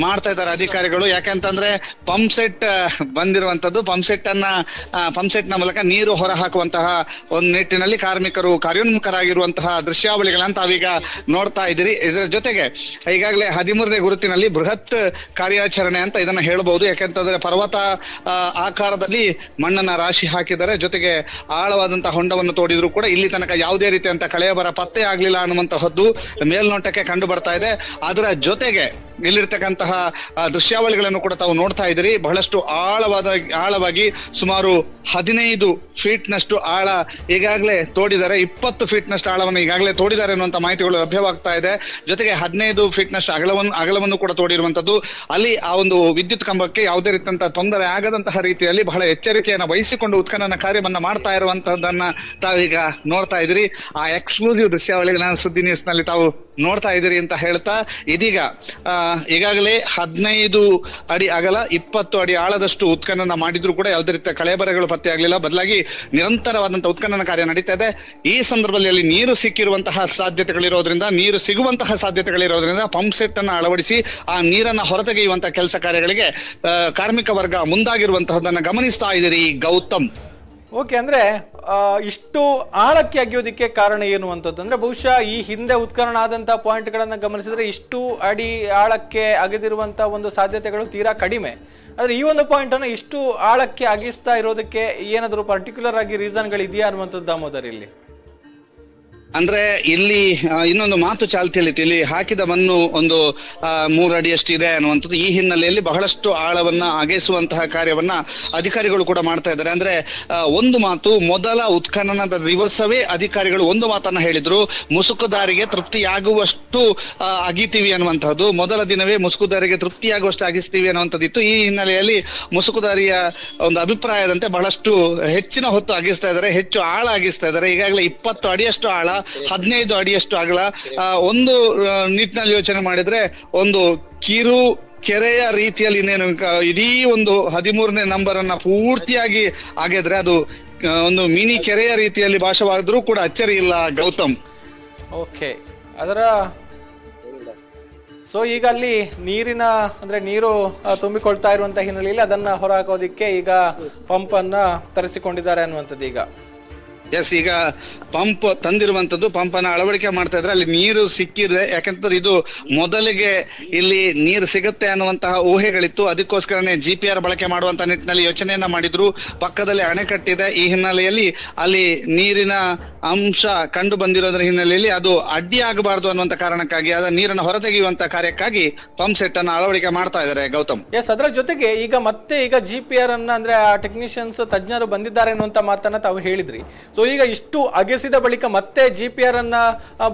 [SPEAKER 3] ಮಾಡ್ತಾ ಇದ್ದಾರೆ ಅಧಿಕಾರಿಗಳು. ಯಾಕೆಂತಂದ್ರೆ ಪಂಪ್ ಸೆಟ್ ಬಂದಿರುವಂತದ್ದು, ಪಂಪ್ ಸೆಟ್ ನ ಮೂಲಕ ನೀರು ಹೊರ ಹಾಕುವಂತಹ ಒಂದು ನಿಟ್ಟಿನಲ್ಲಿ ಕಾರ್ಮಿಕರು ಕಾರ್ಯೋನ್ಮುಖರಾಗಿರುವಂತಹ ದೃಶ್ಯಾವಳಿಗಳನ್ನ ತಾವೀಗ ನೋಡ್ತಾ ಇದ್ದೀರಿ. ಇದರ ಜೊತೆಗೆ ಈಗಾಗಲೇ 13ನೇ ಗುರುತಿನಲ್ಲಿ ಬೃಹತ್ ಕಾರ್ಯಾಚರಣೆ ಅಂತ ಇದನ್ನ ಹೇಳ್ಬಹುದು. ಯಾಕೆಂತಂದ್ರೆ ಪರ್ವತ ಆಕಾರದಲ್ಲಿ ಮಣ್ಣನ್ನ ರಾಶಿ ಹಾಕಿದ್ದಾರೆ. ಜೊತೆಗೆ ಆಳವಾದಂತಹ ಹೊಂಡವನ್ನು ತೋಡಿದ್ರು ಕೂಡ ಇಲ್ಲಿ ತನಕ ಯಾವುದೇ ರೀತಿಯಂತ ಕಳೆಯಬರ ಪತ್ತೆ ಆಗ್ಲಿಲ್ಲ ಅನ್ನುವಂತಹದ್ದು ಮೇಲ್ನೋಟಕ್ಕೆ ಕಂಡು ಬರ್ತಾ ಇದೆ. ಅದರ ಜೊತೆಗೆ ಇಲ್ಲಿರ್ತಕ್ಕಂತಹ ದೃಶ್ಯಾವಳಿಗಳನ್ನು ಕೂಡ ತಾವು ನೋಡ್ತಾ ಇದ್ದೀರಿ. ಬಹಳಷ್ಟು ಆಳವಾಗಿ ಸುಮಾರು 15 ಫೀಟ್ ನಷ್ಟು ಆಳ ಈಗಾಗಲೇ ತೋಡಿದ್ದಾರೆ. 20 ಫೀಟ್ ನಷ್ಟು ಆಳವನ್ನು ಈಗಾಗಲೇ ತೋಡಿದ್ದಾರೆ ಅನ್ನುವಂತ ಮಾಹಿತಿಗಳು ಲಭ್ಯವಾಗ್ತಾ ಇದೆ. ಜೊತೆಗೆ 15 ಫೀಟ್ ನಷ್ಟು ಅಗಲವನ್ನು ಕೂಡ ತೋಡಿರುವಂತದ್ದು. ಅಲ್ಲಿ ಆ ಒಂದು ವಿದ್ಯುತ್ ಕಂಬಕ್ಕೆ ಯಾವುದೇ ರೀತಿಯಂತ ತೊಂದರೆ ಆಗದಂತಹ ರೀತಿಯಲ್ಲಿ ಬಹಳ ಎಚ್ಚರಿಕೆಯನ್ನು ವಹಿಸಿಕೊಂಡು ಉತ್ಖನನ ಕಾರ್ಯವನ್ನ ಮಾಡ್ತಾ ಇರುವಂತಹದ್ದನ್ನ ತಾವೀಗ ನೋಡ್ತಾ ಇದ್ದೀರಿ. ಆ ಎಕ್ಸ್ಕ್ಲೂಸಿವ್ ದೃಶ್ಯಾವಳಿಗಳನ್ನ ಸುದ್ದಿ ನ್ಯೂಸ್ ನಲ್ಲಿ ತಾವು ನೋಡ್ತಾ ಇದ್ದೀರಿ ಅಂತ ಹೇಳ್ತಾ, ಇದೀಗ ಈಗಾಗಲೇ 15 ಅಡಿ ಅಗಲ 20 ಅಡಿ ಆಳದಷ್ಟು ಉತ್ಖನನ ಮಾಡಿದ್ರು ಕೂಡ ಯಾವುದೇ ರೀತಿಯ ಕಳೆಬರಗಳು ಪತ್ತೆ ಆಗ್ಲಿಲ್ಲ. ಬದಲಾಗಿ ನಿರಂತರವಾದಂತಹ ಉತ್ಖನನ ಕಾರ್ಯ ನಡೀತಾ ಇದೆ. ಈ ಸಂದರ್ಭದಲ್ಲಿ ನೀರು ಸಿಕ್ಕಿರುವಂತಹ ಸಾಧ್ಯತೆಗಳಿರೋದ್ರಿಂದ, ನೀರು ಸಿಗುವಂತಹ ಸಾಧ್ಯತೆಗಳಿರೋದ್ರಿಂದ ಪಂಪ್ ಸೆಟ್ ಅನ್ನ ಅಳವಡಿಸಿ ಆ ನೀರನ್ನ ಹೊರತೆಗೆಯುವಂತಹ ಕೆಲಸ ಕಾರ್ಯಗಳಿಗೆ ಕಾರ್ಮಿಕ ವರ್ಗ ಮುಂದಾಗಿರುವಂತಹದನ್ನ ಗಮನಿಸ್ತಾ ಇದ್ದೀರಿ ಗೌತಮ್.
[SPEAKER 1] ಓಕೆ, ಅಂದ್ರೆ ಇಷ್ಟು ಆಳಕ್ಕೆ ಅಗೆಯೋದಿಕ್ಕೆ ಕಾರಣ ಏನು ಅಂತದ್ದು ಅಂದ್ರೆ ಬಹುಶಃ ಈ ಹಿಂದೆ ಉತ್ಖನನ ಆದಂತಹ ಪಾಯಿಂಟ್ಗಳನ್ನ ಗಮನಿಸಿದ್ರೆ ಇಷ್ಟು ಅಡಿ ಆಳಕ್ಕೆ ಅಗೆದಿರುವಂತಹ ಒಂದು ಸಾಧ್ಯತೆಗಳು ತೀರಾ ಕಡಿಮೆ. ಆದ್ರೆ ಈ ಒಂದು ಪಾಯಿಂಟ್ ಅನ್ನು ಇಷ್ಟು ಆಳಕ್ಕೆ ಅಗಿಸ್ತಾ ಇರೋದಕ್ಕೆ ಏನಾದರೂ ಪರ್ಟಿಕ್ಯುಲರ್ ಆಗಿ ರೀಸನ್ಗಳಿದೆಯಾ ಅನ್ನುವಂಥದ್ದು ದಾಮೋದರ್ ಇಲ್ಲಿ?
[SPEAKER 3] ಅಂದ್ರೆ ಇಲ್ಲಿ ಇನ್ನೊಂದು ಮಾತು ಚಾಲ್ತಿಯಲ್ಲಿತ್ತು, ಇಲ್ಲಿ ಹಾಕಿದ ಮಣ್ಣು ಒಂದು 3 ಅಡಿಯಷ್ಟು ಇದೆ ಅನ್ನುವಂಥದ್ದು. ಈ ಹಿನ್ನೆಲೆಯಲ್ಲಿ ಬಹಳಷ್ಟು ಆಳವನ್ನ ಅಗೆಸುವಂತಹ ಕಾರ್ಯವನ್ನ ಅಧಿಕಾರಿಗಳು ಕೂಡ ಮಾಡ್ತಾ ಇದ್ದಾರೆ. ಅಂದ್ರೆ ಒಂದು ಮಾತು, ಮೊದಲ ಉತ್ಖನನದ ದಿವಸವೇ ಅಧಿಕಾರಿಗಳು ಒಂದು ಮಾತನ್ನ ಹೇಳಿದ್ರು, ಮುಸುಕುದಾರಿಗೆ ತೃಪ್ತಿಯಾಗುವಷ್ಟು ಅಗಿತೀವಿ ಅನ್ನುವಂಥದ್ದು. ಮೊದಲ ದಿನವೇ ಮುಸುಕುದಾರಿಗೆ ತೃಪ್ತಿಯಾಗುವಷ್ಟು ಅಗಿಸ್ತೀವಿ ಅನ್ನುವಂಥದ್ದಿತ್ತು. ಈ ಹಿನ್ನೆಲೆಯಲ್ಲಿ ಮುಸುಕುದಾರಿಯ ಒಂದು ಅಭಿಪ್ರಾಯದಂತೆ ಬಹಳಷ್ಟು ಹೆಚ್ಚಿನ ಹೊತ್ತು ಅಗಿಸ್ತಾ ಇದ್ದಾರೆ, ಹೆಚ್ಚು ಆಳ ಅಗಿಸ್ತಾ ಇದ್ದಾರೆ. ಈಗಾಗಲೇ 20 ಅಡಿಯಷ್ಟು ಆಳ, 15 ಅಡಿಯಷ್ಟು ಅಗಲ. ಒಂದು ನಿಟ್ಟಿನಲ್ಲಿ ಯೋಚನೆ ಮಾಡಿದ್ರೆ ಒಂದು ಕಿರು ಕೆರೆಯ ರೀತಿಯಲ್ಲಿ ಇನ್ನೇನು ಇಡೀ ಒಂದು 13ನೇ ನಂಬರ್ ಅನ್ನ ಪೂರ್ತಿಯಾಗಿ ಆಗಿದ್ರೆ ಅದು ಒಂದು ಮಿನಿ ಕೆರೆಯ ರೀತಿಯಲ್ಲಿ ಭಾಷವಾದ್ರೂ ಕೂಡ ಅಚ್ಚರಿ ಇಲ್ಲ ಗೌತಮ್.
[SPEAKER 1] ಓಕೆ, ಅದರ ಸೊ ಈಗ ಅಲ್ಲಿ ನೀರು ತುಂಬಿಕೊಳ್ತಾ ಇರುವಂತಹ ಹಿನ್ನೆಲೆಯಲ್ಲಿ ಅದನ್ನ ಹೊರ ಹಾಕೋದಿಕ್ಕೆ ಈಗ ಪಂಪ್ ಅನ್ನ ತರಿಸಿಕೊಂಡಿದ್ದಾರೆ ಅನ್ನುವಂಥದ್ದು.
[SPEAKER 3] ಎಸ್, ಈಗ ಪಂಪ್ ತಂದಿರುವಂತದ್ದು, ಪಂಪ್ ಅನ್ನ ಅಳವಡಿಕೆ ಮಾಡ್ತಾ ಇದ್ರೆ ಅಲ್ಲಿ ನೀರು ಸಿಕ್ಕಿದ್ರೆ, ಯಾಕಂತಂದ್ರೆ ಇದು ಮೊದಲಿಗೆ ಇಲ್ಲಿ ನೀರು ಸಿಗುತ್ತೆ ಅನ್ನುವಂತಹ ಊಹೆಗಳಿತ್ತು. ಅದಕ್ಕೋಸ್ಕರನೇ GPR ಬಳಕೆ ಮಾಡುವಂತ ನಿಟ್ಟಿನಲ್ಲಿ ಯೋಚನೆಯನ್ನ ಮಾಡಿದ್ರು. ಪಕ್ಕದಲ್ಲಿ ಅಣೆಕಟ್ಟಿದೆ. ಈ ಹಿನ್ನೆಲೆಯಲ್ಲಿ ಅಲ್ಲಿ ನೀರಿನ ಅಂಶ ಕಂಡು ಬಂದಿರೋದ್ರ ಹಿನ್ನೆಲೆಯಲ್ಲಿ ಅದು ಅಡ್ಡಿ ಆಗಬಾರ್ದು ಅನ್ನುವಂತ ಕಾರಣಕ್ಕಾಗಿ ಅದ ನೀರನ್ನು ಹೊರತೆಗೆಯುವಂತ ಕಾರ್ಯಕ್ಕಾಗಿ ಪಂಪ್ ಸೆಟ್ ಅನ್ನ ಅಳವಡಿಕೆ ಮಾಡ್ತಾ ಇದ್ದಾರೆ ಗೌತಮ್.
[SPEAKER 1] ಎಸ್, ಅದರ ಜೊತೆಗೆ ಈಗ GPR ಅನ್ನ ಅಂದ್ರೆ ಆ ಟೆಕ್ನಿಷಿಯನ್ಸ್ ತಜ್ಞರು ಬಂದಿದ್ದಾರೆ ಅನ್ನುವಂತ ಮಾತನ್ನ ತಾವು ಹೇಳಿದ್ರಿ. ಸೊ ಈಗ ಇಷ್ಟು ಅಗೆಸಿದ ಬಳಿಕ ಮತ್ತೆ GPR ಅನ್ನ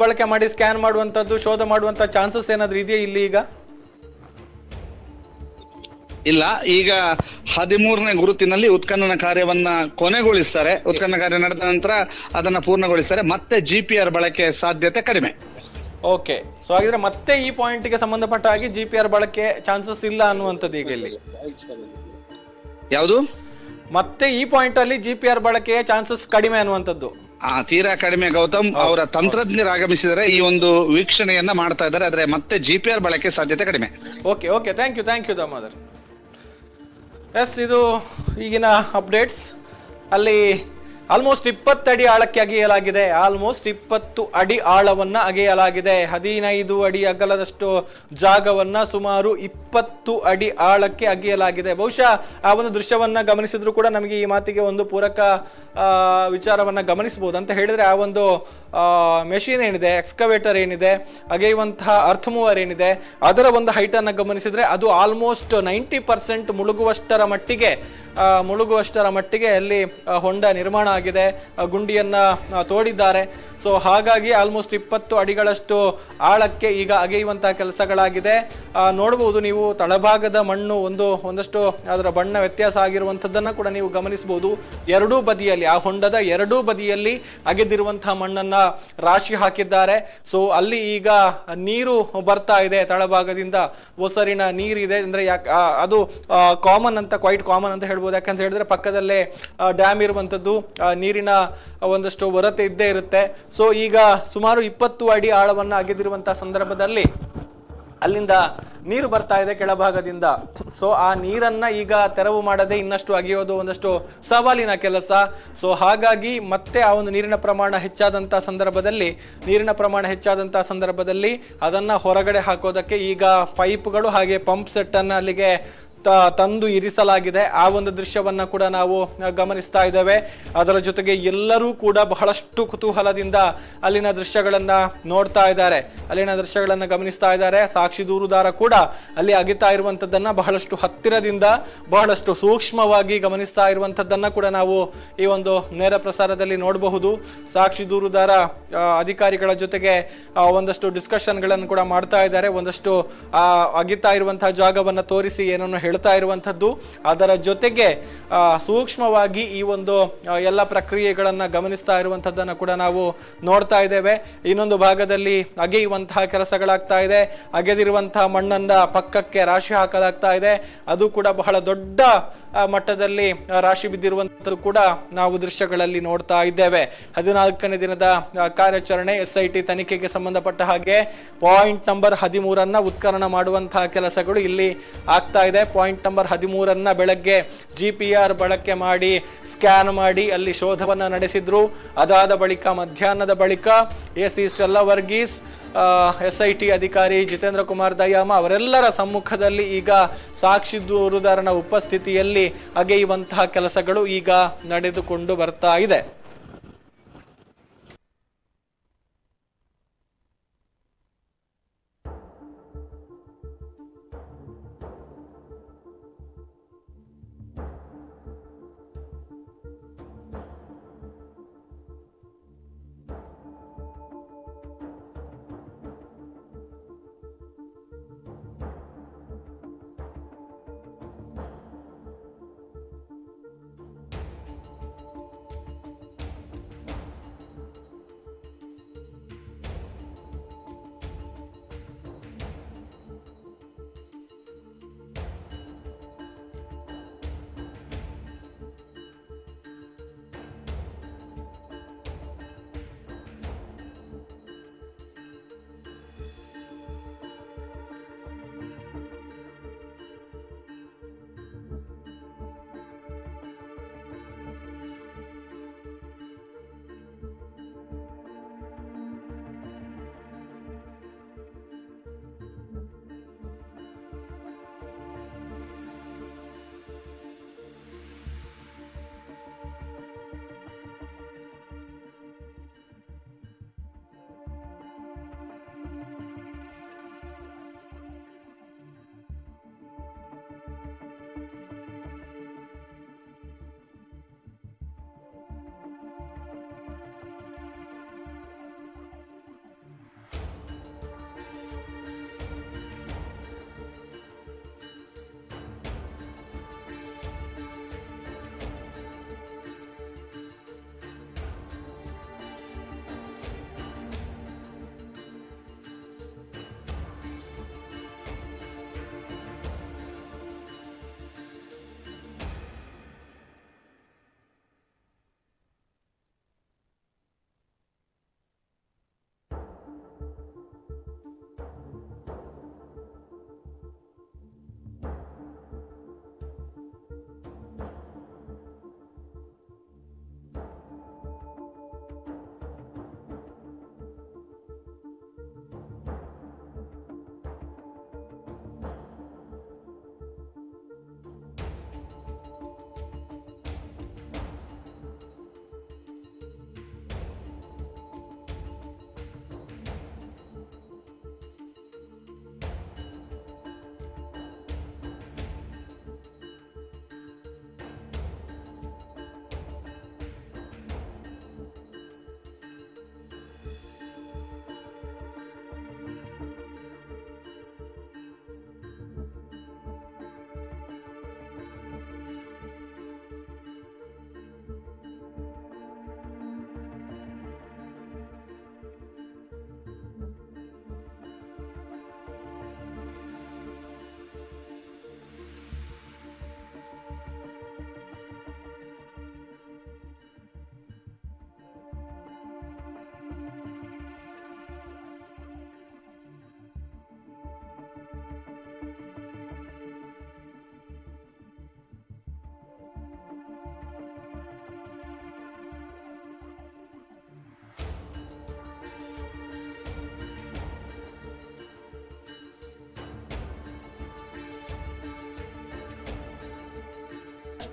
[SPEAKER 1] ಬಳಕೆ ಮಾಡಿ ಸ್ಕ್ಯಾನ್ ಮಾಡುವಂತದ್ದು, ಶೋಧ ಮಾಡುವಂತ ಚಾನ್ಸಸ್ ಏನಾದ್ರೂ ಇದೆಯಾ ಇಲ್ಲಿ ಈಗ?
[SPEAKER 3] ಇಲ್ಲ, ಈಗ 13ನೇ ಗುರುತಿನಲ್ಲಿ ಉತ್ಖನನ ಕಾರ್ಯವನ್ನ ಕೊನೆಗೊಳಿಸ್ತಾರೆ. ಉತ್ಖನನ ಕಾರ್ಯ ನಡೆದ ನಂತರ ಅದನ್ನ ಪೂರ್ಣಗೊಳಿಸ್ತಾರೆ. ಮತ್ತೆ GPR ಬಳಕೆ ಸಾಧ್ಯತೆ ಕಡಿಮೆ.
[SPEAKER 1] ಓಕೆ, ಸೊ ಹಾಗಿದ್ರೆ ಮತ್ತೆ ಈ ಪಾಯಿಂಟ್ಗೆ ಸಂಬಂಧಪಟ್ಟ ಹಾಗೆ GPR ಬಳಕೆ ಚಾನ್ಸಸ್ ಇಲ್ಲ ಅನ್ನುವಂಥದ್ದು ಈಗ ಇಲ್ಲಿ.
[SPEAKER 3] ಯಾವುದು?
[SPEAKER 1] ಮತ್ತೆ ಈ ಪಾಯಿಂಟ್ ಅಲ್ಲಿ GPR ಬಳಕೆಯ ಚಾನ್ಸಸ್ ಕಡಿಮೆ ಅನ್ನುವಂಥದ್ದು.
[SPEAKER 3] ತೀರಾ ಕಡಿಮೆ ಗೌತಮ್. ಅವರ ತಂತ್ರಜ್ಞರು ಆಗಮಿಸಿದರೆ ಈ ಒಂದು ವೀಕ್ಷಣೆಯನ್ನ ಮಾಡ್ತಾ ಇದ್ದಾರೆ. ಆದ್ರೆ ಮತ್ತೆ GPR ಬಳಕೆ ಸಾಧ್ಯತೆ ಕಡಿಮೆ.
[SPEAKER 1] Okay okay, thank you Damodar. Yes, ಇದು ಈಗಿನ ಅಪ್ಡೇಟ್ಸ್. ಅಲ್ಲಿ ಆಲ್ಮೋಸ್ಟ್ 20 ಅಡಿ ಆಳಕ್ಕೆ ಅಗೆಯಲಾಗಿದೆ. ಆಲ್ಮೋಸ್ಟ್ 20 ಅಡಿ ಆಳವನ್ನ ಅಗೆಯಲಾಗಿದೆ. 15 ಅಡಿ ಅಗಲದಷ್ಟು ಜಾಗವನ್ನ ಸುಮಾರು 20 ಅಡಿ ಆಳಕ್ಕೆ ಅಗೆಯಲಾಗಿದೆ. ಬಹುಶಃ ಆ ಒಂದು ದೃಶ್ಯವನ್ನ ಗಮನಿಸಿದ್ರು ಕೂಡ ನಮಗೆ ಈ ಮಾತಿಗೆ ಒಂದು ಪೂರಕ ವಿಚಾರವನ್ನ ಗಮನಿಸಬಹುದು. ಅಂತ ಹೇಳಿದ್ರೆ ಆ ಒಂದು ಮೆಷಿನ್ ಏನಿದೆ, ಎಕ್ಸ್ಕವೇಟರ್ ಏನಿದೆ, ಅಗೆಯುವಂತಹ ಅರ್ತ್ ಮೂವರ್ ಏನಿದೆ, ಅದರ ಒಂದು ಹೈಟ್ ಅನ್ನ ಗಮನಿಸಿದ್ರೆ ಅದು ಆಲ್ಮೋಸ್ಟ್ 90% ಮುಳುಗುವಷ್ಟರ ಮಟ್ಟಿಗೆ ಅಲ್ಲಿ ಹೊಂಡ ನಿರ್ಮಾಣ ಆಗಿದೆ, ಗುಂಡಿಯನ್ನ ತೋಡಿದ್ದಾರೆ. ಸೊ ಹಾಗಾಗಿ ಆಲ್ಮೋಸ್ಟ್ 20 ಅಡಿಗಳಷ್ಟು ಆಳಕ್ಕೆ ಈಗ ಅಗೆಯುವಂತಹ ಕೆಲಸಗಳಾಗಿದೆ. ನೋಡಬಹುದು ನೀವು, ತಳಭಾಗದ ಮಣ್ಣು ಒಂದಷ್ಟು ಅದರ ಬಣ್ಣ ವ್ಯತ್ಯಾಸ ಆಗಿರುವಂಥದ್ದನ್ನ ಕೂಡ ನೀವು ಗಮನಿಸಬಹುದು. ಎರಡೂ ಬದಿಯಲ್ಲಿ, ಆ ಹೊಂಡದ ಎರಡೂ ಬದಿಯಲ್ಲಿ ಅಗೆದಿರುವಂತಹ ಮಣ್ಣನ್ನ ರಾಶಿ ಹಾಕಿದ್ದಾರೆ. ಸೊ ಅಲ್ಲಿ ಈಗ ನೀರು ಬರ್ತಾ ಇದೆ ತಳಭಾಗದಿಂದ, ಒಸರಿನ ನೀರಿದೆ. ಅಂದ್ರೆ ಅದು ಕ್ವೈಟ್ ಕಾಮನ್ ಅಂತ ಹೇಳ್ಬೋದು. ಯಾಕಂತ ಹೇಳಿದ್ರೆ ಪಕ್ಕದಲ್ಲೇ ಡ್ಯಾಮ್ ಇರುವಂತದ್ದು, ನೀರಿನ ಒಂದಷ್ಟು ಹೊರತೆ ಇದ್ದೇ ಇರುತ್ತೆ. ಸೊ ಈಗ ಸುಮಾರು 20 ಅಡಿ ಆಳವನ್ನ ಅಗೆದಿರುವಂತಹ ಸಂದರ್ಭದಲ್ಲಿ ಅಲ್ಲಿಂದ ನೀರು ಬರ್ತಾ ಇದೆ ಕೆಳಭಾಗದಿಂದ. ಸೊ ಆ ನೀರನ್ನ ಈಗ ತೆರವು ಮಾಡದೆ ಇನ್ನಷ್ಟು ಅಗೆಯೋದು ಒಂದಷ್ಟು ಸವಾಲಿನ ಕೆಲಸ. ಸೊ ಹಾಗಾಗಿ ಮತ್ತೆ ಆ ಒಂದು ನೀರಿನ ಪ್ರಮಾಣ ಹೆಚ್ಚಾದಂತಹ ಸಂದರ್ಭದಲ್ಲಿ ಅದನ್ನ ಹೊರಗಡೆ ಹಾಕೋದಕ್ಕೆ ಈಗ ಪೈಪ್ಗಳು ಹಾಗೆ ಪಂಪ್ ಸೆಟ್ ಅನ್ನ ಅಲ್ಲಿಗೆ ತಂದು ಇರಿಸಲಾಗಿದೆ. ಆ ಒಂದು ದೃಶ್ಯವನ್ನ ಕೂಡ ನಾವು ಗಮನಿಸ್ತಾ ಇದ್ದೇವೆ. ಅದರ ಜೊತೆಗೆ ಎಲ್ಲರೂ ಕೂಡ ಬಹಳಷ್ಟು ಕುತೂಹಲದಿಂದ ಅಲ್ಲಿನ ದೃಶ್ಯಗಳನ್ನ ನೋಡ್ತಾ ಇದ್ದಾರೆ, ಅಲ್ಲಿನ ದೃಶ್ಯಗಳನ್ನ ಗಮನಿಸ್ತಾ ಇದ್ದಾರೆ. ಸಾಕ್ಷಿ ದೂರುದಾರ ಕೂಡ ಅಲ್ಲಿ ಅಗಿತಾ ಇರುವಂತದ್ದನ್ನ ಬಹಳಷ್ಟು ಹತ್ತಿರದಿಂದ, ಬಹಳಷ್ಟು ಸೂಕ್ಷ್ಮವಾಗಿ ಗಮನಿಸ್ತಾ ಇರುವಂತದ್ದನ್ನ ಕೂಡ ನಾವು ಈ ಒಂದು ನೇರ ಪ್ರಸಾರದಲ್ಲಿ ನೋಡಬಹುದು. ಸಾಕ್ಷಿ ದೂರುದಾರ ಅಧಿಕಾರಿಗಳ ಜೊತೆಗೆ ಒಂದಷ್ಟು ಡಿಸ್ಕಷನ್ಗಳನ್ನು ಕೂಡ ಮಾಡ್ತಾ ಇದ್ದಾರೆ. ಒಂದಷ್ಟು ಅಗಿತಾ ಇರುವಂತಹ ಜಾಗವನ್ನ ತೋರಿಸಿ ಏನನ್ನು ಹೇಳ್ತಾ ಇರುವಂತದ್ದು, ಅದರ ಜೊತೆಗೆ ಸೂಕ್ಷ್ಮವಾಗಿ ಈ ಒಂದು ಎಲ್ಲ ಪ್ರಕ್ರಿಯೆಗಳನ್ನ ಗಮನಿಸ್ತಾ ಇರುವಂತದ್ದನ್ನು ಕೂಡ ನಾವು ನೋಡ್ತಾ ಇದ್ದೇವೆ. ಇನ್ನೊಂದು ಭಾಗದಲ್ಲಿ ಅಗೆಯುವಂತಹ ಕೆಲಸಗಳಾಗ್ತಾ ಇದೆ. ಅಗೆದಿರುವಂತಹ ಮಣ್ಣನ್ನ ಪಕ್ಕಕ್ಕೆ ರಾಶಿ ಹಾಕಲಾಗ್ತಾ ಇದೆ. ಅದು ಕೂಡ ಬಹಳ ದೊಡ್ಡ ಮಟ್ಟದಲ್ಲಿ ರಾಶಿ ಬಿದ್ದಿರುವಂತದ್ದು ಕೂಡ ನಾವು ದೃಶ್ಯಗಳಲ್ಲಿ ನೋಡ್ತಾ ಇದ್ದೇವೆ. 14ನೇ ದಿನದ ಕಾರ್ಯಾಚರಣೆ SIT ತನಿಖೆಗೆ ಸಂಬಂಧಪಟ್ಟ ಹಾಗೆ ಪಾಯಿಂಟ್ ನಂಬರ್ 13 ಉತ್ಖನನ ಮಾಡುವಂತಹ ಕೆಲಸಗಳು ಇಲ್ಲಿ ಆಗ್ತಾ ಇದೆ. ಪಾಯಿಂಟ್ ನಂಬರ್ 13 ಬೆಳಗ್ಗೆ GPR ಬಳಕೆ ಮಾಡಿ ಸ್ಕ್ಯಾನ್ ಮಾಡಿ ಅಲ್ಲಿ ಶೋಧವನ್ನ ನಡೆಸಿದ್ರು. ಅದಾದ ಬಳಿಕ ಮಧ್ಯಾಹ್ನದ ಬಳಿಕ AC ಸ್ಟೆಲ್ಲಾ ವರ್ಗೀಸ್, SIT ಅಧಿಕಾರಿ ಜಿತೇಂದ್ರ ಕುಮಾರ್ ದಯಾಮ ಅವರೆಲ್ಲರ ಸಮ್ಮುಖದಲ್ಲಿ ಈಗ ಸಾಕ್ಷಿ ದೂರುದಾರನ ಉಪಸ್ಥಿತಿಯಲ್ಲಿ ಅಗೆಯುವಂತಹ ಕೆಲಸಗಳು ಈಗ ನಡೆದುಕೊಂಡು ಬರ್ತಾ ಇದೆ.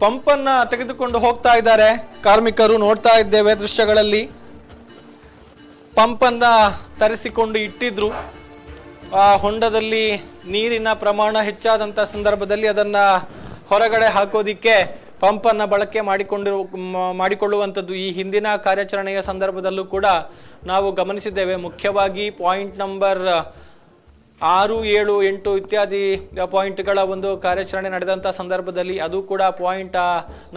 [SPEAKER 1] ಪಂಪ್ ಅನ್ನ ತೆಗೆದುಕೊಂಡು ಹೋಗ್ತಾ ಇದ್ದಾರೆ ಕಾರ್ಮಿಕರು, ನೋಡ್ತಾ ಇದ್ದೇವೆ ದೃಶ್ಯಗಳಲ್ಲಿ. ಪಂಪ್ ಅನ್ನ ತರಿಸಿಕೊಂಡು ಇಟ್ಟಿದ್ರು. ಆ ಹೊಂಡದಲ್ಲಿ ನೀರಿನ ಪ್ರಮಾಣ ಹೆಚ್ಚಾದಂತ ಸಂದರ್ಭದಲ್ಲಿ ಅದನ್ನ ಹೊರಗಡೆ ಹಾಕೋದಿಕ್ಕೆ ಪಂಪ್ ಅನ್ನ ಬಳಕೆ ಮಾಡಿಕೊಳ್ಳುವಂಥದ್ದು ಈ ಹಿಂದಿನ ಕಾರ್ಯಾಚರಣೆಯ ಸಂದರ್ಭದಲ್ಲೂ ಕೂಡ ನಾವು ಗಮನಿಸಿದ್ದೇವೆ. ಮುಖ್ಯವಾಗಿ ಪಾಯಿಂಟ್ ನಂಬರ್ 6, 7, 8 ಇತ್ಯಾದಿ ಪಾಯಿಂಟ್ಗಳ ಒಂದು ಕಾರ್ಯಾಚರಣೆ ನಡೆದಂಥ ಸಂದರ್ಭದಲ್ಲಿ ಅದು ಕೂಡ ಪಾಯಿಂಟ್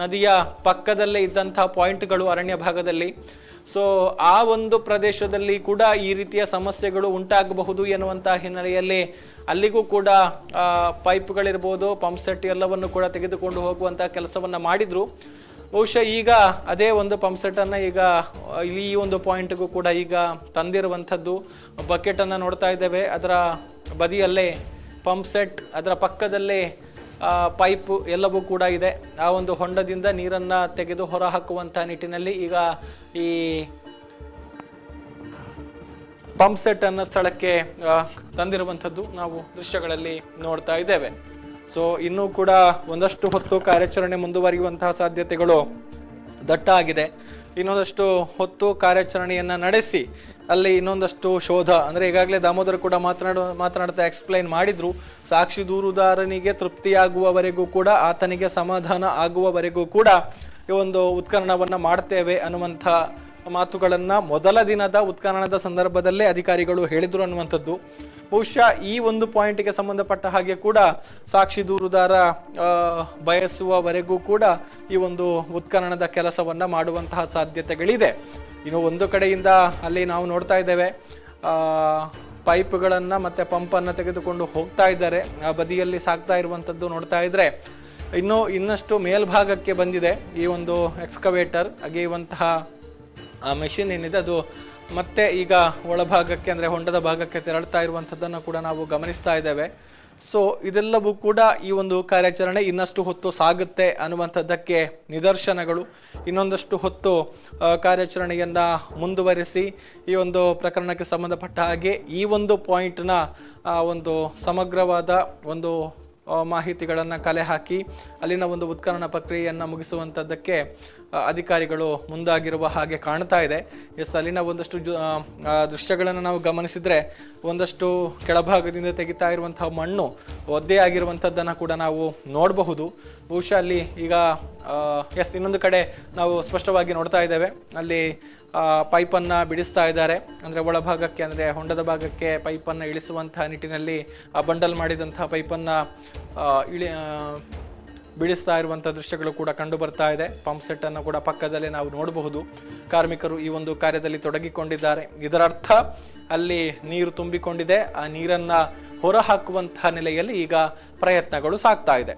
[SPEAKER 1] ನದಿಯ ಪಕ್ಕದಲ್ಲೇ ಇದ್ದಂತಹ ಪಾಯಿಂಟ್ಗಳು ಅರಣ್ಯ ಭಾಗದಲ್ಲಿ. ಸೊ ಆ ಒಂದು ಪ್ರದೇಶದಲ್ಲಿ ಕೂಡ ಈ ರೀತಿಯ ಸಮಸ್ಯೆಗಳು ಉಂಟಾಗಬಹುದು ಎನ್ನುವಂಥ ಹಿನ್ನೆಲೆಯಲ್ಲಿ ಅಲ್ಲಿಗೂ ಕೂಡ ಪೈಪ್ಗಳಿರ್ಬೋದು, ಪಂಪ್ ಸೆಟ್ ಎಲ್ಲವನ್ನು ಕೂಡ ತೆಗೆದುಕೊಂಡು ಹೋಗುವಂಥ ಕೆಲಸವನ್ನ ಮಾಡಿದ್ರು. ಬಹುಶಃ ಈಗ ಅದೇ ಒಂದು ಪಂಪ್ ಸೆಟ್ ಅನ್ನ ಈಗ ಈ ಒಂದು ಪಾಯಿಂಟ್ಗೂ ಕೂಡ ಈಗ ತಂದಿರುವಂಥದ್ದು. ಬಕೆಟ್ ಅನ್ನ ನೋಡ್ತಾ ಇದ್ದೇವೆ, ಅದರ ಬದಿಯಲ್ಲೇ ಪಂಪ್ ಸೆಟ್, ಅದರ ಪಕ್ಕದಲ್ಲೇ ಪೈಪ್ ಎಲ್ಲವೂ ಕೂಡ ಇದೆ. ಆ ಒಂದು ಹೊಂಡದಿಂದ ನೀರನ್ನ ತೆಗೆದು ಹೊರ ಹಾಕುವಂತ ನಿಟ್ಟಿನಲ್ಲಿ ಈಗ ಈ ಪಂಪ್ ಸೆಟ್ ಅನ್ನ ಸ್ಥಳಕ್ಕೆ ತಂದಿರುವಂಥದ್ದು ನಾವು ದೃಶ್ಯಗಳಲ್ಲಿ ನೋಡ್ತಾ ಇದ್ದೇವೆ. ಸೊ ಇನ್ನೂ ಕೂಡ ಒಂದಷ್ಟು ಹೊತ್ತು ಕಾರ್ಯಾಚರಣೆ ಮುಂದುವರಿಯುವಂತಹ ಸಾಧ್ಯತೆಗಳು ದಟ್ಟ ಆಗಿದೆ. ಇನ್ನೊಂದಷ್ಟು ಹೊತ್ತು ಕಾರ್ಯಾಚರಣೆಯನ್ನ ನಡೆಸಿ ಅಲ್ಲಿ ಇನ್ನೊಂದಷ್ಟು ಶೋಧ, ಅಂದ್ರೆ ಈಗಾಗಲೇ ದಾಮೋದರ್ ಕೂಡ ಮಾತನಾಡ್ತಾ ಎಕ್ಸ್ಪ್ಲೈನ್ ಮಾಡಿದ್ರು, ಸಾಕ್ಷಿ ದೂರುದಾರನಿಗೆ ತೃಪ್ತಿಯಾಗುವವರೆಗೂ ಕೂಡ, ಆತನಿಗೆ ಸಮಾಧಾನ ಆಗುವವರೆಗೂ ಕೂಡ ಈ ಒಂದು ಉತ್ಖನನವನ್ನ ಮಾಡ್ತೇವೆ ಅನ್ನುವಂಥ ಮಾತುಗಳನ್ನ ಮೊದಲ ದಿನದ ಉತ್ಖನನದ ಸಂದರ್ಭದಲ್ಲೇ ಅಧಿಕಾರಿಗಳು ಹೇಳಿದ್ರು ಅನ್ನುವಂಥದ್ದು. ಬಹುಶಃ ಈ ಒಂದು ಪಾಯಿಂಟ್ಗೆ ಸಂಬಂಧಪಟ್ಟ ಹಾಗೆ ಕೂಡ ಸಾಕ್ಷಿ ದೂರುದಾರ ಬಯಸುವವರೆಗೂ ಕೂಡ ಈ ಒಂದು ಉತ್ಖನನದ ಕೆಲಸವನ್ನ ಮಾಡುವಂತಹ ಸಾಧ್ಯತೆಗಳಿದೆ. ಇನ್ನು ಒಂದು ಕಡೆಯಿಂದ ಅಲ್ಲಿ ನಾವು ನೋಡ್ತಾ ಇದ್ದೇವೆ ಪೈಪ್ಗಳನ್ನ ಮತ್ತೆ ಪಂಪ್ ಅನ್ನ ತೆಗೆದುಕೊಂಡು ಹೋಗ್ತಾ ಇದ್ದಾರೆ, ಆ ಬದಿಯಲ್ಲಿ ಸಾಕ್ತಾ ಇರುವಂತದ್ದು ನೋಡ್ತಾ ಇದ್ರೆ ಇನ್ನಷ್ಟು ಮೇಲ್ಭಾಗಕ್ಕೆ ಬಂದಿದೆ ಈ ಒಂದು ಎಕ್ಸ್ಕವೇಟರ್ ಅಗೆಯುವಂತಹ ಮೆಷಿನ್ ಏನಿದೆ ಅದು ಮತ್ತೆ ಈಗ ಒಳಭಾಗಕ್ಕೆ ಅಂದ್ರೆ ಹೊಂಡದ ಭಾಗಕ್ಕೆ ತೆರಳ್ತಾ ಇರುವಂಥದ್ದನ್ನು ಕೂಡ ನಾವು ಗಮನಿಸ್ತಾ ಇದ್ದೇವೆ. ಸೊ ಇದೆಲ್ಲವೂ ಕೂಡ ಈ ಒಂದು ಕಾರ್ಯಾಚರಣೆ ಇನ್ನಷ್ಟು ಹೊತ್ತು ಸಾಗುತ್ತೆ ಅನ್ನುವಂಥದ್ದಕ್ಕೆ ನಿದರ್ಶನಗಳು. ಇನ್ನೊಂದಷ್ಟು ಹೊತ್ತು ಕಾರ್ಯಾಚರಣೆಯನ್ನ ಮುಂದುವರಿಸಿ ಈ ಒಂದು ಪ್ರಕರಣಕ್ಕೆ ಸಂಬಂಧಪಟ್ಟ ಹಾಗೆ ಈ ಒಂದು ಪಾಯಿಂಟ್ನ ಒಂದು ಸಮಗ್ರವಾದ ಒಂದು ಮಾಹಿತಿಗಳನ್ನು ಕಲೆ ಹಾಕಿ ಅಲ್ಲಿನ ಒಂದು ಉತ್ಖನನ ಪ್ರಕ್ರಿಯೆಯನ್ನು ಮುಗಿಸುವಂಥದ್ದಕ್ಕೆ ಅಧಿಕಾರಿಗಳು ಮುಂದಾಗಿರುವ ಹಾಗೆ ಕಾಣ್ತಾ ಇದೆ. ಅಲ್ಲಿನ ಒಂದಷ್ಟು ದೃಶ್ಯಗಳನ್ನು ನಾವು ಗಮನಿಸಿದ್ರೆ ಒಂದಷ್ಟು ಕೆಳಭಾಗದಿಂದ ತೆಗಿತಾ ಇರುವಂತಹ ಮಣ್ಣು ಒದ್ದೆ ಆಗಿರುವಂಥದ್ದನ್ನು ಕೂಡ ನಾವು ನೋಡಬಹುದು. ಬಹುಶಃ ಅಲ್ಲಿ ಈಗ ಇನ್ನೊಂದು ಕಡೆ ನಾವು ಸ್ಪಷ್ಟವಾಗಿ ನೋಡ್ತಾ ಇದ್ದೇವೆ, ಅಲ್ಲಿ ಪೈಪನ್ನು ಬಿಡಿಸ್ತಾ ಇದ್ದಾರೆ. ಅಂದರೆ ಒಳಭಾಗಕ್ಕೆ ಅಂದರೆ ಹೊಂಡದ ಭಾಗಕ್ಕೆ ಪೈಪನ್ನು ಇಳಿಸುವಂತಹ ನಿಟ್ಟಿನಲ್ಲಿ ಬಂಡಲ್ ಮಾಡಿದಂತಹ ಪೈಪನ್ನು ಬಿಡಿಸ್ತಾ ಇರುವಂಥ ದೃಶ್ಯಗಳು ಕೂಡ ಕಂಡು ಬರ್ತಾ ಇದೆ. ಪಂಪ್ ಸೆಟ್ ಅನ್ನು ಕೂಡ ಪಕ್ಕದಲ್ಲೇ ನಾವು ನೋಡಬಹುದು. ಕಾರ್ಮಿಕರು ಈ ಒಂದು ಕಾರ್ಯದಲ್ಲಿ ತೊಡಗಿಕೊಂಡಿದ್ದಾರೆ. ಇದರರ್ಥ ಅಲ್ಲಿ ನೀರು ತುಂಬಿಕೊಂಡಿದೆ, ಆ ನೀರನ್ನ ಹೊರ ಹಾಕುವಂತಹ ನೆಲೆಯಲ್ಲಿ ಈಗ ಪ್ರಯತ್ನಗಳು ಸಾಗ್ತಾ ಇದೆ.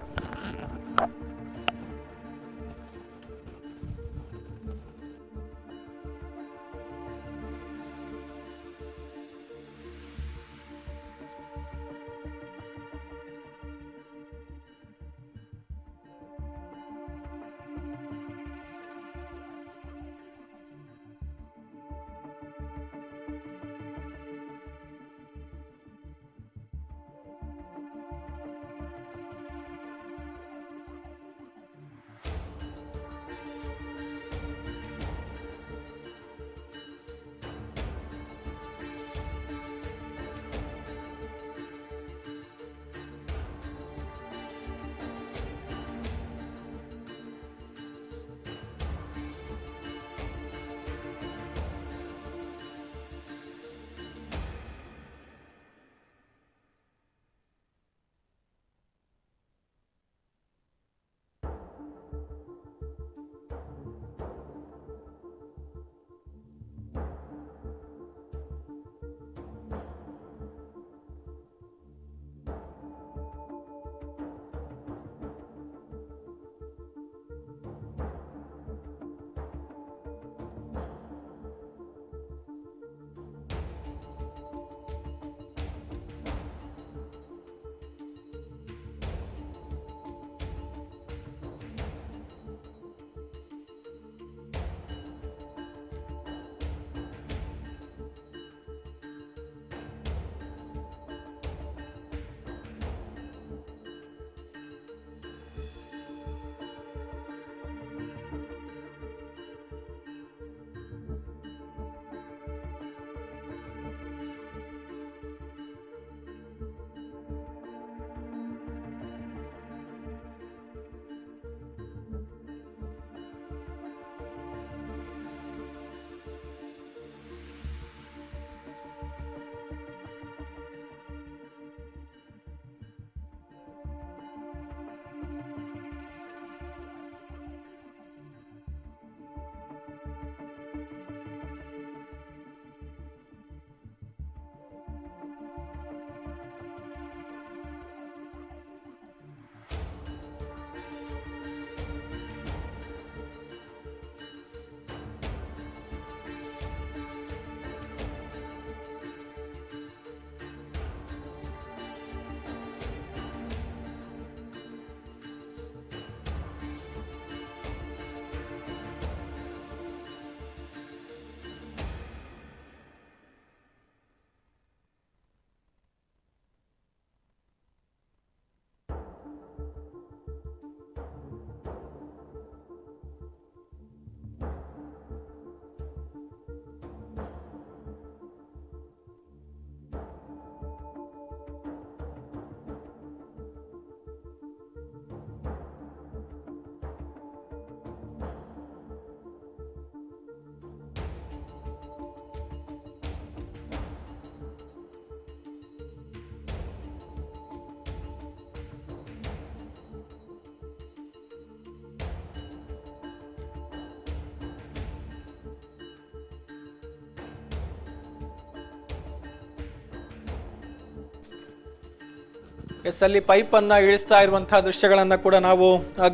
[SPEAKER 1] ಎಸ್, ಅಲ್ಲಿ ಪೈಪ್ ಅನ್ನ ಇಳಿಸ್ತಾ ಇರುವಂತಹ ದೃಶ್ಯಗಳನ್ನ ಕೂಡ ನಾವು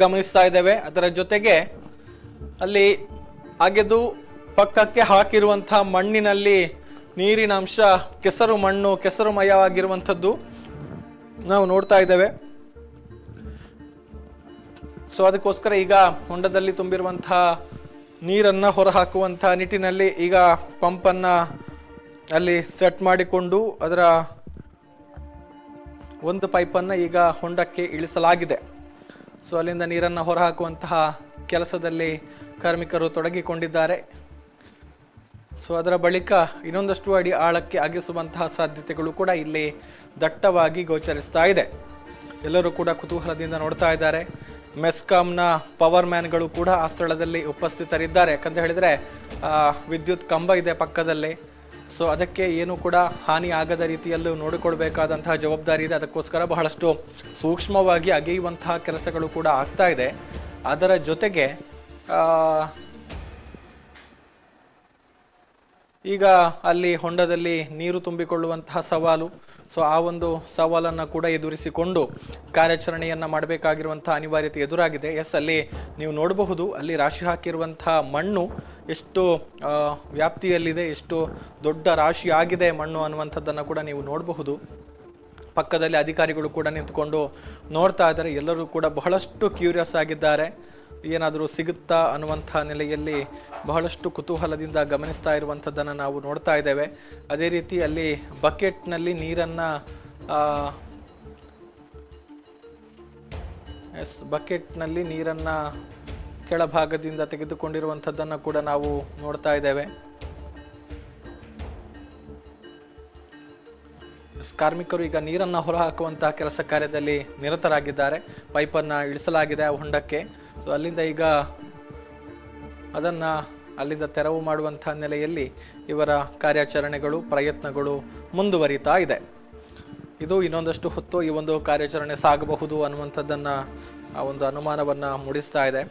[SPEAKER 1] ಗಮನಿಸ್ತಾ ಇದ್ದೇವೆ. ಅದರ ಜೊತೆಗೆ ಅಲ್ಲಿ ಅಗೆದು ಪಕ್ಕಕ್ಕೆ ಹಾಕಿರುವಂತಹ ಮಣ್ಣಿನಲ್ಲಿ ನೀರಿನ ಅಂಶ ಕೆಸರು ಮಣ್ಣು ಕೆಸರುಮಯವಾಗಿರುವಂಥದ್ದು ನಾವು ನೋಡ್ತಾ ಇದ್ದೇವೆ. ಸೊ ಅದಕ್ಕೋಸ್ಕರ ಈಗ ಹೊಂಡದಲ್ಲಿ ತುಂಬಿರುವಂತಹ ನೀರನ್ನ ಹೊರಹಾಕುವಂತಹ ನಿಟ್ಟಿನಲ್ಲಿ ಈಗ ಪಂಪನ್ನ ಅಲ್ಲಿ ಸೆಟ್ ಮಾಡಿಕೊಂಡು ಅದರ ಒಂದು ಪೈಪನ್ನು ಈಗ ಹೊಂಡಕ್ಕೆ ಇಳಿಸಲಾಗಿದೆ. ಸೊ ಅಲ್ಲಿಂದ ನೀರನ್ನು ಹೊರಹಾಕುವಂತಹ ಕೆಲಸದಲ್ಲಿ ಕಾರ್ಮಿಕರು ತೊಡಗಿಕೊಂಡಿದ್ದಾರೆ. ಸೊ ಅದರ ಬಳಿಕ ಇನ್ನೊಂದಷ್ಟು ಅಡಿ ಆಳಕ್ಕೆ ಅಗೆಸುವಂತಹ ಸಾಧ್ಯತೆಗಳು ಕೂಡ ಇಲ್ಲಿ ದಟ್ಟವಾಗಿ ಗೋಚರಿಸ್ತಾ ಇದೆ. ಎಲ್ಲರೂ ಕೂಡ ಕುತೂಹಲದಿಂದ ನೋಡ್ತಾ ಇದ್ದಾರೆ. ಮೆಸ್ಕಾಂನ ಪವರ್ ಮ್ಯಾನ್ಗಳು ಕೂಡ ಆ ಸ್ಥಳದಲ್ಲಿ ಉಪಸ್ಥಿತರಿದ್ದಾರೆ. ಯಾಕಂತ ಹೇಳಿದ್ರೆ ವಿದ್ಯುತ್ ಕಂಬ ಇದೆ ಪಕ್ಕದಲ್ಲಿ. ಸೊ ಅದಕ್ಕೆ ಏನು ಕೂಡ ಹಾನಿ ಆಗದ ರೀತಿಯಲ್ಲೂ ನೋಡಿಕೊಳ್ಬೇಕಾದಂತಹ ಜವಾಬ್ದಾರಿ ಇದೆ. ಅದಕ್ಕೋಸ್ಕರ ಬಹಳಷ್ಟು ಸೂಕ್ಷ್ಮವಾಗಿ ಅಗೆಯುವಂತಹ ಕೆಲಸಗಳು ಕೂಡ ಆಗ್ತಾ ಇದೆ. ಅದರ ಜೊತೆಗೆ ಈಗ ಅಲ್ಲಿ ಹೊಂಡದಲ್ಲಿ ನೀರು ತುಂಬಿಕೊಳ್ಳುವಂತಹ ಸವಾಲು. ಸೊ ಆ ಒಂದು ಸವಾಲನ್ನು ಕೂಡ ಎದುರಿಸಿಕೊಂಡು ಕಾರ್ಯಾಚರಣೆಯನ್ನು ಮಾಡಬೇಕಾಗಿರುವಂತಹ ಅನಿವಾರ್ಯತೆ ಎದುರಾಗಿದೆ. ಎಸ್, ಅಲ್ಲಿ ನೀವು ನೋಡಬಹುದು, ಅಲ್ಲಿ ರಾಶಿ ಹಾಕಿರುವಂತಹ ಮಣ್ಣು ಎಷ್ಟು ವ್ಯಾಪ್ತಿಯಲ್ಲಿದೆ, ಎಷ್ಟು ದೊಡ್ಡ ರಾಶಿ ಆಗಿದೆ ಮಣ್ಣು ಅನ್ನುವಂಥದ್ದನ್ನು ಕೂಡ ನೀವು ನೋಡಬಹುದು. ಪಕ್ಕದಲ್ಲಿ ಅಧಿಕಾರಿಗಳು ಕೂಡ ನಿಂತ್ಕೊಂಡು ನೋಡ್ತಾ ಇದ್ದಾರೆ. ಎಲ್ಲರೂ ಕೂಡ ಬಹಳಷ್ಟು ಕ್ಯೂರಿಯಸ್ ಆಗಿದ್ದಾರೆ. ಏನಾದರೂ ಸಿಗುತ್ತಾ ಅನ್ನುವಂಥ ನೆಲೆಯಲ್ಲಿ ಬಹಳಷ್ಟು ಕುತೂಹಲದಿಂದ ಗಮನಿಸ್ತಾ ಇರುವಂಥದ್ದನ್ನು ನಾವು ನೋಡ್ತಾ ಇದ್ದೇವೆ. ಅದೇ ರೀತಿ ಅಲ್ಲಿ ಬಕೆಟ್ನಲ್ಲಿ ನೀರನ್ನು ಬಕೆಟ್ನಲ್ಲಿ ನೀರನ್ನು ಕೆಳಭಾಗದಿಂದ ತೆಗೆದುಕೊಂಡಿರುವಂಥದ್ದನ್ನು ಕೂಡ ನಾವು ನೋಡ್ತಾ ಇದ್ದೇವೆ. ಕಾರ್ಮಿಕರು ಈಗ ನೀರನ್ನು ಹೊರಹಾಕುವಂತಹ ಕೆಲಸ ಕಾರ್ಯದಲ್ಲಿ ನಿರತರಾಗಿದ್ದಾರೆ. ಪೈಪನ್ನು ಇಳಿಸಲಾಗಿದೆ ಆ ಹೊಂಡಕ್ಕೆ. ಸೊ ಅಲ್ಲಿಂದ ಈಗ ಅದನ್ನು ಅಲ್ಲಿಂದ ತೆರವು ಮಾಡುವಂತಹ ನೆಲೆಯಲ್ಲಿ ಇವರ ಕಾರ್ಯಾಚರಣೆಗಳು ಪ್ರಯತ್ನಗಳು ಮುಂದುವರಿತಾ ಇದೆ. ಇದು ಇನ್ನೊಂದಷ್ಟು ಹೊತ್ತು ಈ ಒಂದು ಕಾರ್ಯಾಚರಣೆ ಸಾಗಬಹುದು ಅನ್ನುವಂಥದ್ದನ್ನು ಆ ಒಂದು ಅನುಮಾನವನ್ನು ಮೂಡಿಸ್ತಾ ಇದೆ.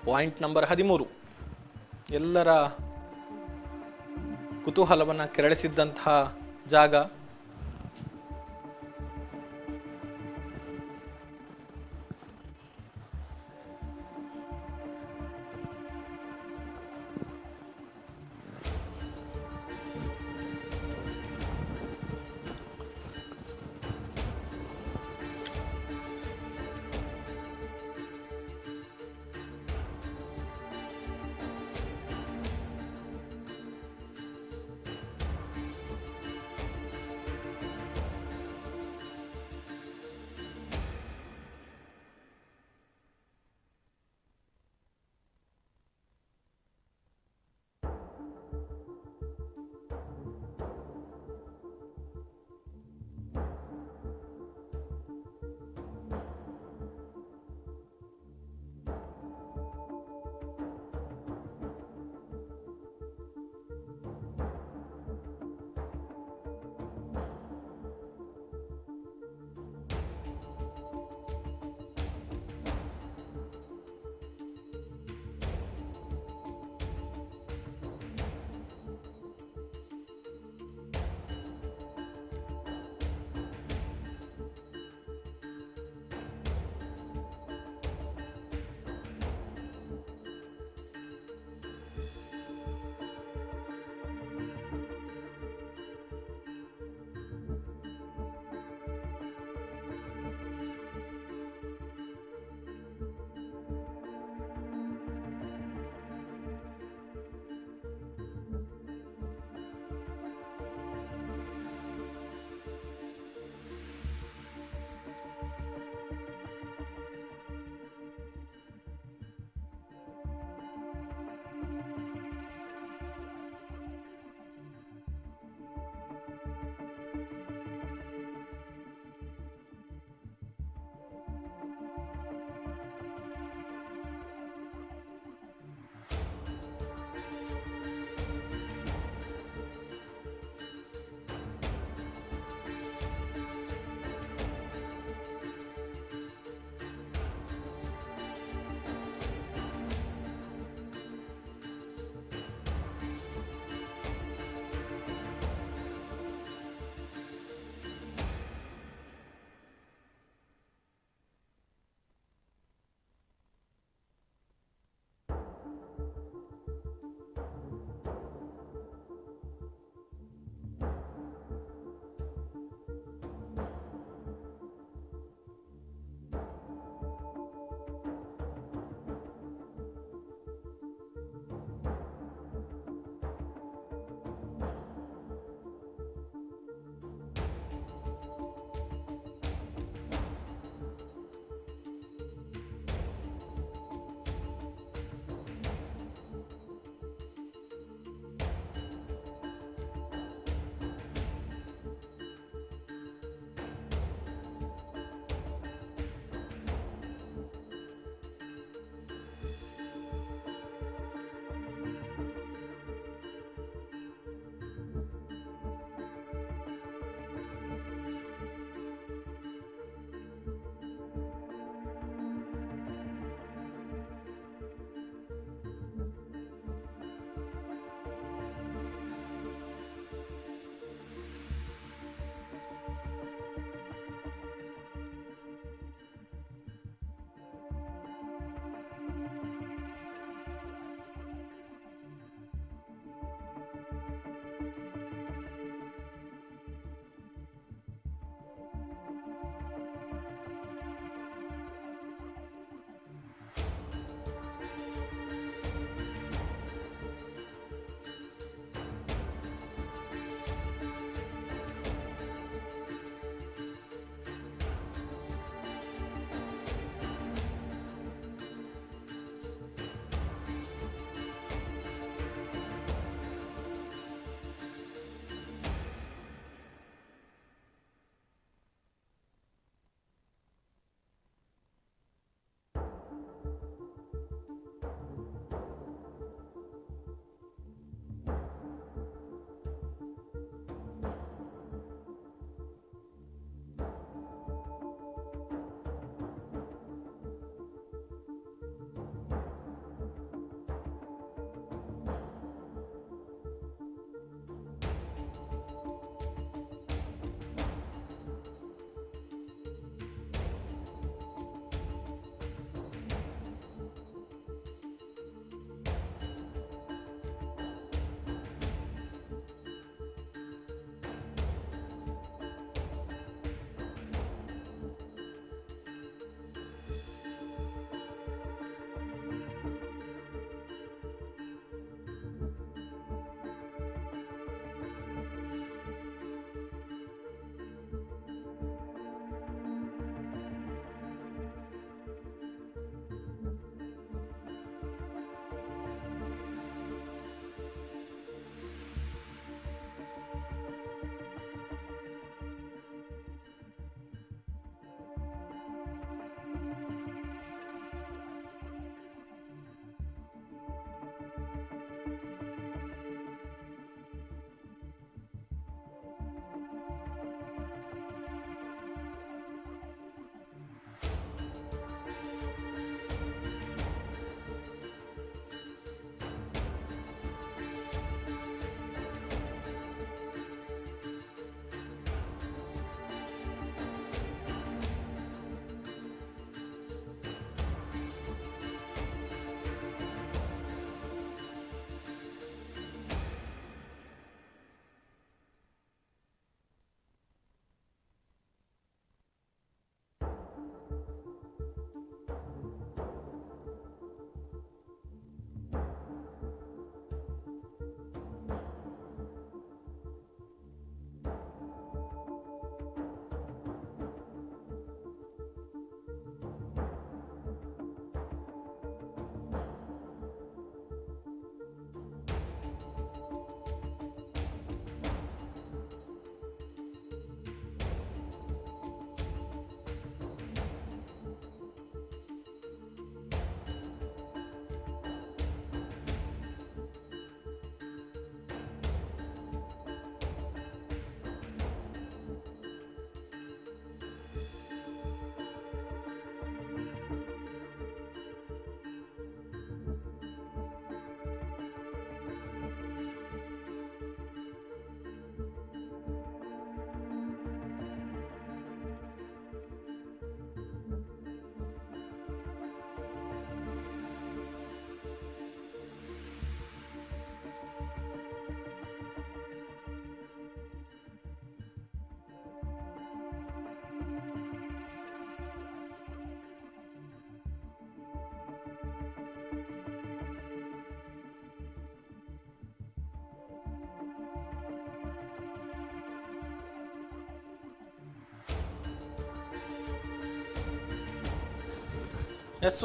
[SPEAKER 1] ಪಾಯಿಂಟ್ ನಂಬರ್ 13 ಎಲ್ಲರ ಕುತೂಹಲವನ್ನು ಕೆರಳಿಸಿದ್ದಂತಹ ಜಾಗ.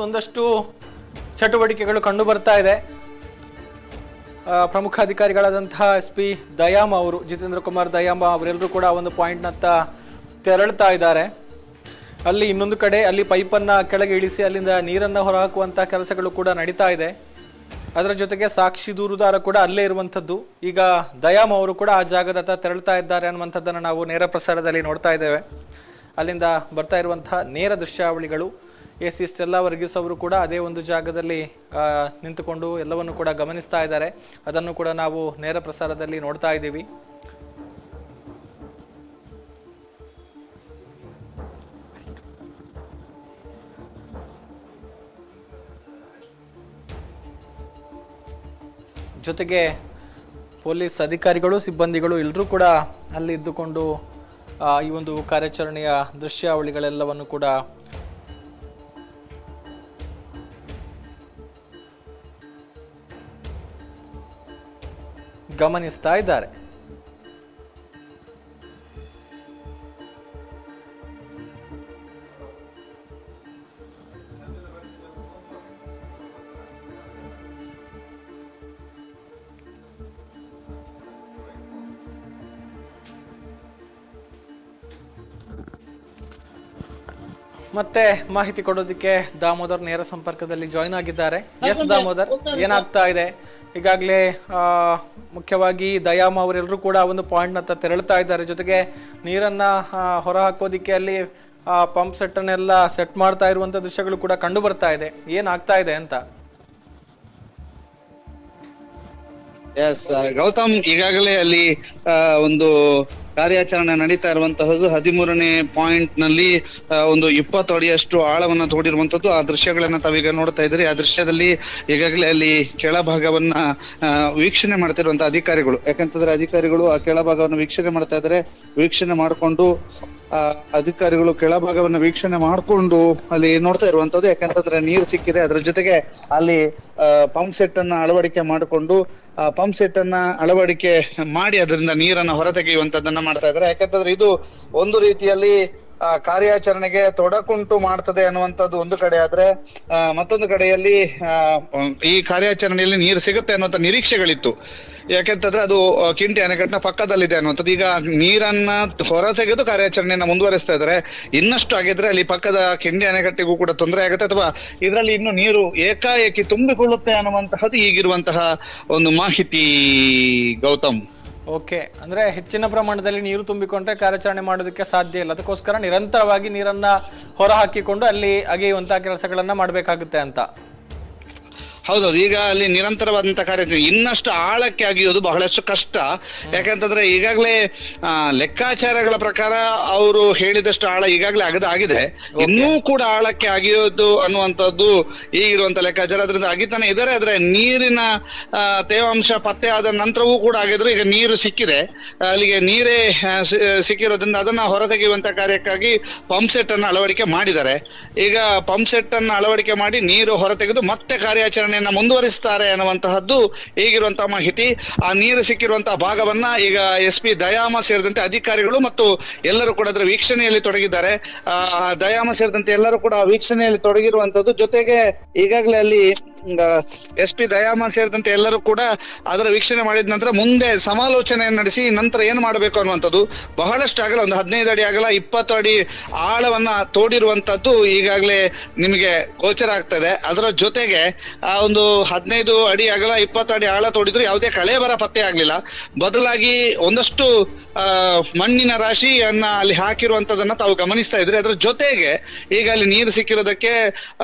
[SPEAKER 1] ಒಂದಷ್ಟು ಚಟುವಟಿಕೆಗಳು ಕಂಡು ಬರ್ತಾ ಇದೆ. ಪ್ರಮುಖ ಅಧಿಕಾರಿಗಳಾದಂತಹ SP ದಯಾಮ ಅವರು, ಜಿತೇಂದ್ರ ಕುಮಾರ್ ದಯಾಮ ಅವರೆಲ್ಲರೂ ಕೂಡ ಒಂದು ಪಾಯಿಂಟ್ನತ್ತ ತೆರಳ್ತಾ ಇದ್ದಾರೆ. ಅಲ್ಲಿ ಇನ್ನೊಂದು ಕಡೆ ಅಲ್ಲಿ ಪೈಪನ್ನು ಕೆಳಗೆ ಇಳಿಸಿ ಅಲ್ಲಿಂದ ನೀರನ್ನು ಹೊರಹಾಕುವಂಥ ಕೆಲಸಗಳು ಕೂಡ ನಡೀತಾ ಇದೆ. ಅದರ ಜೊತೆಗೆ ಸಾಕ್ಷಿ ದೂರುದಾರ ಕೂಡ ಅಲ್ಲೇ ಇರುವಂಥದ್ದು. ಈಗ ದಯಾಮ್ ಅವರು ಕೂಡ ಆ ಜಾಗದತ್ತ ತೆರಳ್ತಾ ಇದ್ದಾರೆ ಅನ್ನುವಂಥದ್ದನ್ನು ನಾವು ನೇರ ಪ್ರಸಾರದಲ್ಲಿ ನೋಡ್ತಾ ಇದ್ದೇವೆ. ಅಲ್ಲಿಂದ ಬರ್ತಾ ಇರುವಂತಹ ನೇರ ದೃಶ್ಯಾವಳಿಗಳು. AC ಸ್ಟೆಲ್ಲಾ ವರ್ಗೀಸ್ ಅವರು ಕೂಡ ಅದೇ ಒಂದು ಜಾಗದಲ್ಲಿ ನಿಂತುಕೊಂಡು ಎಲ್ಲವನ್ನು ಕೂಡ ಗಮನಿಸ್ತಾ ಇದ್ದಾರೆ. ಅದನ್ನು ಕೂಡ ನಾವು ನೇರ ಪ್ರಸಾರದಲ್ಲಿ ನೋಡ್ತಾ ಇದ್ದೀವಿ. ಜೊತೆಗೆ ಪೊಲೀಸ್ ಅಧಿಕಾರಿಗಳು, ಸಿಬ್ಬಂದಿಗಳು ಎಲ್ಲರೂ ಕೂಡ ಅಲ್ಲಿ ಇದ್ದುಕೊಂಡು ಈ ಒಂದು ಕಾರ್ಯಾಚರಣೆಯ ದೃಶ್ಯಾವಳಿಗಳೆಲ್ಲವನ್ನು ಕೂಡ ಗಮನಿಸ್ತಾ ಇದ್ದಾರೆ. ಮತ್ತೆ ಮಾಹಿತಿ ಕೊಡೋದಕ್ಕೆ ದಾಮೋದರ್ ನೇರ ಸಂಪರ್ಕದಲ್ಲಿ ಜಾಯಿನ್ ಆಗಿದ್ದಾರೆ. ಎಸ್ ದಾಮೋದರ್, ಏನಾಗ್ತಾ ಇದೆ? ಈಗಾಗಲೇ ಮುಖ್ಯವಾಗಿ ದಯಾಮ್ ಅವರೆಲ್ಲರೂ ಕೂಡ ಒಂದು ಪಾಯಿಂಟ್ನತ್ತ ತೆರಳ್ತಾ ಇದ್ದಾರೆ. ಜೊತೆಗೆ ನೀರನ್ನ ಹೊರ ಹಾಕೋದಿಕ್ಕೆ ಅಲ್ಲಿ ಪಂಪ್ ಸೆಟ್ ಅನ್ನೆಲ್ಲ ಸೆಟ್ ಮಾಡ್ತಾ ಇರುವಂತ ದೃಶ್ಯಗಳು ಕೂಡ ಕಂಡು ಬರ್ತಾ ಇದೆ. ಏನಾಗ್ತಾ ಇದೆ ಅಂತ?
[SPEAKER 3] ಎಸ್ ಗೌತಮ್, ಈಗಾಗಲೇ ಅಲ್ಲಿ ಒಂದು ಕಾರ್ಯಾಚರಣೆ ನಡೀತಾ ಇರುವಂತಹದ್ದು 13ನೇ ಪಾಯಿಂಟ್ ನಲ್ಲಿ ಒಂದು 20 ಅಡಿಯಷ್ಟು ಆಳವನ್ನ ತೋಡಿರುವಂತದ್ದು. ಆ ದೃಶ್ಯಗಳನ್ನ ತಾವೀಗ ನೋಡ್ತಾ ಇದ್ರಿ. ಆ ದೃಶ್ಯದಲ್ಲಿ ಈಗಾಗಲೇ ಅಲ್ಲಿ ಕೆಳಭಾಗವನ್ನ ವೀಕ್ಷಣೆ ಮಾಡ್ತಿರುವಂತಹ ಅಧಿಕಾರಿಗಳು, ಯಾಕಂತಂದ್ರೆ ಅಧಿಕಾರಿಗಳು ಆ ಕೆಳಭಾಗವನ್ನು ವೀಕ್ಷಣೆ ಮಾಡ್ತಾ ಇದ್ದಾರೆ. ವೀಕ್ಷಣೆ ಮಾಡಿಕೊಂಡು ಅಧಿಕಾರಿಗಳು ಕೆಳಭಾಗವನ್ನ ವೀಕ್ಷಣೆ ಮಾಡಿಕೊಂಡು ಅಲ್ಲಿ ನೋಡ್ತಾ ಇರುವಂತದ್ದು. ಯಾಕಂತಂದ್ರೆ ನೀರು ಸಿಕ್ಕಿದೆ, ಅದರ ಜೊತೆಗೆ ಅಲ್ಲಿ ಪಂಪ್ ಸೆಟ್ ಅನ್ನ ಅಳವಡಿಕೆ ಮಾಡಿಕೊಂಡು ಆ ಪಂಪ್ ಸೆಟ್ ಅನ್ನ ಅಳವಡಿಕೆ ಮಾಡಿ ಅದರಿಂದ ನೀರನ್ನ ಹೊರತೆಗೆಯುವಂತದ್ದನ್ನ ಮಾಡ್ತಾ ಇದ್ದಾರೆ. ಯಾಕಂತಂದ್ರೆ ಇದು ಒಂದು ರೀತಿಯಲ್ಲಿ ಕಾರ್ಯಾಚರಣೆಗೆ ತೊಡಕುಂಟು ಮಾಡ್ತದೆ ಅನ್ನುವಂಥದ್ದು ಒಂದು ಕಡೆ ಆದ್ರೆ, ಮತ್ತೊಂದು ಕಡೆಯಲ್ಲಿ ಈ ಕಾರ್ಯಾಚರಣೆಯಲ್ಲಿ ನೀರು ಸಿಗುತ್ತೆ ಅನ್ನುವಂಥ ನಿರೀಕ್ಷೆಗಳಿತ್ತು. ಯಾಕೆಂತಂದ್ರೆ ಅದು ಕಿಂಡಿ ಅಣೆಕಟ್ಟಿನ ಪಕ್ಕದಲ್ಲಿದೆ ಅನ್ನುವಂಥದ್ದು. ಈಗ ನೀರನ್ನ ಹೊರ ತೆಗೆದು ಕಾರ್ಯಾಚರಣೆಯನ್ನ ಮುಂದುವರಿಸ್ತಾ ಇದ್ದಾರೆ. ಇನ್ನಷ್ಟು ಆಗಿದ್ರೆ ಅಲ್ಲಿ ಪಕ್ಕದ ಕಿಂಡಿ ಅಣೆಕಟ್ಟಿಗೂ ಕೂಡ ತೊಂದರೆ ಆಗುತ್ತೆ, ಅಥವಾ ಇದರಲ್ಲಿ ಇನ್ನು ನೀರು ಏಕಾಏಕಿ ತುಂಬಿಕೊಳ್ಳುತ್ತೆ ಅನ್ನುವಂತಹದ್ದು ಈಗಿರುವಂತಹ ಒಂದು ಮಾಹಿತಿ ಗೌತಮ್.
[SPEAKER 1] ಓಕೆ, ಅಂದ್ರೆ ಹೆಚ್ಚಿನ ಪ್ರಮಾಣದಲ್ಲಿ ನೀರು ತುಂಬಿಕೊಂಡ್ರೆ ಕಾರ್ಯಾಚರಣೆ ಮಾಡೋದಕ್ಕೆ ಸಾಧ್ಯ ಇಲ್ಲ. ಅದಕ್ಕೋಸ್ಕರ ನಿರಂತರವಾಗಿ ನೀರನ್ನ ಹೊರ ಹಾಕಿಕೊಂಡು ಅಲ್ಲಿ ಅಗೆಯುವಂತಹ ಕೆಲಸಗಳನ್ನ ಮಾಡಬೇಕಾಗುತ್ತೆ ಅಂತ.
[SPEAKER 3] ಹೌದೌದು, ಈಗ ಅಲ್ಲಿ ನಿರಂತರವಾದಂತಹ ಕಾರ್ಯಾಚರಣೆ ಇನ್ನಷ್ಟು ಆಳಕ್ಕೆ ಅಗಿಯೋದು ಬಹಳಷ್ಟು ಕಷ್ಟ. ಯಾಕಂತಂದ್ರೆ ಈಗಾಗಲೇ ಲೆಕ್ಕಾಚಾರಗಳ ಪ್ರಕಾರ ಅವರು ಹೇಳಿದಷ್ಟು ಆಳ ಈಗಾಗಲೇ ಆಗಿದೆ. ಇನ್ನೂ ಕೂಡ ಆಳಕ್ಕೆ ಅಗಿಯೋದು ಅನ್ನುವಂಥದ್ದು ಈಗಿರುವಂತ ಲೆಕ್ಕಾಚಾರ. ಅದರಿಂದ ಅಗಿತಾನೆ ಇದ್ದಾರೆ. ಆದ್ರೆ ನೀರಿನ ತೇವಾಂಶ ಪತ್ತೆ ಆದ ನಂತರವೂ ಕೂಡ ಆಗಿದ್ರು. ಈಗ ನೀರು ಸಿಕ್ಕಿದೆ, ಅಲ್ಲಿಗೆ ನೀರೇ ಸಿಕ್ಕಿರೋದ್ರಿಂದ ಅದನ್ನ ಹೊರತೆಗೆಯುವಂತ ಕಾರ್ಯಕ್ಕಾಗಿ ಪಂಪ್ ಸೆಟ್ ಅನ್ನ ಅಳವಡಿಕೆ ಮಾಡಿದ್ದಾರೆ. ಈಗ ಪಂಪ್ ಸೆಟ್ ಅನ್ನ ಅಳವಡಿಕೆ ಮಾಡಿ ನೀರು ಹೊರತೆಗೆದು ಮತ್ತೆ ಕಾರ್ಯಾಚರಣೆ ಮುಂದುವರಿಸ್ತಾರೆ ಅನ್ನುವಂತಹದ್ದು ಈಗಿರುವಂತಹ ಮಾಹಿತಿ. ಆ ನೀರು ಸಿಕ್ಕಿರುವಂತಹ ಭಾಗವನ್ನ ಈಗ SP ದಯಾಮ ಸೇರಿದಂತೆ ಅಧಿಕಾರಿಗಳು ಮತ್ತು ಎಲ್ಲರೂ ಕೂಡ ಅದರ ವೀಕ್ಷಣೆಯಲ್ಲಿ ತೊಡಗಿದ್ದಾರೆ. ದಯಾಮ ಸೇರಿದಂತೆ ಎಲ್ಲರೂ ಕೂಡ ವೀಕ್ಷಣೆಯಲ್ಲಿ ತೊಡಗಿರುವಂತದ್ದು. ಜೊತೆಗೆ ಈಗಾಗಲೇ ಅಲ್ಲಿ SP ದಯಾಮ ಸೇರಿದಂತೆ ಎಲ್ಲರೂ ಕೂಡ ಅದರ ವೀಕ್ಷಣೆ ಮಾಡಿದ ನಂತರ ಮುಂದೆ ಸಮಾಲೋಚನೆಯನ್ನು ನಡೆಸಿ ನಂತರ ಏನು ಮಾಡಬೇಕು ಅನ್ನುವಂಥದ್ದು. ಬಹಳಷ್ಟು ಆಗಲ, ಒಂದು 15 ಅಡಿ ಆಗಲ 20 ಅಡಿ ಆಳವನ್ನ ತೋಡಿರುವಂತದ್ದು ಈಗಾಗಲೇ ನಿಮಗೆ ಗೋಚರ ಆಗ್ತದೆ. ಅದರ ಜೊತೆಗೆ ಆ ಒಂದು 15 ಅಡಿ ಅಗಲ 20 ಅಡಿ ಆಳ ತೋಡಿದ್ರು ಯಾವುದೇ ಕಳೆಬರ ಪತ್ತೆ ಆಗ್ಲಿಲ್ಲ. ಬದಲಾಗಿ ಒಂದಷ್ಟು ಮಣ್ಣಿನ ರಾಶಿಯನ್ನ ಅಲ್ಲಿ ಹಾಕಿರುವಂತದನ್ನ ತಾವು ಗಮನಿಸ್ತಾ ಇದ್ರಿ. ಅದರ ಜೊತೆಗೆ ಈಗ ಅಲ್ಲಿ ನೀರು ಸಿಕ್ಕಿರೋದಕ್ಕೆ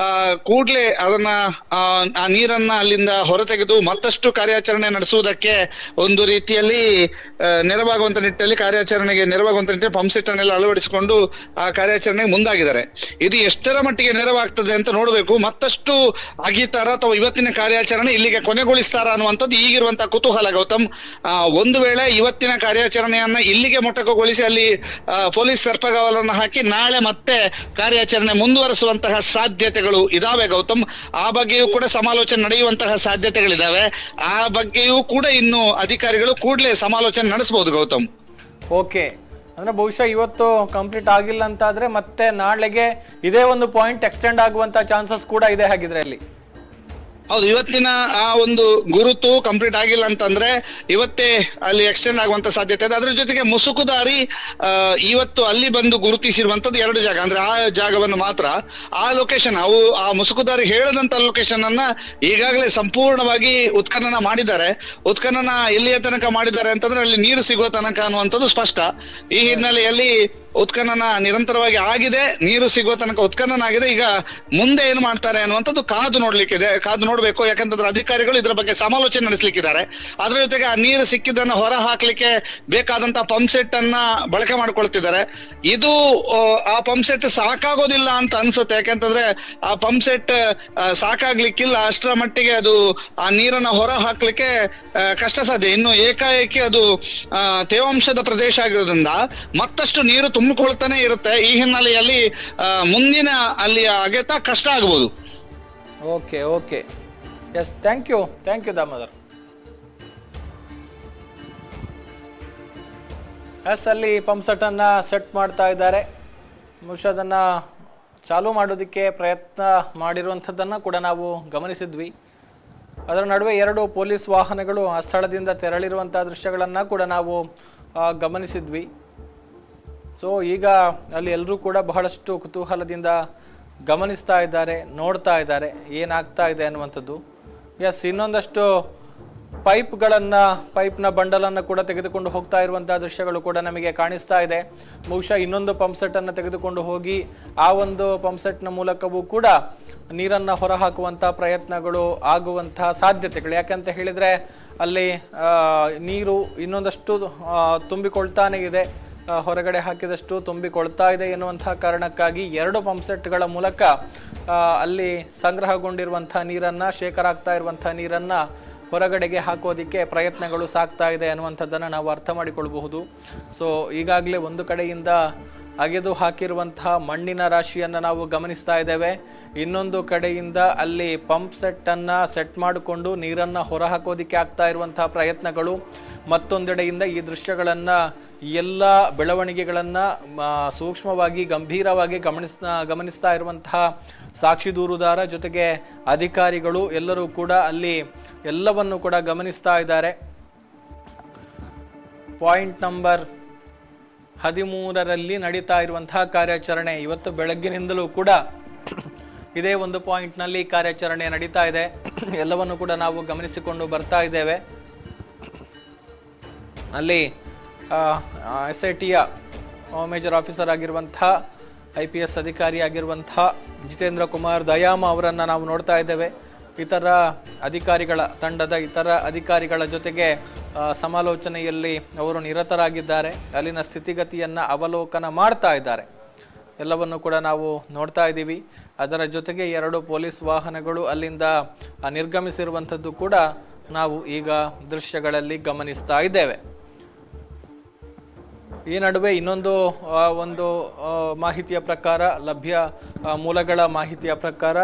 [SPEAKER 3] ಕೂಡ್ಲೆ ಅದನ್ನ ಆ ನೀರನ್ನ ಅಲ್ಲಿಂದ ಹೊರತೆಗೆದು ಮತ್ತಷ್ಟು ಕಾರ್ಯಾಚರಣೆ ನಡೆಸುವುದಕ್ಕೆ ಒಂದು ರೀತಿಯಲ್ಲಿ ನೆರವಾಗುವಂತ ನಿಟ್ಟಿನಲ್ಲಿ ಕಾರ್ಯಾಚರಣೆಗೆ ನೆರವಾಗುವಂತ ನಿಟ್ಟಿನಲ್ಲಿ ಪಂಪ್ ಸೆಟ್ ಅನ್ನೆಲ್ಲ ಅಳವಡಿಸಿಕೊಂಡು ಆ ಕಾರ್ಯಾಚರಣೆಗೆ ಮುಂದಾಗಿದ್ದಾರೆ. ಇದು ಎಷ್ಟರ ಮಟ್ಟಿಗೆ ನೆರವಾಗ್ತದೆ ಅಂತ ನೋಡ್ಬೇಕು. ಮತ್ತಷ್ಟು ಅಗಿತಾರ ಅಥವಾ ಇವತ್ತಿನ ಕಾರ್ಯಾಚರಣೆ ಇಲ್ಲಿಗೆ ಕೊನೆಗೊಳಿಸ್ತಾರ ಅನ್ನುವಂಥದ್ದು ಈಗಿರುವಂತಹ ಕುತೂಹಲ ಗೌತಮ್. ಒಂದು ವೇಳೆ ಇವತ್ತಿನ ಕಾರ್ಯಾಚರಣೆಯನ್ನ ಇಲ್ಲಿಗೆ ಮೊಟಕುಗೊಳಿಸಿ ಅಲ್ಲಿ ಪೊಲೀಸ್ ಸರ್ಪಗಾವಲನ್ನು ಹಾಕಿ ನಾಳೆ ಮತ್ತೆ ಕಾರ್ಯಾಚರಣೆ ಮುಂದುವರಿಸುವಂತಹ ಸಾಧ್ಯತೆಗಳು ಇದಾವೆ ಗೌತಮ್. ಆ ಬಗ್ಗೆಯೂ ಕೂಡ ಸಮಾಲೋಚನೆ ನಡೆಯುವಂತಹ ಸಾಧ್ಯತೆಗಳಿದಾವೆ. ಆ ಬಗ್ಗೆಯೂ ಕೂಡ ಇನ್ನು ಅಧಿಕಾರಿಗಳು ಕೂಡಲೇ ಸಮಾಲೋಚನೆ ನಡೆಸಬಹುದು ಗೌತಮ್.
[SPEAKER 1] ಓಕೆ, ಅಂದ್ರೆ ಬಹುಶಃ ಇವತ್ತು ಕಂಪ್ಲೀಟ್ ಆಗಿಲ್ಲ ಅಂತಾದ್ರೆ ಮತ್ತೆ ನಾಳೆಗೆ ಇದೇ ಒಂದು ಪಾಯಿಂಟ್ ಎಕ್ಸ್ಟೆಂಡ್ ಆಗುವಂತ ಚಾನ್ಸಸ್ ಕೂಡ ಇದೆ ಹಾಗಿದ್ರೆ ಅಲ್ಲಿ.
[SPEAKER 3] ಹೌದು, ಇವತ್ತಿನ ಆ ಒಂದು ಗುರುತು ಕಂಪ್ಲೀಟ್ ಆಗಿಲ್ಲ ಅಂತಂದ್ರೆ ಇವತ್ತೇ ಅಲ್ಲಿ ಎಕ್ಸ್ಟೆಂಡ್ ಆಗುವಂತ ಸಾಧ್ಯತೆ ಇದೆ. ಅದ್ರ ಜೊತೆಗೆ ಮುಸುಕುದಾರಿ ಇವತ್ತು ಅಲ್ಲಿ ಬಂದು ಗುರುತಿಸಿರುವಂತದ್ದು 2 ಜಾಗ, ಅಂದ್ರೆ ಆ ಜಾಗವನ್ನು ಮಾತ್ರ, ಆ ಲೊಕೇಶನ್ ಅವು ಆ ಮುಸುಕುದಾರಿ ಹೇಳದಂತ ಲೊಕೇಶನ್ ಅನ್ನ ಈಗಾಗಲೇ ಸಂಪೂರ್ಣವಾಗಿ ಉತ್ಖನನ ಮಾಡಿದ್ದಾರೆ. ಉತ್ಖನನ ಎಲ್ಲಿಯ ತನಕ ಮಾಡಿದ್ದಾರೆ ಅಂತಂದ್ರೆ ಅಲ್ಲಿ ನೀರು ಸಿಗುವ ತನಕ ಅನ್ನುವಂಥದ್ದು ಸ್ಪಷ್ಟ. ಈ ಹಿನ್ನೆಲೆಯಲ್ಲಿ ಉತ್ಖನನ ನಿರಂತರವಾಗಿ ಆಗಿದೆ, ನೀರು ಸಿಗುವ ತನಕ ಉತ್ಖನನ ಆಗಿದೆ. ಈಗ ಮುಂದೆ ಏನು ಮಾಡ್ತಾರೆ ಅನ್ನುವಂಥದ್ದು ಕಾದು ನೋಡ್ಬೇಕು. ಯಾಕಂತಂದ್ರೆ ಅಧಿಕಾರಿಗಳು ಇದರ ಬಗ್ಗೆ ಸಮಾಲೋಚನೆ ನಡೆಸಲಿಕ್ಕಿದ್ದಾರೆ. ಅದರ ಜೊತೆಗೆ ಆ ನೀರು ಸಿಕ್ಕಿದ್ದನ್ನು ಹೊರ ಹಾಕ್ಲಿಕ್ಕೆ ಬೇಕಾದಂತ ಪಂಪ್ ಸೆಟ್ ಅನ್ನ ಬಳಕೆ ಮಾಡ್ಕೊಳ್ತಿದ್ದಾರೆ. ಇದು ಆ ಪಂಪ್ ಸೆಟ್ ಸಾಕಾಗೋದಿಲ್ಲ ಅಂತ ಅನ್ಸುತ್ತೆ. ಯಾಕಂತಂದ್ರೆ ಆ ಪಂಪ್ ಸೆಟ್ ಸಾಕಾಗ್ಲಿಕ್ಕಿಲ್ಲ, ಅಷ್ಟರ ಮಟ್ಟಿಗೆ ಅದು ಆ ನೀರನ್ನ ಹೊರ ಹಾಕ್ಲಿಕ್ಕೆ ಕಷ್ಟ ಸಾಧ್ಯ. ಇನ್ನು ಏಕಾಏಕಿ ಅದು ತೇವಾಂಶದ ಪ್ರದೇಶ ಆಗಿರೋದ್ರಿಂದ ಮತ್ತಷ್ಟು ನೀರು ತುಂಬಿಕೊಳ್ತಾನೆ ಇರುತ್ತೆ. ಈ ಹಿನ್ನೆಲೆಯಲ್ಲಿ ಮುಂದಿನ ಅಲ್ಲಿಯ ಅಗೆತ ಕಷ್ಟ ಆಗ್ಬೋದು.
[SPEAKER 1] Okay yes, thank you Damodar. Yes, ಅಲ್ಲಿ ಪಂಪ್ ಸೆಟ್ ಅನ್ನ ಸೆಟ್ ಮಾಡ್ತಾ ಇದ್ದಾರೆ. ಬಹುಶಃ ಅದನ್ನ ಚಾಲೂ ಮಾಡೋದಕ್ಕೆ ಪ್ರಯತ್ನ ಮಾಡಿರುವಂಥದ್ದನ್ನ ಕೂಡ ನಾವು ಗಮನಿಸಿದ್ವಿ. ಅದರ ನಡುವೆ 2 ಪೊಲೀಸ್ ವಾಹನಗಳು ಆ ಸ್ಥಳದಿಂದ ತೆರಳಿರುವಂಥ ದೃಶ್ಯಗಳನ್ನು ಕೂಡ ನಾವು ಗಮನಿಸಿದ್ವಿ. ಸೊ ಈಗ ಅಲ್ಲಿ ಎಲ್ಲರೂ ಕೂಡ ಬಹಳಷ್ಟು ಕುತೂಹಲದಿಂದ ಗಮನಿಸ್ತಾ ಇದ್ದಾರೆ, ನೋಡ್ತಾ ಇದ್ದಾರೆ ಏನಾಗ್ತಾ ಇದೆ ಅನ್ನುವಂಥದ್ದು. ಎಸ್, ಇನ್ನೊಂದಷ್ಟು ಪೈಪ್ನ ಬಂಡಲನ್ನು ಕೂಡ ತೆಗೆದುಕೊಂಡು ಹೋಗ್ತಾ ಇರುವಂತಹ ದೃಶ್ಯಗಳು ಕೂಡ ನಮಗೆ ಕಾಣಿಸ್ತಾ ಇದೆ. ಬಹುಶಃ ಇನ್ನೊಂದು ಪಂಪ್ ಸೆಟ್ ಅನ್ನು ತೆಗೆದುಕೊಂಡು ಹೋಗಿ ಆ ಒಂದು ಪಂಪ್ ಸೆಟ್ನ ಮೂಲಕವೂ ಕೂಡ ನೀರನ್ನು ಹೊರಹಾಕುವಂಥ ಪ್ರಯತ್ನಗಳು ಆಗುವಂತಹ ಸಾಧ್ಯತೆಗಳು. ಯಾಕಂತ ಹೇಳಿದರೆ ಅಲ್ಲಿ ನೀರು ಇನ್ನೊಂದಷ್ಟು ತುಂಬಿಕೊಳ್ತಾನೆ ಇದೆ, ಹೊರಗಡೆ ಹಾಕಿದಷ್ಟು ತುಂಬಿಕೊಳ್ತಾ ಇದೆ ಎನ್ನುವಂತಹ ಕಾರಣಕ್ಕಾಗಿ 2 ಪಂಪ್ ಸೆಟ್ಗಳ ಮೂಲಕ ಅಲ್ಲಿ ಸಂಗ್ರಹಗೊಂಡಿರುವಂಥ ನೀರನ್ನು, ಶೇಖರ ಆಗ್ತಾ ಇರುವಂಥ ನೀರನ್ನು ಹೊರಗಡೆಗೆ ಹಾಕೋದಕ್ಕೆ ಪ್ರಯತ್ನಗಳು ಸಾಗ್ತಾ ಇದೆ ಅನ್ನುವಂಥದ್ದನ್ನು ನಾವು ಅರ್ಥ ಮಾಡಿಕೊಳ್ಬಹುದು. ಸೊ ಈಗಾಗಲೇ ಒಂದು ಕಡೆಯಿಂದ ಅಗೆದು ಹಾಕಿರುವಂತಹ ಮಣ್ಣಿನ ರಾಶಿಯನ್ನು ನಾವು ಗಮನಿಸ್ತಾ ಇದ್ದೇವೆ. ಇನ್ನೊಂದು ಕಡೆಯಿಂದ ಅಲ್ಲಿ ಪಂಪ್ ಸೆಟ್ಟನ್ನು ಸೆಟ್ ಮಾಡಿಕೊಂಡು ನೀರನ್ನು ಹೊರಹಾಕೋದಕ್ಕೆ ಆಗ್ತಾ ಇರುವಂತಹ ಪ್ರಯತ್ನಗಳು, ಮತ್ತೊಂದೆಡೆಯಿಂದ ಈ ದೃಶ್ಯಗಳನ್ನು ಎಲ್ಲ ಬೆಳವಣಿಗೆಗಳನ್ನು ಸೂಕ್ಷ್ಮವಾಗಿ ಗಂಭೀರವಾಗಿ ಗಮನಿಸ್ತಾ ಇರುವಂತಹ ಸಾಕ್ಷಿ ದೂರುದಾರ ಜೊತೆಗೆ ಅಧಿಕಾರಿಗಳು ಎಲ್ಲರೂ ಕೂಡ ಅಲ್ಲಿ ಎಲ್ಲವನ್ನು ಕೂಡ ಗಮನಿಸ್ತಾ ಇದ್ದಾರೆ. ಪಾಯಿಂಟ್ ನಂಬರ್ 13ರಲ್ಲಿ ನಡೀತಾ ಇರುವಂತಹ ಕಾರ್ಯಾಚರಣೆ ಇವತ್ತು ಬೆಳಗ್ಗಿನಿಂದಲೂ ಕೂಡ ಇದೇ ಒಂದು ಪಾಯಿಂಟ್ನಲ್ಲಿ ಕಾರ್ಯಾಚರಣೆ ನಡೀತಾ ಇದೆ. ಎಲ್ಲವನ್ನು ಕೂಡ ನಾವು ಗಮನಿಸಿಕೊಂಡು ಬರ್ತಾ ಇದ್ದೇವೆ. ಅಲ್ಲಿ SITಯ ಮೇಜರ್ ಆಫೀಸರ್ ಆಗಿರುವಂಥ IPS ಅಧಿಕಾರಿ ಆಗಿರುವಂಥ ಜಿತೇಂದ್ರ ಕುಮಾರ್ ದಯಾಮ ಅವರನ್ನು ನಾವು ನೋಡ್ತಾ ಇದ್ದೇವೆ. ಇತರ ಅಧಿಕಾರಿಗಳ ತಂಡದ ಇತರ ಅಧಿಕಾರಿಗಳ ಜೊತೆಗೆ ಸಮಾಲೋಚನೆಯಲ್ಲಿ ಅವರು ನಿರತರಾಗಿದ್ದಾರೆ. ಅಲ್ಲಿನ ಸ್ಥಿತಿಗತಿಯನ್ನು ಅವಲೋಕನ ಮಾಡ್ತಾ ಇದ್ದಾರೆ. ಎಲ್ಲವನ್ನು ಕೂಡ ನಾವು ನೋಡ್ತಾ ಇದ್ದೀವಿ. ಅದರ ಜೊತೆಗೆ 2 ಪೊಲೀಸ್ ವಾಹನಗಳು ಅಲ್ಲಿಂದ ನಿರ್ಗಮಿಸಿರುವಂಥದ್ದು ಕೂಡ ನಾವು ಈಗ ದೃಶ್ಯಗಳಲ್ಲಿ ಗಮನಿಸ್ತಾ ಇದ್ದೇವೆ. ಈ ನಡುವೆ ಇನ್ನೊಂದು ಒಂದು ಮಾಹಿತಿಯ ಪ್ರಕಾರ, ಲಭ್ಯ ಮೂಲಗಳ ಮಾಹಿತಿಯ ಪ್ರಕಾರ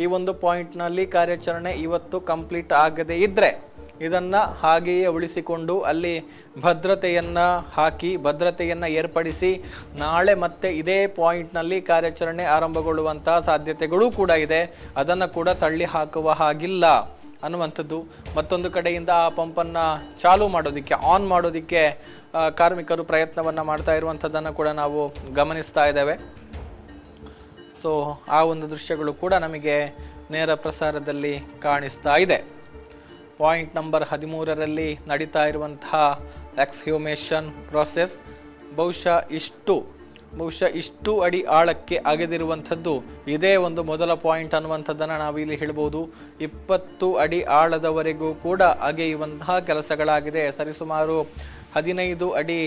[SPEAKER 1] ಈ ಒಂದು ಪಾಯಿಂಟ್ನಲ್ಲಿ ಕಾರ್ಯಾಚರಣೆ ಇವತ್ತು ಕಂಪ್ಲೀಟ್ ಆಗದೇ ಇದ್ದರೆ ಇದನ್ನು ಹಾಗೆಯೇ ಉಳಿಸಿಕೊಂಡು ಅಲ್ಲಿ ಭದ್ರತೆಯನ್ನು ಏರ್ಪಡಿಸಿ ನಾಳೆ ಮತ್ತೆ ಇದೇ ಪಾಯಿಂಟ್ನಲ್ಲಿ ಕಾರ್ಯಾಚರಣೆ ಆರಂಭಗೊಳ್ಳುವಂತಹ ಸಾಧ್ಯತೆಗಳೂ ಕೂಡ ಇದೆ. ಅದನ್ನು ಕೂಡ ತಳ್ಳಿ ಹಾಕುವ ಹಾಗಿಲ್ಲ ಅನ್ನುವಂಥದ್ದು. ಮತ್ತೊಂದು ಕಡೆಯಿಂದ ಆ ಪಂಪನ್ನು ಚಾಲೂ ಮಾಡೋದಕ್ಕೆ, ಆನ್ ಮಾಡೋದಕ್ಕೆ ಕಾರ್ಮಿಕರು ಪ್ರಯತ್ನವನ್ನು ಮಾಡ್ತಾ ಇರುವಂಥದ್ದನ್ನು ಕೂಡ ನಾವು ಗಮನಿಸ್ತಾ ಇದ್ದೇವೆ. ಸೊ ಆ ಒಂದು ದೃಶ್ಯಗಳು ಕೂಡ ನಮಗೆ ನೇರ ಪ್ರಸಾರದಲ್ಲಿ ಕಾಣಿಸ್ತಾ ಇದೆ. ಪಾಯಿಂಟ್ ನಂಬರ್ 13ರಲ್ಲಿ ನಡೀತಾ ಇರುವಂತಹ ಎಕ್ಸ್ಹ್ಯೂಮೇಷನ್ ಪ್ರಾಸೆಸ್ ಬಹುಶಃ ಇಷ್ಟು ಅಡಿ ಆಳಕ್ಕೆ ಅಗೆದಿರುವಂಥದ್ದು ಇದೇ ಒಂದು ಮೊದಲ ಪಾಯಿಂಟ್ ಅನ್ನುವಂಥದ್ದನ್ನು ನಾವಿಲ್ಲಿ ಹೇಳ್ಬೋದು. 20 ಅಡಿ ಆಳದವರೆಗೂ ಕೂಡ ಅಗೆಯುವಂತಹ ಕೆಲಸಗಳಾಗಿದೆ. ಸರಿಸುಮಾರು 15 ಅಡಿ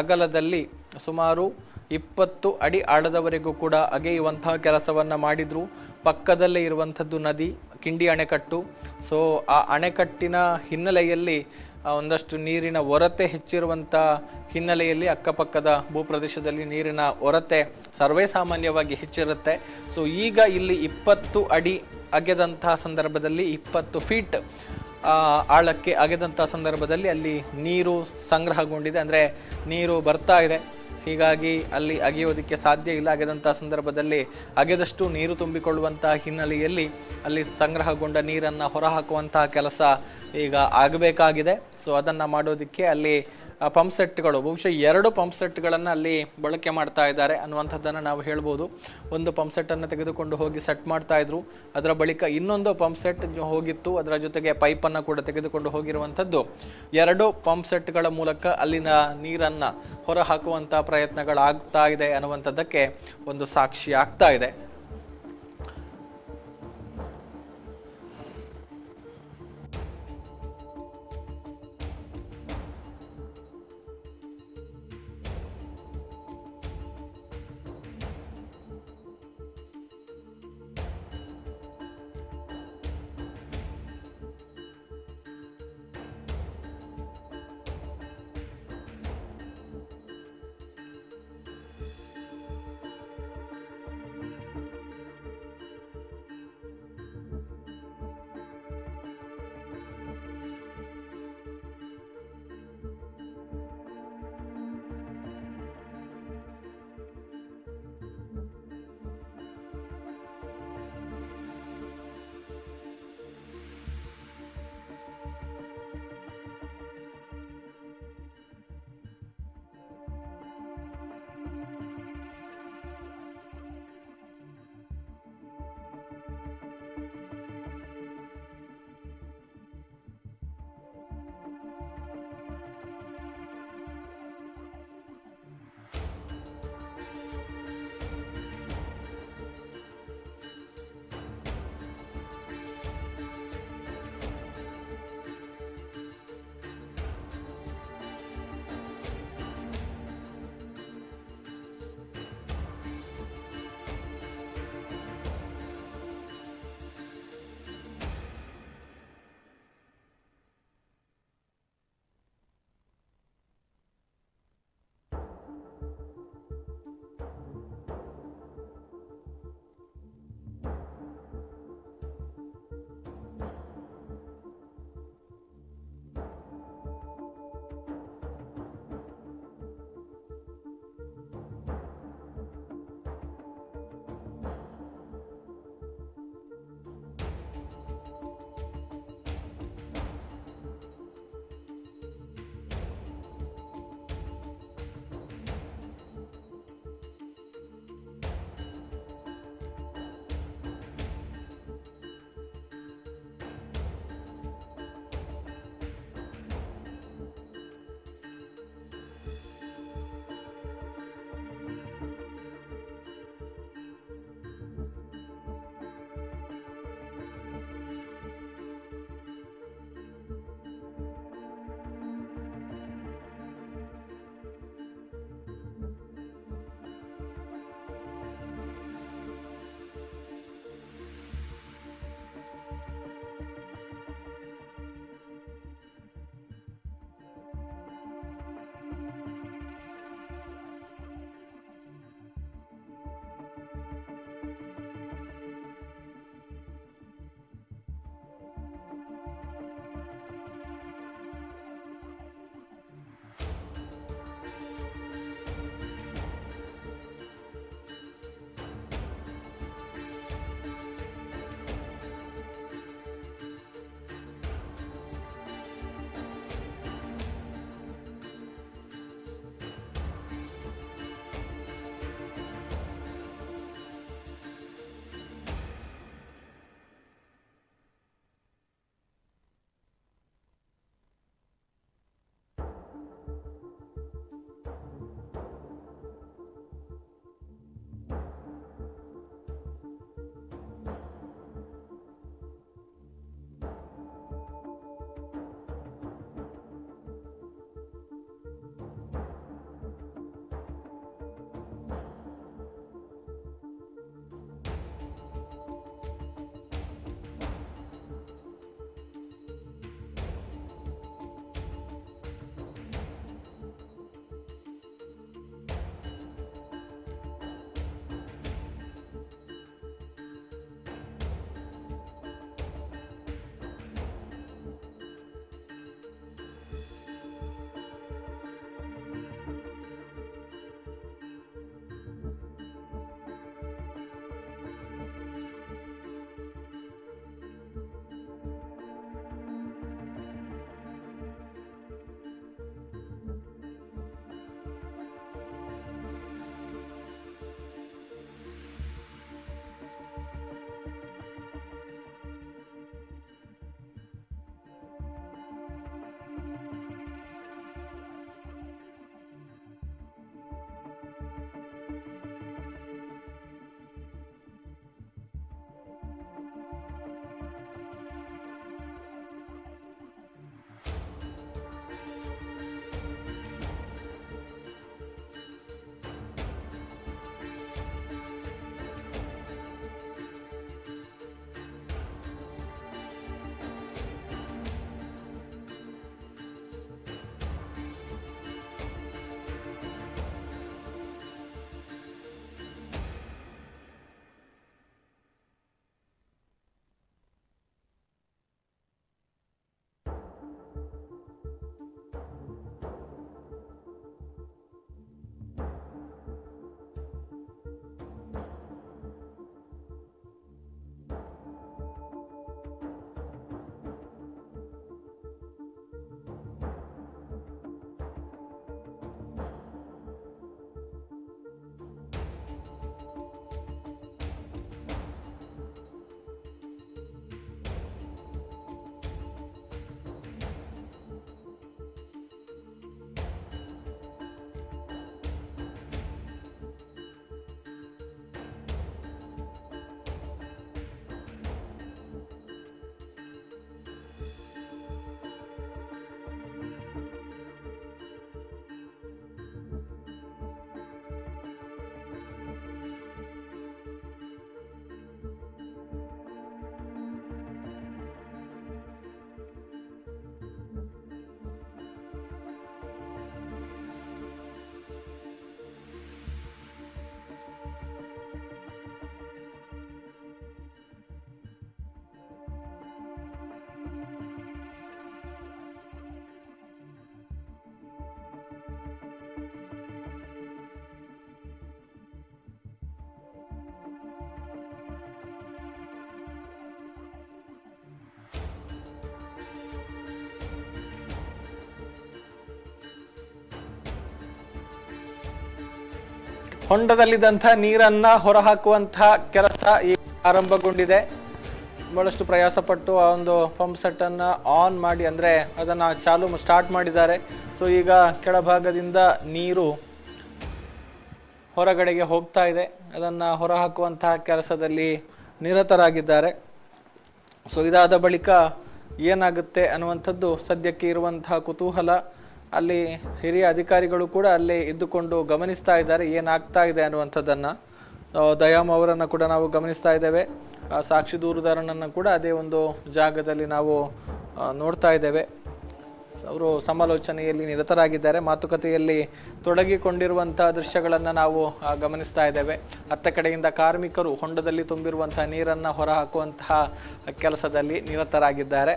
[SPEAKER 1] ಅಗಲದಲ್ಲಿ ಸುಮಾರು 20 ಅಡಿ ಆಳದವರೆಗೂ ಕೂಡ ಅಗೆಯುವಂತಹ ಕೆಲಸವನ್ನು ಮಾಡಿದ್ರು. ಪಕ್ಕದಲ್ಲೇ ಇರುವಂಥದ್ದು ನದಿ, ಕಿಂಡಿ ಅಣೆಕಟ್ಟು. ಸೊ ಆ ಅಣೆಕಟ್ಟಿನ ಹಿನ್ನೆಲೆಯಲ್ಲಿ ಒಂದಷ್ಟು ನೀರಿನ ಒರತೆ ಹೆಚ್ಚಿರುವಂಥ ಹಿನ್ನೆಲೆಯಲ್ಲಿ ಅಕ್ಕಪಕ್ಕದ ಭೂಪ್ರದೇಶದಲ್ಲಿ ನೀರಿನ ಒರತೆ ಸರ್ವೇ ಸಾಮಾನ್ಯವಾಗಿ ಹೆಚ್ಚಿರುತ್ತೆ. ಸೊ ಈಗ ಇಲ್ಲಿ 20 ಅಡಿ ಅಗೆದಂತಹ ಸಂದರ್ಭದಲ್ಲಿ 20 ಫೀಟ್ ಆಳಕ್ಕೆ ಅಗೆದಂಥ ಸಂದರ್ಭದಲ್ಲಿ ಅಲ್ಲಿ ನೀರು ಸಂಗ್ರಹಗೊಂಡಿದೆ, ಅಂದರೆ ನೀರು ಬರ್ತಾ ಇದೆ. ಹೀಗಾಗಿ ಅಲ್ಲಿ ಅಗೆಯೋದಕ್ಕೆ ಸಾಧ್ಯ ಇಲ್ಲ. ಅಗೆದಂಥ ಸಂದರ್ಭದಲ್ಲಿ ಅಗೆದಷ್ಟು ನೀರು ತುಂಬಿಕೊಳ್ಳುವಂತಹ ಹಿನ್ನೆಲೆಯಲ್ಲಿ ಅಲ್ಲಿ ಸಂಗ್ರಹಗೊಂಡ ನೀರನ್ನು ಹೊರಹಾಕುವಂತಹ ಕೆಲಸ ಈಗ ಆಗಬೇಕಾಗಿದೆ. ಸೊ ಅದನ್ನು ಮಾಡೋದಕ್ಕೆ ಅಲ್ಲಿ ಪಂಪ್ ಸೆಟ್ಗಳು, ಬಹುಶಃ 2 ಪಂಪ್ ಸೆಟ್ಗಳನ್ನು ಅಲ್ಲಿ ಬಳಕೆ ಮಾಡ್ತಾ ಇದ್ದಾರೆ ಅನ್ನುವಂಥದ್ದನ್ನು ನಾವು ಹೇಳ್ಬೋದು. ಒಂದು ಪಂಪ್ ಸೆಟ್ಟನ್ನು ತೆಗೆದುಕೊಂಡು ಹೋಗಿ ಸೆಟ್ ಮಾಡ್ತಾ ಇದ್ರು, ಅದರ ಬಳಿಕ ಇನ್ನೊಂದು ಪಂಪ್ ಸೆಟ್ ಹೋಗಿತ್ತು, ಅದರ ಜೊತೆಗೆ ಪೈಪನ್ನು ಕೂಡ ತೆಗೆದುಕೊಂಡು ಹೋಗಿರುವಂಥದ್ದು. 2 ಪಂಪ್ ಸೆಟ್ಗಳ ಮೂಲಕ ಅಲ್ಲಿನ ನೀರನ್ನು ಹೊರ ಹಾಕುವಂಥ ಪ್ರಯತ್ನಗಳಾಗ್ತಾ ಇದೆ ಅನ್ನುವಂಥದ್ದಕ್ಕೆ ಒಂದು ಸಾಕ್ಷಿ ಆಗ್ತಾ ಇದೆ. ಹೊಂಡದಲ್ಲಿದ್ದಂಥ ನೀರನ್ನ ಹೊರಹಾಕುವಂತಹ ಕೆಲಸ ಈಗ ಆರಂಭಗೊಂಡಿದೆ. ಬಹಳಷ್ಟು ಪ್ರಯಾಸ ಪಟ್ಟು ಆ ಒಂದು ಪಂಪ್ ಸೆಟ್ ಅನ್ನ ಆನ್ ಮಾಡಿ ಅಂದ್ರೆ ಅದನ್ನ ಸ್ಟಾರ್ಟ್ ಮಾಡಿದ್ದಾರೆ. ಸೊ ಈಗ ಕೆಳಭಾಗದಿಂದ ನೀರು ಹೊರಗಡೆಗೆ ಹೋಗ್ತಾ ಇದೆ, ಅದನ್ನ ಹೊರಹಾಕುವಂತಹ ಕೆಲಸದಲ್ಲಿ ನಿರತರಾಗಿದ್ದಾರೆ. ಸೊ ಇದಾದ ಬಳಿಕ ಏನಾಗುತ್ತೆ ಅನ್ನುವಂಥದ್ದು ಸದ್ಯಕ್ಕೆ ಇರುವಂತಹ ಕುತೂಹಲ. ಅಲ್ಲಿ ಹಿರಿಯ ಅಧಿಕಾರಿಗಳು ಕೂಡ ಅಲ್ಲೇ ಇದ್ದುಕೊಂಡು ಗಮನಿಸ್ತಾ ಇದ್ದಾರೆ ಏನಾಗ್ತಾ ಇದೆ ಅನ್ನುವಂಥದ್ದನ್ನು. ದಯಾಮ್ ಅವರನ್ನು ಕೂಡ ನಾವು ಗಮನಿಸ್ತಾ ಇದ್ದೇವೆ, ಸಾಕ್ಷಿ ದೂರುದಾರನನ್ನು ಕೂಡ ಅದೇ ಒಂದು ಜಾಗದಲ್ಲಿ ನಾವು ನೋಡ್ತಾ ಇದ್ದೇವೆ. ಅವರು ಸಮಾಲೋಚನೆಯಲ್ಲಿ ನಿರತರಾಗಿದ್ದಾರೆ, ಮಾತುಕತೆಯಲ್ಲಿ ತೊಡಗಿಕೊಂಡಿರುವಂತಹ ದೃಶ್ಯಗಳನ್ನು ನಾವು ಗಮನಿಸ್ತಾ ಇದ್ದೇವೆ. ಅತ್ತ ಕಡೆಯಿಂದ ಕಾರ್ಮಿಕರು ಹೊಂಡದಲ್ಲಿ ತುಂಬಿರುವಂತಹ ನೀರನ್ನು ಹೊರಹಾಕುವಂತಹ ಕೆಲಸದಲ್ಲಿ ನಿರತರಾಗಿದ್ದಾರೆ.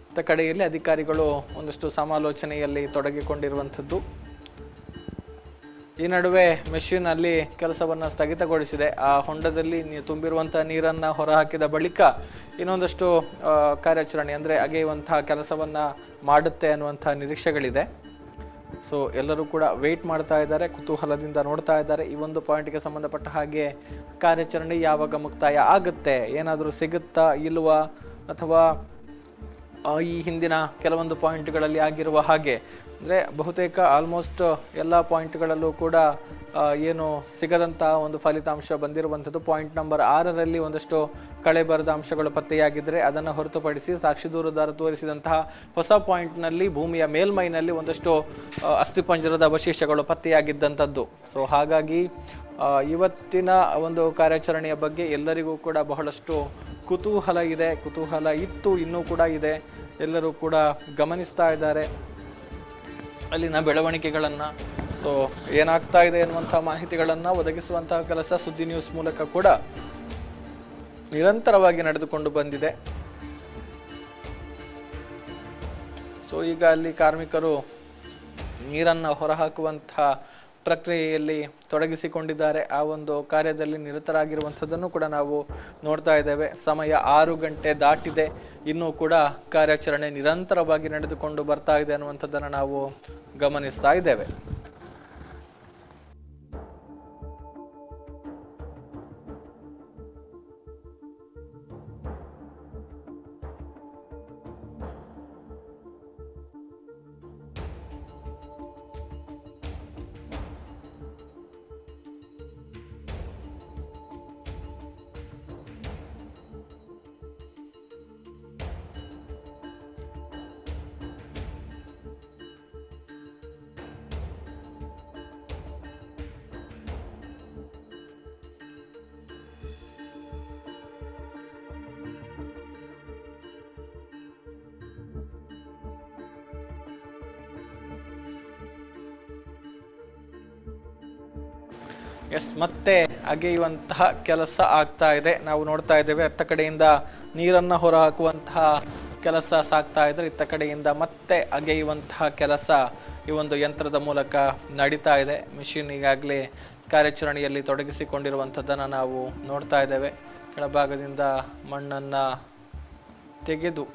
[SPEAKER 1] ಅತ್ತ ಕಡೆಯಲ್ಲಿ ಅಧಿಕಾರಿಗಳು ಒಂದಷ್ಟು ಸಮಾಲೋಚನೆಯಲ್ಲಿ ತೊಡಗಿಕೊಂಡಿರುವಂಥದ್ದು. ಈ ನಡುವೆ ಮೆಷಿನ್ ಅಲ್ಲಿ ಕೆಲಸವನ್ನು ಸ್ಥಗಿತಗೊಳಿಸಿದೆ. ಆ ಹೊಂಡದಲ್ಲಿ ತುಂಬಿರುವಂತಹ ನೀರನ್ನು ಹೊರಹಾಕಿದ ಬಳಿಕ ಇನ್ನೊಂದಷ್ಟು ಕಾರ್ಯಾಚರಣೆ ಅಂದರೆ ಅಗೆಯುವಂತಹ ಕೆಲಸವನ್ನು ಮಾಡುತ್ತೆ ಅನ್ನುವಂಥ ನಿರೀಕ್ಷೆಗಳಿದೆ. ಸೊ ಎಲ್ಲರೂ ಕೂಡ ವೆಯ್ಟ್ ಮಾಡ್ತಾ ಇದ್ದಾರೆ, ಕುತೂಹಲದಿಂದ ನೋಡ್ತಾ ಇದ್ದಾರೆ ಈ ಒಂದು ಪಾಯಿಂಟ್ಗೆ ಸಂಬಂಧಪಟ್ಟ ಹಾಗೆ ಕಾರ್ಯಾಚರಣೆ ಯಾವಾಗ ಮುಕ್ತಾಯ ಆಗುತ್ತೆ, ಏನಾದರೂ ಸಿಗುತ್ತಾ ಇಲ್ವಾ, ಅಥವಾ ಈ ಹಿಂದಿನ ಕೆಲವೊಂದು ಪಾಯಿಂಟ್ಗಳಲ್ಲಿ ಆಗಿರುವ ಹಾಗೆ ಅಂದರೆ ಬಹುತೇಕ ಆಲ್ಮೋಸ್ಟ್ ಎಲ್ಲ ಪಾಯಿಂಟ್ಗಳಲ್ಲೂ ಕೂಡ ಏನು ಸಿಗದಂತಹ ಒಂದು ಫಲಿತಾಂಶ ಬಂದಿರುವಂಥದ್ದು. ಪಾಯಿಂಟ್ ನಂಬರ್ 6ರಲ್ಲಿ ಒಂದಷ್ಟು ಕಳೆ ಬರದ ಅಂಶಗಳು ಪತ್ತೆಯಾಗಿದ್ದರೆ ಅದನ್ನು ಹೊರತುಪಡಿಸಿ ಸಾಕ್ಷಿ ದೂರುದಾರ ತೋರಿಸಿದಂತಹ ಹೊಸ ಪಾಯಿಂಟ್ನಲ್ಲಿ ಭೂಮಿಯ ಮೇಲ್ಮೈನಲ್ಲಿ ಒಂದಷ್ಟು ಅಸ್ಥಿಪಂಜರದ ಅವಶೇಷಗಳು ಪತ್ತೆಯಾಗಿದ್ದಂಥದ್ದು. ಸೊ ಹಾಗಾಗಿ ಇವತ್ತಿನ ಒಂದು ಕಾರ್ಯಾಚರಣೆಯ ಬಗ್ಗೆ ಎಲ್ಲರಿಗೂ ಕೂಡ ಬಹಳಷ್ಟು ಕುತೂಹಲ ಇದೆ, ಕುತೂಹಲ ಇತ್ತು, ಇನ್ನೂ ಕೂಡ ಇದೆ. ಎಲ್ಲರೂ ಕೂಡ ಗಮನಿಸ್ತಾ ಇದ್ದಾರೆ ಅಲ್ಲಿನ ಬೆಳವಣಿಗೆಗಳನ್ನು. ಸೊ ಏನಾಗ್ತಾ ಇದೆ ಎನ್ನುವಂಥ ಮಾಹಿತಿಗಳನ್ನು ಒದಗಿಸುವಂತಹ ಕೆಲಸ ಸುದ್ದಿ ನ್ಯೂಸ್ ಮೂಲಕ ಕೂಡ ನಿರಂತರವಾಗಿ ನಡೆದುಕೊಂಡು ಬಂದಿದೆ. ಸೊ ಈಗ ಅಲ್ಲಿ ಕಾರ್ಮಿಕರು ನೀರನ್ನು ಹೊರಹಾಕುವಂತಹ ಪ್ರಕ್ರಿಯೆಯಲ್ಲಿ ತೊಡಗಿಸಿಕೊಂಡಿದ್ದಾರೆ. ಆ ಒಂದು ಕಾರ್ಯದಲ್ಲಿ ನಿರತರಾಗಿರುವಂಥದ್ದನ್ನು ಕೂಡ ನಾವು ನೋಡ್ತಾ ಇದ್ದೇವೆ. ಸಮಯ 6 ಗಂಟೆ ದಾಟಿದೆ, ಇನ್ನೂ ಕೂಡ ಕಾರ್ಯಾಚರಣೆ ನಿರಂತರವಾಗಿ ನಡೆದುಕೊಂಡು ಬರ್ತಾ ಇದೆ ಅನ್ನುವಂಥದ್ದನ್ನು ನಾವು ಗಮನಿಸ್ತಾ ಇದ್ದೇವೆ. ಎಸ್, ಮತ್ತೆ ಅಗೆಯುವಂತಹ ಕೆಲಸ ಆಗ್ತಾ ಇದೆ. ನಾವು ನೋಡ್ತಾ ಇದ್ದೇವೆ ಅತ್ತ ಕಡೆಯಿಂದ ನೀರನ್ನು ಹೊರಹಾಕುವಂತಹ ಕೆಲಸ ಸಾಗ್ತಾ ಇದ್ರೆ, ಇತ್ತ ಕಡೆಯಿಂದ ಮತ್ತೆ ಅಗೆಯುವಂತಹ ಕೆಲಸ ಈ ಒಂದು ಯಂತ್ರದ ಮೂಲಕ ನಡೀತಾ ಇದೆ. ಮಿಷಿನ್ ಈಗಾಗಲೇ ಕಾರ್ಯಾಚರಣೆಯಲ್ಲಿ ತೊಡಗಿಸಿಕೊಂಡಿರುವಂಥದ್ದನ್ನು ನಾವು ನೋಡ್ತಾ ಇದ್ದೇವೆ. ಕೆಳಭಾಗದಿಂದ ಮಣ್ಣನ್ನು ತೆಗೆದು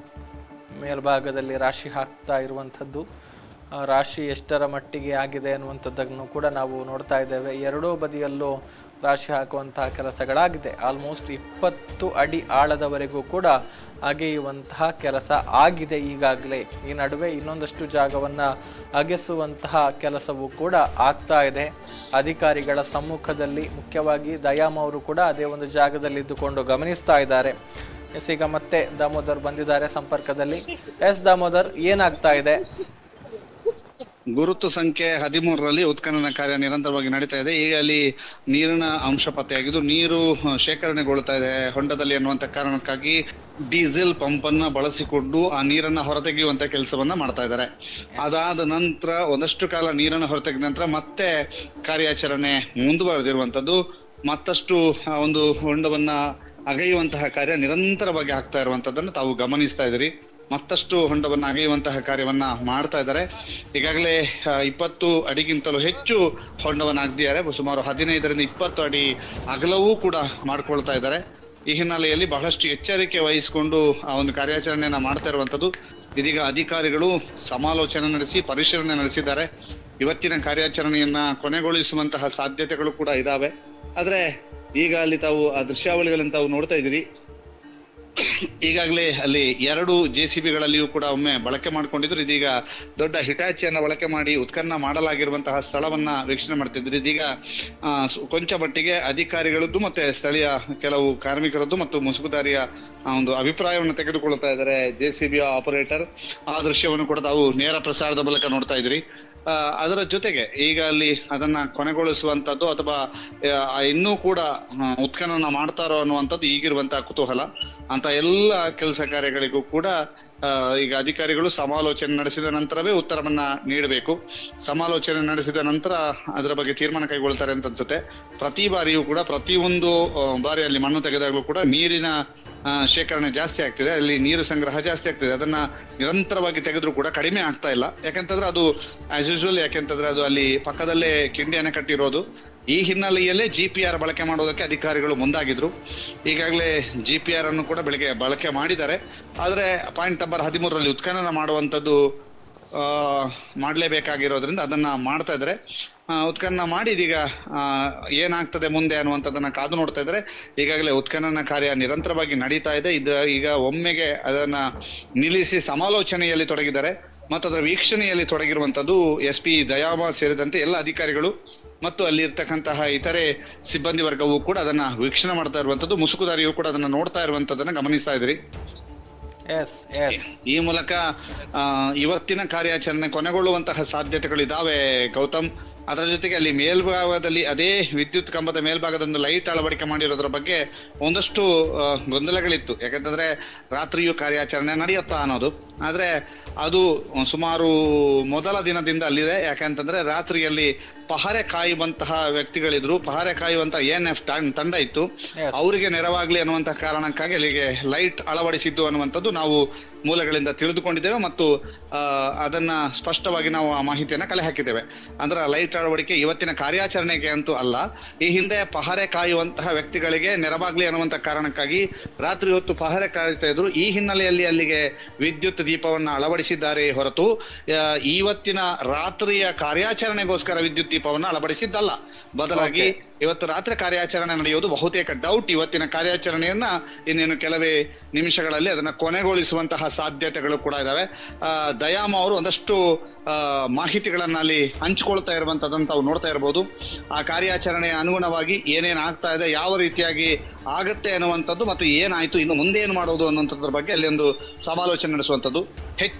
[SPEAKER 1] ಮೇಲ್ಭಾಗದಲ್ಲಿ ರಾಶಿ ಹಾಕ್ತಾ ಇರುವಂಥದ್ದು. ರಾಶಿ ಎಷ್ಟರ ಮಟ್ಟಿಗೆ ಆಗಿದೆ ಅನ್ನುವಂಥದ್ದನ್ನು ಕೂಡ ನಾವು ನೋಡ್ತಾ ಇದ್ದೇವೆ. ಎರಡೂ ಬದಿಯಲ್ಲೂ ರಾಶಿ ಹಾಕುವಂತಹ ಕೆಲಸಗಳಾಗಿದೆ. ಆಲ್ಮೋಸ್ಟ್ 20 ಅಡಿ ಆಳದವರೆಗೂ ಕೂಡ ಅಗೆಯುವಂತಹ ಕೆಲಸ ಆಗಿದೆ ಈಗಾಗಲೇ. ಈ ನಡುವೆ ಇನ್ನೊಂದಷ್ಟು ಜಾಗವನ್ನು ಅಗೆಸುವಂತಹ ಕೆಲಸವೂ ಕೂಡ ಆಗ್ತಾ ಇದೆ ಅಧಿಕಾರಿಗಳ ಸಮ್ಮುಖದಲ್ಲಿ. ಮುಖ್ಯವಾಗಿ ದಯಾಮ್ ಅವರು ಕೂಡ ಅದೇ ಒಂದು ಜಾಗದಲ್ಲಿ ಇದ್ದುಕೊಂಡು ಗಮನಿಸ್ತಾ ಇದ್ದಾರೆ. ಎಸ್, ಈಗ ಮತ್ತೆ ದಾಮೋದರ್ ಬಂದಿದ್ದಾರೆ ಸಂಪರ್ಕದಲ್ಲಿ. ಎಸ್ ದಾಮೋದರ್, ಏನಾಗ್ತಾ ಇದೆ?
[SPEAKER 3] ಗುರುತು ಸಂಖ್ಯೆ 13ರಲ್ಲಿ ಉತ್ಖನನ ಕಾರ್ಯ ನಿರಂತರವಾಗಿ ನಡೀತಾ ಇದೆ. ಈಗ ಅಲ್ಲಿ ನೀರಿನ ಅಂಶ ಪತ್ತೆಯಾಗಿದ್ದು ನೀರು ಶೇಖರಣೆಗೊಳ್ತಾ ಇದೆ ಹೊಂಡದಲ್ಲಿ ಅನ್ನುವಂತ ಕಾರಣಕ್ಕಾಗಿ ಡೀಸೆಲ್ ಪಂಪ್ ಅನ್ನ ಬಳಸಿಕೊಂಡು ಆ ನೀರನ್ನ ಹೊರತೆಗೆಯುವಂತ ಕೆಲಸವನ್ನ ಮಾಡ್ತಾ ಇದ್ದಾರೆ. ಅದಾದ ನಂತರ ಒಂದಷ್ಟು ಕಾಲ ನೀರನ್ನ ಹೊರತೆಗೆದ ನಂತರ ಮತ್ತೆ ಕಾರ್ಯಾಚರಣೆ ಮುಂದುವರೆದಿರುವಂತದ್ದು. ಮತ್ತಷ್ಟು ಒಂದು ಹೊಂಡವನ್ನ ಅಗೆಯುವಂತಹ ಕಾರ್ಯ ನಿರಂತರವಾಗಿ ಆಗ್ತಾ ಇರುವಂತದ್ದನ್ನು ತಾವು ಗಮನಿಸ್ತಾ ಇದ್ದೀರಿ. ಮತ್ತಷ್ಟು ಹೊಂಡವನ್ನ ಅಗೆಯುವಂತಹ ಕಾರ್ಯವನ್ನ ಮಾಡ್ತಾ ಇದ್ದಾರೆ. ಈಗಾಗಲೇ 20 ಅಡಿಗಿಂತಲೂ ಹೆಚ್ಚು ಹೊಂಡವನ್ನ ಅಗೆದಿದ್ದಾರೆ. ಸುಮಾರು 15ರಿಂದ 20 ಅಡಿ ಅಗಲವೂ ಕೂಡ ಮಾಡ್ಕೊಳ್ತಾ ಇದ್ದಾರೆ. ಈ ಹಿನ್ನೆಲೆಯಲ್ಲಿ ಬಹಳಷ್ಟು ಎಚ್ಚರಿಕೆ ವಹಿಸಿಕೊಂಡು ಆ ಒಂದು ಕಾರ್ಯಾಚರಣೆಯನ್ನ ಮಾಡ್ತಾ ಇರುವಂತದ್ದು. ಇದೀಗ ಅಧಿಕಾರಿಗಳು ಸಮಾಲೋಚನೆ ನಡೆಸಿ ಪರಿಶೀಲನೆ ನಡೆಸಿದ್ದಾರೆ. ಇವತ್ತಿನ ಕಾರ್ಯಾಚರಣೆಯನ್ನ ಕೊನೆಗೊಳಿಸುವಂತಹ ಸಾಧ್ಯತೆಗಳು ಕೂಡ ಇದಾವೆ. ಆದ್ರೆ ಈಗ ಅಲ್ಲಿ ತಾವು ಆ ದೃಶ್ಯಾವಳಿಗಳನ್ನು ತಾವು ನೋಡ್ತಾ ಇದ್ದೀರಿ. ಈಗಾಗಲೇ ಅಲ್ಲಿ 2 JCBಗಳಲ್ಲಿಯೂ ಕೂಡ ಒಮ್ಮೆ ಬಳಕೆ ಮಾಡ್ಕೊಂಡಿದ್ರು. ಇದೀಗ ದೊಡ್ಡ ಹಿಟಾಚಿಯನ್ನ ಬಳಕೆ ಮಾಡಿ ಉತ್ಖನನ ಮಾಡಲಾಗಿರುವಂತಹ ಸ್ಥಳವನ್ನ ವೀಕ್ಷಣೆ ಮಾಡ್ತಿದ್ರು. ಇದೀಗ ಕೊಂಚ ಮಟ್ಟಿಗೆ ಅಧಿಕಾರಿಗಳದ್ದು ಮತ್ತೆ ಸ್ಥಳೀಯ ಕೆಲವು ಕಾರ್ಮಿಕರದ್ದು ಮತ್ತು ಮುಸುಕುದಾರಿಯ ಒಂದು ಅಭಿಪ್ರಾಯವನ್ನು ತೆಗೆದುಕೊಳ್ತಾ ಇದ್ದಾರೆ JCB ಆಪರೇಟರ್. ಆ ದೃಶ್ಯವನ್ನು ಕೂಡ ತಾವು ನೇರ ಪ್ರಸಾರದ ಮೂಲಕ ನೋಡ್ತಾ ಇದ್ರಿ. ಅದರ ಜೊತೆಗೆ ಈಗ ಅಲ್ಲಿ ಅದನ್ನ ಕೊನೆಗೊಳಿಸುವಂತದ್ದು ಅಥವಾ ಇನ್ನೂ ಕೂಡ ಉತ್ಖನನ ಮಾಡ್ತಾರೋ ಅನ್ನುವಂಥದ್ದು ಈಗಿರುವಂತಹ ಕುತೂಹಲ. ಅಂತ ಎಲ್ಲ ಕೆಲಸ ಕಾರ್ಯಗಳಿಗೂ ಕೂಡ ಈಗ ಅಧಿಕಾರಿಗಳು ಸಮಾಲೋಚನೆ ನಡೆಸಿದ ನಂತರವೇ ಉತ್ತರವನ್ನ ನೀಡಬೇಕು. ಸಮಾಲೋಚನೆ ನಡೆಸಿದ ನಂತರ ಅದರ ಬಗ್ಗೆ ತೀರ್ಮಾನ ಕೈಗೊಳ್ತಾರೆ ಅಂತ ಅನ್ಸುತ್ತೆ. ಪ್ರತಿ ಬಾರಿಯೂ ಕೂಡ ಪ್ರತಿಯೊಂದು ಬಾರಿ ಅಲ್ಲಿ ಮಣ್ಣು ತೆಗೆದಾಗಲೂ ಕೂಡ ನೀರಿನ ಶೇಖರಣೆ ಜಾಸ್ತಿ ಆಗ್ತಿದೆ, ಅಲ್ಲಿ ನೀರು ಸಂಗ್ರಹ ಜಾಸ್ತಿ ಆಗ್ತಿದೆ. ಅದನ್ನ ನಿರಂತರವಾಗಿ ತೆಗೆದ್ರೂ ಕೂಡ ಕಡಿಮೆ ಆಗ್ತಾ ಇಲ್ಲ. ಯಾಕೆಂತಂದ್ರೆ ಅದು ಆಸ್ ಯೂಶುವಲ್, ಯಾಕೆಂತಂದ್ರೆ ಅದು ಅಲ್ಲಿ ಪಕ್ಕದಲ್ಲೇ ಕಿಂಡಿಯನ್ನ ಕಟ್ಟಿರೋದು. ಈ ಹಿನ್ನೆಲೆಯಲ್ಲೇ GPR ಬಳಕೆ ಮಾಡೋದಕ್ಕೆ ಅಧಿಕಾರಿಗಳು ಮುಂದಾಗಿದ್ರು. ಈಗಾಗಲೇ GPR ಅನ್ನು ಕೂಡ ಬಳಕೆ ಮಾಡಿದ್ದಾರೆ. ಆದ್ರೆ ಪಾಯಿಂಟ್ ನಂಬರ್ 13ರಲ್ಲಿ ಉತ್ಖನನ ಮಾಡುವಂಥದ್ದು ಮಾಡ್ಲೇಬೇಕಾಗಿರೋದ್ರಿಂದ ಅದನ್ನ ಮಾಡ್ತಾ ಇದ್ದಾರೆ. ಉತ್ಖನನ ಮಾಡಿ ಇದೀಗ ಏನಾಗ್ತದೆ ಮುಂದೆ ಅನ್ನುವಂಥದ್ದನ್ನ ಕಾದು ನೋಡ್ತಾ ಇದ್ದಾರೆ. ಈಗಾಗಲೇ ಉತ್ಖನನ ಕಾರ್ಯ ನಿರಂತರವಾಗಿ ನಡೀತಾ ಇದೆ. ಈಗ ಒಮ್ಮೆಗೆ ಅದನ್ನ ನಿಲ್ಲಿಸಿ ಸಮಾಲೋಚನೆಯಲ್ಲಿ ತೊಡಗಿದ್ದಾರೆ ಮತ್ತು ಅದರ ವೀಕ್ಷಣೆಯಲ್ಲಿ ತೊಡಗಿರುವಂತದ್ದು SP ದಯಾಮ ಸೇರಿದಂತೆ ಎಲ್ಲ ಅಧಿಕಾರಿಗಳು ಮತ್ತು ಅಲ್ಲಿ ಇರ್ತಕ್ಕಂತಹ ಇತರೆ ಸಿಬ್ಬಂದಿ ವರ್ಗವೂ ಕೂಡ ಅದನ್ನ ವೀಕ್ಷಣೆ ಮಾಡ್ತಾ ಇರುವಂತದ್ದು. ಮುಸುಕುದಾರಿಯೂ ಕೂಡ ಅದನ್ನ ನೋಡ್ತಾ ಇರುವಂತದನ್ನ ಗಮನಿಸ್ತಾ ಇದ್ರಿ. ಈ ಮೂಲಕ ಇವತ್ತಿನ ಕಾರ್ಯಾಚರಣೆ ಕೊನೆಗೊಳ್ಳುವಂತಹ ಸಾಧ್ಯತೆಗಳಿದಾವೆ ಗೌತಮ್. ಅದರ ಜೊತೆಗೆ ಅಲ್ಲಿ ಮೇಲ್ಭಾಗದಲ್ಲಿ ಅದೇ ವಿದ್ಯುತ್ ಕಂಬದ ಮೇಲ್ಭಾಗದೊಂದು ಲೈಟ್ ಅಳವಡಿಕೆ ಮಾಡಿರೋದ್ರ ಬಗ್ಗೆ ಒಂದಷ್ಟು ಗೊಂದಲಗಳಿತ್ತು. ಯಾಕಂತಂದ್ರೆ ರಾತ್ರಿಯೂ ಕಾರ್ಯಾಚರಣೆ ನಡೆಯುತ್ತಾ ಅನ್ನೋದು. ಆದ್ರೆ ಅದು ಸುಮಾರು ಮೊದಲ ದಿನದಿಂದ ಅಲ್ಲಿದೆ. ಯಾಕಂತಂದ್ರೆ ರಾತ್ರಿಯಲ್ಲಿ ಪಹರೆ ಕಾಯುವಂತಹ ವ್ಯಕ್ತಿಗಳಿದ್ರು, ಪಹರೆ ಕಾಯುವಂತ ANF ತಂಡ ಇತ್ತು. ಅವರಿಗೆ ನೆರವಾಗ್ಲಿ ಅನ್ನುವಂತಹ ಕಾರಣಕ್ಕಾಗಿ ಅಲ್ಲಿಗೆ ಲೈಟ್ ಅಳವಡಿಸಿದ್ದು ಅನ್ನುವಂಥದ್ದು ನಾವು ಮೂಲಗಳಿಂದ ತಿಳಿದುಕೊಂಡಿದ್ದೇವೆ ಮತ್ತು ಅದನ್ನ ಸ್ಪಷ್ಟವಾಗಿ ನಾವು ಆ ಮಾಹಿತಿಯನ್ನ ಕಲೆ ಹಾಕಿದ್ದೇವೆ. ಅಂದ್ರೆ ಲೈಟ್ ಅಳವಡಿಕೆ ಇವತ್ತಿನ ಕಾರ್ಯಾಚರಣೆಗೆ ಅಂತೂ ಅಲ್ಲ, ಈ ಹಿಂದೆ ಪಹರೆ ಕಾಯುವಂತಹ ವ್ಯಕ್ತಿಗಳಿಗೆ ನೆರವಾಗ್ಲಿ ಅನ್ನುವಂತ ಕಾರಣಕ್ಕಾಗಿ ರಾತ್ರಿ ಹೊತ್ತು ಪಹರೆ ಕಾಯ್ತಾ ಇದ್ರು. ಈ ಹಿನ್ನೆಲೆಯಲ್ಲಿ ಅಲ್ಲಿಗೆ ವಿದ್ಯುತ್ ದೀಪವನ್ನ ಅಳವಡಿಸಿದ್ದಾರೆ ಹೊರತು ಇವತ್ತಿನ ರಾತ್ರಿಯ ಕಾರ್ಯಾಚರಣೆಗೋಸ್ಕರ ವಿದ್ಯುತ್ ದೀಪವನ್ನ ಅಳವಡಿಸಿದ್ದಲ್ಲ. ಬದಲಾಗಿ ಇವತ್ತು ರಾತ್ರಿ ಕಾರ್ಯಾಚರಣೆ ನಡೆಯುವುದು ಬಹುತೇಕ ಡೌಟ್. ಇವತ್ತಿನ ಕಾರ್ಯಾಚರಣೆಯನ್ನ ಇನ್ನೇನು ಕೆಲವೇ ನಿಮಿಷಗಳಲ್ಲಿ ಅದನ್ನ ಕೊನೆಗೊಳಿಸುವಂತಹ ಸಾಧ್ಯತೆಗಳು ಕೂಡ ಇದಾವೆ. ದಯಾಮ ಅವರು ಒಂದಷ್ಟು ಮಾಹಿತಿಗಳನ್ನ ಅಲ್ಲಿ ಹಂಚಿಕೊಳ್ತಾ ಇರುವಂತದ್ದನ್ನು ತಾವು ನೋಡ್ತಾ ಇರಬಹುದು. ಆ ಕಾರ್ಯಾಚರಣೆಯ ಅನುಗುಣವಾಗಿ ಏನೇನ್ ಆಗ್ತಾ ಇದೆ, ಯಾವ ರೀತಿಯಾಗಿ ಆಗತ್ತೆ ಅನ್ನುವಂಥದ್ದು ಮತ್ತು ಏನಾಯ್ತು, ಇನ್ನು ಮುಂದೆ ಏನ್ ಮಾಡೋದು ಅನ್ನುವಂಥದ್ರ ಬಗ್ಗೆ ಅಲ್ಲಿ ಒಂದು ಸಮಾಲೋಚನೆ ನಡೆಸುವಂಥದ್ದು.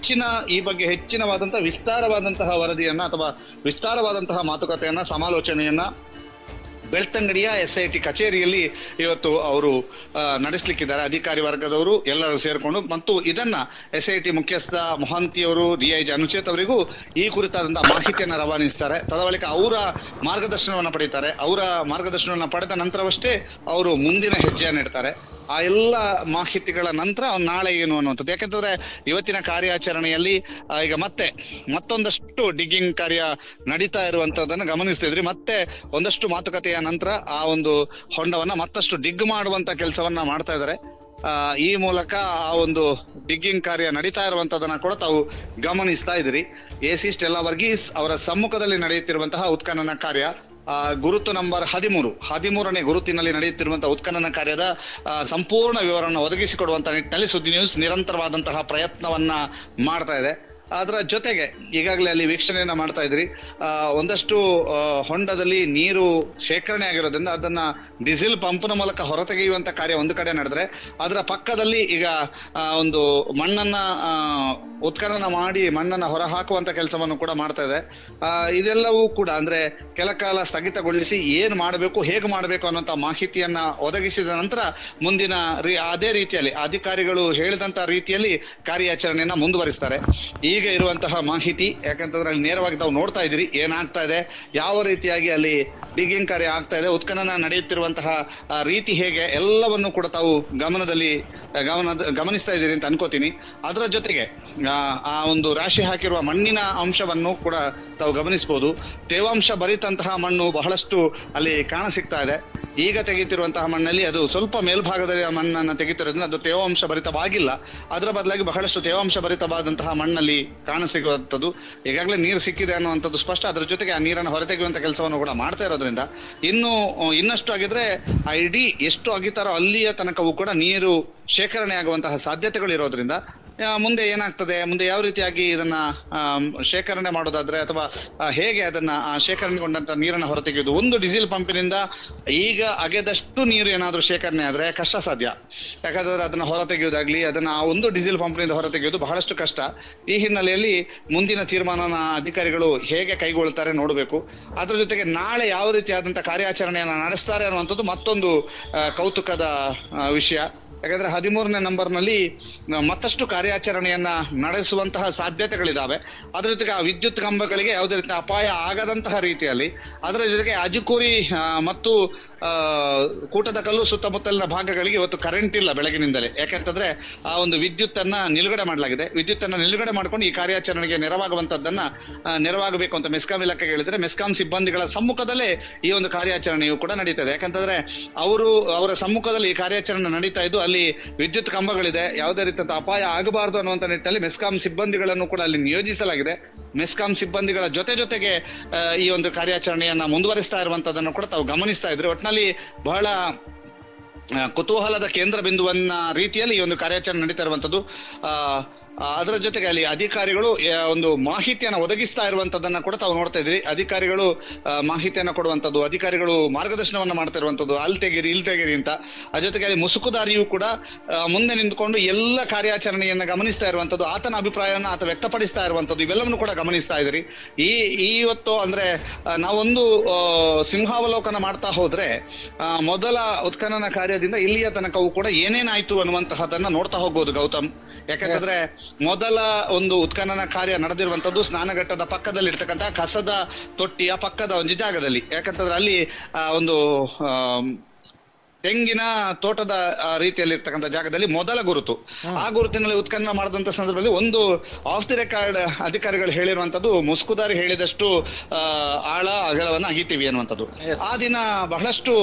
[SPEAKER 3] ಈ ಬಗ್ಗೆ ಹೆಚ್ಚಿನವಾದಂತಹ ವಿಸ್ತಾರವಾದಂತಹ ವರದಿಯನ್ನ ಅಥವಾ ವಿಸ್ತಾರವಾದಂತಹ ಮಾತುಕತೆಯನ್ನ ಸಮಾಲೋಚನೆಯನ್ನ ಬೆಳ್ತಂಗಡಿಯ SIT ಕಚೇರಿಯಲ್ಲಿ ಇವತ್ತು ಅವರು ನಡೆಸಲಿಕ್ಕಿದ್ದಾರೆ. ಅಧಿಕಾರಿ ವರ್ಗದವರು ಎಲ್ಲರೂ ಸೇರ್ಕೊಂಡು ಮತ್ತು ಇದನ್ನ SIT ಮುಖ್ಯಸ್ಥ ಮೊಹಂತಿಯವರು, DIG ಅನುಚೇತ್ ಅವರಿಗೂ ಈ ಕುರಿತಾದಂತಹ ಮಾಹಿತಿಯನ್ನ ರವಾನಿಸ್ತಾರೆ. ತದಬಳಿಕ ಅವರ ಮಾರ್ಗದರ್ಶನವನ್ನ ಪಡೀತಾರೆ. ಅವರ ಮಾರ್ಗದರ್ಶನವನ್ನ ಪಡೆದ ನಂತರವಷ್ಟೇ ಅವರು ಮುಂದಿನ ಹೆಜ್ಜೆಯನ್ನು ಇಡ್ತಾರೆ. ಆ ಎಲ್ಲ ಮಾಹಿತಿಗಳ ನಂತರ ನಾಳೆ ಏನು ಅನ್ನುವಂಥದ್ದು. ಯಾಕಂತಂದ್ರೆ ಇವತ್ತಿನ ಕಾರ್ಯಾಚರಣೆಯಲ್ಲಿ ಈಗ ಮತ್ತೊಂದಷ್ಟು ಡಿಗ್ಗಿಂಗ್ ಕಾರ್ಯ ನಡೀತಾ ಇರುವಂತದ್ದನ್ನು ಗಮನಿಸ್ತಿದ್ರಿ. ಮತ್ತೆ ಒಂದಷ್ಟು ಮಾತುಕತೆಯ ನಂತರ ಆ ಒಂದು ಹೊಂಡವನ್ನ ಮತ್ತಷ್ಟು ಡಿಗ್ ಮಾಡುವಂತ ಕೆಲಸವನ್ನ ಮಾಡ್ತಾ ಇದ್ದಾರೆ. ಈ ಮೂಲಕ ಆ ಒಂದು ಡಿಗ್ಗಿಂಗ್ ಕಾರ್ಯ ನಡೀತಾ ಇರುವಂತದನ್ನ ಕೂಡ ತಾವು ಗಮನಿಸ್ತಾ ಇದ್ರಿ. AC ಸ್ಟೆಲ್ಲಾ ವರ್ಗೀಸ್ ಅವರ ಸಮ್ಮುಖದಲ್ಲಿ ನಡೆಯುತ್ತಿರುವಂತಹ ಉತ್ಖನನ ಕಾರ್ಯ ಗುರುತು ನಂಬರ್ 13ನೇ ಗುರುತಿನಲ್ಲಿ ನಡೆಯುತ್ತಿರುವಂತಹ ಉತ್ಖನನ ಕಾರ್ಯದ ಸಂಪೂರ್ಣ ವಿವರವನ್ನು ಒದಗಿಸಿಕೊಡುವಂತ ನಿಟ್ಟಿನಲ್ಲಿ ಸುದ್ದಿ ನ್ಯೂಸ್ ನಿರಂತರವಾದಂತಹ ಪ್ರಯತ್ನವನ್ನ ಮಾಡ್ತಾ ಇದೆ. ಅದರ ಜೊತೆಗೆ ಈಗಾಗಲೇ ಅಲ್ಲಿ ವೀಕ್ಷಣೆಯನ್ನ ಮಾಡ್ತಾ ಇದ್ರಿ. ಒಂದಷ್ಟು ಹೊಂಡದಲ್ಲಿ ನೀರು ಶೇಖರಣೆ ಆಗಿರೋದ್ರಿಂದ ಅದನ್ನ ಡೀಸೆಲ್ ಪಂಪ್ನ ಮೂಲಕ ಹೊರತೆಗೆಯುವಂತ ಕಾರ್ಯ ಒಂದು ಕಡೆ ನಡೆದ್ರೆ, ಅದರ ಪಕ್ಕದಲ್ಲಿ ಈಗ ಒಂದು ಮಣ್ಣನ್ನ ಉತ್ಖನನ ಮಾಡಿ ಮಣ್ಣನ್ನ ಹೊರ ಹಾಕುವಂತ ಕೆಲಸವನ್ನು ಕೂಡ ಮಾಡ್ತಾ ಇದೆ. ಇದೆಲ್ಲವೂ ಕೂಡ ಅಂದ್ರೆ ಕೆಲಕಾಲ ಸ್ಥಗಿತಗೊಳಿಸಿ ಏನ್ ಮಾಡಬೇಕು, ಹೇಗೆ ಮಾಡಬೇಕು ಅನ್ನೋಂತ ಮಾಹಿತಿಯನ್ನ ಒದಗಿಸಿದ ನಂತರ ಮುಂದಿನ ಅದೇ ರೀತಿಯಲ್ಲಿ ಅಧಿಕಾರಿಗಳು ಹೇಳಿದಂತ ರೀತಿಯಲ್ಲಿ ಕಾರ್ಯಾಚರಣೆಯನ್ನ ಮುಂದುವರಿಸ್ತಾರೆ. ಈಗ ಇರುವಂತಹ ಮಾಹಿತಿ, ಯಾಕಂತಂದ್ರೆ ಅಲ್ಲಿ ನೇರವಾಗಿ ತಾವು ನೋಡ್ತಾ ಇದ್ರಿ ಏನಾಗ್ತಾ ಇದೆ, ಯಾವ ರೀತಿಯಾಗಿ ಅಲ್ಲಿ ಡಿಗ್ಗಿಂಗ್ ಕಾರ್ಯ ಆಗ್ತಾ ಇದೆ, ಉತ್ಖನನ ನಡೆಯುತ್ತಿರುವಂತಹ ರೀತಿ ಹೇಗೆ, ಎಲ್ಲವನ್ನು ಕೂಡ ತಾವು ಗಮನಿಸ್ತಾ ಇದ್ದೀರಿ ಅಂತ ಅನ್ಕೋತೀನಿ. ಅದರ ಜೊತೆಗೆ ಆ ಒಂದು ರಾಶಿ ಹಾಕಿರುವ ಮಣ್ಣಿನ ಅಂಶವನ್ನು ಕೂಡ ತಾವು ಗಮನಿಸಬಹುದು. ತೇವಾಂಶ ಭರಿತಂತಹ ಮಣ್ಣು ಬಹಳಷ್ಟು ಅಲ್ಲಿ ಕಾಣ ಸಿಗ್ತಾ ಇದೆ. ಈಗ ತೆಗೆತಿರುವಂತಹ ಮಣ್ಣಲ್ಲಿ ಅದು ಸ್ವಲ್ಪ ಮೇಲ್ಭಾಗದಲ್ಲಿ ಮಣ್ಣನ್ನು ತೆಗೆತಿರೋದ್ರಿಂದ ಅದು ತೇವಾಂಶ ಭರಿತವಾಗಿಲ್ಲ. ಅದರ ಬದಲಾಗಿ ಬಹಳಷ್ಟು ತೇವಾಂಶ ಭರಿತವಾದಂತಹ ಮಣ್ಣಲ್ಲಿ ಕಾಣಸಿಗುವಂಥದ್ದು. ಈಗಾಗಲೇ ನೀರು ಸಿಕ್ಕಿದೆ ಅನ್ನುವಂಥದ್ದು ಸ್ಪಷ್ಟ. ಅದರ ಜೊತೆಗೆ ಆ ನೀರನ್ನು ಹೊರತೆಗೆಯುವಂತ ಕೆಲಸವನ್ನು ಕೂಡ ಮಾಡ್ತಾ ಇರೋದ್ರಿಂದ ಇನ್ನಷ್ಟು ಆಗಿದ್ರೆ ಆ ಇಡೀ ಎಷ್ಟು ಅಗಿತಾರೋ ಅಲ್ಲಿಯ ತನಕವೂ ಕೂಡ ನೀರು ಶೇಖರಣೆ ಆಗುವಂತಹ ಸಾಧ್ಯತೆಗಳು ಇರೋದ್ರಿಂದ ಮುಂದೆ ಏನಾಗ್ತದೆ, ಮುಂದೆ ಯಾವ ರೀತಿಯಾಗಿ ಇದನ್ನ ಶೇಖರಣೆ ಮಾಡೋದಾದ್ರೆ ಅಥವಾ ಹೇಗೆ ಅದನ್ನ ಶೇಖರಣೆಗೊಂಡಂತ ನೀರನ್ನ ಹೊರತೆಗೆಯುವುದು. ಒಂದು ಡೀಸೆಲ್ ಪಂಪಿನಿಂದ ಈಗ ಅಗೆದಷ್ಟು ನೀರು ಏನಾದ್ರೂ ಶೇಖರಣೆ ಆದ್ರೆ ಕಷ್ಟ ಸಾಧ್ಯ. ಯಾಕಂದ್ರೆ ಅದನ್ನ ಹೊರತೆಗೆಯುವುದಾಗ್ಲಿ, ಅದನ್ನ ಒಂದು ಡೀಸೆಲ್ ಪಂಪಿನಿಂದ ಹೊರತೆಗೆಯುವುದು ಬಹಳಷ್ಟು ಕಷ್ಟ. ಈ ಹಿನ್ನೆಲೆಯಲ್ಲಿ ಮುಂದಿನ ತೀರ್ಮಾನನ ಅಧಿಕಾರಿಗಳು ಹೇಗೆ ಕೈಗೊಳ್ತಾರೆ ನೋಡಬೇಕು. ಅದ್ರ ಜೊತೆಗೆ ನಾಳೆ ಯಾವ ರೀತಿಯಾದಂತಹ ಕಾರ್ಯಾಚರಣೆಯನ್ನ ನಡೆಸ್ತಾರೆ ಅನ್ನುವಂಥದ್ದು ಮತ್ತೊಂದು ಕೌತುಕದ ವಿಷಯ. ಯಾಕಂದ್ರೆ 13ನೇ ನಂಬರ್ನಲ್ಲಿ ಮತ್ತಷ್ಟು ಕಾರ್ಯಾಚರಣೆಯನ್ನ ನಡೆಸುವಂತಹ ಸಾಧ್ಯತೆಗಳಿದಾವೆ. ಅದರ ಜೊತೆಗೆ ಆ ವಿದ್ಯುತ್ ಕಂಬಗಳಿಗೆ ಯಾವುದೇ ರೀತಿಯ ಅಪಾಯ ಆಗದಂತಹ ರೀತಿಯಲ್ಲಿ, ಅದರ ಜೊತೆಗೆ ಅಜುಕೂರಿ ಮತ್ತು ಕೂಟದಕಲ್ಲು ಸುತ್ತಮುತ್ತಲಿನ ಭಾಗಗಳಿಗೆ ಇವತ್ತು ಕರೆಂಟ್ ಇಲ್ಲ ಬೆಳಗಿನಿಂದಲೇ. ಯಾಕಂತಂದ್ರೆ ಆ ಒಂದು ವಿದ್ಯುತ್ ಅನ್ನ ನಿಲುಗಡೆ ಮಾಡಲಾಗಿದೆ. ವಿದ್ಯುತ್ ಅನ್ನ ನಿಲುಗಡೆ ಮಾಡ್ಕೊಂಡು ಈ ಕಾರ್ಯಾಚರಣೆಗೆ ನೆರವಾಗಬೇಕು ಅಂತ ಮೆಸ್ಕಾಂ ಇಲಾಖೆಗೆ ಹೇಳಿದ್ರೆ, ಮೆಸ್ಕಾಂ ಸಿಬ್ಬಂದಿಗಳ ಸಮ್ಮುಖದಲ್ಲೇ ಈ ಒಂದು ಕಾರ್ಯಾಚರಣೆಯು ಕೂಡ ನಡೀತದೆ. ಯಾಕಂತಂದ್ರೆ ಅವರ ಸಮ್ಮುಖದಲ್ಲಿ ಈ ಕಾರ್ಯಾಚರಣೆ ನಡೀತಾ ಇದ್ದು, ಅಲ್ಲಿ ವಿದ್ಯುತ್ ಕಂಬಗಳಿದೆ, ಯಾವುದೇ ರೀತಿಯ ಅಪಾಯ ಆಗಬಾರದು ಅನ್ನುವಂತ ನಿಟ್ಟಿನಲ್ಲಿ ಮೆಸ್ಕಾಂ ಸಿಬ್ಬಂದಿಗಳನ್ನು ಕೂಡ ಅಲ್ಲಿ ನಿಯೋಜಿಸಲಾಗಿದೆ. ಮೆಸ್ಕಾಂ ಸಿಬ್ಬಂದಿಗಳ ಜೊತೆಗೆ ಈ ಒಂದು ಕಾರ್ಯಾಚರಣೆಯನ್ನ ಮುಂದುವರಿಸ್ತಾ ಇರುವಂತದನ್ನು ಕೂಡ ತಾವು ಗಮನಿಸ್ತಾ ಇದ್ರೆ, ಒಟ್ಟಿನಲ್ಲಿ ಬಹಳ ಕುತೂಹಲದ ಕೇಂದ್ರ ಬಿಂದುವನ್ನ ರೀತಿಯಲ್ಲಿ ಈ ಒಂದು ಕಾರ್ಯಾಚರಣೆ ನಡೀತಾ ಇರುವಂತದ್ದು. ಅದರ ಜೊತೆಗೆ ಅಲ್ಲಿ ಅಧಿಕಾರಿಗಳು ಒಂದು ಮಾಹಿತಿಯನ್ನು ಒದಗಿಸ್ತಾ ಇರುವಂತದನ್ನ ಕೂಡ ತಾವು ನೋಡ್ತಾ ಇದ್ರಿ. ಅಧಿಕಾರಿಗಳು ಮಾಹಿತಿಯನ್ನ ಕೊಡುವಂಥದ್ದು, ಅಧಿಕಾರಿಗಳು ಮಾರ್ಗದರ್ಶನವನ್ನ ಮಾಡ್ತಾ ಇರುವಂತದ್ದು, ಅಲ್ಲಿ ತೆಗೀರಿ ಅಂತ. ಅದ್ರ ಜೊತೆಗೆ ಅಲ್ಲಿ ಮುಸುಕುದಾರಿಯು ಕೂಡ ಮುಂದೆ ನಿಂತ್ಕೊಂಡು ಎಲ್ಲ ಕಾರ್ಯಾಚರಣೆಯನ್ನ ಗಮನಿಸ್ತಾ ಇರುವಂತದ್ದು, ಆತನ ಅಭಿಪ್ರಾಯವನ್ನ ಆತ ವ್ಯಕ್ತಪಡಿಸ್ತಾ ಇರುವಂತದ್ದು, ಇವೆಲ್ಲವನ್ನು ಕೂಡ ಗಮನಿಸ್ತಾ ಇದ್ರಿ. ಇವತ್ತು ಅಂದ್ರೆ ನಾವೊಂದು ಸಿಂಹಾವಲೋಕನ ಮಾಡ್ತಾ ಹೋದ್ರೆ ಮೊದಲ ಉತ್ಖನನ ಕಾರ್ಯದಿಂದ ಇಲ್ಲಿಯ ತನಕವೂ ಕೂಡ ಏನೇನಾಯ್ತು ಅನ್ನುವಂತಹದನ್ನ ನೋಡ್ತಾ ಹೋಗ್ಬೋದು ಗೌತಮ್. ಯಾಕಂತಂದ್ರೆ ಮೊದಲ ಒಂದು ಉತ್ಖನನ ಕಾರ್ಯ ನಡೆದಿರುವಂತದ್ದು ಸ್ನಾನಘಟ್ಟದ ಪಕ್ಕದಲ್ಲಿ ಇರ್ತಕ್ಕಂತಹ ಕಸದ ತೊಟ್ಟಿಯ ಪಕ್ಕದ ಒಂದು ಜಾಗದಲ್ಲಿ. ಯಾಕಂತಂದ್ರೆ ಅಲ್ಲಿ ಒಂದು ತೆಂಗಿನ ತೋಟದ ರೀತಿಯಲ್ಲಿ ಇರ್ತಕ್ಕಂಥ ಜಾಗದಲ್ಲಿ ಮೊದಲ ಗುರುತು. ಆ ಗುರುತಿನಲ್ಲಿ ಉತ್ಖನನ ಮಾಡಿದಂತ ಸಂದರ್ಭದಲ್ಲಿ ಒಂದು ಆಫ್ ದಿ ರೆಕಾರ್ಡ್ ಅಧಿಕಾರಿಗಳು ಹೇಳಿರುವಂತದ್ದು, ಮುಸ್ಕುದಾರಿ ಹೇಳಿದಷ್ಟು ಆಳ ಅಗಲವನ್ನ ಅಗಿತೀವಿ ಅನ್ನುವಂಥದ್ದು. ಆ ದಿನ ಬಹಳಷ್ಟು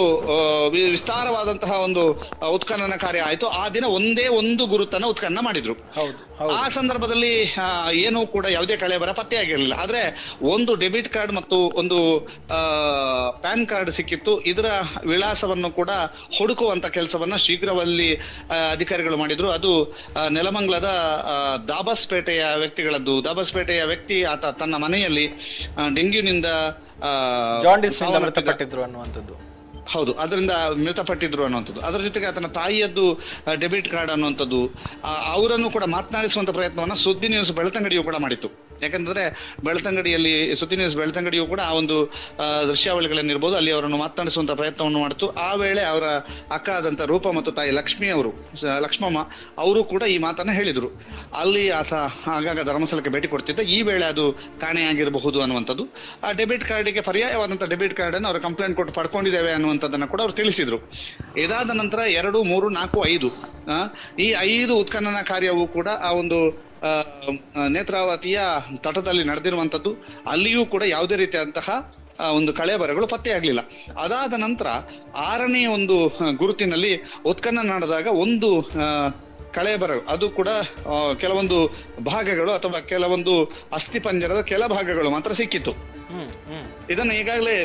[SPEAKER 3] ವಿಸ್ತಾರವಾದಂತಹ ಒಂದು ಉತ್ಖನನ ಕಾರ್ಯ ಆಯ್ತು. ಆ ದಿನ ಒಂದೇ ಒಂದು ಗುರುತನ್ನ ಉತ್ಖನನ ಮಾಡಿದ್ರು. ಆ ಸಂದರ್ಭದಲ್ಲಿ ಏನೂ ಕೂಡ ಯಾವುದೇ ಕಳೆಬರ ಪತ್ತೆಯಾಗಿರಲಿಲ್ಲ. ಆದ್ರೆ ಒಂದು ಡೆಬಿಟ್ ಕಾರ್ಡ್ ಮತ್ತು ಒಂದು ಪ್ಯಾನ್ ಕಾರ್ಡ್ ಸಿಕ್ಕಿತ್ತು. ಇದರ ವಿಳಾಸವನ್ನು ಕೂಡ ಹುಡುಕುವಂತ ಕೆಲಸವನ್ನ ಶೀಘ್ರದಲ್ಲಿ ಅಧಿಕಾರಿಗಳು ಮಾಡಿದ್ರು. ಅದು ನೆಲಮಂಗಲದ ದಾಬಸ್ಪೇಟೆಯ ವ್ಯಕ್ತಿಗಳದ್ದು. ದಾಬಸ್ಪೇಟೆಯ ವ್ಯಕ್ತಿ ಆತ ತನ್ನ ಮನೆಯಲ್ಲಿ ಡೆಂಗ್ಯೂನಿಂದ
[SPEAKER 1] ಮೃತಪಟ್ಟಿದ್ರು ಅನ್ನುವಂಥದ್ದು.
[SPEAKER 3] ಹೌದು, ಅದರಿಂದ ಮೃತಪಟ್ಟಿದ್ರು ಅನ್ನುವಂಥದ್ದು. ಅದರ ಜೊತೆಗೆ ಆತನ ತಾಯಿಯದ್ದು ಡೆಬಿಟ್ ಕಾರ್ಡ್ ಅನ್ನುವಂಥದ್ದು, ಅವರನ್ನು ಕೂಡ ಮಾತನಾಡಿಸುವಂತ ಪ್ರಯತ್ನವನ್ನ ಸುದ್ದಿ ನ್ಯೂಸ್ ಬೆಳ್ತಂಗಡಿಯು ಕೂಡ ಮಾಡಿತ್ತು. ಯಾಕಂದ್ರೆ ಬೆಳ್ತಂಗಡಿಯಲ್ಲಿ ಸುದ್ದಿ ನ್ಯೂಸ್ ಬೆಳ್ತಂಗಡಿಯು ಕೂಡ ಆ ಒಂದು ದೃಶ್ಯಾವಳಿಗಳನ್ನಿರ್ಬೋದು ಅಲ್ಲಿ ಅವರನ್ನು ಮಾತನಾಡಿಸುವಂತ ಪ್ರಯತ್ನವನ್ನು ಮಾಡಿತು. ಆ ವೇಳೆ ಅವರ ಅಕ್ಕ ಆದಂತ ರೂಪ ಮತ್ತು ತಾಯಿ ಲಕ್ಷ್ಮಮ್ಮ ಅವರು ಕೂಡ ಈ ಮಾತನ್ನ ಹೇಳಿದ್ರು. ಅಲ್ಲಿ ಆತ ಆಗಾಗ ಧರ್ಮಸ್ಥಳಕ್ಕೆ ಭೇಟಿ ಕೊಡ್ತಿದ್ದ. ಈ ವೇಳೆ ಅದು ಕಾಣೆಯಾಗಿರಬಹುದು ಅನ್ನುವಂಥದ್ದು. ಆ ಡೆಬಿಟ್ ಕಾರ್ಡಿಗೆ ಪರ್ಯಾಯವಾದಂತ ಡೆಬಿಟ್ ಕಾರ್ಡ್ ಅನ್ನು ಅವರು ಕಂಪ್ಲೇಂಟ್ ಕೊಟ್ಟು ಪಡ್ಕೊಂಡಿದ್ದೇವೆ ಅನ್ನುವಂಥದ್ದನ್ನ ಕೂಡ ಅವರು ತಿಳಿಸಿದ್ರು. ಇದಾದ ನಂತರ 2, 3, 4, 5 ಈ 5 ಉತ್ಖನನ ಕಾರ್ಯವು ಕೂಡ ಆ ಒಂದು ನೇತ್ರಾವತಿಯ ತಟದಲ್ಲಿ ನಡೆದಿರುವಂತದ್ದು. ಅಲ್ಲಿಯೂ ಕೂಡ ಯಾವುದೇ ರೀತಿಯಾದಂತಹ ಒಂದು ಕಳೆಬರಗಳು ಪತ್ತೆಯಾಗ್ಲಿಲ್ಲ. ಅದಾದ ನಂತರ 6ನೇ ಒಂದು ಗುರುತಿನಲ್ಲಿ ಉತ್ಖನನ ನಡೆದಾಗ ಒಂದು ಕಳೆಬರ, ಅದು ಕೂಡ ಕೆಲವೊಂದು ಭಾಗಗಳು ಅಥವಾ ಕೆಲವೊಂದು ಅಸ್ಥಿಪಂಜರದ ಕೆಲ ಭಾಗಗಳು ಮಾತ್ರ ಸಿಕ್ಕಿತ್ತು. ಇದನ್ನು ಈಗಾಗಲೇ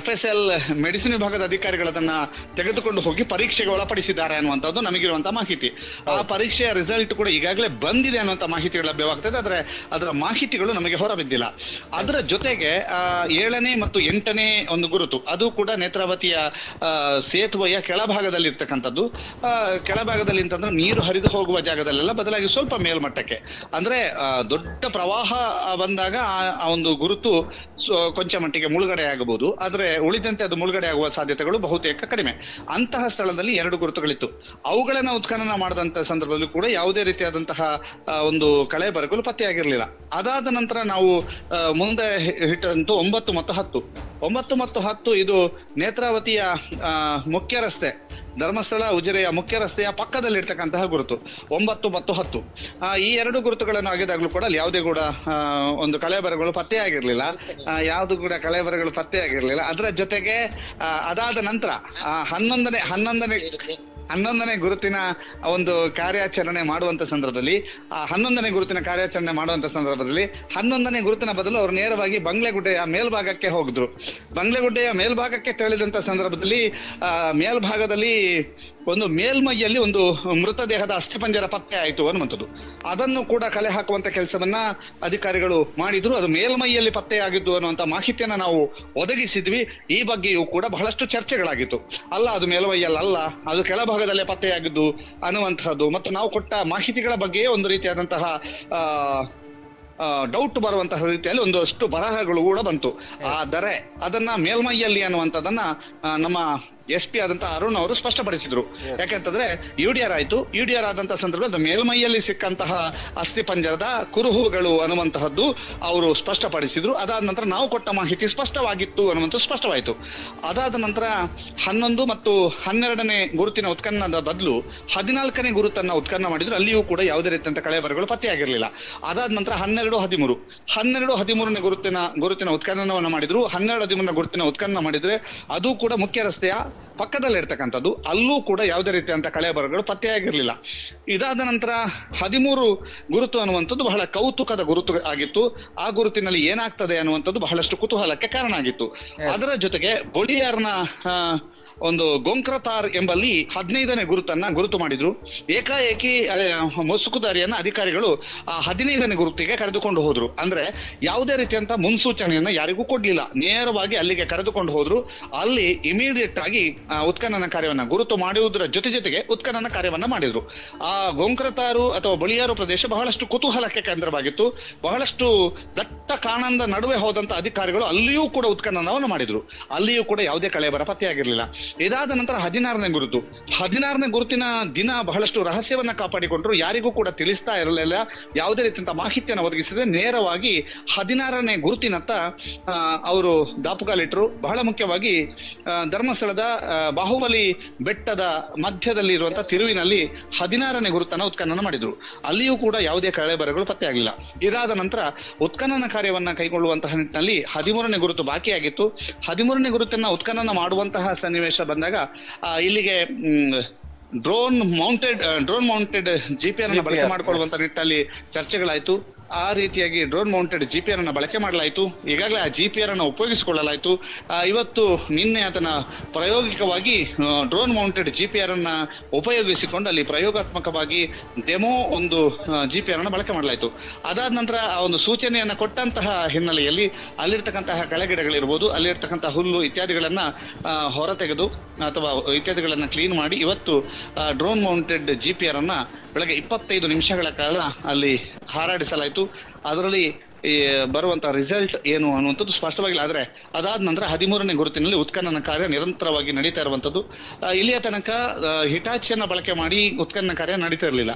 [SPEAKER 3] FSL ಮೆಡಿಸಿನ್ ವಿಭಾಗದ ಅಧಿಕಾರಿಗಳು ಅದನ್ನ ತೆಗೆದುಕೊಂಡು ಹೋಗಿ ಪರೀಕ್ಷೆಗೆ ಒಳಪಡಿಸಿದ್ದಾರೆ ಅನ್ನುವಂಥದ್ದು ನಮಗಿರುವಂತಹ ಮಾಹಿತಿ. ಆ ಪರೀಕ್ಷೆಯ ರಿಸಲ್ಟ್ ಕೂಡ ಈಗಾಗಲೇ ಬಂದಿದೆ ಅನ್ನುವಂಥ ಮಾಹಿತಿಗಳು ಲಭ್ಯವಾಗ್ತದೆ. ಆದ್ರೆ ಅದರ ಮಾಹಿತಿಗಳು ನಮಗೆ ಹೊರಬಿದ್ದಿಲ್ಲ. ಅದರ ಜೊತೆಗೆ 7ನೇ ಮತ್ತು 8ನೇ ಒಂದು ಗುರುತು, ಅದು ಕೂಡ ನೇತ್ರಾವತಿಯ ಸೇತುವೆಯ ಕೆಳಭಾಗದಲ್ಲಿ ಇರ್ತಕ್ಕಂಥದ್ದು. ಕೆಳಭಾಗದಲ್ಲಿ ಅಂತಂದ್ರೆ ನೀರು ಹರಿದು ಹೋಗುವ ಜಾಗದಲ್ಲೆಲ್ಲ ಬದಲಾಗಿ ಸ್ವಲ್ಪ ಮೇಲ್ಮಟ್ಟಕ್ಕೆ, ಅಂದ್ರೆ ದೊಡ್ಡ ಪ್ರವಾಹ ಬಂದಾಗ ಆ ಒಂದು ಗುರುತು ಕೊಂಚ ಮಟ್ಟಿಗೆ ಮುಳುಗಡೆ ಆಗಬಹುದು. ಆದ್ರೆ ಉಳಿದಂತೆ ಅದು ಮುಳುಗಡೆ ಆಗುವ ಸಾಧ್ಯತೆಗಳು ಬಹುತೇಕ ಕಡಿಮೆ. ಅಂತಹ ಸ್ಥಳದಲ್ಲಿ 2 ಗುರುತುಗಳಿತ್ತು. ಅವುಗಳನ್ನ ಉತ್ಖನನ ಮಾಡಿದಂತ ಸಂದರ್ಭದಲ್ಲಿ ಕೂಡ ಯಾವುದೇ ರೀತಿಯಾದಂತಹ ಒಂದು ಕಳೆಬರಗಳು ಪತ್ತೆಯಾಗಿರ್ಲಿಲ್ಲ. ಅದಾದ ನಂತರ ನಾವು ಮುಂದೆ ಇಟ್ಟಂತೂ 9 ಮತ್ತು 10 ಇದು ನೇತ್ರಾವತಿಯ ಮುಖ್ಯ ರಸ್ತೆ ಧರ್ಮಸ್ಥಳ ಉಜಿರೆಯ ಮುಖ್ಯ ರಸ್ತೆಯ ಪಕ್ಕದಲ್ಲಿರ್ತಕ್ಕಂತಹ ಗುರುತು 9 ಮತ್ತು 10. ಈ ಎರಡು ಗುರುತುಗಳನ್ನು ಆಗಿದಾಗಲೂ ಕೂಡ ಅಲ್ಲಿ ಯಾವುದೇ ಕೂಡ ಒಂದು ಕಳೆಬರಗಳು ಪತ್ತೆಯಾಗಿರ್ಲಿಲ್ಲ, ಯಾವುದು ಕೂಡ ಕಳೆಬರಗಳು ಪತ್ತೆಯಾಗಿರ್ಲಿಲ್ಲ. ಅದರ ಜೊತೆಗೆ ಅದಾದ ನಂತರ 11ನೇ ಗುರುತಿನ ಒಂದು ಕಾರ್ಯಾಚರಣೆ ಮಾಡುವಂತ ಸಂದರ್ಭದಲ್ಲಿ 11ನೇ ಗುರುತಿನ ಕಾರ್ಯಾಚರಣೆ ಮಾಡುವಂತ ಸಂದರ್ಭದಲ್ಲಿ 11ನೇ ಗುರುತಿನ ಬದಲು ಅವರು ನೇರವಾಗಿ ಬಂಗ್ಲೆಗುಡ್ಡೆಯ ಮೇಲ್ಭಾಗಕ್ಕೆ ಹೋಗಿದ್ರು. ಬಂಗ್ಲೆಗುಡ್ಡೆಯ ಮೇಲ್ಭಾಗಕ್ಕೆ ತೆರಳಿದಂತ ಸಂದರ್ಭದಲ್ಲಿ ಮೇಲ್ಭಾಗದಲ್ಲಿ ಒಂದು ಮೇಲ್ಮೈಯಲ್ಲಿ ಒಂದು ಮೃತದೇಹದ ಅಸ್ಥಿಪಂಜರ ಪತ್ತೆ ಆಯಿತು ಅನ್ನುವಂಥದ್ದು. ಅದನ್ನು ಕೂಡ ಕಲೆ ಹಾಕುವಂತ ಕೆಲಸವನ್ನ ಅಧಿಕಾರಿಗಳು ಮಾಡಿದ್ರು. ಅದು ಮೇಲ್ಮೈಯಲ್ಲಿ ಪತ್ತೆಯಾಗಿದ್ದು ಅನ್ನುವಂತ ಮಾಹಿತಿಯನ್ನ ನಾವು ಒದಗಿಸಿದ್ವಿ. ಈ ಬಗ್ಗೆಯೂ ಕೂಡ ಬಹಳಷ್ಟು ಚರ್ಚೆಗಳಾಗಿತ್ತು. ಅಲ್ಲ, ಅದು ಮೇಲ್ಮೈಯಲ್ಲ, ಅದು ಕೆಳಭಾಗದಲ್ಲೇ ಪತ್ತೆಯಾಗಿದ್ದು ಅನ್ನುವಂತಹದ್ದು ಮತ್ತು ನಾವು ಕೊಟ್ಟ ಮಾಹಿತಿಗಳ ಬಗ್ಗೆಯೇ ಒಂದು ರೀತಿಯಾದಂತಹ ಡೌಟ್ ಬರುವಂತಹ ರೀತಿಯಲ್ಲಿ ಒಂದಷ್ಟು ಬರಹಗಳು ಕೂಡ ಬಂತು. ಆದರೆ ಅದನ್ನ ಮೇಲ್ಮೈಯಲ್ಲಿ ಅನ್ನುವಂಥದ್ದನ್ನ ನಮ್ಮ SP ಆದಂತಹ ಅರುಣ್ ಅವರು ಸ್ಪಷ್ಟಪಡಿಸಿದ್ರು. ಯಾಕೆಂತಂದ್ರೆ UDR ಆಯ್ತು. UDR ಆದಂತ ಸಂದರ್ಭದಲ್ಲಿ ಮೇಲ್ಮೈಯಲ್ಲಿ ಸಿಕ್ಕಂತಹ ಅಸ್ಥಿಪಂಜರದ ಕುರುಹುಗಳು ಅನ್ನುವಂತಹದ್ದು ಅವರು ಸ್ಪಷ್ಟಪಡಿಸಿದ್ರು. ಅದಾದ ನಂತರ ನಾವು ಕೊಟ್ಟ ಮಾಹಿತಿ ಸ್ಪಷ್ಟವಾಗಿತ್ತು ಅನ್ನುವಂಥದ್ದು ಸ್ಪಷ್ಟವಾಯಿತು. ಅದಾದ ನಂತರ 11 ಮತ್ತು 12ನೇ ಗುರುತಿನ ಉತ್ಖನನದ ಬದಲು 14ನೇ ಗುರುತನ್ನ ಉತ್ಖನನ ಮಾಡಿದ್ರು. ಅಲ್ಲಿಯೂ ಕೂಡ ಯಾವುದೇ ರೀತಿಯಂತ ಕಳೆಬರಗಳು ಪತ್ತೆಯಾಗಿರ್ಲಿಲ್ಲ. ಅದಾದ ನಂತರ 13ನೇ ಗುರುತಿನ ಉತ್ಖನನವನ್ನು ಮಾಡಿದ್ರು. 12-13ನ ಗುರುತಿನ ಉತ್ಖನನ ಮಾಡಿದ್ರೆ ಅದು ಕೂಡ ಮುಖ್ಯ ರಸ್ತೆಯ ಪಕ್ಕದಲ್ಲಿರ್ತಕ್ಕಂಥದ್ದು. ಅಲ್ಲೂ ಕೂಡ ಯಾವುದೇ ರೀತಿಯಂತ ಕಳೆಬರಗಳು ಪತ್ತೆಯಾಗಿರ್ಲಿಲ್ಲ. ಇದಾದ ನಂತರ 13 ಗುರುತು ಅನ್ನುವಂಥದ್ದು ಬಹಳ ಕೌತುಕದ ಗುರುತು ಆಗಿತ್ತು. ಆ ಗುರುತಿನಲ್ಲಿ ಏನಾಗ್ತದೆ ಅನ್ನುವಂಥದ್ದು ಬಹಳಷ್ಟು ಕುತೂಹಲಕ್ಕೆ ಕಾರಣ ಆಗಿತ್ತು. ಅದರ ಜೊತೆಗೆ ಬೊಡಿಯಾರ್ನ ಒಂದು ಗೊಂಕ್ರತಾರ್ ಎಂಬಲ್ಲಿ 15ನೇ ಗುರುತನ್ನ ಗುರುತು ಮಾಡಿದ್ರು. ಏಕಾಏಕಿ ಮುಸುಕುದಾರಿಯನ್ನ ಅಧಿಕಾರಿಗಳು 15ನೇ ಗುರುತಿಗೆ ಕರೆದುಕೊಂಡು ಹೋದ್ರು. ಅಂದ್ರೆ ಯಾವುದೇ ರೀತಿಯಂತ ಮುನ್ಸೂಚನೆಯನ್ನ ಯಾರಿಗೂ ಕೊಡ್ಲಿಲ್ಲ, ನೇರವಾಗಿ ಅಲ್ಲಿಗೆ ಕರೆದುಕೊಂಡು ಹೋದ್ರು. ಅಲ್ಲಿ ಇಮಿಡಿಯೇಟ್ ಆಗಿ ಉತ್ಖನನ ಕಾರ್ಯವನ್ನ ಗುರುತು ಮಾಡುವುದರ ಜೊತೆಗೆ ಉತ್ಖನನ ಕಾರ್ಯವನ್ನ ಮಾಡಿದ್ರು. ಆ ಗೊಂಕ್ರತಾರು ಅಥವಾ ಬಳಿಯಾರು ಪ್ರದೇಶ ಬಹಳಷ್ಟು ಕುತೂಹಲಕ್ಕೆ ಕೇಂದ್ರವಾಗಿತ್ತು. ಬಹಳಷ್ಟು ದಟ್ಟ ಕಾಣಂದ ನಡುವೆ ಹೋದಂತ ಅಧಿಕಾರಿಗಳು ಅಲ್ಲಿಯೂ ಕೂಡ ಉತ್ಖನನವನ್ನು ಮಾಡಿದ್ರು. ಅಲ್ಲಿಯೂ ಕೂಡ ಯಾವುದೇ ಕಳೆಬರ ಪತ್ತೆಯಾಗಿರ್ಲಿಲ್ಲ. ಇದಾದ ನಂತರ 16ನೇ ಗುರುತಿನ ದಿನ ಬಹಳಷ್ಟು ರಹಸ್ಯವನ್ನ ಕಾಪಾಡಿಕೊಂಡ್ರು. ಯಾರಿಗೂ ಕೂಡ ತಿಳಿಸ್ತಾ ಇರಲಿಲ್ಲ, ಯಾವುದೇ ರೀತಿಯಂತ ಮಾಹಿತಿಯನ್ನು ಒದಗಿಸದೆ ನೇರವಾಗಿ 16ನೇ ಗುರುತಿನತ್ತ ಅವರು ದಾಪುಗಾಲಿಟ್ರು. ಬಹಳ ಮುಖ್ಯವಾಗಿ ಧರ್ಮಸ್ಥಳದ ಬಾಹುಬಲಿ ಬೆಟ್ಟದ ಮಧ್ಯದಲ್ಲಿ ಇರುವಂತಹ ತಿರುವಿನಲ್ಲಿ 16ನೇ ಗುರುತನ್ನ ಉತ್ಖನನ ಮಾಡಿದ್ರು. ಅಲ್ಲಿಯೂ ಕೂಡ ಯಾವುದೇ ಕಳೆಬರಗಳು ಪತ್ತೆಯಾಗಲಿಲ್ಲ. ಇದಾದ ನಂತರ ಉತ್ಖನನ ಕಾರ್ಯವನ್ನ ಕೈಗೊಳ್ಳುವಂತಹ ನಿಟ್ಟಿನಲ್ಲಿ 13ನೇ ಗುರುತು ಬಾಕಿಯಾಗಿತ್ತು. 13ನೇ ಗುರುತನ್ನ ಉತ್ಖನನ ಮಾಡುವಂತಹ ಸನ್ನಿವೇಶ ಬಂದಾಗ ಇಲ್ಲಿಗೆ ಡ್ರೋನ್ ಮೌಂಟೆಡ್ GPR ಅನ್ನ ಬಳಕೆ ಮಾಡಿಕೊಳ್ಳುವಂತ ನಿಟ್ಟಿನಲ್ಲಿ ಚರ್ಚೆಗಳಾಯ್ತು. ಆ ರೀತಿಯಾಗಿ ಡ್ರೋನ್ ಮೌಂಟೆಡ್ GPR ಅನ್ನ ಬಳಕೆ ಮಾಡಲಾಯಿತು. ಈಗಾಗಲೇ ಆ GPR ಅನ್ನ ಉಪಯೋಗಿಸಿಕೊಳ್ಳಲಾಯಿತು. ನಿನ್ನೆ ಅದನ್ನ ಪ್ರಾಯೋಗಿಕವಾಗಿ ಡ್ರೋನ್ ಮೌಂಟೆಡ್ GPR ಅನ್ನ ಉಪಯೋಗಿಸಿಕೊಂಡು ಅಲ್ಲಿ ಪ್ರಯೋಗಾತ್ಮಕವಾಗಿ ಡೆಮೋ ಒಂದು GPR ಅನ್ನ ಬಳಕೆ ಮಾಡಲಾಯಿತು. ಅದಾದ ನಂತರ ಆ ಒಂದು ಸೂಚನೆಯನ್ನ ಕೊಟ್ಟಂತಹ ಹಿನ್ನೆಲೆಯಲ್ಲಿ ಅಲ್ಲಿರ್ತಕ್ಕಂತಹ ಕಳೆಗಿಡಗಳಿರ್ಬೋದು, ಅಲ್ಲಿರ್ತಕ್ಕಂತಹ ಹುಲ್ಲು ಇತ್ಯಾದಿಗಳನ್ನ ಹೊರತೆಗೆದು ಅಥವಾ ಇತ್ಯಾದಿಗಳನ್ನ ಕ್ಲೀನ್ ಮಾಡಿ ಇವತ್ತು ಡ್ರೋನ್ ಮೌಂಟೆಡ್ GPR ಅನ್ನ ಬೆಳಗ್ಗೆ 25 ನಿಮಿಷಗಳ ಕಾಲ ಅಲ್ಲಿ ಹಾರಾಡಿಸಲಾಯಿತು. ಅದರಲ್ಲಿ ಬರುವಂತಹ ರಿಸಲ್ಟ್ ಏನು ಅನ್ನುವಂಥದ್ದು ಸ್ಪಷ್ಟವಾಗಿಲ್ಲ. ಆದ್ರೆ ಅದಾದ ನಂತರ 13ನೇ ಗುರುತಿನಲ್ಲಿ ಉತ್ಖನನ ಕಾರ್ಯ ನಿರಂತರವಾಗಿ ನಡೀತಾ ಇರುವಂತದ್ದು. ಇಲ್ಲಿಯ ತನಕ ಹಿಟಾಚಿಯನ್ನ ಬಳಕೆ ಮಾಡಿ ಉತ್ಖನನ ಕಾರ್ಯ ನಡೀತಾ ಇರಲಿಲ್ಲ.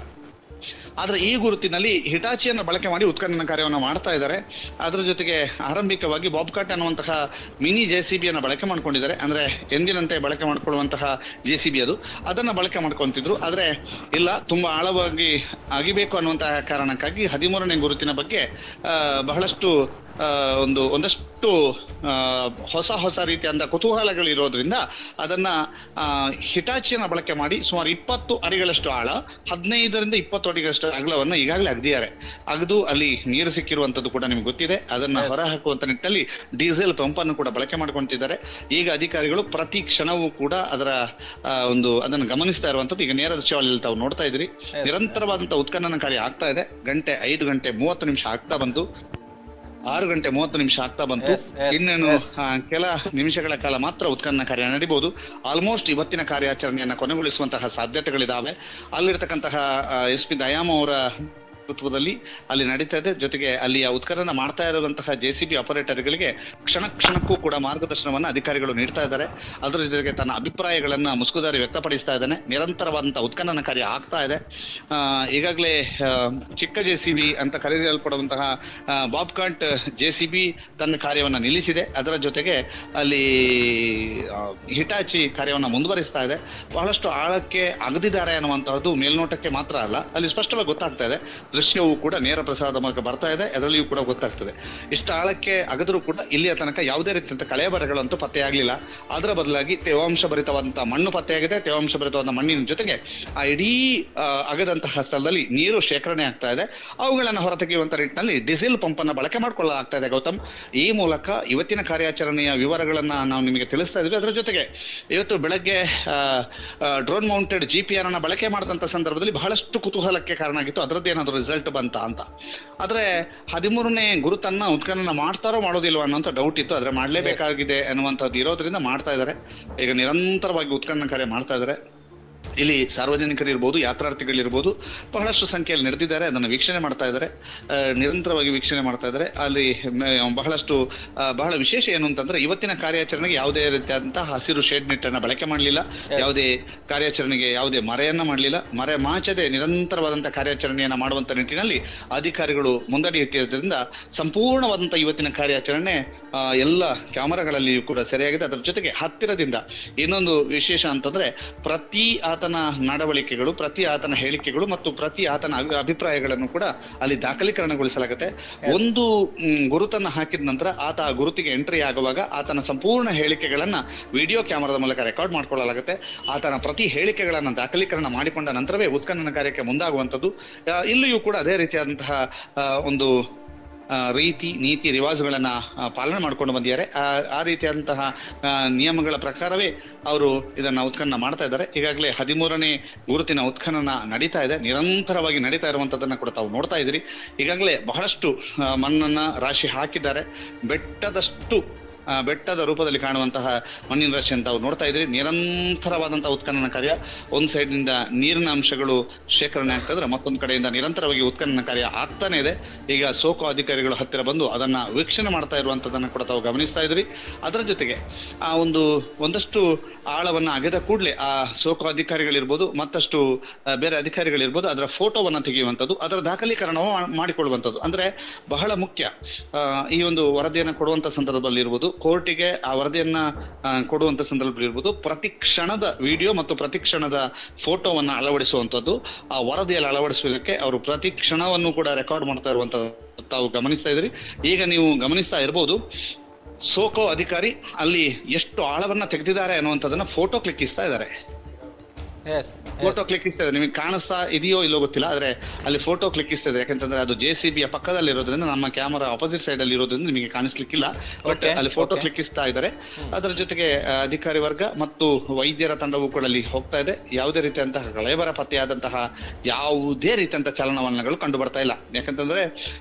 [SPEAKER 3] ಆದ್ರೆ ಈ ಗುರುತಿನಲ್ಲಿ ಹಿಟಾಚಿಯನ್ನ ಬಳಕೆ ಮಾಡಿ ಉತ್ಖನನ ಕಾರ್ಯವನ್ನು ಮಾಡ್ತಾ ಇದ್ದಾರೆ. ಅದರ ಜೊತೆಗೆ ಆರಂಭಿಕವಾಗಿ ಬಾಬ್ಕಾಟ್ ಅನ್ನುವಂತಹ ಮಿನಿ JCB ಅನ್ನ ಬಳಕೆ ಮಾಡ್ಕೊಂಡಿದ್ದಾರೆ. ಅಂದ್ರೆ ಎಂದಿನಂತೆ ಬಳಕೆ ಮಾಡ್ಕೊಳ್ಳುವಂತಹ JCB ಅದನ್ನ ಬಳಕೆ ಮಾಡ್ಕೊಂತಿದ್ರು. ಆದ್ರೆ ಇಲ್ಲ, ತುಂಬಾ ಆಳವಾಗಿ ಅಗಿಬೇಕು ಅನ್ನುವಂತಹ ಕಾರಣಕ್ಕಾಗಿ 13ನೇ ಗುರುತಿನ ಬಗ್ಗೆ ಬಹಳಷ್ಟು ಒಂದಷ್ಟು ಹೊಸ ರೀತಿಯಾದ ಕುತೂಹಲಗಳು ಇರೋದ್ರಿಂದ ಅದನ್ನ ಹಿಟಾಚಿಯನ್ನ ಬಳಕೆ ಮಾಡಿ ಸುಮಾರು 20 ಅಡಿಗಳಷ್ಟು ಆಳ, 15ರಿಂದ 20 ಅಡಿಗಳಷ್ಟು ಅಗಲವನ್ನ ಈಗಾಗಲೇ ಅಗದು ಅಲ್ಲಿ ನೀರು ಸಿಕ್ಕಿರುವಂತದ್ದು ಕೂಡ ನಿಮ್ಗೆ ಗೊತ್ತಿದೆ. ಅದನ್ನ ಹೊರ ಹಾಕುವಂತ ನಿಟ್ಟಿನಲ್ಲಿ ಡೀಸೆಲ್ ಪಂಪ್ ಅನ್ನು ಕೂಡ ಬಳಕೆ ಮಾಡ್ಕೊಂತಿದ್ದಾರೆ. ಈಗ ಅಧಿಕಾರಿಗಳು ಪ್ರತಿ ಕ್ಷಣವೂ ಕೂಡ ಅದನ್ನು ಗಮನಿಸ್ತಾ ಇರುವಂತದ್ದು ಈಗ ನೇರ ದೃಶ್ಯಾವಳಿಯಲ್ಲಿ ತಾವು ನೋಡ್ತಾ ಇದ್ರಿ. ನಿರಂತರವಾದಂತಹ ಉತ್ಖನನ ಕಾರ್ಯ ಆಗ್ತಾ ಇದೆ. 5 ಗಂಟೆ 30 ನಿಮಿಷ ಆಗ್ತಾ ಬಂತು. 6 ಗಂಟೆ 30 ನಿಮಿಷ ಆಗ್ತಾ ಬಂತು. ಇನ್ನೇನು ಕೆಲ ನಿಮಿಷಗಳ ಕಾಲ ಮಾತ್ರ ಉತ್ಖನನ ಕಾರ್ಯ ನಡೀಬಹುದು. ಆಲ್ಮೋಸ್ಟ್ ಇವತ್ತಿನ ಕಾರ್ಯಾಚರಣೆಯನ್ನ ಕೊನೆಗೊಳಿಸುವಂತಹ ಸಾಧ್ಯತೆಗಳಿದಾವೆ. ಅಲ್ಲಿರ್ತಕ್ಕಂತಹ SP ದಯಾಮ್ ಅವರ ನೇತೃತ್ವದಲ್ಲಿ ಅಲ್ಲಿ ನಡೀತಾ ಇದೆ. ಜೊತೆಗೆ ಅಲ್ಲಿಯ ಉತ್ಖನನ ಮಾಡ್ತಾ ಇರುವಂತಹ JCB ಆಪರೇಟರ್ಗಳಿಗೆ ಕ್ಷಣಕ್ಕೂ ಕೂಡ ಮಾರ್ಗದರ್ಶನವನ್ನ ಅಧಿಕಾರಿಗಳು ನೀಡ್ತಾ ಇದ್ದಾರೆ. ಅದರ ಜೊತೆಗೆ ತನ್ನ ಅಭಿಪ್ರಾಯಗಳನ್ನ ಮುಸುಕುದಾರಿ ವ್ಯಕ್ತಪಡಿಸ್ತಾ ಇದ್ದಾನೆ. ನಿರಂತರವಾದಂತಹ ಉತ್ಖನನ ಕಾರ್ಯ ಆಗ್ತಾ ಇದೆ. ಈಗಾಗಲೇ ಚಿಕ್ಕ JCB ಅಂತ ಕರೆಯಲ್ಪಡುವಂತಹ ಬಾಬ್ಕಾಟ್ JCB ತನ್ನ ಕಾರ್ಯವನ್ನ ನಿಲ್ಲಿಸಿದೆ. ಅದರ ಜೊತೆಗೆ ಅಲ್ಲಿ ಹಿಟಾಚಿ ಕಾರ್ಯವನ್ನು ಮುಂದುವರಿಸ್ತಾ ಇದೆ. ಬಹಳಷ್ಟು ಆಳಕ್ಕೆ ಅಗದಿದ್ದಾರೆ ಅನ್ನುವಂತಹದ್ದು ಮೇಲ್ನೋಟಕ್ಕೆ ಮಾತ್ರ ಅಲ್ಲ, ಅಲ್ಲಿ ಸ್ಪಷ್ಟವಾಗಿ ಗೊತ್ತಾಗ್ತಾ ಇದೆ. ದೃಶ್ಯವೂ ಕೂಡ ನೇರ ಪ್ರಸಾರದ ಮೂಲಕ ಬರ್ತಾ ಇದೆ, ಅದರಲ್ಲಿಯೂ ಕೂಡ ಗೊತ್ತಾಗ್ತದೆ. ಇಷ್ಟು ಆಳಕ್ಕೆ ಅಗದರೂ ಕೂಡ ಇಲ್ಲಿಯ ತನಕ ಯಾವುದೇ ರೀತಿಯಂತ ಕಳೆಬರಗಳಂತೂ ಪತ್ತೆಯಾಗಲಿಲ್ಲ. ಅದರ ಬದಲಾಗಿ ತೇವಾಂಶ ಭರಿತವಾದಂತಹ ಮಣ್ಣು ಪತ್ತೆಯಾಗಿದೆ. ತೇವಾಂಶ ಭರಿತವಾದ ಮಣ್ಣಿನ ಜೊತೆಗೆ ಆ ಇಡೀ ಅಗದಂತಹ ಸ್ಥಳದಲ್ಲಿ ನೀರು ಶೇಖರಣೆ ಆಗ್ತಾ ಇದೆ. ಅವುಗಳನ್ನು ಹೊರತೆಗೆಯುವಂತ ನಿಟ್ಟಿನಲ್ಲಿ ಡೀಸೆಲ್ ಪಂಪ್ ಅನ್ನ ಬಳಕೆ ಮಾಡ್ಕೊಳ್ಳಲಾಗ್ತಾ ಇದೆ ಗೌತಮ್. ಈ ಮೂಲಕ ಇವತ್ತಿನ ಕಾರ್ಯಾಚರಣೆಯ ವಿವರಗಳನ್ನ ನಾವು ನಿಮಗೆ ತಿಳಿಸ್ತಾ ಇದ್ವಿ. ಅದರ ಜೊತೆಗೆ ಇವತ್ತು ಬೆಳಗ್ಗೆ ಡ್ರೋನ್ ಮೌಂಟೆಡ್ GPR ಅನ್ನ ಬಳಕೆ ಮಾಡಿದಂತ ಸಂದರ್ಭದಲ್ಲಿ ಬಹಳಷ್ಟು ಕುತೂಹಲಕ್ಕೆ ಕಾರಣ ಆಗಿತ್ತು, ಅದರದ್ದು ಏನಾದ್ರು ರಿಸಲ್ಟ್ ಬಂತ ಅಂತ. ಆದ್ರೆ 13ನೇ ಗುರುತನ್ನ ಉತ್ಖನನ ಮಾಡ್ತಾರೋ ಮಾಡೋದಿಲ್ವ ಅನ್ನೋಂಥ ಡೌಟ್ ಇತ್ತು. ಆದ್ರೆ ಮಾಡ್ಲೇಬೇಕಾಗಿದೆ ಅನ್ನುವಂಥದ್ದು ಇರೋದ್ರಿಂದ ಮಾಡ್ತಾ ಇದ್ದಾರೆ. ಈಗ ನಿರಂತರವಾಗಿ ಉತ್ಖನನ ಕಾರ್ಯ ಮಾಡ್ತಾ ಇದ್ದಾರೆ. ಇಲ್ಲಿ ಸಾರ್ವಜನಿಕರಿರ್ಬೋದು, ಯಾತ್ರಾರ್ಥಿಗಳಿರ್ಬೋದು, ಬಹಳಷ್ಟು ಸಂಖ್ಯೆಯಲ್ಲಿ ನಡೆದಿದ್ದಾರೆ. ಅದನ್ನು ವೀಕ್ಷಣೆ ಮಾಡ್ತಾ ಇದ್ದಾರೆ, ನಿರಂತರವಾಗಿ ವೀಕ್ಷಣೆ ಮಾಡ್ತಾ ಇದ್ದಾರೆ. ಅಲ್ಲಿ ಬಹಳ ವಿಶೇಷ ಏನು ಅಂತಂದ್ರೆ ಇವತ್ತಿನ ಕಾರ್ಯಾಚರಣೆಗೆ ಯಾವುದೇ ರೀತಿಯಾದಂತಹ ಹಸಿರು ಶೇಡ್ ನೆಟ್ ಅನ್ನ ಬಳಕೆ ಮಾಡಲಿಲ್ಲ. ಯಾವುದೇ ಕಾರ್ಯಾಚರಣೆಗೆ ಯಾವುದೇ ಮರೆಯನ್ನ ಮಾಡಲಿಲ್ಲ. ಮರೆ ಮಾಚದೆ ನಿರಂತರವಾದಂತಹ ಕಾರ್ಯಾಚರಣೆಯನ್ನ ಮಾಡುವಂತ ನಿಟ್ಟಿನಲ್ಲಿ ಅಧಿಕಾರಿಗಳು ಮುಂದಡಿ ಇಟ್ಟಿರೋದ್ರಿಂದ ಸಂಪೂರ್ಣವಾದಂತ ಇವತ್ತಿನ ಕಾರ್ಯಾಚರಣೆ ಎಲ್ಲ ಕ್ಯಾಮರಾಗಳಲ್ಲಿಯೂ ಕೂಡ ಸರಿಯಾಗಿದೆ. ಅದರ ಜೊತೆಗೆ ಹತ್ತಿರದಿಂದ ಇನ್ನೊಂದು ವಿಶೇಷ ಅಂತಂದ್ರೆ ಪ್ರತಿ ಆತನ ನಡವಳಿಕೆಗಳು, ಪ್ರತಿ ಆತನ ಹೇಳಿಕೆಗಳು ಮತ್ತು ಪ್ರತಿ ಆತನ ಅಭಿಪ್ರಾಯಗಳನ್ನು ಕೂಡ ಅಲ್ಲಿ ದಾಖಲೀಕರಣಗೊಳಿಸಲಾಗುತ್ತೆ. ಒಂದು ಗುರುತನ್ನ ಹಾಕಿದ ನಂತರ ಆತ ಆ ಗುರುತಿಗೆ ಎಂಟ್ರಿ ಆಗುವಾಗ ಆತನ ಸಂಪೂರ್ಣ ಹೇಳಿಕೆಗಳನ್ನ ವಿಡಿಯೋ ಕ್ಯಾಮರಾದ ಮೂಲಕ ರೆಕಾರ್ಡ್ ಮಾಡ್ಕೊಳ್ಳಲಾಗುತ್ತೆ. ಆತನ ಪ್ರತಿ ಹೇಳಿಕೆಗಳನ್ನ ದಾಖಲೀಕರಣ ಮಾಡಿಕೊಂಡ ನಂತರವೇ ಉತ್ಖನನ ಕಾರ್ಯಕ್ಕೆ ಮುಂದಾಗುವಂಥದ್ದು. ಇಲ್ಲಿಯೂ ಕೂಡ ಅದೇ ರೀತಿಯಾದಂತಹ ಒಂದು ರೀತಿ ನೀತಿ ರಿವಾಜುಗಳನ್ನ ಪಾಲನೆ ಮಾಡ್ಕೊಂಡು ಬಂದಿದ್ದಾರೆ. ಆ ರೀತಿಯಾದಂತಹ ನಿಯಮಗಳ ಪ್ರಕಾರವೇ ಅವರು ಇದನ್ನ ಉತ್ಖನನ ಮಾಡ್ತಾ ಇದ್ದಾರೆ. ಈಗಾಗಲೇ 13ನೇ ಗುರುತಿನ ಉತ್ಖನನ ನಡೀತಾ ಇದೆ, ನಿರಂತರವಾಗಿ ನಡೀತಾ ಇರುವಂತದನ್ನ ಕೂಡ ತಾವು ನೋಡ್ತಾ ಇದ್ದೀರಿ. ಈಗಾಗಲೇ ಬಹಳಷ್ಟು ಮಣ್ಣನ್ನ ರಾಶಿ ಹಾಕಿದ್ದಾರೆ. ಬೆಟ್ಟದ ರೂಪದಲ್ಲಿ ಕಾಣುವಂತಹ ಮಣ್ಣಿನ ರಾಶಿ ಅಂತ ತಾವು ನೋಡ್ತಾ ಇದ್ರಿ. ನಿರಂತರವಾದಂತಹ ಉತ್ಖನನ ಕಾರ್ಯ, ಒಂದ್ ಸೈಡ್ ನಿಂದ ನೀರಿನ ಅಂಶಗಳು ಶೇಖರಣೆ ಆಗ್ತಾ ಇದ್ರೆ ಮತ್ತೊಂದು ಕಡೆಯಿಂದ ನಿರಂತರವಾಗಿ ಉತ್ಖನನ ಕಾರ್ಯ ಆಗ್ತಾನೆ ಇದೆ. ಈಗ ಸೋಕೋ ಅಧಿಕಾರಿಗಳು ಹತ್ತಿರ ಬಂದು ಅದನ್ನ ವೀಕ್ಷಣೆ ಮಾಡ್ತಾ ಇರುವಂತದನ್ನ ಕೂಡ ತಾವು ಗಮನಿಸ್ತಾ ಇದ್ರಿ. ಅದರ ಜೊತೆಗೆ ಆ ಒಂದಷ್ಟು ಆಳವನ್ನ ಅಗೆದ ಕೂಡಲೇ ಆ ಸೋಕೋ ಅಧಿಕಾರಿಗಳಿರ್ಬೋದು, ಮತ್ತಷ್ಟು ಬೇರೆ ಅಧಿಕಾರಿಗಳಿರ್ಬೋದು, ಅದರ ಫೋಟೋವನ್ನ ತೆಗೆಯುವಂಥದ್ದು, ಅದರ ದಾಖಲೀಕರಣವು ಮಾಡಿಕೊಳ್ಳುವಂಥದ್ದು ಅಂದ್ರೆ ಬಹಳ ಮುಖ್ಯ. ಈ ಒಂದು ವರದಿಯನ್ನ ಕೊಡುವಂತ ಸಂದರ್ಭದಲ್ಲಿ ಇರ್ಬೋದು, ಕೋರ್ಟಿಗೆ ಆ ವರದಿಯನ್ನ ಕೊಡುವಂತ ಸಂದರ್ಭದಲ್ಲಿ ಇರ್ಬೋದು, ಪ್ರತಿ ಕ್ಷಣದ ವಿಡಿಯೋ ಮತ್ತು ಪ್ರತಿ ಕ್ಷಣದ ಫೋಟೋವನ್ನ ಅಳವಡಿಸುವಂಥದ್ದು, ಆ ವರದಿಯಲ್ಲಿ ಅಳವಡಿಸುವುದಕ್ಕೆ ಅವರು ಪ್ರತಿ ಕ್ಷಣವನ್ನು ಕೂಡ ರೆಕಾರ್ಡ್ ಮಾಡ್ತಾ ಇರುವಂತದ್ದು ತಾವು ಗಮನಿಸ್ತಾ ಇದ್ರಿ. ಈಗ ನೀವು ಗಮನಿಸ್ತಾ ಇರ್ಬೋದು, ಸೋಕೋ ಅಧಿಕಾರಿ ಅಲ್ಲಿ ಎಷ್ಟು ಆಳವನ್ನ ತೆಗೆದಿದ್ದಾರೆ ಅನ್ನುವಂಥದ್ದನ್ನ ಫೋಟೋ ಕ್ಲಿಕ್ಕಿಸ್ತಾ ಇದ್ದಾರೆ. ಫೋಟೋ ಕ್ಲಿಕ್ಕಿಸ್ತಾ ಇದೆ, ನಿಮಗೆ ಕಾಣಿಸ್ತಾ ಇದೆಯೋ ಇಲ್ಲೋ ಗೊತ್ತಿಲ್ಲ, ಆದ್ರೆ ಅಲ್ಲಿ ಫೋಟೋ ಕ್ಲಿಕ್ಕಿಸ್ತಾ ಇದೆ. ಯಾಕಂತಂದ್ರೆ ಅದು JCBಯ ಪಕ್ಕದಲ್ಲಿ ಇರೋದ್ರಿಂದ, ನಮ್ಮ ಕ್ಯಾಮರಾ ಆಪೋಸಿಟ್ ಸೈಡ್ ಅಲ್ಲಿ ಇರೋದ್ರಿಂದ ನಿಮಗೆ ಕಾಣಿಸ್ಲಿಕ್ಕಿಲ್ಲ. ಬಟ್ ಅಲ್ಲಿ ಫೋಟೋ ಕ್ಲಿಕ್ಕಿಸ್ತಾ ಇದ್ದಾರೆ. ಅದರ ಜೊತೆಗೆ ಅಧಿಕಾರಿ ವರ್ಗ ಮತ್ತು ವೈದ್ಯರ ತಂಡವೂ ಕೂಡ ಅಲ್ಲಿ ಹೋಗ್ತಾ ಇದೆ. ಯಾವುದೇ ರೀತಿಯಂತಹ ಕಳೇಬರ ಪತ್ತೆಯಾದಂತಹ ಯಾವುದೇ ರೀತಿಯಂತಹ ಚಲನವಲನಗಳು ಕಂಡು ಬರ್ತಾ ಇಲ್ಲ. ಯಾಕಂತಂದ್ರೆ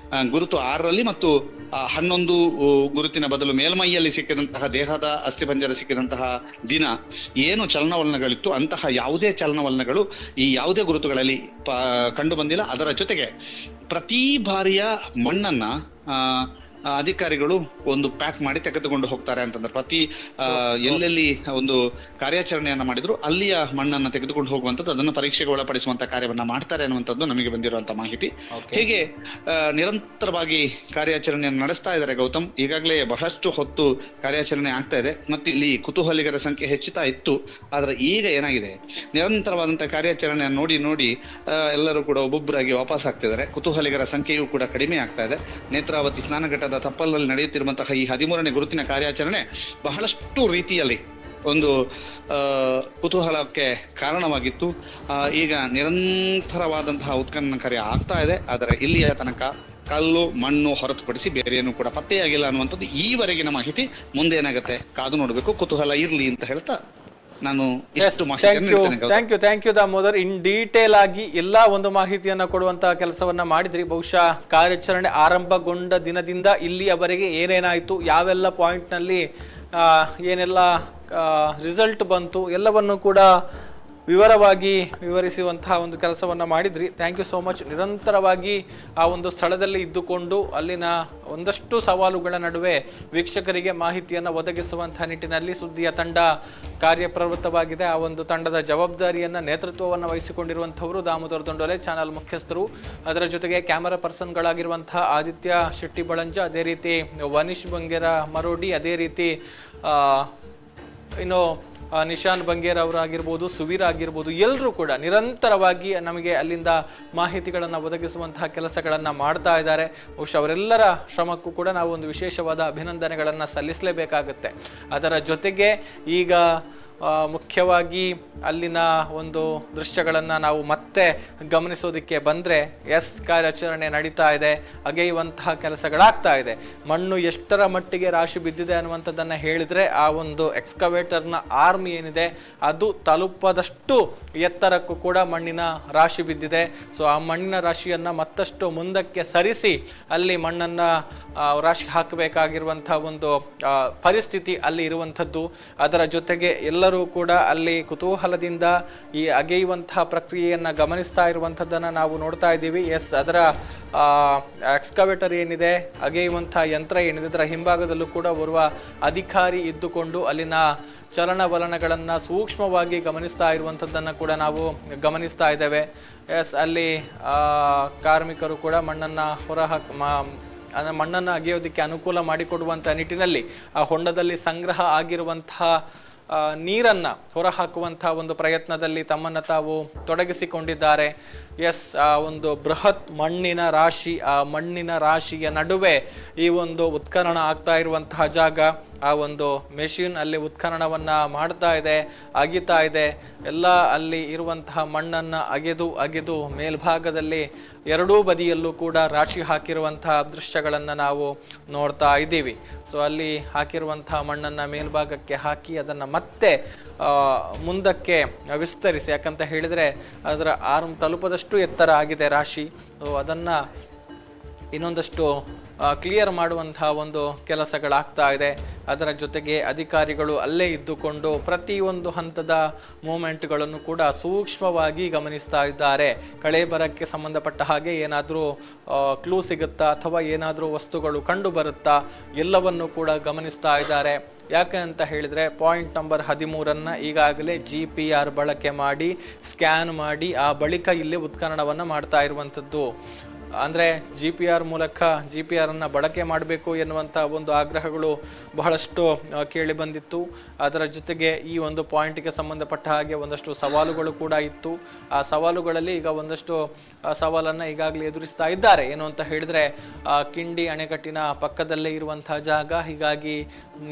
[SPEAKER 3] ಗುರುತು 6ರಲ್ಲಿ ಮತ್ತು 11 ಗುರುತಿನ ಬದಲು ಮೇಲ್ಮೈಯಲ್ಲಿ ಸಿಕ್ಕಿದಂತಹ ದೇಹದ ಅಸ್ಥಿಪಂಜರ ಸಿಕ್ಕಿದಂತಹ ದಿನ ಏನು ಚಲನವಲನಗಳಿತ್ತು ಅಂತಹ ಯಾವುದೇ ಚಲನವಲನಗಳು ಈ ಯಾವುದೇ ಗುರುತುಗಳಲ್ಲಿ ಕಂಡು ಬಂದಿಲ್ಲ. ಅದರ ಜೊತೆಗೆ ಪ್ರತಿ ಬಾರಿಯ ಮಣ್ಣನ್ನ ಅಧಿಕಾರಿಗಳು ಒಂದು ಪ್ಯಾಕ್ ಮಾಡಿ ತೆಗೆದುಕೊಂಡು ಹೋಗ್ತಾರೆ ಅಂತಂದ್ರೆ, ಪ್ರತಿ ಎಲ್ಲೆಲ್ಲಿ ಒಂದು ಕಾರ್ಯಾಚರಣೆಯನ್ನ ಮಾಡಿದ್ರು ಅಲ್ಲಿಯ ಮಣ್ಣನ್ನ ತೆಗೆದುಕೊಂಡು ಹೋಗುವಂಥದ್ದು, ಅದನ್ನು ಪರೀಕ್ಷೆಗೆ ಒಳಪಡಿಸುವಂತ ಕಾರ್ಯವನ್ನ ಮಾಡ್ತಾರೆ ಅನ್ನುವಂಥದ್ದು ನಮಗೆ ಬಂದಿರುವಂತ ಮಾಹಿತಿ. ಹೀಗೆ ನಿರಂತರವಾಗಿ ಕಾರ್ಯಾಚರಣೆಯನ್ನು ನಡೆಸ್ತಾ ಇದ್ದಾರೆ ಗೌತಮ್. ಈಗಾಗಲೇ ಬಹಳಷ್ಟು ಹೊತ್ತು ಕಾರ್ಯಾಚರಣೆ ಆಗ್ತಾ ಇದೆ ಮತ್ತು ಇಲ್ಲಿ ಕುತೂಹಲಿಗರ ಸಂಖ್ಯೆ ಹೆಚ್ಚುತ್ತಾ ಇತ್ತು. ಆದ್ರೆ ಈಗ ಏನಾಗಿದೆ, ನಿರಂತರವಾದಂತಹ ಕಾರ್ಯಾಚರಣೆಯನ್ನು ನೋಡಿ ಎಲ್ಲರೂ ಕೂಡ ಒಬ್ಬೊಬ್ಬರಾಗಿ ವಾಪಸ್ ಆಗ್ತಿದ್ದಾರೆ. ಕುತೂಹಲಿಗರ ಸಂಖ್ಯೆಯೂ ಕೂಡ ಕಡಿಮೆ ಆಗ್ತಾ ಇದೆ. ನೇತ್ರಾವತಿ ಸ್ನಾನಘಟ್ಟದ ತಪ್ಪಲಲ್ಲಿ ನಡೆಯುತ್ತಿರುವಂತಹ ಈ 13ನೇ ಗುರುತಿನ ಕಾರ್ಯಾಚರಣೆ ಬಹಳಷ್ಟು ರೀತಿಯಲ್ಲಿ ಒಂದು ಕುತೂಹಲಕ್ಕೆ ಕಾರಣವಾಗಿತ್ತು. ಈಗ ನಿರಂತರವಾದಂತಹ ಉತ್ಖನನ ಕಾರ್ಯ ಆಗ್ತಾ ಇದೆ. ಆದರೆ ಇಲ್ಲಿಯ ತನಕ ಕಲ್ಲು ಮಣ್ಣು ಹೊರತುಪಡಿಸಿ ಬೇರೆ ಏನು ಕೂಡ ಪತ್ತೆಯಾಗಿಲ್ಲ ಅನ್ನುವಂಥದ್ದು ಈವರೆಗಿನ ಮಾಹಿತಿ. ಮುಂದೆ ಏನಾಗುತ್ತೆ ಕಾದು ನೋಡ್ಬೇಕು, ಕುತೂಹಲ ಇರ್ಲಿ ಅಂತ ಹೇಳ್ತಾ ನಾನು ಇಷ್ಟು ಮಾಹಿತಿಯನ್ನು
[SPEAKER 1] thank you Damodar. In detail ಆಗಿ ಎಲ್ಲಾ ಒಂದು ಮಾಹಿತಿಯನ್ನ ಕೊಡುವಂತಹ ಕೆಲಸವನ್ನ ಮಾಡಿದ್ರಿ. ಬಹುಶಃ ಕಾರ್ಯಾಚರಣೆ ಆರಂಭಗೊಂಡ ದಿನದಿಂದ ಇಲ್ಲಿಯವರೆಗೆ ಏನೇನಾಯ್ತು, ಯಾವೆಲ್ಲ ಪಾಯಿಂಟ್ ನಲ್ಲಿ ಏನೆಲ್ಲ ರಿಸಲ್ಟ್ ಬಂತು, ಎಲ್ಲವನ್ನು ಕೂಡ ವಿವರವಾಗಿ ವಿವರಿಸುವಂತಹ ಒಂದು ಕೆಲಸವನ್ನು ಮಾಡಿದ್ರಿ. Thank you so much. ನಿರಂತರವಾಗಿ ಆ ಒಂದು ಸ್ಥಳದಲ್ಲಿ ಇದ್ದುಕೊಂಡು ಅಲ್ಲಿನ ಒಂದಷ್ಟು ಸವಾಲುಗಳ ನಡುವೆ ವೀಕ್ಷಕರಿಗೆ ಮಾಹಿತಿಯನ್ನು ಒದಗಿಸುವಂತಹ ನಿಟ್ಟಿನಲ್ಲಿ ಸುದ್ದಿಯ ತಂಡ ಕಾರ್ಯಪ್ರವೃತ್ತವಾಗಿದೆ. ಆ ಒಂದು ತಂಡದ ಜವಾಬ್ದಾರಿಯನ್ನು ನೇತೃತ್ವವನ್ನು ವಹಿಸಿಕೊಂಡಿರುವಂಥವರು ದಾಮೋದರ ದೊಂಡೋಲೆ, ಚಾನಲ್ ಮುಖ್ಯಸ್ಥರು. ಅದರ ಜೊತೆಗೆ ಕ್ಯಾಮರಾ ಪರ್ಸನ್ಗಳಾಗಿರುವಂತಹ ಆದಿತ್ಯ ಶೆಟ್ಟಿ ಬಳಂಜ, ಅದೇ ರೀತಿ ವನೀಶ್ ಬಂಗೇರ ಮರೋಡಿ, ಅದೇ ರೀತಿ ಇನ್ನು ನಿಶಾನ್ ಬಂಗೇರ್ ಅವರಾಗಿರ್ಬೋದು, ಸುವೀರ್ ಆಗಿರ್ಬೋದು, ಎಲ್ಲರೂ ಕೂಡ ನಿರಂತರವಾಗಿ ನಮಗೆ ಅಲ್ಲಿಂದ ಮಾಹಿತಿಗಳನ್ನು ಒದಗಿಸುವಂತಹ ಕೆಲಸಗಳನ್ನು ಮಾಡ್ತಾ ಇದ್ದಾರೆ. ಬಹುಶಃ ಅವರೆಲ್ಲರ ಶ್ರಮಕ್ಕೂ ಕೂಡ ನಾವು ಒಂದು ವಿಶೇಷವಾದ ಅಭಿನಂದನೆಗಳನ್ನು ಸಲ್ಲಿಸಲೇಬೇಕಾಗುತ್ತೆ. ಅದರ ಜೊತೆಗೆ ಈಗ ಮುಖ್ಯವಾಗಿ ಅಲ್ಲಿನ ಒಂದು ದೃಶ್ಯಗಳನ್ನು ನಾವು ಮತ್ತೆ ಗಮನಿಸೋದಕ್ಕೆ ಬಂದರೆ ಕಾರ್ಯಾಚರಣೆ ನಡೀತಾ ಇದೆ, ಅಗೆಯುವಂತಹ ಕೆಲಸಗಳಾಗ್ತಾ ಇದೆ. ಮಣ್ಣು ಎಷ್ಟರ ಮಟ್ಟಿಗೆ ರಾಶಿ ಬಿದ್ದಿದೆ ಅನ್ನುವಂಥದ್ದನ್ನು ಹೇಳಿದರೆ ಆ ಒಂದು ಎಕ್ಸ್ಕವೇಟರ್ನ ಆರ್ಮ್ ಏನಿದೆ ಅದು ತಲುಪದಷ್ಟು ಎತ್ತರಕ್ಕೂ ಕೂಡ ಮಣ್ಣಿನ ರಾಶಿ ಬಿದ್ದಿದೆ. ಸೊ ಆ ಮಣ್ಣಿನ ರಾಶಿಯನ್ನು ಮತ್ತಷ್ಟು ಮುಂದಕ್ಕೆ ಸರಿಸಿ ಅಲ್ಲಿ ಮಣ್ಣನ್ನು ರಾಶಿ ಹಾಕಬೇಕಾಗಿರುವಂಥ ಒಂದು ಪರಿಸ್ಥಿತಿ ಅಲ್ಲಿ ಇರುವಂಥದ್ದು. ಅದರ ಜೊತೆಗೆ ಎಲ್ಲರೂ ಕೂಡ ಅಲ್ಲಿ ಕುತೂಹಲದಿಂದ ಈ ಅಗೆಯುವಂತಹ ಪ್ರಕ್ರಿಯೆಯನ್ನು ಗಮನಿಸ್ತಾ ಇರುವಂಥದ್ದನ್ನು ನಾವು ನೋಡ್ತಾ ಇದ್ದೀವಿ. ಅದರ ಎಕ್ಸ್ಕವೇಟರ್ ಏನಿದೆ, ಅಗೆಯುವಂತಹ ಯಂತ್ರ ಏನಿದೆ, ಅದರ ಹಿಂಭಾಗದಲ್ಲೂ ಕೂಡ ಓರ್ವ ಅಧಿಕಾರಿ ಇದ್ದುಕೊಂಡು ಅಲ್ಲಿನ ಚಲನವಲನಗಳನ್ನು ಸೂಕ್ಷ್ಮವಾಗಿ ಗಮನಿಸ್ತಾ ಇರುವಂಥದ್ದನ್ನು ಕೂಡ ನಾವು ಗಮನಿಸ್ತಾ ಇದ್ದೇವೆ. ಅಲ್ಲಿ ಕಾರ್ಮಿಕರು ಕೂಡ ಮಣ್ಣನ್ನು ಅಗೆಯೋದಕ್ಕೆ ಅನುಕೂಲ ಮಾಡಿಕೊಡುವಂಥ ನಿಟ್ಟಿನಲ್ಲಿ ಆ ಹೊಂಡದಲ್ಲಿ ಸಂಗ್ರಹ ಆಗಿರುವಂತಹ ನೀರನ್ನು ಹೊರಹಾಕುವಂಥ ಒಂದು ಪ್ರಯತ್ನದಲ್ಲಿ ತಮ್ಮನ್ನು ತಾವು ತೊಡಗಿಸಿಕೊಂಡಿದ್ದಾರೆ. ಆ ಒಂದು ಬೃಹತ್ ಮಣ್ಣಿನ ರಾಶಿ, ಆ ಮಣ್ಣಿನ ರಾಶಿಯ ನಡುವೆ ಈ ಒಂದು ಉತ್ಖನನ ಆಗ್ತಾ ಇರುವಂತಹ ಜಾಗ, ಆ ಒಂದು ಮೆಷಿನ್ ಅಲ್ಲಿ ಉತ್ಖನನವನ್ನು ಮಾಡ್ತಾ ಇದೆ, ಅಗಿತಾ ಇದೆ. ಎಲ್ಲ ಅಲ್ಲಿ ಇರುವಂತಹ ಮಣ್ಣನ್ನು ಅಗೆದು ಮೇಲ್ಭಾಗದಲ್ಲಿ ಎರಡೂ ಬದಿಯಲ್ಲೂ ಕೂಡ ರಾಶಿ ಹಾಕಿರುವಂತಹ ದೃಶ್ಯಗಳನ್ನು ನಾವು ನೋಡ್ತಾ ಇದ್ದೀವಿ. ಸೊ ಅಲ್ಲಿ ಹಾಕಿರುವಂತಹ ಮಣ್ಣನ್ನು ಮೇಲ್ಭಾಗಕ್ಕೆ ಹಾಕಿ ಅದನ್ನು ಮತ್ತೆ ಮುಂದಕ್ಕೆ ವಿಸ್ತರಿಸಿ, ಯಾಕಂತ ಹೇಳಿದರೆ ಅದರ ಆರ್ಮ್ ತಲುಪದಷ್ಟು ಎತ್ತರ ಆಗಿದೆ ರಾಶಿ. ಅದನ್ನು ಇನ್ನೊಂದಷ್ಟು ಕ್ಲಿಯರ್ ಮಾಡುವಂತಹ ಒಂದು ಕೆಲಸಗಳಾಗ್ತಾ ಇದೆ. ಅದರ ಜೊತೆಗೆ ಅಧಿಕಾರಿಗಳು ಅಲ್ಲೇ ಇದ್ದುಕೊಂಡು ಪ್ರತಿಯೊಂದು ಹಂತದ ಮೂಮೆಂಟ್ಗಳನ್ನು ಕೂಡ ಸೂಕ್ಷ್ಮವಾಗಿ ಗಮನಿಸ್ತಾ ಇದ್ದಾರೆ. ಕಳೇಬರಕ್ಕೆ ಸಂಬಂಧಪಟ್ಟ ಹಾಗೆ ಏನಾದರೂ ಕ್ಲೂ ಸಿಗುತ್ತಾ ಅಥವಾ ಏನಾದರೂ ವಸ್ತುಗಳು ಕಂಡು ಬರುತ್ತಾ, ಎಲ್ಲವನ್ನು ಕೂಡ ಗಮನಿಸ್ತಾ ಇದ್ದಾರೆ. ಯಾಕೆ ಅಂತ ಹೇಳಿದರೆ ಪಾಯಿಂಟ್ ನಂಬರ್ 13 ಈಗಾಗಲೇ GPR ಬಳಕೆ ಮಾಡಿ ಸ್ಕ್ಯಾನ್ ಮಾಡಿ ಆ ಬಳಿಕ ಇಲ್ಲಿ ಉತ್ಖನನವನ್ನು ಮಾಡ್ತಾ ಇರುವಂಥದ್ದು. ಅಂದರೆ GPR ಮೂಲಕ GPR ಅನ್ನು ಬಳಕೆ ಮಾಡಬೇಕು ಎನ್ನುವಂಥ ಒಂದು ಆಗ್ರಹಗಳು ಬಹಳಷ್ಟು ಕೇಳಿ ಬಂದಿತ್ತು. ಅದರ ಜೊತೆಗೆ ಈ ಒಂದು ಪಾಯಿಂಟ್ಗೆ ಸಂಬಂಧಪಟ್ಟ ಹಾಗೆ ಒಂದಷ್ಟು ಸವಾಲುಗಳು ಕೂಡ ಇತ್ತು. ಆ ಸವಾಲುಗಳಲ್ಲಿ ಈಗ ಒಂದಷ್ಟು ಸವಾಲನ್ನು ಈಗಾಗಲೇ ಎದುರಿಸ್ತಾ ಇದ್ದಾರೆ. ಏನು ಅಂತ ಹೇಳಿದರೆ ಕಿಂಡಿ ಅಣೆಕಟ್ಟಿನ ಪಕ್ಕದಲ್ಲೇ ಇರುವಂತಹ ಜಾಗ, ಹೀಗಾಗಿ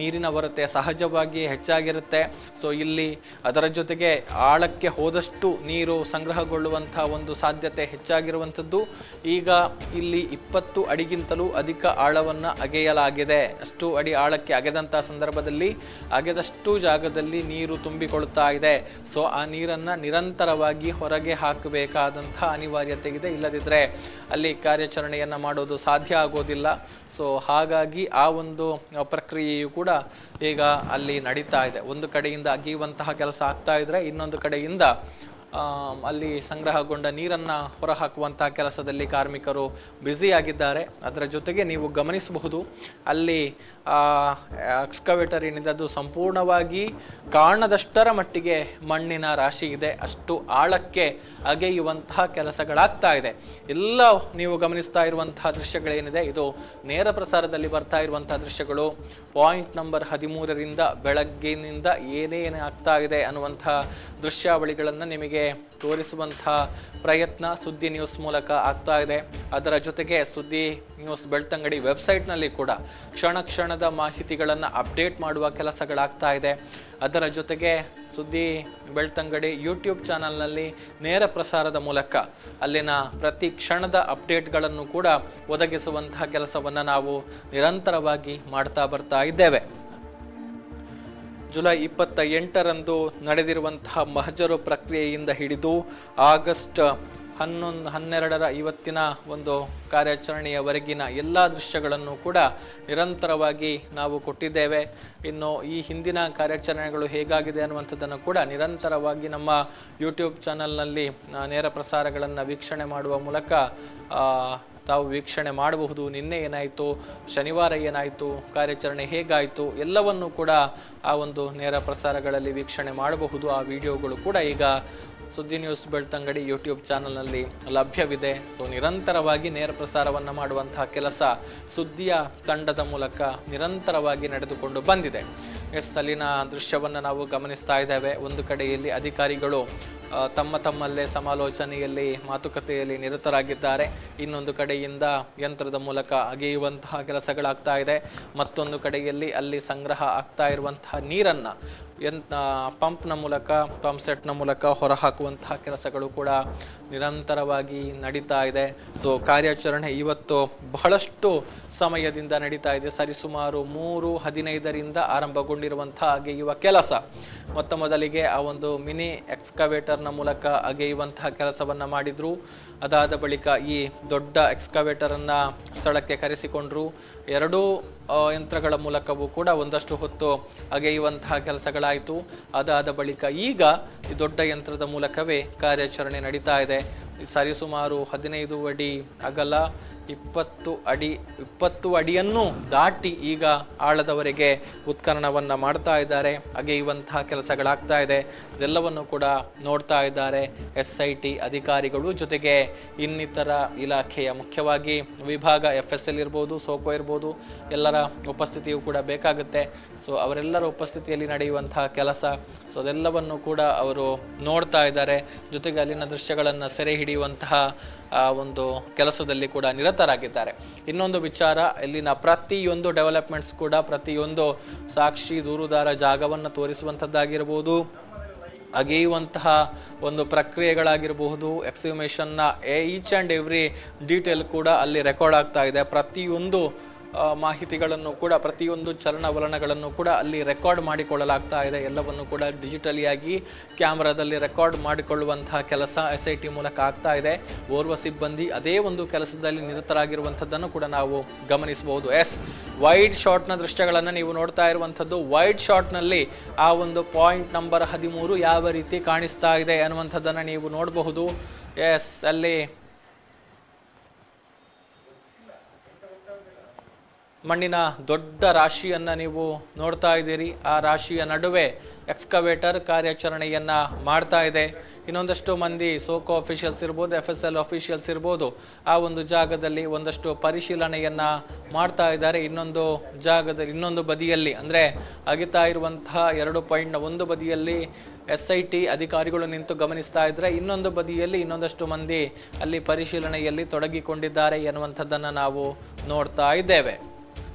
[SPEAKER 1] ನೀರಿನ ಕೊರತೆ ಸಹಜವಾಗಿ ಹೆಚ್ಚಾಗಿರುತ್ತೆ. ಸೊ ಇಲ್ಲಿ ಅದರ ಜೊತೆಗೆ ಆಳಕ್ಕೆ ಹೋದಷ್ಟು ನೀರು ಸಂಗ್ರಹಗೊಳ್ಳುವಂಥ ಒಂದು ಸಾಧ್ಯತೆ ಹೆಚ್ಚಾಗಿರುವಂಥದ್ದು. ಈಗ ಇಲ್ಲಿ 20 ಅಡಿಗಿಂತಲೂ ಅಧಿಕ ಆಳವನ್ನು ಅಗೆಯಲಾಗಿದೆ. ಅಷ್ಟು ಅಡಿ ಆಳಕ್ಕೆ ಅಗೆದಂಥ ಸಂದರ್ಭದಲ್ಲಿ ಅಗೆದಷ್ಟು ಜಾಗದಲ್ಲಿ ನೀರು ತುಂಬಿಕೊಳ್ತಾ ಇದೆ. ಸೊ ಆ ನೀರನ್ನು ನಿರಂತರವಾಗಿ ಹೊರಗೆ ಹಾಕಬೇಕಾದಂಥ ಅನಿವಾರ್ಯತೆ ಇದೆ. ಇಲ್ಲದಿದ್ದರೆ ಅಲ್ಲಿ ಕಾರ್ಯಾಚರಣೆಯನ್ನು ಮಾಡೋದು ಸಾಧ್ಯ ಆಗೋದಿಲ್ಲ. ಸೊ ಹಾಗಾಗಿ ಆ ಒಂದು ಪ್ರಕ್ರಿಯೆಯು ಕೂಡ ಈಗ ಅಲ್ಲಿ ನಡೀತಾ ಇದೆ. ಒಂದು ಕಡೆಯಿಂದ ಅಗೆಯುವಂತಹ ಕೆಲಸ ಆಗ್ತಾ ಇದ್ರೆ ಇನ್ನೊಂದು ಕಡೆಯಿಂದ ಅಲ್ಲಿ ಸಂಗ್ರಹಗೊಂಡ ನೀರನ್ನು ಹೊರಹಾಕುವಂತಹ ಕೆಲಸದಲ್ಲಿ ಕಾರ್ಮಿಕರು ಬ್ಯುಸಿಯಾಗಿದ್ದಾರೆ. ಅದರ ಜೊತೆಗೆ ನೀವು ಗಮನಿಸಬಹುದು ಅಲ್ಲಿ ಎಕ್ಸ್ಕವೇಟರ್ ಏನಿದೆ ಅದು ಸಂಪೂರ್ಣವಾಗಿ ಕಾಣದಷ್ಟರ ಮಟ್ಟಿಗೆ ಮಣ್ಣಿನ ರಾಶಿ ಇದೆ. ಅಷ್ಟು ಆಳಕ್ಕೆ ಅಗೆಯುವಂತಹ ಕೆಲಸಗಳಾಗ್ತಾ ಇದೆ. ಎಲ್ಲ ನೀವು ಗಮನಿಸ್ತಾ ಇರುವಂತಹ ದೃಶ್ಯಗಳೇನಿದೆ ಇದು ನೇರ ಪ್ರಸಾರದಲ್ಲಿ ಬರ್ತಾ ಇರುವಂತಹ ದೃಶ್ಯಗಳು. ಪಾಯಿಂಟ್ ನಂಬರ್ 13ರಿಂದ ಬೆಳಗ್ಗಿನಿಂದ ಏನೇನು ಆಗ್ತಾ ಇದೆ ಅನ್ನುವಂತಹ ದೃಶ್ಯಾವಳಿಗಳನ್ನು ನಿಮಗೆ ತೋರಿಸುವಂಥ ಪ್ರಯತ್ನ ಸುದ್ದಿ ನ್ಯೂಸ್ ಮೂಲಕ ಆಗ್ತಾ ಇದೆ. ಅದರ ಜೊತೆಗೆ ಸುದ್ದಿ ನ್ಯೂಸ್ ಬೆಳ್ತಂಗಡಿ ವೆಬ್ಸೈಟ್ನಲ್ಲಿ ಕೂಡ ಕ್ಷಣ ಕ್ಷಣದ ಮಾಹಿತಿಗಳನ್ನು ಅಪ್ಡೇಟ್ ಮಾಡುವ ಕೆಲಸಗಳಾಗ್ತಾ ಇದೆ. ಅದರ ಜೊತೆಗೆ ಸುದ್ದಿ ಬೆಳ್ತಂಗಡಿ ಯೂಟ್ಯೂಬ್ ಚಾನಲ್ನಲ್ಲಿ ನೇರ ಪ್ರಸಾರದ ಮೂಲಕ ಅಲ್ಲಿನ ಪ್ರತಿ ಕ್ಷಣದ ಅಪ್ಡೇಟ್ಗಳನ್ನು ಕೂಡ ಒದಗಿಸುವಂತಹ ಕೆಲಸವನ್ನು ನಾವು ನಿರಂತರವಾಗಿ ಮಾಡ್ತಾ ಬರ್ತಾ ಇದ್ದೇವೆ. ಜುಲೈ 28ರಂದು ನಡೆದಿರುವಂತಹ ಮಹಜರು ಪ್ರಕ್ರಿಯೆಯಿಂದ ಹಿಡಿದು ಆಗಸ್ಟ್ 12ರ ಇವತ್ತಿನ ಒಂದು ಕಾರ್ಯಾಚರಣೆಯವರೆಗಿನ ಎಲ್ಲ ದೃಶ್ಯಗಳನ್ನು ಕೂಡ ನಿರಂತರವಾಗಿ ನಾವು ಕೊಟ್ಟಿದ್ದೇವೆ. ಇನ್ನು ಈ ಹಿಂದಿನ ಕಾರ್ಯಾಚರಣೆಗಳು ಹೇಗಾಗಿದೆ ಅನ್ನುವಂಥದ್ದನ್ನು ಕೂಡ ನಿರಂತರವಾಗಿ ನಮ್ಮ ಯೂಟ್ಯೂಬ್ ಚಾನಲ್ನಲ್ಲಿ ನೇರ ಪ್ರಸಾರಗಳನ್ನು ವೀಕ್ಷಣೆ ಮಾಡುವ ಮೂಲಕ ತಾವು ವೀಕ್ಷಣೆ ಮಾಡಬಹುದು. ನಿನ್ನೆ ಏನಾಯಿತು, ಶನಿವಾರ ಏನಾಯಿತು, ಕಾರ್ಯಾಚರಣೆ ಹೇಗಾಯಿತು ಎಲ್ಲವನ್ನು ಕೂಡ ಆ ಒಂದು ನೇರ ಪ್ರಸಾರಗಳಲ್ಲಿ ವೀಕ್ಷಣೆ ಮಾಡಬಹುದು. ಆ ವಿಡಿಯೋಗಳು ಕೂಡ ಈಗ ಸುದ್ದಿ ನ್ಯೂಸ್ ಬೆಳ್ತಂಗಡಿ ಯೂಟ್ಯೂಬ್ ಚಾನಲ್ನಲ್ಲಿ ಲಭ್ಯವಿದೆ. ಸೊ ನಿರಂತರವಾಗಿ ನೇರ ಪ್ರಸಾರವನ್ನು ಮಾಡುವಂತಹ ಕೆಲಸ ಸುದ್ದಿಯ ತಂಡದ ಮೂಲಕ ನಿರಂತರವಾಗಿ ನಡೆದುಕೊಂಡು ಬಂದಿದೆ. ಅಲ್ಲಿನ ದೃಶ್ಯವನ್ನು ನಾವು ಗಮನಿಸ್ತಾ ಇದ್ದೇವೆ. ಒಂದು ಕಡೆಯಲ್ಲಿ ಅಧಿಕಾರಿಗಳು ತಮ್ಮಲ್ಲೇ ಸಮಾಲೋಚನೆಯಲ್ಲಿ ಮಾತುಕತೆಯಲ್ಲಿ ನಿರತರಾಗಿದ್ದಾರೆ. ಇನ್ನೊಂದು ಕಡೆಯಿಂದ ಯಂತ್ರದ ಮೂಲಕ ಅಗೆಯುವಂತಹ ಕೆಲಸಗಳಾಗ್ತಾ ಇದೆ. ಮತ್ತೊಂದು ಕಡೆಯಲ್ಲಿ ಅಲ್ಲಿ ಸಂಗ್ರಹ ಆಗ್ತಾ ಇರುವಂತಹ ನೀರನ್ನು ಪಂಪ್ ಸೆಟ್ನ ಮೂಲಕ ಹೊರಹಾಕುವಂತಹ ಕೆಲಸಗಳು ಕೂಡ ನಿರಂತರವಾಗಿ ನಡೀತಾ ಇದೆ. ಸೊ ಕಾರ್ಯಾಚರಣೆ ಇವತ್ತು ಬಹಳಷ್ಟು ಸಮಯದಿಂದ ನಡೀತಾ ಇದೆ. ಸರಿಸುಮಾರು 3:15ರಿಂದ ಆರಂಭಗೊಂಡಿರುವಂತಹ ಅಗೆಯುವ ಕೆಲಸ. ಮೊದಲಿಗೆ ಆ ಒಂದು ಮಿನಿ ಎಕ್ಸ್ಕವೇಟರ್ನ ಮೂಲಕ ಅಗೆಯುವಂತಹ ಕೆಲಸವನ್ನ ಮಾಡಿದ್ರು. ಅದಾದ ಬಳಿಕ ಈ ದೊಡ್ಡ ಎಕ್ಸ್ಕವೇಟರನ್ನು ಸ್ಥಳಕ್ಕೆ ಕರೆಸಿಕೊಂಡ್ರು. ಎರಡೂ ಯಂತ್ರಗಳ ಮೂಲಕವೂ ಕೂಡ ಒಂದಷ್ಟು ಹೊತ್ತು ಅಗೆಯುವಂತಹ ಕೆಲಸಗಳಾಯಿತು. ಅದಾದ ಬಳಿಕ ಈಗ ಈ ದೊಡ್ಡ ಯಂತ್ರದ ಮೂಲಕವೇ ಕಾರ್ಯಾಚರಣೆ ನಡೀತಾ ಇದೆ. ಸರಿಸುಮಾರು 15 ಅಡಿ ಅಗಲ, 20 ಅಡಿಯನ್ನು ದಾಟಿ ಈಗ ಆಳದವರೆಗೆ ಉತ್ಖನನವನ್ನು ಮಾಡ್ತಾ ಇದ್ದಾರೆ. ಅಗೆಯುವಂತಹ ಕೆಲಸಗಳಾಗ್ತಾ ಇದೆ. ಇದೆಲ್ಲವನ್ನು ಕೂಡ ನೋಡ್ತಾ ಇದ್ದಾರೆ SIT ಅಧಿಕಾರಿಗಳು, ಜೊತೆಗೆ ಇನ್ನಿತರ ಇಲಾಖೆಯ ಮುಖ್ಯವಾಗಿ ವಿಭಾಗ FSL ಇರ್ಬೋದು, ಸೋಕೋ ಇರ್ಬೋದು, ಎಲ್ಲರ ಉಪಸ್ಥಿತಿಯೂ ಕೂಡ ಬೇಕಾಗುತ್ತೆ. ಸೊ ಅವರೆಲ್ಲರ ಉಪಸ್ಥಿತಿಯಲ್ಲಿ ನಡೆಯುವಂತಹ ಕೆಲಸ, ಸೊ ಅದೆಲ್ಲವನ್ನು ಕೂಡ ಅವರು ನೋಡ್ತಾ ಇದ್ದಾರೆ. ಜೊತೆಗೆ ಅಲ್ಲಿನ ದೃಶ್ಯಗಳನ್ನು ಸೆರೆ ಹಿಡಿಯುವಂತಹ ಒಂದು ಕೆಲಸದಲ್ಲಿ ಕೂಡ ನಿರತರಾಗಿದ್ದಾರೆ. ಇನ್ನೊಂದು ವಿಚಾರ, ಇಲ್ಲಿನ ಪ್ರತಿಯೊಂದು ಡೆವಲಪ್ಮೆಂಟ್ಸ್ ಕೂಡ ಪ್ರತಿಯೊಂದು ಸಾಕ್ಷಿ ದೂರುದಾರ ಜಾಗವನ್ನು ತೋರಿಸುವಂಥದ್ದಾಗಿರ್ಬೋದು, ಅಗೆಯುವಂತಹ ಒಂದು ಪ್ರಕ್ರಿಯೆಗಳಾಗಿರಬಹುದು, ಎಕ್ಸಿಮೇಷನ್ನ ಈಚ್ ಆ್ಯಂಡ್ ಎವ್ರಿ ಡೀಟೇಲ್ ಕೂಡ ಅಲ್ಲಿ ರೆಕಾರ್ಡ್ ಆಗ್ತಾ ಇದೆ. ಪ್ರತಿಯೊಂದು ಮಾಹಿತಿಗಳನ್ನು ಕೂಡ, ಪ್ರತಿಯೊಂದು ಚಲನವಲನಗಳನ್ನು ಕೂಡ ಅಲ್ಲಿ ರೆಕಾರ್ಡ್ ಮಾಡಿಕೊಳ್ಳಲಾಗ್ತಾ ಇದೆ. ಎಲ್ಲವನ್ನು ಕೂಡ ಡಿಜಿಟಲಿಯಾಗಿ ಕ್ಯಾಮ್ರಾದಲ್ಲಿ ರೆಕಾರ್ಡ್ ಮಾಡಿಕೊಳ್ಳುವಂತಹ ಕೆಲಸ SIT ಮೂಲಕ ಆಗ್ತಾ ಇದೆ. ಓರ್ವ ಸಿಬ್ಬಂದಿ ಅದೇ ಒಂದು ಕೆಲಸದಲ್ಲಿ ನಿರತರಾಗಿರುವಂಥದ್ದನ್ನು ಕೂಡ ನಾವು ಗಮನಿಸಬಹುದು. ವೈಡ್ ಶಾಟ್ನ ದೃಶ್ಯಗಳನ್ನು ನೀವು ನೋಡ್ತಾ ಇರುವಂಥದ್ದು. ವೈಡ್ ಶಾಟ್ನಲ್ಲಿ ಆ ಒಂದು ಪಾಯಿಂಟ್ ನಂಬರ್ 13 ಯಾವ ರೀತಿ ಕಾಣಿಸ್ತಾ ಇದೆ ಅನ್ನುವಂಥದ್ದನ್ನು ನೀವು ನೋಡಬಹುದು. ಅಲ್ಲಿ ಮಣ್ಣಿನ ದೊಡ್ಡ ರಾಶಿಯನ್ನು ನೀವು ನೋಡ್ತಾ ಇದ್ದೀರಿ. ಆ ರಾಶಿಯ ನಡುವೆ ಎಕ್ಸ್ಕವೇಟರ್ ಕಾರ್ಯಾಚರಣೆಯನ್ನು ಮಾಡ್ತಾ ಇದೆ. ಇನ್ನೊಂದಷ್ಟು ಮಂದಿ ಸೋಕೋ ಅಫಿಷಿಯಲ್ಸ್ ಇರ್ಬೋದು, FSL ಅಫಿಷಿಯಲ್ಸ್ ಇರ್ಬೋದು, ಆ ಒಂದು ಜಾಗದಲ್ಲಿ ಒಂದಷ್ಟು ಪರಿಶೀಲನೆಯನ್ನು ಮಾಡ್ತಾ ಇದ್ದಾರೆ. ಇನ್ನೊಂದು ಬದಿಯಲ್ಲಿ ಅಂದರೆ ಅಗಿತಾ ಇರುವಂತಹ 2 ಪಾಯಿಂಟ್ನ ಒಂದು ಬದಿಯಲ್ಲಿ SIT ಅಧಿಕಾರಿಗಳು ನಿಂತು ಗಮನಿಸ್ತಾ ಇದ್ದರೆ, ಇನ್ನೊಂದು ಬದಿಯಲ್ಲಿ ಇನ್ನೊಂದಷ್ಟು ಮಂದಿ ಅಲ್ಲಿ ಪರಿಶೀಲನೆಯಲ್ಲಿ ತೊಡಗಿಕೊಂಡಿದ್ದಾರೆ ಎನ್ನುವಂಥದ್ದನ್ನು ನಾವು ನೋಡ್ತಾ ಇದ್ದೇವೆ.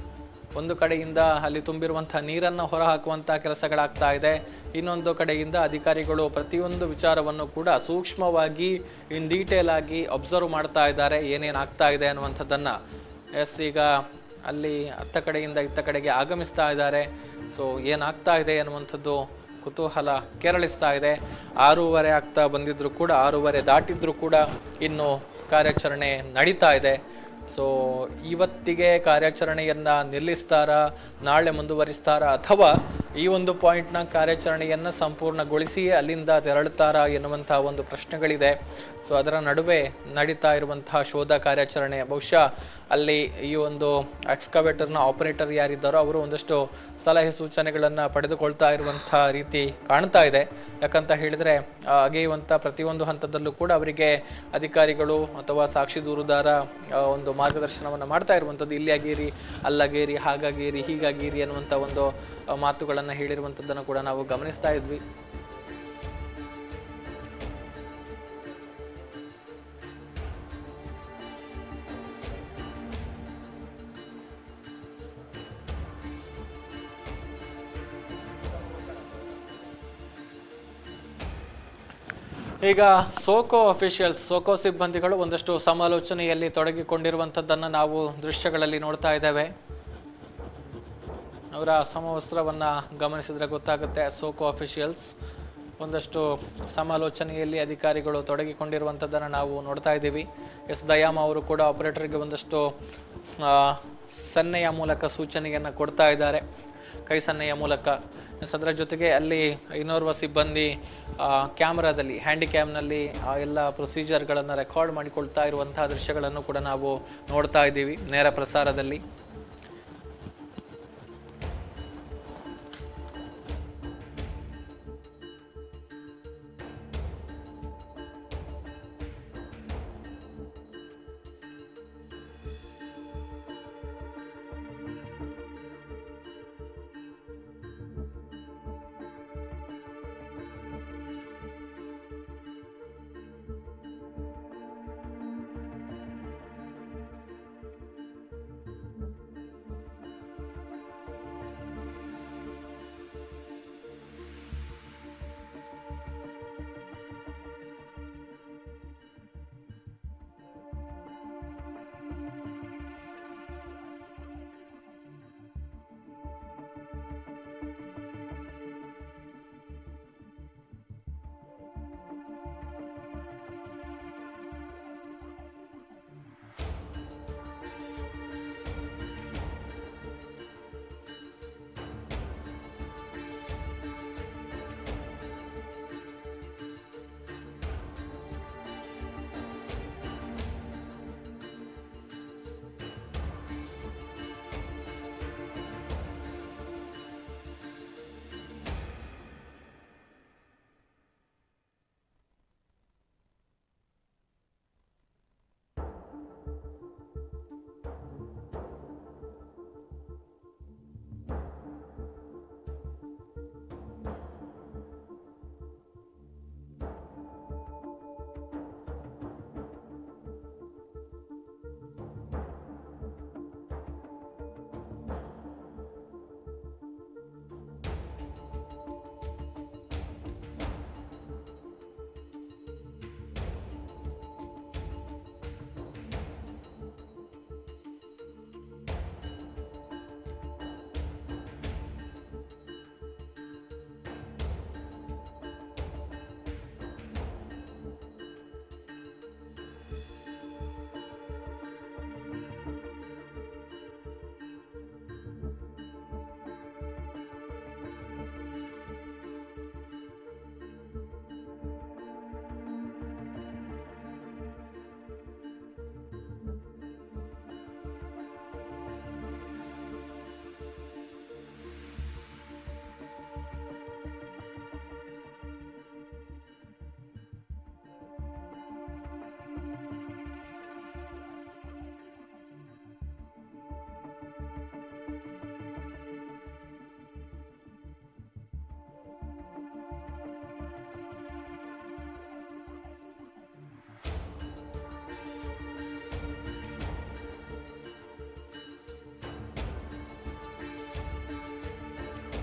[SPEAKER 1] ಒಂದು ಕಡೆಯಿಂದ ಅಲ್ಲಿ ತುಂಬಿರುವಂತಹ ನೀರನ್ನು ಹೊರಹಾಕುವಂತಹ ಕೆಲಸಗಳಾಗ್ತಾ ಇದೆ. ಇನ್ನೊಂದು ಕಡೆಯಿಂದ ಅಧಿಕಾರಿಗಳು ಪ್ರತಿಯೊಂದು ವಿಚಾರವನ್ನು ಕೂಡ ಸೂಕ್ಷ್ಮವಾಗಿ ಇನ್ ಡೀಟೇಲ್ ಆಗಿ ಅಬ್ಸರ್ವ್ ಮಾಡ್ತಾ ಇದ್ದಾರೆ, ಏನೇನಾಗ್ತಾ ಇದೆ ಅನ್ನುವಂಥದ್ದನ್ನು. ಈಗ ಅಲ್ಲಿ ಅತ್ತ ಕಡೆಯಿಂದ ಇತ್ತ ಕಡೆಗೆ ಆಗಮಿಸ್ತಾ ಇದ್ದಾರೆ. ಸೊ ಏನಾಗ್ತಾ ಇದೆ ಅನ್ನುವಂಥದ್ದು ಕುತೂಹಲ ಕೆರಳಿಸ್ತಾ ಇದೆ. 6:30 ಆಗ್ತಾ ಬಂದಿದ್ರು ಕೂಡ, 6:30 ದಾಟಿದ್ರು ಕೂಡ ಇನ್ನು ಕಾರ್ಯಾಚರಣೆ ನಡೀತಾ ಇದೆ. ಸೊ ಇವತ್ತಿಗೆ ಕಾರ್ಯಾಚರಣೆಯನ್ನು ನಿಲ್ಲಿಸ್ತಾರಾ, ನಾಳೆ ಮುಂದುವರಿಸ್ತಾರಾ, ಅಥವಾ ಈ ಒಂದು ಪಾಯಿಂಟ್ನ ಕಾರ್ಯಾಚರಣೆಯನ್ನು ಸಂಪೂರ್ಣಗೊಳಿಸಿಯೇ ಅಲ್ಲಿಂದ ತೆರಳುತ್ತಾರಾ ಎನ್ನುವಂತಹ ಒಂದು ಪ್ರಶ್ನೆಗಳಿದೆ. ಸೊ ಅದರ ನಡುವೆ ನಡೀತಾ ಇರುವಂತಹ ಶೋಧ ಕಾರ್ಯಾಚರಣೆ, ಬಹುಶಃ ಅಲ್ಲಿ ಈ ಒಂದು ಎಕ್ಸ್ಕವೇಟರ್ನ ಆಪರೇಟರ್ ಯಾರಿದ್ದಾರೋ ಅವರು ಒಂದಷ್ಟು ಸಲಹೆ ಸೂಚನೆಗಳನ್ನು ಪಡೆದುಕೊಳ್ತಾ ಇರುವಂಥ ರೀತಿ ಕಾಣ್ತಾ ಇದೆ. ಯಾಕಂತ ಹೇಳಿದರೆ ಅಗೆಯುವಂಥ ಪ್ರತಿಯೊಂದು ಹಂತದಲ್ಲೂ ಕೂಡ ಅವರಿಗೆ ಅಧಿಕಾರಿಗಳು ಅಥವಾ ಸಾಕ್ಷಿ ದೂರುದಾರ ಒಂದು ಮಾರ್ಗದರ್ಶನವನ್ನು ಮಾಡ್ತಾ ಇರುವಂಥದ್ದು. ಇಲ್ಲಿ ಅಗೇರಿ, ಅಲ್ಲಗೇರಿ, ಹಾಗಾಗೇರಿ, ಹೀಗಾಗೇರಿ ಅನ್ನುವಂಥ ಒಂದು ಮಾತುಗಳನ್ನು ಹೇಳಿರುವಂಥದ್ದನ್ನು ಕೂಡ ನಾವು ಗಮನಿಸ್ತಾ ಇದ್ವಿ. ಈಗ ಸೋಕೋ ಸಿಬ್ಬಂದಿಗಳು ಒಂದಷ್ಟು ಸಮಾಲೋಚನೆಯಲ್ಲಿ ತೊಡಗಿಕೊಂಡಿರುವಂಥದ್ದನ್ನು ನಾವು ದೃಶ್ಯಗಳಲ್ಲಿ ನೋಡ್ತಾ ಇದ್ದೇವೆ. ಅವರ ಸಮವಸ್ತ್ರವನ್ನು ಗಮನಿಸಿದ್ರೆ ಗೊತ್ತಾಗುತ್ತೆ. ಸೋಕೋ ಅಫಿಷಿಯಲ್ಸ್ ಒಂದಷ್ಟು ಸಮಾಲೋಚನೆಯಲ್ಲಿ ಅಧಿಕಾರಿಗಳು ತೊಡಗಿಕೊಂಡಿರುವಂಥದ್ದನ್ನು ನಾವು ನೋಡ್ತಾ ಇದ್ದೀವಿ. ದಯಾಮ ಅವರು ಕೂಡ ಆಪರೇಟರ್ಗೆ ಒಂದಷ್ಟು ಸನ್ನೆಯ ಮೂಲಕ ಸೂಚನೆಯನ್ನು ಕೊಡ್ತಾ ಇದ್ದಾರೆ, ಕೈ ಸನ್ನೆಯ ಮೂಲಕ. ಅದರ ಜೊತೆಗೆ ಅಲ್ಲಿ ಇನ್ನೋರ್ವ ಸಿಬ್ಬಂದಿ ಕ್ಯಾಮ್ರಾದಲ್ಲಿ, ಹ್ಯಾಂಡಿಕ್ಯಾಮ್ನಲ್ಲಿ ಆ ಎಲ್ಲ ಪ್ರೊಸೀಜರ್ಗಳನ್ನು ರೆಕಾರ್ಡ್ ಮಾಡಿಕೊಳ್ತಾ ಇರುವಂತಹ ದೃಶ್ಯಗಳನ್ನು ಕೂಡ ನಾವು ನೋಡ್ತಾ ಇದ್ದೀವಿ ನೇರ ಪ್ರಸಾರದಲ್ಲಿ.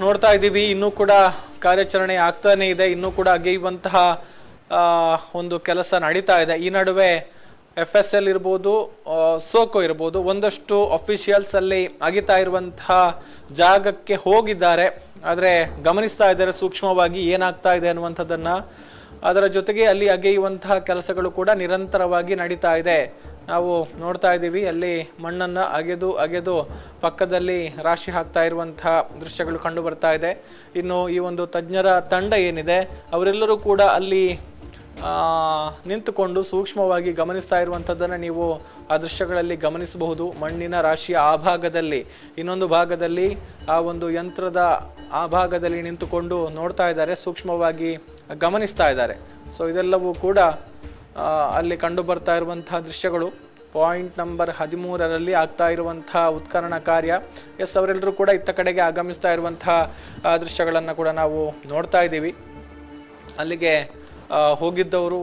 [SPEAKER 1] ನೋಡ್ತಾ ಇದ್ದೀವಿ, ಇನ್ನೂ ಕೂಡ ಕಾರ್ಯಾಚರಣೆ ಆಗ್ತಾನೆ ಇದೆ, ಇನ್ನೂ ಕೂಡ ಅಗೆಯುವಂತಹ ಒಂದು ಕೆಲಸ ನಡೀತಾ ಇದೆ. ಈ ನಡುವೆ FSL ಇರ್ಬೋದು, ಸೋಕೋ ಇರ್ಬೋದು, ಒಂದಷ್ಟು ಅಫಿಷಿಯಲ್ಸ್ ಅಲ್ಲಿ ಅಗಿತಾ ಇರುವಂತಹ ಜಾಗಕ್ಕೆ ಹೋಗಿದ್ದಾರೆ. ಆದರೆ ಗಮನಿಸ್ತಾ ಇದ್ದಾರೆ ಸೂಕ್ಷ್ಮವಾಗಿ ಏನಾಗ್ತಾ ಇದೆ ಅನ್ನುವಂಥದ್ದನ್ನ. ಅದರ ಜೊತೆಗೆ ಅಲ್ಲಿ ಅಗೆಯುವಂತಹ ಕೆಲಸಗಳು ಕೂಡ ನಿರಂತರವಾಗಿ ನಡೀತಾ ಇದೆ. ನಾವು ನೋಡ್ತಾ ಇದ್ದೀವಿ, ಅಲ್ಲಿ ಮಣ್ಣನ್ನು ಅಗೆದು ಪಕ್ಕದಲ್ಲಿ ರಾಶಿ ಹಾಕ್ತಾ ಇರುವಂತಹ ದೃಶ್ಯಗಳು ಕಂಡು ಬರ್ತಾ ಇದೆ. ಇನ್ನು ಈ ಒಂದು ತಜ್ಞರ ತಂಡ ಏನಿದೆ ಅವರೆಲ್ಲರೂ ಕೂಡ ಅಲ್ಲಿ ನಿಂತುಕೊಂಡು ಸೂಕ್ಷ್ಮವಾಗಿ ಗಮನಿಸ್ತಾ ಇರುವಂಥದ್ದನ್ನು ನೀವು ಆ ದೃಶ್ಯಗಳಲ್ಲಿ ಗಮನಿಸಬಹುದು. ಮಣ್ಣಿನ ರಾಶಿಯ ಆ ಭಾಗದಲ್ಲಿ, ಇನ್ನೊಂದು ಭಾಗದಲ್ಲಿ ಆ ಒಂದು ಯಂತ್ರದ ಆ ಭಾಗದಲ್ಲಿ ನಿಂತುಕೊಂಡು ನೋಡ್ತಾ ಇದ್ದಾರೆ, ಸೂಕ್ಷ್ಮವಾಗಿ ಗಮನಿಸ್ತಾ ಇದ್ದಾರೆ. ಸೊ ಇದೆಲ್ಲವೂ ಕೂಡ ಅಲ್ಲಿ ಕಂಡು ಬರ್ತಾ ಇರುವಂತಹ ದೃಶ್ಯಗಳು. ಪಾಯಿಂಟ್ ನಂಬರ್ 13ರಲ್ಲಿ ಆಗ್ತಾ ಇರುವಂತಹ ಉತ್ಖನನ ಕಾರ್ಯ. ಅವರೆಲ್ಲರೂ ಕೂಡ ಇತ್ತ ಕಡೆಗೆ ಆಗಮಿಸ್ತಾ ಇರುವಂತಹ ದೃಶ್ಯಗಳನ್ನು ಕೂಡ ನಾವು ನೋಡ್ತಾ ಇದ್ದೀವಿ. ಅಲ್ಲಿಗೆ ಹೋಗಿದ್ದವರು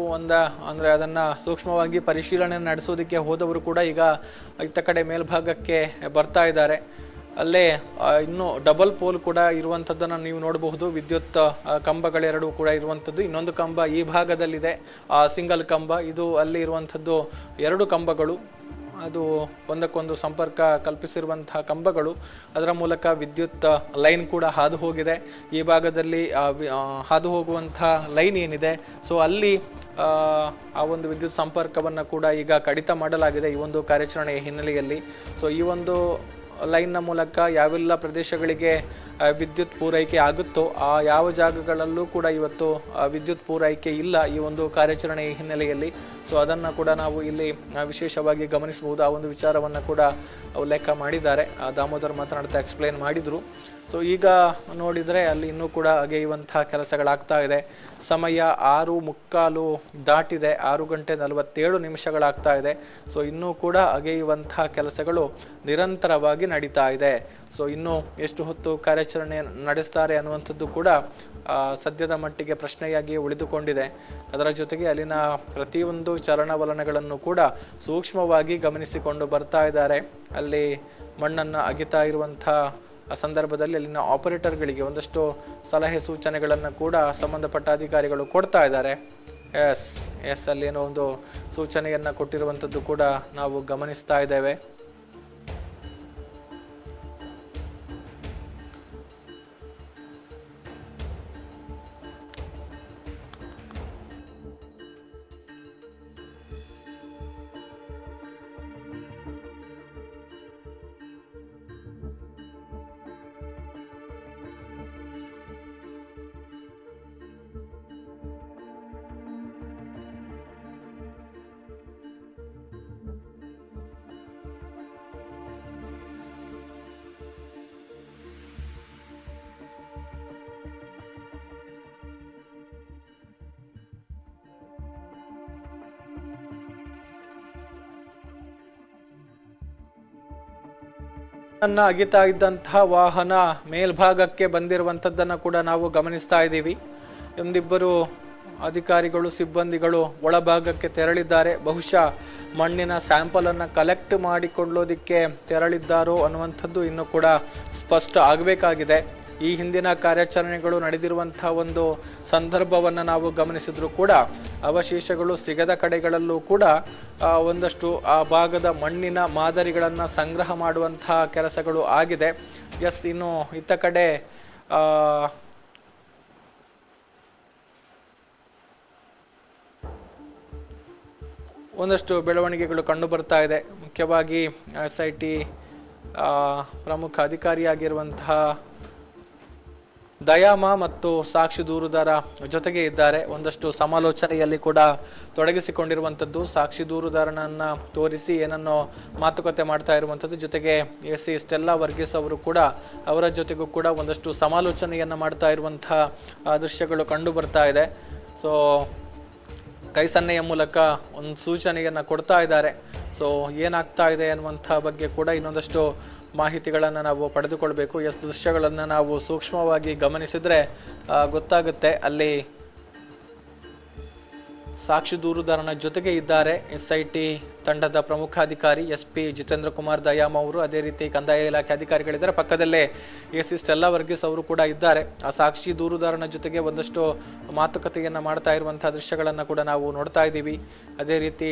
[SPEAKER 1] ಅಂದರೆ ಅದನ್ನು ಸೂಕ್ಷ್ಮವಾಗಿ ಪರಿಶೀಲನೆ ನಡೆಸೋದಕ್ಕೆ ಹೋದವರು ಕೂಡ ಈಗ ಇತ್ತ ಕಡೆ ಮೇಲ್ಭಾಗಕ್ಕೆ ಬರ್ತಾ ಇದ್ದಾರೆ. ಅಲ್ಲೇ ಇನ್ನೂ ಡಬಲ್ ಪೋಲ್ ಕೂಡ ಇರುವಂಥದ್ದನ್ನು ನೀವು ನೋಡಬಹುದು. ವಿದ್ಯುತ್ ಕಂಬಗಳೆರಡು ಕೂಡ ಇರುವಂಥದ್ದು. ಇನ್ನೊಂದು ಕಂಬ ಈ ಭಾಗದಲ್ಲಿದೆ, ಸಿಂಗಲ್ ಕಂಬ. ಇದು ಅಲ್ಲಿ ಇರುವಂಥದ್ದು 2 ಕಂಬಗಳು, ಅದು ಒಂದಕ್ಕೊಂದು ಸಂಪರ್ಕ ಕಲ್ಪಿಸಿರುವಂತಹ ಕಂಬಗಳು. ಅದರ ಮೂಲಕ ವಿದ್ಯುತ್ ಲೈನ್ ಕೂಡ ಹಾದು ಹೋಗಿದೆ. ಈ ಭಾಗದಲ್ಲಿ ಹಾದು ಹೋಗುವಂತಹ ಲೈನ್ ಏನಿದೆ, ಸೊ ಅಲ್ಲಿ ಆ ಒಂದು ವಿದ್ಯುತ್ ಸಂಪರ್ಕವನ್ನು ಕೂಡ ಈಗ ಕಡಿತ ಮಾಡಲಾಗಿದೆ ಈ ಒಂದು ಕಾರ್ಯಾಚರಣೆಯ ಹಿನ್ನೆಲೆಯಲ್ಲಿ. ಸೊ ಈ ಒಂದು ಲೈನ್ನ ಮೂಲಕ ಯಾವೆಲ್ಲ ಪ್ರದೇಶಗಳಿಗೆ ವಿದ್ಯುತ್ ಪೂರೈಕೆ ಆಗುತ್ತೋ ಆ ಯಾವ ಜಾಗಗಳಲ್ಲೂ ಕೂಡ ಇವತ್ತು ವಿದ್ಯುತ್ ಪೂರೈಕೆ ಇಲ್ಲ ಈ ಒಂದು ಕಾರ್ಯಾಚರಣೆಯ ಹಿನ್ನೆಲೆಯಲ್ಲಿ. ಸೊ ಅದನ್ನು ಕೂಡ ನಾವು ಇಲ್ಲಿ ವಿಶೇಷವಾಗಿ ಗಮನಿಸಬಹುದು. ಆ ಒಂದು ವಿಚಾರವನ್ನು ಕೂಡ ಉಲ್ಲೇಖ ಮಾಡಿದ್ದಾರೆ. ದಾಮೋದರ್ ಮಾತನಾಡ್ತಾ ಎಕ್ಸ್ಪ್ಲೇನ್ ಮಾಡಿದರು. ಸೊ ಈಗ ನೋಡಿದರೆ ಅಲ್ಲಿ ಇನ್ನೂ ಕೂಡ ಅಗೆಯುವಂತಹ ಕೆಲಸಗಳಾಗ್ತಾ ಇದೆ. ಸಮಯ 6:15 ದಾಟಿದೆ, 6:47 ಇದೆ. ಸೊ ಇನ್ನೂ ಕೂಡ ಅಗೆಯುವಂತಹ ಕೆಲಸಗಳು ನಿರಂತರವಾಗಿ ನಡೀತಾ ಇದೆ. ಸೊ ಇನ್ನೂ ಎಷ್ಟು ಹೊತ್ತು ಕಾರ್ಯಾಚರಣೆ ನಡೆಸ್ತಾರೆ ಅನ್ನುವಂಥದ್ದು ಕೂಡ ಸದ್ಯದ ಮಟ್ಟಿಗೆ ಪ್ರಶ್ನೆಯಾಗಿ ಉಳಿದುಕೊಂಡಿದೆ. ಅದರ ಜೊತೆಗೆ ಅಲ್ಲಿನ ಪ್ರತಿಯೊಂದು ಚಲನವಲನಗಳನ್ನು ಕೂಡ ಸೂಕ್ಷ್ಮವಾಗಿ ಗಮನಿಸಿಕೊಂಡು ಬರ್ತಾ ಇದ್ದಾರೆ. ಅಲ್ಲಿ ಮಣ್ಣನ್ನು ಅಗಿತಾ ಇರುವಂಥ ಸಂದರ್ಭದಲ್ಲಿ ಅಲ್ಲಿನ ಆಪರೇಟರ್ಗಳಿಗೆ ಒಂದಷ್ಟು ಸಲಹೆ ಸೂಚನೆಗಳನ್ನು ಕೂಡ ಸಂಬಂಧಪಟ್ಟ ಅಧಿಕಾರಿಗಳು ಕೊಡ್ತಾ ಇದ್ದಾರೆ. ಅಲ್ಲೇನೋ ಒಂದು ಸೂಚನೆಯನ್ನು ಕೊಟ್ಟಿರುವಂಥದ್ದು ಕೂಡ ನಾವು ಗಮನಿಸ್ತಾ ಇದ್ದೇವೆ. ಅಗಿತಾ ಇದ್ದಂತಹ ವಾಹನ ಮೇಲ್ಭಾಗಕ್ಕೆ ಬಂದಿರುವಂಥದ್ದನ್ನು ಕೂಡ ನಾವು ಗಮನಿಸ್ತಾ ಇದ್ದೀವಿ. ಒಂದಿಬ್ಬರು ಅಧಿಕಾರಿಗಳು ಸಿಬ್ಬಂದಿಗಳು ಒಳಭಾಗಕ್ಕೆ ತೆರಳಿದ್ದಾರೆ. ಬಹುಶಃ ಮಣ್ಣಿನ ಸ್ಯಾಂಪಲನ್ನು ಕಲೆಕ್ಟ್ ಮಾಡಿಕೊಳ್ಳೋದಕ್ಕೆ ತೆರಳಿದ್ದಾರೋ ಅನ್ನುವಂಥದ್ದು ಇನ್ನೂ ಕೂಡ ಸ್ಪಷ್ಟ ಆಗಬೇಕಾಗಿದೆ. ಈ ಹಿಂದಿನ ಕಾರ್ಯಾಚರಣೆಗಳು ನಡೆದಿರುವಂಥ ಒಂದು ಸಂದರ್ಭವನ್ನು ನಾವು ಗಮನಿಸಿದ್ರು ಕೂಡ ಅವಶೇಷಗಳು ಸಿಗದ ಕಡೆಗಳಲ್ಲೂ ಕೂಡ ಒಂದಷ್ಟು ಆ ಭಾಗದ ಮಣ್ಣಿನ ಮಾದರಿಗಳನ್ನು ಸಂಗ್ರಹ ಮಾಡುವಂತಹ ಕೆಲಸಗಳು ಆಗಿದೆ. ಇನ್ನು ಇತ್ತ ಕಡೆ ಒಂದಷ್ಟು ಬೆಳವಣಿಗೆಗಳು ಕಂಡು ಬರ್ತಾ ಇದೆ. ಮುಖ್ಯವಾಗಿ SIT ಪ್ರಮುಖ ಅಧಿಕಾರಿಯಾಗಿರುವಂತಹ ದಯಾಮ ಮತ್ತು ಸಾಕ್ಷಿ ದೂರುದಾರ ಜೊತೆಗೆ ಇದ್ದಾರೆ. ಒಂದಷ್ಟು ಸಮಾಲೋಚನೆಯಲ್ಲಿ ಕೂಡ ತೊಡಗಿಸಿಕೊಂಡಿರುವಂಥದ್ದು. ಸಾಕ್ಷಿ ದೂರುದಾರನನ್ನು ತೋರಿಸಿ ಏನನ್ನೋ ಮಾತುಕತೆ ಮಾಡ್ತಾ ಇರುವಂಥದ್ದು. ಜೊತೆಗೆ AC ಸ್ಟೆಲ್ಲಾ ವರ್ಗೀಸ್ ಅವರು ಕೂಡ ಅವರ ಜೊತೆಗೂ ಕೂಡ ಒಂದಷ್ಟು ಸಮಾಲೋಚನೆಯನ್ನು ಮಾಡ್ತಾ ಇರುವಂತಹ ದೃಶ್ಯಗಳು ಕಂಡು ಬರ್ತಾ ಇದೆ. ಸೊ ಕೈ ಸನ್ನೆಯ ಮೂಲಕ ಒಂದು ಸೂಚನೆಯನ್ನು ಕೊಡ್ತಾ ಇದ್ದಾರೆ. ಸೊ ಏನಾಗ್ತಾ ಇದೆ ಅನ್ನುವಂಥ ಬಗ್ಗೆ ಕೂಡ ಇನ್ನೊಂದಷ್ಟು ಮಾಹಿತಿಗಳನ್ನು ನಾವು ಪಡೆದುಕೊಳ್ಬೇಕು. ದೃಶ್ಯಗಳನ್ನು ನಾವು ಸೂಕ್ಷ್ಮವಾಗಿ ಗಮನಿಸಿದ್ರೆ ಗೊತ್ತಾಗುತ್ತೆ ಅಲ್ಲಿ ಸಾಕ್ಷಿ ದೂರುದಾರನ ಜೊತೆಗೆ ಇದ್ದಾರೆ SIT ತಂಡದ ಪ್ರಮುಖ ಅಧಿಕಾರಿ SP ಜಿತೇಂದ್ರ ಕುಮಾರ್ ದಯಾಮ್ ಅವರು, ಅದೇ ರೀತಿ ಕಂದಾಯ ಇಲಾಖೆ ಅಧಿಕಾರಿಗಳಿದ್ದಾರೆ. ಪಕ್ಕದಲ್ಲೇ AC ಸ್ಟೆಲ್ಲಾ ವರ್ಗೀಸ್ ಅವರು ಕೂಡ ಇದ್ದಾರೆ. ಆ ಸಾಕ್ಷಿ ದೂರುದಾರನ ಜೊತೆಗೆ ಒಂದಷ್ಟು ಮಾತುಕತೆಯನ್ನು ಮಾಡ್ತಾ ಇರುವಂತಹ ದೃಶ್ಯಗಳನ್ನು ಕೂಡ ನಾವು ನೋಡ್ತಾ ಇದ್ದೀವಿ. ಅದೇ ರೀತಿ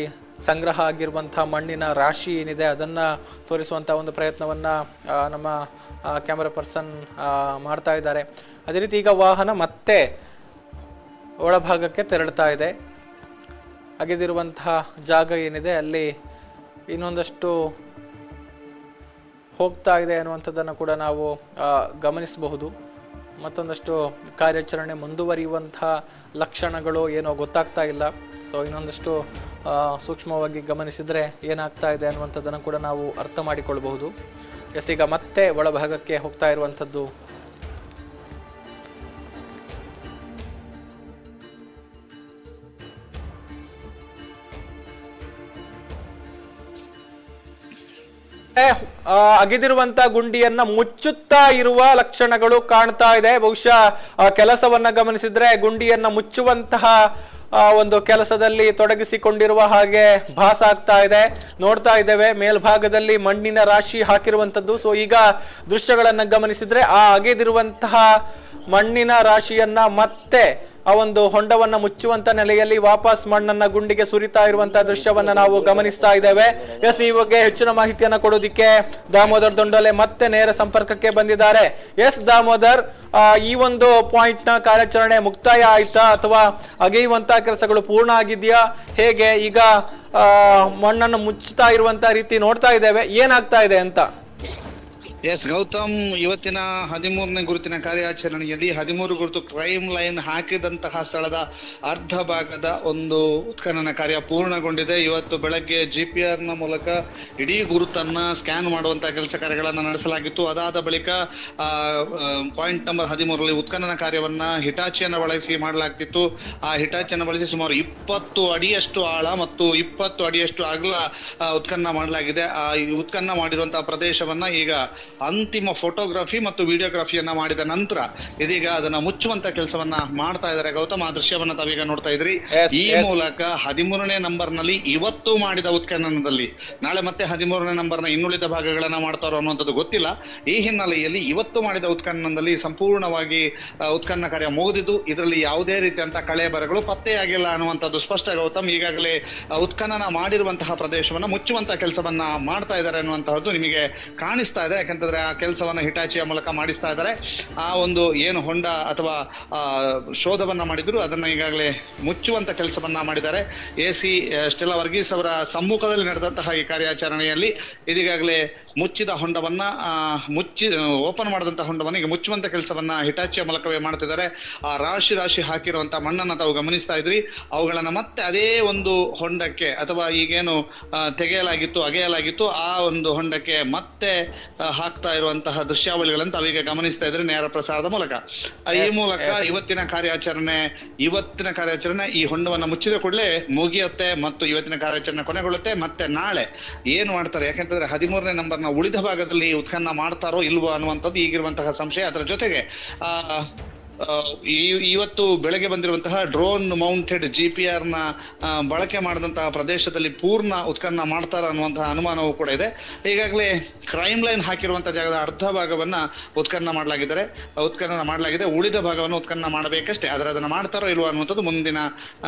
[SPEAKER 1] ಸಂಗ್ರಹ ಆಗಿರುವಂತಹ ಮಣ್ಣಿನ ರಾಶಿ ಏನಿದೆ ಅದನ್ನು ತೋರಿಸುವಂಥ ಒಂದು ಪ್ರಯತ್ನವನ್ನು ನಮ್ಮ ಕ್ಯಾಮರಾ ಪರ್ಸನ್ ಮಾಡ್ತಾ ಇದ್ದಾರೆ. ಅದೇ ರೀತಿ ಈಗ ವಾಹನ ಮತ್ತೆ ಒಳಭಾಗಕ್ಕೆ ತೆರಳುತ್ತಾ ಇದೆ. ಅಗೆದಿರುವಂತಹ ಜಾಗ ಏನಿದೆ ಅಲ್ಲಿ ಇನ್ನೊಂದಷ್ಟು ಹೋಗ್ತಾ ಇದೆ ಅನ್ನುವಂಥದ್ದನ್ನು ಕೂಡ ನಾವು ಗಮನಿಸಬಹುದು. ಮತ್ತೊಂದಷ್ಟು ಕಾರ್ಯಾಚರಣೆ ಮುಂದುವರಿಯುವಂತಹ ಲಕ್ಷಣಗಳು ಏನೋ ಗೊತ್ತಾಗ್ತಾ ಇಲ್ಲ. ಸೊ ಇನ್ನೊಂದಷ್ಟು ಸೂಕ್ಷ್ಮವಾಗಿ ಗಮನಿಸಿದರೆ ಏನಾಗ್ತಾ ಇದೆ ಅನ್ನುವಂಥದ್ದನ್ನು ಕೂಡ ನಾವು ಅರ್ಥ ಮಾಡಿಕೊಳ್ಬಹುದು. ಈಗ ಮತ್ತೆ ಒಳಭಾಗಕ್ಕೆ ಹೋಗ್ತಾ ಇರುವಂಥದ್ದು. ಅಗೆದಿರುವಂತಹ ಗುಂಡಿಯನ್ನ ಮುಚ್ಚುತ್ತಾ ಇರುವ ಲಕ್ಷಣಗಳು ಕಾಣ್ತಾ ಇದೆ. ಬಹುಶಃ ಕೆಲಸವನ್ನ ಗಮನಿಸಿದ್ರೆ ಗುಂಡಿಯನ್ನ ಮುಚ್ಚುವಂತಹ ಒಂದು ಕೆಲಸದಲ್ಲಿ ತೊಡಗಿಸಿಕೊಂಡಿರುವ ಹಾಗೆ ಭಾಸ ಆಗ್ತಾ ಇದೆ. ನೋಡ್ತಾ ಇದ್ದೇವೆ ಮೇಲ್ಭಾಗದಲ್ಲಿ ಮಣ್ಣಿನ ರಾಶಿ ಹಾಕಿರುವಂತದ್ದು. ಸೊ ಈಗ ದೃಶ್ಯಗಳನ್ನ ಗಮನಿಸಿದ್ರೆ ಆ ಅಗೆದಿರುವಂತಹ ಮಣ್ಣಿನ ರಾಶಿಯನ್ನ ಮತ್ತೆ ಆ ಒಂದು ಹೊಂಡವನ್ನ ಮುಚ್ಚುವಂತ ನೆಲೆಯಲ್ಲಿ ವಾಪಸ್ ಮಣ್ಣನ್ನ ಗುಂಡಿಗೆ ಸುರಿತಾ ಇರುವಂತಹ ದೃಶ್ಯವನ್ನ ನಾವು ಗಮನಿಸ್ತಾ ಇದ್ದೇವೆ. ಈ ಬಗ್ಗೆ ಹೆಚ್ಚಿನ ಮಾಹಿತಿಯನ್ನ ಕೊಡೋದಿಕ್ಕೆ ದಾಮೋದರ್ ದೊಂಡಲೆ ಮತ್ತೆ ನೇರ ಸಂಪರ್ಕಕ್ಕೆ ಬಂದಿದ್ದಾರೆ. ದಾಮೋದರ್, ಈ ಒಂದು ಪಾಯಿಂಟ್ ನ ಕಾರ್ಯಾಚರಣೆ ಮುಕ್ತಾಯ ಆಯ್ತಾ ಅಥವಾ ಅಗೆಯುವಂತಹ ಕೆಲಸಗಳು ಪೂರ್ಣ ಆಗಿದೆಯಾ? ಹೇಗೆ ಈಗ ಮಣ್ಣನ್ನು ಮುಚ್ಚುತ್ತಾ ಇರುವಂತಹ ರೀತಿ ನೋಡ್ತಾ ಇದ್ದೇವೆ, ಏನಾಗ್ತಾ ಇದೆ ಅಂತ?
[SPEAKER 3] ಎಸ್ ಗೌತಮ್, ಇವತ್ತಿನ 13ನೇ ಗುರುತಿನ ಕಾರ್ಯಾಚರಣೆಯಲ್ಲಿ 13 ಗುರುತು ಕ್ರೈಮ್ ಲೈನ್ ಹಾಕಿದಂತಹ ಸ್ಥಳದ ಅರ್ಧ ಭಾಗದ ಒಂದು ಉತ್ಖನನ ಕಾರ್ಯ ಪೂರ್ಣಗೊಂಡಿದೆ. ಇವತ್ತು ಬೆಳಗ್ಗೆ GPR ನ ಮೂಲಕ ಇಡೀ ಗುರುತನ್ನ ಸ್ಕ್ಯಾನ್ ಮಾಡುವಂತಹ ಕೆಲಸ ಕಾರ್ಯಗಳನ್ನು ನಡೆಸಲಾಗಿತ್ತು. ಅದಾದ ಬಳಿಕ ಪಾಯಿಂಟ್ ನಂಬರ್ 13ರಲ್ಲಿ ಉತ್ಖನನ ಕಾರ್ಯವನ್ನ ಹಿಟಾಚಿಯನ್ನು ಬಳಸಿ ಮಾಡಲಾಗ್ತಿತ್ತು. ಆ ಹಿಟಾಚಿಯನ್ನು ಬಳಸಿ ಸುಮಾರು 20 ಅಡಿಯಷ್ಟು ಆಳ ಮತ್ತು 20 ಅಡಿಯಷ್ಟು ಅಗಲ ಉತ್ಖನನ ಮಾಡಲಾಗಿದೆ. ಆ ಉತ್ಖನನ ಮಾಡಿರುವಂತಹ ಪ್ರದೇಶವನ್ನ ಈಗ ಅಂತಿಮ ಫೋಟೋಗ್ರಫಿ ಮತ್ತು ವಿಡಿಯೋಗ್ರಫಿಯನ್ನ ಮಾಡಿದ ನಂತರ ಇದೀಗ ಅದನ್ನ ಮುಚ್ಚುವಂತ ಕೆಲಸವನ್ನ ಮಾಡ್ತಾ ಇದ್ದಾರೆ. ಗೌತಮ್, ಆ ದೃಶ್ಯವನ್ನ ತಾವೀಗ ನೋಡ್ತಾ ಇದ್ರಿ. ಈ ಮೂಲಕ 13ನೇ ನಂಬರ್ ನಲ್ಲಿ ಇವತ್ತು ಮಾಡಿದ ಉತ್ಖನನದಲ್ಲಿ ನಾಳೆ ಮತ್ತೆ 13ನೇ ನಂಬರ್ ನ ಇನ್ನುಳಿದ ಭಾಗಗಳನ್ನ ಮಾಡ್ತಾರೋ ಅನ್ನುವಂಥದ್ದು ಗೊತ್ತಿಲ್ಲ. ಈ ಹಿನ್ನೆಲೆಯಲ್ಲಿ ಇವತ್ತು ಮಾಡಿದ ಉತ್ಖನನದಲ್ಲಿ ಸಂಪೂರ್ಣವಾಗಿ ಉತ್ಖನನ ಕಾರ್ಯ ಮುಗಿದಿದ್ದು ಇದರಲ್ಲಿ ಯಾವುದೇ ರೀತಿಯಂತ ಕಳೆ ಬರಗಳು ಪತ್ತೆಯಾಗಿಲ್ಲ ಅನ್ನುವಂಥದ್ದು ಸ್ಪಷ್ಟ. ಗೌತಮ್, ಈಗಾಗಲೇ ಉತ್ಖನನ ಮಾಡಿರುವಂತಹ ಪ್ರದೇಶವನ್ನ ಮುಚ್ಚುವಂತಹ ಕೆಲಸವನ್ನ ಮಾಡ್ತಾ ಇದ್ದಾರೆ ಅನ್ನುವಂತಹದ್ದು ನಿಮಗೆ ಕಾಣಿಸ್ತಾ ಇದೆ. ಯಾಕಂತಂದ್ರೆ ಆ ಕೆಲಸವನ್ನ ಹಿಟಾಚಿಯ ಮೂಲಕ ಮಾಡಿಸ್ತಾ ಇದ್ದಾರೆ. ಆ ಒಂದು ಏನು ಹೊಂಡ ಅಥವಾ ಶೋಧವನ್ನ ಮಾಡಿದ್ರು ಅದನ್ನ ಈಗಾಗಲೇ ಮುಚ್ಚುವಂತ ಕೆಲಸವನ್ನ ಮಾಡಿದ್ದಾರೆ. AC ಸ್ಟೆಲ್ಲಾ ವರ್ಗೀಸ್ ಅವರ ಸಮ್ಮುಖದಲ್ಲಿ ನಡೆದಂತಹ ಈ ಕಾರ್ಯಾಚರಣೆಯಲ್ಲಿ ಇದೀಗಾಗಲೇ ಮುಚ್ಚಿದ ಹೊಂಡವನ್ನ ಓಪನ್ ಮಾಡಿದಂತಹ ಹೊಂಡವನ್ನ ಈಗ ಮುಚ್ಚುವಂತ ಕೆಲಸವನ್ನ ಹಿಟಾಚಿಯ ಮೂಲಕವೇ ಮಾಡ್ತಿದ್ದಾರೆ. ಆ ರಾಶಿ ಹಾಕಿರುವಂತ ಮಣ್ಣನ್ನ ತಾವು ಗಮನಿಸ್ತಾ ಇದ್ರಿ. ಅವುಗಳನ್ನ ಮತ್ತೆ ಅದೇ ಒಂದು ಹೊಂಡಕ್ಕೆ ಅಥವಾ ಈಗೇನು ಅಗೆಯಲಾಗಿತ್ತು ಆ ಒಂದು ಹೊಂಡಕ್ಕೆ ಮತ್ತೆ ಹಾಕ್ತಾ ಇರುವಂತಹ ದೃಶ್ಯಾವಳಿಗಳನ್ನು ತಾವೀಗ ಗಮನಿಸ್ತಾ ಇದ್ರಿ ನೇರ ಪ್ರಸಾರದ ಮೂಲಕ. ಈ ಮೂಲಕ ಇವತ್ತಿನ ಕಾರ್ಯಾಚರಣೆ ಈ ಹೊಂಡವನ್ನ ಮುಚ್ಚಿದ ಕೂಡಲೇ ಮುಗಿಯುತ್ತೆ ಮತ್ತು ಇವತ್ತಿನ ಕಾರ್ಯಾಚರಣೆ ಕೊನೆಗೊಳ್ಳುತ್ತೆ. ಮತ್ತೆ ನಾಳೆ ಏನು ಮಾಡ್ತಾರೆ, ಯಾಕಂತಂದ್ರೆ 13ನೇ ನಂಬರ್ನ ಉಳಿದ ಭಾಗದಲ್ಲಿ ಉತ್ಖನನ ಮಾಡ್ತಾರೋ ಇಲ್ವೋ ಅನ್ನುವಂಥದ್ದು ಈಗಿರುವಂತಹ ಸಂಶಯ. ಅದರ ಜೊತೆಗೆ ಇವತ್ತು ಬೆಳಗ್ಗೆ ಬಂದಿರುವಂತಹ ಡ್ರೋನ್ ಮೌಂಟೆಡ್ GPR ನ ಬಳಕೆ ಮಾಡಿದಂತಹ ಪ್ರದೇಶದಲ್ಲಿ ಪೂರ್ಣ ಉತ್ಖನನ ಮಾಡ್ತಾರ ಅನ್ನುವಂತಹ ಅನುಮಾನವೂ ಕೂಡ ಇದೆ. ಈಗಾಗಲೇ ಕ್ರೈಮ್ ಲೈನ್ ಹಾಕಿರುವಂತಹ ಜಾಗದ ಅರ್ಧ ಭಾಗವನ್ನ ಉತ್ಖನನ ಮಾಡಲಾಗಿದೆ. ಉಳಿದ ಭಾಗವನ್ನು ಉತ್ಖನನ ಮಾಡಬೇಕಷ್ಟೇ. ಆದರೆ ಅದನ್ನ ಮಾಡ್ತಾರೋ ಇಲ್ವೋ ಅನ್ನುವಂಥದ್ದು ಮುಂದಿನ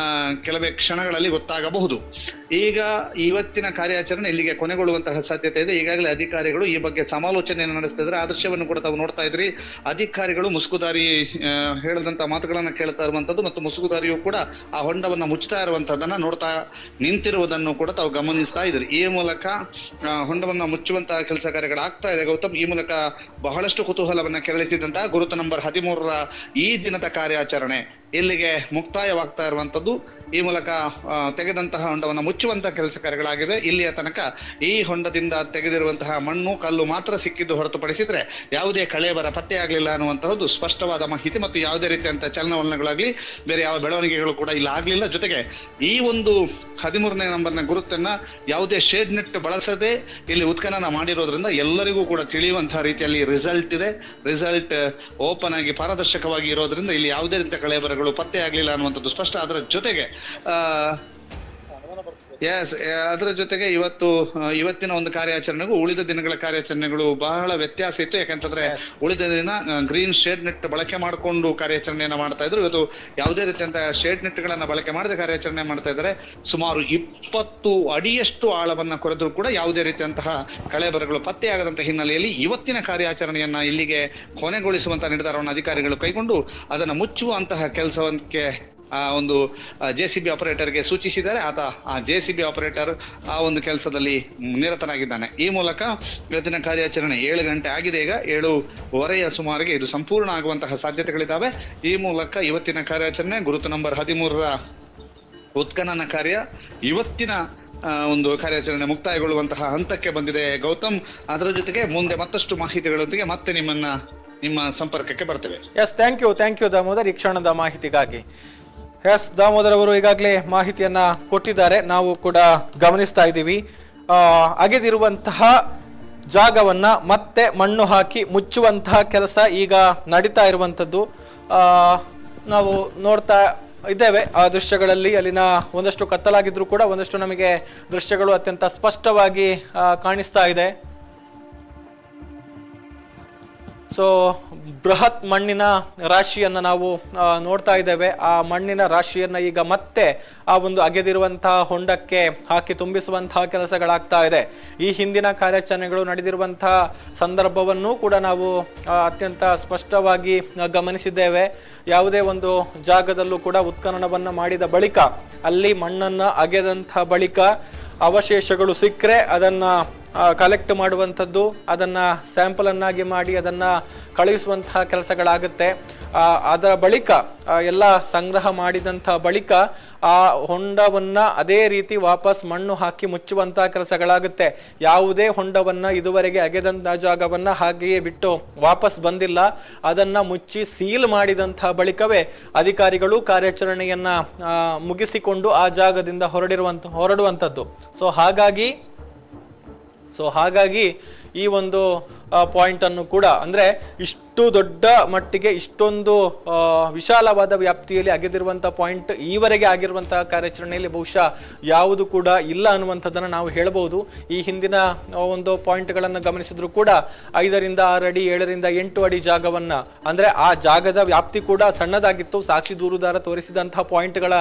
[SPEAKER 3] ಕೆಲವೇ ಕ್ಷಣಗಳಲ್ಲಿ ಗೊತ್ತಾಗಬಹುದು. ಈಗ ಇವತ್ತಿನ ಕಾರ್ಯಾಚರಣೆ ಇಲ್ಲಿಗೆ ಕೊನೆಗೊಳ್ಳುವಂತಹ ಸಾಧ್ಯತೆ ಇದೆ. ಈಗಾಗಲೇ ಅಧಿಕಾರಿಗಳು ಈ ಬಗ್ಗೆ ಸಮಾಲೋಚನೆಯನ್ನು ನಡೆಸ್ತಾ ಇದ್ದಾರೆ. ಆ ದೃಶ್ಯವನ್ನು ಕೂಡ ತಾವು ನೋಡ್ತಾ ಇದ್ರಿ. ಅಧಿಕಾರಿಗಳು ಮುಸುಕುದಾರಿ ಹೇಳಿದಂತ ಮಾತುಗಳನ್ನ ಕೇಳ್ತಾ ಇರುವಂತದ್ದು ಮತ್ತು ಮುಸುಕುದಾರಿಯು ಕೂಡ ಆ ಹೊಂಡವನ್ನ ಮುಚ್ಚುತ್ತಾ ಇರುವಂತದ್ದನ್ನ ನೋಡ್ತಾ ನಿಂತಿರುವುದನ್ನು ಕೂಡ ತಾವು ಗಮನಿಸ್ತಾ ಇದ್ರಿ. ಈ ಮೂಲಕ ಹೊಂಡವನ್ನ ಮುಚ್ಚುವಂತಹ ಕೆಲಸ ಕಾರ್ಯಗಳಾಗ್ತಾ ಇದೆ. ಗೌತಮ್, ಈ ಮೂಲಕ ಬಹಳಷ್ಟು ಕುತೂಹಲವನ್ನ ಕೆರಳಿಸಿದಂತಹ ಗುರುತು ನಂಬರ್ 13ರ ಈ ದಿನದ ಕಾರ್ಯಾಚರಣೆ ಇಲ್ಲಿಗೆ ಮುಕ್ತಾಯವಾಗ್ತಾ ಇರುವಂತದ್ದು. ಈ ಮೂಲಕ ತೆಗೆದಂತಹ ಹೊಂಡವನ್ನು ಮುಚ್ಚುವಂತಹ ಕೆಲಸ ಕಾರ್ಯಗಳಾಗಿವೆ. ಇಲ್ಲಿಯ ತನಕ ಈ ಹೊಂಡದಿಂದ ತೆಗೆದಿರುವಂತಹ ಮಣ್ಣು ಕಲ್ಲು ಮಾತ್ರ ಸಿಕ್ಕಿದ್ದು ಹೊರತುಪಡಿಸಿದ್ರೆ ಯಾವುದೇ ಕಳೆ ಬರ ಪತ್ತೆ ಆಗ್ಲಿಲ್ಲ ಅನ್ನುವಂತಹದ್ದು ಸ್ಪಷ್ಟವಾದ ಮಾಹಿತಿ. ಮತ್ತು ಯಾವುದೇ ರೀತಿಯಂತ ಚಲನವಲನಗಳಾಗ್ಲಿ ಬೇರೆ ಯಾವ ಬೆಳವಣಿಗೆಗಳು ಕೂಡ ಇಲ್ಲ ಆಗ್ಲಿಲ್ಲ. ಜೊತೆಗೆ ಈ ಒಂದು 13ನೇ ನಂಬರ್ನ ಗುರುತನ್ನ ಯಾವುದೇ ಶೇಡ್ ನೆಟ್ ಬಳಸದೆ ಇಲ್ಲಿ ಉತ್ಖನನ ಮಾಡಿರೋದ್ರಿಂದ ಎಲ್ಲರಿಗೂ ಕೂಡ ತಿಳಿಯುವಂತಹ ರೀತಿಯಲ್ಲಿ ರಿಸಲ್ಟ್ ಇದೆ. ರಿಸಲ್ಟ್ ಓಪನ್ ಆಗಿ ಪಾರದರ್ಶಕವಾಗಿ ಇರೋದ್ರಿಂದ ಇಲ್ಲಿ ಯಾವುದೇ ರೀತಿಯ ಕಳೆ ಬರಗಳು ಕಳೆಬರಗಳು ಪತ್ತೆ ಆಗ್ಲಿಲ್ಲ ಅನ್ನುವಂಥದ್ದು ಸ್ಪಷ್ಟ. ಅದರ ಜೊತೆಗೆ ಅದರ ಜೊತೆಗೆ ಇವತ್ತಿನ ಒಂದು ಕಾರ್ಯಾಚರಣೆಗೂ ಉಳಿದ ದಿನಗಳ ಕಾರ್ಯಾಚರಣೆಗಳು ಬಹಳ ವ್ಯತ್ಯಾಸ ಇತ್ತು. ಯಾಕಂತಂದ್ರೆ ಉಳಿದ ದಿನ ಗ್ರೀನ್ ಶೇಡ್ ನೆಟ್ ಬಳಕೆ ಮಾಡಿಕೊಂಡು ಕಾರ್ಯಾಚರಣೆಯನ್ನ ಮಾಡ್ತಾ ಇದ್ರು. ಇವತ್ತು ಯಾವುದೇ ರೀತಿಯಂತ ಶೇಡ್ ನೆಟ್ ಗಳನ್ನ ಬಳಕೆ ಮಾಡದೆ ಕಾರ್ಯಾಚರಣೆ ಮಾಡ್ತಾ ಇದ್ದಾರೆ. ಸುಮಾರು 20 ಅಡಿಯಷ್ಟು ಆಳವನ್ನ ಕೊರೆದ್ರು ಕೂಡ ಯಾವುದೇ ರೀತಿಯಂತಹ ಕಳೆಬರಗಳು ಪತ್ತೆಯಾಗದಂತ ಹಿನ್ನೆಲೆಯಲ್ಲಿ ಇವತ್ತಿನ ಕಾರ್ಯಾಚರಣೆಯನ್ನ ಇಲ್ಲಿಗೆ ಕೊನೆಗೊಳಿಸುವಂತಹ ನಿರ್ಧಾರವನ್ನು ಅಧಿಕಾರಿಗಳು ಕೈಗೊಂಡು ಅದನ್ನ ಮುಚ್ಚುವಂತಹ ಕೆಲಸಕ್ಕೆ ಒಂದು JCB ಆಪರೇಟರ್ಗೆ ಸೂಚಿಸಿದ್ದಾರೆ. ಆ JCB ಆಪರೇಟರ್ ಆ ಒಂದು ಕೆಲಸದಲ್ಲಿ ನಿರತನಾಗಿದ್ದಾನೆ. ಈ ಮೂಲಕ ಇವತ್ತಿನ ಕಾರ್ಯಾಚರಣೆ 7 ಗಂಟೆ ಆಗಿದೆ. ಈಗ 7:15 ಸುಮಾರಿಗೆ ಇದು ಸಂಪೂರ್ಣ ಆಗುವಂತಹ ಸಾಧ್ಯತೆಗಳಿದ್ದಾವೆ. ಈ ಮೂಲಕ ಇವತ್ತಿನ ಕಾರ್ಯಾಚರಣೆ ಗುರುತು ನಂಬರ್ 13ರ ಉತ್ಖನನ ಕಾರ್ಯ ಇವತ್ತಿನ ಒಂದು ಕಾರ್ಯಾಚರಣೆ ಮುಕ್ತಾಯಗೊಳ್ಳುವಂತಹ ಹಂತಕ್ಕೆ ಬಂದಿದೆ. ಗೌತಮ್, ಅದರ ಜೊತೆಗೆ ಮುಂದೆ ಮತ್ತಷ್ಟು ಮಾಹಿತಿಗಳೊಂದಿಗೆ ಮತ್ತೆ ನಿಮ್ಮ ಸಂಪರ್ಕಕ್ಕೆ ಬರ್ತೇವೆ.
[SPEAKER 1] ಎಸ್, ಥ್ಯಾಂಕ್ ಯು ದಾಮೋದರ್, ಈ ಕ್ಷಣದ ಮಾಹಿತಿಗಾಗಿ. ಎಸ್, ದಾಮೋದರ್ ಅವರು ಈಗಾಗಲೇ ಮಾಹಿತಿಯನ್ನ ಕೊಟ್ಟಿದ್ದಾರೆ, ನಾವು ಕೂಡ ಗಮನಿಸ್ತಾ ಇದ್ದೀವಿ. ಅಗೆದಿರುವಂತಹ ಜಾಗವನ್ನ ಮತ್ತೆ ಮಣ್ಣು ಹಾಕಿ ಮುಚ್ಚುವಂತಹ ಕೆಲಸ ಈಗ ನಡೀತಾ ಇರುವಂಥದ್ದು ನಾವು ನೋಡ್ತಾ ಇದ್ದೇವೆ. ಆ ದೃಶ್ಯಗಳಲ್ಲಿ ಅಲ್ಲಿನ ಒಂದಷ್ಟು ಕತ್ತಲಾಗಿದ್ರು ಕೂಡ ಒಂದಷ್ಟು ನಮಗೆ ದೃಶ್ಯಗಳು ಅತ್ಯಂತ ಸ್ಪಷ್ಟವಾಗಿ ಕಾಣಿಸ್ತಾ ಇದೆ. ಸೊ ಬೃಹತ್ ಮಣ್ಣಿನ ರಾಶಿಯನ್ನ ನಾವು ನೋಡ್ತಾ ಇದ್ದೇವೆ. ಆ ಮಣ್ಣಿನ ರಾಶಿಯನ್ನ ಈಗ ಮತ್ತೆ ಆ ಒಂದು ಅಗೆದಿರುವಂತಹ ಹೊಂಡಕ್ಕೆ ಹಾಕಿ ತುಂಬಿಸುವಂತಹ ಕೆಲಸಗಳಾಗ್ತಾ ಇದೆ. ಈ ಹಿಂದಿನ ಕಾರ್ಯಾಚರಣೆಗಳು ನಡೆದಿರುವಂತಹ ಸಂದರ್ಭವನ್ನು ಕೂಡ ನಾವು ಅತ್ಯಂತ ಸ್ಪಷ್ಟವಾಗಿ ಗಮನಿಸಿದ್ದೇವೆ. ಯಾವುದೇ ಒಂದು ಜಾಗದಲ್ಲೂ ಕೂಡ ಉತ್ಖನನವನ್ನ ಮಾಡಿದ ಬಳಿಕ ಅಲ್ಲಿ ಮಣ್ಣನ್ನ ಅಗೆದಂತಹ ಬಳಿಕ ಅವಶೇಷಗಳು ಸಿಕ್ಕರೆ ಅದನ್ನ ಕಲೆಕ್ಟ್ ಮಾಡುವಂಥದ್ದು, ಅದನ್ನ ಸ್ಯಾಂಪಲ್ ಅನ್ನಾಗಿ ಮಾಡಿ ಅದನ್ನ ಕಳುಹಿಸುವಂತಹ ಕೆಲಸಗಳಾಗುತ್ತೆ. ಅದರ ಬಳಿಕ ಎಲ್ಲ ಸಂಗ್ರಹ ಮಾಡಿದಂಥ ಬಳಿಕ ಆ ಹೊಂಡವನ್ನ ಅದೇ ರೀತಿ ವಾಪಸ್ ಮಣ್ಣು ಹಾಕಿ ಮುಚ್ಚುವಂತಹ ಕೆಲಸಗಳಾಗುತ್ತೆ. ಯಾವುದೇ ಹೊಂಡವನ್ನ ಇದುವರೆಗೆ ಅಗೆದಂತಹ ಜಾಗವನ್ನ ಹಾಗೆಯೇ ಬಿಟ್ಟು ವಾಪಸ್ ಬಂದಿಲ್ಲ. ಅದನ್ನ ಮುಚ್ಚಿ ಸೀಲ್ ಮಾಡಿದಂತಹ ಬಳಿಕವೇ ಅಧಿಕಾರಿಗಳು ಕಾರ್ಯಾಚರಣೆಯನ್ನ ಮುಗಿಸಿಕೊಂಡು ಆ ಜಾಗದಿಂದ ಹೊರಡುವಂಥದ್ದು. ಸೊ ಹಾಗಾಗಿ ಈ ಒಂದು ಪಾಯಿಂಟ್ ಅನ್ನು ಕೂಡ, ಅಂದ್ರೆ ಇಷ್ಟು ದೊಡ್ಡ ಮಟ್ಟಿಗೆ ಇಷ್ಟೊಂದು ವಿಶಾಲವಾದ ವ್ಯಾಪ್ತಿಯಲ್ಲಿ ಅಗೆದಿರುವಂತಹ ಪಾಯಿಂಟ್ ಈವರೆಗೆ ಆಗಿರುವಂತಹ ಕಾರ್ಯಾಚರಣೆಯಲ್ಲಿ ಬಹುಶಃ ಯಾವುದು ಕೂಡ ಇಲ್ಲ ಅನ್ನುವಂಥದ್ದನ್ನು ನಾವು ಹೇಳಬಹುದು. ಈ ಹಿಂದಿನ ಒಂದು ಪಾಯಿಂಟ್ಗಳನ್ನು ಗಮನಿಸಿದ್ರು ಕೂಡ 5 ರಿಂದ 6 ಅಡಿ 7 ರಿಂದ 8 ಅಡಿ ಜಾಗವನ್ನ, ಅಂದ್ರೆ ಆ ಜಾಗದ ವ್ಯಾಪ್ತಿ ಕೂಡ ಸಣ್ಣದಾಗಿತ್ತು. ಸಾಕ್ಷಿ ದೂರುದಾರ ತೋರಿಸಿದಂತಹ ಪಾಯಿಂಟ್ಗಳ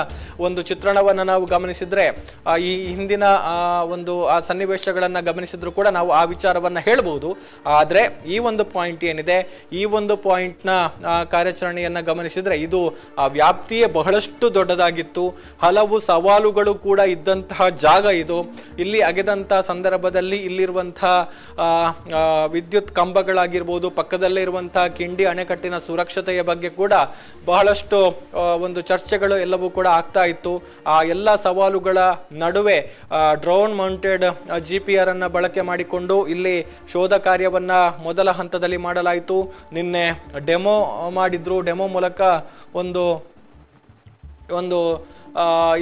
[SPEAKER 1] ಒಂದು ಚಿತ್ರಣವನ್ನ ನಾವು ಗಮನಿಸಿದ್ರೆ ಈ ಹಿಂದಿನ ಒಂದು ಆ ಸನ್ನಿವೇಶಗಳನ್ನ ಗಮನಿಸಿದ್ರು ಕೂಡ ನಾವು ಆ ವಿಚಾರವನ್ನ ಹೇಳಬಹುದು. ಆದ್ರೆ ಈ ಒಂದು ಪಾಯಿಂಟ್ ಏನಿದೆ, ಈ ಒಂದು ಪಾಯಿಂಟ್ ನ ಕಾರ್ಯಾಚರಣೆಯನ್ನ ಗಮನಿಸಿದ್ರೆ ಇದು ಆ ವ್ಯಾಪ್ತಿಯೇ ಬಹಳಷ್ಟು ದೊಡ್ಡದಾಗಿತ್ತು. ಹಲವು ಸವಾಲುಗಳು ಕೂಡ ಇದ್ದಂತಹ ಜಾಗ ಇದು. ಇಲ್ಲಿ ಅಗೆದಂತಹ ಸಂದರ್ಭದಲ್ಲಿ ಇಲ್ಲಿರುವಂತಹ ವಿದ್ಯುತ್ ಕಂಬಗಳಾಗಿರ್ಬೋದು, ಪಕ್ಕದಲ್ಲೇ ಇರುವಂತಹ ಕಿಂಡಿ ಅಣೆಕಟ್ಟಿನ ಸುರಕ್ಷತೆಯ ಬಗ್ಗೆ ಕೂಡ ಬಹಳಷ್ಟು ಒಂದು ಚರ್ಚೆಗಳು ಎಲ್ಲವೂ ಕೂಡ ಆಗ್ತಾ ಇತ್ತು. ಆ ಎಲ್ಲ ಸವಾಲುಗಳ ನಡುವೆ ಡ್ರೋನ್ ಮೌಂಟೆಡ್ GPR ಅನ್ನ ಬಳಕೆ ಮಾಡಿಕೊಂಡು ಇಲ್ಲಿ ಶೋಧ ಕಾರ್ಯವನ್ನ ಮೊದಲ ಹಂತದಲ್ಲಿ ಮಾಡಲಾಯಿತು. ನಿನ್ನೆ ಡೆಮೋ ಮಾಡಿದ್ರು. ಡೆಮೋ ಮೂಲಕ ಒಂದು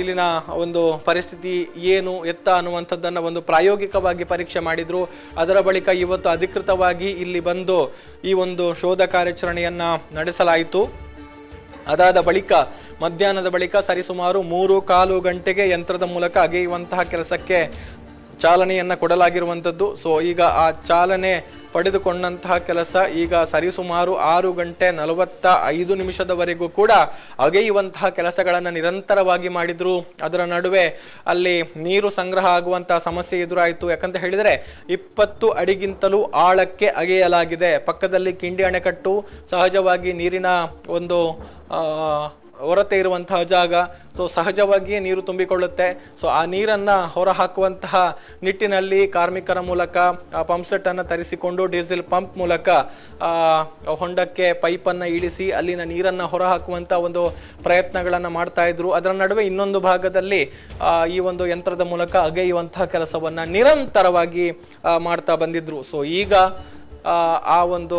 [SPEAKER 1] ಇಲ್ಲಿನ ಒಂದು ಪರಿಸ್ಥಿತಿ ಏನು ಎತ್ತ ಅನ್ನುವಂಥದ್ದನ್ನು ಒಂದು ಪ್ರಾಯೋಗಿಕವಾಗಿ ಪರೀಕ್ಷೆ ಮಾಡಿದ್ರು. ಅದರ ಬಳಿಕ ಇವತ್ತು ಅಧಿಕೃತವಾಗಿ ಇಲ್ಲಿ ಬಂದು ಈ ಒಂದು ಶೋಧ ಕಾರ್ಯಾಚರಣೆಯನ್ನ ನಡೆಸಲಾಯಿತು. ಅದಾದ ಬಳಿಕ ಮಧ್ಯಾಹ್ನದ ಬಳಿಕ ಸರಿಸುಮಾರು 3.25 ಗಂಟೆಗೆ ಯಂತ್ರದ ಮೂಲಕ ಅಗೆಯುವಂತಹ ಕೆಲಸಕ್ಕೆ ಚಾಲನೆಯನ್ನ ಕೊಡಲಾಗಿರುವಂಥದ್ದು. ಸೊ ಈಗ ಆ ಚಾಲನೆ ಪಡೆದುಕೊಂಡಂತಹ ಕೆಲಸ ಈಗ ಸರಿಸುಮಾರು 6:45 ಕೂಡ ಅಗೆಯುವಂತಹ ಕೆಲಸಗಳನ್ನು ನಿರಂತರವಾಗಿ ಮಾಡಿದ್ರು. ಅದರ ನಡುವೆ ಅಲ್ಲಿ ನೀರು ಸಂಗ್ರಹ ಆಗುವಂತಹ ಸಮಸ್ಯೆ ಎದುರಾಯಿತು. ಯಾಕಂತ ಹೇಳಿದರೆ 20 ಅಡಿಗಿಂತಲೂ ಆಳಕ್ಕೆ ಅಗೆಯಲಾಗಿದೆ. ಪಕ್ಕದಲ್ಲಿ ಕಿಂಡಿ ಅಣೆಕಟ್ಟು, ಸಹಜವಾಗಿ ನೀರಿನ ಒಂದು ಹೊರತೆ ಇರುವಂತಹ ಜಾಗ. ಸೊ ಸಹಜವಾಗಿಯೇ ನೀರು ತುಂಬಿಕೊಳ್ಳುತ್ತೆ. ಸೊ ಆ ನೀರನ್ನ ಹೊರ ಹಾಕುವಂತಹ ನಿಟ್ಟಿನಲ್ಲಿ ಕಾರ್ಮಿಕರ ಮೂಲಕ ಪಂಪ್ಸೆಟ್ ಅನ್ನು ತರಿಸಿಕೊಂಡು ಡೀಸೆಲ್ ಪಂಪ್ ಮೂಲಕ ಹೊಂಡಕ್ಕೆ ಪೈಪನ್ನು ಇಳಿಸಿ ಅಲ್ಲಿನ ನೀರನ್ನ ಹೊರ ಹಾಕುವಂತ ಒಂದು ಪ್ರಯತ್ನಗಳನ್ನ ಮಾಡ್ತಾ ಇದ್ರು. ಅದರ ನಡುವೆ ಇನ್ನೊಂದು ಭಾಗದಲ್ಲಿ ಈ ಒಂದು ಯಂತ್ರದ ಮೂಲಕ ಅಗೆಯುವಂತಹ ಕೆಲಸವನ್ನ ನಿರಂತರವಾಗಿ ಮಾಡ್ತಾ ಬಂದಿದ್ರು. ಸೊ ಈಗ ಆ ಒಂದು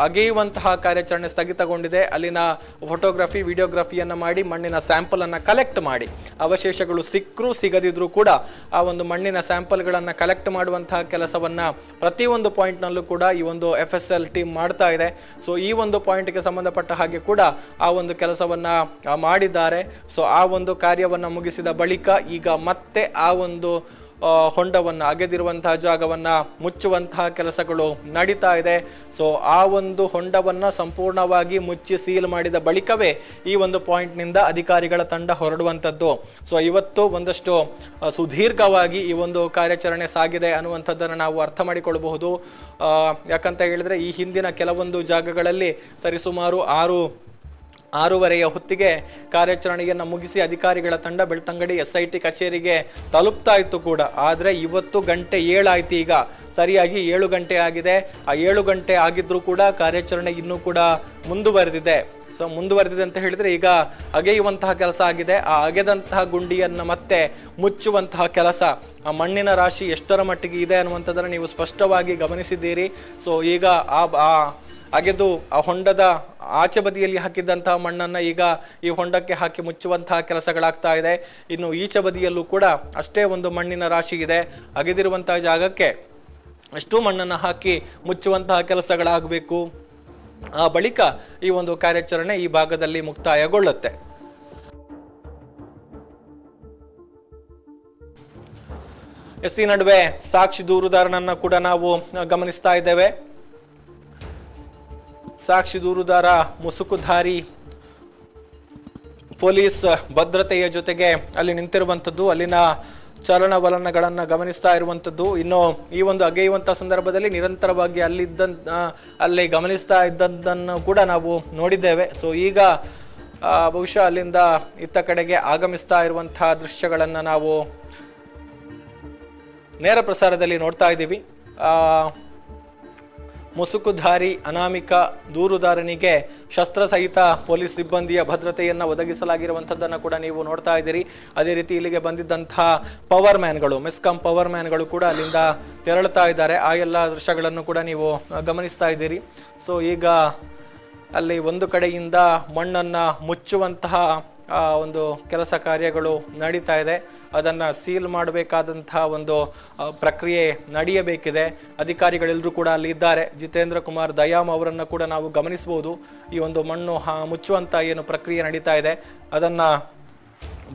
[SPEAKER 1] ಅಗೆಯುವಂತಹ ಕಾರ್ಯಾಚರಣೆ ಸ್ಥಗಿತಗೊಂಡಿದೆ. ಅಲ್ಲಿನ ಫೋಟೋಗ್ರಫಿ ವಿಡಿಯೋಗ್ರಫಿಯನ್ನು ಮಾಡಿ ಮಣ್ಣಿನ ಸ್ಯಾಂಪಲ್ ಅನ್ನು ಕಲೆಕ್ಟ್ ಮಾಡಿ, ಅವಶೇಷಗಳು ಸಿಕ್ಕರೂ ಸಿಗದಿದ್ರೂ ಕೂಡ ಆ ಒಂದು ಮಣ್ಣಿನ ಸ್ಯಾಂಪಲ್ಗಳನ್ನು ಕಲೆಕ್ಟ್ ಮಾಡುವಂತಹ ಕೆಲಸವನ್ನ ಪ್ರತಿಯೊಂದು ಪಾಯಿಂಟ್ನಲ್ಲೂ ಕೂಡ ಈ ಒಂದು FSL ಟೀಮ್ ಮಾಡ್ತಾ ಇದೆ. ಸೊ ಈ ಒಂದು ಪಾಯಿಂಟ್ಗೆ ಸಂಬಂಧಪಟ್ಟ ಹಾಗೆ ಕೂಡ ಆ ಒಂದು ಕೆಲಸವನ್ನ ಮಾಡಿದ್ದಾರೆ. ಸೊ ಆ ಒಂದು ಕಾರ್ಯವನ್ನ ಮುಗಿಸಿದ ಬಳಿಕ ಈಗ ಮತ್ತೆ ಆ ಒಂದು ಹೊಂಡವನ್ನು ಅಗೆದಿರುವಂತಹ ಜಾಗವನ್ನ ಮುಚ್ಚುವಂತಹ ಕೆಲಸಗಳು ನಡೀತಾ ಇದೆ. ಸೊ ಆ ಒಂದು ಹೊಂಡವನ್ನ ಸಂಪೂರ್ಣವಾಗಿ ಮುಚ್ಚಿ ಸೀಲ್ ಮಾಡಿದ ಬಳಿಕವೇ ಈ ಒಂದು ಪಾಯಿಂಟ್ನಿಂದ ಅಧಿಕಾರಿಗಳ ತಂಡ ಹೊರಡುವಂಥದ್ದು. ಸೊ ಇವತ್ತು ಒಂದಷ್ಟು ಸುದೀರ್ಘವಾಗಿ ಈ ಒಂದು ಕಾರ್ಯಾಚರಣೆ ಸಾಗಿದೆ ಅನ್ನುವಂಥದ್ದನ್ನು ನಾವು ಅರ್ಥ ಮಾಡಿಕೊಳ್ಳಬಹುದು. ಯಾಕಂತ ಹೇಳಿದ್ರೆ ಈ ಹಿಂದಿನ ಕೆಲವೊಂದು ಜಾಗಗಳಲ್ಲಿ ಸರಿಸುಮಾರು 6:30 ಹೊತ್ತಿಗೆ ಕಾರ್ಯಾಚರಣೆಯನ್ನು ಮುಗಿಸಿ ಅಧಿಕಾರಿಗಳ ತಂಡ ಬೆಳ್ತಂಗಡಿ SIT ಕಚೇರಿಗೆ ತಲುಪ್ತಾ ಇತ್ತು ಕೂಡ. ಆದರೆ ಇವತ್ತು 7 ಆಯ್ತು, ಈಗ ಸರಿಯಾಗಿ 7 ಗಂಟೆ ಆಗಿದೆ. ಆ 7 ಗಂಟೆ ಆಗಿದ್ರೂ ಕೂಡ ಕಾರ್ಯಾಚರಣೆ ಇನ್ನೂ ಕೂಡ ಮುಂದುವರೆದಿದೆ. ಸೊ ಮುಂದುವರೆದಿದೆ ಅಂತ ಹೇಳಿದ್ರೆ ಈಗ ಅಗೆಯುವಂತಹ ಕೆಲಸ ಆಗಿದೆ. ಆ ಅಗೆದಂತಹ ಗುಂಡಿಯನ್ನು ಮತ್ತೆ ಮುಚ್ಚುವಂತಹ ಕೆಲಸ, ಆ ಮಣ್ಣಿನ ರಾಶಿ ಎಷ್ಟರ ಮಟ್ಟಿಗೆ ಇದೆ ಅನ್ನುವಂಥದ್ದನ್ನು ನೀವು ಸ್ಪಷ್ಟವಾಗಿ ಗಮನಿಸಿದ್ದೀರಿ. ಸೊ ಈಗ ಆ ಅಗೆದು ಆ ಹೊಂಡದ ಆಚೆ ಬದಿಯಲ್ಲಿ ಹಾಕಿದ್ದಂತಹ ಮಣ್ಣನ್ನು ಈಗ ಈ ಹೊಂಡಕ್ಕೆ ಹಾಕಿ ಮುಚ್ಚುವಂತಹ ಕೆಲಸಗಳಾಗ್ತಾ ಇದೆ. ಇನ್ನು ಈಚೆ ಬದಿಯಲ್ಲೂ ಕೂಡ ಅಷ್ಟೇ ಒಂದು ಮಣ್ಣಿನ ರಾಶಿ ಇದೆ. ಅಗೆದಿರುವಂತಹ ಜಾಗಕ್ಕೆ ಅಷ್ಟು ಮಣ್ಣನ್ನು ಹಾಕಿ ಮುಚ್ಚುವಂತಹ ಕೆಲಸಗಳಾಗಬೇಕು. ಆ ಬಳಿಕ ಈ ಒಂದು ಕಾರ್ಯಾಚರಣೆ ಈ ಭಾಗದಲ್ಲಿ ಮುಕ್ತಾಯಗೊಳ್ಳುತ್ತೆ. ಈ ನಡುವೆ ಸಾಕ್ಷಿ ದೂರುದಾರನನ್ನ ಕೂಡ ನಾವು ಗಮನಿಸ್ತಾ ಇದ್ದೇವೆ. ಸಾಕ್ಷಿ ದೂರುದಾರ ಮುಸುಕುಧಾರಿ ಪೊಲೀಸ್ ಭದ್ರತೆಯ ಜೊತೆಗೆ ಅಲ್ಲಿ ನಿಂತಿರುವಂಥದ್ದು, ಅಲ್ಲಿನ ಚಲನವಲನಗಳನ್ನು ಗಮನಿಸ್ತಾ ಇರುವಂಥದ್ದು. ಇನ್ನು ಈ ಒಂದು ಅಗೆಯುವಂಥ ಸಂದರ್ಭದಲ್ಲಿ ನಿರಂತರವಾಗಿ ಅಲ್ಲಿ ಗಮನಿಸ್ತಾ ಇದ್ದದ್ದನ್ನು ಕೂಡ ನಾವು ನೋಡಿದ್ದೇವೆ. ಸೊ ಈಗ ಬಹುಶಃ ಅಲ್ಲಿಂದ ಇತ್ತ ಕಡೆಗೆ ಆಗಮಿಸ್ತಾ ಇರುವಂತಹ ದೃಶ್ಯಗಳನ್ನು ನಾವು ನೇರ ಪ್ರಸಾರದಲ್ಲಿ ನೋಡ್ತಾ ಇದ್ದೀವಿ. ಮುಸುಕುಧಾರಿ ಅನಾಮಿಕ ದೂರುದಾರನಿಗೆ ಶಸ್ತ್ರಸಹಿತ ಪೊಲೀಸ್ ಸಿಬ್ಬಂದಿಯ ಭದ್ರತೆಯನ್ನು ಒದಗಿಸಲಾಗಿರುವಂಥದ್ದನ್ನು ಕೂಡ ನೀವು ನೋಡ್ತಾ ಇದ್ದೀರಿ. ಅದೇ ರೀತಿ ಇಲ್ಲಿಗೆ ಬಂದಿದ್ದಂತಹ ಪವರ್ ಮ್ಯಾನ್ಗಳು, ಮೆಸ್ಕಾಂ ಪವರ್ ಮ್ಯಾನ್ಗಳು ಕೂಡ ಅಲ್ಲಿಂದ ತೆರಳುತ್ತಾ ಇದ್ದಾರೆ. ಆ ಎಲ್ಲ ದೃಶ್ಯಗಳನ್ನು ಕೂಡ ನೀವು ಗಮನಿಸ್ತಾ ಇದ್ದೀರಿ. ಸೊ ಈಗ ಅಲ್ಲಿ ಒಂದು ಕಡೆಯಿಂದ ಮಣ್ಣನ್ನು ಮುಚ್ಚುವಂತಹ ಒಂದು ಕೆಲಸ ಕಾರ್ಯಗಳು ನಡೀತಾ ಇದೆ. ಅದನ್ನು ಸೀಲ್ ಮಾಡಬೇಕಾದಂತಹ ಒಂದು ಪ್ರಕ್ರಿಯೆ ನಡೆಯಬೇಕಿದೆ. ಅಧಿಕಾರಿಗಳೆಲ್ಲರೂ ಕೂಡ ಅಲ್ಲಿ ಇದ್ದಾರೆ. ಜಿತೇಂದ್ರ ಕುಮಾರ್ ದಯಾಮ್ ಅವರನ್ನು ಕೂಡ ನಾವು ಗಮನಿಸಬಹುದು. ಈ ಒಂದು ಮಣ್ಣು ಮುಚ್ಚುವಂತ ಏನು ಪ್ರಕ್ರಿಯೆ ನಡೀತಾ ಇದೆ ಅದನ್ನು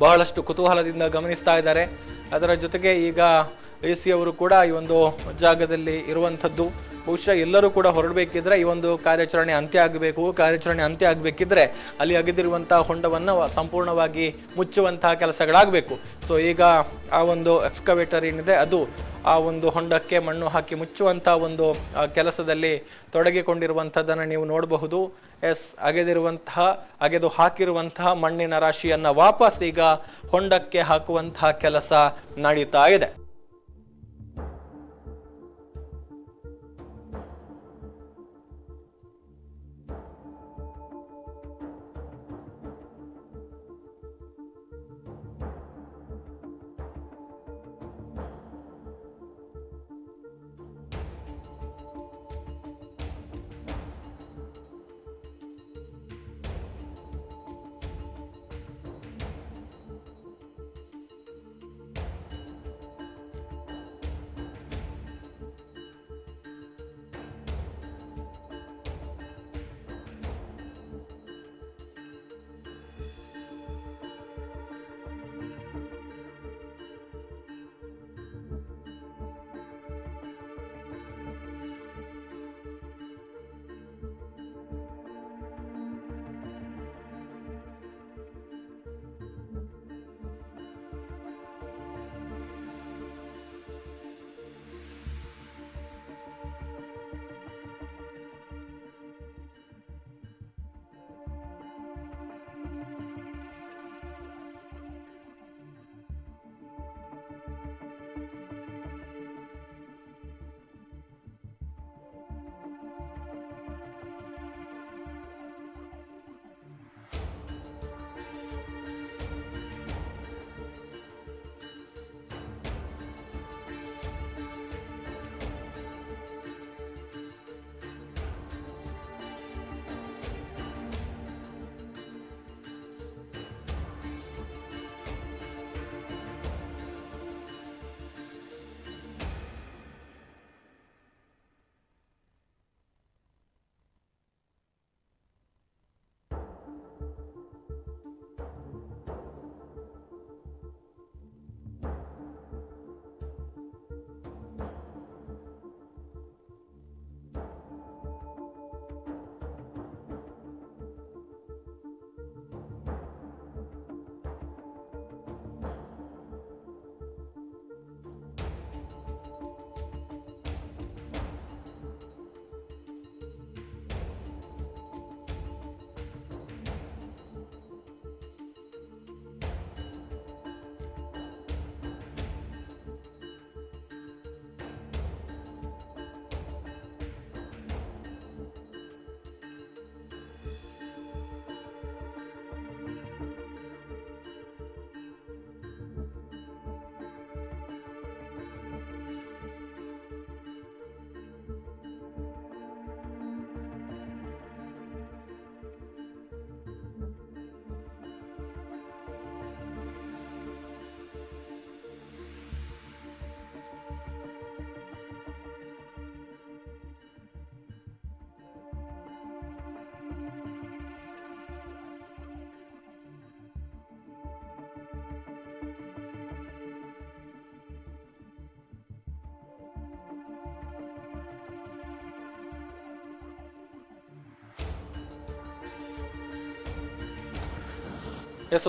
[SPEAKER 1] ಬಹಳಷ್ಟು ಕುತೂಹಲದಿಂದ ಗಮನಿಸ್ತಾ ಇದ್ದಾರೆ. ಅದರ ಜೊತೆಗೆ ಈಗ AC ಅವರು ಕೂಡ ಈ ಒಂದು ಜಾಗದಲ್ಲಿ ಇರುವಂಥದ್ದು. ಬಹುಶಃ ಎಲ್ಲರೂ ಕೂಡ ಹೊರಡಬೇಕಿದ್ರೆ ಈ ಒಂದು ಕಾರ್ಯಾಚರಣೆ ಅಂತ್ಯ ಆಗಬೇಕು. ಕಾರ್ಯಾಚರಣೆ ಅಂತ್ಯ ಆಗಬೇಕಿದ್ರೆ ಅಲ್ಲಿ ಅಗೆದಿರುವಂತಹ ಹೊಂಡವನ್ನು ಸಂಪೂರ್ಣವಾಗಿ ಮುಚ್ಚುವಂತಹ ಕೆಲಸಗಳಾಗಬೇಕು. ಸೊ ಈಗ ಆ ಒಂದು ಎಕ್ಸ್ಕವೇಟರ್ ಏನಿದೆ ಅದು ಆ ಒಂದು ಹೊಂಡಕ್ಕೆ ಮಣ್ಣು ಹಾಕಿ ಮುಚ್ಚುವಂತಹ ಒಂದು ಕೆಲಸದಲ್ಲಿ ತೊಡಗಿಕೊಂಡಿರುವಂಥದ್ದನ್ನು ನೀವು ನೋಡಬಹುದು. ಅಗೆದು ಹಾಕಿರುವಂತಹ ಮಣ್ಣಿನ ರಾಶಿಯನ್ನು ವಾಪಸ್ ಈಗ ಹೊಂಡಕ್ಕೆ ಹಾಕುವಂತಹ ಕೆಲಸ ನಡೀತಾ ಇದೆ.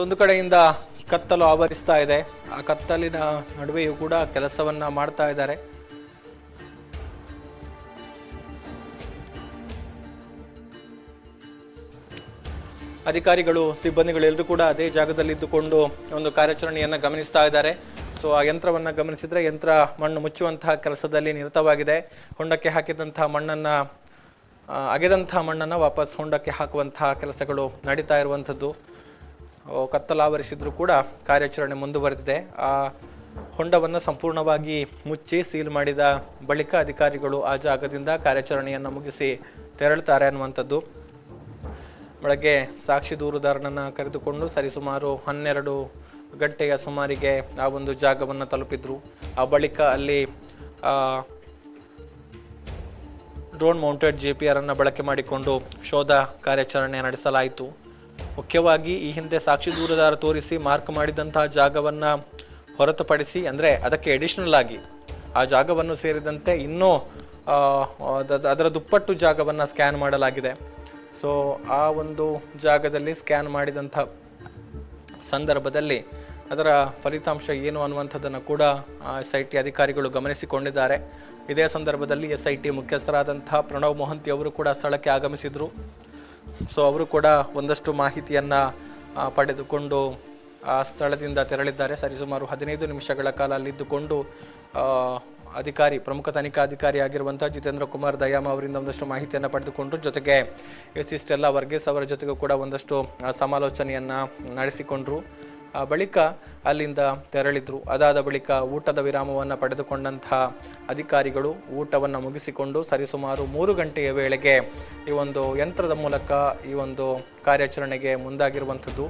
[SPEAKER 1] ಒಂದು ಕಡೆಯಿಂದ ಕತ್ತಲು ಆವರಿಸ್ತಾ ಇದೆ. ಆ ಕತ್ತಲಿನ ನಡುವೆಯೂ ಕೂಡ ಕೆಲಸವನ್ನ ಮಾಡ್ತಾ ಇದ್ದಾರೆ. ಅಧಿಕಾರಿಗಳು, ಸಿಬ್ಬಂದಿಗಳೆಲ್ಲರೂ ಕೂಡ ಅದೇ ಜಾಗದಲ್ಲಿದ್ದುಕೊಂಡು ಒಂದು ಕಾರ್ಯಾಚರಣೆಯನ್ನು ಗಮನಿಸ್ತಾ ಇದ್ದಾರೆ. ಸೊ ಆ ಯಂತ್ರವನ್ನು ಗಮನಿಸಿದ್ರೆ ಯಂತ್ರ ಮಣ್ಣು ಮುಚ್ಚುವಂತಹ ಕೆಲಸದಲ್ಲಿ ನಿರತವಾಗಿದೆ. ಹೊಂಡಕ್ಕೆ ಹಾಕಿದಂತಹ ಮಣ್ಣನ್ನು, ಅಗೆದಂತಹ ಮಣ್ಣನ್ನು ವಾಪಸ್ ಹೊಂಡಕ್ಕೆ ಹಾಕುವಂತಹ ಕೆಲಸಗಳು ನಡೀತಾ ಇರುವಂಥದ್ದು. ಕತ್ತಲಾವರಿಸಿದ್ರೂ ಕೂಡ ಕಾರ್ಯಾಚರಣೆ ಮುಂದುವರೆದಿದೆ. ಆ ಹೊಂಡವನ್ನು ಸಂಪೂರ್ಣವಾಗಿ ಮುಚ್ಚಿ ಸೀಲ್ ಮಾಡಿದ ಬಳಿಕ ಅಧಿಕಾರಿಗಳು ಆ ಜಾಗದಿಂದ ಕಾರ್ಯಾಚರಣೆಯನ್ನು ಮುಗಿಸಿ ತೆರಳುತ್ತಾರೆ ಅನ್ನುವಂಥದ್ದು. ಬೆಳಗ್ಗೆ ಸಾಕ್ಷಿ ದೂರುದಾರನನ್ನು ಕರೆದುಕೊಂಡು ಸರಿಸುಮಾರು 12 ಗಂಟೆಯ ಸುಮಾರಿಗೆ ಆ ಒಂದು ಜಾಗವನ್ನು ತಲುಪಿದ್ರು. ಆ ಬಳಿಕ ಅಲ್ಲಿ ಡ್ರೋನ್ ಮೌಂಟೆಡ್ JPR ಅನ್ನು ಬಳಕೆ ಮಾಡಿಕೊಂಡು ಶೋಧ ಕಾರ್ಯಾಚರಣೆ ನಡೆಸಲಾಯಿತು. ಮುಖ್ಯವಾಗಿ ಈ ಹಿಂದೆ ಸಾಕ್ಷಿ ದೂರುದಾರ ತೋರಿಸಿ ಮಾರ್ಕ್ ಮಾಡಿದಂತಹ ಜಾಗವನ್ನು ಹೊರತುಪಡಿಸಿ, ಅಂದರೆ ಅದಕ್ಕೆ ಎಡಿಷನಲ್ ಆಗಿ ಆ ಜಾಗವನ್ನು ಸೇರಿದಂತೆ ಇನ್ನೂ ಅದರ ದುಪ್ಪಟ್ಟು ಜಾಗವನ್ನು ಸ್ಕ್ಯಾನ್ ಮಾಡಲಾಗಿದೆ. ಸೊ ಆ ಒಂದು ಜಾಗದಲ್ಲಿ ಸ್ಕ್ಯಾನ್ ಮಾಡಿದಂಥ ಸಂದರ್ಭದಲ್ಲಿ ಅದರ ಫಲಿತಾಂಶ ಏನು ಅನ್ನುವಂಥದ್ದನ್ನು ಕೂಡ SIT ಅಧಿಕಾರಿಗಳು ಗಮನಿಸಿಕೊಂಡಿದ್ದಾರೆ. ಇದೇ ಸಂದರ್ಭದಲ್ಲಿ SIT ಮುಖ್ಯಸ್ಥರಾದಂಥ ಪ್ರಣವ್ ಮೊಹಂತಿ ಅವರು ಕೂಡ ಸ್ಥಳಕ್ಕೆ ಆಗಮಿಸಿದರು. ಸೊ ಅವರು ಕೂಡ ಒಂದಷ್ಟು ಮಾಹಿತಿಯನ್ನು ಪಡೆದುಕೊಂಡು ಆ ಸ್ಥಳದಿಂದ ತೆರಳಿದ್ದಾರೆ. ಸರಿಸುಮಾರು 15 ನಿಮಿಷಗಳ ಕಾಲ ಅಲ್ಲಿದ್ದುಕೊಂಡು ಪ್ರಮುಖ ತನಿಖಾಧಿಕಾರಿ ಆಗಿರುವಂಥ ಜಿತೇಂದ್ರ ಕುಮಾರ್ ದಯಾಮ ಅವರಿಂದ ಒಂದಷ್ಟು ಮಾಹಿತಿಯನ್ನು ಪಡೆದುಕೊಂಡ್ರು. ಜೊತೆಗೆ ಸ್ಟೆಲ್ಲಾ ವರ್ಗೀಸ್ ಅವರ ಜೊತೆಗೂ ಕೂಡ ಒಂದಷ್ಟು ಸಮಾಲೋಚನೆಯನ್ನು ನಡೆಸಿಕೊಂಡ್ರು. ಬಳಿಕ ಅಲ್ಲಿಂದ ತೆರಳಿದ್ರು. ಅದಾದ ಬಳಿಕ ಊಟದ ವಿರಾಮವನ್ನು ಪಡೆದುಕೊಂಡಂತಹ ಅಧಿಕಾರಿಗಳು ಊಟವನ್ನು ಮುಗಿಸಿಕೊಂಡು ಸರಿಸುಮಾರು 3 ಗಂಟೆಯ ವೇಳೆಗೆ ಈ ಒಂದು ಯಂತ್ರದ ಮೂಲಕ ಈ ಒಂದು ಕಾರ್ಯಾಚರಣೆಗೆ ಮುಂದಾಗಿರುವಂಥದ್ದು.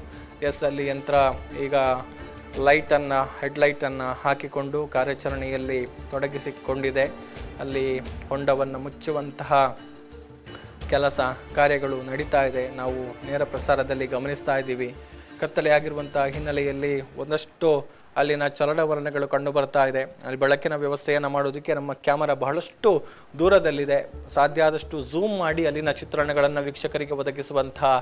[SPEAKER 1] ಅಲ್ಲಿ ಯಂತ್ರ ಈಗ ಹೆಡ್ಲೈಟನ್ನು ಹಾಕಿಕೊಂಡು ಕಾರ್ಯಾಚರಣೆಯಲ್ಲಿ ತೊಡಗಿಸಿಕೊಂಡಿದೆ. ಅಲ್ಲಿ ಹೊಂಡವನ್ನು ಮುಚ್ಚುವಂತಹ ಕೆಲಸ ಕಾರ್ಯಗಳು ನಡೀತಾ ಇದೆ. ನಾವು ನೇರ ಪ್ರಸಾರದಲ್ಲಿ ಗಮನಿಸ್ತಾ ಇದ್ದೀವಿ. ಕತ್ತಲೆಯಾಗಿರುವಂತಹ ಹಿನ್ನೆಲೆಯಲ್ಲಿ ಒಂದಷ್ಟು ಅಲ್ಲಿನ ಚಲನವಲನಗಳು ಕಂಡು ಬರ್ತಾ ಇದೆ. ಅಲ್ಲಿ ಬೆಳಕಿನ ವ್ಯವಸ್ಥೆಯನ್ನು ಮಾಡೋದಕ್ಕೆ ನಮ್ಮ ಕ್ಯಾಮರಾ ಬಹಳಷ್ಟು ದೂರದಲ್ಲಿದೆ. ಸಾಧ್ಯ ಆದಷ್ಟು ಝೂಮ್ ಮಾಡಿ ಅಲ್ಲಿನ ಚಿತ್ರಣಗಳನ್ನು ವೀಕ್ಷಕರಿಗೆ ಒದಗಿಸುವಂತಹ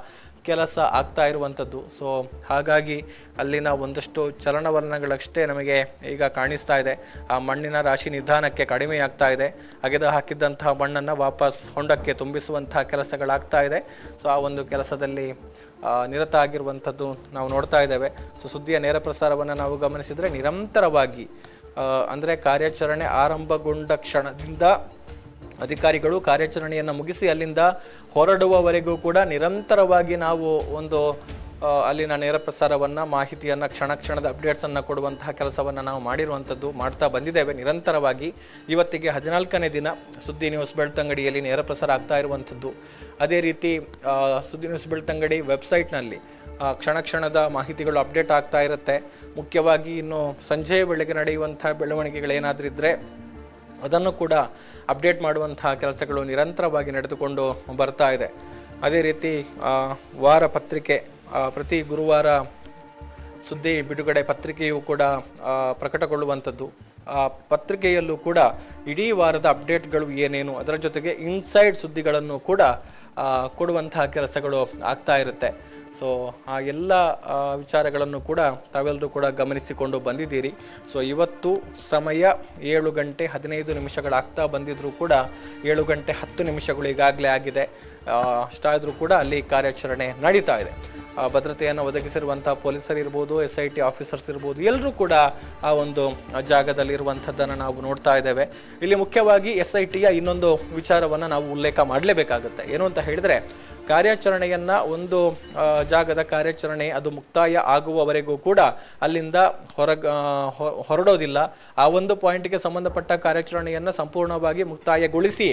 [SPEAKER 1] ಕೆಲಸ ಆಗ್ತಾ ಇರುವಂಥದ್ದು. ಸೊ ಹಾಗಾಗಿ ಅಲ್ಲಿನ ಒಂದಷ್ಟು ಚಲನವಲನಗಳಷ್ಟೇ ನಮಗೆ ಈಗ ಕಾಣಿಸ್ತಾ ಇದೆ. ಆ ಮಣ್ಣಿನ ರಾಶಿ ನಿಧಾನಕ್ಕೆ ಕಡಿಮೆಯಾಗ್ತಾ ಇದೆ. ಅಗೆದು ಹಾಕಿದ್ದಂತಹ ಮಣ್ಣನ್ನು ವಾಪಸ್ ಹೊಂಡಕ್ಕೆ ತುಂಬಿಸುವಂತಹ ಕೆಲಸಗಳಾಗ್ತಾ ಇದೆ. ಸೊ ಆ ಒಂದು ಕೆಲಸದಲ್ಲಿ ನಿರತ ಆಗಿರುವಂಥದ್ದು ನಾವು ನೋಡ್ತಾ ಇದ್ದೇವೆ. ಸೊ ಸುದ್ದಿಯ ನೇರ ಪ್ರಸಾರವನ್ನು ನಾವು ಗಮನಿಸಿದರೆ ನಿರಂತರವಾಗಿ ಅಂದರೆ ಕಾರ್ಯಾಚರಣೆ ಆರಂಭಗೊಂಡ ಕ್ಷಣದಿಂದ ಅಧಿಕಾರಿಗಳು ಕಾರ್ಯಾಚರಣೆಯನ್ನು ಮುಗಿಸಿ ಅಲ್ಲಿಂದ ಹೊರಡುವವರೆಗೂ ಕೂಡ ನಿರಂತರವಾಗಿ ನಾವು ಒಂದು ಅಲ್ಲಿನ ನೇರ ಪ್ರಸಾರವನ್ನು, ಮಾಹಿತಿಯನ್ನು, ಕ್ಷಣದ ಅಪ್ಡೇಟ್ಸನ್ನು ಕೊಡುವಂತಹ ಕೆಲಸವನ್ನು ನಾವು ಮಾಡ್ತಾ ಬಂದಿದ್ದೇವೆ ನಿರಂತರವಾಗಿ. ಇವತ್ತಿಗೆ 14ನೇ ದಿನ ಸುದ್ದಿ ನ್ಯೂಸ್ ಬೆಳ್ತಂಗಡಿಯಲ್ಲಿ ನೇರ ಪ್ರಸಾರ ಆಗ್ತಾ ಇರುವಂಥದ್ದು. ಅದೇ ರೀತಿ ಸುದ್ದಿ ನ್ಯೂಸ್ ಬೆಳ್ತಂಗಡಿ ವೆಬ್ಸೈಟ್ನಲ್ಲಿ ಕ್ಷಣದ ಮಾಹಿತಿಗಳು ಅಪ್ಡೇಟ್ ಆಗ್ತಾ ಇರುತ್ತೆ. ಮುಖ್ಯವಾಗಿ ಇನ್ನು ಸಂಜೆ ವೇಳೆಗೆ ನಡೆಯುವಂಥ ಬೆಳವಣಿಗೆಗಳೇನಾದರೂ ಇದ್ದರೆ ಅದನ್ನು ಕೂಡ ಅಪ್ಡೇಟ್ ಮಾಡುವಂತಹ ಕೆಲಸಗಳು ನಿರಂತರವಾಗಿ ನಡೆದುಕೊಂಡು ಬರ್ತಾ ಇದೆ. ಅದೇ ರೀತಿ ವಾರ ಪತ್ರಿಕೆ, ಪ್ರತಿ ಗುರುವಾರ ಸುದ್ದಿ ಬಿಡುಗಡೆ ಪತ್ರಿಕೆಯು ಕೂಡ ಪ್ರಕಟಗೊಳ್ಳುವಂಥದ್ದು. ಆ ಪತ್ರಿಕೆಯಲ್ಲೂ ಕೂಡ ಇಡೀ ವಾರದ ಅಪ್ಡೇಟ್ಗಳು ಏನೇನು, ಅದರ ಜೊತೆಗೆ ಇನ್ಸೈಡ್ ಸುದ್ದಿಗಳನ್ನು ಕೂಡ ಕೊಡುವಂತಹ ಕೆಲಸಗಳು ಆಗ್ತಾ ಇರುತ್ತೆ. ಸೊ ಆ ಎಲ್ಲ ವಿಚಾರಗಳನ್ನು ಕೂಡ ತಾವೆಲ್ಲರೂ ಕೂಡ ಗಮನಿಸಿಕೊಂಡು ಬಂದಿದ್ದೀರಿ. ಸೊ ಇವತ್ತು ಸಮಯ 7 ಗಂಟೆ 15 ನಿಮಿಷಗಳಾಗ್ತಾ ಬಂದಿದ್ರೂ ಕೂಡ 7 ಗಂಟೆ 10 ನಿಮಿಷಗಳು ಈಗಾಗಲೇ ಆಗಿದೆ. ಅಷ್ಟಾದರೂ ಕೂಡ ಅಲ್ಲಿ ಕಾರ್ಯಾಚರಣೆ ನಡೀತಾ ಇದೆ. ಭದ್ರತೆಯನ್ನು ಒದಗಿಸಿರುವಂತಹ ಪೊಲೀಸರು ಇರ್ಬೋದು, SIT ಆಫೀಸರ್ಸ್ ಇರ್ಬೋದು, ಎಲ್ಲರೂ ಕೂಡ ಆ ಒಂದು ಜಾಗದಲ್ಲಿ ಇರುವಂಥದ್ದನ್ನು ನಾವು ನೋಡ್ತಾ ಇದ್ದೇವೆ. ಇಲ್ಲಿ ಮುಖ್ಯವಾಗಿ SITಯ ಇನ್ನೊಂದು ವಿಚಾರವನ್ನು ನಾವು ಉಲ್ಲೇಖ ಮಾಡಲೇಬೇಕಾಗುತ್ತೆ. ಏನು ಅಂತ ಹೇಳಿದ್ರೆ, ಕಾರ್ಯಾಚರಣೆಯನ್ನ ಒಂದು ಜಾಗದ ಕಾರ್ಯಾಚರಣೆ ಅದು ಮುಕ್ತಾಯ ಆಗುವವರೆಗೂ ಕೂಡ ಅಲ್ಲಿಂದ ಹೊರಡೋದಿಲ್ಲ. ಆ ಒಂದು ಪಾಯಿಂಟ್ಗೆ ಸಂಬಂಧಪಟ್ಟ ಕಾರ್ಯಾಚರಣೆಯನ್ನ ಸಂಪೂರ್ಣವಾಗಿ ಮುಕ್ತಾಯಗೊಳಿಸಿ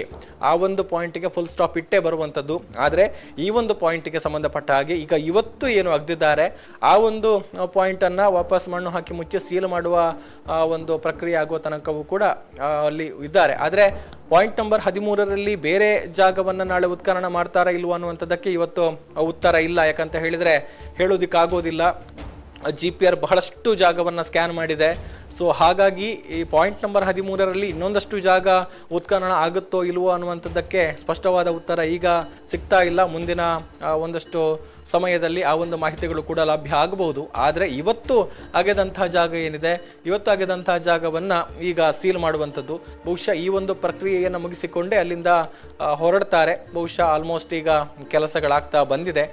[SPEAKER 1] ಆ ಒಂದು ಪಾಯಿಂಟ್ಗೆ ಫುಲ್ ಸ್ಟಾಪ್ ಇಟ್ಟೇ ಬರುವಂಥದ್ದು. ಆದರೆ ಈ ಒಂದು ಪಾಯಿಂಟ್ಗೆ ಸಂಬಂಧಪಟ್ಟ ಹಾಗೆ ಈಗ ಇವತ್ತು ಏನು ಅಗ್ದಿದ್ದಾರೆ ಆ ಒಂದು ಪಾಯಿಂಟನ್ನು ವಾಪಸ್ ಮಣ್ಣು ಹಾಕಿ ಮುಚ್ಚಿ ಸೀಲ್ ಮಾಡುವ ಒಂದು ಪ್ರಕ್ರಿಯೆ ಆಗುವ ತನಕವೂ ಕೂಡ ಅಲ್ಲಿ ಇದ್ದಾರೆ. ಆದರೆ ಪಾಯಿಂಟ್ ನಂಬರ್ 13ರಲ್ಲಿ ಬೇರೆ ಜಾಗವನ್ನು ನಾಳೆ ಉತ್ಖನನ ಮಾಡ್ತಾರಾ ಇಲ್ವಾ ಅನ್ನುವಂಥದ್ದಕ್ಕೆ ಇವತ್ತು ಉತ್ತರ ಇಲ್ಲ. ಯಾಕಂತ ಹೇಳಿದರೆ ಹೇಳೋದಕ್ಕಾಗೋದಿಲ್ಲ. GPR ಬಹಳಷ್ಟು ಜಾಗವನ್ನು ಸ್ಕ್ಯಾನ್ ಮಾಡಿದೆ. ಸೊ ಹಾಗಾಗಿ ಈ ಪಾಯಿಂಟ್ ನಂಬರ್ 13ರಲ್ಲಿ ಇನ್ನೊಂದಷ್ಟು ಜಾಗ ಉತ್ಖನನ ಆಗುತ್ತೋ ಇಲ್ವೋ ಅನ್ನುವಂಥದ್ದಕ್ಕೆ ಸ್ಪಷ್ಟವಾದ ಉತ್ತರ ಈಗ ಸಿಗ್ತಾ ಇಲ್ಲ. ಮುಂದಿನ ಒಂದಷ್ಟು ಸಮಯದಲ್ಲಿ ಆ ಒಂದು ಮಾಹಿತಿಗಳು ಕೂಡ ಲಭ್ಯ ಆಗಬಹುದು. ಆದರೆ ಇವತ್ತು ಆಗಿದಂತಹ ಜಾಗ ಏನಿದೆ, ಇವತ್ತು ಆಗಿದಂತಹ ಜಾಗವನ್ನು ಈಗ ಸೀಲ್ ಮಾಡುವಂಥದ್ದು, ಬಹುಶಃ ಈ ಒಂದು ಪ್ರಕ್ರಿಯೆಯನ್ನು ಮುಗಿಸಿಕೊಂಡೇ ಅಲ್ಲಿಂದ ಹೊರಡ್ತಾರೆ. ಬಹುಶಃ ಆಲ್ಮೋಸ್ಟ್ ಈಗ ಕೆಲಸಗಳಾಗ್ತಾ ಬಂದಿದೆ.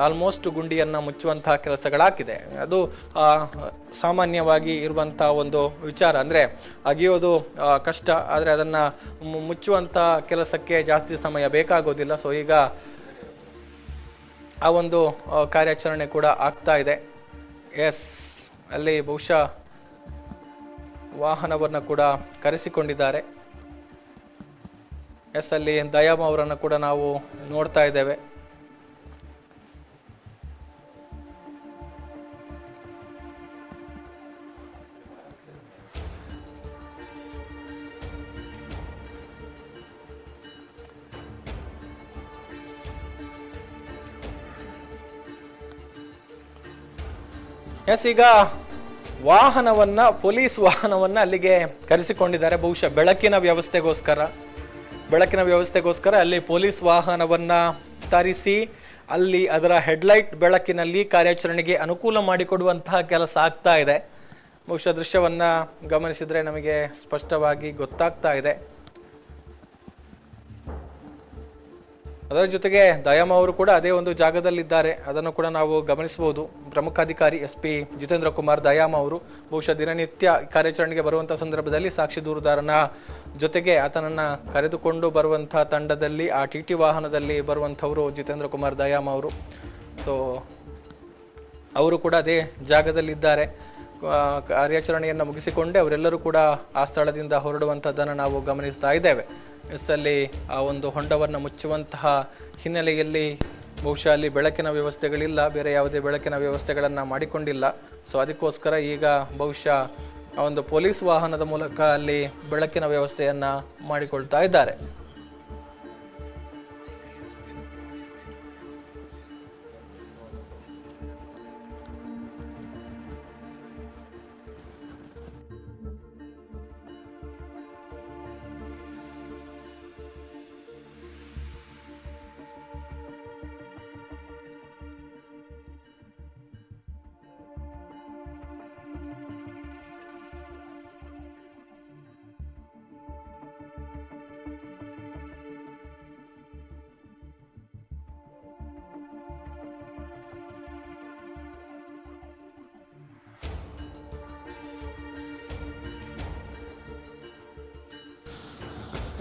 [SPEAKER 1] ಆಲ್ಮೋಸ್ಟ್ ಗುಂಡಿಯನ್ನು ಮುಚ್ಚುವಂತಹ ಕೆಲಸಗಳಾಗಿದೆ. ಅದು ಸಾಮಾನ್ಯವಾಗಿ ಇರುವಂತಹ ಒಂದು ವಿಚಾರ. ಅಂದರೆ ಅಗಿಯೋದು ಕಷ್ಟ, ಆದರೆ ಅದನ್ನು ಮುಚ್ಚುವಂಥ ಕೆಲಸಕ್ಕೆ ಜಾಸ್ತಿ ಸಮಯ ಬೇಕಾಗೋದಿಲ್ಲ. ಸೊ ಈಗ ಆ ಒಂದು ಕಾರ್ಯಾಚರಣೆ ಕೂಡ ಆಗ್ತಾ ಇದೆ. ಎಸ್, ಅಲ್ಲಿ ಬಹುಶಃ ವಾಹನವನ್ನು ಕೂಡ ಕರೆಸಿಕೊಂಡಿದ್ದಾರೆ. ಎಸ್, ಅಲ್ಲಿ ದಯಾಮ್ ಅವರನ್ನು ಕೂಡ ನಾವು ನೋಡ್ತಾ ಇದ್ದೇವೆ. ಎಸ್, ಈಗ ಪೊಲೀಸ್ ವಾಹನವನ್ನ ಅಲ್ಲಿಗೆ ಕರೆಸಿಕೊಂಡಿದ್ದಾರೆ. ಬಹುಶಃ ಬೆಳಕಿನ ವ್ಯವಸ್ಥೆಗೋಸ್ಕರ ಅಲ್ಲಿ ಪೊಲೀಸ್ ವಾಹನವನ್ನ ತರಿಸಿ ಅಲ್ಲಿ ಅದರ ಹೆಡ್ಲೈಟ್ ಬೆಳಕಿನಲ್ಲಿ ಕಾರ್ಯಾಚರಣೆಗೆ ಅನುಕೂಲ ಮಾಡಿಕೊಡುವಂತಹ ಕೆಲಸ ಆಗ್ತಾ ಇದೆ. ಬಹುಶಃ ದೃಶ್ಯವನ್ನ ಗಮನಿಸಿದ್ರೆ ನಮಗೆ ಸ್ಪಷ್ಟವಾಗಿ ಗೊತ್ತಾಗ್ತಾ ಇದೆ. ಅದರ ಜೊತೆಗೆ ದಯಾಮ್ ಅವರು ಕೂಡ ಅದೇ ಒಂದು ಜಾಗದಲ್ಲಿದ್ದಾರೆ, ಅದನ್ನು ಕೂಡ ನಾವು ಗಮನಿಸಬಹುದು. ಪ್ರಮುಖ ಅಧಿಕಾರಿ SP ಜಿತೇಂದ್ರ ಕುಮಾರ್ ದಯಾಮ್ ಅವರು ಬಹುಶಃ ದಿನನಿತ್ಯ ಕಾರ್ಯಾಚರಣೆಗೆ ಬರುವಂತಹ ಸಂದರ್ಭದಲ್ಲಿ ಸಾಕ್ಷಿ ದೂರುದಾರನ ಜೊತೆಗೆ ಆತನನ್ನ ಕರೆದುಕೊಂಡು ಬರುವಂತಹ ತಂಡದಲ್ಲಿ ಆ TT ವಾಹನದಲ್ಲಿ ಬರುವಂಥವರು ಜಿತೇಂದ್ರ ಕುಮಾರ್ ದಯಾಮ್ ಅವರು. ಸೊ ಅವರು ಕೂಡ ಅದೇ ಜಾಗದಲ್ಲಿದ್ದಾರೆ. ಕಾರ್ಯಾಚರಣೆಯನ್ನು ಮುಗಿಸಿಕೊಂಡೇ ಅವರೆಲ್ಲರೂ ಕೂಡ ಆ ಸ್ಥಳದಿಂದ ಹೊರಡುವಂಥದ್ದನ್ನು ನಾವು ಗಮನಿಸ್ತಾ ಇದ್ದೇವೆ. ಅಲ್ಲಿ ಆ ಒಂದು ಹೊಂಡವನ್ನು ಮುಚ್ಚುವಂತಹ ಹಿನ್ನೆಲೆಯಲ್ಲಿ ಬಹುಶಃ ಅಲ್ಲಿ ಬೆಳಕಿನ ವ್ಯವಸ್ಥೆಗಳಿಲ್ಲ, ಬೇರೆ ಯಾವುದೇ ಬೆಳಕಿನ ವ್ಯವಸ್ಥೆಗಳನ್ನು ಮಾಡಿಕೊಂಡಿಲ್ಲ. ಸೊ ಅದಕ್ಕೋಸ್ಕರ ಈಗ ಬಹುಶಃ ಆ ಒಂದು ಪೊಲೀಸ್ ವಾಹನದ ಮೂಲಕ ಅಲ್ಲಿ ಬೆಳಕಿನ ವ್ಯವಸ್ಥೆಯನ್ನು ಮಾಡಿಕೊಳ್ತಾ ಇದ್ದಾರೆ.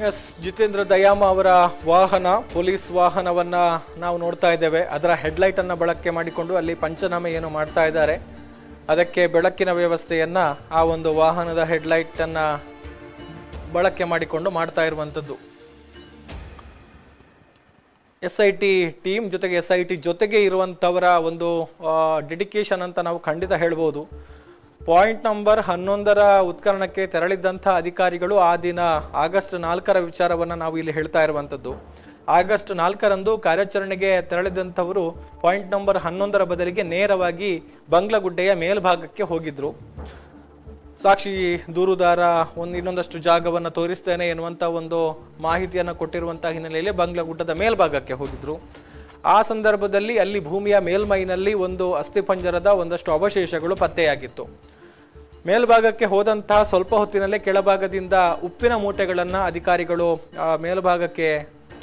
[SPEAKER 1] ಎಸ್, ಜಿತೇಂದ್ರ ದಯಾಮ್ ಅವರ ವಾಹನ, ಪೊಲೀಸ್ ವಾಹನವನ್ನ ನಾವು ನೋಡ್ತಾ ಇದ್ದೇವೆ. ಅದರ ಹೆಡ್ಲೈಟ್ ಅನ್ನ ಬಳಕೆ ಮಾಡಿಕೊಂಡು ಅಲ್ಲಿ ಪಂಚನಾಮೆ ಏನು ಮಾಡ್ತಾ ಇದ್ದಾರೆ, ಅದಕ್ಕೆ ಬೆಳಕಿನ ವ್ಯವಸ್ಥೆಯನ್ನ ಆ ಒಂದು ವಾಹನದ ಹೆಡ್ಲೈಟ್ ಅನ್ನ ಬಳಕೆ ಮಾಡಿಕೊಂಡು ಮಾಡ್ತಾ ಇರುವಂಥದ್ದು. SIT ಟೀಮ್ ಜೊತೆಗೆ SIT ಜೊತೆಗೆ ಇರುವಂಥವರ ಒಂದು ಡೆಡಿಕೇಶನ್ ಅಂತ ನಾವು ಖಂಡಿತ ಹೇಳ್ಬೋದು. ಪಾಯಿಂಟ್ ನಂಬರ್ 11ರ ಉತ್ಖನನಕ್ಕೆ ತೆರಳಿದ್ದಂಥ ಅಧಿಕಾರಿಗಳು ಆ ದಿನ ಆಗಸ್ಟ್ 4ರ ವಿಚಾರವನ್ನು ನಾವು ಇಲ್ಲಿ ಹೇಳ್ತಾ ಇರುವಂಥದ್ದು. ಆಗಸ್ಟ್ 4ರಂದು ಕಾರ್ಯಾಚರಣೆಗೆ ತೆರಳಿದಂಥವರು ಪಾಯಿಂಟ್ ನಂಬರ್ 11ರ ಬದಲಿಗೆ ನೇರವಾಗಿ ಬಂಗ್ಲಗುಡ್ಡೆಯ ಮೇಲ್ಭಾಗಕ್ಕೆ ಹೋಗಿದ್ರು. ಸಾಕ್ಷಿ ದೂರುದಾರ ಇನ್ನೊಂದಷ್ಟು ಜಾಗವನ್ನು ತೋರಿಸ್ತೇನೆ ಎನ್ನುವಂಥ ಒಂದು ಮಾಹಿತಿಯನ್ನು ಕೊಟ್ಟಿರುವಂಥ ಹಿನ್ನೆಲೆಯಲ್ಲಿ ಬಂಗ್ಲಗುಡ್ಡದ ಮೇಲ್ಭಾಗಕ್ಕೆ ಹೋಗಿದ್ರು. ಆ ಸಂದರ್ಭದಲ್ಲಿ ಅಲ್ಲಿ ಭೂಮಿಯ ಮೇಲ್ಮೈನಲ್ಲಿ ಒಂದು ಅಸ್ಥಿಪಂಜರದ ಒಂದಷ್ಟು ಅವಶೇಷಗಳು ಪತ್ತೆಯಾಗಿತ್ತು. ಮೇಲ್ಭಾಗಕ್ಕೆ ಹೋದಂತಹ ಸ್ವಲ್ಪ ಹೊತ್ತಿನಲ್ಲೇ ಕೆಳಭಾಗದಿಂದ ಉಪ್ಪಿನ ಮೂಟೆಗಳನ್ನು ಅಧಿಕಾರಿಗಳು ಮೇಲ್ಭಾಗಕ್ಕೆ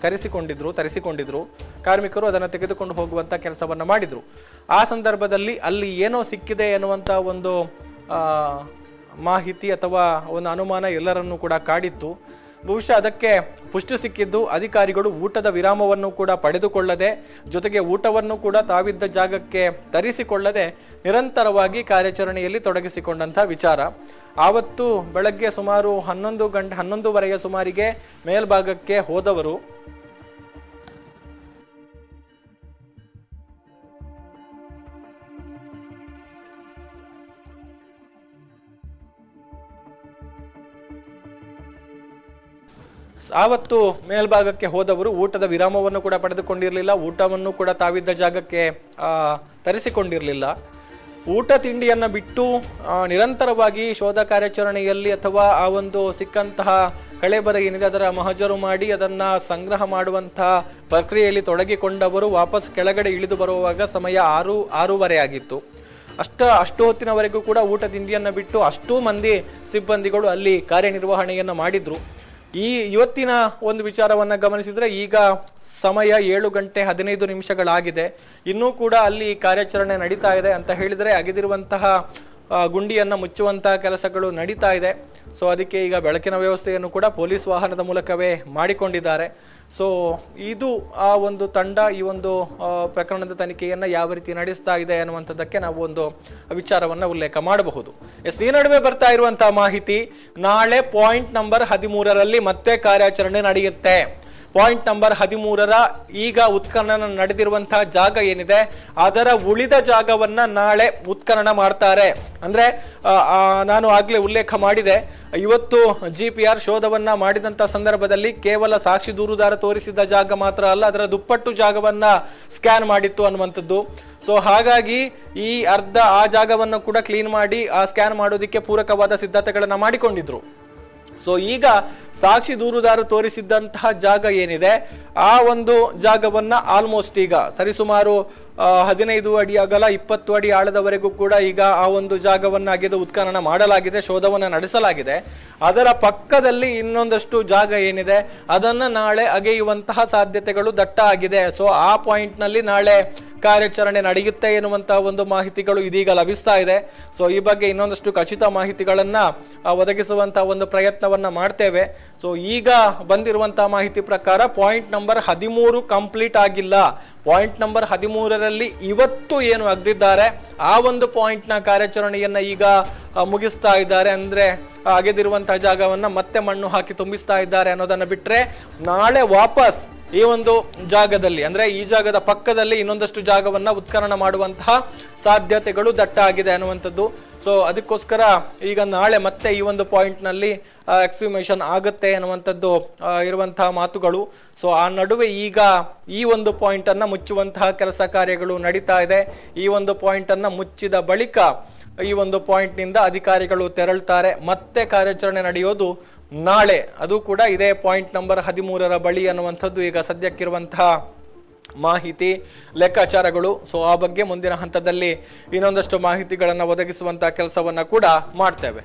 [SPEAKER 1] ತರಿಸಿಕೊಂಡಿದ್ರು. ಕಾರ್ಮಿಕರು ಅದನ್ನು ತೆಗೆದುಕೊಂಡು ಹೋಗುವಂಥ ಕೆಲಸವನ್ನು ಮಾಡಿದ್ರು. ಆ ಸಂದರ್ಭದಲ್ಲಿ ಅಲ್ಲಿ ಏನೋ ಸಿಕ್ಕಿದೆ ಎನ್ನುವಂಥ ಒಂದು ಮಾಹಿತಿ ಅಥವಾ ಒಂದು ಅನುಮಾನ ಎಲ್ಲರನ್ನೂ ಕೂಡ ಕಾಡಿತ್ತು. ಬಹುಶಃ ಅದಕ್ಕೆ ಪುಷ್ಟಿ ಸಿಕ್ಕಿದ್ದು ಅಧಿಕಾರಿಗಳು ಊಟದ ವಿರಾಮವನ್ನು ಕೂಡ ಪಡೆದುಕೊಳ್ಳದೆ, ಜೊತೆಗೆ ಊಟವನ್ನು ಕೂಡ ತಾವಿದ್ದ ಜಾಗಕ್ಕೆ ತರಿಸಿಕೊಳ್ಳದೆ ನಿರಂತರವಾಗಿ ಕಾರ್ಯಾಚರಣೆಯಲ್ಲಿ ತೊಡಗಿಸಿಕೊಂಡಂಥ ವಿಚಾರ. ಆವತ್ತು ಬೆಳಗ್ಗೆ ಸುಮಾರು 11:30 ಸುಮಾರಿಗೆ ಮೇಲ್ಭಾಗಕ್ಕೆ ಹೋದವರು ಊಟದ ವಿರಾಮವನ್ನು ಕೂಡ ಪಡೆದುಕೊಂಡಿರಲಿಲ್ಲ, ಊಟವನ್ನು ಕೂಡ ತಾವಿದ್ದ ಜಾಗಕ್ಕೆ ತರಿಸಿಕೊಂಡಿರಲಿಲ್ಲ. ಊಟ ತಿಂಡಿಯನ್ನ ಬಿಟ್ಟು ನಿರಂತರವಾಗಿ ಶೋಧ ಕಾರ್ಯಾಚರಣೆಯಲ್ಲಿ ಅಥವಾ ಆ ಒಂದು ಸಿಕ್ಕಂತಹ ಕಳೆಬರ ಏನಿದೆ ಅದರ ಮಹಜರು ಮಾಡಿ ಅದನ್ನ ಸಂಗ್ರಹ ಮಾಡುವಂತಹ ಪ್ರಕ್ರಿಯೆಯಲ್ಲಿ ತೊಡಗಿಕೊಂಡವರು ವಾಪಸ್ ಕೆಳಗಡೆ ಇಳಿದು ಬರುವಾಗ ಸಮಯ 6:30 ಆಗಿತ್ತು. ಅಷ್ಟು ಹೊತ್ತಿನವರೆಗೂ ಕೂಡ ಊಟ ತಿಂಡಿಯನ್ನ ಬಿಟ್ಟು ಅಷ್ಟೂ ಮಂದಿ ಸಿಬ್ಬಂದಿಗಳು ಅಲ್ಲಿ ಕಾರ್ಯನಿರ್ವಹಣೆಯನ್ನ ಮಾಡಿದ್ರು. ಇವತ್ತಿನ ಒಂದು ವಿಚಾರವನ್ನ ಗಮನಿಸಿದ್ರೆ ಈಗ ಸಮಯ 7:15 ಇನ್ನೂ ಕೂಡ ಅಲ್ಲಿ ಕಾರ್ಯಾಚರಣೆ ನಡೀತಾ ಇದೆ ಅಂತ ಹೇಳಿದ್ರೆ ಅಗೆದಿರುವಂತಹ ಗುಂಡಿಯನ್ನ ಮುಚ್ಚುವಂತಹ ಕೆಲಸಗಳು ನಡೀತಾ ಇದೆ. ಸೊ ಅದಕ್ಕೆ ಈಗ ಬೆಳಕಿನ ವ್ಯವಸ್ಥೆಯನ್ನು ಕೂಡ ಪೊಲೀಸ್ ವಾಹನದ ಮೂಲಕವೇ ಮಾಡಿಕೊಂಡಿದ್ದಾರೆ. ಸೊ ಇದು ಆ ಒಂದು ತಂಡ ಈ ಒಂದು ಪ್ರಕರಣದ ತನಿಖೆಯನ್ನ ಯಾವ ರೀತಿ ನಡೆಸ್ತಾ ಇದೆ ಅನ್ನುವಂಥದ್ದಕ್ಕೆ ನಾವು ಒಂದು ವಿಚಾರವನ್ನ ಉಲ್ಲೇಖ ಮಾಡಬಹುದು. ಈ ನಡುವೆ ಬರ್ತಾ ಇರುವಂತಹ ಮಾಹಿತಿ, ನಾಳೆ ಪಾಯಿಂಟ್ ನಂಬರ್ 13ರಲ್ಲಿ ಮತ್ತೆ ಕಾರ್ಯಾಚರಣೆ ನಡೆಯುತ್ತೆ. ಪಾಯಿಂಟ್ ನಂಬರ್ 13ರ ಈಗ ಉತ್ಖನನ ನಡೆದಿರುವಂತಹ ಜಾಗ ಏನಿದೆ ಅದರ ಉಳಿದ ಜಾಗವನ್ನ ನಾಳೆ ಉತ್ಖನನ ಮಾಡ್ತಾರೆ. ಅಂದ್ರೆ ನಾನು ಆಗ್ಲೇ ಉಲ್ಲೇಖ ಮಾಡಿದೆ, ಇವತ್ತು GPR ಶೋಧವನ್ನ ಮಾಡಿದಂತ ಸಂದರ್ಭದಲ್ಲಿ ಕೇವಲ ಸಾಕ್ಷಿ ದೂರುದಾರ ತೋರಿಸಿದ ಜಾಗ ಮಾತ್ರ ಅಲ್ಲ, ಅದರ ದುಪ್ಪಟ್ಟು ಜಾಗವನ್ನ ಸ್ಕ್ಯಾನ್ ಮಾಡಿತ್ತು ಅನ್ನುವಂಥದ್ದು. ಸೊ ಹಾಗಾಗಿ ಈ ಆ ಜಾಗವನ್ನು ಕೂಡ ಕ್ಲೀನ್ ಮಾಡಿ ಸ್ಕ್ಯಾನ್ ಮಾಡೋದಿಕ್ಕೆ ಪೂರಕವಾದ ಸಿದ್ಧತೆಗಳನ್ನ ಮಾಡಿಕೊಂಡಿದ್ರು. ಸೊ ಈಗ ಸಾಕ್ಷಿ ದೂರುದಾರ ತೋರಿಸಿದ್ದಂತಹ ಜಾಗ ಏನಿದೆ ಆ ಒಂದು ಜಾಗವನ್ನ ಆಲ್ಮೋಸ್ಟ್ ಈಗ ಸರಿಸುಮಾರು 15 ಅಡಿ ಅಗಲ 20 ಅಡಿ ಆಳದವರೆಗೂ ಕೂಡ ಈಗ ಆ ಒಂದು ಜಾಗವನ್ನ ಅಗೆದು ಉತ್ಖನನ ಮಾಡಲಾಗಿದೆ, ಶೋಧವನ್ನ ನಡೆಸಲಾಗಿದೆ. ಅದರ ಪಕ್ಕದಲ್ಲಿ ಇನ್ನೊಂದಷ್ಟು ಜಾಗ ಏನಿದೆ ಅದನ್ನ ನಾಳೆ ಅಗೆಯುವಂತಹ ಸಾಧ್ಯತೆಗಳು ದಟ್ಟ ಆಗಿದೆ. ಸೊ ಆ ಪಾಯಿಂಟ್ ನಲ್ಲಿ ನಾಳೆ ಕಾರ್ಯಾಚರಣೆ ನಡೆಯುತ್ತೆ ಎನ್ನುವಂತಹ ಒಂದು ಮಾಹಿತಿಗಳು ಇದೀಗ ಲಭಿಸ್ತಾ ಇದೆ. ಸೊ ಈ ಬಗ್ಗೆ ಇನ್ನೊಂದಷ್ಟು ಖಚಿತ ಮಾಹಿತಿಗಳನ್ನ ಒದಗಿಸುವಂತಹ ಒಂದು ಪ್ರಯತ್ನವನ್ನ ಮಾಡ್ತೇವೆ. ಸೊ ಈಗ ಬಂದಿರುವಂತಹ ಮಾಹಿತಿ ಪ್ರಕಾರ ಪಾಯಿಂಟ್ ನಂಬರ್ 13 ಕಂಪ್ಲೀಟ್ ಆಗಿಲ್ಲ. ಪಾಯಿಂಟ್ ನಂಬರ್ 13ರಲ್ಲಿ ಇವತ್ತು ಏನು ಅಗ್ದಿದ್ದಾರೆ ಆ ಒಂದು ಪಾಯಿಂಟ್ ನ ಕಾರ್ಯಾಚರಣೆಯನ್ನ ಈಗ ಮುಗಿಸ್ತಾ ಇದ್ದಾರೆ. ಅಂದ್ರೆ ಅಗೆದಿರುವಂತಹ ಜಾಗವನ್ನ ಮತ್ತೆ ಮಣ್ಣು ಹಾಕಿ ತುಂಬಿಸ್ತಾ ಇದ್ದಾರೆ ಅನ್ನೋದನ್ನ ಬಿಟ್ರೆ ನಾಳೆ ವಾಪಸ್ ಈ ಒಂದು ಜಾಗದಲ್ಲಿ ಅಂದ್ರೆ ಈ ಜಾಗದ ಪಕ್ಕದಲ್ಲಿ ಇನ್ನೊಂದಷ್ಟು ಜಾಗವನ್ನ ಉತ್ಖನನ ಮಾಡುವಂತಹ ಸಾಧ್ಯತೆಗಳು ದಟ್ಟ ಆಗಿದೆ ಅನ್ನುವಂಥದ್ದು. ಸೊ ಅದಕ್ಕೋಸ್ಕರ ಈಗ ನಾಳೆ ಮತ್ತೆ ಈ ಒಂದು ಪಾಯಿಂಟ್ ನಲ್ಲಿ ಎಕ್ಸ್ಹ್ಯೂಮೇಷನ್ ಆಗುತ್ತೆ ಅನ್ನುವಂಥದ್ದು ಇರುವಂತಹ ಮಾತುಗಳು. ಸೊ ಆ ನಡುವೆ ಈಗ ಈ ಒಂದು ಪಾಯಿಂಟ್ ಅನ್ನ ಮುಚ್ಚುವಂತಹ ಕೆಲಸ ಕಾರ್ಯಗಳು ನಡೀತಾ ಇದೆ. ಈ ಒಂದು ಪಾಯಿಂಟ್ ಅನ್ನ ಮುಚ್ಚಿದ ಬಳಿಕ ಈ ಒಂದು ಪಾಯಿಂಟ್ ನಿಂದ ಅಧಿಕಾರಿಗಳು ತೆರಳುತ್ತಾರೆ. ಮತ್ತೆ ಕಾರ್ಯಾಚರಣೆ ನಡೆಯೋದು ನಾಳೆ, ಅದು ಕೂಡ ಇದೇ ಪಾಯಿಂಟ್ ನಂಬರ್ 13ರ ಬಳಿ ಅನ್ನುವಂಥದ್ದು ಈಗ ಸದ್ಯಕ್ಕಿರುವಂತಹ ಮಾಹಿತಿ, ಲೆಕ್ಕಾಚಾರಗಳು. ಸೊ ಆ ಬಗ್ಗೆ ಮುಂದಿನ ಹಂತದಲ್ಲಿ ಇನ್ನೊಂದಷ್ಟು ಮಾಹಿತಿಗಳನ್ನು ಒದಗಿಸುವಂತಹ ಕೆಲಸವನ್ನ ಕೂಡ ಮಾಡ್ತೇವೆ.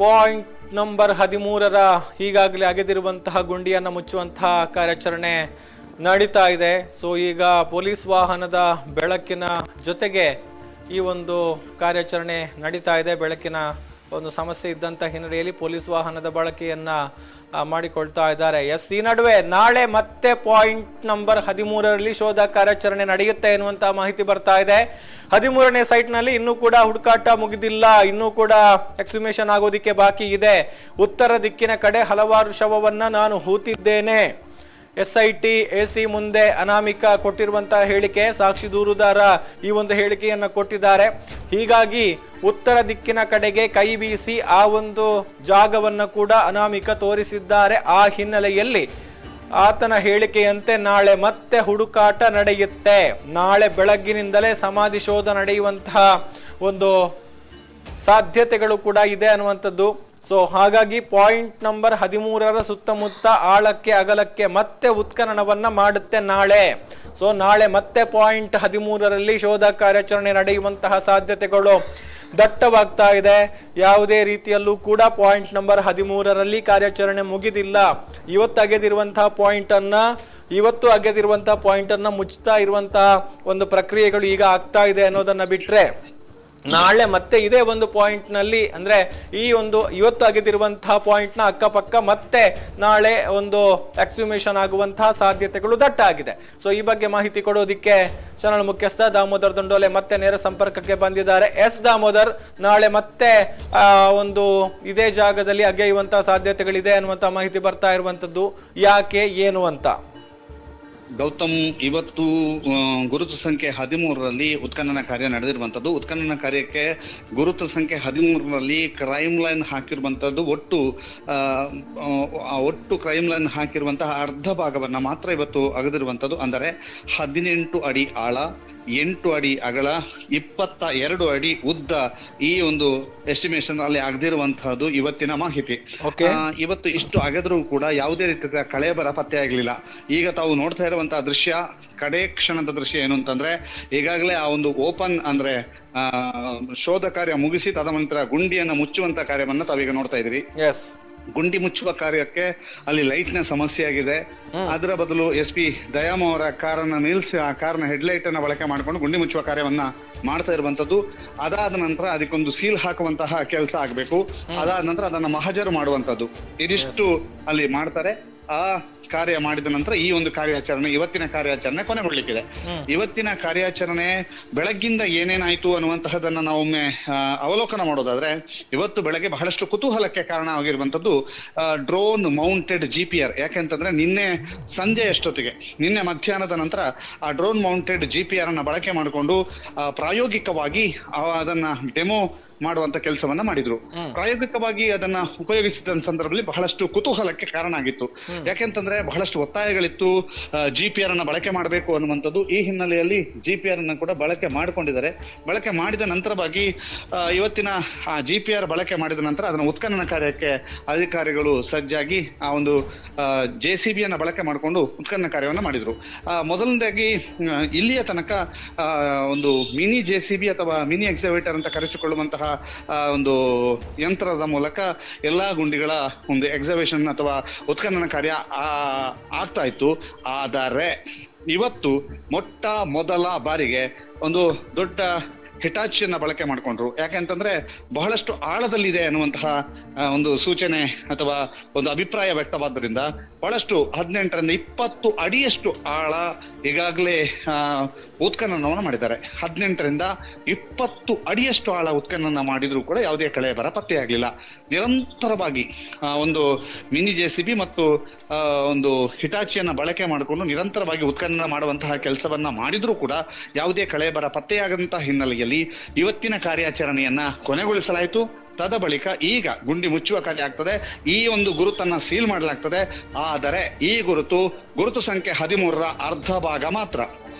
[SPEAKER 1] ಪಾಯಿಂಟ್ ನಂಬರ್ 13ರ ಈಗಾಗಲೇ ಅಗೆದಿರುವಂತಹ ಗುಂಡಿಯನ್ನು ಮುಚ್ಚುವಂತಹ ಕಾರ್ಯಾಚರಣೆ ನಡೀತಾ ಇದೆ. ಸೊ ಈಗ ಪೊಲೀಸ್ ವಾಹನದ ಬೆಳಕಿನ ಜೊತೆಗೆ ಈ ಒಂದು ಕಾರ್ಯಾಚರಣೆ ನಡೀತಾ ಇದೆ. ಬೆಳಕಿನ ಒಂದು ಸಮಸ್ಯೆ ಇದ್ದಂತ ಹಿನ್ನೆಲೆಯಲ್ಲಿ ಪೊಲೀಸ್ ವಾಹನದ ಬಳಕೆಯನ್ನ ಮಾಡಿಕೊಳ್ತಾ ಇದ್ದಾರೆ. ಎಸ್, ಈ ನಡುವೆ ನಾಳೆ ಮತ್ತೆ ಪಾಯಿಂಟ್ ನಂಬರ್ 13ರಲ್ಲಿ ಶೋಧ ಕಾರ್ಯಾಚರಣೆ ನಡೆಯುತ್ತೆ ಎನ್ನುವಂತಹ ಮಾಹಿತಿ ಬರ್ತಾ ಇದೆ. 13ನೇ ಸೈಟ್ ನಲ್ಲಿ ಇನ್ನೂ ಕೂಡ ಹುಡುಕಾಟ ಮುಗಿದಿಲ್ಲ, ಇನ್ನೂ ಕೂಡ ಎಕ್ಸ್ಹುಮೇಷನ್ ಆಗೋದಿಕ್ಕೆ ಬಾಕಿ ಇದೆ. ಉತ್ತರ ದಿಕ್ಕಿನ ಕಡೆ ಹಲವಾರು ಶವವನ್ನ ನಾನು ಹೂತಿದ್ದೇನೆ. SIT AC ಮುಂದೆ ಅನಾಮಿಕ ಕೊಟ್ಟಿರುವಂತಹ ಹೇಳಿಕೆ, ಸಾಕ್ಷಿ ದೂರುದಾರ ಈ ಒಂದು ಹೇಳಿಕೆಯನ್ನ ಕೊಟ್ಟಿದ್ದಾರೆ. ಹೀಗಾಗಿ ಉತ್ತರ ದಿಕ್ಕಿನ ಕಡೆಗೆ ಕೈ ಬೀಸಿ ಆ ಒಂದು ಜಾಗವನ್ನು ಕೂಡ ಅನಾಮಿಕ ತೋರಿಸಿದ್ದಾರೆ. ಆ ಹಿನ್ನೆಲೆಯಲ್ಲಿ ಆತನ ಹೇಳಿಕೆಯಂತೆ ನಾಳೆ ಮತ್ತೆ ಹುಡುಕಾಟ ನಡೆಯುತ್ತೆ. ನಾಳೆ ಬೆಳಗ್ಗಿನಿಂದಲೇ ಸಮಾಧಿ ಶೋಧ ನಡೆಯುವಂತಹ ಒಂದು ಸಾಧ್ಯತೆಗಳು ಕೂಡ ಇದೆ ಅನ್ನುವಂಥದ್ದು. ಸೊ ಹಾಗಾಗಿ ಪಾಯಿಂಟ್ ನಂಬರ್ 13ರ ಸುತ್ತಮುತ್ತ ಆಳಕ್ಕೆ ಅಗಲಕ್ಕೆ ಮತ್ತೆ ಉತ್ಖನನವನ್ನ ಮಾಡುತ್ತೆ ನಾಳೆ. ಸೊ ನಾಳೆ ಮತ್ತೆ ಪಾಯಿಂಟ್ 13ರಲ್ಲಿ ಶೋಧ ಕಾರ್ಯಾಚರಣೆ ನಡೆಯುವಂತಹ ಸಾಧ್ಯತೆಗಳು ದಟ್ಟವಾಗ್ತಾ ಇದೆ. ಯಾವುದೇ ರೀತಿಯಲ್ಲೂ ಕೂಡ ಪಾಯಿಂಟ್ ನಂಬರ್ 13ರಲ್ಲಿ ಕಾರ್ಯಾಚರಣೆ ಮುಗಿದಿಲ್ಲ. ಇವತ್ತು ಅಗೆದಿರುವಂತಹ ಪಾಯಿಂಟ್ ಅನ್ನ ಮುಚ್ಚುತ್ತಾ ಇರುವಂತಹ ಒಂದು ಪ್ರಕ್ರಿಯೆಗಳು ಈಗ ಆಗ್ತಾ ಇದೆ ಅನ್ನೋದನ್ನ ಬಿಟ್ರೆ, ನಾಳೆ ಮತ್ತೆ ಇದೇ ಒಂದು ಪಾಯಿಂಟ್ ನಲ್ಲಿ, ಅಂದ್ರೆ ಈ ಒಂದು ಇವತ್ತು ಅಗೆದಿರುವಂತಹ ಪಾಯಿಂಟ್ ನ ಅಕ್ಕಪಕ್ಕ ಮತ್ತೆ ನಾಳೆ ಒಂದು ಎಕ್ಸ್ಹುಮೇಷನ್ ಆಗುವಂತಹ ಸಾಧ್ಯತೆಗಳು ದಟ್ಟ ಆಗಿದೆ. ಸೊ ಈ ಬಗ್ಗೆ ಮಾಹಿತಿ ಕೊಡೋದಿಕ್ಕೆ ಚಾನಲ್ ಮುಖ್ಯಸ್ಥ ದಾಮೋದರ್ ದಂಡೋಲೆ ಮತ್ತೆ ನೇರ ಸಂಪರ್ಕಕ್ಕೆ ಬಂದಿದ್ದಾರೆ. ಎಸ್ ದಾಮೋದರ್, ನಾಳೆ ಮತ್ತೆ ಒಂದು ಇದೇ ಜಾಗದಲ್ಲಿ ಅಗೆಯುವಂತಹ ಸಾಧ್ಯತೆಗಳಿದೆ ಅನ್ನುವಂತಹ ಮಾಹಿತಿ ಬರ್ತಾ ಇರುವಂತದ್ದು, ಯಾಕೆ ಏನು ಅಂತ?
[SPEAKER 3] ಗೌತಮ್, ಇವತ್ತು ಗುರುತು ಸಂಖ್ಯೆ 13ರಲ್ಲಿ ಉತ್ಖನನ ಕಾರ್ಯ ನಡೆದಿರುವಂತದ್ದು. ಉತ್ಖನನ ಕಾರ್ಯಕ್ಕೆ ಗುರುತು ಸಂಖ್ಯೆ 13ರಲ್ಲಿ ಕ್ರೈಮ್ ಲೈನ್ ಹಾಕಿರುವಂತದ್ದು ಒಟ್ಟು ಕ್ರೈಮ್ ಲೈನ್ ಹಾಕಿರುವಂತಹ ಅರ್ಧ ಭಾಗವನ್ನ ಮಾತ್ರ ಇವತ್ತು ಅಗದಿರುವಂತದ್ದು. ಅಂದರೆ 18 ಅಡಿ ಆಳ, 8 ಅಡಿ ಅಗಲ, 22 ಅಡಿ ಉದ್ದ ಈ ಒಂದು ಎಸ್ಟಿಮೇಷನ್ ಅಲ್ಲಿ ಆಗದಿರುವಂತಹದ್ದು ಇವತ್ತಿನ ಮಾಹಿತಿ. ಇವತ್ತು ಇಷ್ಟು ಅಗೆದರೂ ಕೂಡ ಯಾವುದೇ ರೀತಿಯ ಕಳೇಬರ ಪತ್ತೆ ಆಗಲಿಲ್ಲ. ಈಗ ತಾವು ನೋಡ್ತಾ ಇರುವಂತಹ ದೃಶ್ಯ ಕಡೆ ಕ್ಷಣದ ದೃಶ್ಯ ಏನು ಅಂತಂದ್ರೆ, ಈಗಾಗಲೇ ಆ ಒಂದು ಓಪನ್ ಅಂದ್ರೆ ಶೋಧ ಕಾರ್ಯ ಮುಗಿಸಿ ತದನಂತರ ಗುಂಡಿಯನ್ನ ಮುಚ್ಚುವಂತ ಕಾರ್ಯವನ್ನ ತಾವೀಗ ನೋಡ್ತಾ ಇದೀರಿ. ಗುಂಡಿ ಮುಚ್ಚುವ ಕಾರ್ಯಕ್ಕೆ ಅಲ್ಲಿ ಲೈಟ್ ನ ಸಮಸ್ಯೆ ಆಗಿದೆ. ಅದರ ಬದಲು SP ದಯಾಮ್ ಅವರ ಕಾರನ್ನ ನಿಲ್ಲಿಸಿ ಆ ಕಾರ್ನ ಹೆಡ್ಲೈಟ್ ಅನ್ನ ಬಳಕೆ ಮಾಡಿಕೊಂಡು ಗುಂಡಿ ಮುಚ್ಚುವ ಕಾರ್ಯವನ್ನ ಮಾಡ್ತಾ ಇರುವಂತದ್ದು. ಅದಾದ ನಂತರ ಅದಕ್ಕೊಂದು ಸೀಲ್ ಹಾಕುವಂತಹ ಕೆಲಸ ಆಗ್ಬೇಕು. ಅದಾದ ನಂತರ ಅದನ್ನ ಮಹಜರು ಮಾಡುವಂತದ್ದು, ಇದಿಷ್ಟು ಅಲ್ಲಿ ಮಾಡ್ತಾರೆ. ಆ ಕಾರ್ಯ ಮಾಡಿದ ನಂತರ ಈ ಒಂದು ಕಾರ್ಯಾಚರಣೆ, ಇವತ್ತಿನ ಕಾರ್ಯಾಚರಣೆ ಕೊನೆಗೊಳ್ಳಿಕ್ಕಿದೆ. ಇವತ್ತಿನ ಕಾರ್ಯಾಚರಣೆ ಬೆಳಗ್ಗಿಂದ ಏನೇನಾಯ್ತು ಅನ್ನುವಂತಹದನ್ನ ನಾವೊಮ್ಮೆ ಅವಲೋಕನ ಮಾಡೋದಾದ್ರೆ, ಇವತ್ತು ಬೆಳಗ್ಗೆ ಬಹಳಷ್ಟು ಕುತೂಹಲಕ್ಕೆ ಕಾರಣ ಆಗಿರುವಂತದ್ದು ಡ್ರೋನ್ ಮೌಂಟೆಡ್ GPR. ಯಾಕೆಂತಂದ್ರೆ ನಿನ್ನೆ ಸಂಜೆ ಅಷ್ಟೊತ್ತಿಗೆ, ನಿನ್ನೆ ಮಧ್ಯಾಹ್ನದ ನಂತರ ಆ ಡ್ರೋನ್ ಮೌಂಟೆಡ್ GPR ಅನ್ನ ಬಳಕೆ ಮಾಡಿಕೊಂಡು ಪ್ರಾಯೋಗಿಕವಾಗಿ ಅದನ್ನ ಡೆಮೋ ಮಾಡುವಂತ ಕೆಲಸವನ್ನ ಮಾಡಿದ್ರು. ಪ್ರಾಯೋಗಿಕವಾಗಿ ಅದನ್ನ ಉಪಯೋಗಿಸಿದ ಸಂದರ್ಭದಲ್ಲಿ ಬಹಳಷ್ಟು ಕುತೂಹಲಕ್ಕೆ ಕಾರಣ ಆಗಿತ್ತು. ಯಾಕೆಂತಂದ್ರೆ ಬಹಳಷ್ಟು ಒತ್ತಾಯಗಳಿತ್ತು GPR ಅನ್ನ ಬಳಕೆ ಮಾಡಬೇಕು ಅನ್ನುವಂಥದ್ದು. ಈ ಹಿನ್ನೆಲೆಯಲ್ಲಿ GPR ಅನ್ನ ಕೂಡ ಬಳಕೆ ಮಾಡಿಕೊಂಡಿದ್ದಾರೆ. ಬಳಕೆ ಮಾಡಿದ ನಂತರವಾಗಿ ಇವತ್ತಿನ GPR ಬಳಕೆ ಮಾಡಿದ ನಂತರ ಅದನ್ನ ಉತ್ಖನನ ಕಾರ್ಯಕ್ಕೆ ಅಧಿಕಾರಿಗಳು ಸಜ್ಜಾಗಿ ಆ ಒಂದು JCB ಅನ್ನ ಬಳಕೆ ಮಾಡಿಕೊಂಡು ಉತ್ಖನನ ಕಾರ್ಯವನ್ನ ಮಾಡಿದ್ರು. ಮೊದಲನೇದಾಗಿ ಇಲ್ಲಿಯ ತನಕ ಒಂದು ಮಿನಿ JCB ಅಥವಾ ಮಿನಿ ಎಕ್ಸವೇಟರ್ ಅಂತ ಕರೆಸಿಕೊಳ್ಳುವಂತಹ ಒಂದು ಯಂತ್ರದ ಮೂಲಕ ಎಲ್ಲಾ ಗುಂಡಿಗಳ ಒಂದು ಎಕ್ಸವೇಷನ್ ಅಥವಾ ಉತ್ಖನನ ಕಾರ್ಯ ಆಗ್ತಾ ಇತ್ತು. ಆದರೆ ಇವತ್ತು ಮೊಟ್ಟ ಮೊದಲ ಬಾರಿಗೆ ಒಂದು ದೊಡ್ಡ ಹಿಟಾಚಿಯನ್ನ ಬಳಕೆ ಮಾಡ್ಕೊಂಡ್ರು. ಯಾಕೆಂತಂದ್ರೆ ಬಹಳಷ್ಟು ಆಳದಲ್ಲಿದೆ ಅನ್ನುವಂತಹ ಒಂದು ಸೂಚನೆ ಅಥವಾ ಒಂದು ಅಭಿಪ್ರಾಯ ವ್ಯಕ್ತವಾದ್ದರಿಂದ ಬಹಳಷ್ಟು 18ರಿಂದ 20 ಅಡಿಯಷ್ಟು ಆಳ ಈಗಾಗಲೇ ಉತ್ಖನನವನ್ನು ಮಾಡಿದ್ದಾರೆ. 18ರಿಂದ 20 ಅಡಿಯಷ್ಟು ಆಳ ಉತ್ಖನನ ಮಾಡಿದ್ರು ಕೂಡ ಯಾವುದೇ ಕಳೇಬರ ಪತ್ತೆಯಾಗಲಿಲ್ಲ. ನಿರಂತರವಾಗಿ ಒಂದು ಮಿನಿ JCB ಮತ್ತು ಒಂದು ಹಿಟಾಚಿಯನ್ನ ಬಳಕೆ ಮಾಡಿಕೊಂಡು ನಿರಂತರವಾಗಿ ಉತ್ಖನನ ಮಾಡುವಂತಹ ಕೆಲಸವನ್ನ ಮಾಡಿದ್ರು ಕೂಡ ಯಾವುದೇ ಕಳೇಬರ ಪತ್ತೆಯಾಗದಂತಹ ಹಿನ್ನೆಲೆಯಲ್ಲಿ ಇವತ್ತಿನ ಕಾರ್ಯಾಚರಣೆಯನ್ನ ಕೊನೆಗೊಳಿಸಲಾಯಿತು. ತದ ಬಳಿಕ ಈಗ ಗುಂಡಿ ಮುಚ್ಚುವ ಕಾರ್ಯ ಆಗ್ತದೆ. ಈ ಒಂದು ಗುರುತನ್ನ ಸೀಲ್ ಮಾಡಲಾಗ್ತದೆ. ಆದರೆ ಈ ಗುರುತು ಸಂಖ್ಯೆ 13ರ ಅರ್ಧ ಭಾಗ ಮಾತ್ರ.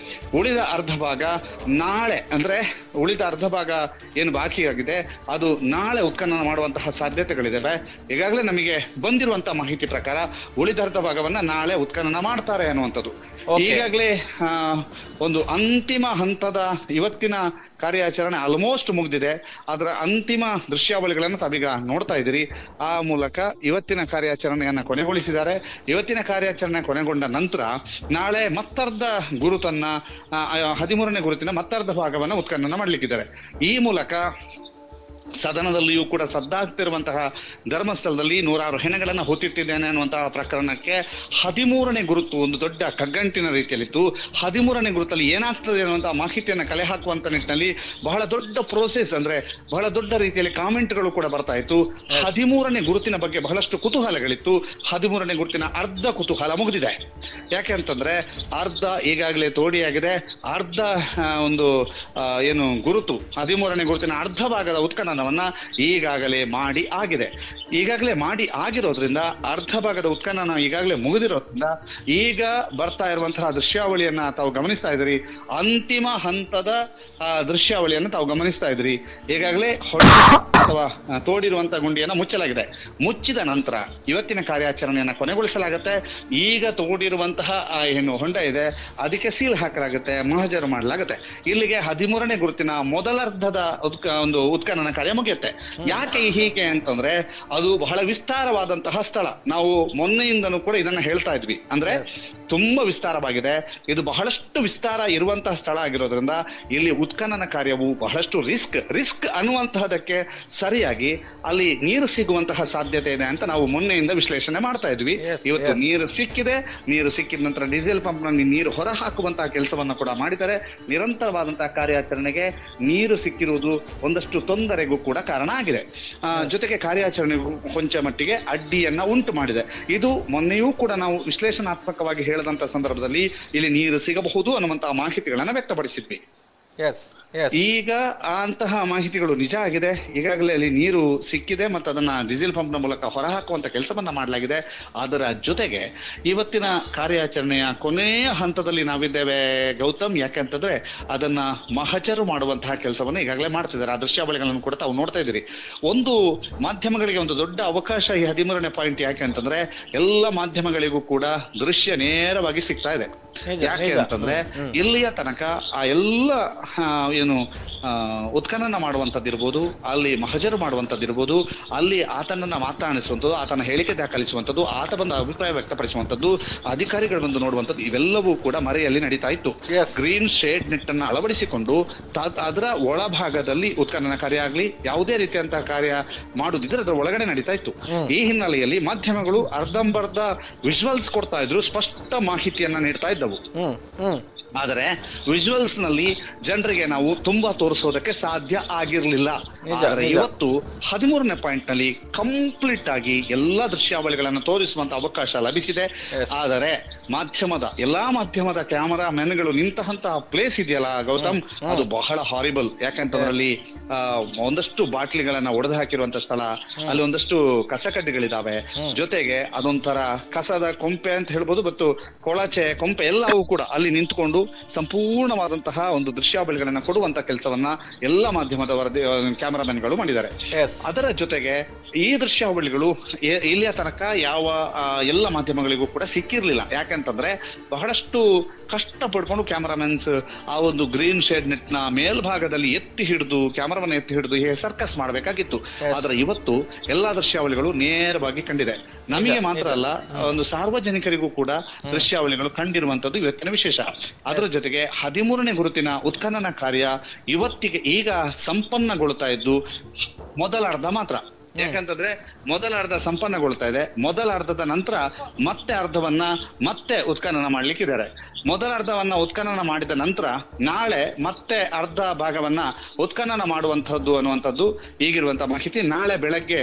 [SPEAKER 3] ಉಳಿದ ಅರ್ಧ ಭಾಗ ನಾಳೆ, ಅಂದ್ರೆ ಉಳಿದ ಅರ್ಧ ಭಾಗ ಏನು ಬಾಕಿ ಆಗಿದೆ ಅದು ನಾಳೆ ಉತ್ಖನನ ಮಾಡುವಂತಹ ಸಾಧ್ಯತೆಗಳಿದ್ದಾವೆ. ಈಗಾಗಲೇ ನಮಗೆ ಬಂದಿರುವಂತಹ ಮಾಹಿತಿ ಪ್ರಕಾರ ಉಳಿದ ಅರ್ಧ ಭಾಗವನ್ನ ನಾಳೆ ಉತ್ಖನನ ಮಾಡ್ತಾರೆ ಅನ್ನುವಂಥದ್ದು. ಈಗಾಗಲೇ ಒಂದು ಅಂತಿಮ ಹಂತದ ಇವತ್ತಿನ ಕಾರ್ಯಾಚರಣೆ ಆಲ್ಮೋಸ್ಟ್ ಮುಗ್ದಿದೆ. ಅದರ ಅಂತಿಮ ದೃಶ್ಯಾವಳಿಗಳನ್ನ ತಾವೀಗ ನೋಡ್ತಾ ಇದ್ದೀರಿ. ಆ ಮೂಲಕ ಇವತ್ತಿನ ಕಾರ್ಯಾಚರಣೆಯನ್ನ ಕೊನೆಗೊಳಿಸಿದ್ದಾರೆ. ಇವತ್ತಿನ ಕಾರ್ಯಾಚರಣೆ ಕೊನೆಗೊಂಡ ನಂತರ ನಾಳೆ ಮತ್ತರ್ಧ ಗುರುತನ್ನ 13ನೇ ಗುರುತಿನ ಮತ್ತರ್ಧ ಭಾಗವನ್ನ ಉತ್ಖನನ ಮಾಡ್ಲಿಕ್ಕಿದ್ದಾರೆ. ಈ ಮೂಲಕ ಸದನದಲ್ಲಿಯೂ ಕೂಡ ಸದ್ದಾಗ್ತಿರುವಂತಹ ಧರ್ಮಸ್ಥಳದಲ್ಲಿ 106 ಹೆಣಗಳನ್ನ ಹೊತ್ತಿಟ್ಟಿದ್ದೇನೆ ಅನ್ನುವಂತಹ ಪ್ರಕರಣಕ್ಕೆ 13ನೇ ಗುರುತು ಒಂದು ದೊಡ್ಡ ಕಗ್ಗಂಟಿನ ರೀತಿಯಲ್ಲಿತ್ತು. 13ನೇ ಗುರುತಲ್ಲಿ ಏನಾಗ್ತದೆ ಅನ್ನುವಂತಹ ಮಾಹಿತಿಯನ್ನ ಕಲೆ ಹಾಕುವಂತ ನಿಟ್ಟಿನಲ್ಲಿ ಬಹಳ ದೊಡ್ಡ ಪ್ರೋಸೆಸ್, ಅಂದ್ರೆ ಬಹಳ ದೊಡ್ಡ ರೀತಿಯಲ್ಲಿ ಕಾಮೆಂಟ್ಗಳು ಕೂಡ ಬರ್ತಾ ಇತ್ತು. 13ನೇ ಗುರುತಿನ ಬಗ್ಗೆ ಬಹಳಷ್ಟು ಕುತೂಹಲಗಳಿತ್ತು. 13ನೇ ಗುರುತಿನ ಅರ್ಧ ಕುತೂಹಲ ಮುಗಿದಿದೆ. ಯಾಕೆ ಅಂತಂದ್ರೆ ಅರ್ಧ ಈಗಾಗಲೇ ತೋಡಿಯಾಗಿದೆ. ಅರ್ಧ ಒಂದು ಏನು ಗುರುತು 13ನೇ ಗುರುತಿನ ಅರ್ಧ ಭಾಗದ ಉತ್ಖನನವನ್ನ ಈಗಾಗಲೇ ಮಾಡಿ ಆಗಿದೆ. ಈಗಾಗಲೇ ಮಾಡಿ ಆಗಿರೋದ್ರಿಂದ ಅರ್ಧ ಭಾಗದ ಉತ್ಖನನ ಈಗಾಗಲೇ ಮುಗಿದಿರೋದ್ರಿಂದ ಈಗ ಬರ್ತಾ ಇರುವಂತಹ ದೃಶ್ಯಾವಳಿಯನ್ನ ತಾವು ಗಮನಿಸ್ತಾ ಇದ್ರಿ. ಅಂತಿಮ ಹಂತದ ದೃಶ್ಯಾವಳಿಯನ್ನ ತಾವು ಗಮನಿಸ್ತಾ ಇದ್ರಿ. ಈಗಾಗಲೇ ಅಥವಾ ತೋಡಿರುವಂತಹ ಗುಂಡಿಯನ್ನ ಮುಚ್ಚಲಾಗಿದೆ. ಮುಚ್ಚಿದ ನಂತರ ಇವತ್ತಿನ ಕಾರ್ಯಾಚರಣೆಯನ್ನ ಕೊನೆಗೊಳಿಸಲಾಗುತ್ತೆ. ಈಗ ತೋಡಿರುವಂತಹ ಏನು ಹೊಂಡ ಇದೆ ಅದಕ್ಕೆ ಸೀಲ್ ಹಾಕಲಾಗುತ್ತೆ, ಮಹಜರು ಮಾಡಲಾಗುತ್ತೆ. ಇಲ್ಲಿಗೆ 13ನೇ ಗುರುತಿನ ಮೊದಲರ್ಧದ ಒಂದು ಉತ್ಖನನ ಕಾರ್ಯ ಮುಗಿಯುತ್ತೆ. ಯಾಕೆ ಹೀಗೆ ಅಂತಂದ್ರೆ ಅದು ಬಹಳ ವಿಸ್ತಾರವಾದಂತಹ ಸ್ಥಳ. ನಾವು ಮೊನ್ನೆಯಿಂದನೂ ಕೂಡ ಇದನ್ನ ಹೇಳ್ತಾ ಇದ್ವಿ. ಅಂದ್ರೆ ತುಂಬಾ ವಿಸ್ತಾರವಾಗಿದೆ. ಇದು ಬಹಳಷ್ಟು ವಿಸ್ತಾರ ಇರುವಂತಹ ಸ್ಥಳ ಆಗಿರೋದ್ರಿಂದ ಇಲ್ಲಿ ಉತ್ಖನನ ಕಾರ್ಯವು ಬಹಳಷ್ಟು ರಿಸ್ಕ್ ಅನ್ನುವಂತಹದಕ್ಕೆ ಸರಿಯಾಗಿ ಅಲ್ಲಿ ನೀರು ಸಿಗುವಂತಹ ಸಾಧ್ಯತೆ ಇದೆ ಅಂತ ನಾವು ಮೊನ್ನೆಯಿಂದ ವಿಶ್ಲೇಷಣೆ ಮಾಡ್ತಾ ಇದ್ವಿ. ಇವತ್ತು ನೀರು ಸಿಕ್ಕಿದೆ. ನೀರು ಸಿಕ್ಕಿದ ನಂತರ ಡೀಸೆಲ್ ಪಂಪ್ ನಲ್ಲಿ ನೀರು ಹೊರ ಹಾಕುವಂತಹ ಕೆಲಸವನ್ನ ಕೂಡ ಮಾಡಿದ್ದಾರೆ. ನಿರಂತರವಾದಂತಹ ಕಾರ್ಯಾಚರಣೆಗೆ ನೀರು ಸಿಕ್ಕಿರುವುದು ಒಂದಷ್ಟು ತೊಂದರೆಗೂ ಕೂಡ ಕಾರಣ ಆಗಿದೆ. ಜೊತೆಗೆ ಕಾರ್ಯಾಚರಣೆಗೂ ಕೊಂಚ ಮಟ್ಟಿಗೆ ಅಡ್ಡಿಯನ್ನ ಉಂಟು ಮಾಡಿದೆ. ಇದು ಮೊನ್ನೆಯೂ ಕೂಡ ನಾವು ವಿಶ್ಲೇಷಣಾತ್ಮಕವಾಗಿ ಹೇಳದಂತ ಸಂದರ್ಭದಲ್ಲಿ ಇಲ್ಲಿ ನೀರು ಸಿಗಬಹುದು ಅನ್ನುವಂತಹ ಮಾಹಿತಿಗಳನ್ನ ವ್ಯಕ್ತಪಡಿಸಿದ್ವಿ. ಈಗ ಅಂತಹ ಮಾಹಿತಿಗಳು ನಿಜ ಆಗಿದೆ. ಈಗಾಗಲೇ ಅಲ್ಲಿ ನೀರು ಸಿಕ್ಕಿದೆ ಮತ್ತು ಅದನ್ನ ಡೀಸೆಲ್ ಪಂಪ್ ನ ಮೂಲಕ ಹೊರಹಾಕುವಂತ ಕೆಲಸವನ್ನ ಮಾಡಲಾಗಿದೆ. ಅದರ ಜೊತೆಗೆ ಇವತ್ತಿನ ಕಾರ್ಯಾಚರಣೆಯ ಕೊನೆಯ ಹಂತದಲ್ಲಿ ನಾವಿದ್ದೇವೆ ಗೌತಮ್. ಯಾಕೆಂತಂದ್ರೆ ಅದನ್ನ ಮಹಜರು ಮಾಡುವಂತಹ ಕೆಲಸವನ್ನ ಈಗಾಗಲೇ ಮಾಡ್ತಿದ್ದಾರೆ. ಆ ದೃಶ್ಯಾವಳಿಗಳನ್ನು ಕೂಡ ತಾವು ನೋಡ್ತಾ ಇದ್ದೀರಿ. ಒಂದು ಮಾಧ್ಯಮಗಳಿಗೆ ಒಂದು ದೊಡ್ಡ ಅವಕಾಶ ಈ 13ನೇ ಪಾಯಿಂಟ್. ಯಾಕೆ ಅಂತಂದ್ರೆ ಎಲ್ಲ ಮಾಧ್ಯಮಗಳಿಗೂ ಕೂಡ ದೃಶ್ಯ ನೇರವಾಗಿ ಸಿಗ್ತಾ ಇದೆ. ಯಾಕೆ ಅಂತಂದ್ರೆ ಇಲ್ಲಿಯ ತನಕ ಆ ಎಲ್ಲ ಏನು ಉತ್ಖನನ ಮಾಡುವಂತದ್ದಿರ್ಬೋದು, ಅಲ್ಲಿ ಮಹಜರು ಮಾಡುವಂತದ್ದಿರ್ಬೋದು, ಅಲ್ಲಿ ಆತನನ್ನ ಮಾತನಾಡಿಸುವಂಥದ್ದು, ಆತನ ಹೇಳಿಕೆ ದಾಖಲಿಸುವಂಥದ್ದು, ಆತ ಬಂದ ಅಭಿಪ್ರಾಯ ವ್ಯಕ್ತಪಡಿಸುವಂಥದ್ದು, ಅಧಿಕಾರಿಗಳು ಬಂದು ನೋಡುವಂಥದ್ದು, ಇವೆಲ್ಲವೂ ಕೂಡ ಮರೆಯಲ್ಲಿ ನಡೀತಾ ಇತ್ತು. ಗ್ರೀನ್ ಶೇಡ್ ನೆಟ್ ಅನ್ನ ಅಳವಡಿಸಿಕೊಂಡು ಅದರ ಒಳಭಾಗದಲ್ಲಿ ಉತ್ಖನನ ಕಾರ್ಯ ಆಗ್ಲಿ ಯಾವುದೇ ರೀತಿಯಂತಹ ಕಾರ್ಯ ಮಾಡುದಿದ್ರೆ ಅದರ ಒಳಗಡೆ ನಡೀತಾ ಇತ್ತು. ಈ ಹಿನ್ನೆಲೆಯಲ್ಲಿ ಮಾಧ್ಯಮಗಳು ಅರ್ಧಂಬರ್ಧ ವಿಜುವಲ್ಸ್ ಕೊಡ್ತಾ ಇದ್ರು, ಸ್ಪಷ್ಟ ಮಾಹಿತಿಯನ್ನ ನೀಡ್ತಾ ಇದ್ದವು. ಆದರೆ ವಿಜುವಲ್ಸ್ ನಲ್ಲಿ ಜನರಿಗೆ ನಾವು ತುಂಬಾ ತೋರಿಸೋದಕ್ಕೆ ಸಾಧ್ಯ ಆಗಿರ್ಲಿಲ್ಲ. ಆದರೆ ಇವತ್ತು 13ನೇ ಪಾಯಿಂಟ್ ನಲ್ಲಿ ಕಂಪ್ಲೀಟ್ ಆಗಿ ಎಲ್ಲಾ ದೃಶ್ಯಾವಳಿಗಳನ್ನ ತೋರಿಸುವಂತ ಅವಕಾಶ ಲಭಿಸಿದೆ. ಆದರೆ ಎಲ್ಲಾ ಮಾಧ್ಯಮದ ಕ್ಯಾಮರಾ ಮೆನ್ಗಳು ನಿಂತಹ ಪ್ಲೇಸ್ ಇದೆಯಲ್ಲ ಗೌತಮ್, ಅದು ಬಹಳ ಹಾರಿಬಲ್. ಯಾಕಂತಂದ್ರೆ ಅಲ್ಲಿ ಒಂದಷ್ಟು ಬಾಟ್ಲಿಗಳನ್ನ ಒಡೆದು ಹಾಕಿರುವಂತ ಸ್ಥಳ, ಅಲ್ಲಿ ಒಂದಷ್ಟು ಕಸಕಡ್ಡಿಗಳಿದಾವೆ. ಜೊತೆಗೆ ಅದೊಂಥರ ಕಸದ ಕೊಂಪೆ ಅಂತ ಹೇಳ್ಬೋದು, ಮತ್ತು ಕೊಳಚೆ ಕೊಂಪೆ ಎಲ್ಲವೂ ಕೂಡ ಅಲ್ಲಿ ನಿಂತ್ಕೊಂಡು ಸಂಪೂರ್ಣವಾದಂತಹ ಒಂದು ದೃಶ್ಯಾವಳಿಗಳನ್ನ ಕೊಡುವಂತ ಕೆಲಸವನ್ನ ಎಲ್ಲ ಮಾಧ್ಯಮದ ಕ್ಯಾಮರಾಮನ್ಗಳು ಮಾಡಿದ್ದಾರೆ. ಅದರ ಜೊತೆಗೆ ಈ ದೃಶ್ಯಾವಳಿಗಳು ಇಲ್ಲಿಯ ತನಕ ಯಾವ ಎಲ್ಲ ಮಾಧ್ಯಮಗಳಿಗೂ ಕೂಡ ಸಿಕ್ಕಿರ್ಲಿಲ್ಲ. ಯಾಕಂತಂದ್ರೆ ಬಹಳಷ್ಟು ಕಷ್ಟ ಪಡ್ಕೊಂಡು ಕ್ಯಾಮರಾಮನ್ಸ್ ಆ ಒಂದು ಗ್ರೀನ್ ಶೇಡ್ ನೆಟ್ ನ ಮೇಲ್ಭಾಗದಲ್ಲಿ ಕ್ಯಾಮರಾವನ್ನ ಎತ್ತಿ ಹಿಡಿದು ಹೀಗೆ ಸರ್ಕಸ್ ಮಾಡಬೇಕಾಗಿತ್ತು. ಆದ್ರೆ ಇವತ್ತು ಎಲ್ಲಾ ದೃಶ್ಯಾವಳಿಗಳು ನೇರವಾಗಿ ಕಂಡಿದೆ. ನಮಗೆ ಮಾತ್ರ ಅಲ್ಲ, ಒಂದು ಸಾರ್ವಜನಿಕರಿಗೂ ಕೂಡ ದೃಶ್ಯಾವಳಿಗಳು ಕಂಡಿರುವಂತದ್ದು ಇವತ್ತಿನ ವಿಶೇಷ. ಅದರ ಜೊತೆಗೆ 13ನೇ ಗುರುತಿನ ಉತ್ಖನನ ಕಾರ್ಯ ಇವತ್ತಿಗೆ ಈಗ ಸಂಪನ್ನಗೊಳ್ತಾ ಇದ್ದು ಮೊದಲ ಅರ್ಧ ಮಾತ್ರ. ಯಾಕಂತಂದ್ರೆ ಮೊದಲ ಅರ್ಧ ಸಂಪನ್ನಗೊಳ್ತಾ ಇದೆ. ಮೊದಲ ಅರ್ಧದ ನಂತರ ಮತ್ತೆ ಅರ್ಧವನ್ನ ಮತ್ತೆ ಉತ್ಖನನ ಮಾಡ್ಲಿಕ್ಕಿದ್ದಾರೆ. ಮೊದಲ ಅರ್ಧವನ್ನ ಉತ್ಖನನ ಮಾಡಿದ ನಂತರ ನಾಳೆ ಮತ್ತೆ ಅರ್ಧ ಭಾಗವನ್ನ ಉತ್ಖನನ ಮಾಡುವಂತಹದ್ದು ಅನ್ನುವಂಥದ್ದು ಈಗಿರುವಂತಹ ಮಾಹಿತಿ. ನಾಳೆ ಬೆಳಗ್ಗೆ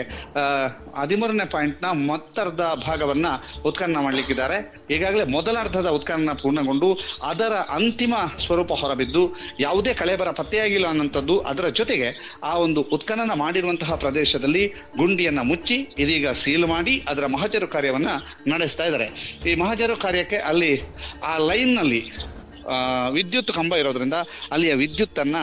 [SPEAKER 3] 13ನೇ ಪಾಯಿಂಟ್ ನ ಮತ್ತರ್ಧ ಭಾಗವನ್ನ ಉತ್ಖನನ ಮಾಡ್ಲಿಕ್ಕಿದ್ದಾರೆ. ಈಗಾಗಲೇ ಮೊದಲ ಅರ್ಧದ ಉತ್ಖನನ ಪೂರ್ಣಗೊಂಡು ಅದರ ಅಂತಿಮ ಸ್ವರೂಪ ಹೊರಬಿದ್ದು ಯಾವುದೇ ಕಳೆಬರ ಪತ್ತೆಯಾಗಿಲ್ಲ ಅನ್ನೋಂಥದ್ದು. ಅದರ ಜೊತೆಗೆ ಆ ಒಂದು ಉತ್ಖನನ ಮಾಡಿರುವಂತಹ ಪ್ರದೇಶದಲ್ಲಿ ಗುಂಡಿಯನ್ನ ಮುಚ್ಚಿ ಇದೀಗ ಸೀಲ್ ಮಾಡಿ ಅದರ ಮಹಜರು ಕಾರ್ಯವನ್ನ ನಡೆಸ್ತಾ ಇದ್ದಾರೆ. ಈ ಮಹಜರು ಕಾರ್ಯಕ್ಕೆ ಅಲ್ಲಿ ಆ ಲೈನ್ ನಲ್ಲಿ ವಿದ್ಯುತ್ ಕಂಬ ಇರೋದ್ರಿಂದ ಅಲ್ಲಿಯ ವಿದ್ಯುತ್ ಅನ್ನ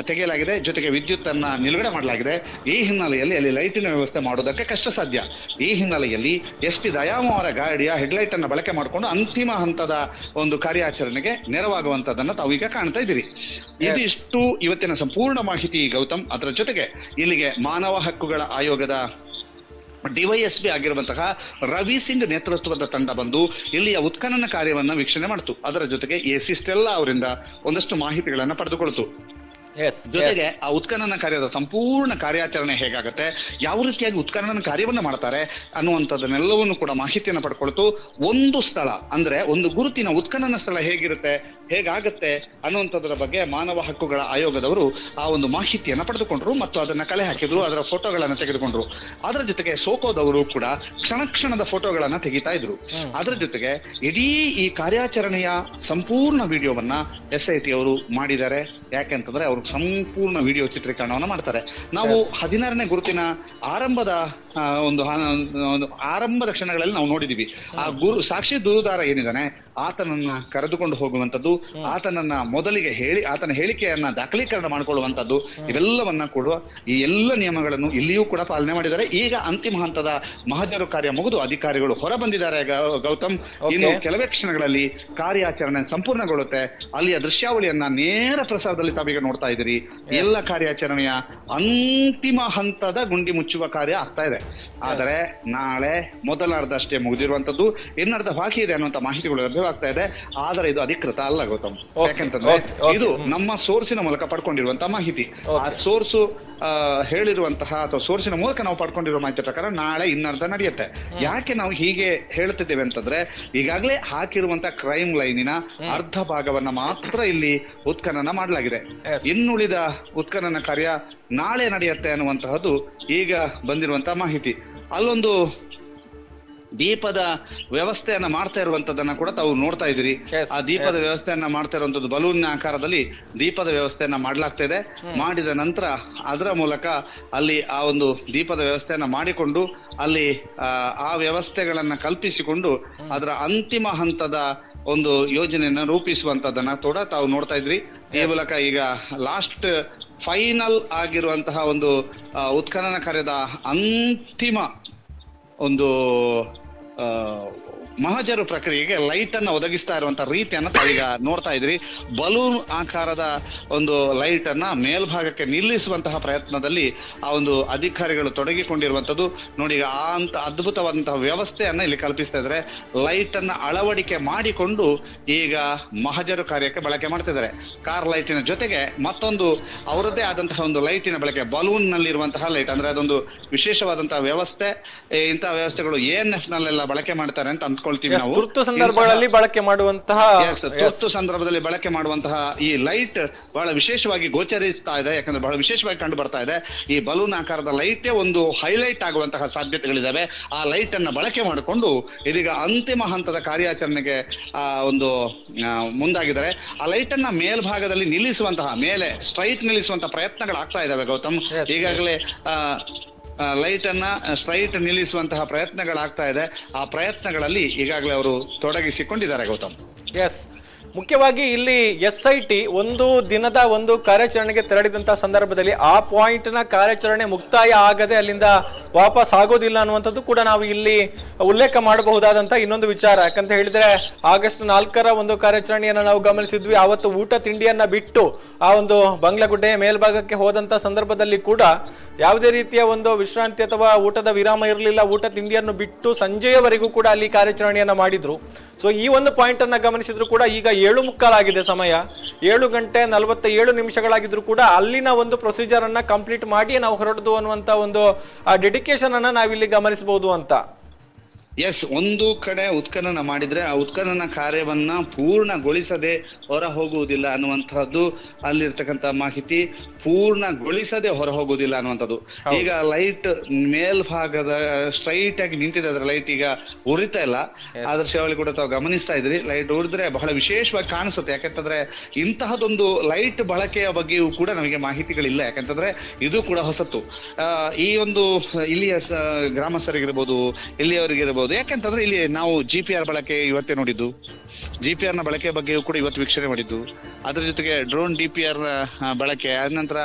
[SPEAKER 3] ತೆಗೆಯಲಾಗಿದೆ, ಜೊತೆಗೆ ವಿದ್ಯುತ್ ಅನ್ನ ನಿಲುಗಡೆ ಮಾಡಲಾಗಿದೆ. ಈ ಹಿನ್ನೆಲೆಯಲ್ಲಿ ಅಲ್ಲಿ ಲೈಟಿನ ವ್ಯವಸ್ಥೆ ಮಾಡೋದಕ್ಕೆ ಕಷ್ಟ ಸಾಧ್ಯ. ಈ ಹಿನ್ನೆಲೆಯಲ್ಲಿ SP ದಯಾಮು ಅವರ ಗಾಡಿಯ ಹೆಡ್ಲೈಟ್ ಅನ್ನ ಬಳಕೆ ಮಾಡಿಕೊಂಡು ಅಂತಿಮ ಹಂತದ ಒಂದು ಕಾರ್ಯಾಚರಣೆಗೆ ನೆರವಾಗುವಂತದನ್ನ ತಾವು ಈಗ ಕಾಣ್ತಾ ಇದ್ದೀರಿ. ಇದಿಷ್ಟು ಇವತ್ತಿನ ಸಂಪೂರ್ಣ ಮಾಹಿತಿ ಗೌತಮ್. ಅದರ ಜೊತೆಗೆ ಇಲ್ಲಿಗೆ ಮಾನವ ಹಕ್ಕುಗಳ ಆಯೋಗದ DYSP ಆಗಿರುವಂತಹ ರವಿ ಸಿಂಗ್ ನೇತೃತ್ವದ ತಂಡ ಬಂದು ಇಲ್ಲಿಯ ಉತ್ಖನನ ಕಾರ್ಯವನ್ನ ವೀಕ್ಷಣೆ ಮಾಡಿತು. ಅದರ ಜೊತೆಗೆ AC ಸ್ಟೆಲ್ಲಾ ಅವರಿಂದ ಒಂದಷ್ಟು ಮಾಹಿತಿಗಳನ್ನ ಪಡೆದುಕೊಳ್ತು. ಜೊತೆಗೆ ಆ ಉತ್ಖನನ ಕಾರ್ಯದ ಸಂಪೂರ್ಣ ಕಾರ್ಯಾಚರಣೆ ಹೇಗಾಗತ್ತೆ, ಯಾವ ರೀತಿಯಾಗಿ ಉತ್ಖನನ ಕಾರ್ಯವನ್ನ ಮಾಡ್ತಾರೆ ಅನ್ನುವಂಥದ್ದನ್ನೆಲ್ಲವನ್ನು ಕೂಡ ಮಾಹಿತಿಯನ್ನು ಪಡ್ಕೊಳ್ತು. ಒಂದು ಸ್ಥಳ ಅಂದ್ರೆ ಒಂದು ಗುರುತಿನ ಉತ್ಖನನ ಸ್ಥಳ ಹೇಗಿರುತ್ತೆ, ಹೇಗಾಗತ್ತೆ ಅನ್ನುವಂಥದ್ರ ಬಗ್ಗೆ ಮಾನವ ಹಕ್ಕುಗಳ ಆಯೋಗದವರು ಆ ಒಂದು ಮಾಹಿತಿಯನ್ನ ಪಡೆದುಕೊಂಡ್ರು ಮತ್ತು ಅದನ್ನ ಕಲೆ ಹಾಕಿದ್ರು, ಅದರ ಫೋಟೋಗಳನ್ನ ತೆಗೆದುಕೊಂಡ್ರು. ಅದರ ಜೊತೆಗೆ ಸೋಕೋದವರು ಕೂಡ ಕ್ಷಣದ ಫೋಟೋಗಳನ್ನ ತೆಗಿತಾ ಇದ್ರು. ಅದರ ಜೊತೆಗೆ ಇಡೀ ಈ ಕಾರ್ಯಾಚರಣೆಯ ಸಂಪೂರ್ಣ ವಿಡಿಯೋವನ್ನ SIT ಅವರು ಮಾಡಿದ್ದಾರೆ. ಯಾಕೆಂತಂದ್ರೆ ಅವರು ಸಂಪೂರ್ಣ ವಿಡಿಯೋ ಚಿತ್ರೀಕರಣವನ್ನ ಮಾಡ್ತಾರೆ. ನಾವು 16ನೇ ಗುರುತಿನ ಆರಂಭದ ಆರಂಭದ ಕ್ಷಣಗಳಲ್ಲಿ ನಾವು ನೋಡಿದೀವಿ. ಆ ಸಾಕ್ಷಿ ದೂರುದಾರ ಏನಿದ್ದಾನೆ ಆತನನ್ನ ಕರೆದುಕೊಂಡು ಹೋಗುವಂತದ್ದು, ಆತನನ್ನ ಮೊದಲಿಗೆ ಆತನ ಹೇಳಿಕೆಯನ್ನ ದಾಖಲೀಕರಣ ಮಾಡಿಕೊಳ್ಳುವಂತದ್ದು, ಇವೆಲ್ಲವನ್ನ ಕೂಡ ಈ ಎಲ್ಲ ನಿಯಮಗಳನ್ನು ಇಲ್ಲಿಯೂ ಕೂಡ ಪಾಲನೆ ಮಾಡಿದ್ದಾರೆ. ಈಗ ಅಂತಿಮ ಹಂತದ ಮಹಜರು ಕಾರ್ಯ ಮುಗಿದು ಅಧಿಕಾರಿಗಳು ಹೊರ ಬಂದಿದ್ದಾರೆ ಗೌತಮ್. ಇನ್ನು ಕೆಲವೇ ಕ್ಷಣಗಳಲ್ಲಿ ಕಾರ್ಯಾಚರಣೆ ಸಂಪೂರ್ಣಗೊಳ್ಳುತ್ತೆ. ಅಲ್ಲಿಯ ದೃಶ್ಯಾವಳಿಯನ್ನ ನೇರ ಪ್ರಸಾರದಲ್ಲಿ ತಾವೀಗ ನೋಡ್ತಾ ಇದ್ದೀರಿ. ಎಲ್ಲ ಕಾರ್ಯಾಚರಣೆಯ ಅಂತಿಮ ಹಂತದ ಗುಂಡಿ ಮುಚ್ಚುವ ಕಾರ್ಯ ಆಗ್ತಾ ಇದೆ. ಆದರೆ ನಾಳೆ ಮೊದಲ ಅರ್ಧ ಅಷ್ಟೇ ಮುಗಿದಿರುವಂತದ್ದು, ಇನ್ನರ್ಧ ಬಾಕಿ ಇದೆ ಅನ್ನುವಂತ ಮಾಹಿತಿಗಳು ಲಭ್ಯವಾಗ್ತಾ ಇದೆ. ಆದರೆ ಇದು ಅಧಿಕೃತ ಅಲ್ಲ ಗೌತಮ್. ಯಾಕೆಂತಂದ್ರೆ ಇದು ನಮ್ಮ ಸೋರ್ಸಿನ ಮೂಲಕ ಪಡ್ಕೊಂಡಿರುವಂತಹ ಮಾಹಿತಿ. ಆ ಸೋರ್ಸು ಹೇಳಿರುವಂತಹ ಅಥವಾ ಸೋರ್ಸಿನ ಮೂಲಕ ನಾವು ಪಡ್ಕೊಂಡಿರುವ ಮಾಹಿತಿ ಪ್ರಕಾರ ನಾಳೆ ಇನ್ನರ್ಧ ನಡೆಯುತ್ತೆ. ಯಾಕೆ ನಾವು ಹೀಗೆ ಹೇಳ್ತಿದ್ದೇವೆ ಅಂತಂದ್ರೆ ಈಗಾಗಲೇ ಹಾಕಿರುವಂತಹ ಕ್ರೈಮ್ ಲೈನಿನ ಅರ್ಧ ಭಾಗವನ್ನ ಮಾತ್ರ ಇಲ್ಲಿ ಉತ್ಖನನ ಮಾಡಲಾಗಿದೆ. ಇನ್ನುಳಿದ ಉತ್ಖನನ ಕಾರ್ಯ ನಾಳೆ ನಡೆಯುತ್ತೆ ಅನ್ನುವಂತಹದ್ದು ಈಗ ಬಂದಿರುವಂತಹ ಮಾಹಿತಿ. ಅಲ್ಲೊಂದು ದೀಪದ ವ್ಯವಸ್ಥೆಯನ್ನ ಮಾಡ್ತಾ ಇರುವಂತದನ್ನ ಕೂಡ ತಾವು ನೋಡ್ತಾ ಇದ್ದೀರಿ. ಆ ದೀಪದ ವ್ಯವಸ್ಥೆಯನ್ನ ಮಾಡ್ತಾ ಇರುವಂತದ್ದು ಬಲೂನ್ ಆಕಾರದಲ್ಲಿ ದೀಪದ ವ್ಯವಸ್ಥೆಯನ್ನ ಮಾಡ್ಲಾಗ್ತಾ ಇದೆ. ಮಾಡಿದ ನಂತರ ಅದರ ಮೂಲಕ ಅಲ್ಲಿ ಆ ಒಂದು ದೀಪದ ವ್ಯವಸ್ಥೆಯನ್ನ ಮಾಡಿಕೊಂಡು ಅಲ್ಲಿ ಆ ವ್ಯವಸ್ಥೆಗಳನ್ನ ಕಲ್ಪಿಸಿಕೊಂಡು ಅದರ ಅಂತಿಮ ಹಂತದ ಒಂದು ಯೋಜನೆಯನ್ನ ರೂಪಿಸುವಂತದನ್ನ ಕೂಡ ತಾವು ನೋಡ್ತಾ ಇದ್ರಿ. ಈ ಮೂಲಕ ಈಗ ಲಾಸ್ಟ್ ಫೈನಲ್ ಆಗಿರುವಂತಹ ಒಂದು ಉತ್ಖನನ ಕಾರ್ಯದ ಅಂತಿಮ ಒಂದು ಮಹಜರು ಪ್ರಕ್ರಿಯೆಗೆ ಲೈಟ್ ಅನ್ನ ಒದಗಿಸ್ತಾ ಇರುವಂತ ರೀತಿಯನ್ನ ತಾವೀಗ ನೋಡ್ತಾ ಇದ್ರಿ. ಬಲೂನ್ ಆಕಾರದ ಒಂದು ಲೈಟ್ ಅನ್ನ ಮೇಲ್ಭಾಗಕ್ಕೆ ನಿಲ್ಲಿಸುವಂತಹ ಪ್ರಯತ್ನದಲ್ಲಿ ಆ ಒಂದು ಅಧಿಕಾರಿಗಳು ತೊಡಗಿಕೊಂಡಿರುವಂತದ್ದು ನೋಡಿ. ಈಗ ಅಂತ ಅದ್ಭುತವಾದಂತಹ ವ್ಯವಸ್ಥೆಯನ್ನ ಇಲ್ಲಿ ಕಲ್ಪಿಸ್ತಾ ಇದ್ದಾರೆ. ಲೈಟ್ ಅನ್ನ ಅಳವಡಿಕೆ ಮಾಡಿಕೊಂಡು ಈಗ ಮಹಜರು ಕಾರ್ಯಕ್ಕೆ ಬಳಕೆ ಮಾಡ್ತಿದ್ದಾರೆ. ಕಾರ್ ಲೈಟಿನ ಜೊತೆಗೆ ಮತ್ತೊಂದು ಅವರದ್ದೇ ಆದಂತಹ ಒಂದು ಲೈಟಿನ ಬಳಕೆ, ಬಲೂನ್ ನಲ್ಲಿ ಇರುವಂತಹ ಲೈಟ್ ಅಂದ್ರೆ ಅದೊಂದು ವಿಶೇಷವಾದಂತಹ ವ್ಯವಸ್ಥೆ. ಇಂತಹ ವ್ಯವಸ್ಥೆಗಳು ANF ನಲ್ಲೆಲ್ಲ ಬಳಕೆ ಮಾಡ್ತಾರೆ ಅಂತ ಅಂದ್ಕೊಳ್ತೀವಿ ನಾವು.
[SPEAKER 1] ತುರ್ತು ಸಂದರ್ಭಗಳಲ್ಲಿ ಬಳಕೆ ಮಾಡುವಂತಹ
[SPEAKER 3] ತುರ್ತು ಸಂದರ್ಭದಲ್ಲಿ ಬಳಕೆ ಮಾಡುವಂತಹ ಈ ಲೈಟ್ ಬಹಳ ವಿಶೇಷವಾಗಿ ಗೋಚರಿಸ್ತಾ ಇದೆ. ಯಾಕಂದ್ರೆ ಬಹಳ ವಿಶೇಷವಾಗಿ ಕಂಡು ಬರ್ತಾ ಇದೆ. ಈ ಬಲೂನ್ ಆಕಾರದ ಲೈಟೇ ಒಂದು ಹೈಲೈಟ್ ಆಗುವಂತಹ ಸಾಧ್ಯತೆಗಳಿದಾವೆ. ಆ ಲೈಟ್ ಅನ್ನ ಬಳಕೆ ಮಾಡಿಕೊಂಡು ಇದೀಗ ಅಂತಿಮ ಹಂತದ ಕಾರ್ಯಾಚರಣೆಗೆ ಒಂದು ಮುಂದಾಗಿದ್ದಾರೆ. ಆ ಲೈಟ್ ಅನ್ನ ಮೇಲ್ಭಾಗದಲ್ಲಿ ನಿಲ್ಲಿಸುವಂತಹ, ಮೇಲೆ ಸ್ಟ್ರೈಟ್ ನಿಲ್ಲಿಸುವಂತಹ ಪ್ರಯತ್ನಗಳಾಗ್ತಾ ಇದಾವೆ ಗೌತಮ್. ಈಗಾಗಲೇ ಲೈಟ್ ಅನ್ನ ಸ್ಟ್ರೈಟ್ ನಿಲ್ಲಿಸುವಂತಹ ಪ್ರಯತ್ನಗಳಾಗ್ತಾ ಇದೆ. ಆ ಪ್ರಯತ್ನಗಳಲ್ಲಿ ಈಗಾಗಲೇ ಅವರು ತೊಡಗಿಸಿಕೊಂಡಿದ್ದಾರೆ ಗೌತಮ್.
[SPEAKER 1] ಎಸ್, ಮುಖ್ಯವಾಗಿ ಇಲ್ಲಿ SIT ಒಂದು ದಿನದ ಒಂದು ಕಾರ್ಯಾಚರಣೆಗೆ ತೆರಳಿದಂತಹ ಸಂದರ್ಭದಲ್ಲಿ ಆ ಪಾಯಿಂಟ್ ನ ಕಾರ್ಯಾಚರಣೆ ಮುಕ್ತಾಯ ಆಗದೆ ಅಲ್ಲಿಂದ ವಾಪಸ್ ಆಗೋದಿಲ್ಲ ಅನ್ನುವಂಥದ್ದು ಕೂಡ ನಾವು ಇಲ್ಲಿ ಉಲ್ಲೇಖ ಮಾಡಬಹುದಾದಂತ ಇನ್ನೊಂದು ವಿಚಾರ. ಯಾಕಂತ ಹೇಳಿದ್ರೆ August 4ರ ಒಂದು ಕಾರ್ಯಾಚರಣೆಯನ್ನ ನಾವು ಗಮನಿಸಿದ್ವಿ. ಆವತ್ತು ಊಟ ತಿಂಡಿಯನ್ನ ಬಿಟ್ಟು ಆ ಒಂದು ಬಂಗ್ಲಗುಡ್ಡೆಯ ಮೇಲ್ಭಾಗಕ್ಕೆ ಹೋದಂತ ಸಂದರ್ಭದಲ್ಲಿ ಕೂಡ ಯಾವುದೇ ರೀತಿಯ ಒಂದು ವಿಶ್ರಾಂತಿ ಅಥವಾ ಊಟದ ವಿರಾಮ ಇರಲಿಲ್ಲ. ಊಟ ತಿಂಡಿಯನ್ನು ಬಿಟ್ಟು ಸಂಜೆಯವರೆಗೂ ಕೂಡ ಅಲ್ಲಿ ಕಾರ್ಯಾಚರಣೆಯನ್ನ ಮಾಡಿದ್ರು. ಸೊ ಈ ಒಂದು ಪಾಯಿಂಟ್ ಅನ್ನ ಗಮನಿಸಿದ್ರು ಕೂಡ ಈಗ 7:15 ಆಗಿದೆ ಸಮಯ. 7:47 ಕೂಡ ಅಲ್ಲಿನ ಒಂದು ಪ್ರೊಸೀಜರ್ ಅನ್ನ ಕಂಪ್ಲೀಟ್ ಮಾಡಿ ನಾವು ಹೊರಟದು ಅನ್ನುವಂತ ಒಂದು ಡೆಡಿಕೇಶನ್ ಅನ್ನ ನಾವಿಲ್ಲಿ ಗಮನಿಸಬಹುದು ಅಂತ.
[SPEAKER 3] ಎಸ್, ಒಂದು ಕಡೆ ಉತ್ಖನನ ಮಾಡಿದ್ರೆ ಆ ಉತ್ಖನನ ಕಾರ್ಯವನ್ನ ಪೂರ್ಣಗೊಳಿಸದೆ ಹೊರ ಹೋಗುವುದಿಲ್ಲ ಅನ್ನುವಂತಹದ್ದು ಅಲ್ಲಿರ್ತಕ್ಕಂಥ ಮಾಹಿತಿ. ಪೂರ್ಣಗೊಳಿಸದೆ ಹೊರ ಹೋಗುವುದಿಲ್ಲ ಅನ್ನುವಂಥದ್ದು. ಈಗ ಲೈಟ್ ಮೇಲ್ಭಾಗದ ಸ್ಟ್ರೈಟ್ ಆಗಿ ನಿಂತಿದೆ, ಅದರ ಲೈಟ್ ಈಗ ಉರಿತಾ ಇಲ್ಲ. ಆ ದೃಶ್ಯಾವಳಿ ಕೂಡ ತಾವು ಗಮನಿಸ್ತಾ ಇದ್ರಿ. ಲೈಟ್ ಉರಿದ್ರೆ ಬಹಳ ವಿಶೇಷವಾಗಿ ಕಾಣಿಸುತ್ತೆ. ಯಾಕಂತಂದ್ರೆ ಇಂತಹದೊಂದು ಲೈಟ್ ಬಳಕೆಯ ಬಗ್ಗೆಯೂ ಕೂಡ ನಮಗೆ ಮಾಹಿತಿಗಳಿಲ್ಲ. ಯಾಕಂತಂದ್ರೆ ಇದು ಕೂಡ ಹೊಸತು. ಈ ಒಂದು ಇಲ್ಲಿಯ ಗ್ರಾಮಸ್ಥರಿಗಿರ್ಬೋದು, ಇಲ್ಲಿಯವರಿಗಿರ್ಬೋದು, ಹೌದು, ಯಾಕೆಂತಂದ್ರೆ ಇಲ್ಲಿ ನಾವು GPR ಬಳಕೆ ಇವತ್ತೇ ನೋಡಿದ್ದು, GPR ನ ಬಳಕೆ ಬಗ್ಗೆಯೂ ಕೂಡ ಇವತ್ತು ವೀಕ್ಷಣೆ ಮಾಡಿದ್ದು, ಅದ್ರ ಜೊತೆಗೆ ಡ್ರೋನ್ DPR ನ ಬಳಕೆ, ಅನಂತರ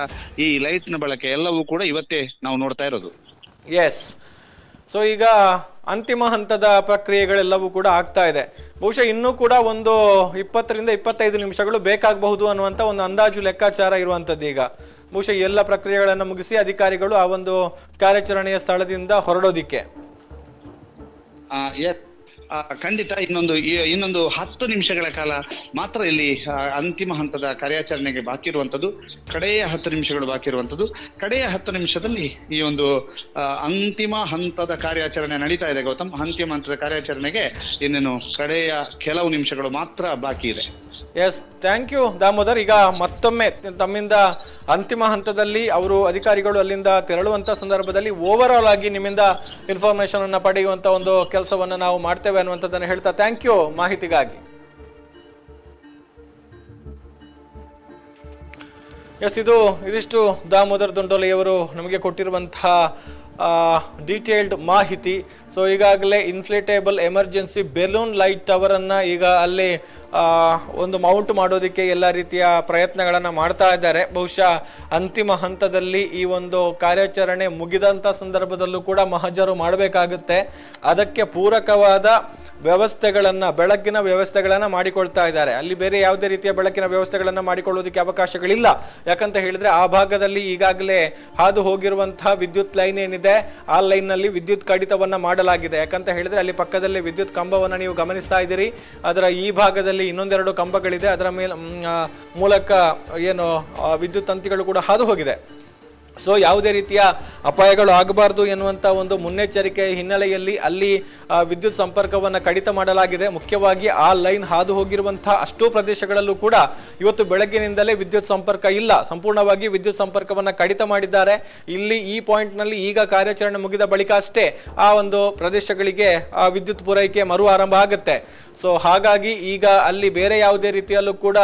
[SPEAKER 3] ಈ ಲೈಟ್ ನ ಬಳಕೆ ಎಲ್ಲವೂ ಕೂಡ ಇವತ್ತೇ ನಾವು ನೋಡ್ತಾ ಇರೋದು.
[SPEAKER 1] ಎಸ್, ಸೊ ಈಗ ಅಂತಿಮ ಹಂತದ ಪ್ರಕ್ರಿಯೆಗಳೆಲ್ಲವೂ ಕೂಡ ಆಗ್ತಾ ಇದೆ. ಬಹುಶಃ ಇನ್ನೂ ಕೂಡ ಒಂದು 20 ರಿಂದ 25 ನಿಮಿಷಗಳು ಬೇಕಾಗಬಹುದು ಅನ್ನುವಂತ ಒಂದು ಅಂದಾಜು ಲೆಕ್ಕಾಚಾರ ಇರುವಂತದ್ದು. ಈಗ ಬಹುಶಃ ಎಲ್ಲ ಪ್ರಕ್ರಿಯೆಗಳನ್ನು ಮುಗಿಸಿ ಅಧಿಕಾರಿಗಳು ಆ ಒಂದು ಕಾರ್ಯಾಚರಣೆಯ ಸ್ಥಳದಿಂದ ಹೊರಡೋದಿಕ್ಕೆ
[SPEAKER 3] ಖಂಡಿತ ಇನ್ನೊಂದು 10 ನಿಮಿಷಗಳ ಕಾಲ ಮಾತ್ರ ಇಲ್ಲಿ ಅಂತಿಮ ಹಂತದ ಕಾರ್ಯಾಚರಣೆಗೆ ಬಾಕಿ ಇರುವಂತದ್ದು. ಕಡೆಯ 10 ನಿಮಿಷಗಳು ಬಾಕಿ ಇರುವಂತದ್ದು. ಕಡೆಯ 10 ನಿಮಿಷದಲ್ಲಿ ಈ ಒಂದು ಅಂತಿಮ ಹಂತದ ಕಾರ್ಯಾಚರಣೆ ನಡೀತಾ ಇದೆ ಗೌತಮ್. ಅಂತಿಮ ಹಂತದ ಕಾರ್ಯಾಚರಣೆಗೆ ಇನ್ನೇನು ಕಡೆಯ ಕೆಲವು ನಿಮಿಷಗಳು ಮಾತ್ರ ಬಾಕಿ ಇದೆ.
[SPEAKER 1] Yes, thank you Damodar. ಈಗ ಮತ್ತೊಮ್ಮೆ ತಮ್ಮಿಂದ ಅಂತಿಮ ಹಂತದಲ್ಲಿ ಅವರು ಅಧಿಕಾರಿಗಳು ಅಲ್ಲಿಂದ ತೆರಳುವಂತ ಸಂದರ್ಭದಲ್ಲಿ ಓವರ್ ಆಲ್ ಆಗಿ ನಿಮ್ಮಿಂದ ಇನ್ಫಾರ್ಮೇಶನ್ ಅನ್ನ ಪಡೆಯುವಂತ ಒಂದು ಕೆಲಸವನ್ನ ನಾವು ಮಾಡ್ತೇವೆ ಅನ್ನುವಂಥದ್ದನ್ನು ಹೇಳ್ತಾ ಥ್ಯಾಂಕ್ ಯು ಮಾಹಿತಿಗಾಗಿ. ಎಸ್, ಇದಿಷ್ಟು ದಾಮೋದರ್ ದೊಂಡೋಲೆಯವರು ನಮಗೆ ಕೊಟ್ಟಿರುವಂತಹ ಡೀಟೇಲ್ಡ್ ಮಾಹಿತಿ. ಸೊ ಈಗಾಗಲೇ ಇನ್ಫ್ಲೇಟೇಬಲ್ ಎಮರ್ಜೆನ್ಸಿ ಬೆಲೂನ್ ಲೈಟ್ ಟವರ್ ಅನ್ನ ಈಗ ಅಲ್ಲಿ ಒಂದು ಮೌಂಟ್ ಮಾಡೋದಕ್ಕೆ ಎಲ್ಲ ರೀತಿಯ ಪ್ರಯತ್ನಗಳನ್ನು ಮಾಡ್ತಾ ಇದ್ದಾರೆ. ಬಹುಶಃ ಅಂತಿಮ ಹಂತದಲ್ಲಿ ಈ ಒಂದು ಕಾರ್ಯಾಚರಣೆ ಮುಗಿದಂಥ ಸಂದರ್ಭದಲ್ಲೂ ಕೂಡ ಮಹಜರು ಮಾಡಬೇಕಾಗುತ್ತೆ. ಅದಕ್ಕೆ ಪೂರಕವಾದ ವ್ಯವಸ್ಥೆಗಳನ್ನು, ಬೆಳಕಿನ ವ್ಯವಸ್ಥೆಗಳನ್ನು ಮಾಡಿಕೊಳ್ತಾ ಇದ್ದಾರೆ. ಅಲ್ಲಿ ಬೇರೆ ಯಾವುದೇ ರೀತಿಯ ಬೆಳಕಿನ ವ್ಯವಸ್ಥೆಗಳನ್ನು ಮಾಡಿಕೊಳ್ಳೋದಕ್ಕೆ ಅವಕಾಶಗಳಿಲ್ಲ. ಯಾಕಂತ ಹೇಳಿದ್ರೆ ಆ ಭಾಗದಲ್ಲಿ ಈಗಾಗಲೇ ಹಾದು ಹೋಗಿರುವಂತಹ ವಿದ್ಯುತ್ ಲೈನ್ ಏನಿದೆ ಆ ಲೈನ್ನಲ್ಲಿ ವಿದ್ಯುತ್ ಕಡಿತವನ್ನ ಮಾಡಲಾಗಿದೆ. ಯಾಕಂತ ಹೇಳಿದ್ರೆ ಅಲ್ಲಿ ಪಕ್ಕದಲ್ಲಿ ವಿದ್ಯುತ್ ಕಂಬವನ್ನು ನೀವು ಗಮನಿಸ್ತಾ ಇದ್ದೀರಿ. ಅದರ ಈ ಭಾಗದಲ್ಲಿ ಇನ್ನೊಂದೆರಡು ಕಂಬಗಳಿದೆ. ಅದರ ಮೂಲಕ ಏನು ವಿದ್ಯುತ್ ತಂತಿಗಳು ಕೂಡ ಹಾದು ಹೋಗಿದೆ. ಸೊ ಯಾವುದೇ ರೀತಿಯ ಅಪಾಯಗಳು ಆಗಬಾರದು ಎನ್ನುವಂಥ ಒಂದು ಮುನ್ನೆಚ್ಚರಿಕೆ ಹಿನ್ನೆಲೆಯಲ್ಲಿ ಅಲ್ಲಿ ವಿದ್ಯುತ್ ಸಂಪರ್ಕವನ್ನು ಕಡಿತ ಮಾಡಲಾಗಿದೆ. ಮುಖ್ಯವಾಗಿ ಆ ಲೈನ್ ಹಾದು ಹೋಗಿರುವಂತಹ ಅಷ್ಟೂ ಪ್ರದೇಶಗಳಲ್ಲೂ ಕೂಡ ಇವತ್ತು ಬೆಳಗ್ಗಿನಿಂದಲೇ ವಿದ್ಯುತ್ ಸಂಪರ್ಕ ಇಲ್ಲ. ಸಂಪೂರ್ಣವಾಗಿ ವಿದ್ಯುತ್ ಸಂಪರ್ಕವನ್ನು ಕಡಿತ ಮಾಡಿದ್ದಾರೆ. ಇಲ್ಲಿ ಈ ಪಾಯಿಂಟ್ನಲ್ಲಿ ಈಗ ಕಾರ್ಯಾಚರಣೆ ಮುಗಿದ ಬಳಿಕ ಅಷ್ಟೇ ಆ ಒಂದು ಪ್ರದೇಶಗಳಿಗೆ ವಿದ್ಯುತ್ ಪೂರೈಕೆ ಮರು ಆರಂಭ ಆಗುತ್ತೆ. ಸೊ ಹಾಗಾಗಿ ಈಗ ಅಲ್ಲಿ ಬೇರೆ ಯಾವುದೇ ರೀತಿಯಲ್ಲೂ ಕೂಡ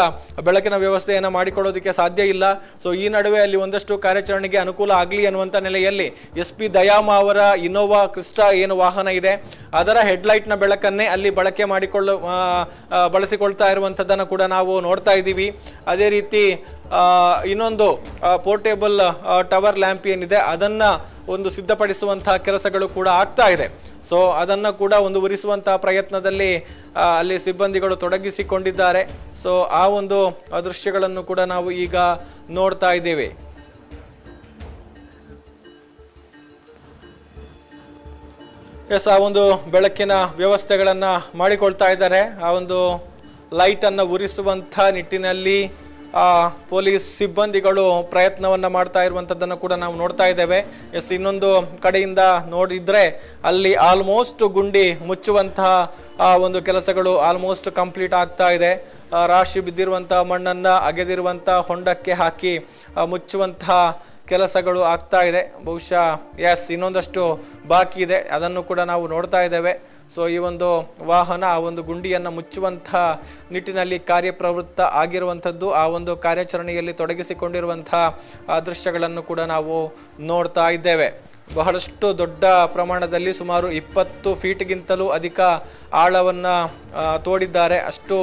[SPEAKER 1] ಬೆಳಕಿನ ವ್ಯವಸ್ಥೆಯನ್ನು ಮಾಡಿಕೊಳ್ಳೋದಕ್ಕೆ ಸಾಧ್ಯ ಇಲ್ಲ. ಸೊ ಈ ನಡುವೆ ಅಲ್ಲಿ ಒಂದಷ್ಟು ಕಾರ್ಯಾಚರಣೆಗೆ ಅನುಕೂಲ ಆಗಲಿ ಅನ್ನುವಂಥ ನೆಲೆಯಲ್ಲಿ SP ದಯಾಮ ಅವರ ಇನೋವಾ ಕ್ರಿಸ್ಟಾ ಏನು ವಾಹನ ಇದೆ ಅದರ ಹೆಡ್ಲೈಟ್ನ ಬೆಳಕನ್ನೇ ಅಲ್ಲಿ ಬಳಸಿಕೊಳ್ತಾ ಇರುವಂಥದ್ದನ್ನು ಕೂಡ ನಾವು ನೋಡ್ತಾ ಇದ್ದೀವಿ. ಅದೇ ರೀತಿ ಇನ್ನೊಂದು ಪೋರ್ಟೇಬಲ್ ಟವರ್ ಲ್ಯಾಂಪ್ ಏನಿದೆ ಅದನ್ನ ಒಂದು ಸಿದ್ಧಪಡಿಸುವಂತಹ ಕೆಲಸಗಳು ಕೂಡ ಆಗ್ತಾ ಇದೆ. ಸೊ ಅದನ್ನು ಕೂಡ ಒಂದು ಉರಿಸುವಂತಹ ಪ್ರಯತ್ನದಲ್ಲಿ ಅಲ್ಲಿ ಸಿಬ್ಬಂದಿಗಳು ತೊಡಗಿಸಿಕೊಂಡಿದ್ದಾರೆ. ಸೊ ಆ ಒಂದು ದೃಶ್ಯಗಳನ್ನು ಕೂಡ ನಾವು ಈಗ ನೋಡ್ತಾ ಇದ್ದೇವೆ. ಎಸ್, ಆ ಒಂದು ಬೆಳಕಿನ ವ್ಯವಸ್ಥೆಗಳನ್ನ ಮಾಡಿಕೊಳ್ತಾ ಇದ್ದಾರೆ. ಆ ಒಂದು ಲೈಟ್ ಅನ್ನು ಉರಿಸುವಂಥ ನಿಟ್ಟಿನಲ್ಲಿ ಪೊಲೀಸ್ ಸಿಬ್ಬಂದಿಗಳು ಪ್ರಯತ್ನವನ್ನ ಮಾಡ್ತಾ ಇರುವಂತದ್ದನ್ನು ಕೂಡ ನಾವು ನೋಡ್ತಾ ಇದ್ದೇವೆ. ಎಸ್, ಇನ್ನೊಂದು ಕಡೆಯಿಂದ ನೋಡಿದ್ರೆ ಅಲ್ಲಿ ಆಲ್ಮೋಸ್ಟ್ ಗುಂಡಿ ಮುಚ್ಚುವಂತಹ ಒಂದು ಕೆಲಸಗಳು ಆಲ್ಮೋಸ್ಟ್ ಕಂಪ್ಲೀಟ್ ಆಗ್ತಾ ಇದೆ. ರಾಶಿ ಬಿದ್ದಿರುವಂತಹ ಮಣ್ಣನ್ನ ಅಗೆದಿರುವಂತಹ ಹೊಂಡಕ್ಕೆ ಹಾಕಿ ಮುಚ್ಚುವಂತಹ ಕೆಲಸಗಳು ಆಗ್ತಾ ಇದೆ. ಬಹುಶಃ ಎಸ್, ಇನ್ನೊಂದಷ್ಟು ಬಾಕಿ ಇದೆ, ಅದನ್ನು ಕೂಡ ನಾವು ನೋಡ್ತಾ ಇದ್ದೇವೆ. ಸೊ ಈ ಒಂದು ವಾಹನ ಆ ಒಂದು ಗುಂಡಿಯನ್ನು ಮುಚ್ಚುವಂತಹ ನಿಟ್ಟಿನಲ್ಲಿ ಕಾರ್ಯಪ್ರವೃತ್ತ ಆಗಿರುವಂಥದ್ದು, ಆ ಒಂದು ಕಾರ್ಯಾಚರಣೆಯಲ್ಲಿ ತೊಡಗಿಸಿಕೊಂಡಿರುವಂತಹ ದೃಶ್ಯಗಳನ್ನು ಕೂಡ ನಾವು ನೋಡ್ತಾ ಇದ್ದೇವೆ. ಬಹಳಷ್ಟು ದೊಡ್ಡ ಪ್ರಮಾಣದಲ್ಲಿ ಸುಮಾರು 20 ಫೀಟ್ಗಿಂತಲೂ ಅಧಿಕ ಆಳವನ್ನು ತೋಡಿದ್ದಾರೆ. ಅಷ್ಟು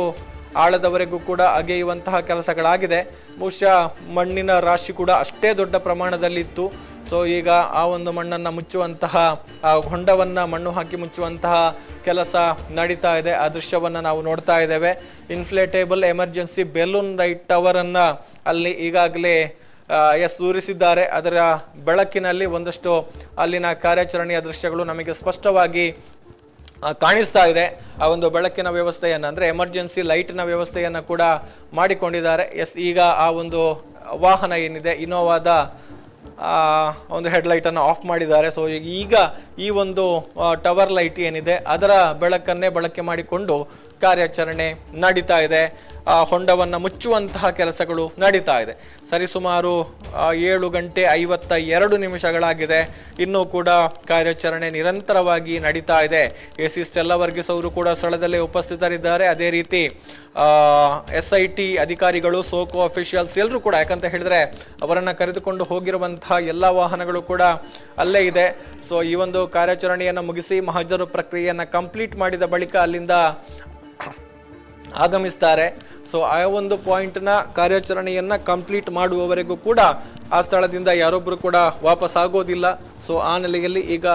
[SPEAKER 1] ಆಳದವರೆಗೂ ಕೂಡ ಅಗೆಯುವಂತಹ ಕೆಲಸಗಳಾಗಿದೆ. ಬಹುಶಃ ಮಣ್ಣಿನ ರಾಶಿ ಕೂಡ ಅಷ್ಟೇ ದೊಡ್ಡ ಪ್ರಮಾಣದಲ್ಲಿತ್ತು. ಸೊ ಈಗ ಆ ಒಂದು ಮಣ್ಣನ್ನು ಮುಚ್ಚುವಂತಹ ಹೊಂಡವನ್ನು ಮಣ್ಣು ಹಾಕಿ ಮುಚ್ಚುವಂತಹ ಕೆಲಸ ನಡೀತಾ ಇದೆ. ಆ ದೃಶ್ಯವನ್ನು ನಾವು ನೋಡ್ತಾ ಇದ್ದೇವೆ. ಇನ್ಫ್ಲೇಟೇಬಲ್ ಎಮರ್ಜೆನ್ಸಿ ಬೆಲೂನ್ ಲೈಟ್ ಟವರ್ ಅನ್ನ ಅಲ್ಲಿ ಈಗಾಗಲೇ ಉರಿಸಿದ್ದಾರೆ. ಅದರ ಬೆಳಕಿನಲ್ಲಿ ಒಂದಷ್ಟು ಅಲ್ಲಿನ ಕಾರ್ಯಾಚರಣೆಯ ದೃಶ್ಯಗಳು ನಮಗೆ ಸ್ಪಷ್ಟವಾಗಿ ಕಾಣಿಸ್ತಾ ಇದೆ. ಆ ಒಂದು ಬೆಳಕಿನ ವ್ಯವಸ್ಥೆಯನ್ನು ಅಂದರೆ ಎಮರ್ಜೆನ್ಸಿ ಲೈಟ್ನ ವ್ಯವಸ್ಥೆಯನ್ನು ಕೂಡ ಮಾಡಿಕೊಂಡಿದ್ದಾರೆ. ಈಗ ಆ ಒಂದು ವಾಹನ ಏನಿದೆ ಇನೋವಾದ ಒಂದು ಹೆಡ್ಲೈಟನ್ನು ಆಫ್ ಮಾಡಿದ್ದಾರೆ. ಸೊ ಈಗ ಈ ಒಂದು ಟವರ್ ಲೈಟ್ ಏನಿದೆ ಅದರ ಬೆಳಕನ್ನೇ ಬಳಕೆ ಮಾಡಿಕೊಂಡು ಕಾರ್ಯಾಚರಣೆ ನಡೀತಾ ಇದೆ. ಹೊಂಡವನ್ನು ಮುಚ್ಚುವಂತಹ ಕೆಲಸಗಳು ನಡೀತಾ ಇದೆ. ಸರಿಸುಮಾರು 7:52 ಇನ್ನೂ ಕೂಡ ಕಾರ್ಯಾಚರಣೆ ನಿರಂತರವಾಗಿ ನಡೀತಾ ಇದೆ. ಎಸಿ ಸ್ಟೆಲ್ಲಾ ವರ್ಗೀಸ್ ಅವರು ಕೂಡ ಸ್ಥಳದಲ್ಲೇ ಉಪಸ್ಥಿತರಿದ್ದಾರೆ. ಅದೇ ರೀತಿ SIT ಅಧಿಕಾರಿಗಳು, ಸೋಕೋ ಅಫಿಷಿಯಲ್ಸ್ ಎಲ್ಲರೂ ಕೂಡ, ಯಾಕಂತ ಹೇಳಿದ್ರೆ ಅವರನ್ನ ಕರೆದುಕೊಂಡು ಹೋಗಿರುವಂತಹ ಎಲ್ಲ ವಾಹನಗಳು ಕೂಡ ಅಲ್ಲೇ ಇದೆ. ಸೊ ಈ ಒಂದು ಕಾರ್ಯಾಚರಣೆಯನ್ನು ಮುಗಿಸಿ ಮಹಜರು ಪ್ರಕ್ರಿಯೆಯನ್ನ ಕಂಪ್ಲೀಟ್ ಮಾಡಿದ ಬಳಿಕ ಅಲ್ಲಿಂದ ಆಗಮಿಸ್ತಾರೆ. ಸೊ ಆ ಒಂದು ಪಾಯಿಂಟ್ನ ಕಾರ್ಯಾಚರಣೆಯನ್ನ ಕಂಪ್ಲೀಟ್ ಮಾಡುವವರೆಗೂ ಕೂಡ ಆ ಸ್ಥಳದಿಂದ ಯಾರೊಬ್ಬರು ಕೂಡ ವಾಪಸ್ ಆಗೋದಿಲ್ಲ. ಸೊ ಆ ನೆಲೆಯಲ್ಲಿ ಈಗ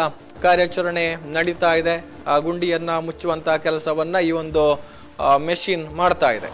[SPEAKER 1] ಕಾರ್ಯಾಚರಣೆ ನಡೀತಾ ಇದೆ. ಆ ಗುಂಡಿಯನ್ನ ಮುಚ್ಚುವಂತಹ ಕೆಲಸವನ್ನ ಈ ಒಂದು ಮೆಷಿನ್ ಮಾಡ್ತಾ ಇದೆ.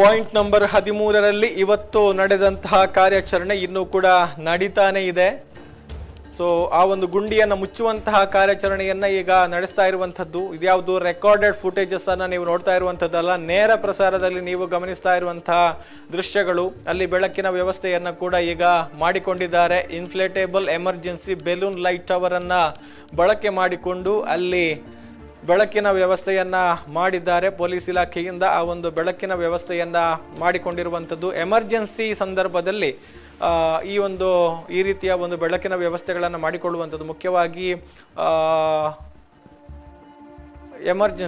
[SPEAKER 1] ಪಾಯಿಂಟ್ ನಂಬರ್ 13ರಲ್ಲಿ ಇವತ್ತು ನಡೆದಂತಹ ಕಾರ್ಯಾಚರಣೆ ಇನ್ನೂ ಕೂಡ ನಡೀತಾನೆ ಇದೆ. ಸೊ ಆ ಒಂದು ಗುಂಡಿಯನ್ನು ಮುಚ್ಚುವಂತಹ ಕಾರ್ಯಾಚರಣೆಯನ್ನ ಈಗ ನಡೆಸ್ತಾ ಇರುವಂತದ್ದು. ಇದ್ಯಾವುದು ರೆಕಾರ್ಡೆಡ್ ಫುಟೇಜಸ್ ಅನ್ನ ನೀವು ನೋಡ್ತಾ ಇರುವಂತದ್ದಲ್ಲ, ನೇರ ಪ್ರಸಾರದಲ್ಲಿ ನೀವು ಗಮನಿಸ್ತಾ ಇರುವಂತಹ ದೃಶ್ಯಗಳು. ಅಲ್ಲಿ ಬೆಳಕಿನ ವ್ಯವಸ್ಥೆಯನ್ನ ಕೂಡ ಈಗ ಮಾಡಿಕೊಂಡಿದ್ದಾರೆ. ಇನ್ಫ್ಲೇಟೇಬಲ್ ಎಮರ್ಜೆನ್ಸಿ ಬೆಲೂನ್ ಲೈಟ್ ಟವರ್ ಅನ್ನ ಬಳಕೆ ಮಾಡಿಕೊಂಡು ಅಲ್ಲಿ ಬೆಳಕಿನ ವ್ಯವಸ್ಥೆಯನ್ನ ಮಾಡಿದ್ದಾರೆ. ಪೊಲೀಸ್ ಇಲಾಖೆಯಿಂದ ಆ ಒಂದು ಬೆಳಕಿನ ವ್ಯವಸ್ಥೆಯನ್ನ ಮಾಡಿಕೊಂಡಿರುವಂಥದ್ದು. ಎಮರ್ಜೆನ್ಸಿ ಸಂದರ್ಭದಲ್ಲಿ ಈ ರೀತಿಯ ಒಂದು ಬೆಳಕಿನ ವ್ಯವಸ್ಥೆಗಳನ್ನು ಮಾಡಿಕೊಳ್ಳುವಂಥದ್ದು ಮುಖ್ಯವಾಗಿ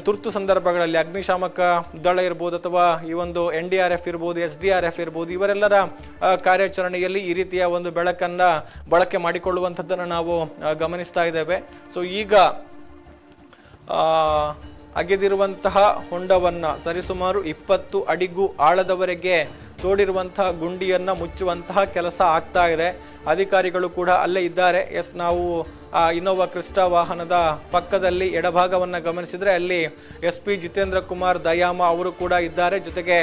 [SPEAKER 1] ತುರ್ತು ಸಂದರ್ಭಗಳಲ್ಲಿ ಅಗ್ನಿಶಾಮಕ ದಳ ಇರ್ಬೋದು ಅಥವಾ ಈ ಒಂದು NDRF ಇರ್ಬೋದು, SDRF ಇರ್ಬೋದು, ಇವರೆಲ್ಲರ ಕಾರ್ಯಾಚರಣೆಯಲ್ಲಿ ಈ ರೀತಿಯ ಒಂದು ಬೆಳಕನ್ನ ಬಳಕೆ ಮಾಡಿಕೊಳ್ಳುವಂಥದ್ದನ್ನು ನಾವು ಗಮನಿಸ್ತಾ ಇದ್ದೇವೆ. ಸೊ ಈಗ ಅಗೆದಿರುವಂತಹ ಹೊಂಡವನ್ನ ಸರಿಸುಮಾರು 20 ಅಡಿಗೂ ಆಳದವರೆಗೆ ತೋಡಿರುವಂತಹ ಗುಂಡಿಯನ್ನ ಮುಚ್ಚುವಂತಹ ಕೆಲಸ ಆಗ್ತಾ ಇದೆ. ಅಧಿಕಾರಿಗಳು ಕೂಡ ಅಲ್ಲೇ ಇದ್ದಾರೆ. ನಾವು ಇನ್ನೋವಾ ಕ್ರಿಸ್ಟಾ ವಾಹನದ ಪಕ್ಕದಲ್ಲಿ ಎಡಭಾಗವನ್ನ ಗಮನಿಸಿದ್ರೆ ಅಲ್ಲಿ SP ಜಿತೇಂದ್ರ ಕುಮಾರ್ ದಯಾಮ ಅವರು ಕೂಡ ಇದ್ದಾರೆ. ಜೊತೆಗೆ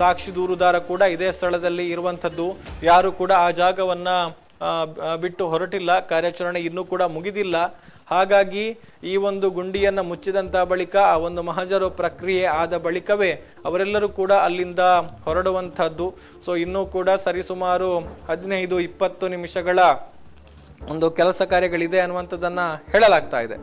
[SPEAKER 1] ಸಾಕ್ಷಿ ದೂರುದಾರ ಕೂಡ ಇದೇ ಸ್ಥಳದಲ್ಲಿ ಇರುವಂಥದ್ದು. ಯಾರು ಕೂಡ ಆ ಜಾಗವನ್ನ ಬಿಟ್ಟು ಹೊರಟಿಲ್ಲ. ಕಾರ್ಯಾಚರಣೆ ಇನ್ನೂ ಕೂಡ ಮುಗಿದಿಲ್ಲ. ಹಾಗಾಗಿ ಈ ಒಂದು ಗುಂಡಿಯನ್ನು ಮುಚ್ಚಿದಂತ ಬಳಿಕ ಆ ಒಂದು ಮಹಜರು ಪ್ರಕ್ರಿಯೆ ಆದ ಬಳಿಕವೇ ಅವರೆಲ್ಲರೂ ಕೂಡ ಅಲ್ಲಿಂದ ಹೊರಡುವಂತಹದ್ದು. ಸೊ ಇನ್ನೂ ಕೂಡ ಸರಿಸುಮಾರು 15-20 ನಿಮಿಷಗಳ ಒಂದು ಕೆಲಸ ಕಾರ್ಯಗಳಿದೆ ಅನ್ನುವಂಥದ್ದನ್ನ ಹೇಳಲಾಗ್ತಾ ಇದೆ.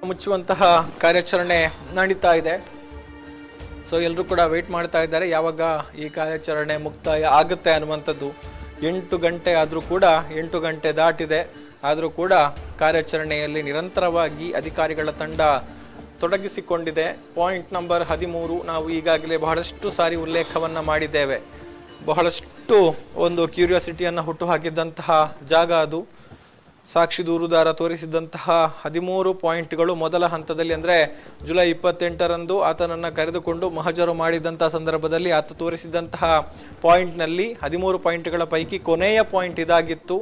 [SPEAKER 1] ಮುಚ್ಚುವಂತಹ ಕಾರ್ಯಾಚರಣೆ ನಡೀತಾ ಇದೆ. ಸೊ ಎಲ್ಲರೂ ಕೂಡ ವೇಟ್ ಮಾಡ್ತಾ ಇದ್ದಾರೆ ಯಾವಾಗ ಈ ಕಾರ್ಯಾಚರಣೆ ಮುಕ್ತಾಯ ಆಗುತ್ತೆ ಅನ್ನುವಂಥದ್ದು. 8 ಗಂಟೆ ಆದರೂ ಕೂಡ 8 ಗಂಟೆ ದಾಟಿದೆ. ಆದರೂ ಕೂಡ ಕಾರ್ಯಾಚರಣೆಯಲ್ಲಿ ನಿರಂತರವಾಗಿ ಅಧಿಕಾರಿಗಳ ತಂಡ ತೊಡಗಿಸಿಕೊಂಡಿದೆ. ಪಾಯಿಂಟ್ ನಂಬರ್ 13 ನಾವು ಈಗಾಗಲೇ ಬಹಳಷ್ಟು ಸಾರಿ ಉಲ್ಲೇಖವನ್ನು ಮಾಡಿದ್ದೇವೆ. ಬಹಳಷ್ಟು ಒಂದು ಕ್ಯೂರಿಯಾಸಿಟಿಯನ್ನು ಹುಟ್ಟು ಹಾಕಿದ್ದಂತಹ ಜಾಗ ಅದು. ಸಾಕ್ಷಿ ದೂರುದಾರ ತೋರಿಸಿದಂತಹ 13 ಪಾಯಿಂಟ್ಗಳು ಮೊದಲ ಹಂತದಲ್ಲಿ ಅಂದರೆ ಜುಲೈ 28ರಂದು ಆತನನ್ನು ಕರೆದುಕೊಂಡು ಮಹಜರು ಮಾಡಿದಂತಹ ಸಂದರ್ಭದಲ್ಲಿ ಆತ ತೋರಿಸಿದಂತಹ ಪಾಯಿಂಟ್ನಲ್ಲಿ 13 ಪಾಯಿಂಟ್ಗಳ ಪೈಕಿ ಕೊನೆಯ ಪಾಯಿಂಟ್ ಇದಾಗಿತ್ತು.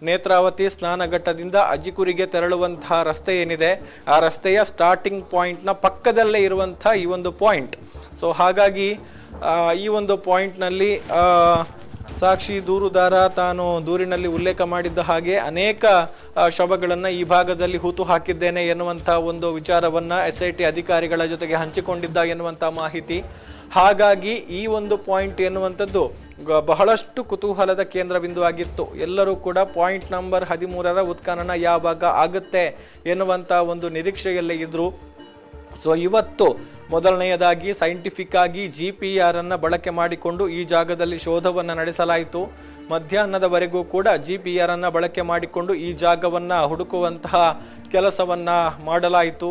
[SPEAKER 1] ನೇತ್ರಾವತಿ ಸ್ನಾನಘಟ್ಟದಿಂದ ಅಜಿಕುರಿಗೆ ತೆರಳುವಂತಹ ರಸ್ತೆ ಏನಿದೆ ಆ ರಸ್ತೆಯ ಸ್ಟಾರ್ಟಿಂಗ್ ಪಾಯಿಂಟ್ನ ಪಕ್ಕದಲ್ಲೇ ಇರುವಂತಹ ಈ ಒಂದು ಪಾಯಿಂಟ್. ಸೊ ಹಾಗಾಗಿ ಈ ಒಂದು ಪಾಯಿಂಟ್ನಲ್ಲಿ ಸಾಕ್ಷಿ ದೂರುದಾರ ತಾನು ದೂರಿನಲ್ಲಿ ಉಲ್ಲೇಖ ಮಾಡಿದ್ದ ಹಾಗೆ ಅನೇಕ ಶವಗಳನ್ನು ಈ ಭಾಗದಲ್ಲಿ ಹೂತು ಹಾಕಿದ್ದೇನೆ ಎನ್ನುವಂಥ ಒಂದು ವಿಚಾರವನ್ನು SIT ಅಧಿಕಾರಿಗಳ ಜೊತೆಗೆ ಹಂಚಿಕೊಂಡಿದ್ದ ಎನ್ನುವಂಥ ಮಾಹಿತಿ. ಹಾಗಾಗಿ ಈ ಒಂದು ಪಾಯಿಂಟ್ ಎನ್ನುವಂಥದ್ದು ಬಹಳಷ್ಟು ಕುತೂಹಲದ ಕೇಂದ್ರ ಬಿಂದು ಆಗಿತ್ತು. ಎಲ್ಲರೂ ಕೂಡ ಪಾಯಿಂಟ್ ನಂಬರ್ 13ರ ಉತ್ಖನನ ಯಾವಾಗ ಆಗುತ್ತೆ ಎನ್ನುವಂಥ ಒಂದು ನಿರೀಕ್ಷೆಯಲ್ಲೇ ಇದ್ರು. ಸೊ ಇವತ್ತು ಮೊದಲನೆಯದಾಗಿ ಸೈಂಟಿಫಿಕ್ ಆಗಿ GPR ಅನ್ನು ಬಳಕೆ ಮಾಡಿಕೊಂಡು ಈ ಜಾಗದಲ್ಲಿ ಶೋಧವನ್ನು ನಡೆಸಲಾಯಿತು. ಮಧ್ಯಾಹ್ನದವರೆಗೂ ಕೂಡ GPR ಅನ್ನು ಬಳಕೆ ಮಾಡಿಕೊಂಡು ಈ ಜಾಗವನ್ನು ಹುಡುಕುವಂತಹ ಕೆಲಸವನ್ನು ಮಾಡಲಾಯಿತು.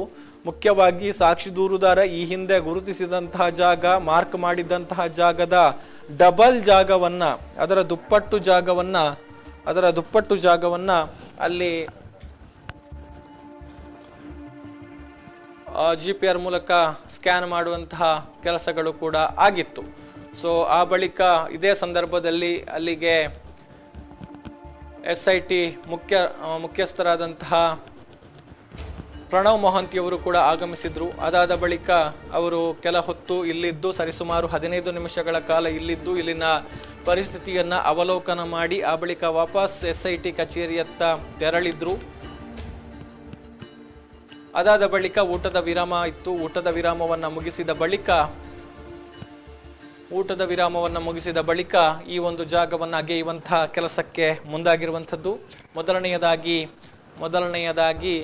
[SPEAKER 1] ಮುಖ್ಯವಾಗಿ ಸಾಕ್ಷಿ ದೂರುದಾರ ಈ ಹಿಂದೆ ಗುರುತಿಸಿದಂತಹ ಜಾಗ, ಮಾರ್ಕ್ ಮಾಡಿದಂತಹ ಜಾಗದ ಡಬಲ್ ಜಾಗವನ್ನ, ಅದರ ದುಪ್ಪಟ್ಟು ಜಾಗವನ್ನ ಅಲ್ಲಿ GPR ಮೂಲಕ ಸ್ಕ್ಯಾನ್ ಮಾಡುವಂತಹ ಕೆಲಸಗಳು ಕೂಡ ಆಗಿತ್ತು. ಸೊ ಆ ಬಳಿಕ ಇದೇ ಸಂದರ್ಭದಲ್ಲಿ ಅಲ್ಲಿಗೆ SIT ಮುಖ್ಯಸ್ಥರಾದಂತಹ ಪ್ರಣವ್ ಮೊಹಂತಿಯವರು ಕೂಡ ಆಗಮಿಸಿದ್ರು. ಅದಾದ ಬಳಿಕ ಅವರು ಕೆಲ ಹೊತ್ತು ಇಲ್ಲಿದ್ದು ಸರಿಸುಮಾರು 15 ನಿಮಿಷಗಳ ಕಾಲ ಇಲ್ಲಿದ್ದು ಇಲ್ಲಿನ ಪರಿಸ್ಥಿತಿಯನ್ನು ಅವಲೋಕನ ಮಾಡಿ ಆ ಬಳಿಕ ವಾಪಸ್ SIT ಕಚೇರಿಯತ್ತ ತೆರಳಿದ್ರು. ಅದಾದ ಬಳಿಕ ಊಟದ ವಿರಾಮ ಇತ್ತು. ಊಟದ ವಿರಾಮವನ್ನು ಮುಗಿಸಿದ ಬಳಿಕ ಈ ಒಂದು ಜಾಗವನ್ನು ಅಗೆಯುವಂತಹ ಕೆಲಸಕ್ಕೆ ಮುಂದಾಗಿರುವಂಥದ್ದು. ಮೊದಲನೆಯದಾಗಿ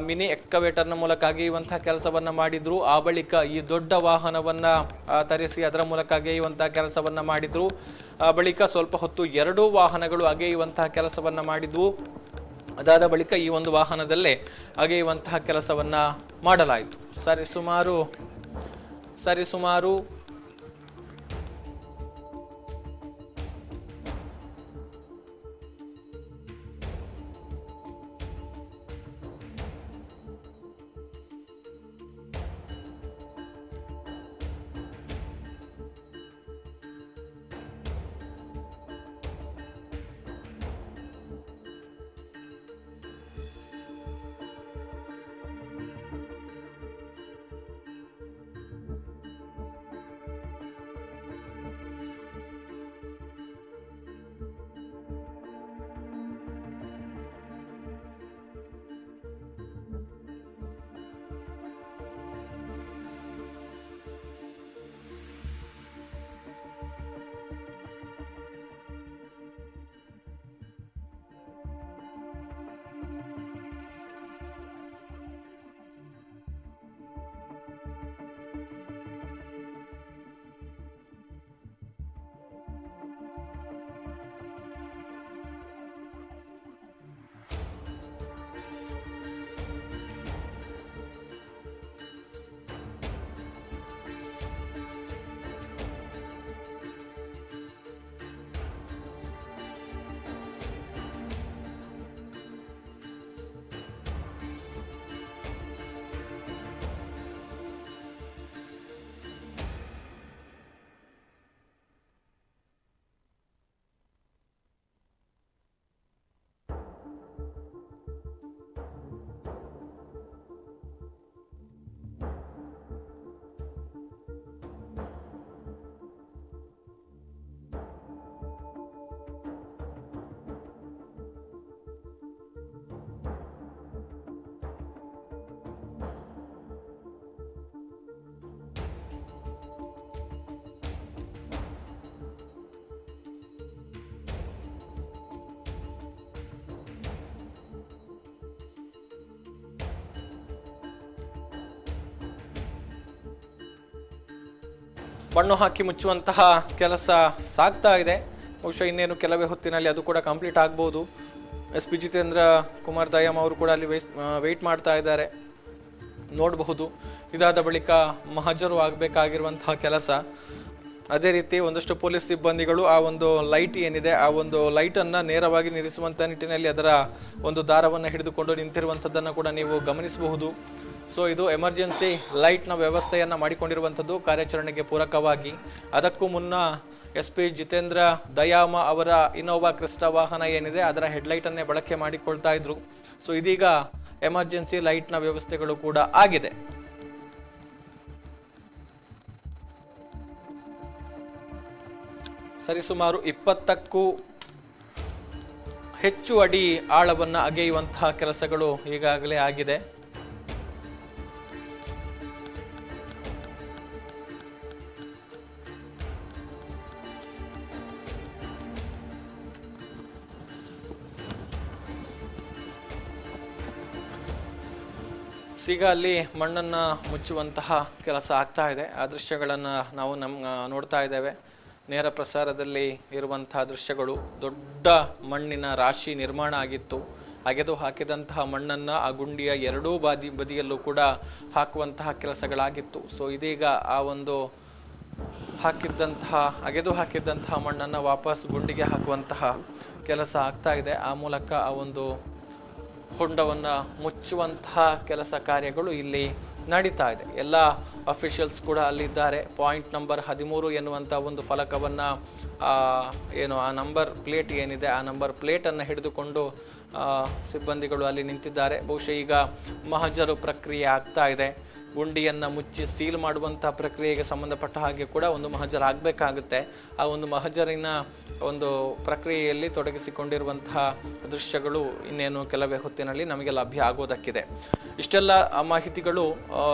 [SPEAKER 1] ಮಿನಿ ಎಕ್ಸ್ಕವೇಟರ್ನ ಮೂಲಕ ಅಗೆಯುವಂತಹ ಕೆಲಸವನ್ನ ಮಾಡಿದ್ರು. ಆ ಬಳಿಕ ಈ ದೊಡ್ಡ ವಾಹನವನ್ನ ತರಿಸಿ ಅದರ ಮೂಲಕ ಅಗೆಯುವಂತಹ ಕೆಲಸವನ್ನ ಮಾಡಿದ್ರು. ಆ ಬಳಿಕ ಸ್ವಲ್ಪ ಹೊತ್ತು 2 ವಾಹನಗಳು ಅಗೆಯುವಂತಹ ಕೆಲಸವನ್ನ ಮಾಡಿದ್ವು. ಅದಾದ ಬಳಿಕ ಈ ಒಂದು ವಾಹನದಲ್ಲೇ ಅಗೆಯುವಂತಹ ಕೆಲಸವನ್ನ ಮಾಡಲಾಯಿತು. ಸರಿಸುಮಾರು ಮಣ್ಣು ಹಾಕಿ ಮುಚ್ಚುವಂತಹ ಕೆಲಸ ಸಾಗ್ತಾ ಇದೆ. ಬಹುಶಃ ಇನ್ನೇನು ಕೆಲವೇ ಹೊತ್ತಿನಲ್ಲಿ ಅದು ಕೂಡ ಕಂಪ್ಲೀಟ್ ಆಗ್ಬೋದು. SP ಜಿತೇಂದ್ರ ಕುಮಾರ್ ದಯಾಮ್ ಅವರು ಕೂಡ ಅಲ್ಲಿ ವೆಯ್ಟ್ ಮಾಡ್ತಾ ಇದ್ದಾರೆ, ನೋಡಬಹುದು. ಇದಾದ ಬಳಿಕ ಮಹಜರು ಆಗಬೇಕಾಗಿರುವಂತಹ ಕೆಲಸ. ಅದೇ ರೀತಿ ಒಂದಷ್ಟು ಪೊಲೀಸ್ ಸಿಬ್ಬಂದಿಗಳು ಆ ಒಂದು ಲೈಟ್ ಏನಿದೆ ಆ ಒಂದು ಲೈಟನ್ನು ನೇರವಾಗಿ ನಿಲ್ಲಿಸುವಂಥ ನಿಟ್ಟಿನಲ್ಲಿ ಅದರ ಒಂದು ದಾರವನ್ನು ಹಿಡಿದುಕೊಂಡು ನಿಂತಿರುವಂಥದ್ದನ್ನು ಕೂಡ ನೀವು ಗಮನಿಸಬಹುದು. ಸೊ ಇದು ಎಮರ್ಜೆನ್ಸಿ ಲೈಟ್ನ ವ್ಯವಸ್ಥೆಯನ್ನು ಮಾಡಿಕೊಂಡಿರುವಂಥದ್ದು ಕಾರ್ಯಾಚರಣೆಗೆ ಪೂರಕವಾಗಿ. ಅದಕ್ಕೂ ಮುನ್ನ SP ಜಿತೇಂದ್ರ ದಯಾಮ ಅವರ ಇನೋವಾ ಕ್ರಿಸ್ಟಾ ವಾಹನ ಏನಿದೆ ಅದರ ಹೆಡ್ಲೈಟನ್ನೇ ಬಳಕೆ ಮಾಡಿಕೊಳ್ತಾ ಇದ್ರು. ಸೊ ಇದೀಗ ಎಮರ್ಜೆನ್ಸಿ ಲೈಟ್ನ ವ್ಯವಸ್ಥೆಗಳು ಕೂಡ ಆಗಿದೆ. ಸರಿಸುಮಾರು 20ಕ್ಕೂ ಹೆಚ್ಚು ಅಡಿ ಆಳವನ್ನು ಅಗೆಯುವಂತಹ ಕೆಲಸಗಳು ಈಗಾಗಲೇ ಆಗಿದೆ. ಈಗ ಅಲ್ಲಿ ಮಣ್ಣನ್ನು ಮುಚ್ಚುವಂತಹ ಕೆಲಸ ಆಗ್ತಾ ಇದೆ. ಆ ದೃಶ್ಯಗಳನ್ನು ನಾವು ನೋಡ್ತಾ ಇದ್ದೇವೆ. ನೇರ ಪ್ರಸಾರದಲ್ಲಿ ಇರುವಂತಹ ದೃಶ್ಯಗಳು. ದೊಡ್ಡ ಮಣ್ಣಿನ ರಾಶಿ ನಿರ್ಮಾಣ ಆಗಿತ್ತು. ಅಗೆದು ಹಾಕಿದಂತಹ ಮಣ್ಣನ್ನು ಆ ಗುಂಡಿಯ ಎರಡೂ ಬದಿಯಲ್ಲೂ ಕೂಡ ಹಾಕುವಂತಹ ಕೆಲಸಗಳಾಗಿತ್ತು. ಸೊ ಇದೀಗ ಆ ಒಂದು ಅಗೆದು ಹಾಕಿದ್ದಂತಹ ಮಣ್ಣನ್ನು ವಾಪಸ್ ಗುಂಡಿಗೆ ಹಾಕುವಂತಹ ಕೆಲಸ ಆಗ್ತಾ ಇದೆ. ಆ ಮೂಲಕ ಆ ಒಂದು ಹೊಂಡವನ್ನು ಮುಚ್ಚುವಂತಹ ಕೆಲಸ ಕಾರ್ಯಗಳು ಇಲ್ಲಿ ನಡೀತಾ ಇದೆ. ಎಲ್ಲ ಅಫಿಷಿಯಲ್ಸ್ ಕೂಡ ಅಲ್ಲಿದ್ದಾರೆ. ಪಾಯಿಂಟ್ ನಂಬರ್ 13 ಎನ್ನುವಂಥ ಒಂದು ಫಲಕವನ್ನು ಆ ನಂಬರ್ ಪ್ಲೇಟ್ ಏನಿದೆ ಆ ನಂಬರ್ ಪ್ಲೇಟನ್ನು ಹಿಡಿದುಕೊಂಡು ಸಿಬ್ಬಂದಿಗಳು ಅಲ್ಲಿ ನಿಂತಿದ್ದಾರೆ. ಬಹುಶಃ ಈಗ ಮಹಜರು ಪ್ರಕ್ರಿಯೆ ಆಗ್ತಾ ಇದೆ. ಗುಂಡಿಯನ್ನು ಮುಚ್ಚಿ ಸೀಲ್ ಮಾಡುವಂಥ ಪ್ರಕ್ರಿಯೆಗೆ ಸಂಬಂಧಪಟ್ಟ ಹಾಗೆ ಕೂಡ ಒಂದು ಮಹಜರ್ ಆಗಬೇಕಾಗುತ್ತೆ. ಆ ಒಂದು ಮಹಜರಿನ ಒಂದು ಪ್ರಕ್ರಿಯೆಯಲ್ಲಿ ತೊಡಗಿಸಿಕೊಂಡಿರುವಂತಹ ದೃಶ್ಯಗಳು ಇನ್ನೇನು ಕೆಲವೇ ಹೊತ್ತಿನಲ್ಲಿ ನಮಗೆ ಲಭ್ಯ ಆಗೋದಕ್ಕಿದೆ. ಇಷ್ಟೆಲ್ಲ ಮಾಹಿತಿಗಳು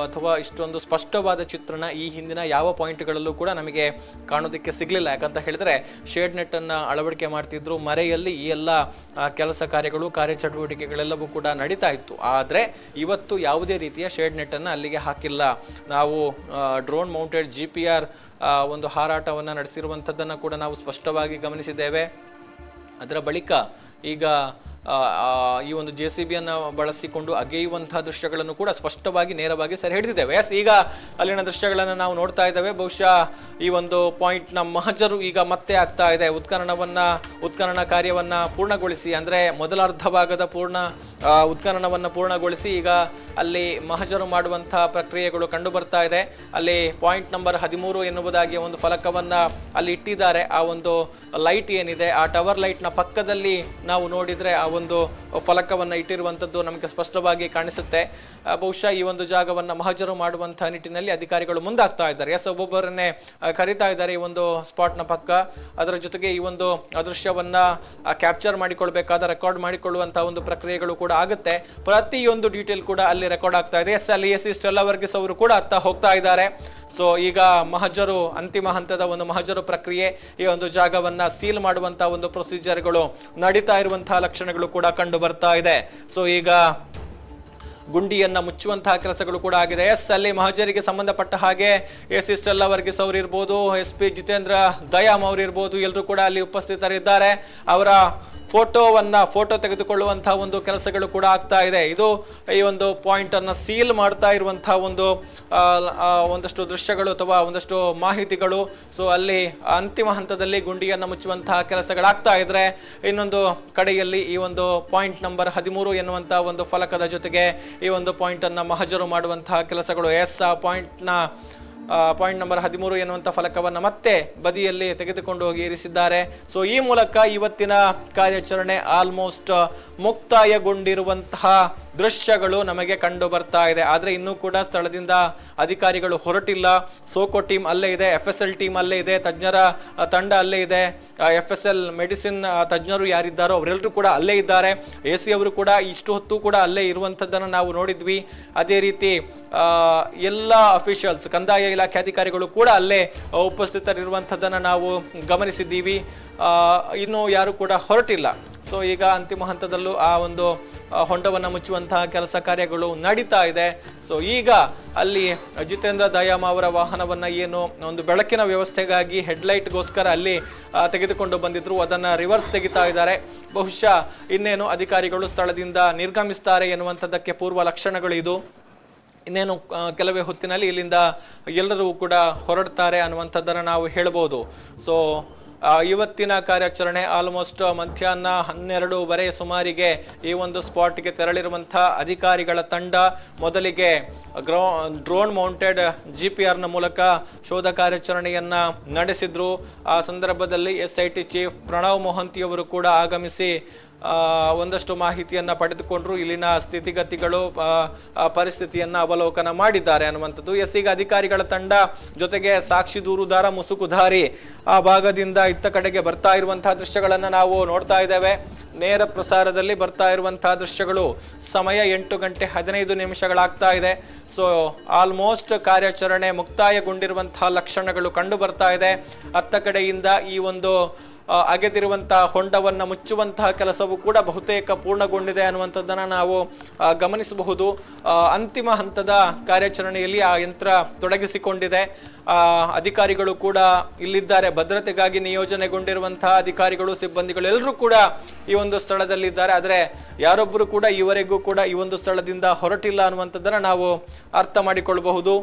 [SPEAKER 1] ಅಥವಾ ಇಷ್ಟೊಂದು ಸ್ಪಷ್ಟವಾದ ಚಿತ್ರಣ ಈ ಹಿಂದಿನ ಯಾವ ಪಾಯಿಂಟ್ಗಳಲ್ಲೂ ಕೂಡ ನಮಗೆ ಕಾಣೋದಕ್ಕೆ ಸಿಗಲಿಲ್ಲ. ಯಾಕಂತ ಹೇಳಿದ್ರೆ ಶೇಡ್ ನೆಟ್ ಅನ್ನ ಅಳವಡಿಕೆ ಮಾಡ್ತಿದ್ರು, ಮರೆಯಲ್ಲಿ ಈ ಎಲ್ಲ ಕೆಲಸ ಕಾರ್ಯಗಳು ಕಾರ್ಯಚಟುವಟಿಕೆಗಳೆಲ್ಲವೂ ಕೂಡ ನಡೀತಾ ಇತ್ತು. ಆದರೆ ಇವತ್ತು ಯಾವುದೇ ರೀತಿಯ ಶೇಡ್ ನೆಟ್ ಅನ್ನು ಅಲ್ಲಿಗೆ ಹಾಕಿಲ್ಲ. ನಾವು ಡ್ರೋನ್ ಮೌಂಟೆಡ್ GPR ಒಂದು ಹಾರಾಟವನ್ನು ನಡೆಸಿರುವಂಥದ್ದನ್ನು ಕೂಡ ನಾವು ಸ್ಪಷ್ಟವಾಗಿ ಗಮನಿಸಿದ್ದೇವೆ. ಅದರ ಬಳಿಕ ಈಗ ಈ ಒಂದು JCB ಅನ್ನು ಬಳಸಿಕೊಂಡು ಅಗೆಯುವಂತಹ ದೃಶ್ಯಗಳನ್ನು ಕೂಡ ಸ್ಪಷ್ಟವಾಗಿ ನೇರವಾಗಿ ಸೆರೆ ಹಿಡಿದಿದ್ದೇವೆ. ಈಗ ಅಲ್ಲಿನ ದೃಶ್ಯಗಳನ್ನು ನಾವು ನೋಡ್ತಾ ಇದ್ದೇವೆ. ಬಹುಶಃ ಈ ಒಂದು ಪಾಯಿಂಟ್ ನ ಮಹಜರು ಈಗ ಮತ್ತೆ ಆಗ್ತಾ ಇದೆ. ಉತ್ಖನನ ಕಾರ್ಯವನ್ನ ಪೂರ್ಣಗೊಳಿಸಿ, ಅಂದ್ರೆ ಮೊದಲ ಅರ್ಧ ಭಾಗದ ಉತ್ಖನನವನ್ನು ಪೂರ್ಣಗೊಳಿಸಿ ಈಗ ಅಲ್ಲಿ ಮಹಜರು ಮಾಡುವಂತಹ ಪ್ರಕ್ರಿಯೆಗಳು ಕಂಡು ಬರ್ತಾ ಇದೆ. ಅಲ್ಲಿ ಪಾಯಿಂಟ್ ನಂಬರ್ 13 ಎನ್ನುವುದಾಗಿ ಒಂದು ಫಲಕವನ್ನ ಅಲ್ಲಿ ಇಟ್ಟಿದ್ದಾರೆ. ಆ ಒಂದು ಲೈಟ್ ಏನಿದೆ, ಆ ಟವರ್ ಲೈಟ್ ನ ಪಕ್ಕದಲ್ಲಿ ನಾವು ನೋಡಿದ್ರೆ ಆ ಒಂದು ಫಲಕವನ್ನ ಇಟ್ಟಿರುವಂತದ್ದು ನಮಗೆ ಸ್ಪಷ್ಟವಾಗಿ ಕಾಣಿಸುತ್ತೆ. ಬಹುಶಃ ಈ ಒಂದು ಜಾಗವನ್ನ ಮಹಜರು ಮಾಡುವಂತಹ ನಿಟ್ಟಿನಲ್ಲಿ ಅಧಿಕಾರಿಗಳು ಮುಂದಾಗ್ತಾ ಇದ್ದಾರೆ. ಒಬ್ಬೊಬ್ಬರನ್ನೇ ಕರೀತಾ ಇದ್ದಾರೆ ಈ ಒಂದು ಸ್ಪಾಟ್ ನ ಪಕ್ಕ. ಅದರ ಜೊತೆಗೆ ಈ ಒಂದು ದೃಶ್ಯವನ್ನ ಕ್ಯಾಪ್ಚರ್ ಮಾಡಿಕೊಳ್ಬೇಕಾದ, ರೆಕಾರ್ಡ್ ಮಾಡಿಕೊಳ್ಳುವಂತಹ ಒಂದು ಪ್ರಕ್ರಿಯೆಗಳು ಕೂಡ ಆಗುತ್ತೆ. ಪ್ರತಿಯೊಂದು ಡೀಟೇಲ್ ಕೂಡ ಅಲ್ಲಿ ರೆಕಾರ್ಡ್ ಆಗ್ತಾ ಇದೆ. ಅಲ್ಲಿ ಸ್ಟೆಲ್ಲಾ ವರ್ಗೀಸ್ ಅವರು ಕೂಡ ಅತ್ತ ಹೋಗ್ತಾ ಇದ್ದಾರೆ. ಸೊ ಈಗ ಮಹಜರು, ಅಂತಿಮ ಹಂತದ ಒಂದು ಮಹಜರು ಪ್ರಕ್ರಿಯೆ, ಈ ಒಂದು ಜಾಗವನ್ನ ಸೀಲ್ ಮಾಡುವಂತಹ ಒಂದು ಪ್ರೊಸೀಜರ್ಗಳು ನಡೀತಾ ಇರುವಂತಹ ಲಕ್ಷಣಗಳು ಕೂಡ ಕಂಡು ಬರ್ತಾ ಇದೆ. ಸೊ ಈಗ ಗುಂಡಿಯನ್ನ ಮುಚ್ಚುವಂತಹ ಕೆಲಸಗಳು ಕೂಡ ಆಗಿದೆ. ಅಲ್ಲಿ ಮಹಜರಿಗೆ ಸಂಬಂಧಪಟ್ಟ ಹಾಗೆ ಸ್ಟೆಲ್ಲಾ ವರ್ಗೀಸ್ ಅವರು ಇರ್ಬೋದು, SP ಜಿತೇಂದ್ರ ದಯಾಮ್ ಅವರು ಇರ್ಬೋದು, ಎಲ್ಲರೂ ಕೂಡ ಅಲ್ಲಿ ಉಪಸ್ಥಿತರಿದ್ದಾರೆ. ಅವರ ಫೋಟೋ ತೆಗೆದುಕೊಳ್ಳುವಂತಹ ಒಂದು ಕೆಲಸಗಳು ಕೂಡ ಆಗ್ತಾ ಇದೆ. ಇದು ಈ ಒಂದು ಪಾಯಿಂಟ್ ಅನ್ನ ಸೀಲ್ ಮಾಡ್ತಾ ಇರುವಂತಹ ಒಂದಷ್ಟು ದೃಶ್ಯಗಳು ಅಥವಾ ಒಂದಷ್ಟು ಮಾಹಿತಿಗಳು. ಸೊ ಅಲ್ಲಿ ಅಂತಿಮ ಹಂತದಲ್ಲಿ ಗುಂಡಿಯನ್ನ ಮುಚ್ಚುವಂತಹ ಕೆಲಸಗಳಾಗ್ತಾ ಇದ್ರೆ, ಇನ್ನೊಂದು ಕಡೆಯಲ್ಲಿ ಈ ಒಂದು ಪಾಯಿಂಟ್ ನಂಬರ್ 13 ಎನ್ನುವಂತಹ ಒಂದು ಫಲಕದ ಜೊತೆಗೆ ಈ ಒಂದು ಪಾಯಿಂಟ್ ಅನ್ನ ಮಹಜರು ಮಾಡುವಂತಹ ಕೆಲಸಗಳು. ಪಾಯಿಂಟ್ ನಂಬರ್ 13 ಎನ್ನುವಂಥ ಫಲಕವನ್ನು ಮತ್ತೆ ಬದಿಯಲ್ಲಿ ತೆಗೆದುಕೊಂಡು ಹೋಗಿ ಇರಿಸಿದ್ದಾರೆ. ಸೊ ಈ ಮೂಲಕ ಇವತ್ತಿನ ಕಾರ್ಯಾಚರಣೆ ಆಲ್ಮೋಸ್ಟ್ ಮುಕ್ತಾಯಗೊಂಡಿರುವಂತಹ ದೃಶ್ಯಗಳು ನಮಗೆ ಕಂಡು ಬರ್ತಾ ಇದೆ. ಆದ್ರೆ ಇನ್ನೂ ಕೂಡ ಸ್ಥಳದಿಂದ ಅಧಿಕಾರಿಗಳು ಹೊರಟಿಲ್ಲ. ಸೋಕೋ ಟೀಮ್ ಅಲ್ಲೇ ಇದೆ, FSL ಟೀಮ್ ಅಲ್ಲೇ ಇದೆ, ತಜ್ಞರ ತಂಡ ಅಲ್ಲೇ ಇದೆ, FSL ಮೆಡಿಸಿನ್ ತಜ್ಞರು ಯಾರಿದ್ದಾರೋ ಅವರೆಲ್ಲರೂ ಕೂಡ ಅಲ್ಲೇ ಇದ್ದಾರೆ. AC ಅವರು ಕೂಡ ಇಷ್ಟು ಹೊತ್ತು ಕೂಡ ಅಲ್ಲೇ ಇರುವಂತದ್ದನ್ನು ನಾವು ನೋಡಿದ್ವಿ. ಅದೇ ರೀತಿ ಎಲ್ಲ ಅಫಿಷಿಯಲ್ಸ್, ಕಂದಾಯ ಇಲಾಖೆ ಅಧಿಕಾರಿಗಳು ಕೂಡ ಅಲ್ಲೇ ಉಪಸ್ಥಿತರಿರುವಂತದ್ದನ್ನು ನಾವು ಗಮನಿಸಿದ್ದೀವಿ. ಇನ್ನು ಯಾರು ಕೂಡ ಹೊರಟಿಲ್ಲ. ಸೊ ಈಗ ಅಂತಿಮ ಹಂತದಲ್ಲೂ ಆ ಒಂದು ಹೊಂಡವನ್ನು ಮುಚ್ಚುವಂತಹ ಕೆಲಸ ಕಾರ್ಯಗಳು ನಡೀತಾ ಇದೆ. ಸೊ ಈಗ ಅಲ್ಲಿ ಜಿತೇಂದ್ರ ದಯಾಮ್ ಅವರ ವಾಹನವನ್ನ ಏನು ಒಂದು ಬೆಳಕಿನ ವ್ಯವಸ್ಥೆಗಾಗಿ ಹೆಡ್ಲೈಟ್ಗೋಸ್ಕರ ಅಲ್ಲಿ ತೆಗೆದುಕೊಂಡು ಬಂದಿದ್ರು, ಅದನ್ನ ರಿವರ್ಸ್ ತೆಗಿತಾ ಇದ್ದಾರೆ. ಬಹುಶಃ ಇನ್ನೇನು ಅಧಿಕಾರಿಗಳು ಸ್ಥಳದಿಂದ ನಿರ್ಗಮಿಸ್ತಾರೆ ಎನ್ನುವಂಥದ್ದಕ್ಕೆ ಪೂರ್ವ ಲಕ್ಷಣಗಳು ಇದು. ಇನ್ನೇನು ಕೆಲವೇ ಹೊತ್ತಿನಲ್ಲಿ ಇಲ್ಲಿಂದ ಎಲ್ಲರೂ ಕೂಡ ಹೊರಡ್ತಾರೆ ಅನ್ನುವಂಥದ್ದನ್ನು ನಾವು ಹೇಳ್ಬೋದು. ಸೊ ಇವತ್ತಿನ ಕಾರ್ಯಾಚರಣೆ ಆಲ್ಮೋಸ್ಟ್ ಮಧ್ಯಾಹ್ನ 12:30 ಸುಮಾರಿಗೆ ಈ ಒಂದು ಸ್ಪಾಟ್ಗೆ ತೆರಳಿರುವಂತಹ ಅಧಿಕಾರಿಗಳ ತಂಡ ಮೊದಲಿಗೆ ಡ್ರೋನ್ ಮೌಂಟೆಡ್ GPR ನ ಮೂಲಕ ಶೋಧ ಕಾರ್ಯಾಚರಣೆಯನ್ನ ನಡೆಸಿದ್ರು. ಆ ಸಂದರ್ಭದಲ್ಲಿ SIT ಚೀಫ್ ಪ್ರಣವ್ ಮೊಹಂತಿ ಅವರು ಕೂಡ ಆಗಮಿಸಿ ಒಂದಷ್ಟು ಮಾಹಿತಿಯನ್ನ ಪಡೆದುಕೊಂಡ್ರು. ಇಲ್ಲಿನ ಸ್ಥಿತಿಗತಿಗಳು, ಪರಿಸ್ಥಿತಿಯನ್ನ ಅವಲೋಕನ ಮಾಡಿದ್ದಾರೆ ಅನ್ನುವಂಥದ್ದು. ಈಗ ಅಧಿಕಾರಿಗಳ ತಂಡ ಜೊತೆಗೆ ಸಾಕ್ಷಿ ದೂರುದಾರ ಮುಸುಕುಧಾರಿ ಆ ಭಾಗದಿಂದ ಇತ್ತ ಕಡೆಗೆ ಬರ್ತಾ ಇರುವಂತಹ ದೃಶ್ಯಗಳನ್ನ ನಾವು ನೋಡ್ತಾ ಇದ್ದೇವೆ. ನೇರ ಪ್ರಸಾರದಲ್ಲಿ ಬರ್ತಾ ಇರುವಂತಹ ದೃಶ್ಯಗಳು. ಸಮಯ 8:15 ಇದೆ. ಸೊ ಆಲ್ಮೋಸ್ಟ್ ಕಾರ್ಯಾಚರಣೆ ಮುಕ್ತಾಯಗೊಂಡಿರುವಂತಹ ಲಕ್ಷಣಗಳು ಕಂಡು ಬರ್ತಾ ಇದೆ. ಅತ್ತ ಕಡೆಯಿಂದ ಈ ಒಂದು ಅಗೆದಿರುವಂತಹ ಹೊಂಡವನ್ನ ಮುಚ್ಚುವಂತಹ ಕೆಲಸವು ಕೂಡ ಬಹುತೇಕ ಪೂರ್ಣಗೊಂಡಿದೆ ಅನ್ನುವಂಥದ್ದನ್ನ ನಾವು ಗಮನಿಸಬಹುದು. ಅಂತಿಮ ಹಂತದ ಕಾರ್ಯಾಚರಣೆಯಲ್ಲಿ ಆ ಯಂತ್ರ ತೊಡಗಿಸಿಕೊಂಡಿದೆ. ಅಧಿಕಾರಿಗಳು ಕೂಡ ಇಲ್ಲಿದ್ದಾರೆ. ಭದ್ರತೆಗಾಗಿ ನಿಯೋಜನೆಗೊಂಡಿರುವಂತಹ ಅಧಿಕಾರಿಗಳು, ಸಿಬ್ಬಂದಿಗಳು ಎಲ್ಲರೂ ಕೂಡ ಈ ಒಂದು ಸ್ಥಳದಲ್ಲಿದ್ದಾರೆ. ಆದರೆ ಯಾರೊಬ್ಬರು ಕೂಡ ಈವರೆಗೂ ಕೂಡ ಈ ಒಂದು ಸ್ಥಳದಿಂದ ಹೊರಟಿಲ್ಲ ಅನ್ನುವಂಥದ್ದನ್ನ ನಾವು ಅರ್ಥ ಮಾಡಿಕೊಳ್ಳಬಹುದು.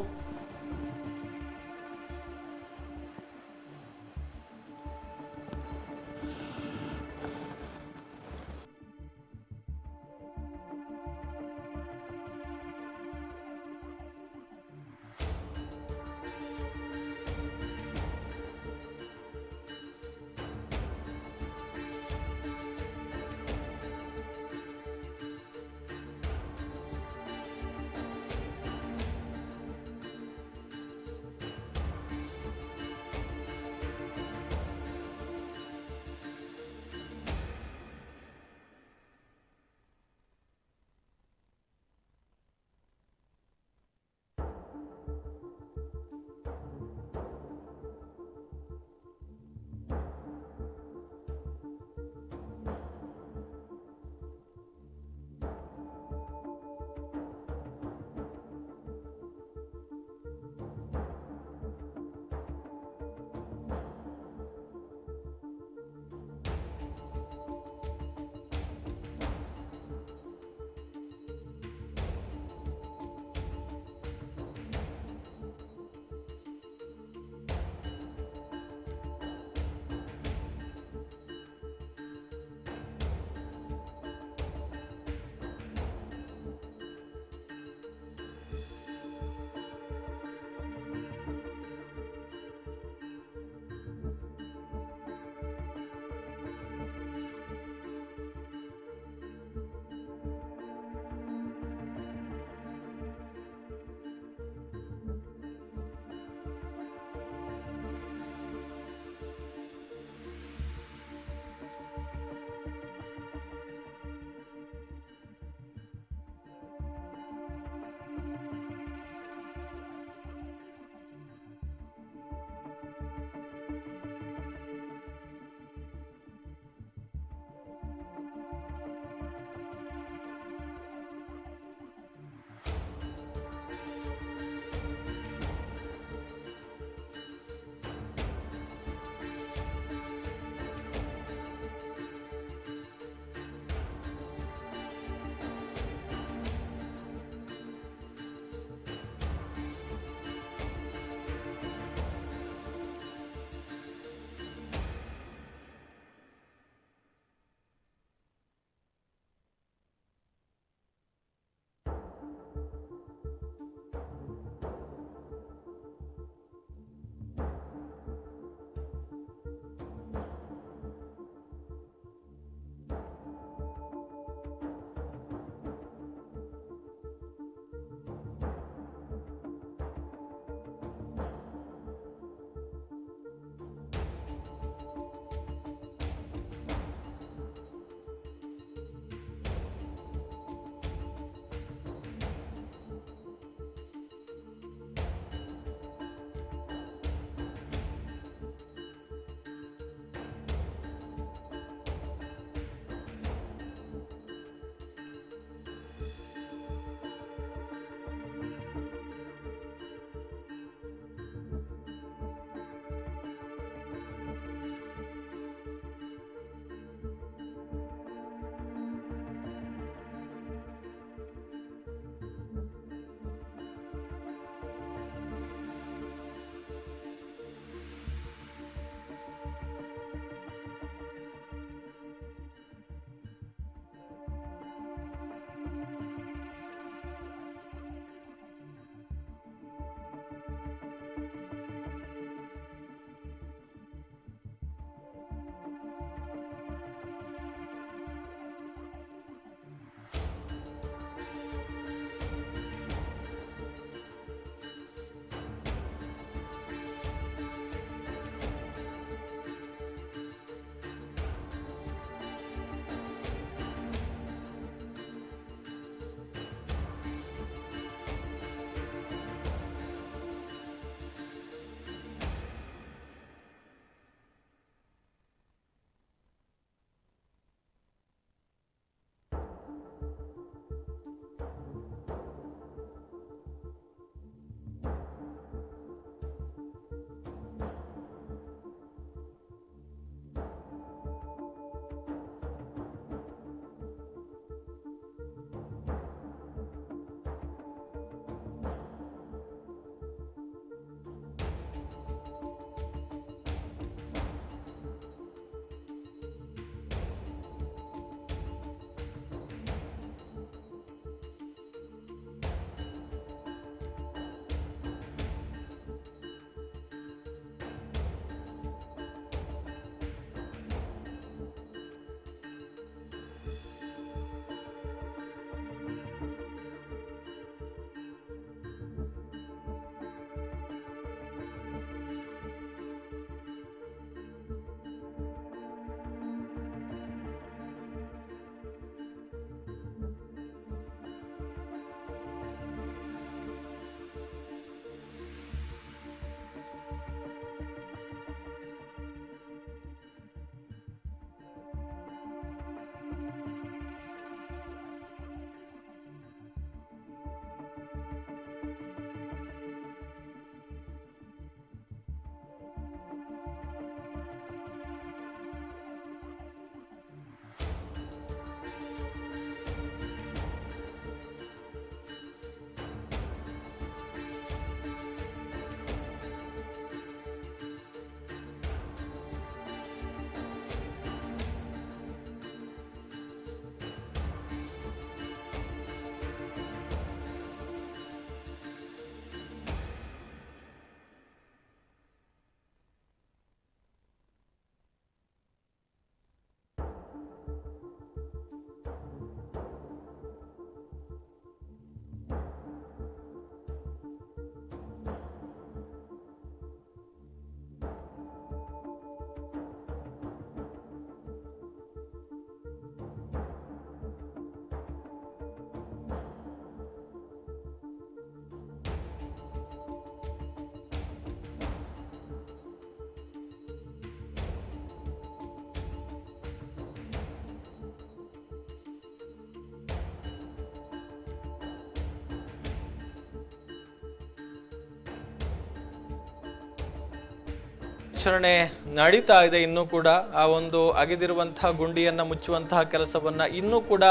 [SPEAKER 1] ಕಾರ್ಯಾಚರಣೆ ನಡೀತಾ ಇದೆ. ಇನ್ನೂ ಕೂಡ ಆ ಒಂದು ಅಗೆದಿರುವಂತಹ ಗುಂಡಿಯನ್ನು ಮುಚ್ಚುವಂತಹ ಕೆಲಸವನ್ನ ಇನ್ನೂ ಕೂಡ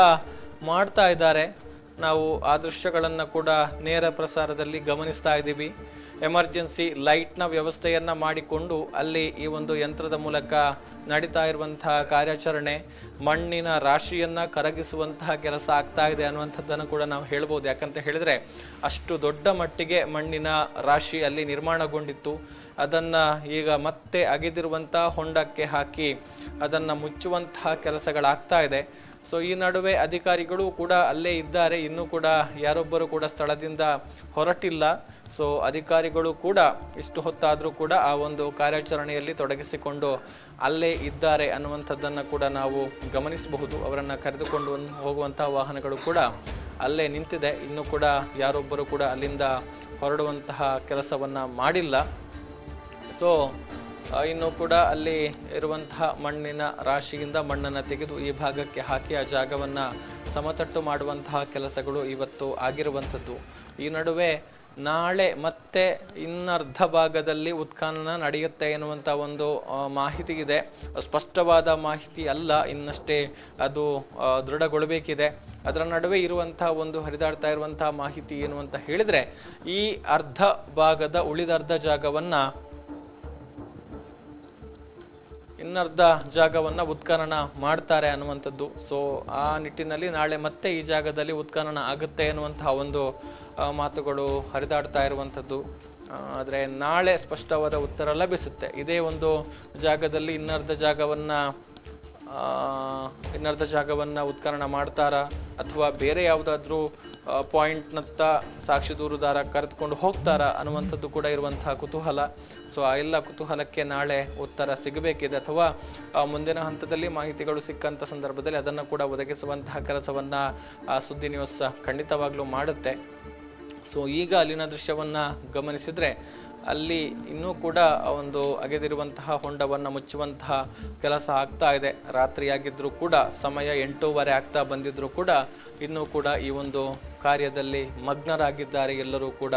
[SPEAKER 1] ಮಾಡ್ತಾ ಇದ್ದಾರೆ. ನಾವು ಆ ದೃಶ್ಯಗಳನ್ನು ಕೂಡ ನೇರ ಪ್ರಸಾರದಲ್ಲಿ ಗಮನಿಸ್ತಾ ಇದ್ದೀವಿ. ಎಮರ್ಜೆನ್ಸಿ ಲೈಟ್ನ ವ್ಯವಸ್ಥೆಯನ್ನ ಮಾಡಿಕೊಂಡು ಅಲ್ಲಿ ಈ ಒಂದು ಯಂತ್ರದ ಮೂಲಕ ನಡೀತಾ ಇರುವಂತಹ ಕಾರ್ಯಾಚರಣೆ, ಮಣ್ಣಿನ ರಾಶಿಯನ್ನ ಕರಗಿಸುವಂತಹ ಕೆಲಸ ಆಗ್ತಾ ಇದೆ ಅನ್ನುವಂಥದ್ದನ್ನು ಕೂಡ ನಾವು ಹೇಳ್ಬೋದು. ಯಾಕಂತ ಹೇಳಿದ್ರೆ ಅಷ್ಟು ದೊಡ್ಡ ಮಟ್ಟಿಗೆ ಮಣ್ಣಿನ ರಾಶಿ ಅಲ್ಲಿ ನಿರ್ಮಾಣಗೊಂಡಿತ್ತು. ಅದನ್ನ ಈಗ ಮತ್ತೆ ಅಗೆದಿರುವಂತಹ ಹೊಂಡಕ್ಕೆ ಹಾಕಿ ಅದನ್ನ ಮುಚ್ಚುವಂತಹ ಕೆಲಸಗಳಾಗ್ತಾ ಇದೆ. ಸೊ ಈ ನಡುವೆ ಅಧಿಕಾರಿಗಳು ಕೂಡ ಅಲ್ಲೇ ಇದ್ದಾರೆ, ಇನ್ನೂ ಕೂಡ ಯಾರೊಬ್ಬರು ಕೂಡ ಸ್ಥಳದಿಂದ ಹೊರಟಿಲ್ಲ. ಸೊ ಅಧಿಕಾರಿಗಳು ಕೂಡ ಇಷ್ಟು ಹೊತ್ತಾದರೂ ಕೂಡ ಆ ಒಂದು ಕಾರ್ಯಾಚರಣೆಯಲ್ಲಿ ತೊಡಗಿಸಿಕೊಂಡು ಅಲ್ಲೇ ಇದ್ದಾರೆ ಅನ್ನುವಂಥದ್ದನ್ನು ಕೂಡ ನಾವು ಗಮನಿಸಬಹುದು. ಅವರನ್ನು ಕರೆದುಕೊಂಡು ಹೋಗುವಂತಹ ವಾಹನಗಳು ಕೂಡ ಅಲ್ಲೇ ನಿಂತಿದೆ. ಇನ್ನೂ ಕೂಡ ಯಾರೊಬ್ಬರು ಕೂಡ ಅಲ್ಲಿಂದ ಹೊರಡುವಂತಹ ಕೆಲಸವನ್ನು ಮಾಡಿಲ್ಲ. ಸೊ ಇನ್ನು ಕೂಡ ಅಲ್ಲಿ ಇರುವಂತಹ ಮಣ್ಣಿನ ರಾಶಿಯಿಂದ ಮಣ್ಣನ್ನು ತೆಗೆದು ಈ ಭಾಗಕ್ಕೆ ಹಾಕಿ ಆ ಜಾಗವನ್ನು ಸಮತಟ್ಟು ಮಾಡುವಂತಹ ಕೆಲಸಗಳು ಇವತ್ತು ಆಗಿರುವಂಥದ್ದು. ಈ ನಡುವೆ ನಾಳೆ ಮತ್ತೆ ಇನ್ನರ್ಧ ಭಾಗದಲ್ಲಿ ಉತ್ಖನನ ನಡೆಯುತ್ತೆ ಎನ್ನುವಂಥ ಒಂದು ಮಾಹಿತಿ ಇದೆ. ಸ್ಪಷ್ಟವಾದ ಮಾಹಿತಿ ಅಲ್ಲ, ಇನ್ನಷ್ಟೇ ಅದು ದೃಢಗೊಳ್ಳಬೇಕಿದೆ. ಅದರ ನಡುವೆ ಇರುವಂತಹ ಒಂದು ಹರಿದಾಡ್ತಾ ಇರುವಂತಹ ಮಾಹಿತಿ ಏನು ಅಂತ ಹೇಳಿದ್ರೆ, ಈ ಅರ್ಧ ಭಾಗದ ಉಳಿದರ್ಧ ಜಾಗವನ್ನ ಇನ್ನರ್ಧ ಜಾಗವನ್ನು ಉತ್ಖನನ ಮಾಡ್ತಾರೆ ಅನ್ನುವಂಥದ್ದು. ಸೊ ಆ ನಿಟ್ಟಿನಲ್ಲಿ ನಾಳೆ ಮತ್ತೆ ಈ ಜಾಗದಲ್ಲಿ ಉತ್ಖನನ ಆಗುತ್ತೆ ಅನ್ನುವಂತಹ ಒಂದು ಮಾತುಗಳು ಹರಿದಾಡ್ತಾ ಇರುವಂಥದ್ದು. ಆದರೆ ನಾಳೆ ಸ್ಪಷ್ಟವಾದ ಉತ್ತರ ಲಭಿಸುತ್ತೆ. ಇದೇ ಒಂದು ಜಾಗದಲ್ಲಿ ಇನ್ನರ್ಧ ಜಾಗವನ್ನು ಉತ್ಖನನ ಮಾಡ್ತಾರಾ ಅಥವಾ ಬೇರೆ ಯಾವುದಾದ್ರೂ ಪಾಯಿಂಟ್ನತ್ತ ಸಾಕ್ಷಿ ದೂರುದಾರ ಕರೆದುಕೊಂಡು ಹೋಗ್ತಾರಾ ಅನ್ನುವಂಥದ್ದು ಕೂಡ ಇರುವಂತಹ ಕುತೂಹಲ. ಸೊ ಆ ಎಲ್ಲ ಕುತೂಹಲಕ್ಕೆ ನಾಳೆ ಉತ್ತರ ಸಿಗಬೇಕಿದೆ, ಅಥವಾ ಮುಂದಿನ ಹಂತದಲ್ಲಿ ಮಾಹಿತಿಗಳು ಸಿಕ್ಕಂಥ ಸಂದರ್ಭದಲ್ಲಿ ಅದನ್ನು ಕೂಡ ಒದಗಿಸುವಂತಹ ಕೆಲಸವನ್ನು ಸುದ್ದಿ ನ್ಯೂಸ್ ಖಂಡಿತವಾಗ್ಲೂ ಮಾಡುತ್ತೆ. ಸೊ ಈಗ ಅಲ್ಲಿನ ದೃಶ್ಯವನ್ನು ಗಮನಿಸಿದರೆ ಅಲ್ಲಿ ಇನ್ನೂ ಕೂಡ ಒಂದು ಅಗೆದಿರುವಂತಹ ಹೊಂಡವನ್ನು ಮುಚ್ಚುವಂತಹ ಕೆಲಸ ಆಗ್ತಾ ಇದೆ. ರಾತ್ರಿಯಾಗಿದ್ದರೂ ಕೂಡ ಸಮಯ 8:15 ಆಗ್ತಾ ಬಂದಿದ್ರೂ ಕೂಡ ಇನ್ನೂ ಕೂಡ ಈ ಒಂದು ಕಾರ್ಯದಲ್ಲಿ ಮಗ್ನರಾಗಿದ್ದಾರೆ ಎಲ್ಲರೂ ಕೂಡ.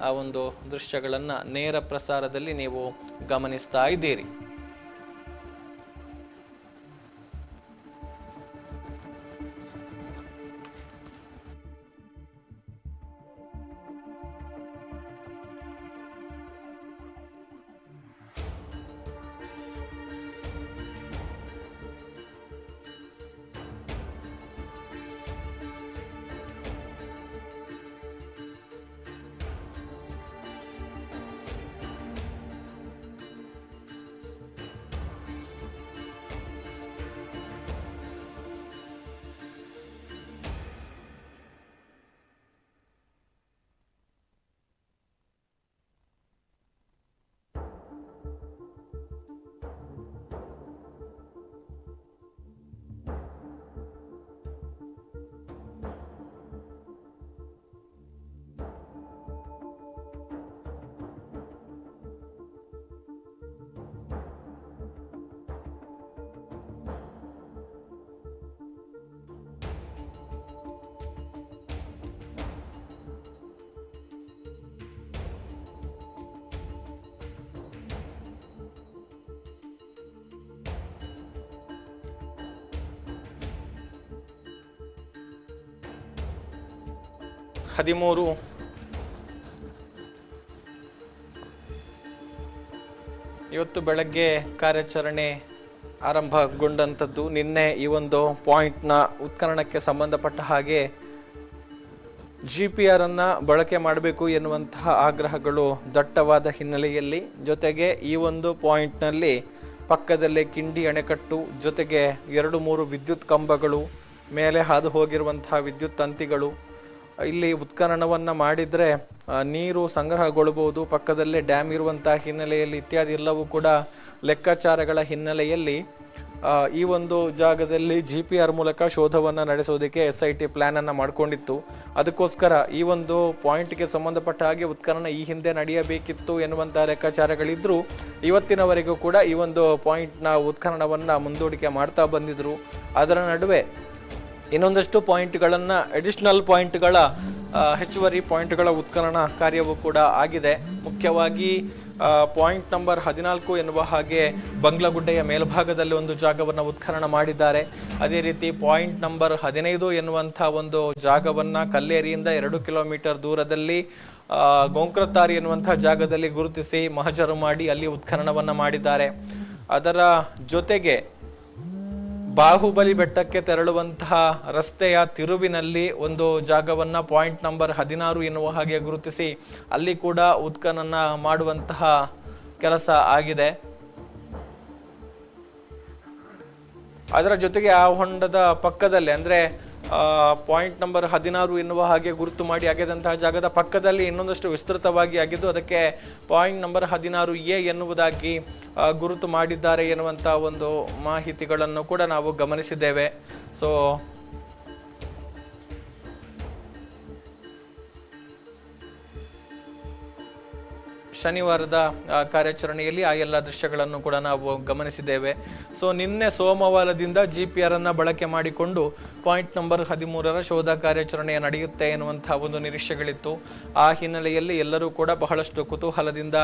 [SPEAKER 1] ಆ ಒಂದು ದೃಶ್ಯಗಳನ್ನು ನೇರ ಪ್ರಸಾರದಲ್ಲಿ ನೀವು ಗಮನಿಸ್ತಾ ಇದ್ದೀರಿ. ಇವತ್ತು ಬೆಳಗ್ಗೆ ಕಾರ್ಯಾಚರಣೆ ಆರಂಭಗೊಂಡಂಥದ್ದು. ನಿನ್ನೆ ಈ ಒಂದು ಪಾಯಿಂಟ್ನ ಉತ್ಖನನಕ್ಕೆ ಸಂಬಂಧಪಟ್ಟ ಹಾಗೆ GPR ಅನ್ನು ಬಳಕೆ ಮಾಡಬೇಕು ಎನ್ನುವಂತಹ ಆಗ್ರಹಗಳು ದಟ್ಟವಾದ ಹಿನ್ನೆಲೆಯಲ್ಲಿ, ಜೊತೆಗೆ ಈ ಒಂದು ಪಾಯಿಂಟ್ನಲ್ಲಿ ಪಕ್ಕದಲ್ಲೇ ಕಿಂಡಿ ಅಣೆಕಟ್ಟು, ಜೊತೆಗೆ 2-3 ವಿದ್ಯುತ್ ಕಂಬಗಳು, ಮೇಲೆ ಹಾದು ಹೋಗಿರುವಂತಹ ವಿದ್ಯುತ್ ತಂತಿಗಳು, ಇಲ್ಲಿ ಉತ್ಖನನವನ್ನು ಮಾಡಿದರೆ ನೀರು ಸಂಗ್ರಹಗೊಳ್ಳಬಹುದು, ಪಕ್ಕದಲ್ಲೇ ಡ್ಯಾಮ್ ಇರುವಂತಹ ಹಿನ್ನೆಲೆಯಲ್ಲಿ ಇತ್ಯಾದಿ ಎಲ್ಲವೂ ಕೂಡ ಲೆಕ್ಕಾಚಾರಗಳ ಹಿನ್ನೆಲೆಯಲ್ಲಿ ಈ ಒಂದು ಜಾಗದಲ್ಲಿ GPR ಮೂಲಕ ಶೋಧವನ್ನು ನಡೆಸೋದಕ್ಕೆ SIT ಪ್ಲ್ಯಾನನ್ನು ಮಾಡಿಕೊಂಡಿತ್ತು. ಅದಕ್ಕೋಸ್ಕರ ಈ ಒಂದು ಪಾಯಿಂಟ್ಗೆ ಸಂಬಂಧಪಟ್ಟ ಹಾಗೆ ಉತ್ಖನನ ಈ ಹಿಂದೆ ನಡೆಯಬೇಕಿತ್ತು ಎನ್ನುವಂತಹ ಲೆಕ್ಕಾಚಾರಗಳಿದ್ದರೂ ಇವತ್ತಿನವರೆಗೂ ಕೂಡ ಈ ಒಂದು ಪಾಯಿಂಟ್ನ ಉತ್ಖನನವನ್ನು ಮುಂದೂಡಿಕೆ ಮಾಡ್ತಾ ಬಂದಿದ್ರು. ಅದರ ನಡುವೆ ಇನ್ನೊಂದಷ್ಟು ಪಾಯಿಂಟ್ಗಳನ್ನು, ಅಡಿಷನಲ್ ಪಾಯಿಂಟ್ಗಳ ಹೆಚ್ಚುವರಿ ಪಾಯಿಂಟ್ಗಳ ಉತ್ಖನನ ಕಾರ್ಯವೂ ಕೂಡ ಆಗಿದೆ. ಮುಖ್ಯವಾಗಿ ಪಾಯಿಂಟ್ ನಂಬರ್ 14 ಎನ್ನುವ ಹಾಗೆ ಬಂಗ್ಲಗುಡ್ಡೆಯ ಮೇಲ್ಭಾಗದಲ್ಲಿ ಒಂದು ಜಾಗವನ್ನು ಉತ್ಖನನ ಮಾಡಿದ್ದಾರೆ. ಅದೇ ರೀತಿ ಪಾಯಿಂಟ್ ನಂಬರ್ 15 ಎನ್ನುವಂಥ ಒಂದು ಜಾಗವನ್ನ ಕಲ್ಲೇರಿಯಿಂದ 2 ಕಿಲೋಮೀಟರ್ ದೂರದಲ್ಲಿ ಗೋಂಕ್ರತಾರಿ ಎನ್ನುವಂಥ ಜಾಗದಲ್ಲಿ ಗುರುತಿಸಿ ಮಹಜರು ಮಾಡಿ ಅಲ್ಲಿ ಉತ್ಖನನವನ್ನ ಮಾಡಿದ್ದಾರೆ. ಅದರ ಜೊತೆಗೆ ಬಾಹುಬಲಿ ಬೆಟ್ಟಕ್ಕೆ ತೆರಳುವಂತಹ ರಸ್ತೆಯ ತಿರುವಿನಲ್ಲಿ ಒಂದು ಜಾಗವನ್ನ ಪಾಯಿಂಟ್ ನಂಬರ್ 16 ಎನ್ನುವ ಹಾಗೆ ಗುರುತಿಸಿ ಅಲ್ಲಿ ಕೂಡ ಉತ್ಖನನ ಮಾಡುವಂತಹ ಕೆಲಸ ಆಗಿದೆ. ಅದರ ಜೊತೆಗೆ ಆ ಹೊಂಡದ ಪಕ್ಕದಲ್ಲಿ ಅಂದ್ರೆ ಪಾಯಿಂಟ್ ನಂಬರ್ 16 ಎನ್ನುವ ಹಾಗೆ ಗುರುತು ಮಾಡಿ ಆಗಿದಂತಹ ಜಾಗದ ಪಕ್ಕದಲ್ಲಿ ಇನ್ನೊಂದಷ್ಟು ವಿಸ್ತೃತವಾಗಿ ಆಗಿದ್ದು ಅದಕ್ಕೆ ಪಾಯಿಂಟ್ ನಂಬರ್ 16A ಎನ್ನುವುದಾಗಿ ಗುರುತು ಮಾಡಿದ್ದಾರೆ ಎನ್ನುವಂತಹ ಒಂದು ಮಾಹಿತಿಗಳನ್ನು ಕೂಡ ನಾವು ಗಮನಿಸಿದ್ದೇವೆ. ಸೊ ಶನಿವಾರದ ಕಾರ್ಯಾಚರಣೆಯಲ್ಲಿ ಆ ಎಲ್ಲ ದೃಶ್ಯಗಳನ್ನು ಕೂಡ ನಾವು ಗಮನಿಸಿದ್ದೇವೆ. ಸೊ ನಿನ್ನೆ ಸೋಮವಾರದಿಂದ GPR ಅನ್ನ ಬಳಕೆ ಮಾಡಿಕೊಂಡು ಪಾಯಿಂಟ್ ನಂಬರ್ 13ರ ಶೋಧ ಕಾರ್ಯಾಚರಣೆ ನಡೆಯುತ್ತೆ ಎನ್ನುವಂತಹ ಒಂದು ನಿರೀಕ್ಷೆಗಳಿತ್ತು. ಆ ಹಿನ್ನೆಲೆಯಲ್ಲಿ ಎಲ್ಲರೂ ಕೂಡ ಬಹಳಷ್ಟು ಕುತೂಹಲದಿಂದ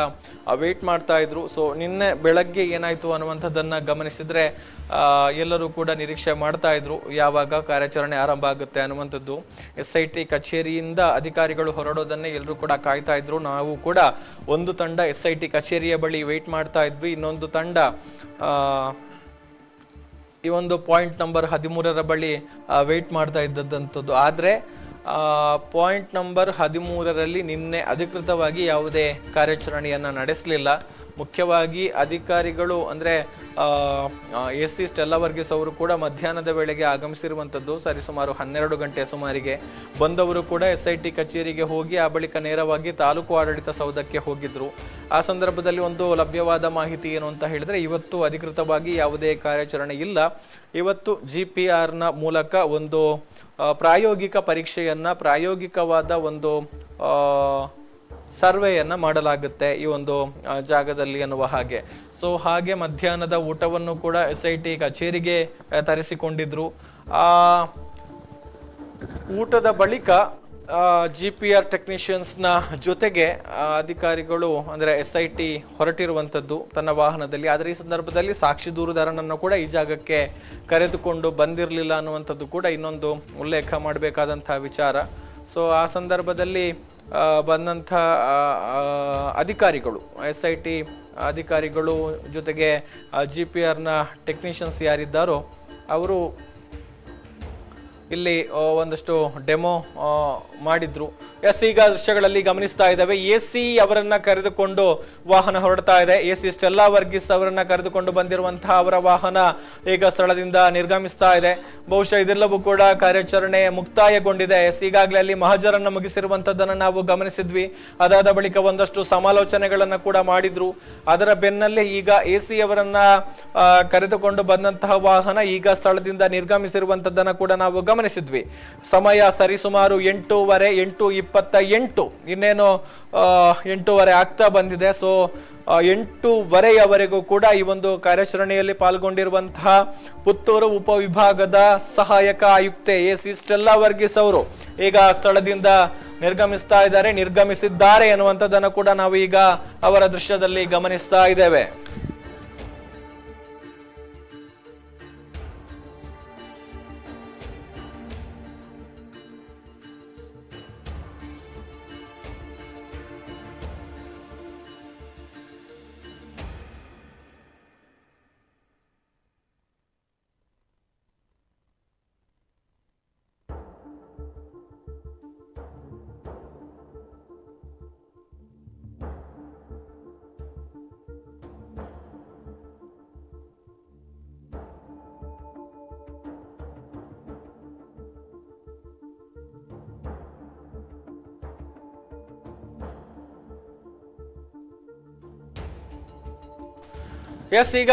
[SPEAKER 1] ವೇಟ್ ಮಾಡ್ತಾ ಇದ್ರು. ಸೊ ನಿನ್ನೆ ಬೆಳಗ್ಗೆ ಏನಾಯ್ತು ಅನ್ನುವಂಥದ್ದನ್ನ ಗಮನಿಸಿದ್ರೆ ಎಲ್ಲರೂ ಕೂಡ ನಿರೀಕ್ಷೆ ಮಾಡ್ತಾ ಇದ್ರು ಯಾವಾಗ ಕಾರ್ಯಾಚರಣೆ ಆರಂಭ ಆಗುತ್ತೆ ಅನ್ನುವಂಥದ್ದು. SIT ಕಚೇರಿಯಿಂದ ಅಧಿಕಾರಿಗಳು ಹೊರಡೋದನ್ನೇ ಎಲ್ಲರೂ ಕೂಡ ಕಾಯ್ತಾ ಇದ್ರು. ನಾವು ಕೂಡ ಒಂದು ತಂಡ SIT ಕಚೇರಿಯ ಬಳಿ ವೇಟ್ ಮಾಡ್ತಾ ಇದ್ವಿ, ಇನ್ನೊಂದು ತಂಡ ಈ ಒಂದು ಪಾಯಿಂಟ್ ನಂಬರ್ 13ರ ಬಳಿ ವೇಟ್ ಮಾಡ್ತಾ ಇದ್ದದ್ದಂಥದ್ದು. ಆದರೆ ಪಾಯಿಂಟ್ ನಂಬರ್ 13ರಲ್ಲಿ ನಿನ್ನೆ ಅಧಿಕೃತವಾಗಿ ಯಾವುದೇ ಕಾರ್ಯಾಚರಣೆಯನ್ನ ನಡೆಸಲಿಲ್ಲ. ಮುಖ್ಯವಾಗಿ ಅಧಿಕಾರಿಗಳು ಅಂದ್ರೆ AC ಸ್ಟೆಲ್ಲಾ ವರ್ಗೀಸ್ ಅವರು ಕೂಡ ಮಧ್ಯಾಹ್ನದ ವೇಳೆಗೆ ಆಗಮಿಸಿರುವಂಥದ್ದು. ಸರಿಸುಮಾರು 12 ಗಂಟೆ ಸುಮಾರಿಗೆ ಬಂದವರು ಕೂಡ SIT ಕಚೇರಿಗೆ ಹೋಗಿ ಆ ಬಳಿಕ ನೇರವಾಗಿ ತಾಲೂಕು ಆಡಳಿತ ಸೌಧಕ್ಕೆ ಹೋಗಿದ್ರು. ಆ ಸಂದರ್ಭದಲ್ಲಿ ಒಂದು ಲಭ್ಯವಾದ ಮಾಹಿತಿ ಏನು ಅಂತ ಹೇಳಿದ್ರೆ, ಇವತ್ತು ಅಧಿಕೃತವಾಗಿ ಯಾವುದೇ ಕಾರ್ಯಾಚರಣೆ ಇಲ್ಲ. ಇವತ್ತು GPRನ ಮೂಲಕ ಒಂದು ಪ್ರಾಯೋಗಿಕ ಪರೀಕ್ಷೆಯನ್ನ, ಪ್ರಾಯೋಗಿಕವಾದ ಒಂದು ಸರ್ವೆಯನ್ನ ಮಾಡಲಾಗುತ್ತೆ ಈ ಒಂದು ಜಾಗದಲ್ಲಿ ಅನ್ನುವ ಹಾಗೆ. ಸೊ ಹಾಗೆ ಮಧ್ಯಾಹ್ನದ ಊಟವನ್ನು ಕೂಡ SIT ಕಚೇರಿಗೆ ತರಿಸಿಕೊಂಡಿದ್ರು. ಆ ಊಟದ ಬಳಿಕ GPR ಟೆಕ್ನಿಷಿಯನ್ಸ್ನ ಜೊತೆಗೆ ಅಧಿಕಾರಿಗಳು ಅಂದ್ರೆ SIT ಹೊರಟಿರುವಂಥದ್ದು ತನ್ನ ವಾಹನದಲ್ಲಿ. ಆದರೆ ಈ ಸಂದರ್ಭದಲ್ಲಿ ಸಾಕ್ಷಿ ದೂರುದಾರನನ್ನು ಕೂಡ ಈ ಜಾಗಕ್ಕೆ ಕರೆದುಕೊಂಡು ಬಂದಿರಲಿಲ್ಲ ಅನ್ನುವಂಥದ್ದು ಕೂಡ ಇನ್ನೊಂದು ಉಲ್ಲೇಖ ಮಾಡಬೇಕಾದಂತಹ ವಿಚಾರ. ಸೊ ಆ ಸಂದರ್ಭದಲ್ಲಿ ಬಂದಂಥ ಅಧಿಕಾರಿಗಳು, SIT ಅಧಿಕಾರಿಗಳು ಜೊತೆಗೆ GPRನ ಟೆಕ್ನಿಷಿಯನ್ಸ್ ಯಾರಿದ್ದಾರೋ ಅವರು ಇಲ್ಲಿ ಒಂದಷ್ಟು ಡೆಮೋ ಮಾಡಿದ್ರು. ಈಗ ದೃಶ್ಯಗಳಲ್ಲಿ ಗಮನಿಸ್ತಾ ಇದ್ದಾವೆ, AC ಅವರನ್ನ ಕರೆದುಕೊಂಡು ವಾಹನ ಹೊರಡ್ತಾ ಇದೆ. AC ಸ್ಟೆಲ್ಲಾ ವರ್ಗೀಸ್ ಅವರನ್ನ ಕರೆದುಕೊಂಡು ಬಂದಿರುವಂತಹ ಅವರ ವಾಹನ ಈಗ ಸ್ಥಳದಿಂದ ನಿರ್ಗಮಿಸ್ತಾ ಇದೆ. ಬಹುಶಃ ಇದೆಲ್ಲವೂ ಕೂಡ ಕಾರ್ಯಾಚರಣೆ ಮುಕ್ತಾಯಗೊಂಡಿದೆ. ಈಗಾಗಲೇ ಅಲ್ಲಿ ಮಹಜರನ್ನ ಮುಗಿಸಿರುವಂತದ್ದನ್ನ ನಾವು ಗಮನಿಸಿದ್ವಿ. ಅದಾದ ಬಳಿಕ ಒಂದಷ್ಟು ಸಮಾಲೋಚನೆಗಳನ್ನ ಕೂಡ ಮಾಡಿದ್ರು. ಅದರ ಬೆನ್ನಲ್ಲೇ ಈಗ AC ಅವರನ್ನ ಕರೆದುಕೊಂಡು ಬಂದಂತಹ ವಾಹನ ಈಗ ಸ್ಥಳದಿಂದ ನಿರ್ಗಮಿಸಿರುವಂತದ್ದನ್ನ ಕೂಡ ನಾವು ಗಮನಿಸಿದ್ವಿ. ಸಮಯ ಸರಿಸುಮಾರು 8:28, ಇನ್ನೇನು 8:30 ಆಗ್ತಾ ಬಂದಿದೆ. ಸೊ 8:30ಯವರೆಗೂ ಕೂಡ ಈ ಒಂದು ಕಾರ್ಯಾಚರಣೆಯಲ್ಲಿ ಪಾಲ್ಗೊಂಡಿರುವಂತಹ ಪುತ್ತೂರು ಉಪವಿಭಾಗದ ಸಹಾಯಕ ಆಯುಕ್ತೆ AC ಸ್ಟೆಲ್ಲಾ ವರ್ಗೀಸ್ ಅವರು ಈಗ ಸ್ಥಳದಿಂದ ನಿರ್ಗಮಿಸಿದ್ದಾರೆ ಎನ್ನುವಂಥದ್ದನ್ನು ಕೂಡ ನಾವು ಈಗ ಅವರ ದೃಶ್ಯದಲ್ಲಿ ಗಮನಿಸ್ತಾ ಇದ್ದೇವೆ. ಈಗ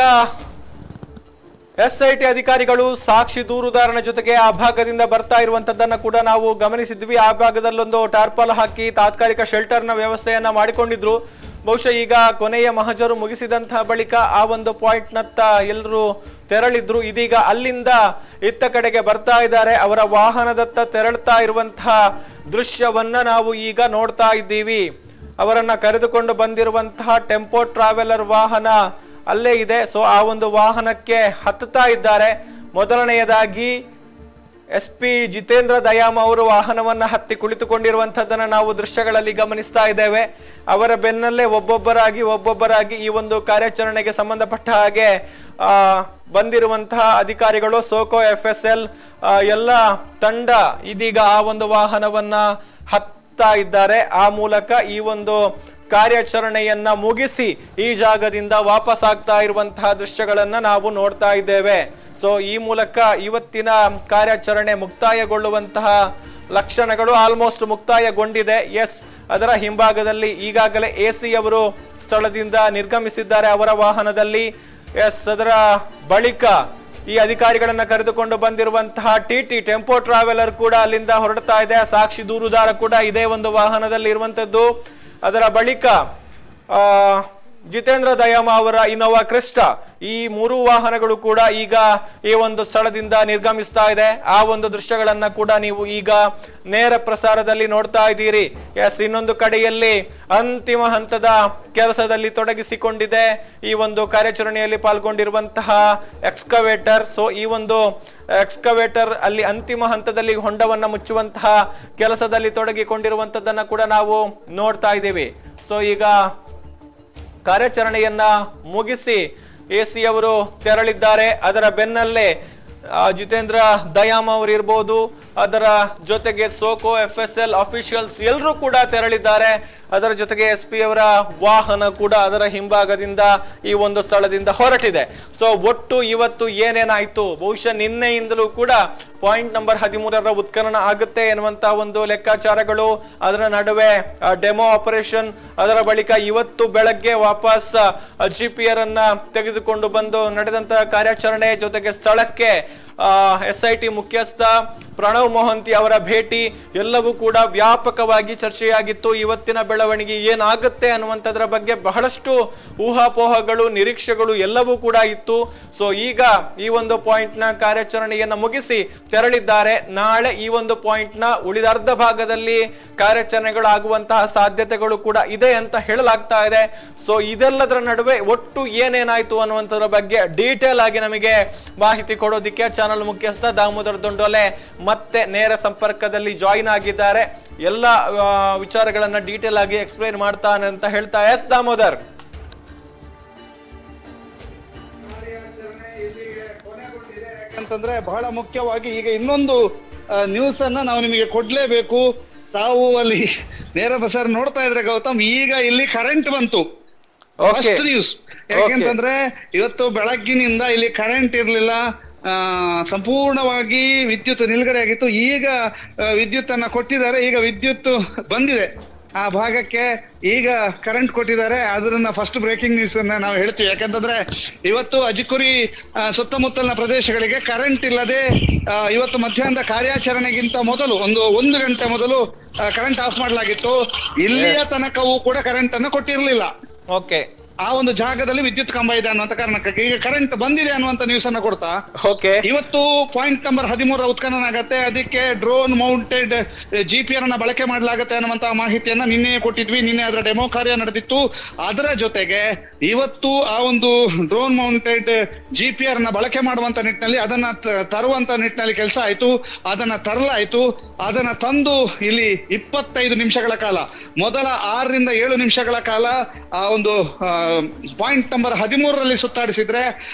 [SPEAKER 1] SIT ಅಧಿಕಾರಿಗಳು ಸಾಕ್ಷಿ ದೂರುದಾರನ ಜೊತೆಗೆ ಆ ಭಾಗದಿಂದ ಬರ್ತಾ ಇರುವಂತದ್ದನ್ನ ಕೂಡ ನಾವು ಗಮನಿಸಿದ್ವಿ. ಆ ಭಾಗದಲ್ಲೊಂದು ಟಾರ್ಪಲ್ ಹಾಕಿ ತಾತ್ಕಾಲಿಕ ಶೆಲ್ಟರ್ನ ವ್ಯವಸ್ಥೆಯನ್ನ ಮಾಡಿಕೊಂಡಿದ್ರು. ಬಹುಶಃ ಈಗ ಕೊನೆಯ ಮಹಜರು ಮುಗಿಸಿದಂತಹ ಬಳಿಕ ಆ ಒಂದು ಪಾಯಿಂಟ್ ನತ್ತ ಎಲ್ಲರೂ ತೆರಳಿದ್ರು. ಇದೀಗ ಅಲ್ಲಿಂದ ಇತ್ತ ಕಡೆಗೆ ಬರ್ತಾ ಇದ್ದಾರೆ. ಅವರ ವಾಹನದತ್ತ ತೆರಳ್ತಾ ಇರುವಂತಹ ದೃಶ್ಯವನ್ನ ನಾವು ಈಗ ನೋಡ್ತಾ ಇದ್ದೀವಿ. ಅವರನ್ನ ಕರೆದುಕೊಂಡು ಬಂದಿರುವಂತಹ ಟೆಂಪೋ ಟ್ರಾವೆಲರ್ ವಾಹನ ಅಲ್ಲೇ ಇದೆ. ಸೊ ಆ ಒಂದು ವಾಹನಕ್ಕೆ ಹತ್ತುತ್ತಾ ಇದ್ದಾರೆ. ಮೊದಲನೆಯದಾಗಿ SP ಜಿತೇಂದ್ರ ದಯಾಮ್ ಅವರು ವಾಹನವನ್ನ ಹತ್ತಿ ಕುಳಿತುಕೊಂಡಿರುವಂತದ್ದನ್ನ ನಾವು ದೃಶ್ಯಗಳಲ್ಲಿ ಗಮನಿಸ್ತಾ ಇದ್ದೇವೆ. ಅವರ ಬೆನ್ನಲ್ಲೇ ಒಬ್ಬೊಬ್ಬರಾಗಿ ಈ ಒಂದು ಕಾರ್ಯಾಚರಣೆಗೆ ಸಂಬಂಧಪಟ್ಟ ಹಾಗೆ ಬಂದಿರುವಂತಹ ಅಧಿಕಾರಿಗಳು, ಸೋಕೋ FSL ಎಲ್ಲ ತಂಡ ಇದೀಗ ಆ ಒಂದು ವಾಹನವನ್ನ ಹತ್ತಾ ಇದ್ದಾರೆ. ಆ ಮೂಲಕ ಈ ಒಂದು ಕಾರ್ಯಾಚರಣೆಯನ್ನ ಮುಗಿಸಿ ಈ ಜಾಗದಿಂದ ವಾಪಸ್ ಆಗ್ತಾ ಇರುವಂತಹ ದೃಶ್ಯಗಳನ್ನ ನಾವು ನೋಡ್ತಾ ಇದ್ದೇವೆ. ಸೊ ಈ ಮೂಲಕ ಇವತ್ತಿನ ಕಾರ್ಯಾಚರಣೆ ಮುಕ್ತಾಯಗೊಳ್ಳುವಂತಹ ಲಕ್ಷಣಗಳು ಆಲ್ಮೋಸ್ಟ್ ಮುಕ್ತಾಯಗೊಂಡಿದೆ. ಎಸ್, ಅದರ ಹಿಂಭಾಗದಲ್ಲಿ ಈಗಾಗಲೇ AC ಅವರು ಸ್ಥಳದಿಂದ ನಿರ್ಗಮಿಸಿದ್ದಾರೆ ಅವರ ವಾಹನದಲ್ಲಿ. ಎಸ್, ಅದರ ಬಳಿಕ ಈ ಅಧಿಕಾರಿಗಳನ್ನ ಕರೆದುಕೊಂಡು ಬಂದಿರುವಂತಹ TT ಟೆಂಪೋ ಟ್ರಾವೆಲರ್ ಕೂಡ ಅಲ್ಲಿಂದ ಹೊರಡ್ತಾ ಇದೆ. ಸಾಕ್ಷಿ ದೂರುದಾರ ಕೂಡ ಇದೇ ಒಂದು ವಾಹನದಲ್ಲಿ ಇರುವಂತದ್ದು. ಅದರ ಬಳಿಕ ಜಿತೇಂದ್ರ ದಯಾಮ್ ಅವರ ಇನೋವಾ ಕ್ರಿಸ್ಟಾ, ಈ 3 ವಾಹನಗಳು ಕೂಡ ಈಗ ಈ ಒಂದು ಸ್ಥಳದಿಂದ ನಿರ್ಗಮಿಸ್ತಾ ಇದೆ. ಆ ಒಂದು ದೃಶ್ಯಗಳನ್ನ ಕೂಡ ನೀವು ಈಗ ನೇರ ಪ್ರಸಾರದಲ್ಲಿ ನೋಡ್ತಾ ಇದ್ದೀರಿ. ಎಸ್, ಇನ್ನೊಂದು ಕಡೆಯಲ್ಲಿ ಅಂತಿಮ ಹಂತದ ಕೆಲಸದಲ್ಲಿ ತೊಡಗಿಸಿಕೊಂಡಿದೆ ಈ ಒಂದು ಕಾರ್ಯಾಚರಣೆಯಲ್ಲಿ ಪಾಲ್ಗೊಂಡಿರುವಂತಹ ಎಕ್ಸ್ಕವೇಟರ್. ಸೊ ಈ ಒಂದು ಎಕ್ಸ್ಕವೇಟರ್ ಅಲ್ಲಿ ಅಂತಿಮ ಹಂತದಲ್ಲಿ ಹೊಂಡವನ್ನ ಮುಚ್ಚುವಂತಹ ಕೆಲಸದಲ್ಲಿ ತೊಡಗಿಕೊಂಡಿರುವಂತದ್ದನ್ನ ಕೂಡ ನಾವು ನೋಡ್ತಾ ಇದ್ದೀವಿ. ಸೊ ಈಗ ಕಾರ್ಯಾಚರಣೆಯನ್ನ ಮುಗಿಸಿ AC ಅವರು ತೆರಳಿದ್ದಾರೆ. ಅದರ ಬೆನ್ನಲ್ಲೇ ಜಿತೇಂದ್ರ ದಯಾಮ್ ಅವರು ಇರ್ಬೋದು, ಅದರ ಜೊತೆಗೆ ಸೋಕೋ FSL ಅಫಿಷಿಯಲ್ಸ್ ಎಲ್ಲರೂ ಕೂಡ ತೆರಳಿದ್ದಾರೆ. ಅದರ ಜೊತೆಗೆ SP ಅವರ ವಾಹನ ಕೂಡ ಅದರ ಹಿಂಭಾಗದಿಂದ ಈ ಒಂದು ಸ್ಥಳದಿಂದ ಹೊರಟಿದೆ. ಸೊ ಒಟ್ಟು ಇವತ್ತು ಏನೇನಾಯ್ತು, ಬಹುಶಃ ನಿನ್ನೆಯಿಂದಲೂ ಕೂಡ ಪಾಯಿಂಟ್ ನಂಬರ್ 13ರ ಉತ್ಖನನ ಆಗುತ್ತೆ ಎನ್ನುವಂತ ಒಂದು ಲೆಕ್ಕಾಚಾರಗಳು, ಅದರ ನಡುವೆ ಡೆಮೋ ಆಪರೇಷನ್, ಅದರ ಬಳಿಕ ಇವತ್ತು ಬೆಳಗ್ಗೆ ವಾಪಸ್ GPR ಅನ್ನ ತೆಗೆದುಕೊಂಡು ಬಂದು ನಡೆದಂತಹ ಕಾರ್ಯಾಚರಣೆ, ಜೊತೆಗೆ ಸ್ಥಳಕ್ಕೆ SIT ಮುಖ್ಯಸ್ಥ ಪ್ರಣವ್ ಮೊಹಂತಿ ಅವರ ಭೇಟಿ ಎಲ್ಲವೂ ಕೂಡ ವ್ಯಾಪಕವಾಗಿ ಚರ್ಚೆಯಾಗಿತ್ತು. ಇವತ್ತಿನ ಬೆಳವಣಿಗೆ ಏನಾಗುತ್ತೆ ಅನ್ನುವಂಥದ್ರ ಬಗ್ಗೆ ಬಹಳಷ್ಟು ಊಹಾಪೋಹಗಳು, ನಿರೀಕ್ಷೆಗಳು ಎಲ್ಲವೂ ಕೂಡ ಇತ್ತು. ಸೊ ಈಗ ಈ ಒಂದು ಪಾಯಿಂಟ್ ನ ಕಾರ್ಯಾಚರಣೆಯನ್ನ ಮುಗಿಸಿ ತೆರಳಿದ್ದಾರೆ. ನಾಳೆ ಈ ಒಂದು ಪಾಯಿಂಟ್ ನ ಉಳಿದ ಅರ್ಧ ಭಾಗದಲ್ಲಿ ಕಾರ್ಯಾಚರಣೆಗಳು ಆಗುವಂತಹ ಸಾಧ್ಯತೆಗಳು ಕೂಡ ಇದೆ ಅಂತ ಹೇಳಲಾಗ್ತಾ ಇದೆ. ಸೊ ಇದೆಲ್ಲದರ ನಡುವೆ ಒಟ್ಟು ಏನೇನಾಯ್ತು ಅನ್ನುವಂಥದ್ರ ಬಗ್ಗೆ ಡೀಟೇಲ್ ಆಗಿ ನಮಗೆ ಮಾಹಿತಿ ಕೊಡೋದಿಕ್ಕೆ ಚಾನಲ್ ಮುಖ್ಯಸ್ಥ ದಾಮೋದರ್ ದೊಂಡೋಲೆ ಮತ್ತೆ ನೇರ ಸಂಪರ್ಕದಲ್ಲಿ ಜಾಯಿನ್ ಆಗಿದ್ದಾರೆ. ಎಲ್ಲ ವಿಚಾರಗಳನ್ನ ಡೀಟೇಲ್ ಆಗಿ ಎಕ್ಸ್ಪ್ಲೈನ್ ಮಾಡ್ತಾನೆ ಅಂತ ಹೇಳ್ತಾ. ಎಸ್ ದಾಮೋದರ್,
[SPEAKER 3] ಯಾಕಂತಂದ್ರೆ ಬಹಳ ಮುಖ್ಯವಾಗಿ ಈಗ ಇನ್ನೊಂದು ನ್ಯೂಸ್ ಅನ್ನ ನಾವು ನಿಮಗೆ ಕೊಡ್ಲೇಬೇಕು. ತಾವು ಅಲ್ಲಿ ನೇರ ಪ್ರಸಾರ ನೋಡ್ತಾ ಇದ್ರೆ ಗೌತಮ್, ಈಗ ಇಲ್ಲಿ ಕರೆಂಟ್ ಬಂತು. ಫಸ್ಟ್ ನ್ಯೂಸ್ ಯಾಕೆಂತಂದ್ರೆ ಇವತ್ತು ಬೆಳಗ್ಗಿನಿಂದ ಇಲ್ಲಿ ಕರೆಂಟ್ ಇರ್ಲಿಲ್ಲ, ಸಂಪೂರ್ಣವಾಗಿ ವಿದ್ಯುತ್ ನಿಲ್ಗಡೆ ಆಗಿತ್ತು. ಈಗ ವಿದ್ಯುತ್ ಅನ್ನ ಕೊಟ್ಟಿದ್ದಾರೆ, ಈಗ ವಿದ್ಯುತ್ ಬಂದಿದೆ ಆ ಭಾಗಕ್ಕೆ, ಈಗ ಕರೆಂಟ್ ಕೊಟ್ಟಿದ್ದಾರೆ. ಅದನ್ನ ಫಸ್ಟ್ ಬ್ರೇಕಿಂಗ್ ನ್ಯೂಸ್ ಅನ್ನ ನಾವು ಹೇಳ್ತೀವಿ. ಯಾಕಂತಂದ್ರೆ ಇವತ್ತು ಅಜಿಕುರಿ ಸುತ್ತಮುತ್ತಲಿನ ಪ್ರದೇಶಗಳಿಗೆ ಕರೆಂಟ್ ಇಲ್ಲದೆ ಇವತ್ತು ಮಧ್ಯಾಹ್ನದ ಕಾರ್ಯಾಚರಣೆಗಿಂತ ಮೊದಲು ಒಂದು ಗಂಟೆ ಮೊದಲು ಕರೆಂಟ್ ಆಫ್ ಮಾಡಲಾಗಿತ್ತು. ಇಲ್ಲಿಯ ತನಕವೂ ಕೂಡ ಕರೆಂಟ್ ಅನ್ನು ಕೊಟ್ಟಿರ್ಲಿಲ್ಲ.
[SPEAKER 1] ಓಕೆ,
[SPEAKER 3] ಆ ಒಂದು ಜಾಗದಲ್ಲಿ ವಿದ್ಯುತ್ ಕಂಬ ಇದೆ ಅನ್ನುವಂತ ಕಾರಣಕ್ಕೆ ಈಗ ಕರೆಂಟ್ ಬಂದಿದೆ ಅನ್ನುವಂತ ನ್ಯೂಸ್ ಅನ್ನ ಕೊಡ್ತಾ ಇವತ್ತು ಪಾಯಿಂಟ್ ನಂಬರ್ 13 ಉತ್ಖನನ ಆಗತ್ತೆ. ಅದಕ್ಕೆ ಡ್ರೋನ್ ಮೌಂಟೆಡ್ GPR ಅನ್ನ ಬಳಕೆ ಮಾಡಲಾಗತ್ತೆ ಅನ್ನುವಂತ ಮಾಹಿತಿಯನ್ನ ನಿನ್ನೆ ಕೊಟ್ಟಿದ್ವಿ. ನಿನ್ನೆ ಅದರ ಡೆಮೋ ಕಾರ್ಯ ನಡೆದಿತ್ತು. ಅದರ ಜೊತೆಗೆ ಇವತ್ತು ಆ ಒಂದು ಡ್ರೋನ್ ಮೌಂಟೆಡ್ GPR ಅನ್ನ ಬಳಕೆ ಮಾಡುವಂತ ನಿಟ್ಟಿನಲ್ಲಿ ಅದನ್ನ ತರುವಂತ ನಿಟ್ಟಿನಲ್ಲಿ ಕೆಲಸ ಆಯ್ತು. ಅದನ್ನ ತರಲಾಯ್ತು. ಅದನ್ನ ತಂದು ಇಲ್ಲಿ 25 ನಿಮಿಷಗಳ ಕಾಲ, ಮೊದಲ 6 ರಿಂದ 7 ನಿಮಿಷಗಳ ಕಾಲ ಆ ಒಂದು ಪಾಯಿಂಟ್ ನಂಬರ್ 13ರಲ್ಲಿ ಸುತ್ತಾಡಿಸಿದ್ರೆ,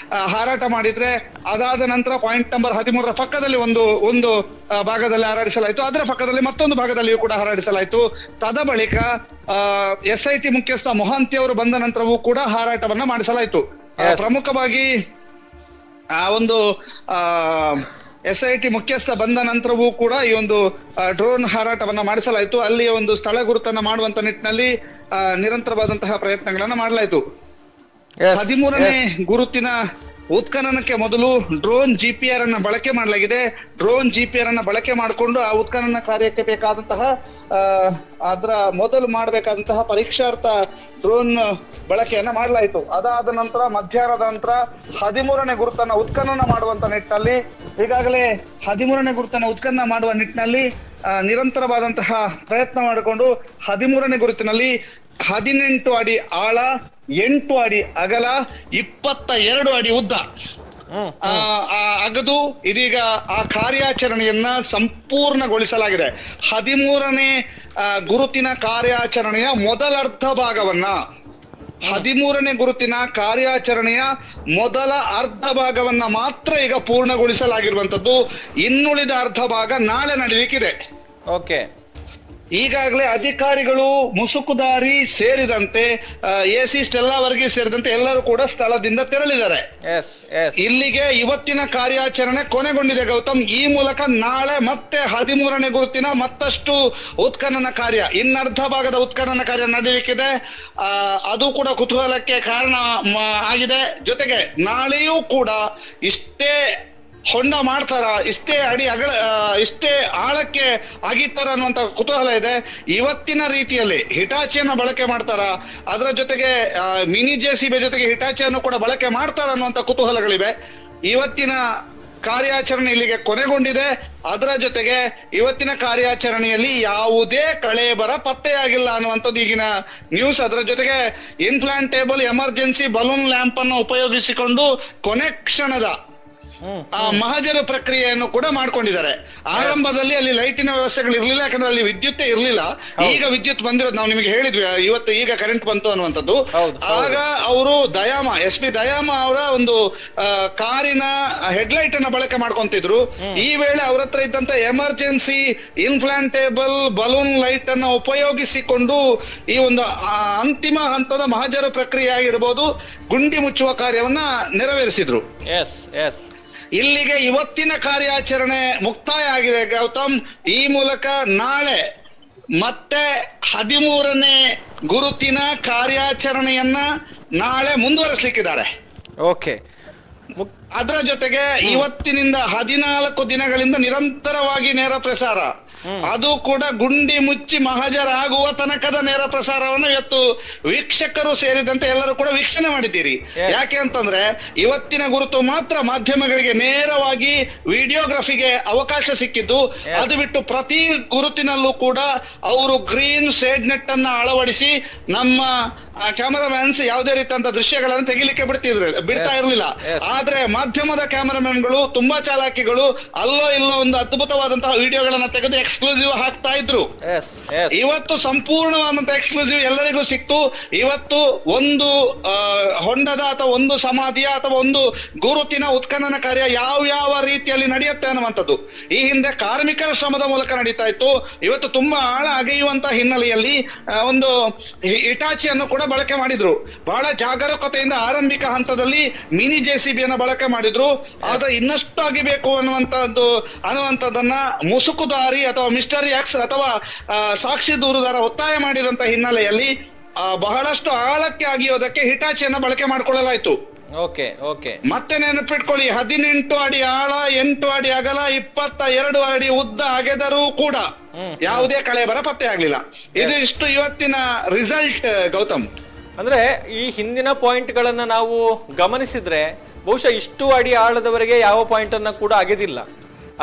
[SPEAKER 3] ಹಾರಾಟ ಮಾಡಿದ್ರೆ, ಅದಾದ ನಂತರ ಪಾಯಿಂಟ್ ನಂಬರ್ 13ರ ಪಕ್ಕದಲ್ಲಿ ಒಂದು ಭಾಗದಲ್ಲಿ ಹಾರಾಡಿಸಲಾಯಿತು. ಅದರ ಪಕ್ಕದಲ್ಲಿ ಮತ್ತೊಂದು ಭಾಗದಲ್ಲಿಯೂ ಕೂಡ ಹಾರಾಡಿಸಲಾಯಿತು. ತದ ಬಳಿಕ SIT ಮುಖ್ಯಸ್ಥ ಮೊಹಂತಿ ಅವರು ಬಂದ ನಂತರವೂ ಕೂಡ ಹಾರಾಟವನ್ನ ಮಾಡಿಸಲಾಯಿತು. ಪ್ರಮುಖವಾಗಿ ಆ ಒಂದು SIT ಮುಖ್ಯಸ್ಥ ಬಂದ ನಂತರವೂ ಕೂಡ ಈ ಒಂದು ಡ್ರೋನ್ ಹಾರಾಟವನ್ನ ಮಾಡಿಸಲಾಯಿತು. ಅಲ್ಲಿ ಒಂದು ಸ್ಥಳ ಗುರುತನ್ನ ಮಾಡುವಂತ ನಿಟ್ಟಿನಲ್ಲಿ ನಿರಂತರವಾದಂತಹ ಪ್ರಯತ್ನಗಳನ್ನ ಮಾಡಲಾಯಿತು. 13ನೇ ಗುರುತಿನ ಉತ್ಖನನಕ್ಕೆ ಮೊದಲು ಡ್ರೋನ್ GPR ಅನ್ನ ಬಳಕೆ ಮಾಡಲಾಗಿದೆ. ಡ್ರೋನ್ GPR ಅನ್ನ ಬಳಕೆ ಮಾಡಿಕೊಂಡು ಆ ಉತ್ಖನನ ಕಾರ್ಯಕ್ಕೆ ಬೇಕಾದಂತಹ ಅದರ ಮೊದಲು ಮಾಡಬೇಕಾದಂತಹ ಪರೀಕ್ಷಾರ್ಥ ಡ್ರೋನ್ ಬಳಕೆಯನ್ನ ಮಾಡಲಾಯಿತು. ಅದಾದ ನಂತರ ಮಧ್ಯಾಹ್ನದ ನಂತರ 13ನೇ ಗುರುತನ್ನ ಉತ್ಖನನ ಮಾಡುವಂತ ನಿಟ್ಟಿನಲ್ಲಿ ಈಗಾಗಲೇ 13ನೇ ಗುರುತನ್ನ ಉತ್ಖನನ ಮಾಡುವ ನಿಟ್ಟಿನಲ್ಲಿ ನಿರಂತರವಾದಂತಹ ಪ್ರಯತ್ನ ಮಾಡಿಕೊಂಡು 13ನೇ ಗುರುತಿನಲ್ಲಿ 18 ಅಡಿ ಆಳ, 8 ಅಡಿ ಅಗಲ, 22 ಅಡಿ ಉದ್ದ ಅಗದು ಇದೀಗ ಆ ಕಾರ್ಯಾಚರಣೆಯನ್ನ ಸಂಪೂರ್ಣಗೊಳಿಸಲಾಗಿದೆ. 13ನೇ ಗುರುತಿನ ಕಾರ್ಯಾಚರಣೆಯ ಮೊದಲ ಅರ್ಧ ಭಾಗವನ್ನ 13ನೇ ಗುರುತಿನ ಕಾರ್ಯಾಚರಣೆಯ ಮೊದಲ ಅರ್ಧ ಭಾಗವನ್ನ ಮಾತ್ರ ಈಗ ಪೂರ್ಣಗೊಳಿಸಲಾಗಿರುವಂತದ್ದು. ಇನ್ನುಳಿದ ಅರ್ಧ ಭಾಗ ನಾಳೆ ನಡೀಲಿಕ್ಕಿದೆ.
[SPEAKER 1] ಓಕೆ,
[SPEAKER 3] ಈಗಾಗಲೇ ಅಧಿಕಾರಿಗಳು, ಮುಸುಕುದಾರಿ ಸೇರಿದಂತೆ AC ಸ್ಟೆಲ್ಲಾ ವರ್ಗೀಸ್ ಸೇರಿದಂತೆ ಎಲ್ಲರೂ ಕೂಡ ಸ್ಥಳದಿಂದ ತೆರಳಿದ್ದಾರೆ. ಇಲ್ಲಿಗೆ ಇವತ್ತಿನ ಕಾರ್ಯಾಚರಣೆ ಕೊನೆಗೊಂಡಿದೆ ಗೌತಮ್. ಈ ಮೂಲಕ ನಾಳೆ ಮತ್ತೆ 13ನೇ ಗುರುತಿನ ಮತ್ತಷ್ಟು ಉತ್ಖನನ ಕಾರ್ಯ, ಇನ್ನರ್ಧ ಭಾಗದ ಉತ್ಖನನ ಕಾರ್ಯ ನಡೆಯಲಿಕ್ಕಿದೆ. ಅದು ಕೂಡ ಕುತೂಹಲಕ್ಕೆ ಕಾರಣ ಆಗಿದೆ. ಜೊತೆಗೆ ನಾಳೆಯೂ ಕೂಡ ಇಷ್ಟೇ ಹೊಂಡ ಮಾಡ್ತಾರ, ಇಷ್ಟೇ ಅಡಿ ಅಗಲ, ಇಷ್ಟೇ ಆಳಕ್ಕೆ ಅಗಿತಾರ ಅನ್ನುವಂತ ಕುತೂಹಲ ಇದೆ. ಇವತ್ತಿನ ರೀತಿಯಲ್ಲಿ ಹಿಟಾಚಿಯನ್ನ ಬಳಕೆ ಮಾಡ್ತಾರ, ಅದರ ಜೊತೆಗೆ ಮಿನಿ JCB ಜೊತೆಗೆ ಹಿಟಾಚಿಯನ್ನು ಕೂಡ ಬಳಕೆ ಮಾಡ್ತಾರ ಅನ್ನುವಂತ ಕುತೂಹಲಗಳಿವೆ. ಇವತ್ತಿನ ಕಾರ್ಯಾಚರಣೆ ಇಲ್ಲಿಗೆ ಕೊನೆಗೊಂಡಿದೆ. ಅದರ ಜೊತೆಗೆ ಇವತ್ತಿನ ಕಾರ್ಯಾಚರಣೆಯಲ್ಲಿ ಯಾವುದೇ ಕಳೇಬರ ಪತ್ತೆಯಾಗಿಲ್ಲ ಅನ್ನುವಂಥದ್ದು ಈಗಿನ ನ್ಯೂಸ್. ಅದರ ಜೊತೆಗೆ ಇನ್ಪ್ಲಾಂಟೇಬಲ್ ಎಮರ್ಜೆನ್ಸಿ ಬಲೂನ್ ಲ್ಯಾಂಪ್ ಅನ್ನು ಉಪಯೋಗಿಸಿಕೊಂಡು ಕೊನೆ ಕ್ಷಣದ ಮಹಜರು ಪ್ರಕ್ರಿಯೆಯನ್ನು ಕೂಡ ಮಾಡ್ಕೊಂಡಿದ್ದಾರೆ. ಆರಂಭದಲ್ಲಿ ಅಲ್ಲಿ ಲೈಟಿನ ವ್ಯವಸ್ಥೆಗಳು ಇರ್ಲಿಲ್ಲ, ಯಾಕಂದ್ರೆ ಅಲ್ಲಿ ವಿದ್ಯುತ್ತೇ ಇರ್ಲಿಲ್ಲ. ಈಗ ವಿದ್ಯುತ್ ಬಂದಿರೋದು ನಾವು ನಿಮಗೆ ಹೇಳಿದ್ವಿ, ಇವತ್ತು ಈಗ ಕರೆಂಟ್ ಬಂತು ಅನ್ನುವಂಥದ್ದು. ಆಗ ಅವರು SP ದಯಾಮ ಅವರ ಒಂದು ಕಾರಿನ ಹೆಡ್ಲೈಟ್ ಅನ್ನ ಬಳಕೆ ಮಾಡ್ಕೊಂತಿದ್ರು. ಈ ವೇಳೆ ಅವ್ರ ಹತ್ರ ಇದ್ದಂತ ಎಮರ್ಜೆನ್ಸಿ ಇನ್ಪ್ಲಾಂಟೇಬಲ್ ಬಲೂನ್ ಲೈಟ್ ಅನ್ನ ಉಪಯೋಗಿಸಿಕೊಂಡು ಈ ಒಂದು ಅಂತಿಮ ಹಂತದ ಮಹಜರು ಪ್ರಕ್ರಿಯೆ ಆಗಿರ್ಬೋದು, ಗುಂಡಿ ಮುಚ್ಚುವ ಕಾರ್ಯವನ್ನ ನೆರವೇರಿಸಿದ್ರು. ಇಲ್ಲಿಗೆ ಇವತ್ತಿನ ಕಾರ್ಯಾಚರಣೆ ಮುಕ್ತಾಯ ಆಗಿದೆ ಗೌತಮ್. ಈ ಮೂಲಕ ನಾಳೆ ಮತ್ತೆ 13ನೇ ಗುರುತಿನ ಕಾರ್ಯಾಚರಣೆಯನ್ನ ನಾಳೆ ಮುಂದುವರಿಸಲಿಕ್ಕಿದ್ದಾರೆ.
[SPEAKER 1] ಓಕೆ,
[SPEAKER 3] ಅದರ ಜೊತೆಗೆ ಇವತ್ತಿನಿಂದ 14 ದಿನಗಳಿಂದ ನಿರಂತರವಾಗಿ ನೇರ ಪ್ರಸಾರ, ಅದು ಕೂಡ ಗುಂಡಿ ಮುಚ್ಚಿ ಮಹಜರಾಗುವ ತನಕದ ನೇರ ಪ್ರಸಾರವನ್ನು ಇವತ್ತು ವೀಕ್ಷಕರು ಸೇರಿದಂತೆ ಎಲ್ಲರೂ ಕೂಡ ವೀಕ್ಷಣೆ ಮಾಡಿದ್ದೀರಿ. ಯಾಕೆ ಅಂತಂದ್ರೆ ಇವತ್ತಿನ ಗುರುತು ಮಾತ್ರ ಮಾಧ್ಯಮಗಳಿಗೆ ನೇರವಾಗಿ ವಿಡಿಯೋಗ್ರಫಿಗೆ ಅವಕಾಶ ಸಿಕ್ಕಿದ್ದು. ಅದು ಬಿಟ್ಟು ಪ್ರತಿ ಗುರುತಿನಲ್ಲೂ ಕೂಡ ಅವರು ಗ್ರೀನ್ ಶೇಡ್ ನೆಟ್ ಅನ್ನ ಅಳವಡಿಸಿ ನಮ್ಮ ಕ್ಯಾಮರಾಮ್ಯಾನ್ಸ್ ಯಾವುದೇ ರೀತಿಯಂತ ದೃಶ್ಯಗಳನ್ನು ತೆಗಿಲಿಕ್ಕೆ ಬಿಡ್ತಾ ಇರಲಿಲ್ಲ. ಆದ್ರೆ ಮಾಧ್ಯಮದ ಕ್ಯಾಮರಾಮನ್ಗಳು ತುಂಬಾ ಚಾಲಾಕಿಗಳು, ಅಲ್ಲೋ ಇಲ್ಲೋ ಒಂದು ಅದ್ಭುತವಾದಂತಹ ವಿಡಿಯೋಗಳನ್ನ ತೆಗೆದು ಎಕ್ಸ್ಕ್ಲೂಸಿವ್ ಹಾಕ್ತಾ ಇದ್ರು. ಇವತ್ತು ಸಂಪೂರ್ಣವಾದಂತಹ ಎಕ್ಸ್ಕ್ಲೂಸಿವ್ ಎಲ್ಲರಿಗೂ ಸಿಕ್ತು. ಇವತ್ತು ಒಂದು ಹೊಂಡದ ಅಥವಾ ಒಂದು ಸಮಾಧಿಯ ಅಥವಾ ಒಂದು ಗುರುತಿನ ಉತ್ಖನನ ಕಾರ್ಯ ಯಾವ ರೀತಿಯಲ್ಲಿ ನಡೆಯುತ್ತೆ ಅನ್ನುವಂಥದ್ದು ಈ ಹಿಂದೆ ಕಾರ್ಮಿಕರ ಶ್ರಮದ ಮೂಲಕ ನಡೀತಾ ಇತ್ತು. ಇವತ್ತು ತುಂಬಾ ಆಳ ಅಗೆಯುವಂತಹ ಹಿನ್ನೆಲೆಯಲ್ಲಿ ಒಂದು ಹಿಟಾಚಿಯನ್ನು ಕೂಡ ಬಳಕೆ ಮಾಡಿದ್ರು. ಬಹಳ ಜಾಗರೂಕತೆಯಿಂದ ಆರಂಭಿಕ ಹಂತದಲ್ಲಿ ಮಿನಿ JCB ಅನ್ನ ಬಳಕೆ ಮಾಡಿದ್ರು. ಆದ್ರೆ ಇನ್ನಷ್ಟು ಅಗಿಬೇಕು ಅನ್ನುವಂಥದ್ದನ್ನ ಮುಸುಕುದಾರಿ ಅಥವಾ ಮಿಸ್ಟರ್ ಎಕ್ಸ್ ಅಥವಾ ಸಾಕ್ಷಿ ದೂರುದಾರ ಒತ್ತಾಯ ಮಾಡಿರುವಂತ ಹಿನ್ನೆಲೆಯಲ್ಲಿ ಬಹಳಷ್ಟು ಆಳಕ್ಕೆ ಅಗಿಯೋದಕ್ಕೆ ಹಿಟಾಚಿಯನ್ನ ಬಳಕೆ ಮಾಡಿಕೊಳ್ಳಲಾಯಿತು. ಮತ್ತೆ ನೆನಪಿಟ್ಕೊಳ್ಳಿ, 18 ಅಡಿ ಆಳ, 8 ಅಡಿ ಅಗಲ, 22 ಅಡಿ ಉದ್ದ ಅಗೆದರೂ ಕೂಡ ಯಾವುದೇ ಕಳೇಬರ ಪತ್ತೆ ಆಗ್ಲಿಲ್ಲ. ಇದು ಇಷ್ಟು ಇವತ್ತಿನ ರಿಸಲ್ಟ್ ಗೌತಮ್.
[SPEAKER 1] ಅಂದ್ರೆ ಈ ಹಿಂದಿನ ಪಾಯಿಂಟ್ ಗಳನ್ನ ನಾವು ಗಮನಿಸಿದ್ರೆ ಬಹುಶಃ ಇಷ್ಟು ಅಡಿ ಆಳದವರೆಗೆ ಯಾವ ಪಾಯಿಂಟ್ ಅನ್ನ ಕೂಡ ಅಗೆದಿಲ್ಲ.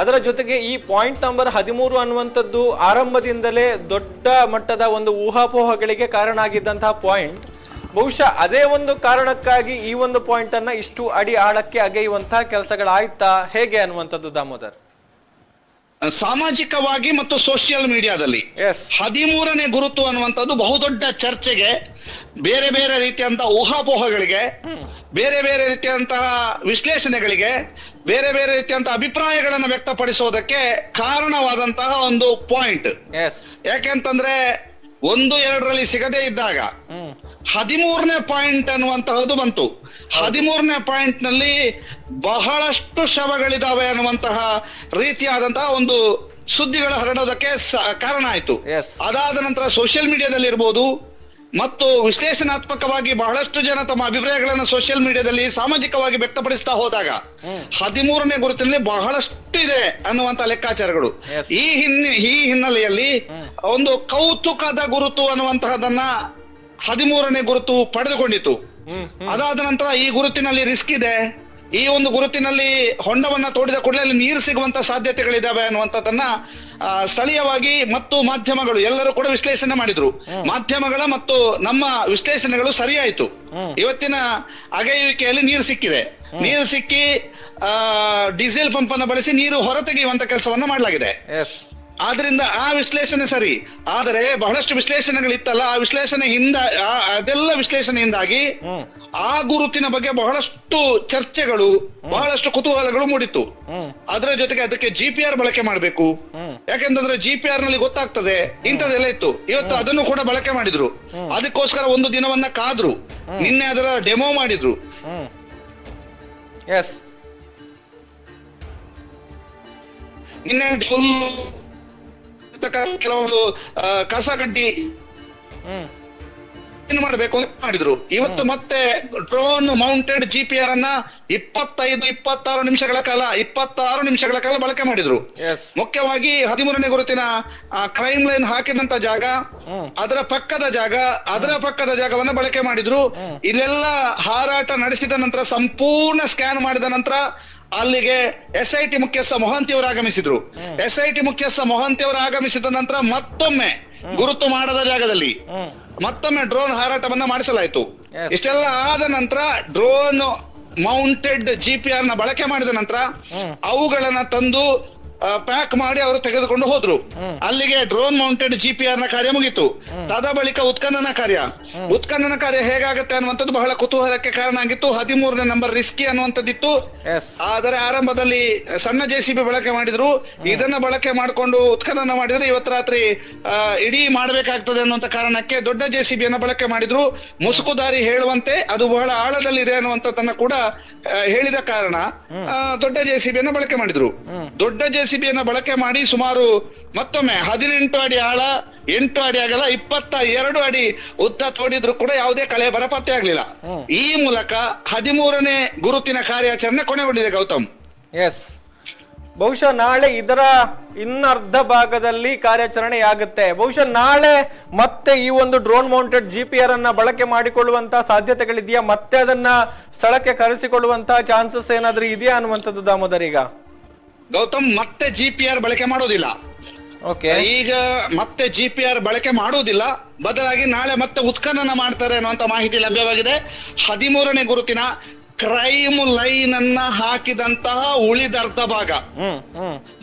[SPEAKER 1] ಅದರ ಜೊತೆಗೆ ಈ ಪಾಯಿಂಟ್ ನಂಬರ್ 13 ಅನ್ನುವಂಥದ್ದು ಆರಂಭದಿಂದಲೇ ದೊಡ್ಡ ಮಟ್ಟದ ಒಂದು ಊಹಾಪೋಹಗಳಿಗೆ ಕಾರಣ ಆಗಿದ್ದಂತಹ ಪಾಯಿಂಟ್. ಬಹುಶಃ ಅದೇ ಒಂದು ಕಾರಣಕ್ಕಾಗಿ ಈ ಒಂದು ಪಾಯಿಂಟ್ ಅನ್ನ ಇಷ್ಟು ಅಡಿ ಆಳಕ್ಕೆ ಅಗೆಯುವಂತಹ ಕೆಲಸಗಳಾಯ್ತಾ ಹೇಗೆ ಅನ್ನುವಂಥದ್ದು ದಾಮೋದರ್?
[SPEAKER 3] ಸಾಮಾಜಿಕವಾಗಿ ಮತ್ತು ಸೋಷಿಯಲ್ ಮೀಡಿಯಾದಲ್ಲಿ 13ನೇ ಗುರುತು ಅನ್ನುವಂಥದ್ದು ಬಹುದೊಡ್ಡ ಚರ್ಚೆಗೆ, ಬೇರೆ ಬೇರೆ ರೀತಿಯಂತಹ ಊಹಾಪೋಹಗಳಿಗೆ, ಬೇರೆ ಬೇರೆ ರೀತಿಯಂತಹ ವಿಶ್ಲೇಷಣೆಗಳಿಗೆ, ಬೇರೆ ಬೇರೆ ರೀತಿಯಂತಹ ಅಭಿಪ್ರಾಯಗಳನ್ನು ವ್ಯಕ್ತಪಡಿಸೋದಕ್ಕೆ ಕಾರಣವಾದಂತಹ ಒಂದು ಪಾಯಿಂಟ್. ಯಾಕೆಂತಂದ್ರೆ 1-2ರಲ್ಲಿ ಸಿಗದೇ ಇದ್ದಾಗ 13ನೇ ಪಾಯಿಂಟ್ ಅನ್ನುವಂತಹದ್ದು ಬಂತು. 13ನೇ ಪಾಯಿಂಟ್ ನಲ್ಲಿ ಬಹಳಷ್ಟು ಶವಗಳಿದಾವೆ ಅನ್ನುವಂತಹ ರೀತಿಯಾದಂತಹ ಒಂದು ಸುದ್ದಿಗಳು ಹರಡೋದಕ್ಕೆ ಕಾರಣ ಆಯ್ತು. ಅದಾದ ನಂತರ ಸೋಷಿಯಲ್ ಮೀಡಿಯಾದಲ್ಲಿ ಇರ್ಬೋದು ಮತ್ತು ವಿಶ್ಲೇಷಣಾತ್ಮಕವಾಗಿ ಬಹಳಷ್ಟು ಜನ ತಮ್ಮ ಅಭಿಪ್ರಾಯಗಳನ್ನು ಸೋಷಿಯಲ್ ಮೀಡಿಯಾದಲ್ಲಿ ಸಾಮಾಜಿಕವಾಗಿ ವ್ಯಕ್ತಪಡಿಸ್ತಾ ಹೋದಾಗ 13ನೇ ಗುರುತಿನಲ್ಲಿ ಬಹಳಷ್ಟು ಇದೆ ಅನ್ನುವಂತ ಲೆಕ್ಕಾಚಾರಗಳು. ಈ ಹಿನ್ನೆಲೆಯಲ್ಲಿ ಒಂದು ಕೌತುಕದ ಗುರುತು ಅನ್ನುವಂತಹದನ್ನ 13ನೇ ಗುರುತು ಪಡೆದುಕೊಂಡಿತು. ಅದಾದ ನಂತರ ಈ ಗುರುತಿನಲ್ಲಿ ರಿಸ್ಕ್ ಇದೆ, ಈ ಒಂದು ಗುರುತಿನಲ್ಲಿ ಹೊಂಡವನ್ನ ತೋಡಿದ ಕೂಡಲೇ ಅಲ್ಲಿ ನೀರು ಸಿಗುವಂತ ಸಾಧ್ಯತೆಗಳಿದಾವೆ ಅನ್ನುವಂಥದ್ದನ್ನ ಸ್ಥಳೀಯವಾಗಿ ಮತ್ತು ಮಾಧ್ಯಮಗಳು ಎಲ್ಲರೂ ಕೂಡ ವಿಶ್ಲೇಷಣೆ ಮಾಡಿದ್ರು. ಮಾಧ್ಯಮಗಳ ಮತ್ತು ನಮ್ಮ ವಿಶ್ಲೇಷಣೆಗಳು ಸರಿಯಾಯಿತು. ಇವತ್ತಿನ ಅಗೆಯುವಿಕೆಯಲ್ಲಿ ನೀರು ಸಿಕ್ಕಿದೆ. ನೀರು ಸಿಕ್ಕಿ ಡೀಸೆಲ್ ಪಂಪ್ ಅನ್ನು ಬಳಸಿ ನೀರು ಹೊರತೆಗೆಯುವಂತ ಕೆಲಸವನ್ನ ಮಾಡಲಾಗಿದೆ. ಆದ್ರಿಂದ ಆ ವಿಶ್ಲೇಷಣೆ ಸರಿ. ಆದರೆ ಬಹಳಷ್ಟು ವಿಶ್ಲೇಷಣೆಗಳಿತ್ತಲ್ಲ, ಆ ವಿಶ್ಲೇಷಣೆಯಿಂದ ಅದೆಲ್ಲ ವಿಶ್ಲೇಷಣೆಯಿಂದಾಗಿ ಆ ಗುರುತಿನ ಬಗ್ಗೆ ಬಹಳಷ್ಟು ಚರ್ಚೆಗಳು, ಬಹಳಷ್ಟು ಕುತೂಹಲಗಳು ಮೂಡಿತ್ತು. ಅದರ ಜೊತೆಗೆ ಅದಕ್ಕೆ GPR ಬಳಕೆ ಮಾಡಬೇಕು, ಯಾಕೆಂತಂದ್ರೆ GPR ನಲ್ಲಿ ಗೊತ್ತಾಗ್ತದೆ ಇಂಥದ್ದೆಲ್ಲ ಇತ್ತು. ಇವತ್ತು ಅದನ್ನು ಕೂಡ ಬಳಕೆ ಮಾಡಿದ್ರು. ಅದಕ್ಕೋಸ್ಕರ ಒಂದು ದಿನವನ್ನ ಕಾದ್ರು. ನಿನ್ನೆ ಅದರ ಡೆಮೋ ಮಾಡಿದ್ರು. ನಿನ್ನೆ ಫುಲ್ ಕೆಲವೊಂದು ಕಸ ಗಡ್ಡಿ ಏನು ಮಾಡಬೇಕು ಅಂತ ಮಾಡಿದ್ರು. ಇವತ್ತು ಮತ್ತೆ ಡ್ರೋನ್ ಮೌಂಟೆಡ್ GPR ಅನ್ನ 26 ನಿಮಿಷಗಳ ಕಾಲ ಬಳಕೆ ಮಾಡಿದ್ರು. ಮುಖ್ಯವಾಗಿ 13ನೇ ಗುರುತಿನ ಕ್ರೈಮ್ ಲೈನ್ ಹಾಕಿದಂತ ಜಾಗ, ಅದರ ಪಕ್ಕದ ಜಾಗವನ್ನ ಬಳಕೆ ಮಾಡಿದ್ರು. ಇಲ್ಲೆಲ್ಲ ಹಾರಾಟ ನಡೆಸಿದ ನಂತರ ಸಂಪೂರ್ಣ ಸ್ಕ್ಯಾನ್ ಮಾಡಿದ ನಂತರ ಅಲ್ಲಿಗೆ SIT ಮುಖ್ಯಸ್ಥ ಮೊಹಂತಿ ಅವರು ಆಗಮಿಸಿದ್ರು. SIT ಮುಖ್ಯಸ್ಥ ಮೊಹಂತಿ ಅವರು ಆಗಮಿಸಿದ ನಂತರ ಮತ್ತೊಮ್ಮೆ ಗುರುತು ಮಾಡದ ಜಾಗದಲ್ಲಿ ಮತ್ತೊಮ್ಮೆ ಡ್ರೋನ್ ಹಾರಾಟವನ್ನ ಮಾಡಿಸಲಾಯಿತು. ಇಷ್ಟೆಲ್ಲ ಆದ ನಂತರ ಡ್ರೋನ್ ಮೌಂಟೆಡ್ GPR ನ ಬಳಕೆ ಮಾಡಿದ ನಂತರ ಅವುಗಳನ್ನ ತಂದು ಪ್ಯಾಕ್ ಮಾಡಿ ಅವರು ತೆಗೆದುಕೊಂಡು ಹೋದ್ರು. ಅಲ್ಲಿಗೆ ಡ್ರೋನ್ ಮೌಂಟೆಡ್ GPR ನ ಕಾರ್ಯ ಮುಗಿತು. ತದ ಬಳಿಕ ಉತ್ಖನನ ಕಾರ್ಯ ಹೇಗಾಗತ್ತೆ ಅನ್ನುವಂಥದ್ದು ಬಹಳ ಕುತೂಹಲಕ್ಕೆ ಕಾರಣ ಆಗಿತ್ತು. 13ನೇ ನಂಬರ್ ರಿಸ್ಕಿ ಅನ್ನುವಂಥದ್ದಿತ್ತು. ಆದರೆ ಆರಂಭದಲ್ಲಿ ಸಣ್ಣ JCB ಬಳಕೆ ಮಾಡಿದ್ರು. ಇದನ್ನ ಬಳಕೆ ಮಾಡಿಕೊಂಡು ಉತ್ಖನನ ಮಾಡಿದ್ರು. ಇವತ್ತು ರಾತ್ರಿ ಇಡೀ ಮಾಡಬೇಕಾಗ್ತದೆ ಅನ್ನುವಂತ ಕಾರಣಕ್ಕೆ ದೊಡ್ಡ JCB ಯನ್ನು ಬಳಕೆ ಮಾಡಿದ್ರು. ಮುಸುಕುದಾರಿ ಹೇಳುವಂತೆ ಅದು ಬಹಳ ಆಳದಲ್ಲಿದೆ ಅನ್ನುವಂಥದ್ದನ್ನ ಕೂಡ ಹೇಳಿದ ಕಾರಣ ದೊಡ್ಡ JCB ಯನ್ನು ಬಳಕೆ ಮಾಡಿದ್ರು. ದೊಡ್ಡ JCB ಯನ್ನು ಬಳಕೆ ಮಾಡಿ ಸುಮಾರು ಮತ್ತೊಮ್ಮೆ 18 ಅಡಿ ಆಳ, 8 ಅಡಿ ಅಗಲ, 22 ಅಡಿ ಉದ್ದ ತೋಡಿದ್ರು ಕೂಡ ಯಾವುದೇ ಕಳೆ ಬರ ಪತ್ತೆ ಆಗ್ಲಿಲ್ಲ. ಈ ಮೂಲಕ 13ನೇ ಗುರುತಿನ ಕಾರ್ಯಾಚರಣೆ ಕೊನೆಗೊಂಡಿದೆ. ಗೌತಮ್,
[SPEAKER 1] ಬಹುಶಃ ನಾಳೆ ಇದರ ಇನ್ನರ್ಧ ಭಾಗದಲ್ಲಿ ಕಾರ್ಯಾಚರಣೆ ಆಗುತ್ತೆ. ಬಹುಶಃ ನಾಳೆ ಮತ್ತೆ ಈ ಒಂದು ಡ್ರೋನ್ ಮೌಂಟೆಡ್ GPR ಅನ್ನ ಬಳಕೆ ಮಾಡಿಕೊಳ್ಳುವಂತಹ ಸಾಧ್ಯತೆಗಳಿದೆಯಾ? ಮತ್ತೆ ಅದನ್ನ ಸ್ಥಳಕ್ಕೆ ಕರೆಸಿಕೊಳ್ಳುವಂತಹ ಚಾನ್ಸಸ್ ಏನಾದ್ರೂ ಇದೆಯಾ ಅನ್ನುವಂಥದ್ದು ದಾಮೋದರ್? ಈಗ
[SPEAKER 3] ಗೌತಮ್, ಮತ್ತೆ GPR ಬಳಕೆ ಮಾಡೋದಿಲ್ಲ. ಈಗ ಮತ್ತೆ GPR ಬಳಕೆ ಮಾಡುವುದಿಲ್ಲ, ಬದಲಾಗಿ ನಾಳೆ ಮತ್ತೆ ಉತ್ಖನನ ಮಾಡ್ತಾರೆ ಅನ್ನುವಂತ ಮಾಹಿತಿ ಲಭ್ಯವಾಗಿದೆ. 13ನೇ ಗುರುತಿನ ಕ್ರೈಮ್ ಲೈನ್ ಅನ್ನ ಹಾಕಿದಂತಹ ಉಳಿದರ್ಧ ಭಾಗ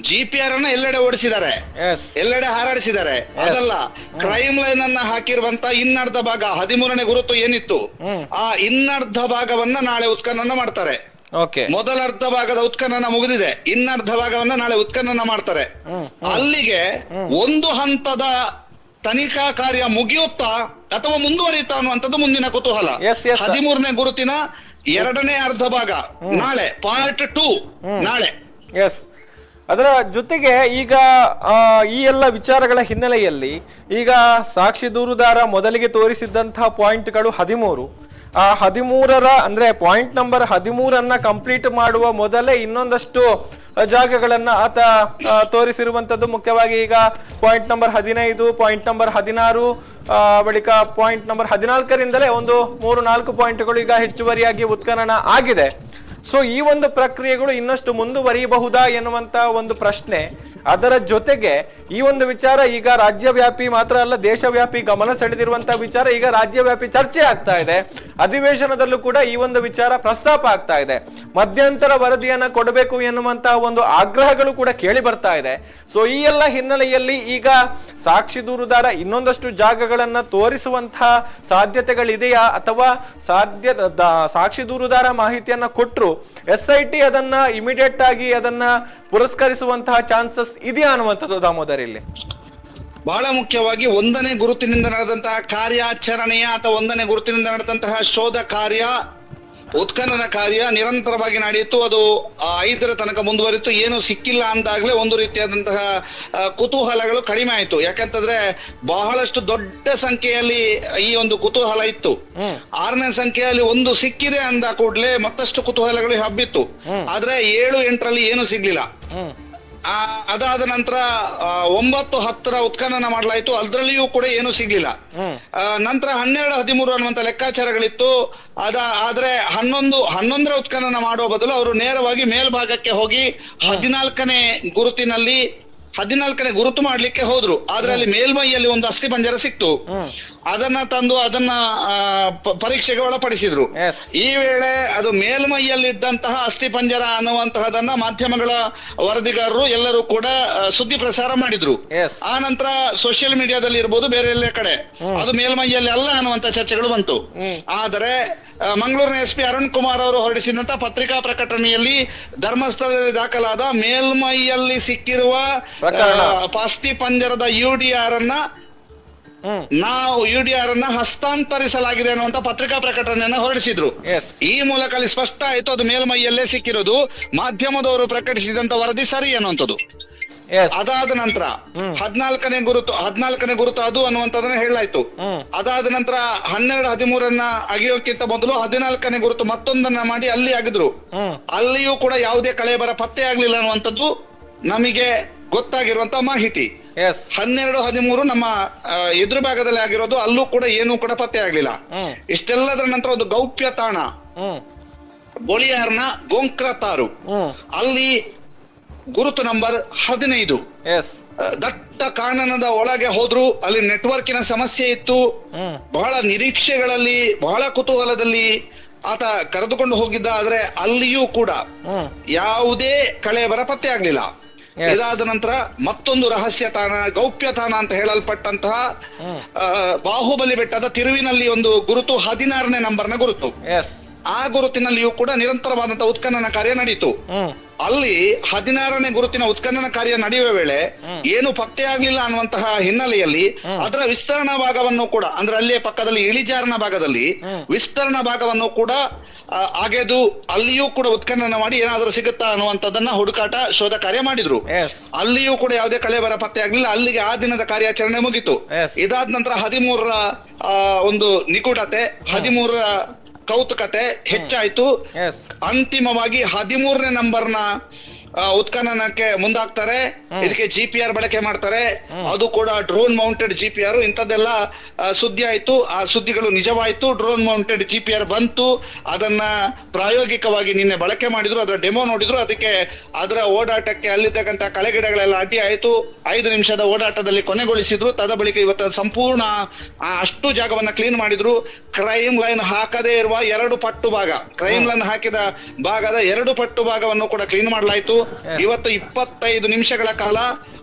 [SPEAKER 3] GPR ಅನ್ನ ಎಲ್ಲೆಡೆ ಓಡಿಸಿದ್ದಾರೆ, ಎಲ್ಲೆಡೆ ಹಾರಾಡಿಸಿದ್ದಾರೆ. ಅದಲ್ಲ, ಕ್ರೈಮ್ ಲೈನ್ ಅನ್ನ ಹಾಕಿರುವಂತ ಇನ್ನರ್ಧ ಭಾಗ 13ನೇ ಗುರುತು ಏನಿತ್ತು ಆ ಇನ್ನರ್ಧ ಭಾಗವನ್ನ ನಾಳೆ ಉತ್ಖನನ ಮಾಡ್ತಾರೆ. ಮೊದಲ ಅರ್ಧ ಭಾಗದ ಉತ್ಖನನ ಮುಗಿದಿದೆ, ಇನ್ನರ್ಧ ಭಾಗವನ್ನ ನಾಳೆ ಉತ್ಖನನ ಮಾಡ್ತಾರೆ. ಅಲ್ಲಿಗೆ ಒಂದು ಹಂತದ ತನಿಖಾ ಕಾರ್ಯ ಮುಗಿಯುತ್ತಾ ಅಥವಾ ಮುಂದುವರಿಯುತ್ತಾ ಅನ್ನುವಂಥದ್ದು ಮುಂದಿನ ಕುತೂಹಲ. 13ನೇ ಗುರುತಿನ 2ನೇ ಅರ್ಧ ಭಾಗ ನಾಳೆ, ಪಾರ್ಟ್ 2 ನಾಳೆ.
[SPEAKER 1] ಅದರ ಜೊತೆಗೆ ಈಗ ಈ ಎಲ್ಲ ವಿಚಾರಗಳ ಹಿನ್ನೆಲೆಯಲ್ಲಿ ಈಗ ಸಾಕ್ಷಿ ದೂರುದಾರ ಮೊದಲಿಗೆ ತೋರಿಸಿದ್ದಂತಹ ಪಾಯಿಂಟ್ಗಳು 13. ಆ 13ರ ಅಂದ್ರೆ ಪಾಯಿಂಟ್ ನಂಬರ್ 13ಅನ್ನ ಕಂಪ್ಲೀಟ್ ಮಾಡುವ ಮೊದಲೇ ಇನ್ನೊಂದಷ್ಟು ಜಾಗಗಳನ್ನ ಆತ ತೋರಿಸಿರುವಂತದ್ದು. ಮುಖ್ಯವಾಗಿ ಈಗ ಪಾಯಿಂಟ್ ನಂಬರ್ 15, ಪಾಯಿಂಟ್ ನಂಬರ್ 16, ಬಳಿಕ ಪಾಯಿಂಟ್ ನಂಬರ್ 14ರಿಂದಲೇ ಒಂದು 3-4 ಪಾಯಿಂಟ್ಗಳು ಈಗ ಹೆಚ್ಚುವರಿಯಾಗಿ ಉತ್ಖನನ ಆಗಿದೆ. ಸೊ ಈ ಒಂದು ಪ್ರಕ್ರಿಯೆಗಳು ಇನ್ನಷ್ಟು ಮುಂದುವರಿಯಬಹುದಾ ಎನ್ನುವಂತ ಒಂದು ಪ್ರಶ್ನೆ. ಅದರ ಜೊತೆಗೆ ಈ ಒಂದು ವಿಚಾರ ಈಗ ರಾಜ್ಯವ್ಯಾಪಿ ಮಾತ್ರ ಅಲ್ಲ, ದೇಶವ್ಯಾಪಿ ಗಮನ ಸೆಳೆದಿರುವಂತಹ ವಿಚಾರ ಈಗ ರಾಜ್ಯವ್ಯಾಪಿ ಚರ್ಚೆ ಆಗ್ತಾ ಇದೆ. ಅಧಿವೇಶನದಲ್ಲೂ ಕೂಡ ಈ ಒಂದು ವಿಚಾರ ಪ್ರಸ್ತಾಪ ಆಗ್ತಾ ಇದೆ. ಮಧ್ಯಂತರ ವರದಿಯನ್ನ ಕೊಡಬೇಕು ಎನ್ನುವಂತಹ ಒಂದು ಆಗ್ರಹಗಳು ಕೂಡ ಕೇಳಿ ಬರ್ತಾ ಇದೆ. ಸೊ ಈ ಎಲ್ಲ ಹಿನ್ನೆಲೆಯಲ್ಲಿ ಈಗ ಸಾಕ್ಷಿ ದೂರುದಾರ ಇನ್ನೊಂದಷ್ಟು ಜಾಗಗಳನ್ನ ತೋರಿಸುವಂತಹ ಸಾಧ್ಯತೆಗಳಿದೆಯಾ, ಅಥವಾ ಸಾಕ್ಷಿ ದೂರುದಾರ ಮಾಹಿತಿಯನ್ನ ಕೊಟ್ಟರು SIT ಅದನ್ನ ಇಮಿಡಿಯೇಟ್ ಆಗಿ ಅದನ್ನ ಪುರಸ್ಕರಿಸುವಂತಹ ಚಾನ್ಸಸ್ ಇದೆಯಾ ಅನ್ನುವಂಥದ್ದು ದಾಮೋದರ್? ಇಲ್ಲಿ
[SPEAKER 3] ಬಹಳ ಮುಖ್ಯವಾಗಿ 1ನೇ ಗುರುತಿನಿಂದ ನಡೆದಂತಹ ಕಾರ್ಯಾಚರಣೆಯ ಅಥವಾ 1ನೇ ಗುರುತಿನಿಂದ ನಡೆದಂತಹ ಶೋಧ ಕಾರ್ಯ, ಉತ್ಖನನ ಕಾರ್ಯ ನಿರಂತರವಾಗಿ ನಡೆಯಿತು. ಅದು 5ರ ತನಕ ಮುಂದುವರಿತು. ಏನು ಸಿಕ್ಕಿಲ್ಲ ಅಂದಾಗ್ಲೇ ಒಂದು ರೀತಿಯಾದಂತಹ ಕುತೂಹಲಗಳು ಕಡಿಮೆ ಆಯಿತು. ಯಾಕಂತಂದ್ರೆ ಬಹಳಷ್ಟು ದೊಡ್ಡ ಸಂಖ್ಯೆಯಲ್ಲಿ ಈ ಒಂದು ಕುತೂಹಲ ಇತ್ತು. 6ನೇ ಸಂಖ್ಯೆಯಲ್ಲಿ ಒಂದು ಸಿಕ್ಕಿದೆ ಅಂದ ಕೂಡಲೇ ಮತ್ತಷ್ಟು ಕುತೂಹಲಗಳು ಹಬ್ಬಿತ್ತು. ಆದ್ರೆ 7-8ರಲ್ಲಿ ಏನು ಸಿಗ್ಲಿಲ್ಲ. ಅದಾದ ನಂತರ 9-10 ಉತ್ಖನನ ಮಾಡಲಾಯಿತು, ಅದರಲ್ಲಿಯೂ ಕೂಡ ಏನೂ ಸಿಗ್ಲಿಲ್ಲ. ನಂತರ 12-13 ಅನ್ನುವಂತ ಲೆಕ್ಕಾಚಾರಗಳಿತ್ತು. ಆದ್ರೆ 11ರ ಉತ್ಖನನ ಮಾಡುವ ಬದಲು ಅವರು ನೇರವಾಗಿ ಮೇಲ್ಭಾಗಕ್ಕೆ ಹೋಗಿ 14ನೇ ಗುರುತು ಮಾಡ್ಲಿಕ್ಕೆ ಹೋದ್ರು. ಆದ್ರೆ ಅಲ್ಲಿ ಮೇಲ್ಮೈಯಲ್ಲಿ ಒಂದು ಅಸ್ಥಿ ಪಂಜರ ಸಿಕ್ತು. ಅದನ್ನ ತಂದು ಅದನ್ನ ಪರೀಕ್ಷೆಗೆ ಒಳಪಡಿಸಿದ್ರು. ಈ ವೇಳೆ ಅದು ಮೇಲ್ಮೈಯಲ್ಲಿದ್ದಂತಹ ಅಸ್ಥಿ ಪಂಜರ ಅನ್ನುವಂತಹದನ್ನ ಮಾಧ್ಯಮಗಳ ವರದಿಗಾರರು ಎಲ್ಲರೂ ಕೂಡ ಸುದ್ದಿ ಪ್ರಸಾರ ಮಾಡಿದ್ರು. ಆ ನಂತರ ಸೋಷಿಯಲ್ ಮೀಡಿಯಾದಲ್ಲಿ ಇರ್ಬೋದು, ಬೇರೆ ಎಲ್ಲ ಕಡೆ ಅದು ಮೇಲ್ಮೈಯಲ್ಲಿ ಅಲ್ಲ ಅನ್ನುವಂತ ಚರ್ಚೆಗಳು ಬಂತು. ಆದರೆ ಮಂಗಳೂರಿನ SP ಅರುಣ್ ಕುಮಾರ್ ಅವರು ಹೊರಡಿಸಿದಂತ ಪತ್ರಿಕಾ ಪ್ರಕಟಣೆಯಲ್ಲಿ ಧರ್ಮಸ್ಥಳದಲ್ಲಿ ದಾಖಲಾದ ಮೇಲ್ಮೈಯಲ್ಲಿ ಸಿಕ್ಕಿರುವ ಅಸ್ಥಿ ಪಂಜರದ UDR ಅನ್ನ ಹಸ್ತಾಂತರಿಸಲಾಗಿದೆ ಅನ್ನುವಂತ ಪತ್ರಿಕಾ ಪ್ರಕಟಣೆಯನ್ನ ಹೊರಡಿಸಿದ್ರು. ಈ ಮೂಲಕ ಅಲ್ಲಿ ಸ್ಪಷ್ಟ ಆಯ್ತು ಅದು ಮೇಲ್ಮೈಯಲ್ಲೇ ಸಿಕ್ಕಿರೋದು, ಮಾಧ್ಯಮದವರು ಪ್ರಕಟಿಸಿದಂತ ವರದಿ ಸರಿ ಅನ್ನುವಂಥದ್ದು. ಅದಾದ ನಂತರ 14ನೇ ಗುರುತು ಅದು ಅನ್ನುವಂಥದ್ದನ್ನ ಹೇಳಲಾಯ್ತು. ಅದಾದ ನಂತರ 12-13 ಅಗಿಯೋಕ್ಕಿಂತ ಮೊದಲು 14ನೇ ಗುರುತು ಮತ್ತೊಂದನ್ನ ಮಾಡಿ ಅಲ್ಲಿ ಅಗಿದ್ರು. ಅಲ್ಲಿಯೂ ಕೂಡ ಯಾವುದೇ ಕಳೆಬರ ಪತ್ತೆ ಆಗ್ಲಿಲ್ಲ ಅನ್ನುವಂಥದ್ದು ನಮಗೆ ಗೊತ್ತಾಗಿರುವಂತ ಮಾಹಿತಿ. 12-13 ನಮ್ಮ ಎದುರು ಭಾಗದಲ್ಲಿ ಆಗಿರೋದು, ಅಲ್ಲೂ ಕೂಡ ಏನೂ ಕೂಡ ಪತ್ತೆ ಆಗ್ಲಿಲ್ಲ. ಇಷ್ಟೆಲ್ಲದರ ನಂತರ ಒಂದು ಗೌಪ್ಯ ತಾಣ ಬೊಳಿಯಾರ್ನ ಗೋಂಕ್ರತಾರು, ಅಲ್ಲಿ ಗುರುತು ನಂಬರ್ 15. ದಟ್ಟ ಕಾನನದ ಒಳಗೆ ಹೋದ್ರು. ಅಲ್ಲಿ ನೆಟ್ವರ್ಕಿನ ಸಮಸ್ಯೆ ಇತ್ತು. ಬಹಳ ನಿರೀಕ್ಷೆಗಳಲ್ಲಿ, ಬಹಳ ಕುತೂಹಲದಲ್ಲಿ ಆತ ಕರೆದುಕೊಂಡು ಹೋಗಿದ್ದ. ಆದ್ರೆ ಅಲ್ಲಿಯೂ ಕೂಡ ಯಾವುದೇ ಕಳೆಬರ ಪತ್ತೆ ಆಗ್ಲಿಲ್ಲ. ಇದಾದ ನಂತರ ಮತ್ತೊಂದು ರಹಸ್ಯ ತಾಣ, ಗೌಪ್ಯ ತಾಣ ಅಂತ ಹೇಳಲ್ಪಟ್ಟಂತಹ ಬಾಹುಬಲಿ ಬೆಟ್ಟದ ತಿರುವಿನಲ್ಲಿ ಒಂದು ಗುರುತು, 16ನೇ ನಂಬರ್ನ ಗುರುತು. ಆ ಗುರುತಿನಲ್ಲಿಯೂ ಕೂಡ ನಿರಂತರವಾದಂತಹ ಉತ್ಖನನ ಕಾರ್ಯ ನಡೀತು. ಅಲ್ಲಿ 16ನೇ ಗುರುತಿನ ಉತ್ಖನನ ಕಾರ್ಯ ನಡೆಯುವ ವೇಳೆ ಏನು ಪತ್ತೆ ಆಗ್ಲಿಲ್ಲ ಅನ್ನುವಂತಹ ಹಿನ್ನೆಲೆಯಲ್ಲಿ ಅದರ ವಿಸ್ತರಣಾ ಭಾಗವನ್ನು ಕೂಡ, ಅಂದ್ರೆ ಅಲ್ಲಿಯೇ ಪಕ್ಕದಲ್ಲಿ ಇಳಿಜಾರಿನ ಭಾಗದಲ್ಲಿ ವಿಸ್ತರಣಾ ಭಾಗವನ್ನು ಕೂಡ ಅಗೆದು ಅಲ್ಲಿಯೂ ಕೂಡ ಉತ್ಖನನ ಮಾಡಿ ಏನಾದ್ರೂ ಸಿಗುತ್ತಾ ಅನ್ನುವಂಥದ್ದನ್ನ ಹುಡುಕಾಟ ಶೋಧ ಕಾರ್ಯ ಮಾಡಿದ್ರು. ಅಲ್ಲಿಯೂ ಕೂಡ ಯಾವುದೇ ಕಳೆಬರ ಪತ್ತೆ ಆಗ್ಲಿಲ್ಲ. ಅಲ್ಲಿಗೆ ಆ ದಿನದ ಕಾರ್ಯಾಚರಣೆ ಮುಗಿತು. ಇದಾದ ನಂತರ 13ರ ಒಂದು ನಿಗೂಢತೆ, 13ರ ಕೌತುಕತೆ ಹೆಚ್ಚಾಯ್ತು. ಅಂತಿಮವಾಗಿ 13ನೇ ನಂಬರ್ನ ಉತ್ಖನನಕ್ಕೆ ಮುಂದಾಗ್ತಾರೆ. ಇದಕ್ಕೆ GPR ಬಳಕೆ ಮಾಡ್ತಾರೆ. ಅದು ಕೂಡ ಡ್ರೋನ್ ಮೌಂಟೆಡ್ GPR. ಇಂಥದ್ದೆಲ್ಲ ಸುದ್ದಿ ಆಯ್ತು. ಆ ಸುದ್ದಿಗಳು ನಿಜವಾಯ್ತು. ಡ್ರೋನ್ ಮೌಂಟೆಡ್ GPR ಬಂತು. ಅದನ್ನ ಪ್ರಾಯೋಗಿಕವಾಗಿ ನಿನ್ನೆ ಬಳಕೆ ಮಾಡಿದ್ರು. ಅದರ ಡೆಮೋ ನೋಡಿದ್ರು. ಅದಕ್ಕೆ ಅದರ ಓಡಾಟಕ್ಕೆ ಅಲ್ಲಿರ್ತಕ್ಕಂಥ ಕಳೆಗಿಡಗಳೆಲ್ಲ ಅಡ್ಡಿ ಆಯ್ತು. 5 ನಿಮಿಷದ ಓಡಾಟದಲ್ಲಿ ಕೊನೆಗೊಳಿಸಿದ್ರು. ತದ ಬಳಿಕ ಇವತ್ತು ಸಂಪೂರ್ಣ ಅಷ್ಟು ಜಾಗವನ್ನ ಕ್ಲೀನ್ ಮಾಡಿದ್ರು. ಕ್ರೈಮ್ ಲೈನ್ ಹಾಕದೇ ಇರುವ 2 ಪಟ್ಟು ಭಾಗ, ಕ್ರೈಮ್ ಲೈನ್ ಹಾಕಿದ ಭಾಗದ 2 ಪಟ್ಟು ಭಾಗವನ್ನು ಕೂಡ ಕ್ಲೀನ್ ಮಾಡಲಾಯ್ತು. ಇವತ್ತು 25 ನಿಮಿಷಗಳ ಕಾಲ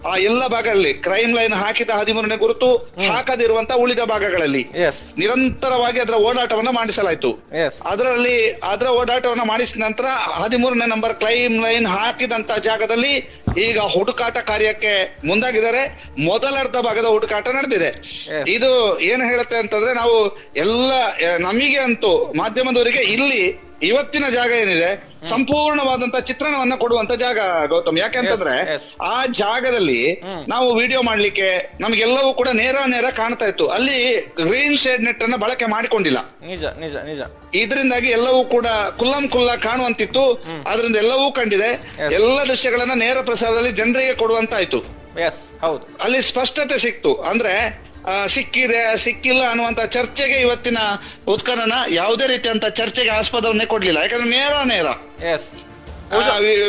[SPEAKER 3] ಆ ಎಲ್ಲ ಭಾಗಗಳಲ್ಲಿ ಕ್ರೈಮ್ ಲೈನ್ ಹಾಕಿದ 13ನೇ ಗುರುತು, ಹಾಕದಿರುವಂತ ಉಳಿದ ಭಾಗಗಳಲ್ಲಿ ನಿರಂತರವಾಗಿ ಅದರ ಓಡಾಟವನ್ನ ಮಾಡಿಸಲಾಯ್ತು. ಅದರ ಓಡಾಟವನ್ನ ಮಾಡಿಸಿದ ನಂತರ 13ನೇ ನಂಬರ್ ಕ್ರೈಮ್ ಲೈನ್ ಹಾಕಿದಂತ ಜಾಗದಲ್ಲಿ ಈಗ ಹುಡುಕಾಟ ಕಾರ್ಯಕ್ಕೆ ಮುಂದಾಗಿದ್ದಾರೆ. ಮೊದಲರ್ಧ ಭಾಗದ ಹುಡುಕಾಟ ನಡೆದಿದೆ. ಇದು ಏನು ಹೇಳುತ್ತೆ ಅಂತಂದ್ರೆ, ನಾವು ಎಲ್ಲ ನಮಗೆ ಅಂತೂ ಮಾಧ್ಯಮದವರಿಗೆ ಇಲ್ಲಿ ಇವತ್ತಿನ ಜಾಗ ಏನಿದೆ ಸಂಪೂರ್ಣವಾದಂತ ಚಿತ್ರಣವನ್ನ ಕೊಡುವಂತ ಜಾಗ ಗೌತಮ್. ಯಾಕೆಂತಂದ್ರೆ ಆ ಜಾಗದಲ್ಲಿ ನಾವು ವಿಡಿಯೋ ಮಾಡ್ಲಿಕ್ಕೆ ನಮ್ಗೆಲ್ಲವೂ ಕೂಡ ನೇರ ಕಾಣ್ತಾ ಇತ್ತು. ಅಲ್ಲಿ ಗ್ರೀನ್ ಶೇಡ್ ನೆಟ್ ಅನ್ನ ಬಳಕೆ ಮಾಡಿಕೊಂಡಿಲ್ಲ.
[SPEAKER 1] ನಿಜ.
[SPEAKER 3] ಇದರಿಂದಾಗಿ ಎಲ್ಲವೂ ಕೂಡ ಕುಲ್ಲ ಕಾಣುವಂತಿತ್ತು. ಅದರಿಂದ ಎಲ್ಲವೂ ಕಂಡಿದೆ. ಎಲ್ಲ ದೃಶ್ಯಗಳನ್ನ ನೇರ ಪ್ರಸಾರದಲ್ಲಿ ಜನರಿಗೆ ಕೊಡುವಂತಾಯ್ತು. ಅಲ್ಲಿ ಸ್ಪಷ್ಟತೆ ಸಿಕ್ತು. ಅಂದ್ರೆ ಸಿಕ್ಕಿದೆ ಸಿಕ್ಕಿಲ್ಲ ಅನ್ನುವಂತ ಚರ್ಚೆಗೆ ಇವತ್ತಿನ ಉತ್ಖನನ ಯಾವುದೇ ರೀತಿಯಂತ ಚರ್ಚೆಗೆ ಆಸ್ಪದವನ್ನೇ ಕೊಡ್ಲಿಲ್ಲ. ಯಾಕಂದ್ರೆ ನೇರ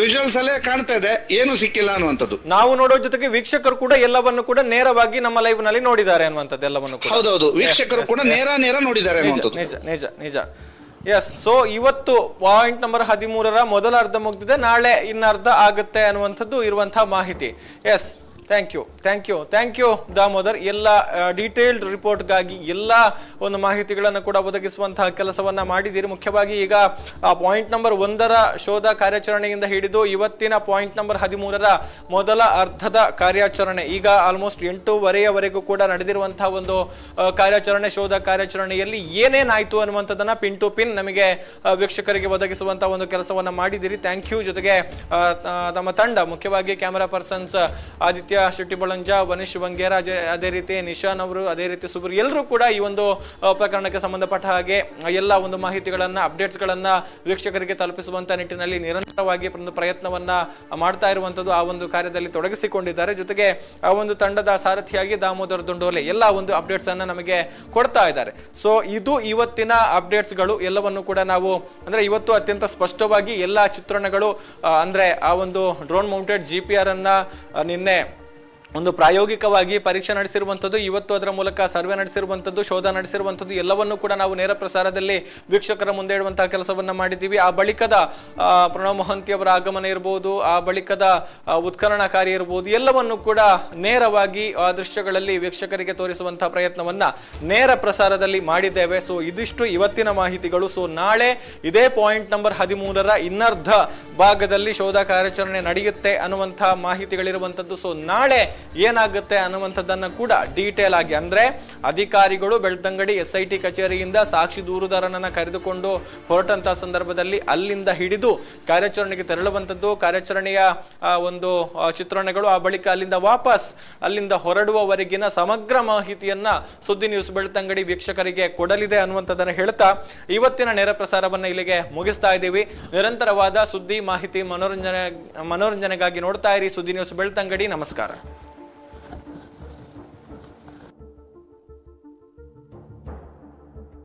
[SPEAKER 3] ವಿಜುವಲ್ಸ್ ಅಲ್ಲೇ ಕಾಣ್ತಾ ಇದೆ ಏನು ಸಿಕ್ಕಿಲ್ಲ ಅನ್ನುವಂಥದ್ದು.
[SPEAKER 1] ನಾವು ನೋಡೋ ಜೊತೆಗೆ ವೀಕ್ಷಕರು ಕೂಡ ಎಲ್ಲವನ್ನು ಕೂಡ ನೇರವಾಗಿ ನಮ್ಮ ಲೈವ್ ನಲ್ಲಿ ನೋಡಿದ್ದಾರೆ ಅನ್ನುವಂಥದ್ದು ಎಲ್ಲವನ್ನು.
[SPEAKER 3] ಹೌದೌದು, ವೀಕ್ಷಕರು ಕೂಡ ನೇರ ನೋಡಿದ್ದಾರೆ ಅನ್ನುವಂಥದ್ದು.
[SPEAKER 1] ನಿಜ. ಸೊ ಇವತ್ತು ಪಾಯಿಂಟ್ ನಂಬರ್ 13ರ ಮೊದಲ ಅರ್ಧ ಮುಗಿದಿದೆ. ನಾಳೆ ಇನ್ನರ್ಧ ಆಗುತ್ತೆ ಅನ್ನುವಂಥದ್ದು ಇರುವಂತಹ ಮಾಹಿತಿ. Thank you Damodar. ಎಲ್ಲ ಡೀಟೇಲ್ಡ್ ರಿಪೋರ್ಟ್ಗಾಗಿ ಎಲ್ಲ ಒಂದು ಮಾಹಿತಿಗಳನ್ನು ಕೂಡ ಒದಗಿಸುವಂತಹ ಕೆಲಸವನ್ನ ಮಾಡಿದ್ದೀರಿ. ಮುಖ್ಯವಾಗಿ ಈಗ ಪಾಯಿಂಟ್ ನಂಬರ್ 1ರ ಶೋಧ ಕಾರ್ಯಾಚರಣೆಯಿಂದ ಹಿಡಿದು ಇವತ್ತಿನ ಪಾಯಿಂಟ್ ನಂಬರ್ 13ರ ಮೊದಲ ಅರ್ಧದ ಕಾರ್ಯಾಚರಣೆ, ಈಗ ಆಲ್ಮೋಸ್ಟ್ 8:30ವರೆಗೂ ಕೂಡ ನಡೆದಿರುವಂತಹ ಒಂದು ಕಾರ್ಯಾಚರಣೆ, ಶೋಧ ಕಾರ್ಯಾಚರಣೆಯಲ್ಲಿ ಏನೇನಾಯ್ತು ಅನ್ನುವಂಥದ್ದನ್ನ ಪಿನ್ ಟು ಪಿನ್ ನಮಗೆ ವೀಕ್ಷಕರಿಗೆ ಒದಗಿಸುವಂತಹ ಒಂದು ಕೆಲಸವನ್ನ ಮಾಡಿದ್ದೀರಿ. Thank you. ಜೊತೆಗೆ ನಮ್ಮ ತಂಡ, ಮುಖ್ಯವಾಗಿ ಕ್ಯಾಮೆರಾ ಪರ್ಸನ್ಸ್ ಆದಿತ್ಯ ಶೆಟ್ಟಿ ಬಳಂಜ, ವನಿಶ್ ಬಂಗೇರ, ಅದೇ ರೀತಿ ನಿಶಾನ್ ಅವರು, ಅದೇ ರೀತಿ ಸುಬ್ರು, ಎಲ್ಲರೂ ಕೂಡ ಈ ಒಂದು ಪ್ರಕರಣಕ್ಕೆ ಸಂಬಂಧಪಟ್ಟ ಹಾಗೆ ಎಲ್ಲ ಒಂದು ಮಾಹಿತಿಗಳನ್ನ, ಅಪ್ಡೇಟ್ಸ್ ಗಳನ್ನ ವೀಕ್ಷಕರಿಗೆ ತಲುಪಿಸುವಂತ ನಿಟ್ಟಿನಲ್ಲಿ ನಿರಂತರವಾಗಿ ಒಂದು ಪ್ರಯತ್ನವನ್ನ ಮಾಡ್ತಾ ಇರುವಂತದ್ದು, ಆ ಒಂದು ಕಾರ್ಯದಲ್ಲಿ ತೊಡಗಿಸಿಕೊಂಡಿದ್ದಾರೆ. ಜೊತೆಗೆ ಆ ಒಂದು ತಂಡದ ಸಾರಥಿಯಾಗಿ ದಾಮೋದರ್ ದುಂಡೋಲೆ ಎಲ್ಲ ಒಂದು ಅಪ್ಡೇಟ್ಸ್ ಅನ್ನ ನಮಗೆ ಕೊಡ್ತಾ ಇದ್ದಾರೆ. ಸೊ ಇದು ಇವತ್ತಿನ ಅಪ್ಡೇಟ್ಸ್ ಗಳು ಎಲ್ಲವನ್ನು ಕೂಡ ನಾವು ಅಂದ್ರೆ ಇವತ್ತು ಅತ್ಯಂತ ಸ್ಪಷ್ಟವಾಗಿ ಎಲ್ಲಾ ಚಿತ್ರಣಗಳು ಅಂದ್ರೆ ಆ ಒಂದು ಡ್ರೋನ್ ಮೌಂಟೆಡ್ GPR ಅನ್ನ ನಿನ್ನೆ ಒಂದು ಪ್ರಾಯೋಗಿಕವಾಗಿ ಪರೀಕ್ಷೆ ನಡೆಸಿರುವಂಥದ್ದು, ಇವತ್ತು ಅದರ ಮೂಲಕ ಸರ್ವೆ ನಡೆಸಿರುವಂಥದ್ದು, ಶೋಧ ನಡೆಸಿರುವಂಥದ್ದು ಎಲ್ಲವನ್ನು ಕೂಡ ನಾವು ನೇರ ಪ್ರಸಾರದಲ್ಲಿ ವೀಕ್ಷಕರ ಮುಂದೆ ಇಡುವಂತಹ ಕೆಲಸವನ್ನ ಮಾಡಿದ್ದೀವಿ. ಆ ಬಳಿಕದ ಪ್ರಣವ್ ಮೊಹಂತಿ ಅವರ ಆಗಮನ ಇರಬಹುದು, ಆ ಬಳಿಕದ ಉತ್ಖನನ ಕಾರ್ಯ ಇರಬಹುದು, ಎಲ್ಲವನ್ನು ಕೂಡ ನೇರವಾಗಿ ಆ ದೃಶ್ಯಗಳಲ್ಲಿ ವೀಕ್ಷಕರಿಗೆ ತೋರಿಸುವಂತಹ ಪ್ರಯತ್ನವನ್ನ ನೇರ ಪ್ರಸಾರದಲ್ಲಿ ಮಾಡಿದ್ದೇವೆ. ಸೊ ಇದಿಷ್ಟು ಇವತ್ತಿನ ಮಾಹಿತಿಗಳು. ಸೊ ನಾಳೆ ಇದೇ ಪಾಯಿಂಟ್ ನಂಬರ್ 13ರ ಇನ್ನರ್ಧ ಭಾಗದಲ್ಲಿ ಶೋಧ ಕಾರ್ಯಾಚರಣೆ ನಡೆಯುತ್ತೆ ಅನ್ನುವಂತಹ ಮಾಹಿತಿಗಳಿರುವಂಥದ್ದು. ಸೊ ನಾಳೆ ಏನಾಗುತ್ತೆ ಅನ್ನುವಂಥದ್ದನ್ನ ಕೂಡ ಡೀಟೇಲ್ ಆಗಿ ಅಂದ್ರೆ ಅಧಿಕಾರಿಗಳು ಬೆಳ್ತಂಗಡಿ SIT ಕಚೇರಿಯಿಂದ ಸಾಕ್ಷಿ ದೂರುದಾರನನ್ನ ಕರೆದುಕೊಂಡು ಹೊರಟಂತಹ ಸಂದರ್ಭದಲ್ಲಿ ಅಲ್ಲಿಂದ ಹಿಡಿದು ಕಾರ್ಯಾಚರಣೆಗೆ ತೆರಳುವಂಥದ್ದು, ಕಾರ್ಯಾಚರಣೆಯ ಒಂದು ಚಿತ್ರಣಗಳು, ಆ ಬಳಿಕ ಅಲ್ಲಿಂದ ವಾಪಸ್ ಅಲ್ಲಿಂದ ಹೊರಡುವವರೆಗಿನ ಸಮಗ್ರ ಮಾಹಿತಿಯನ್ನ ಸುದ್ದಿ ನ್ಯೂಸ್ ಬೆಳ್ತಂಗಡಿ ವೀಕ್ಷಕರಿಗೆ ಕೊಡಲಿದೆ ಅನ್ನುವಂಥದ್ದನ್ನ ಹೇಳ್ತಾ ಇವತ್ತಿನ ನೇರ ಪ್ರಸಾರವನ್ನ ಇಲ್ಲಿಗೆ ಮುಗಿಸ್ತಾ ಇದ್ದೀವಿ. ನಿರಂತರವಾದ ಸುದ್ದಿ ಮಾಹಿತಿ ಮನೋರಂಜನೆಗಾಗಿ ನೋಡ್ತಾ ಇರಿ ಸುದ್ದಿ ನ್ಯೂಸ್ ಬೆಳ್ತಂಗಡಿ. ನಮಸ್ಕಾರ.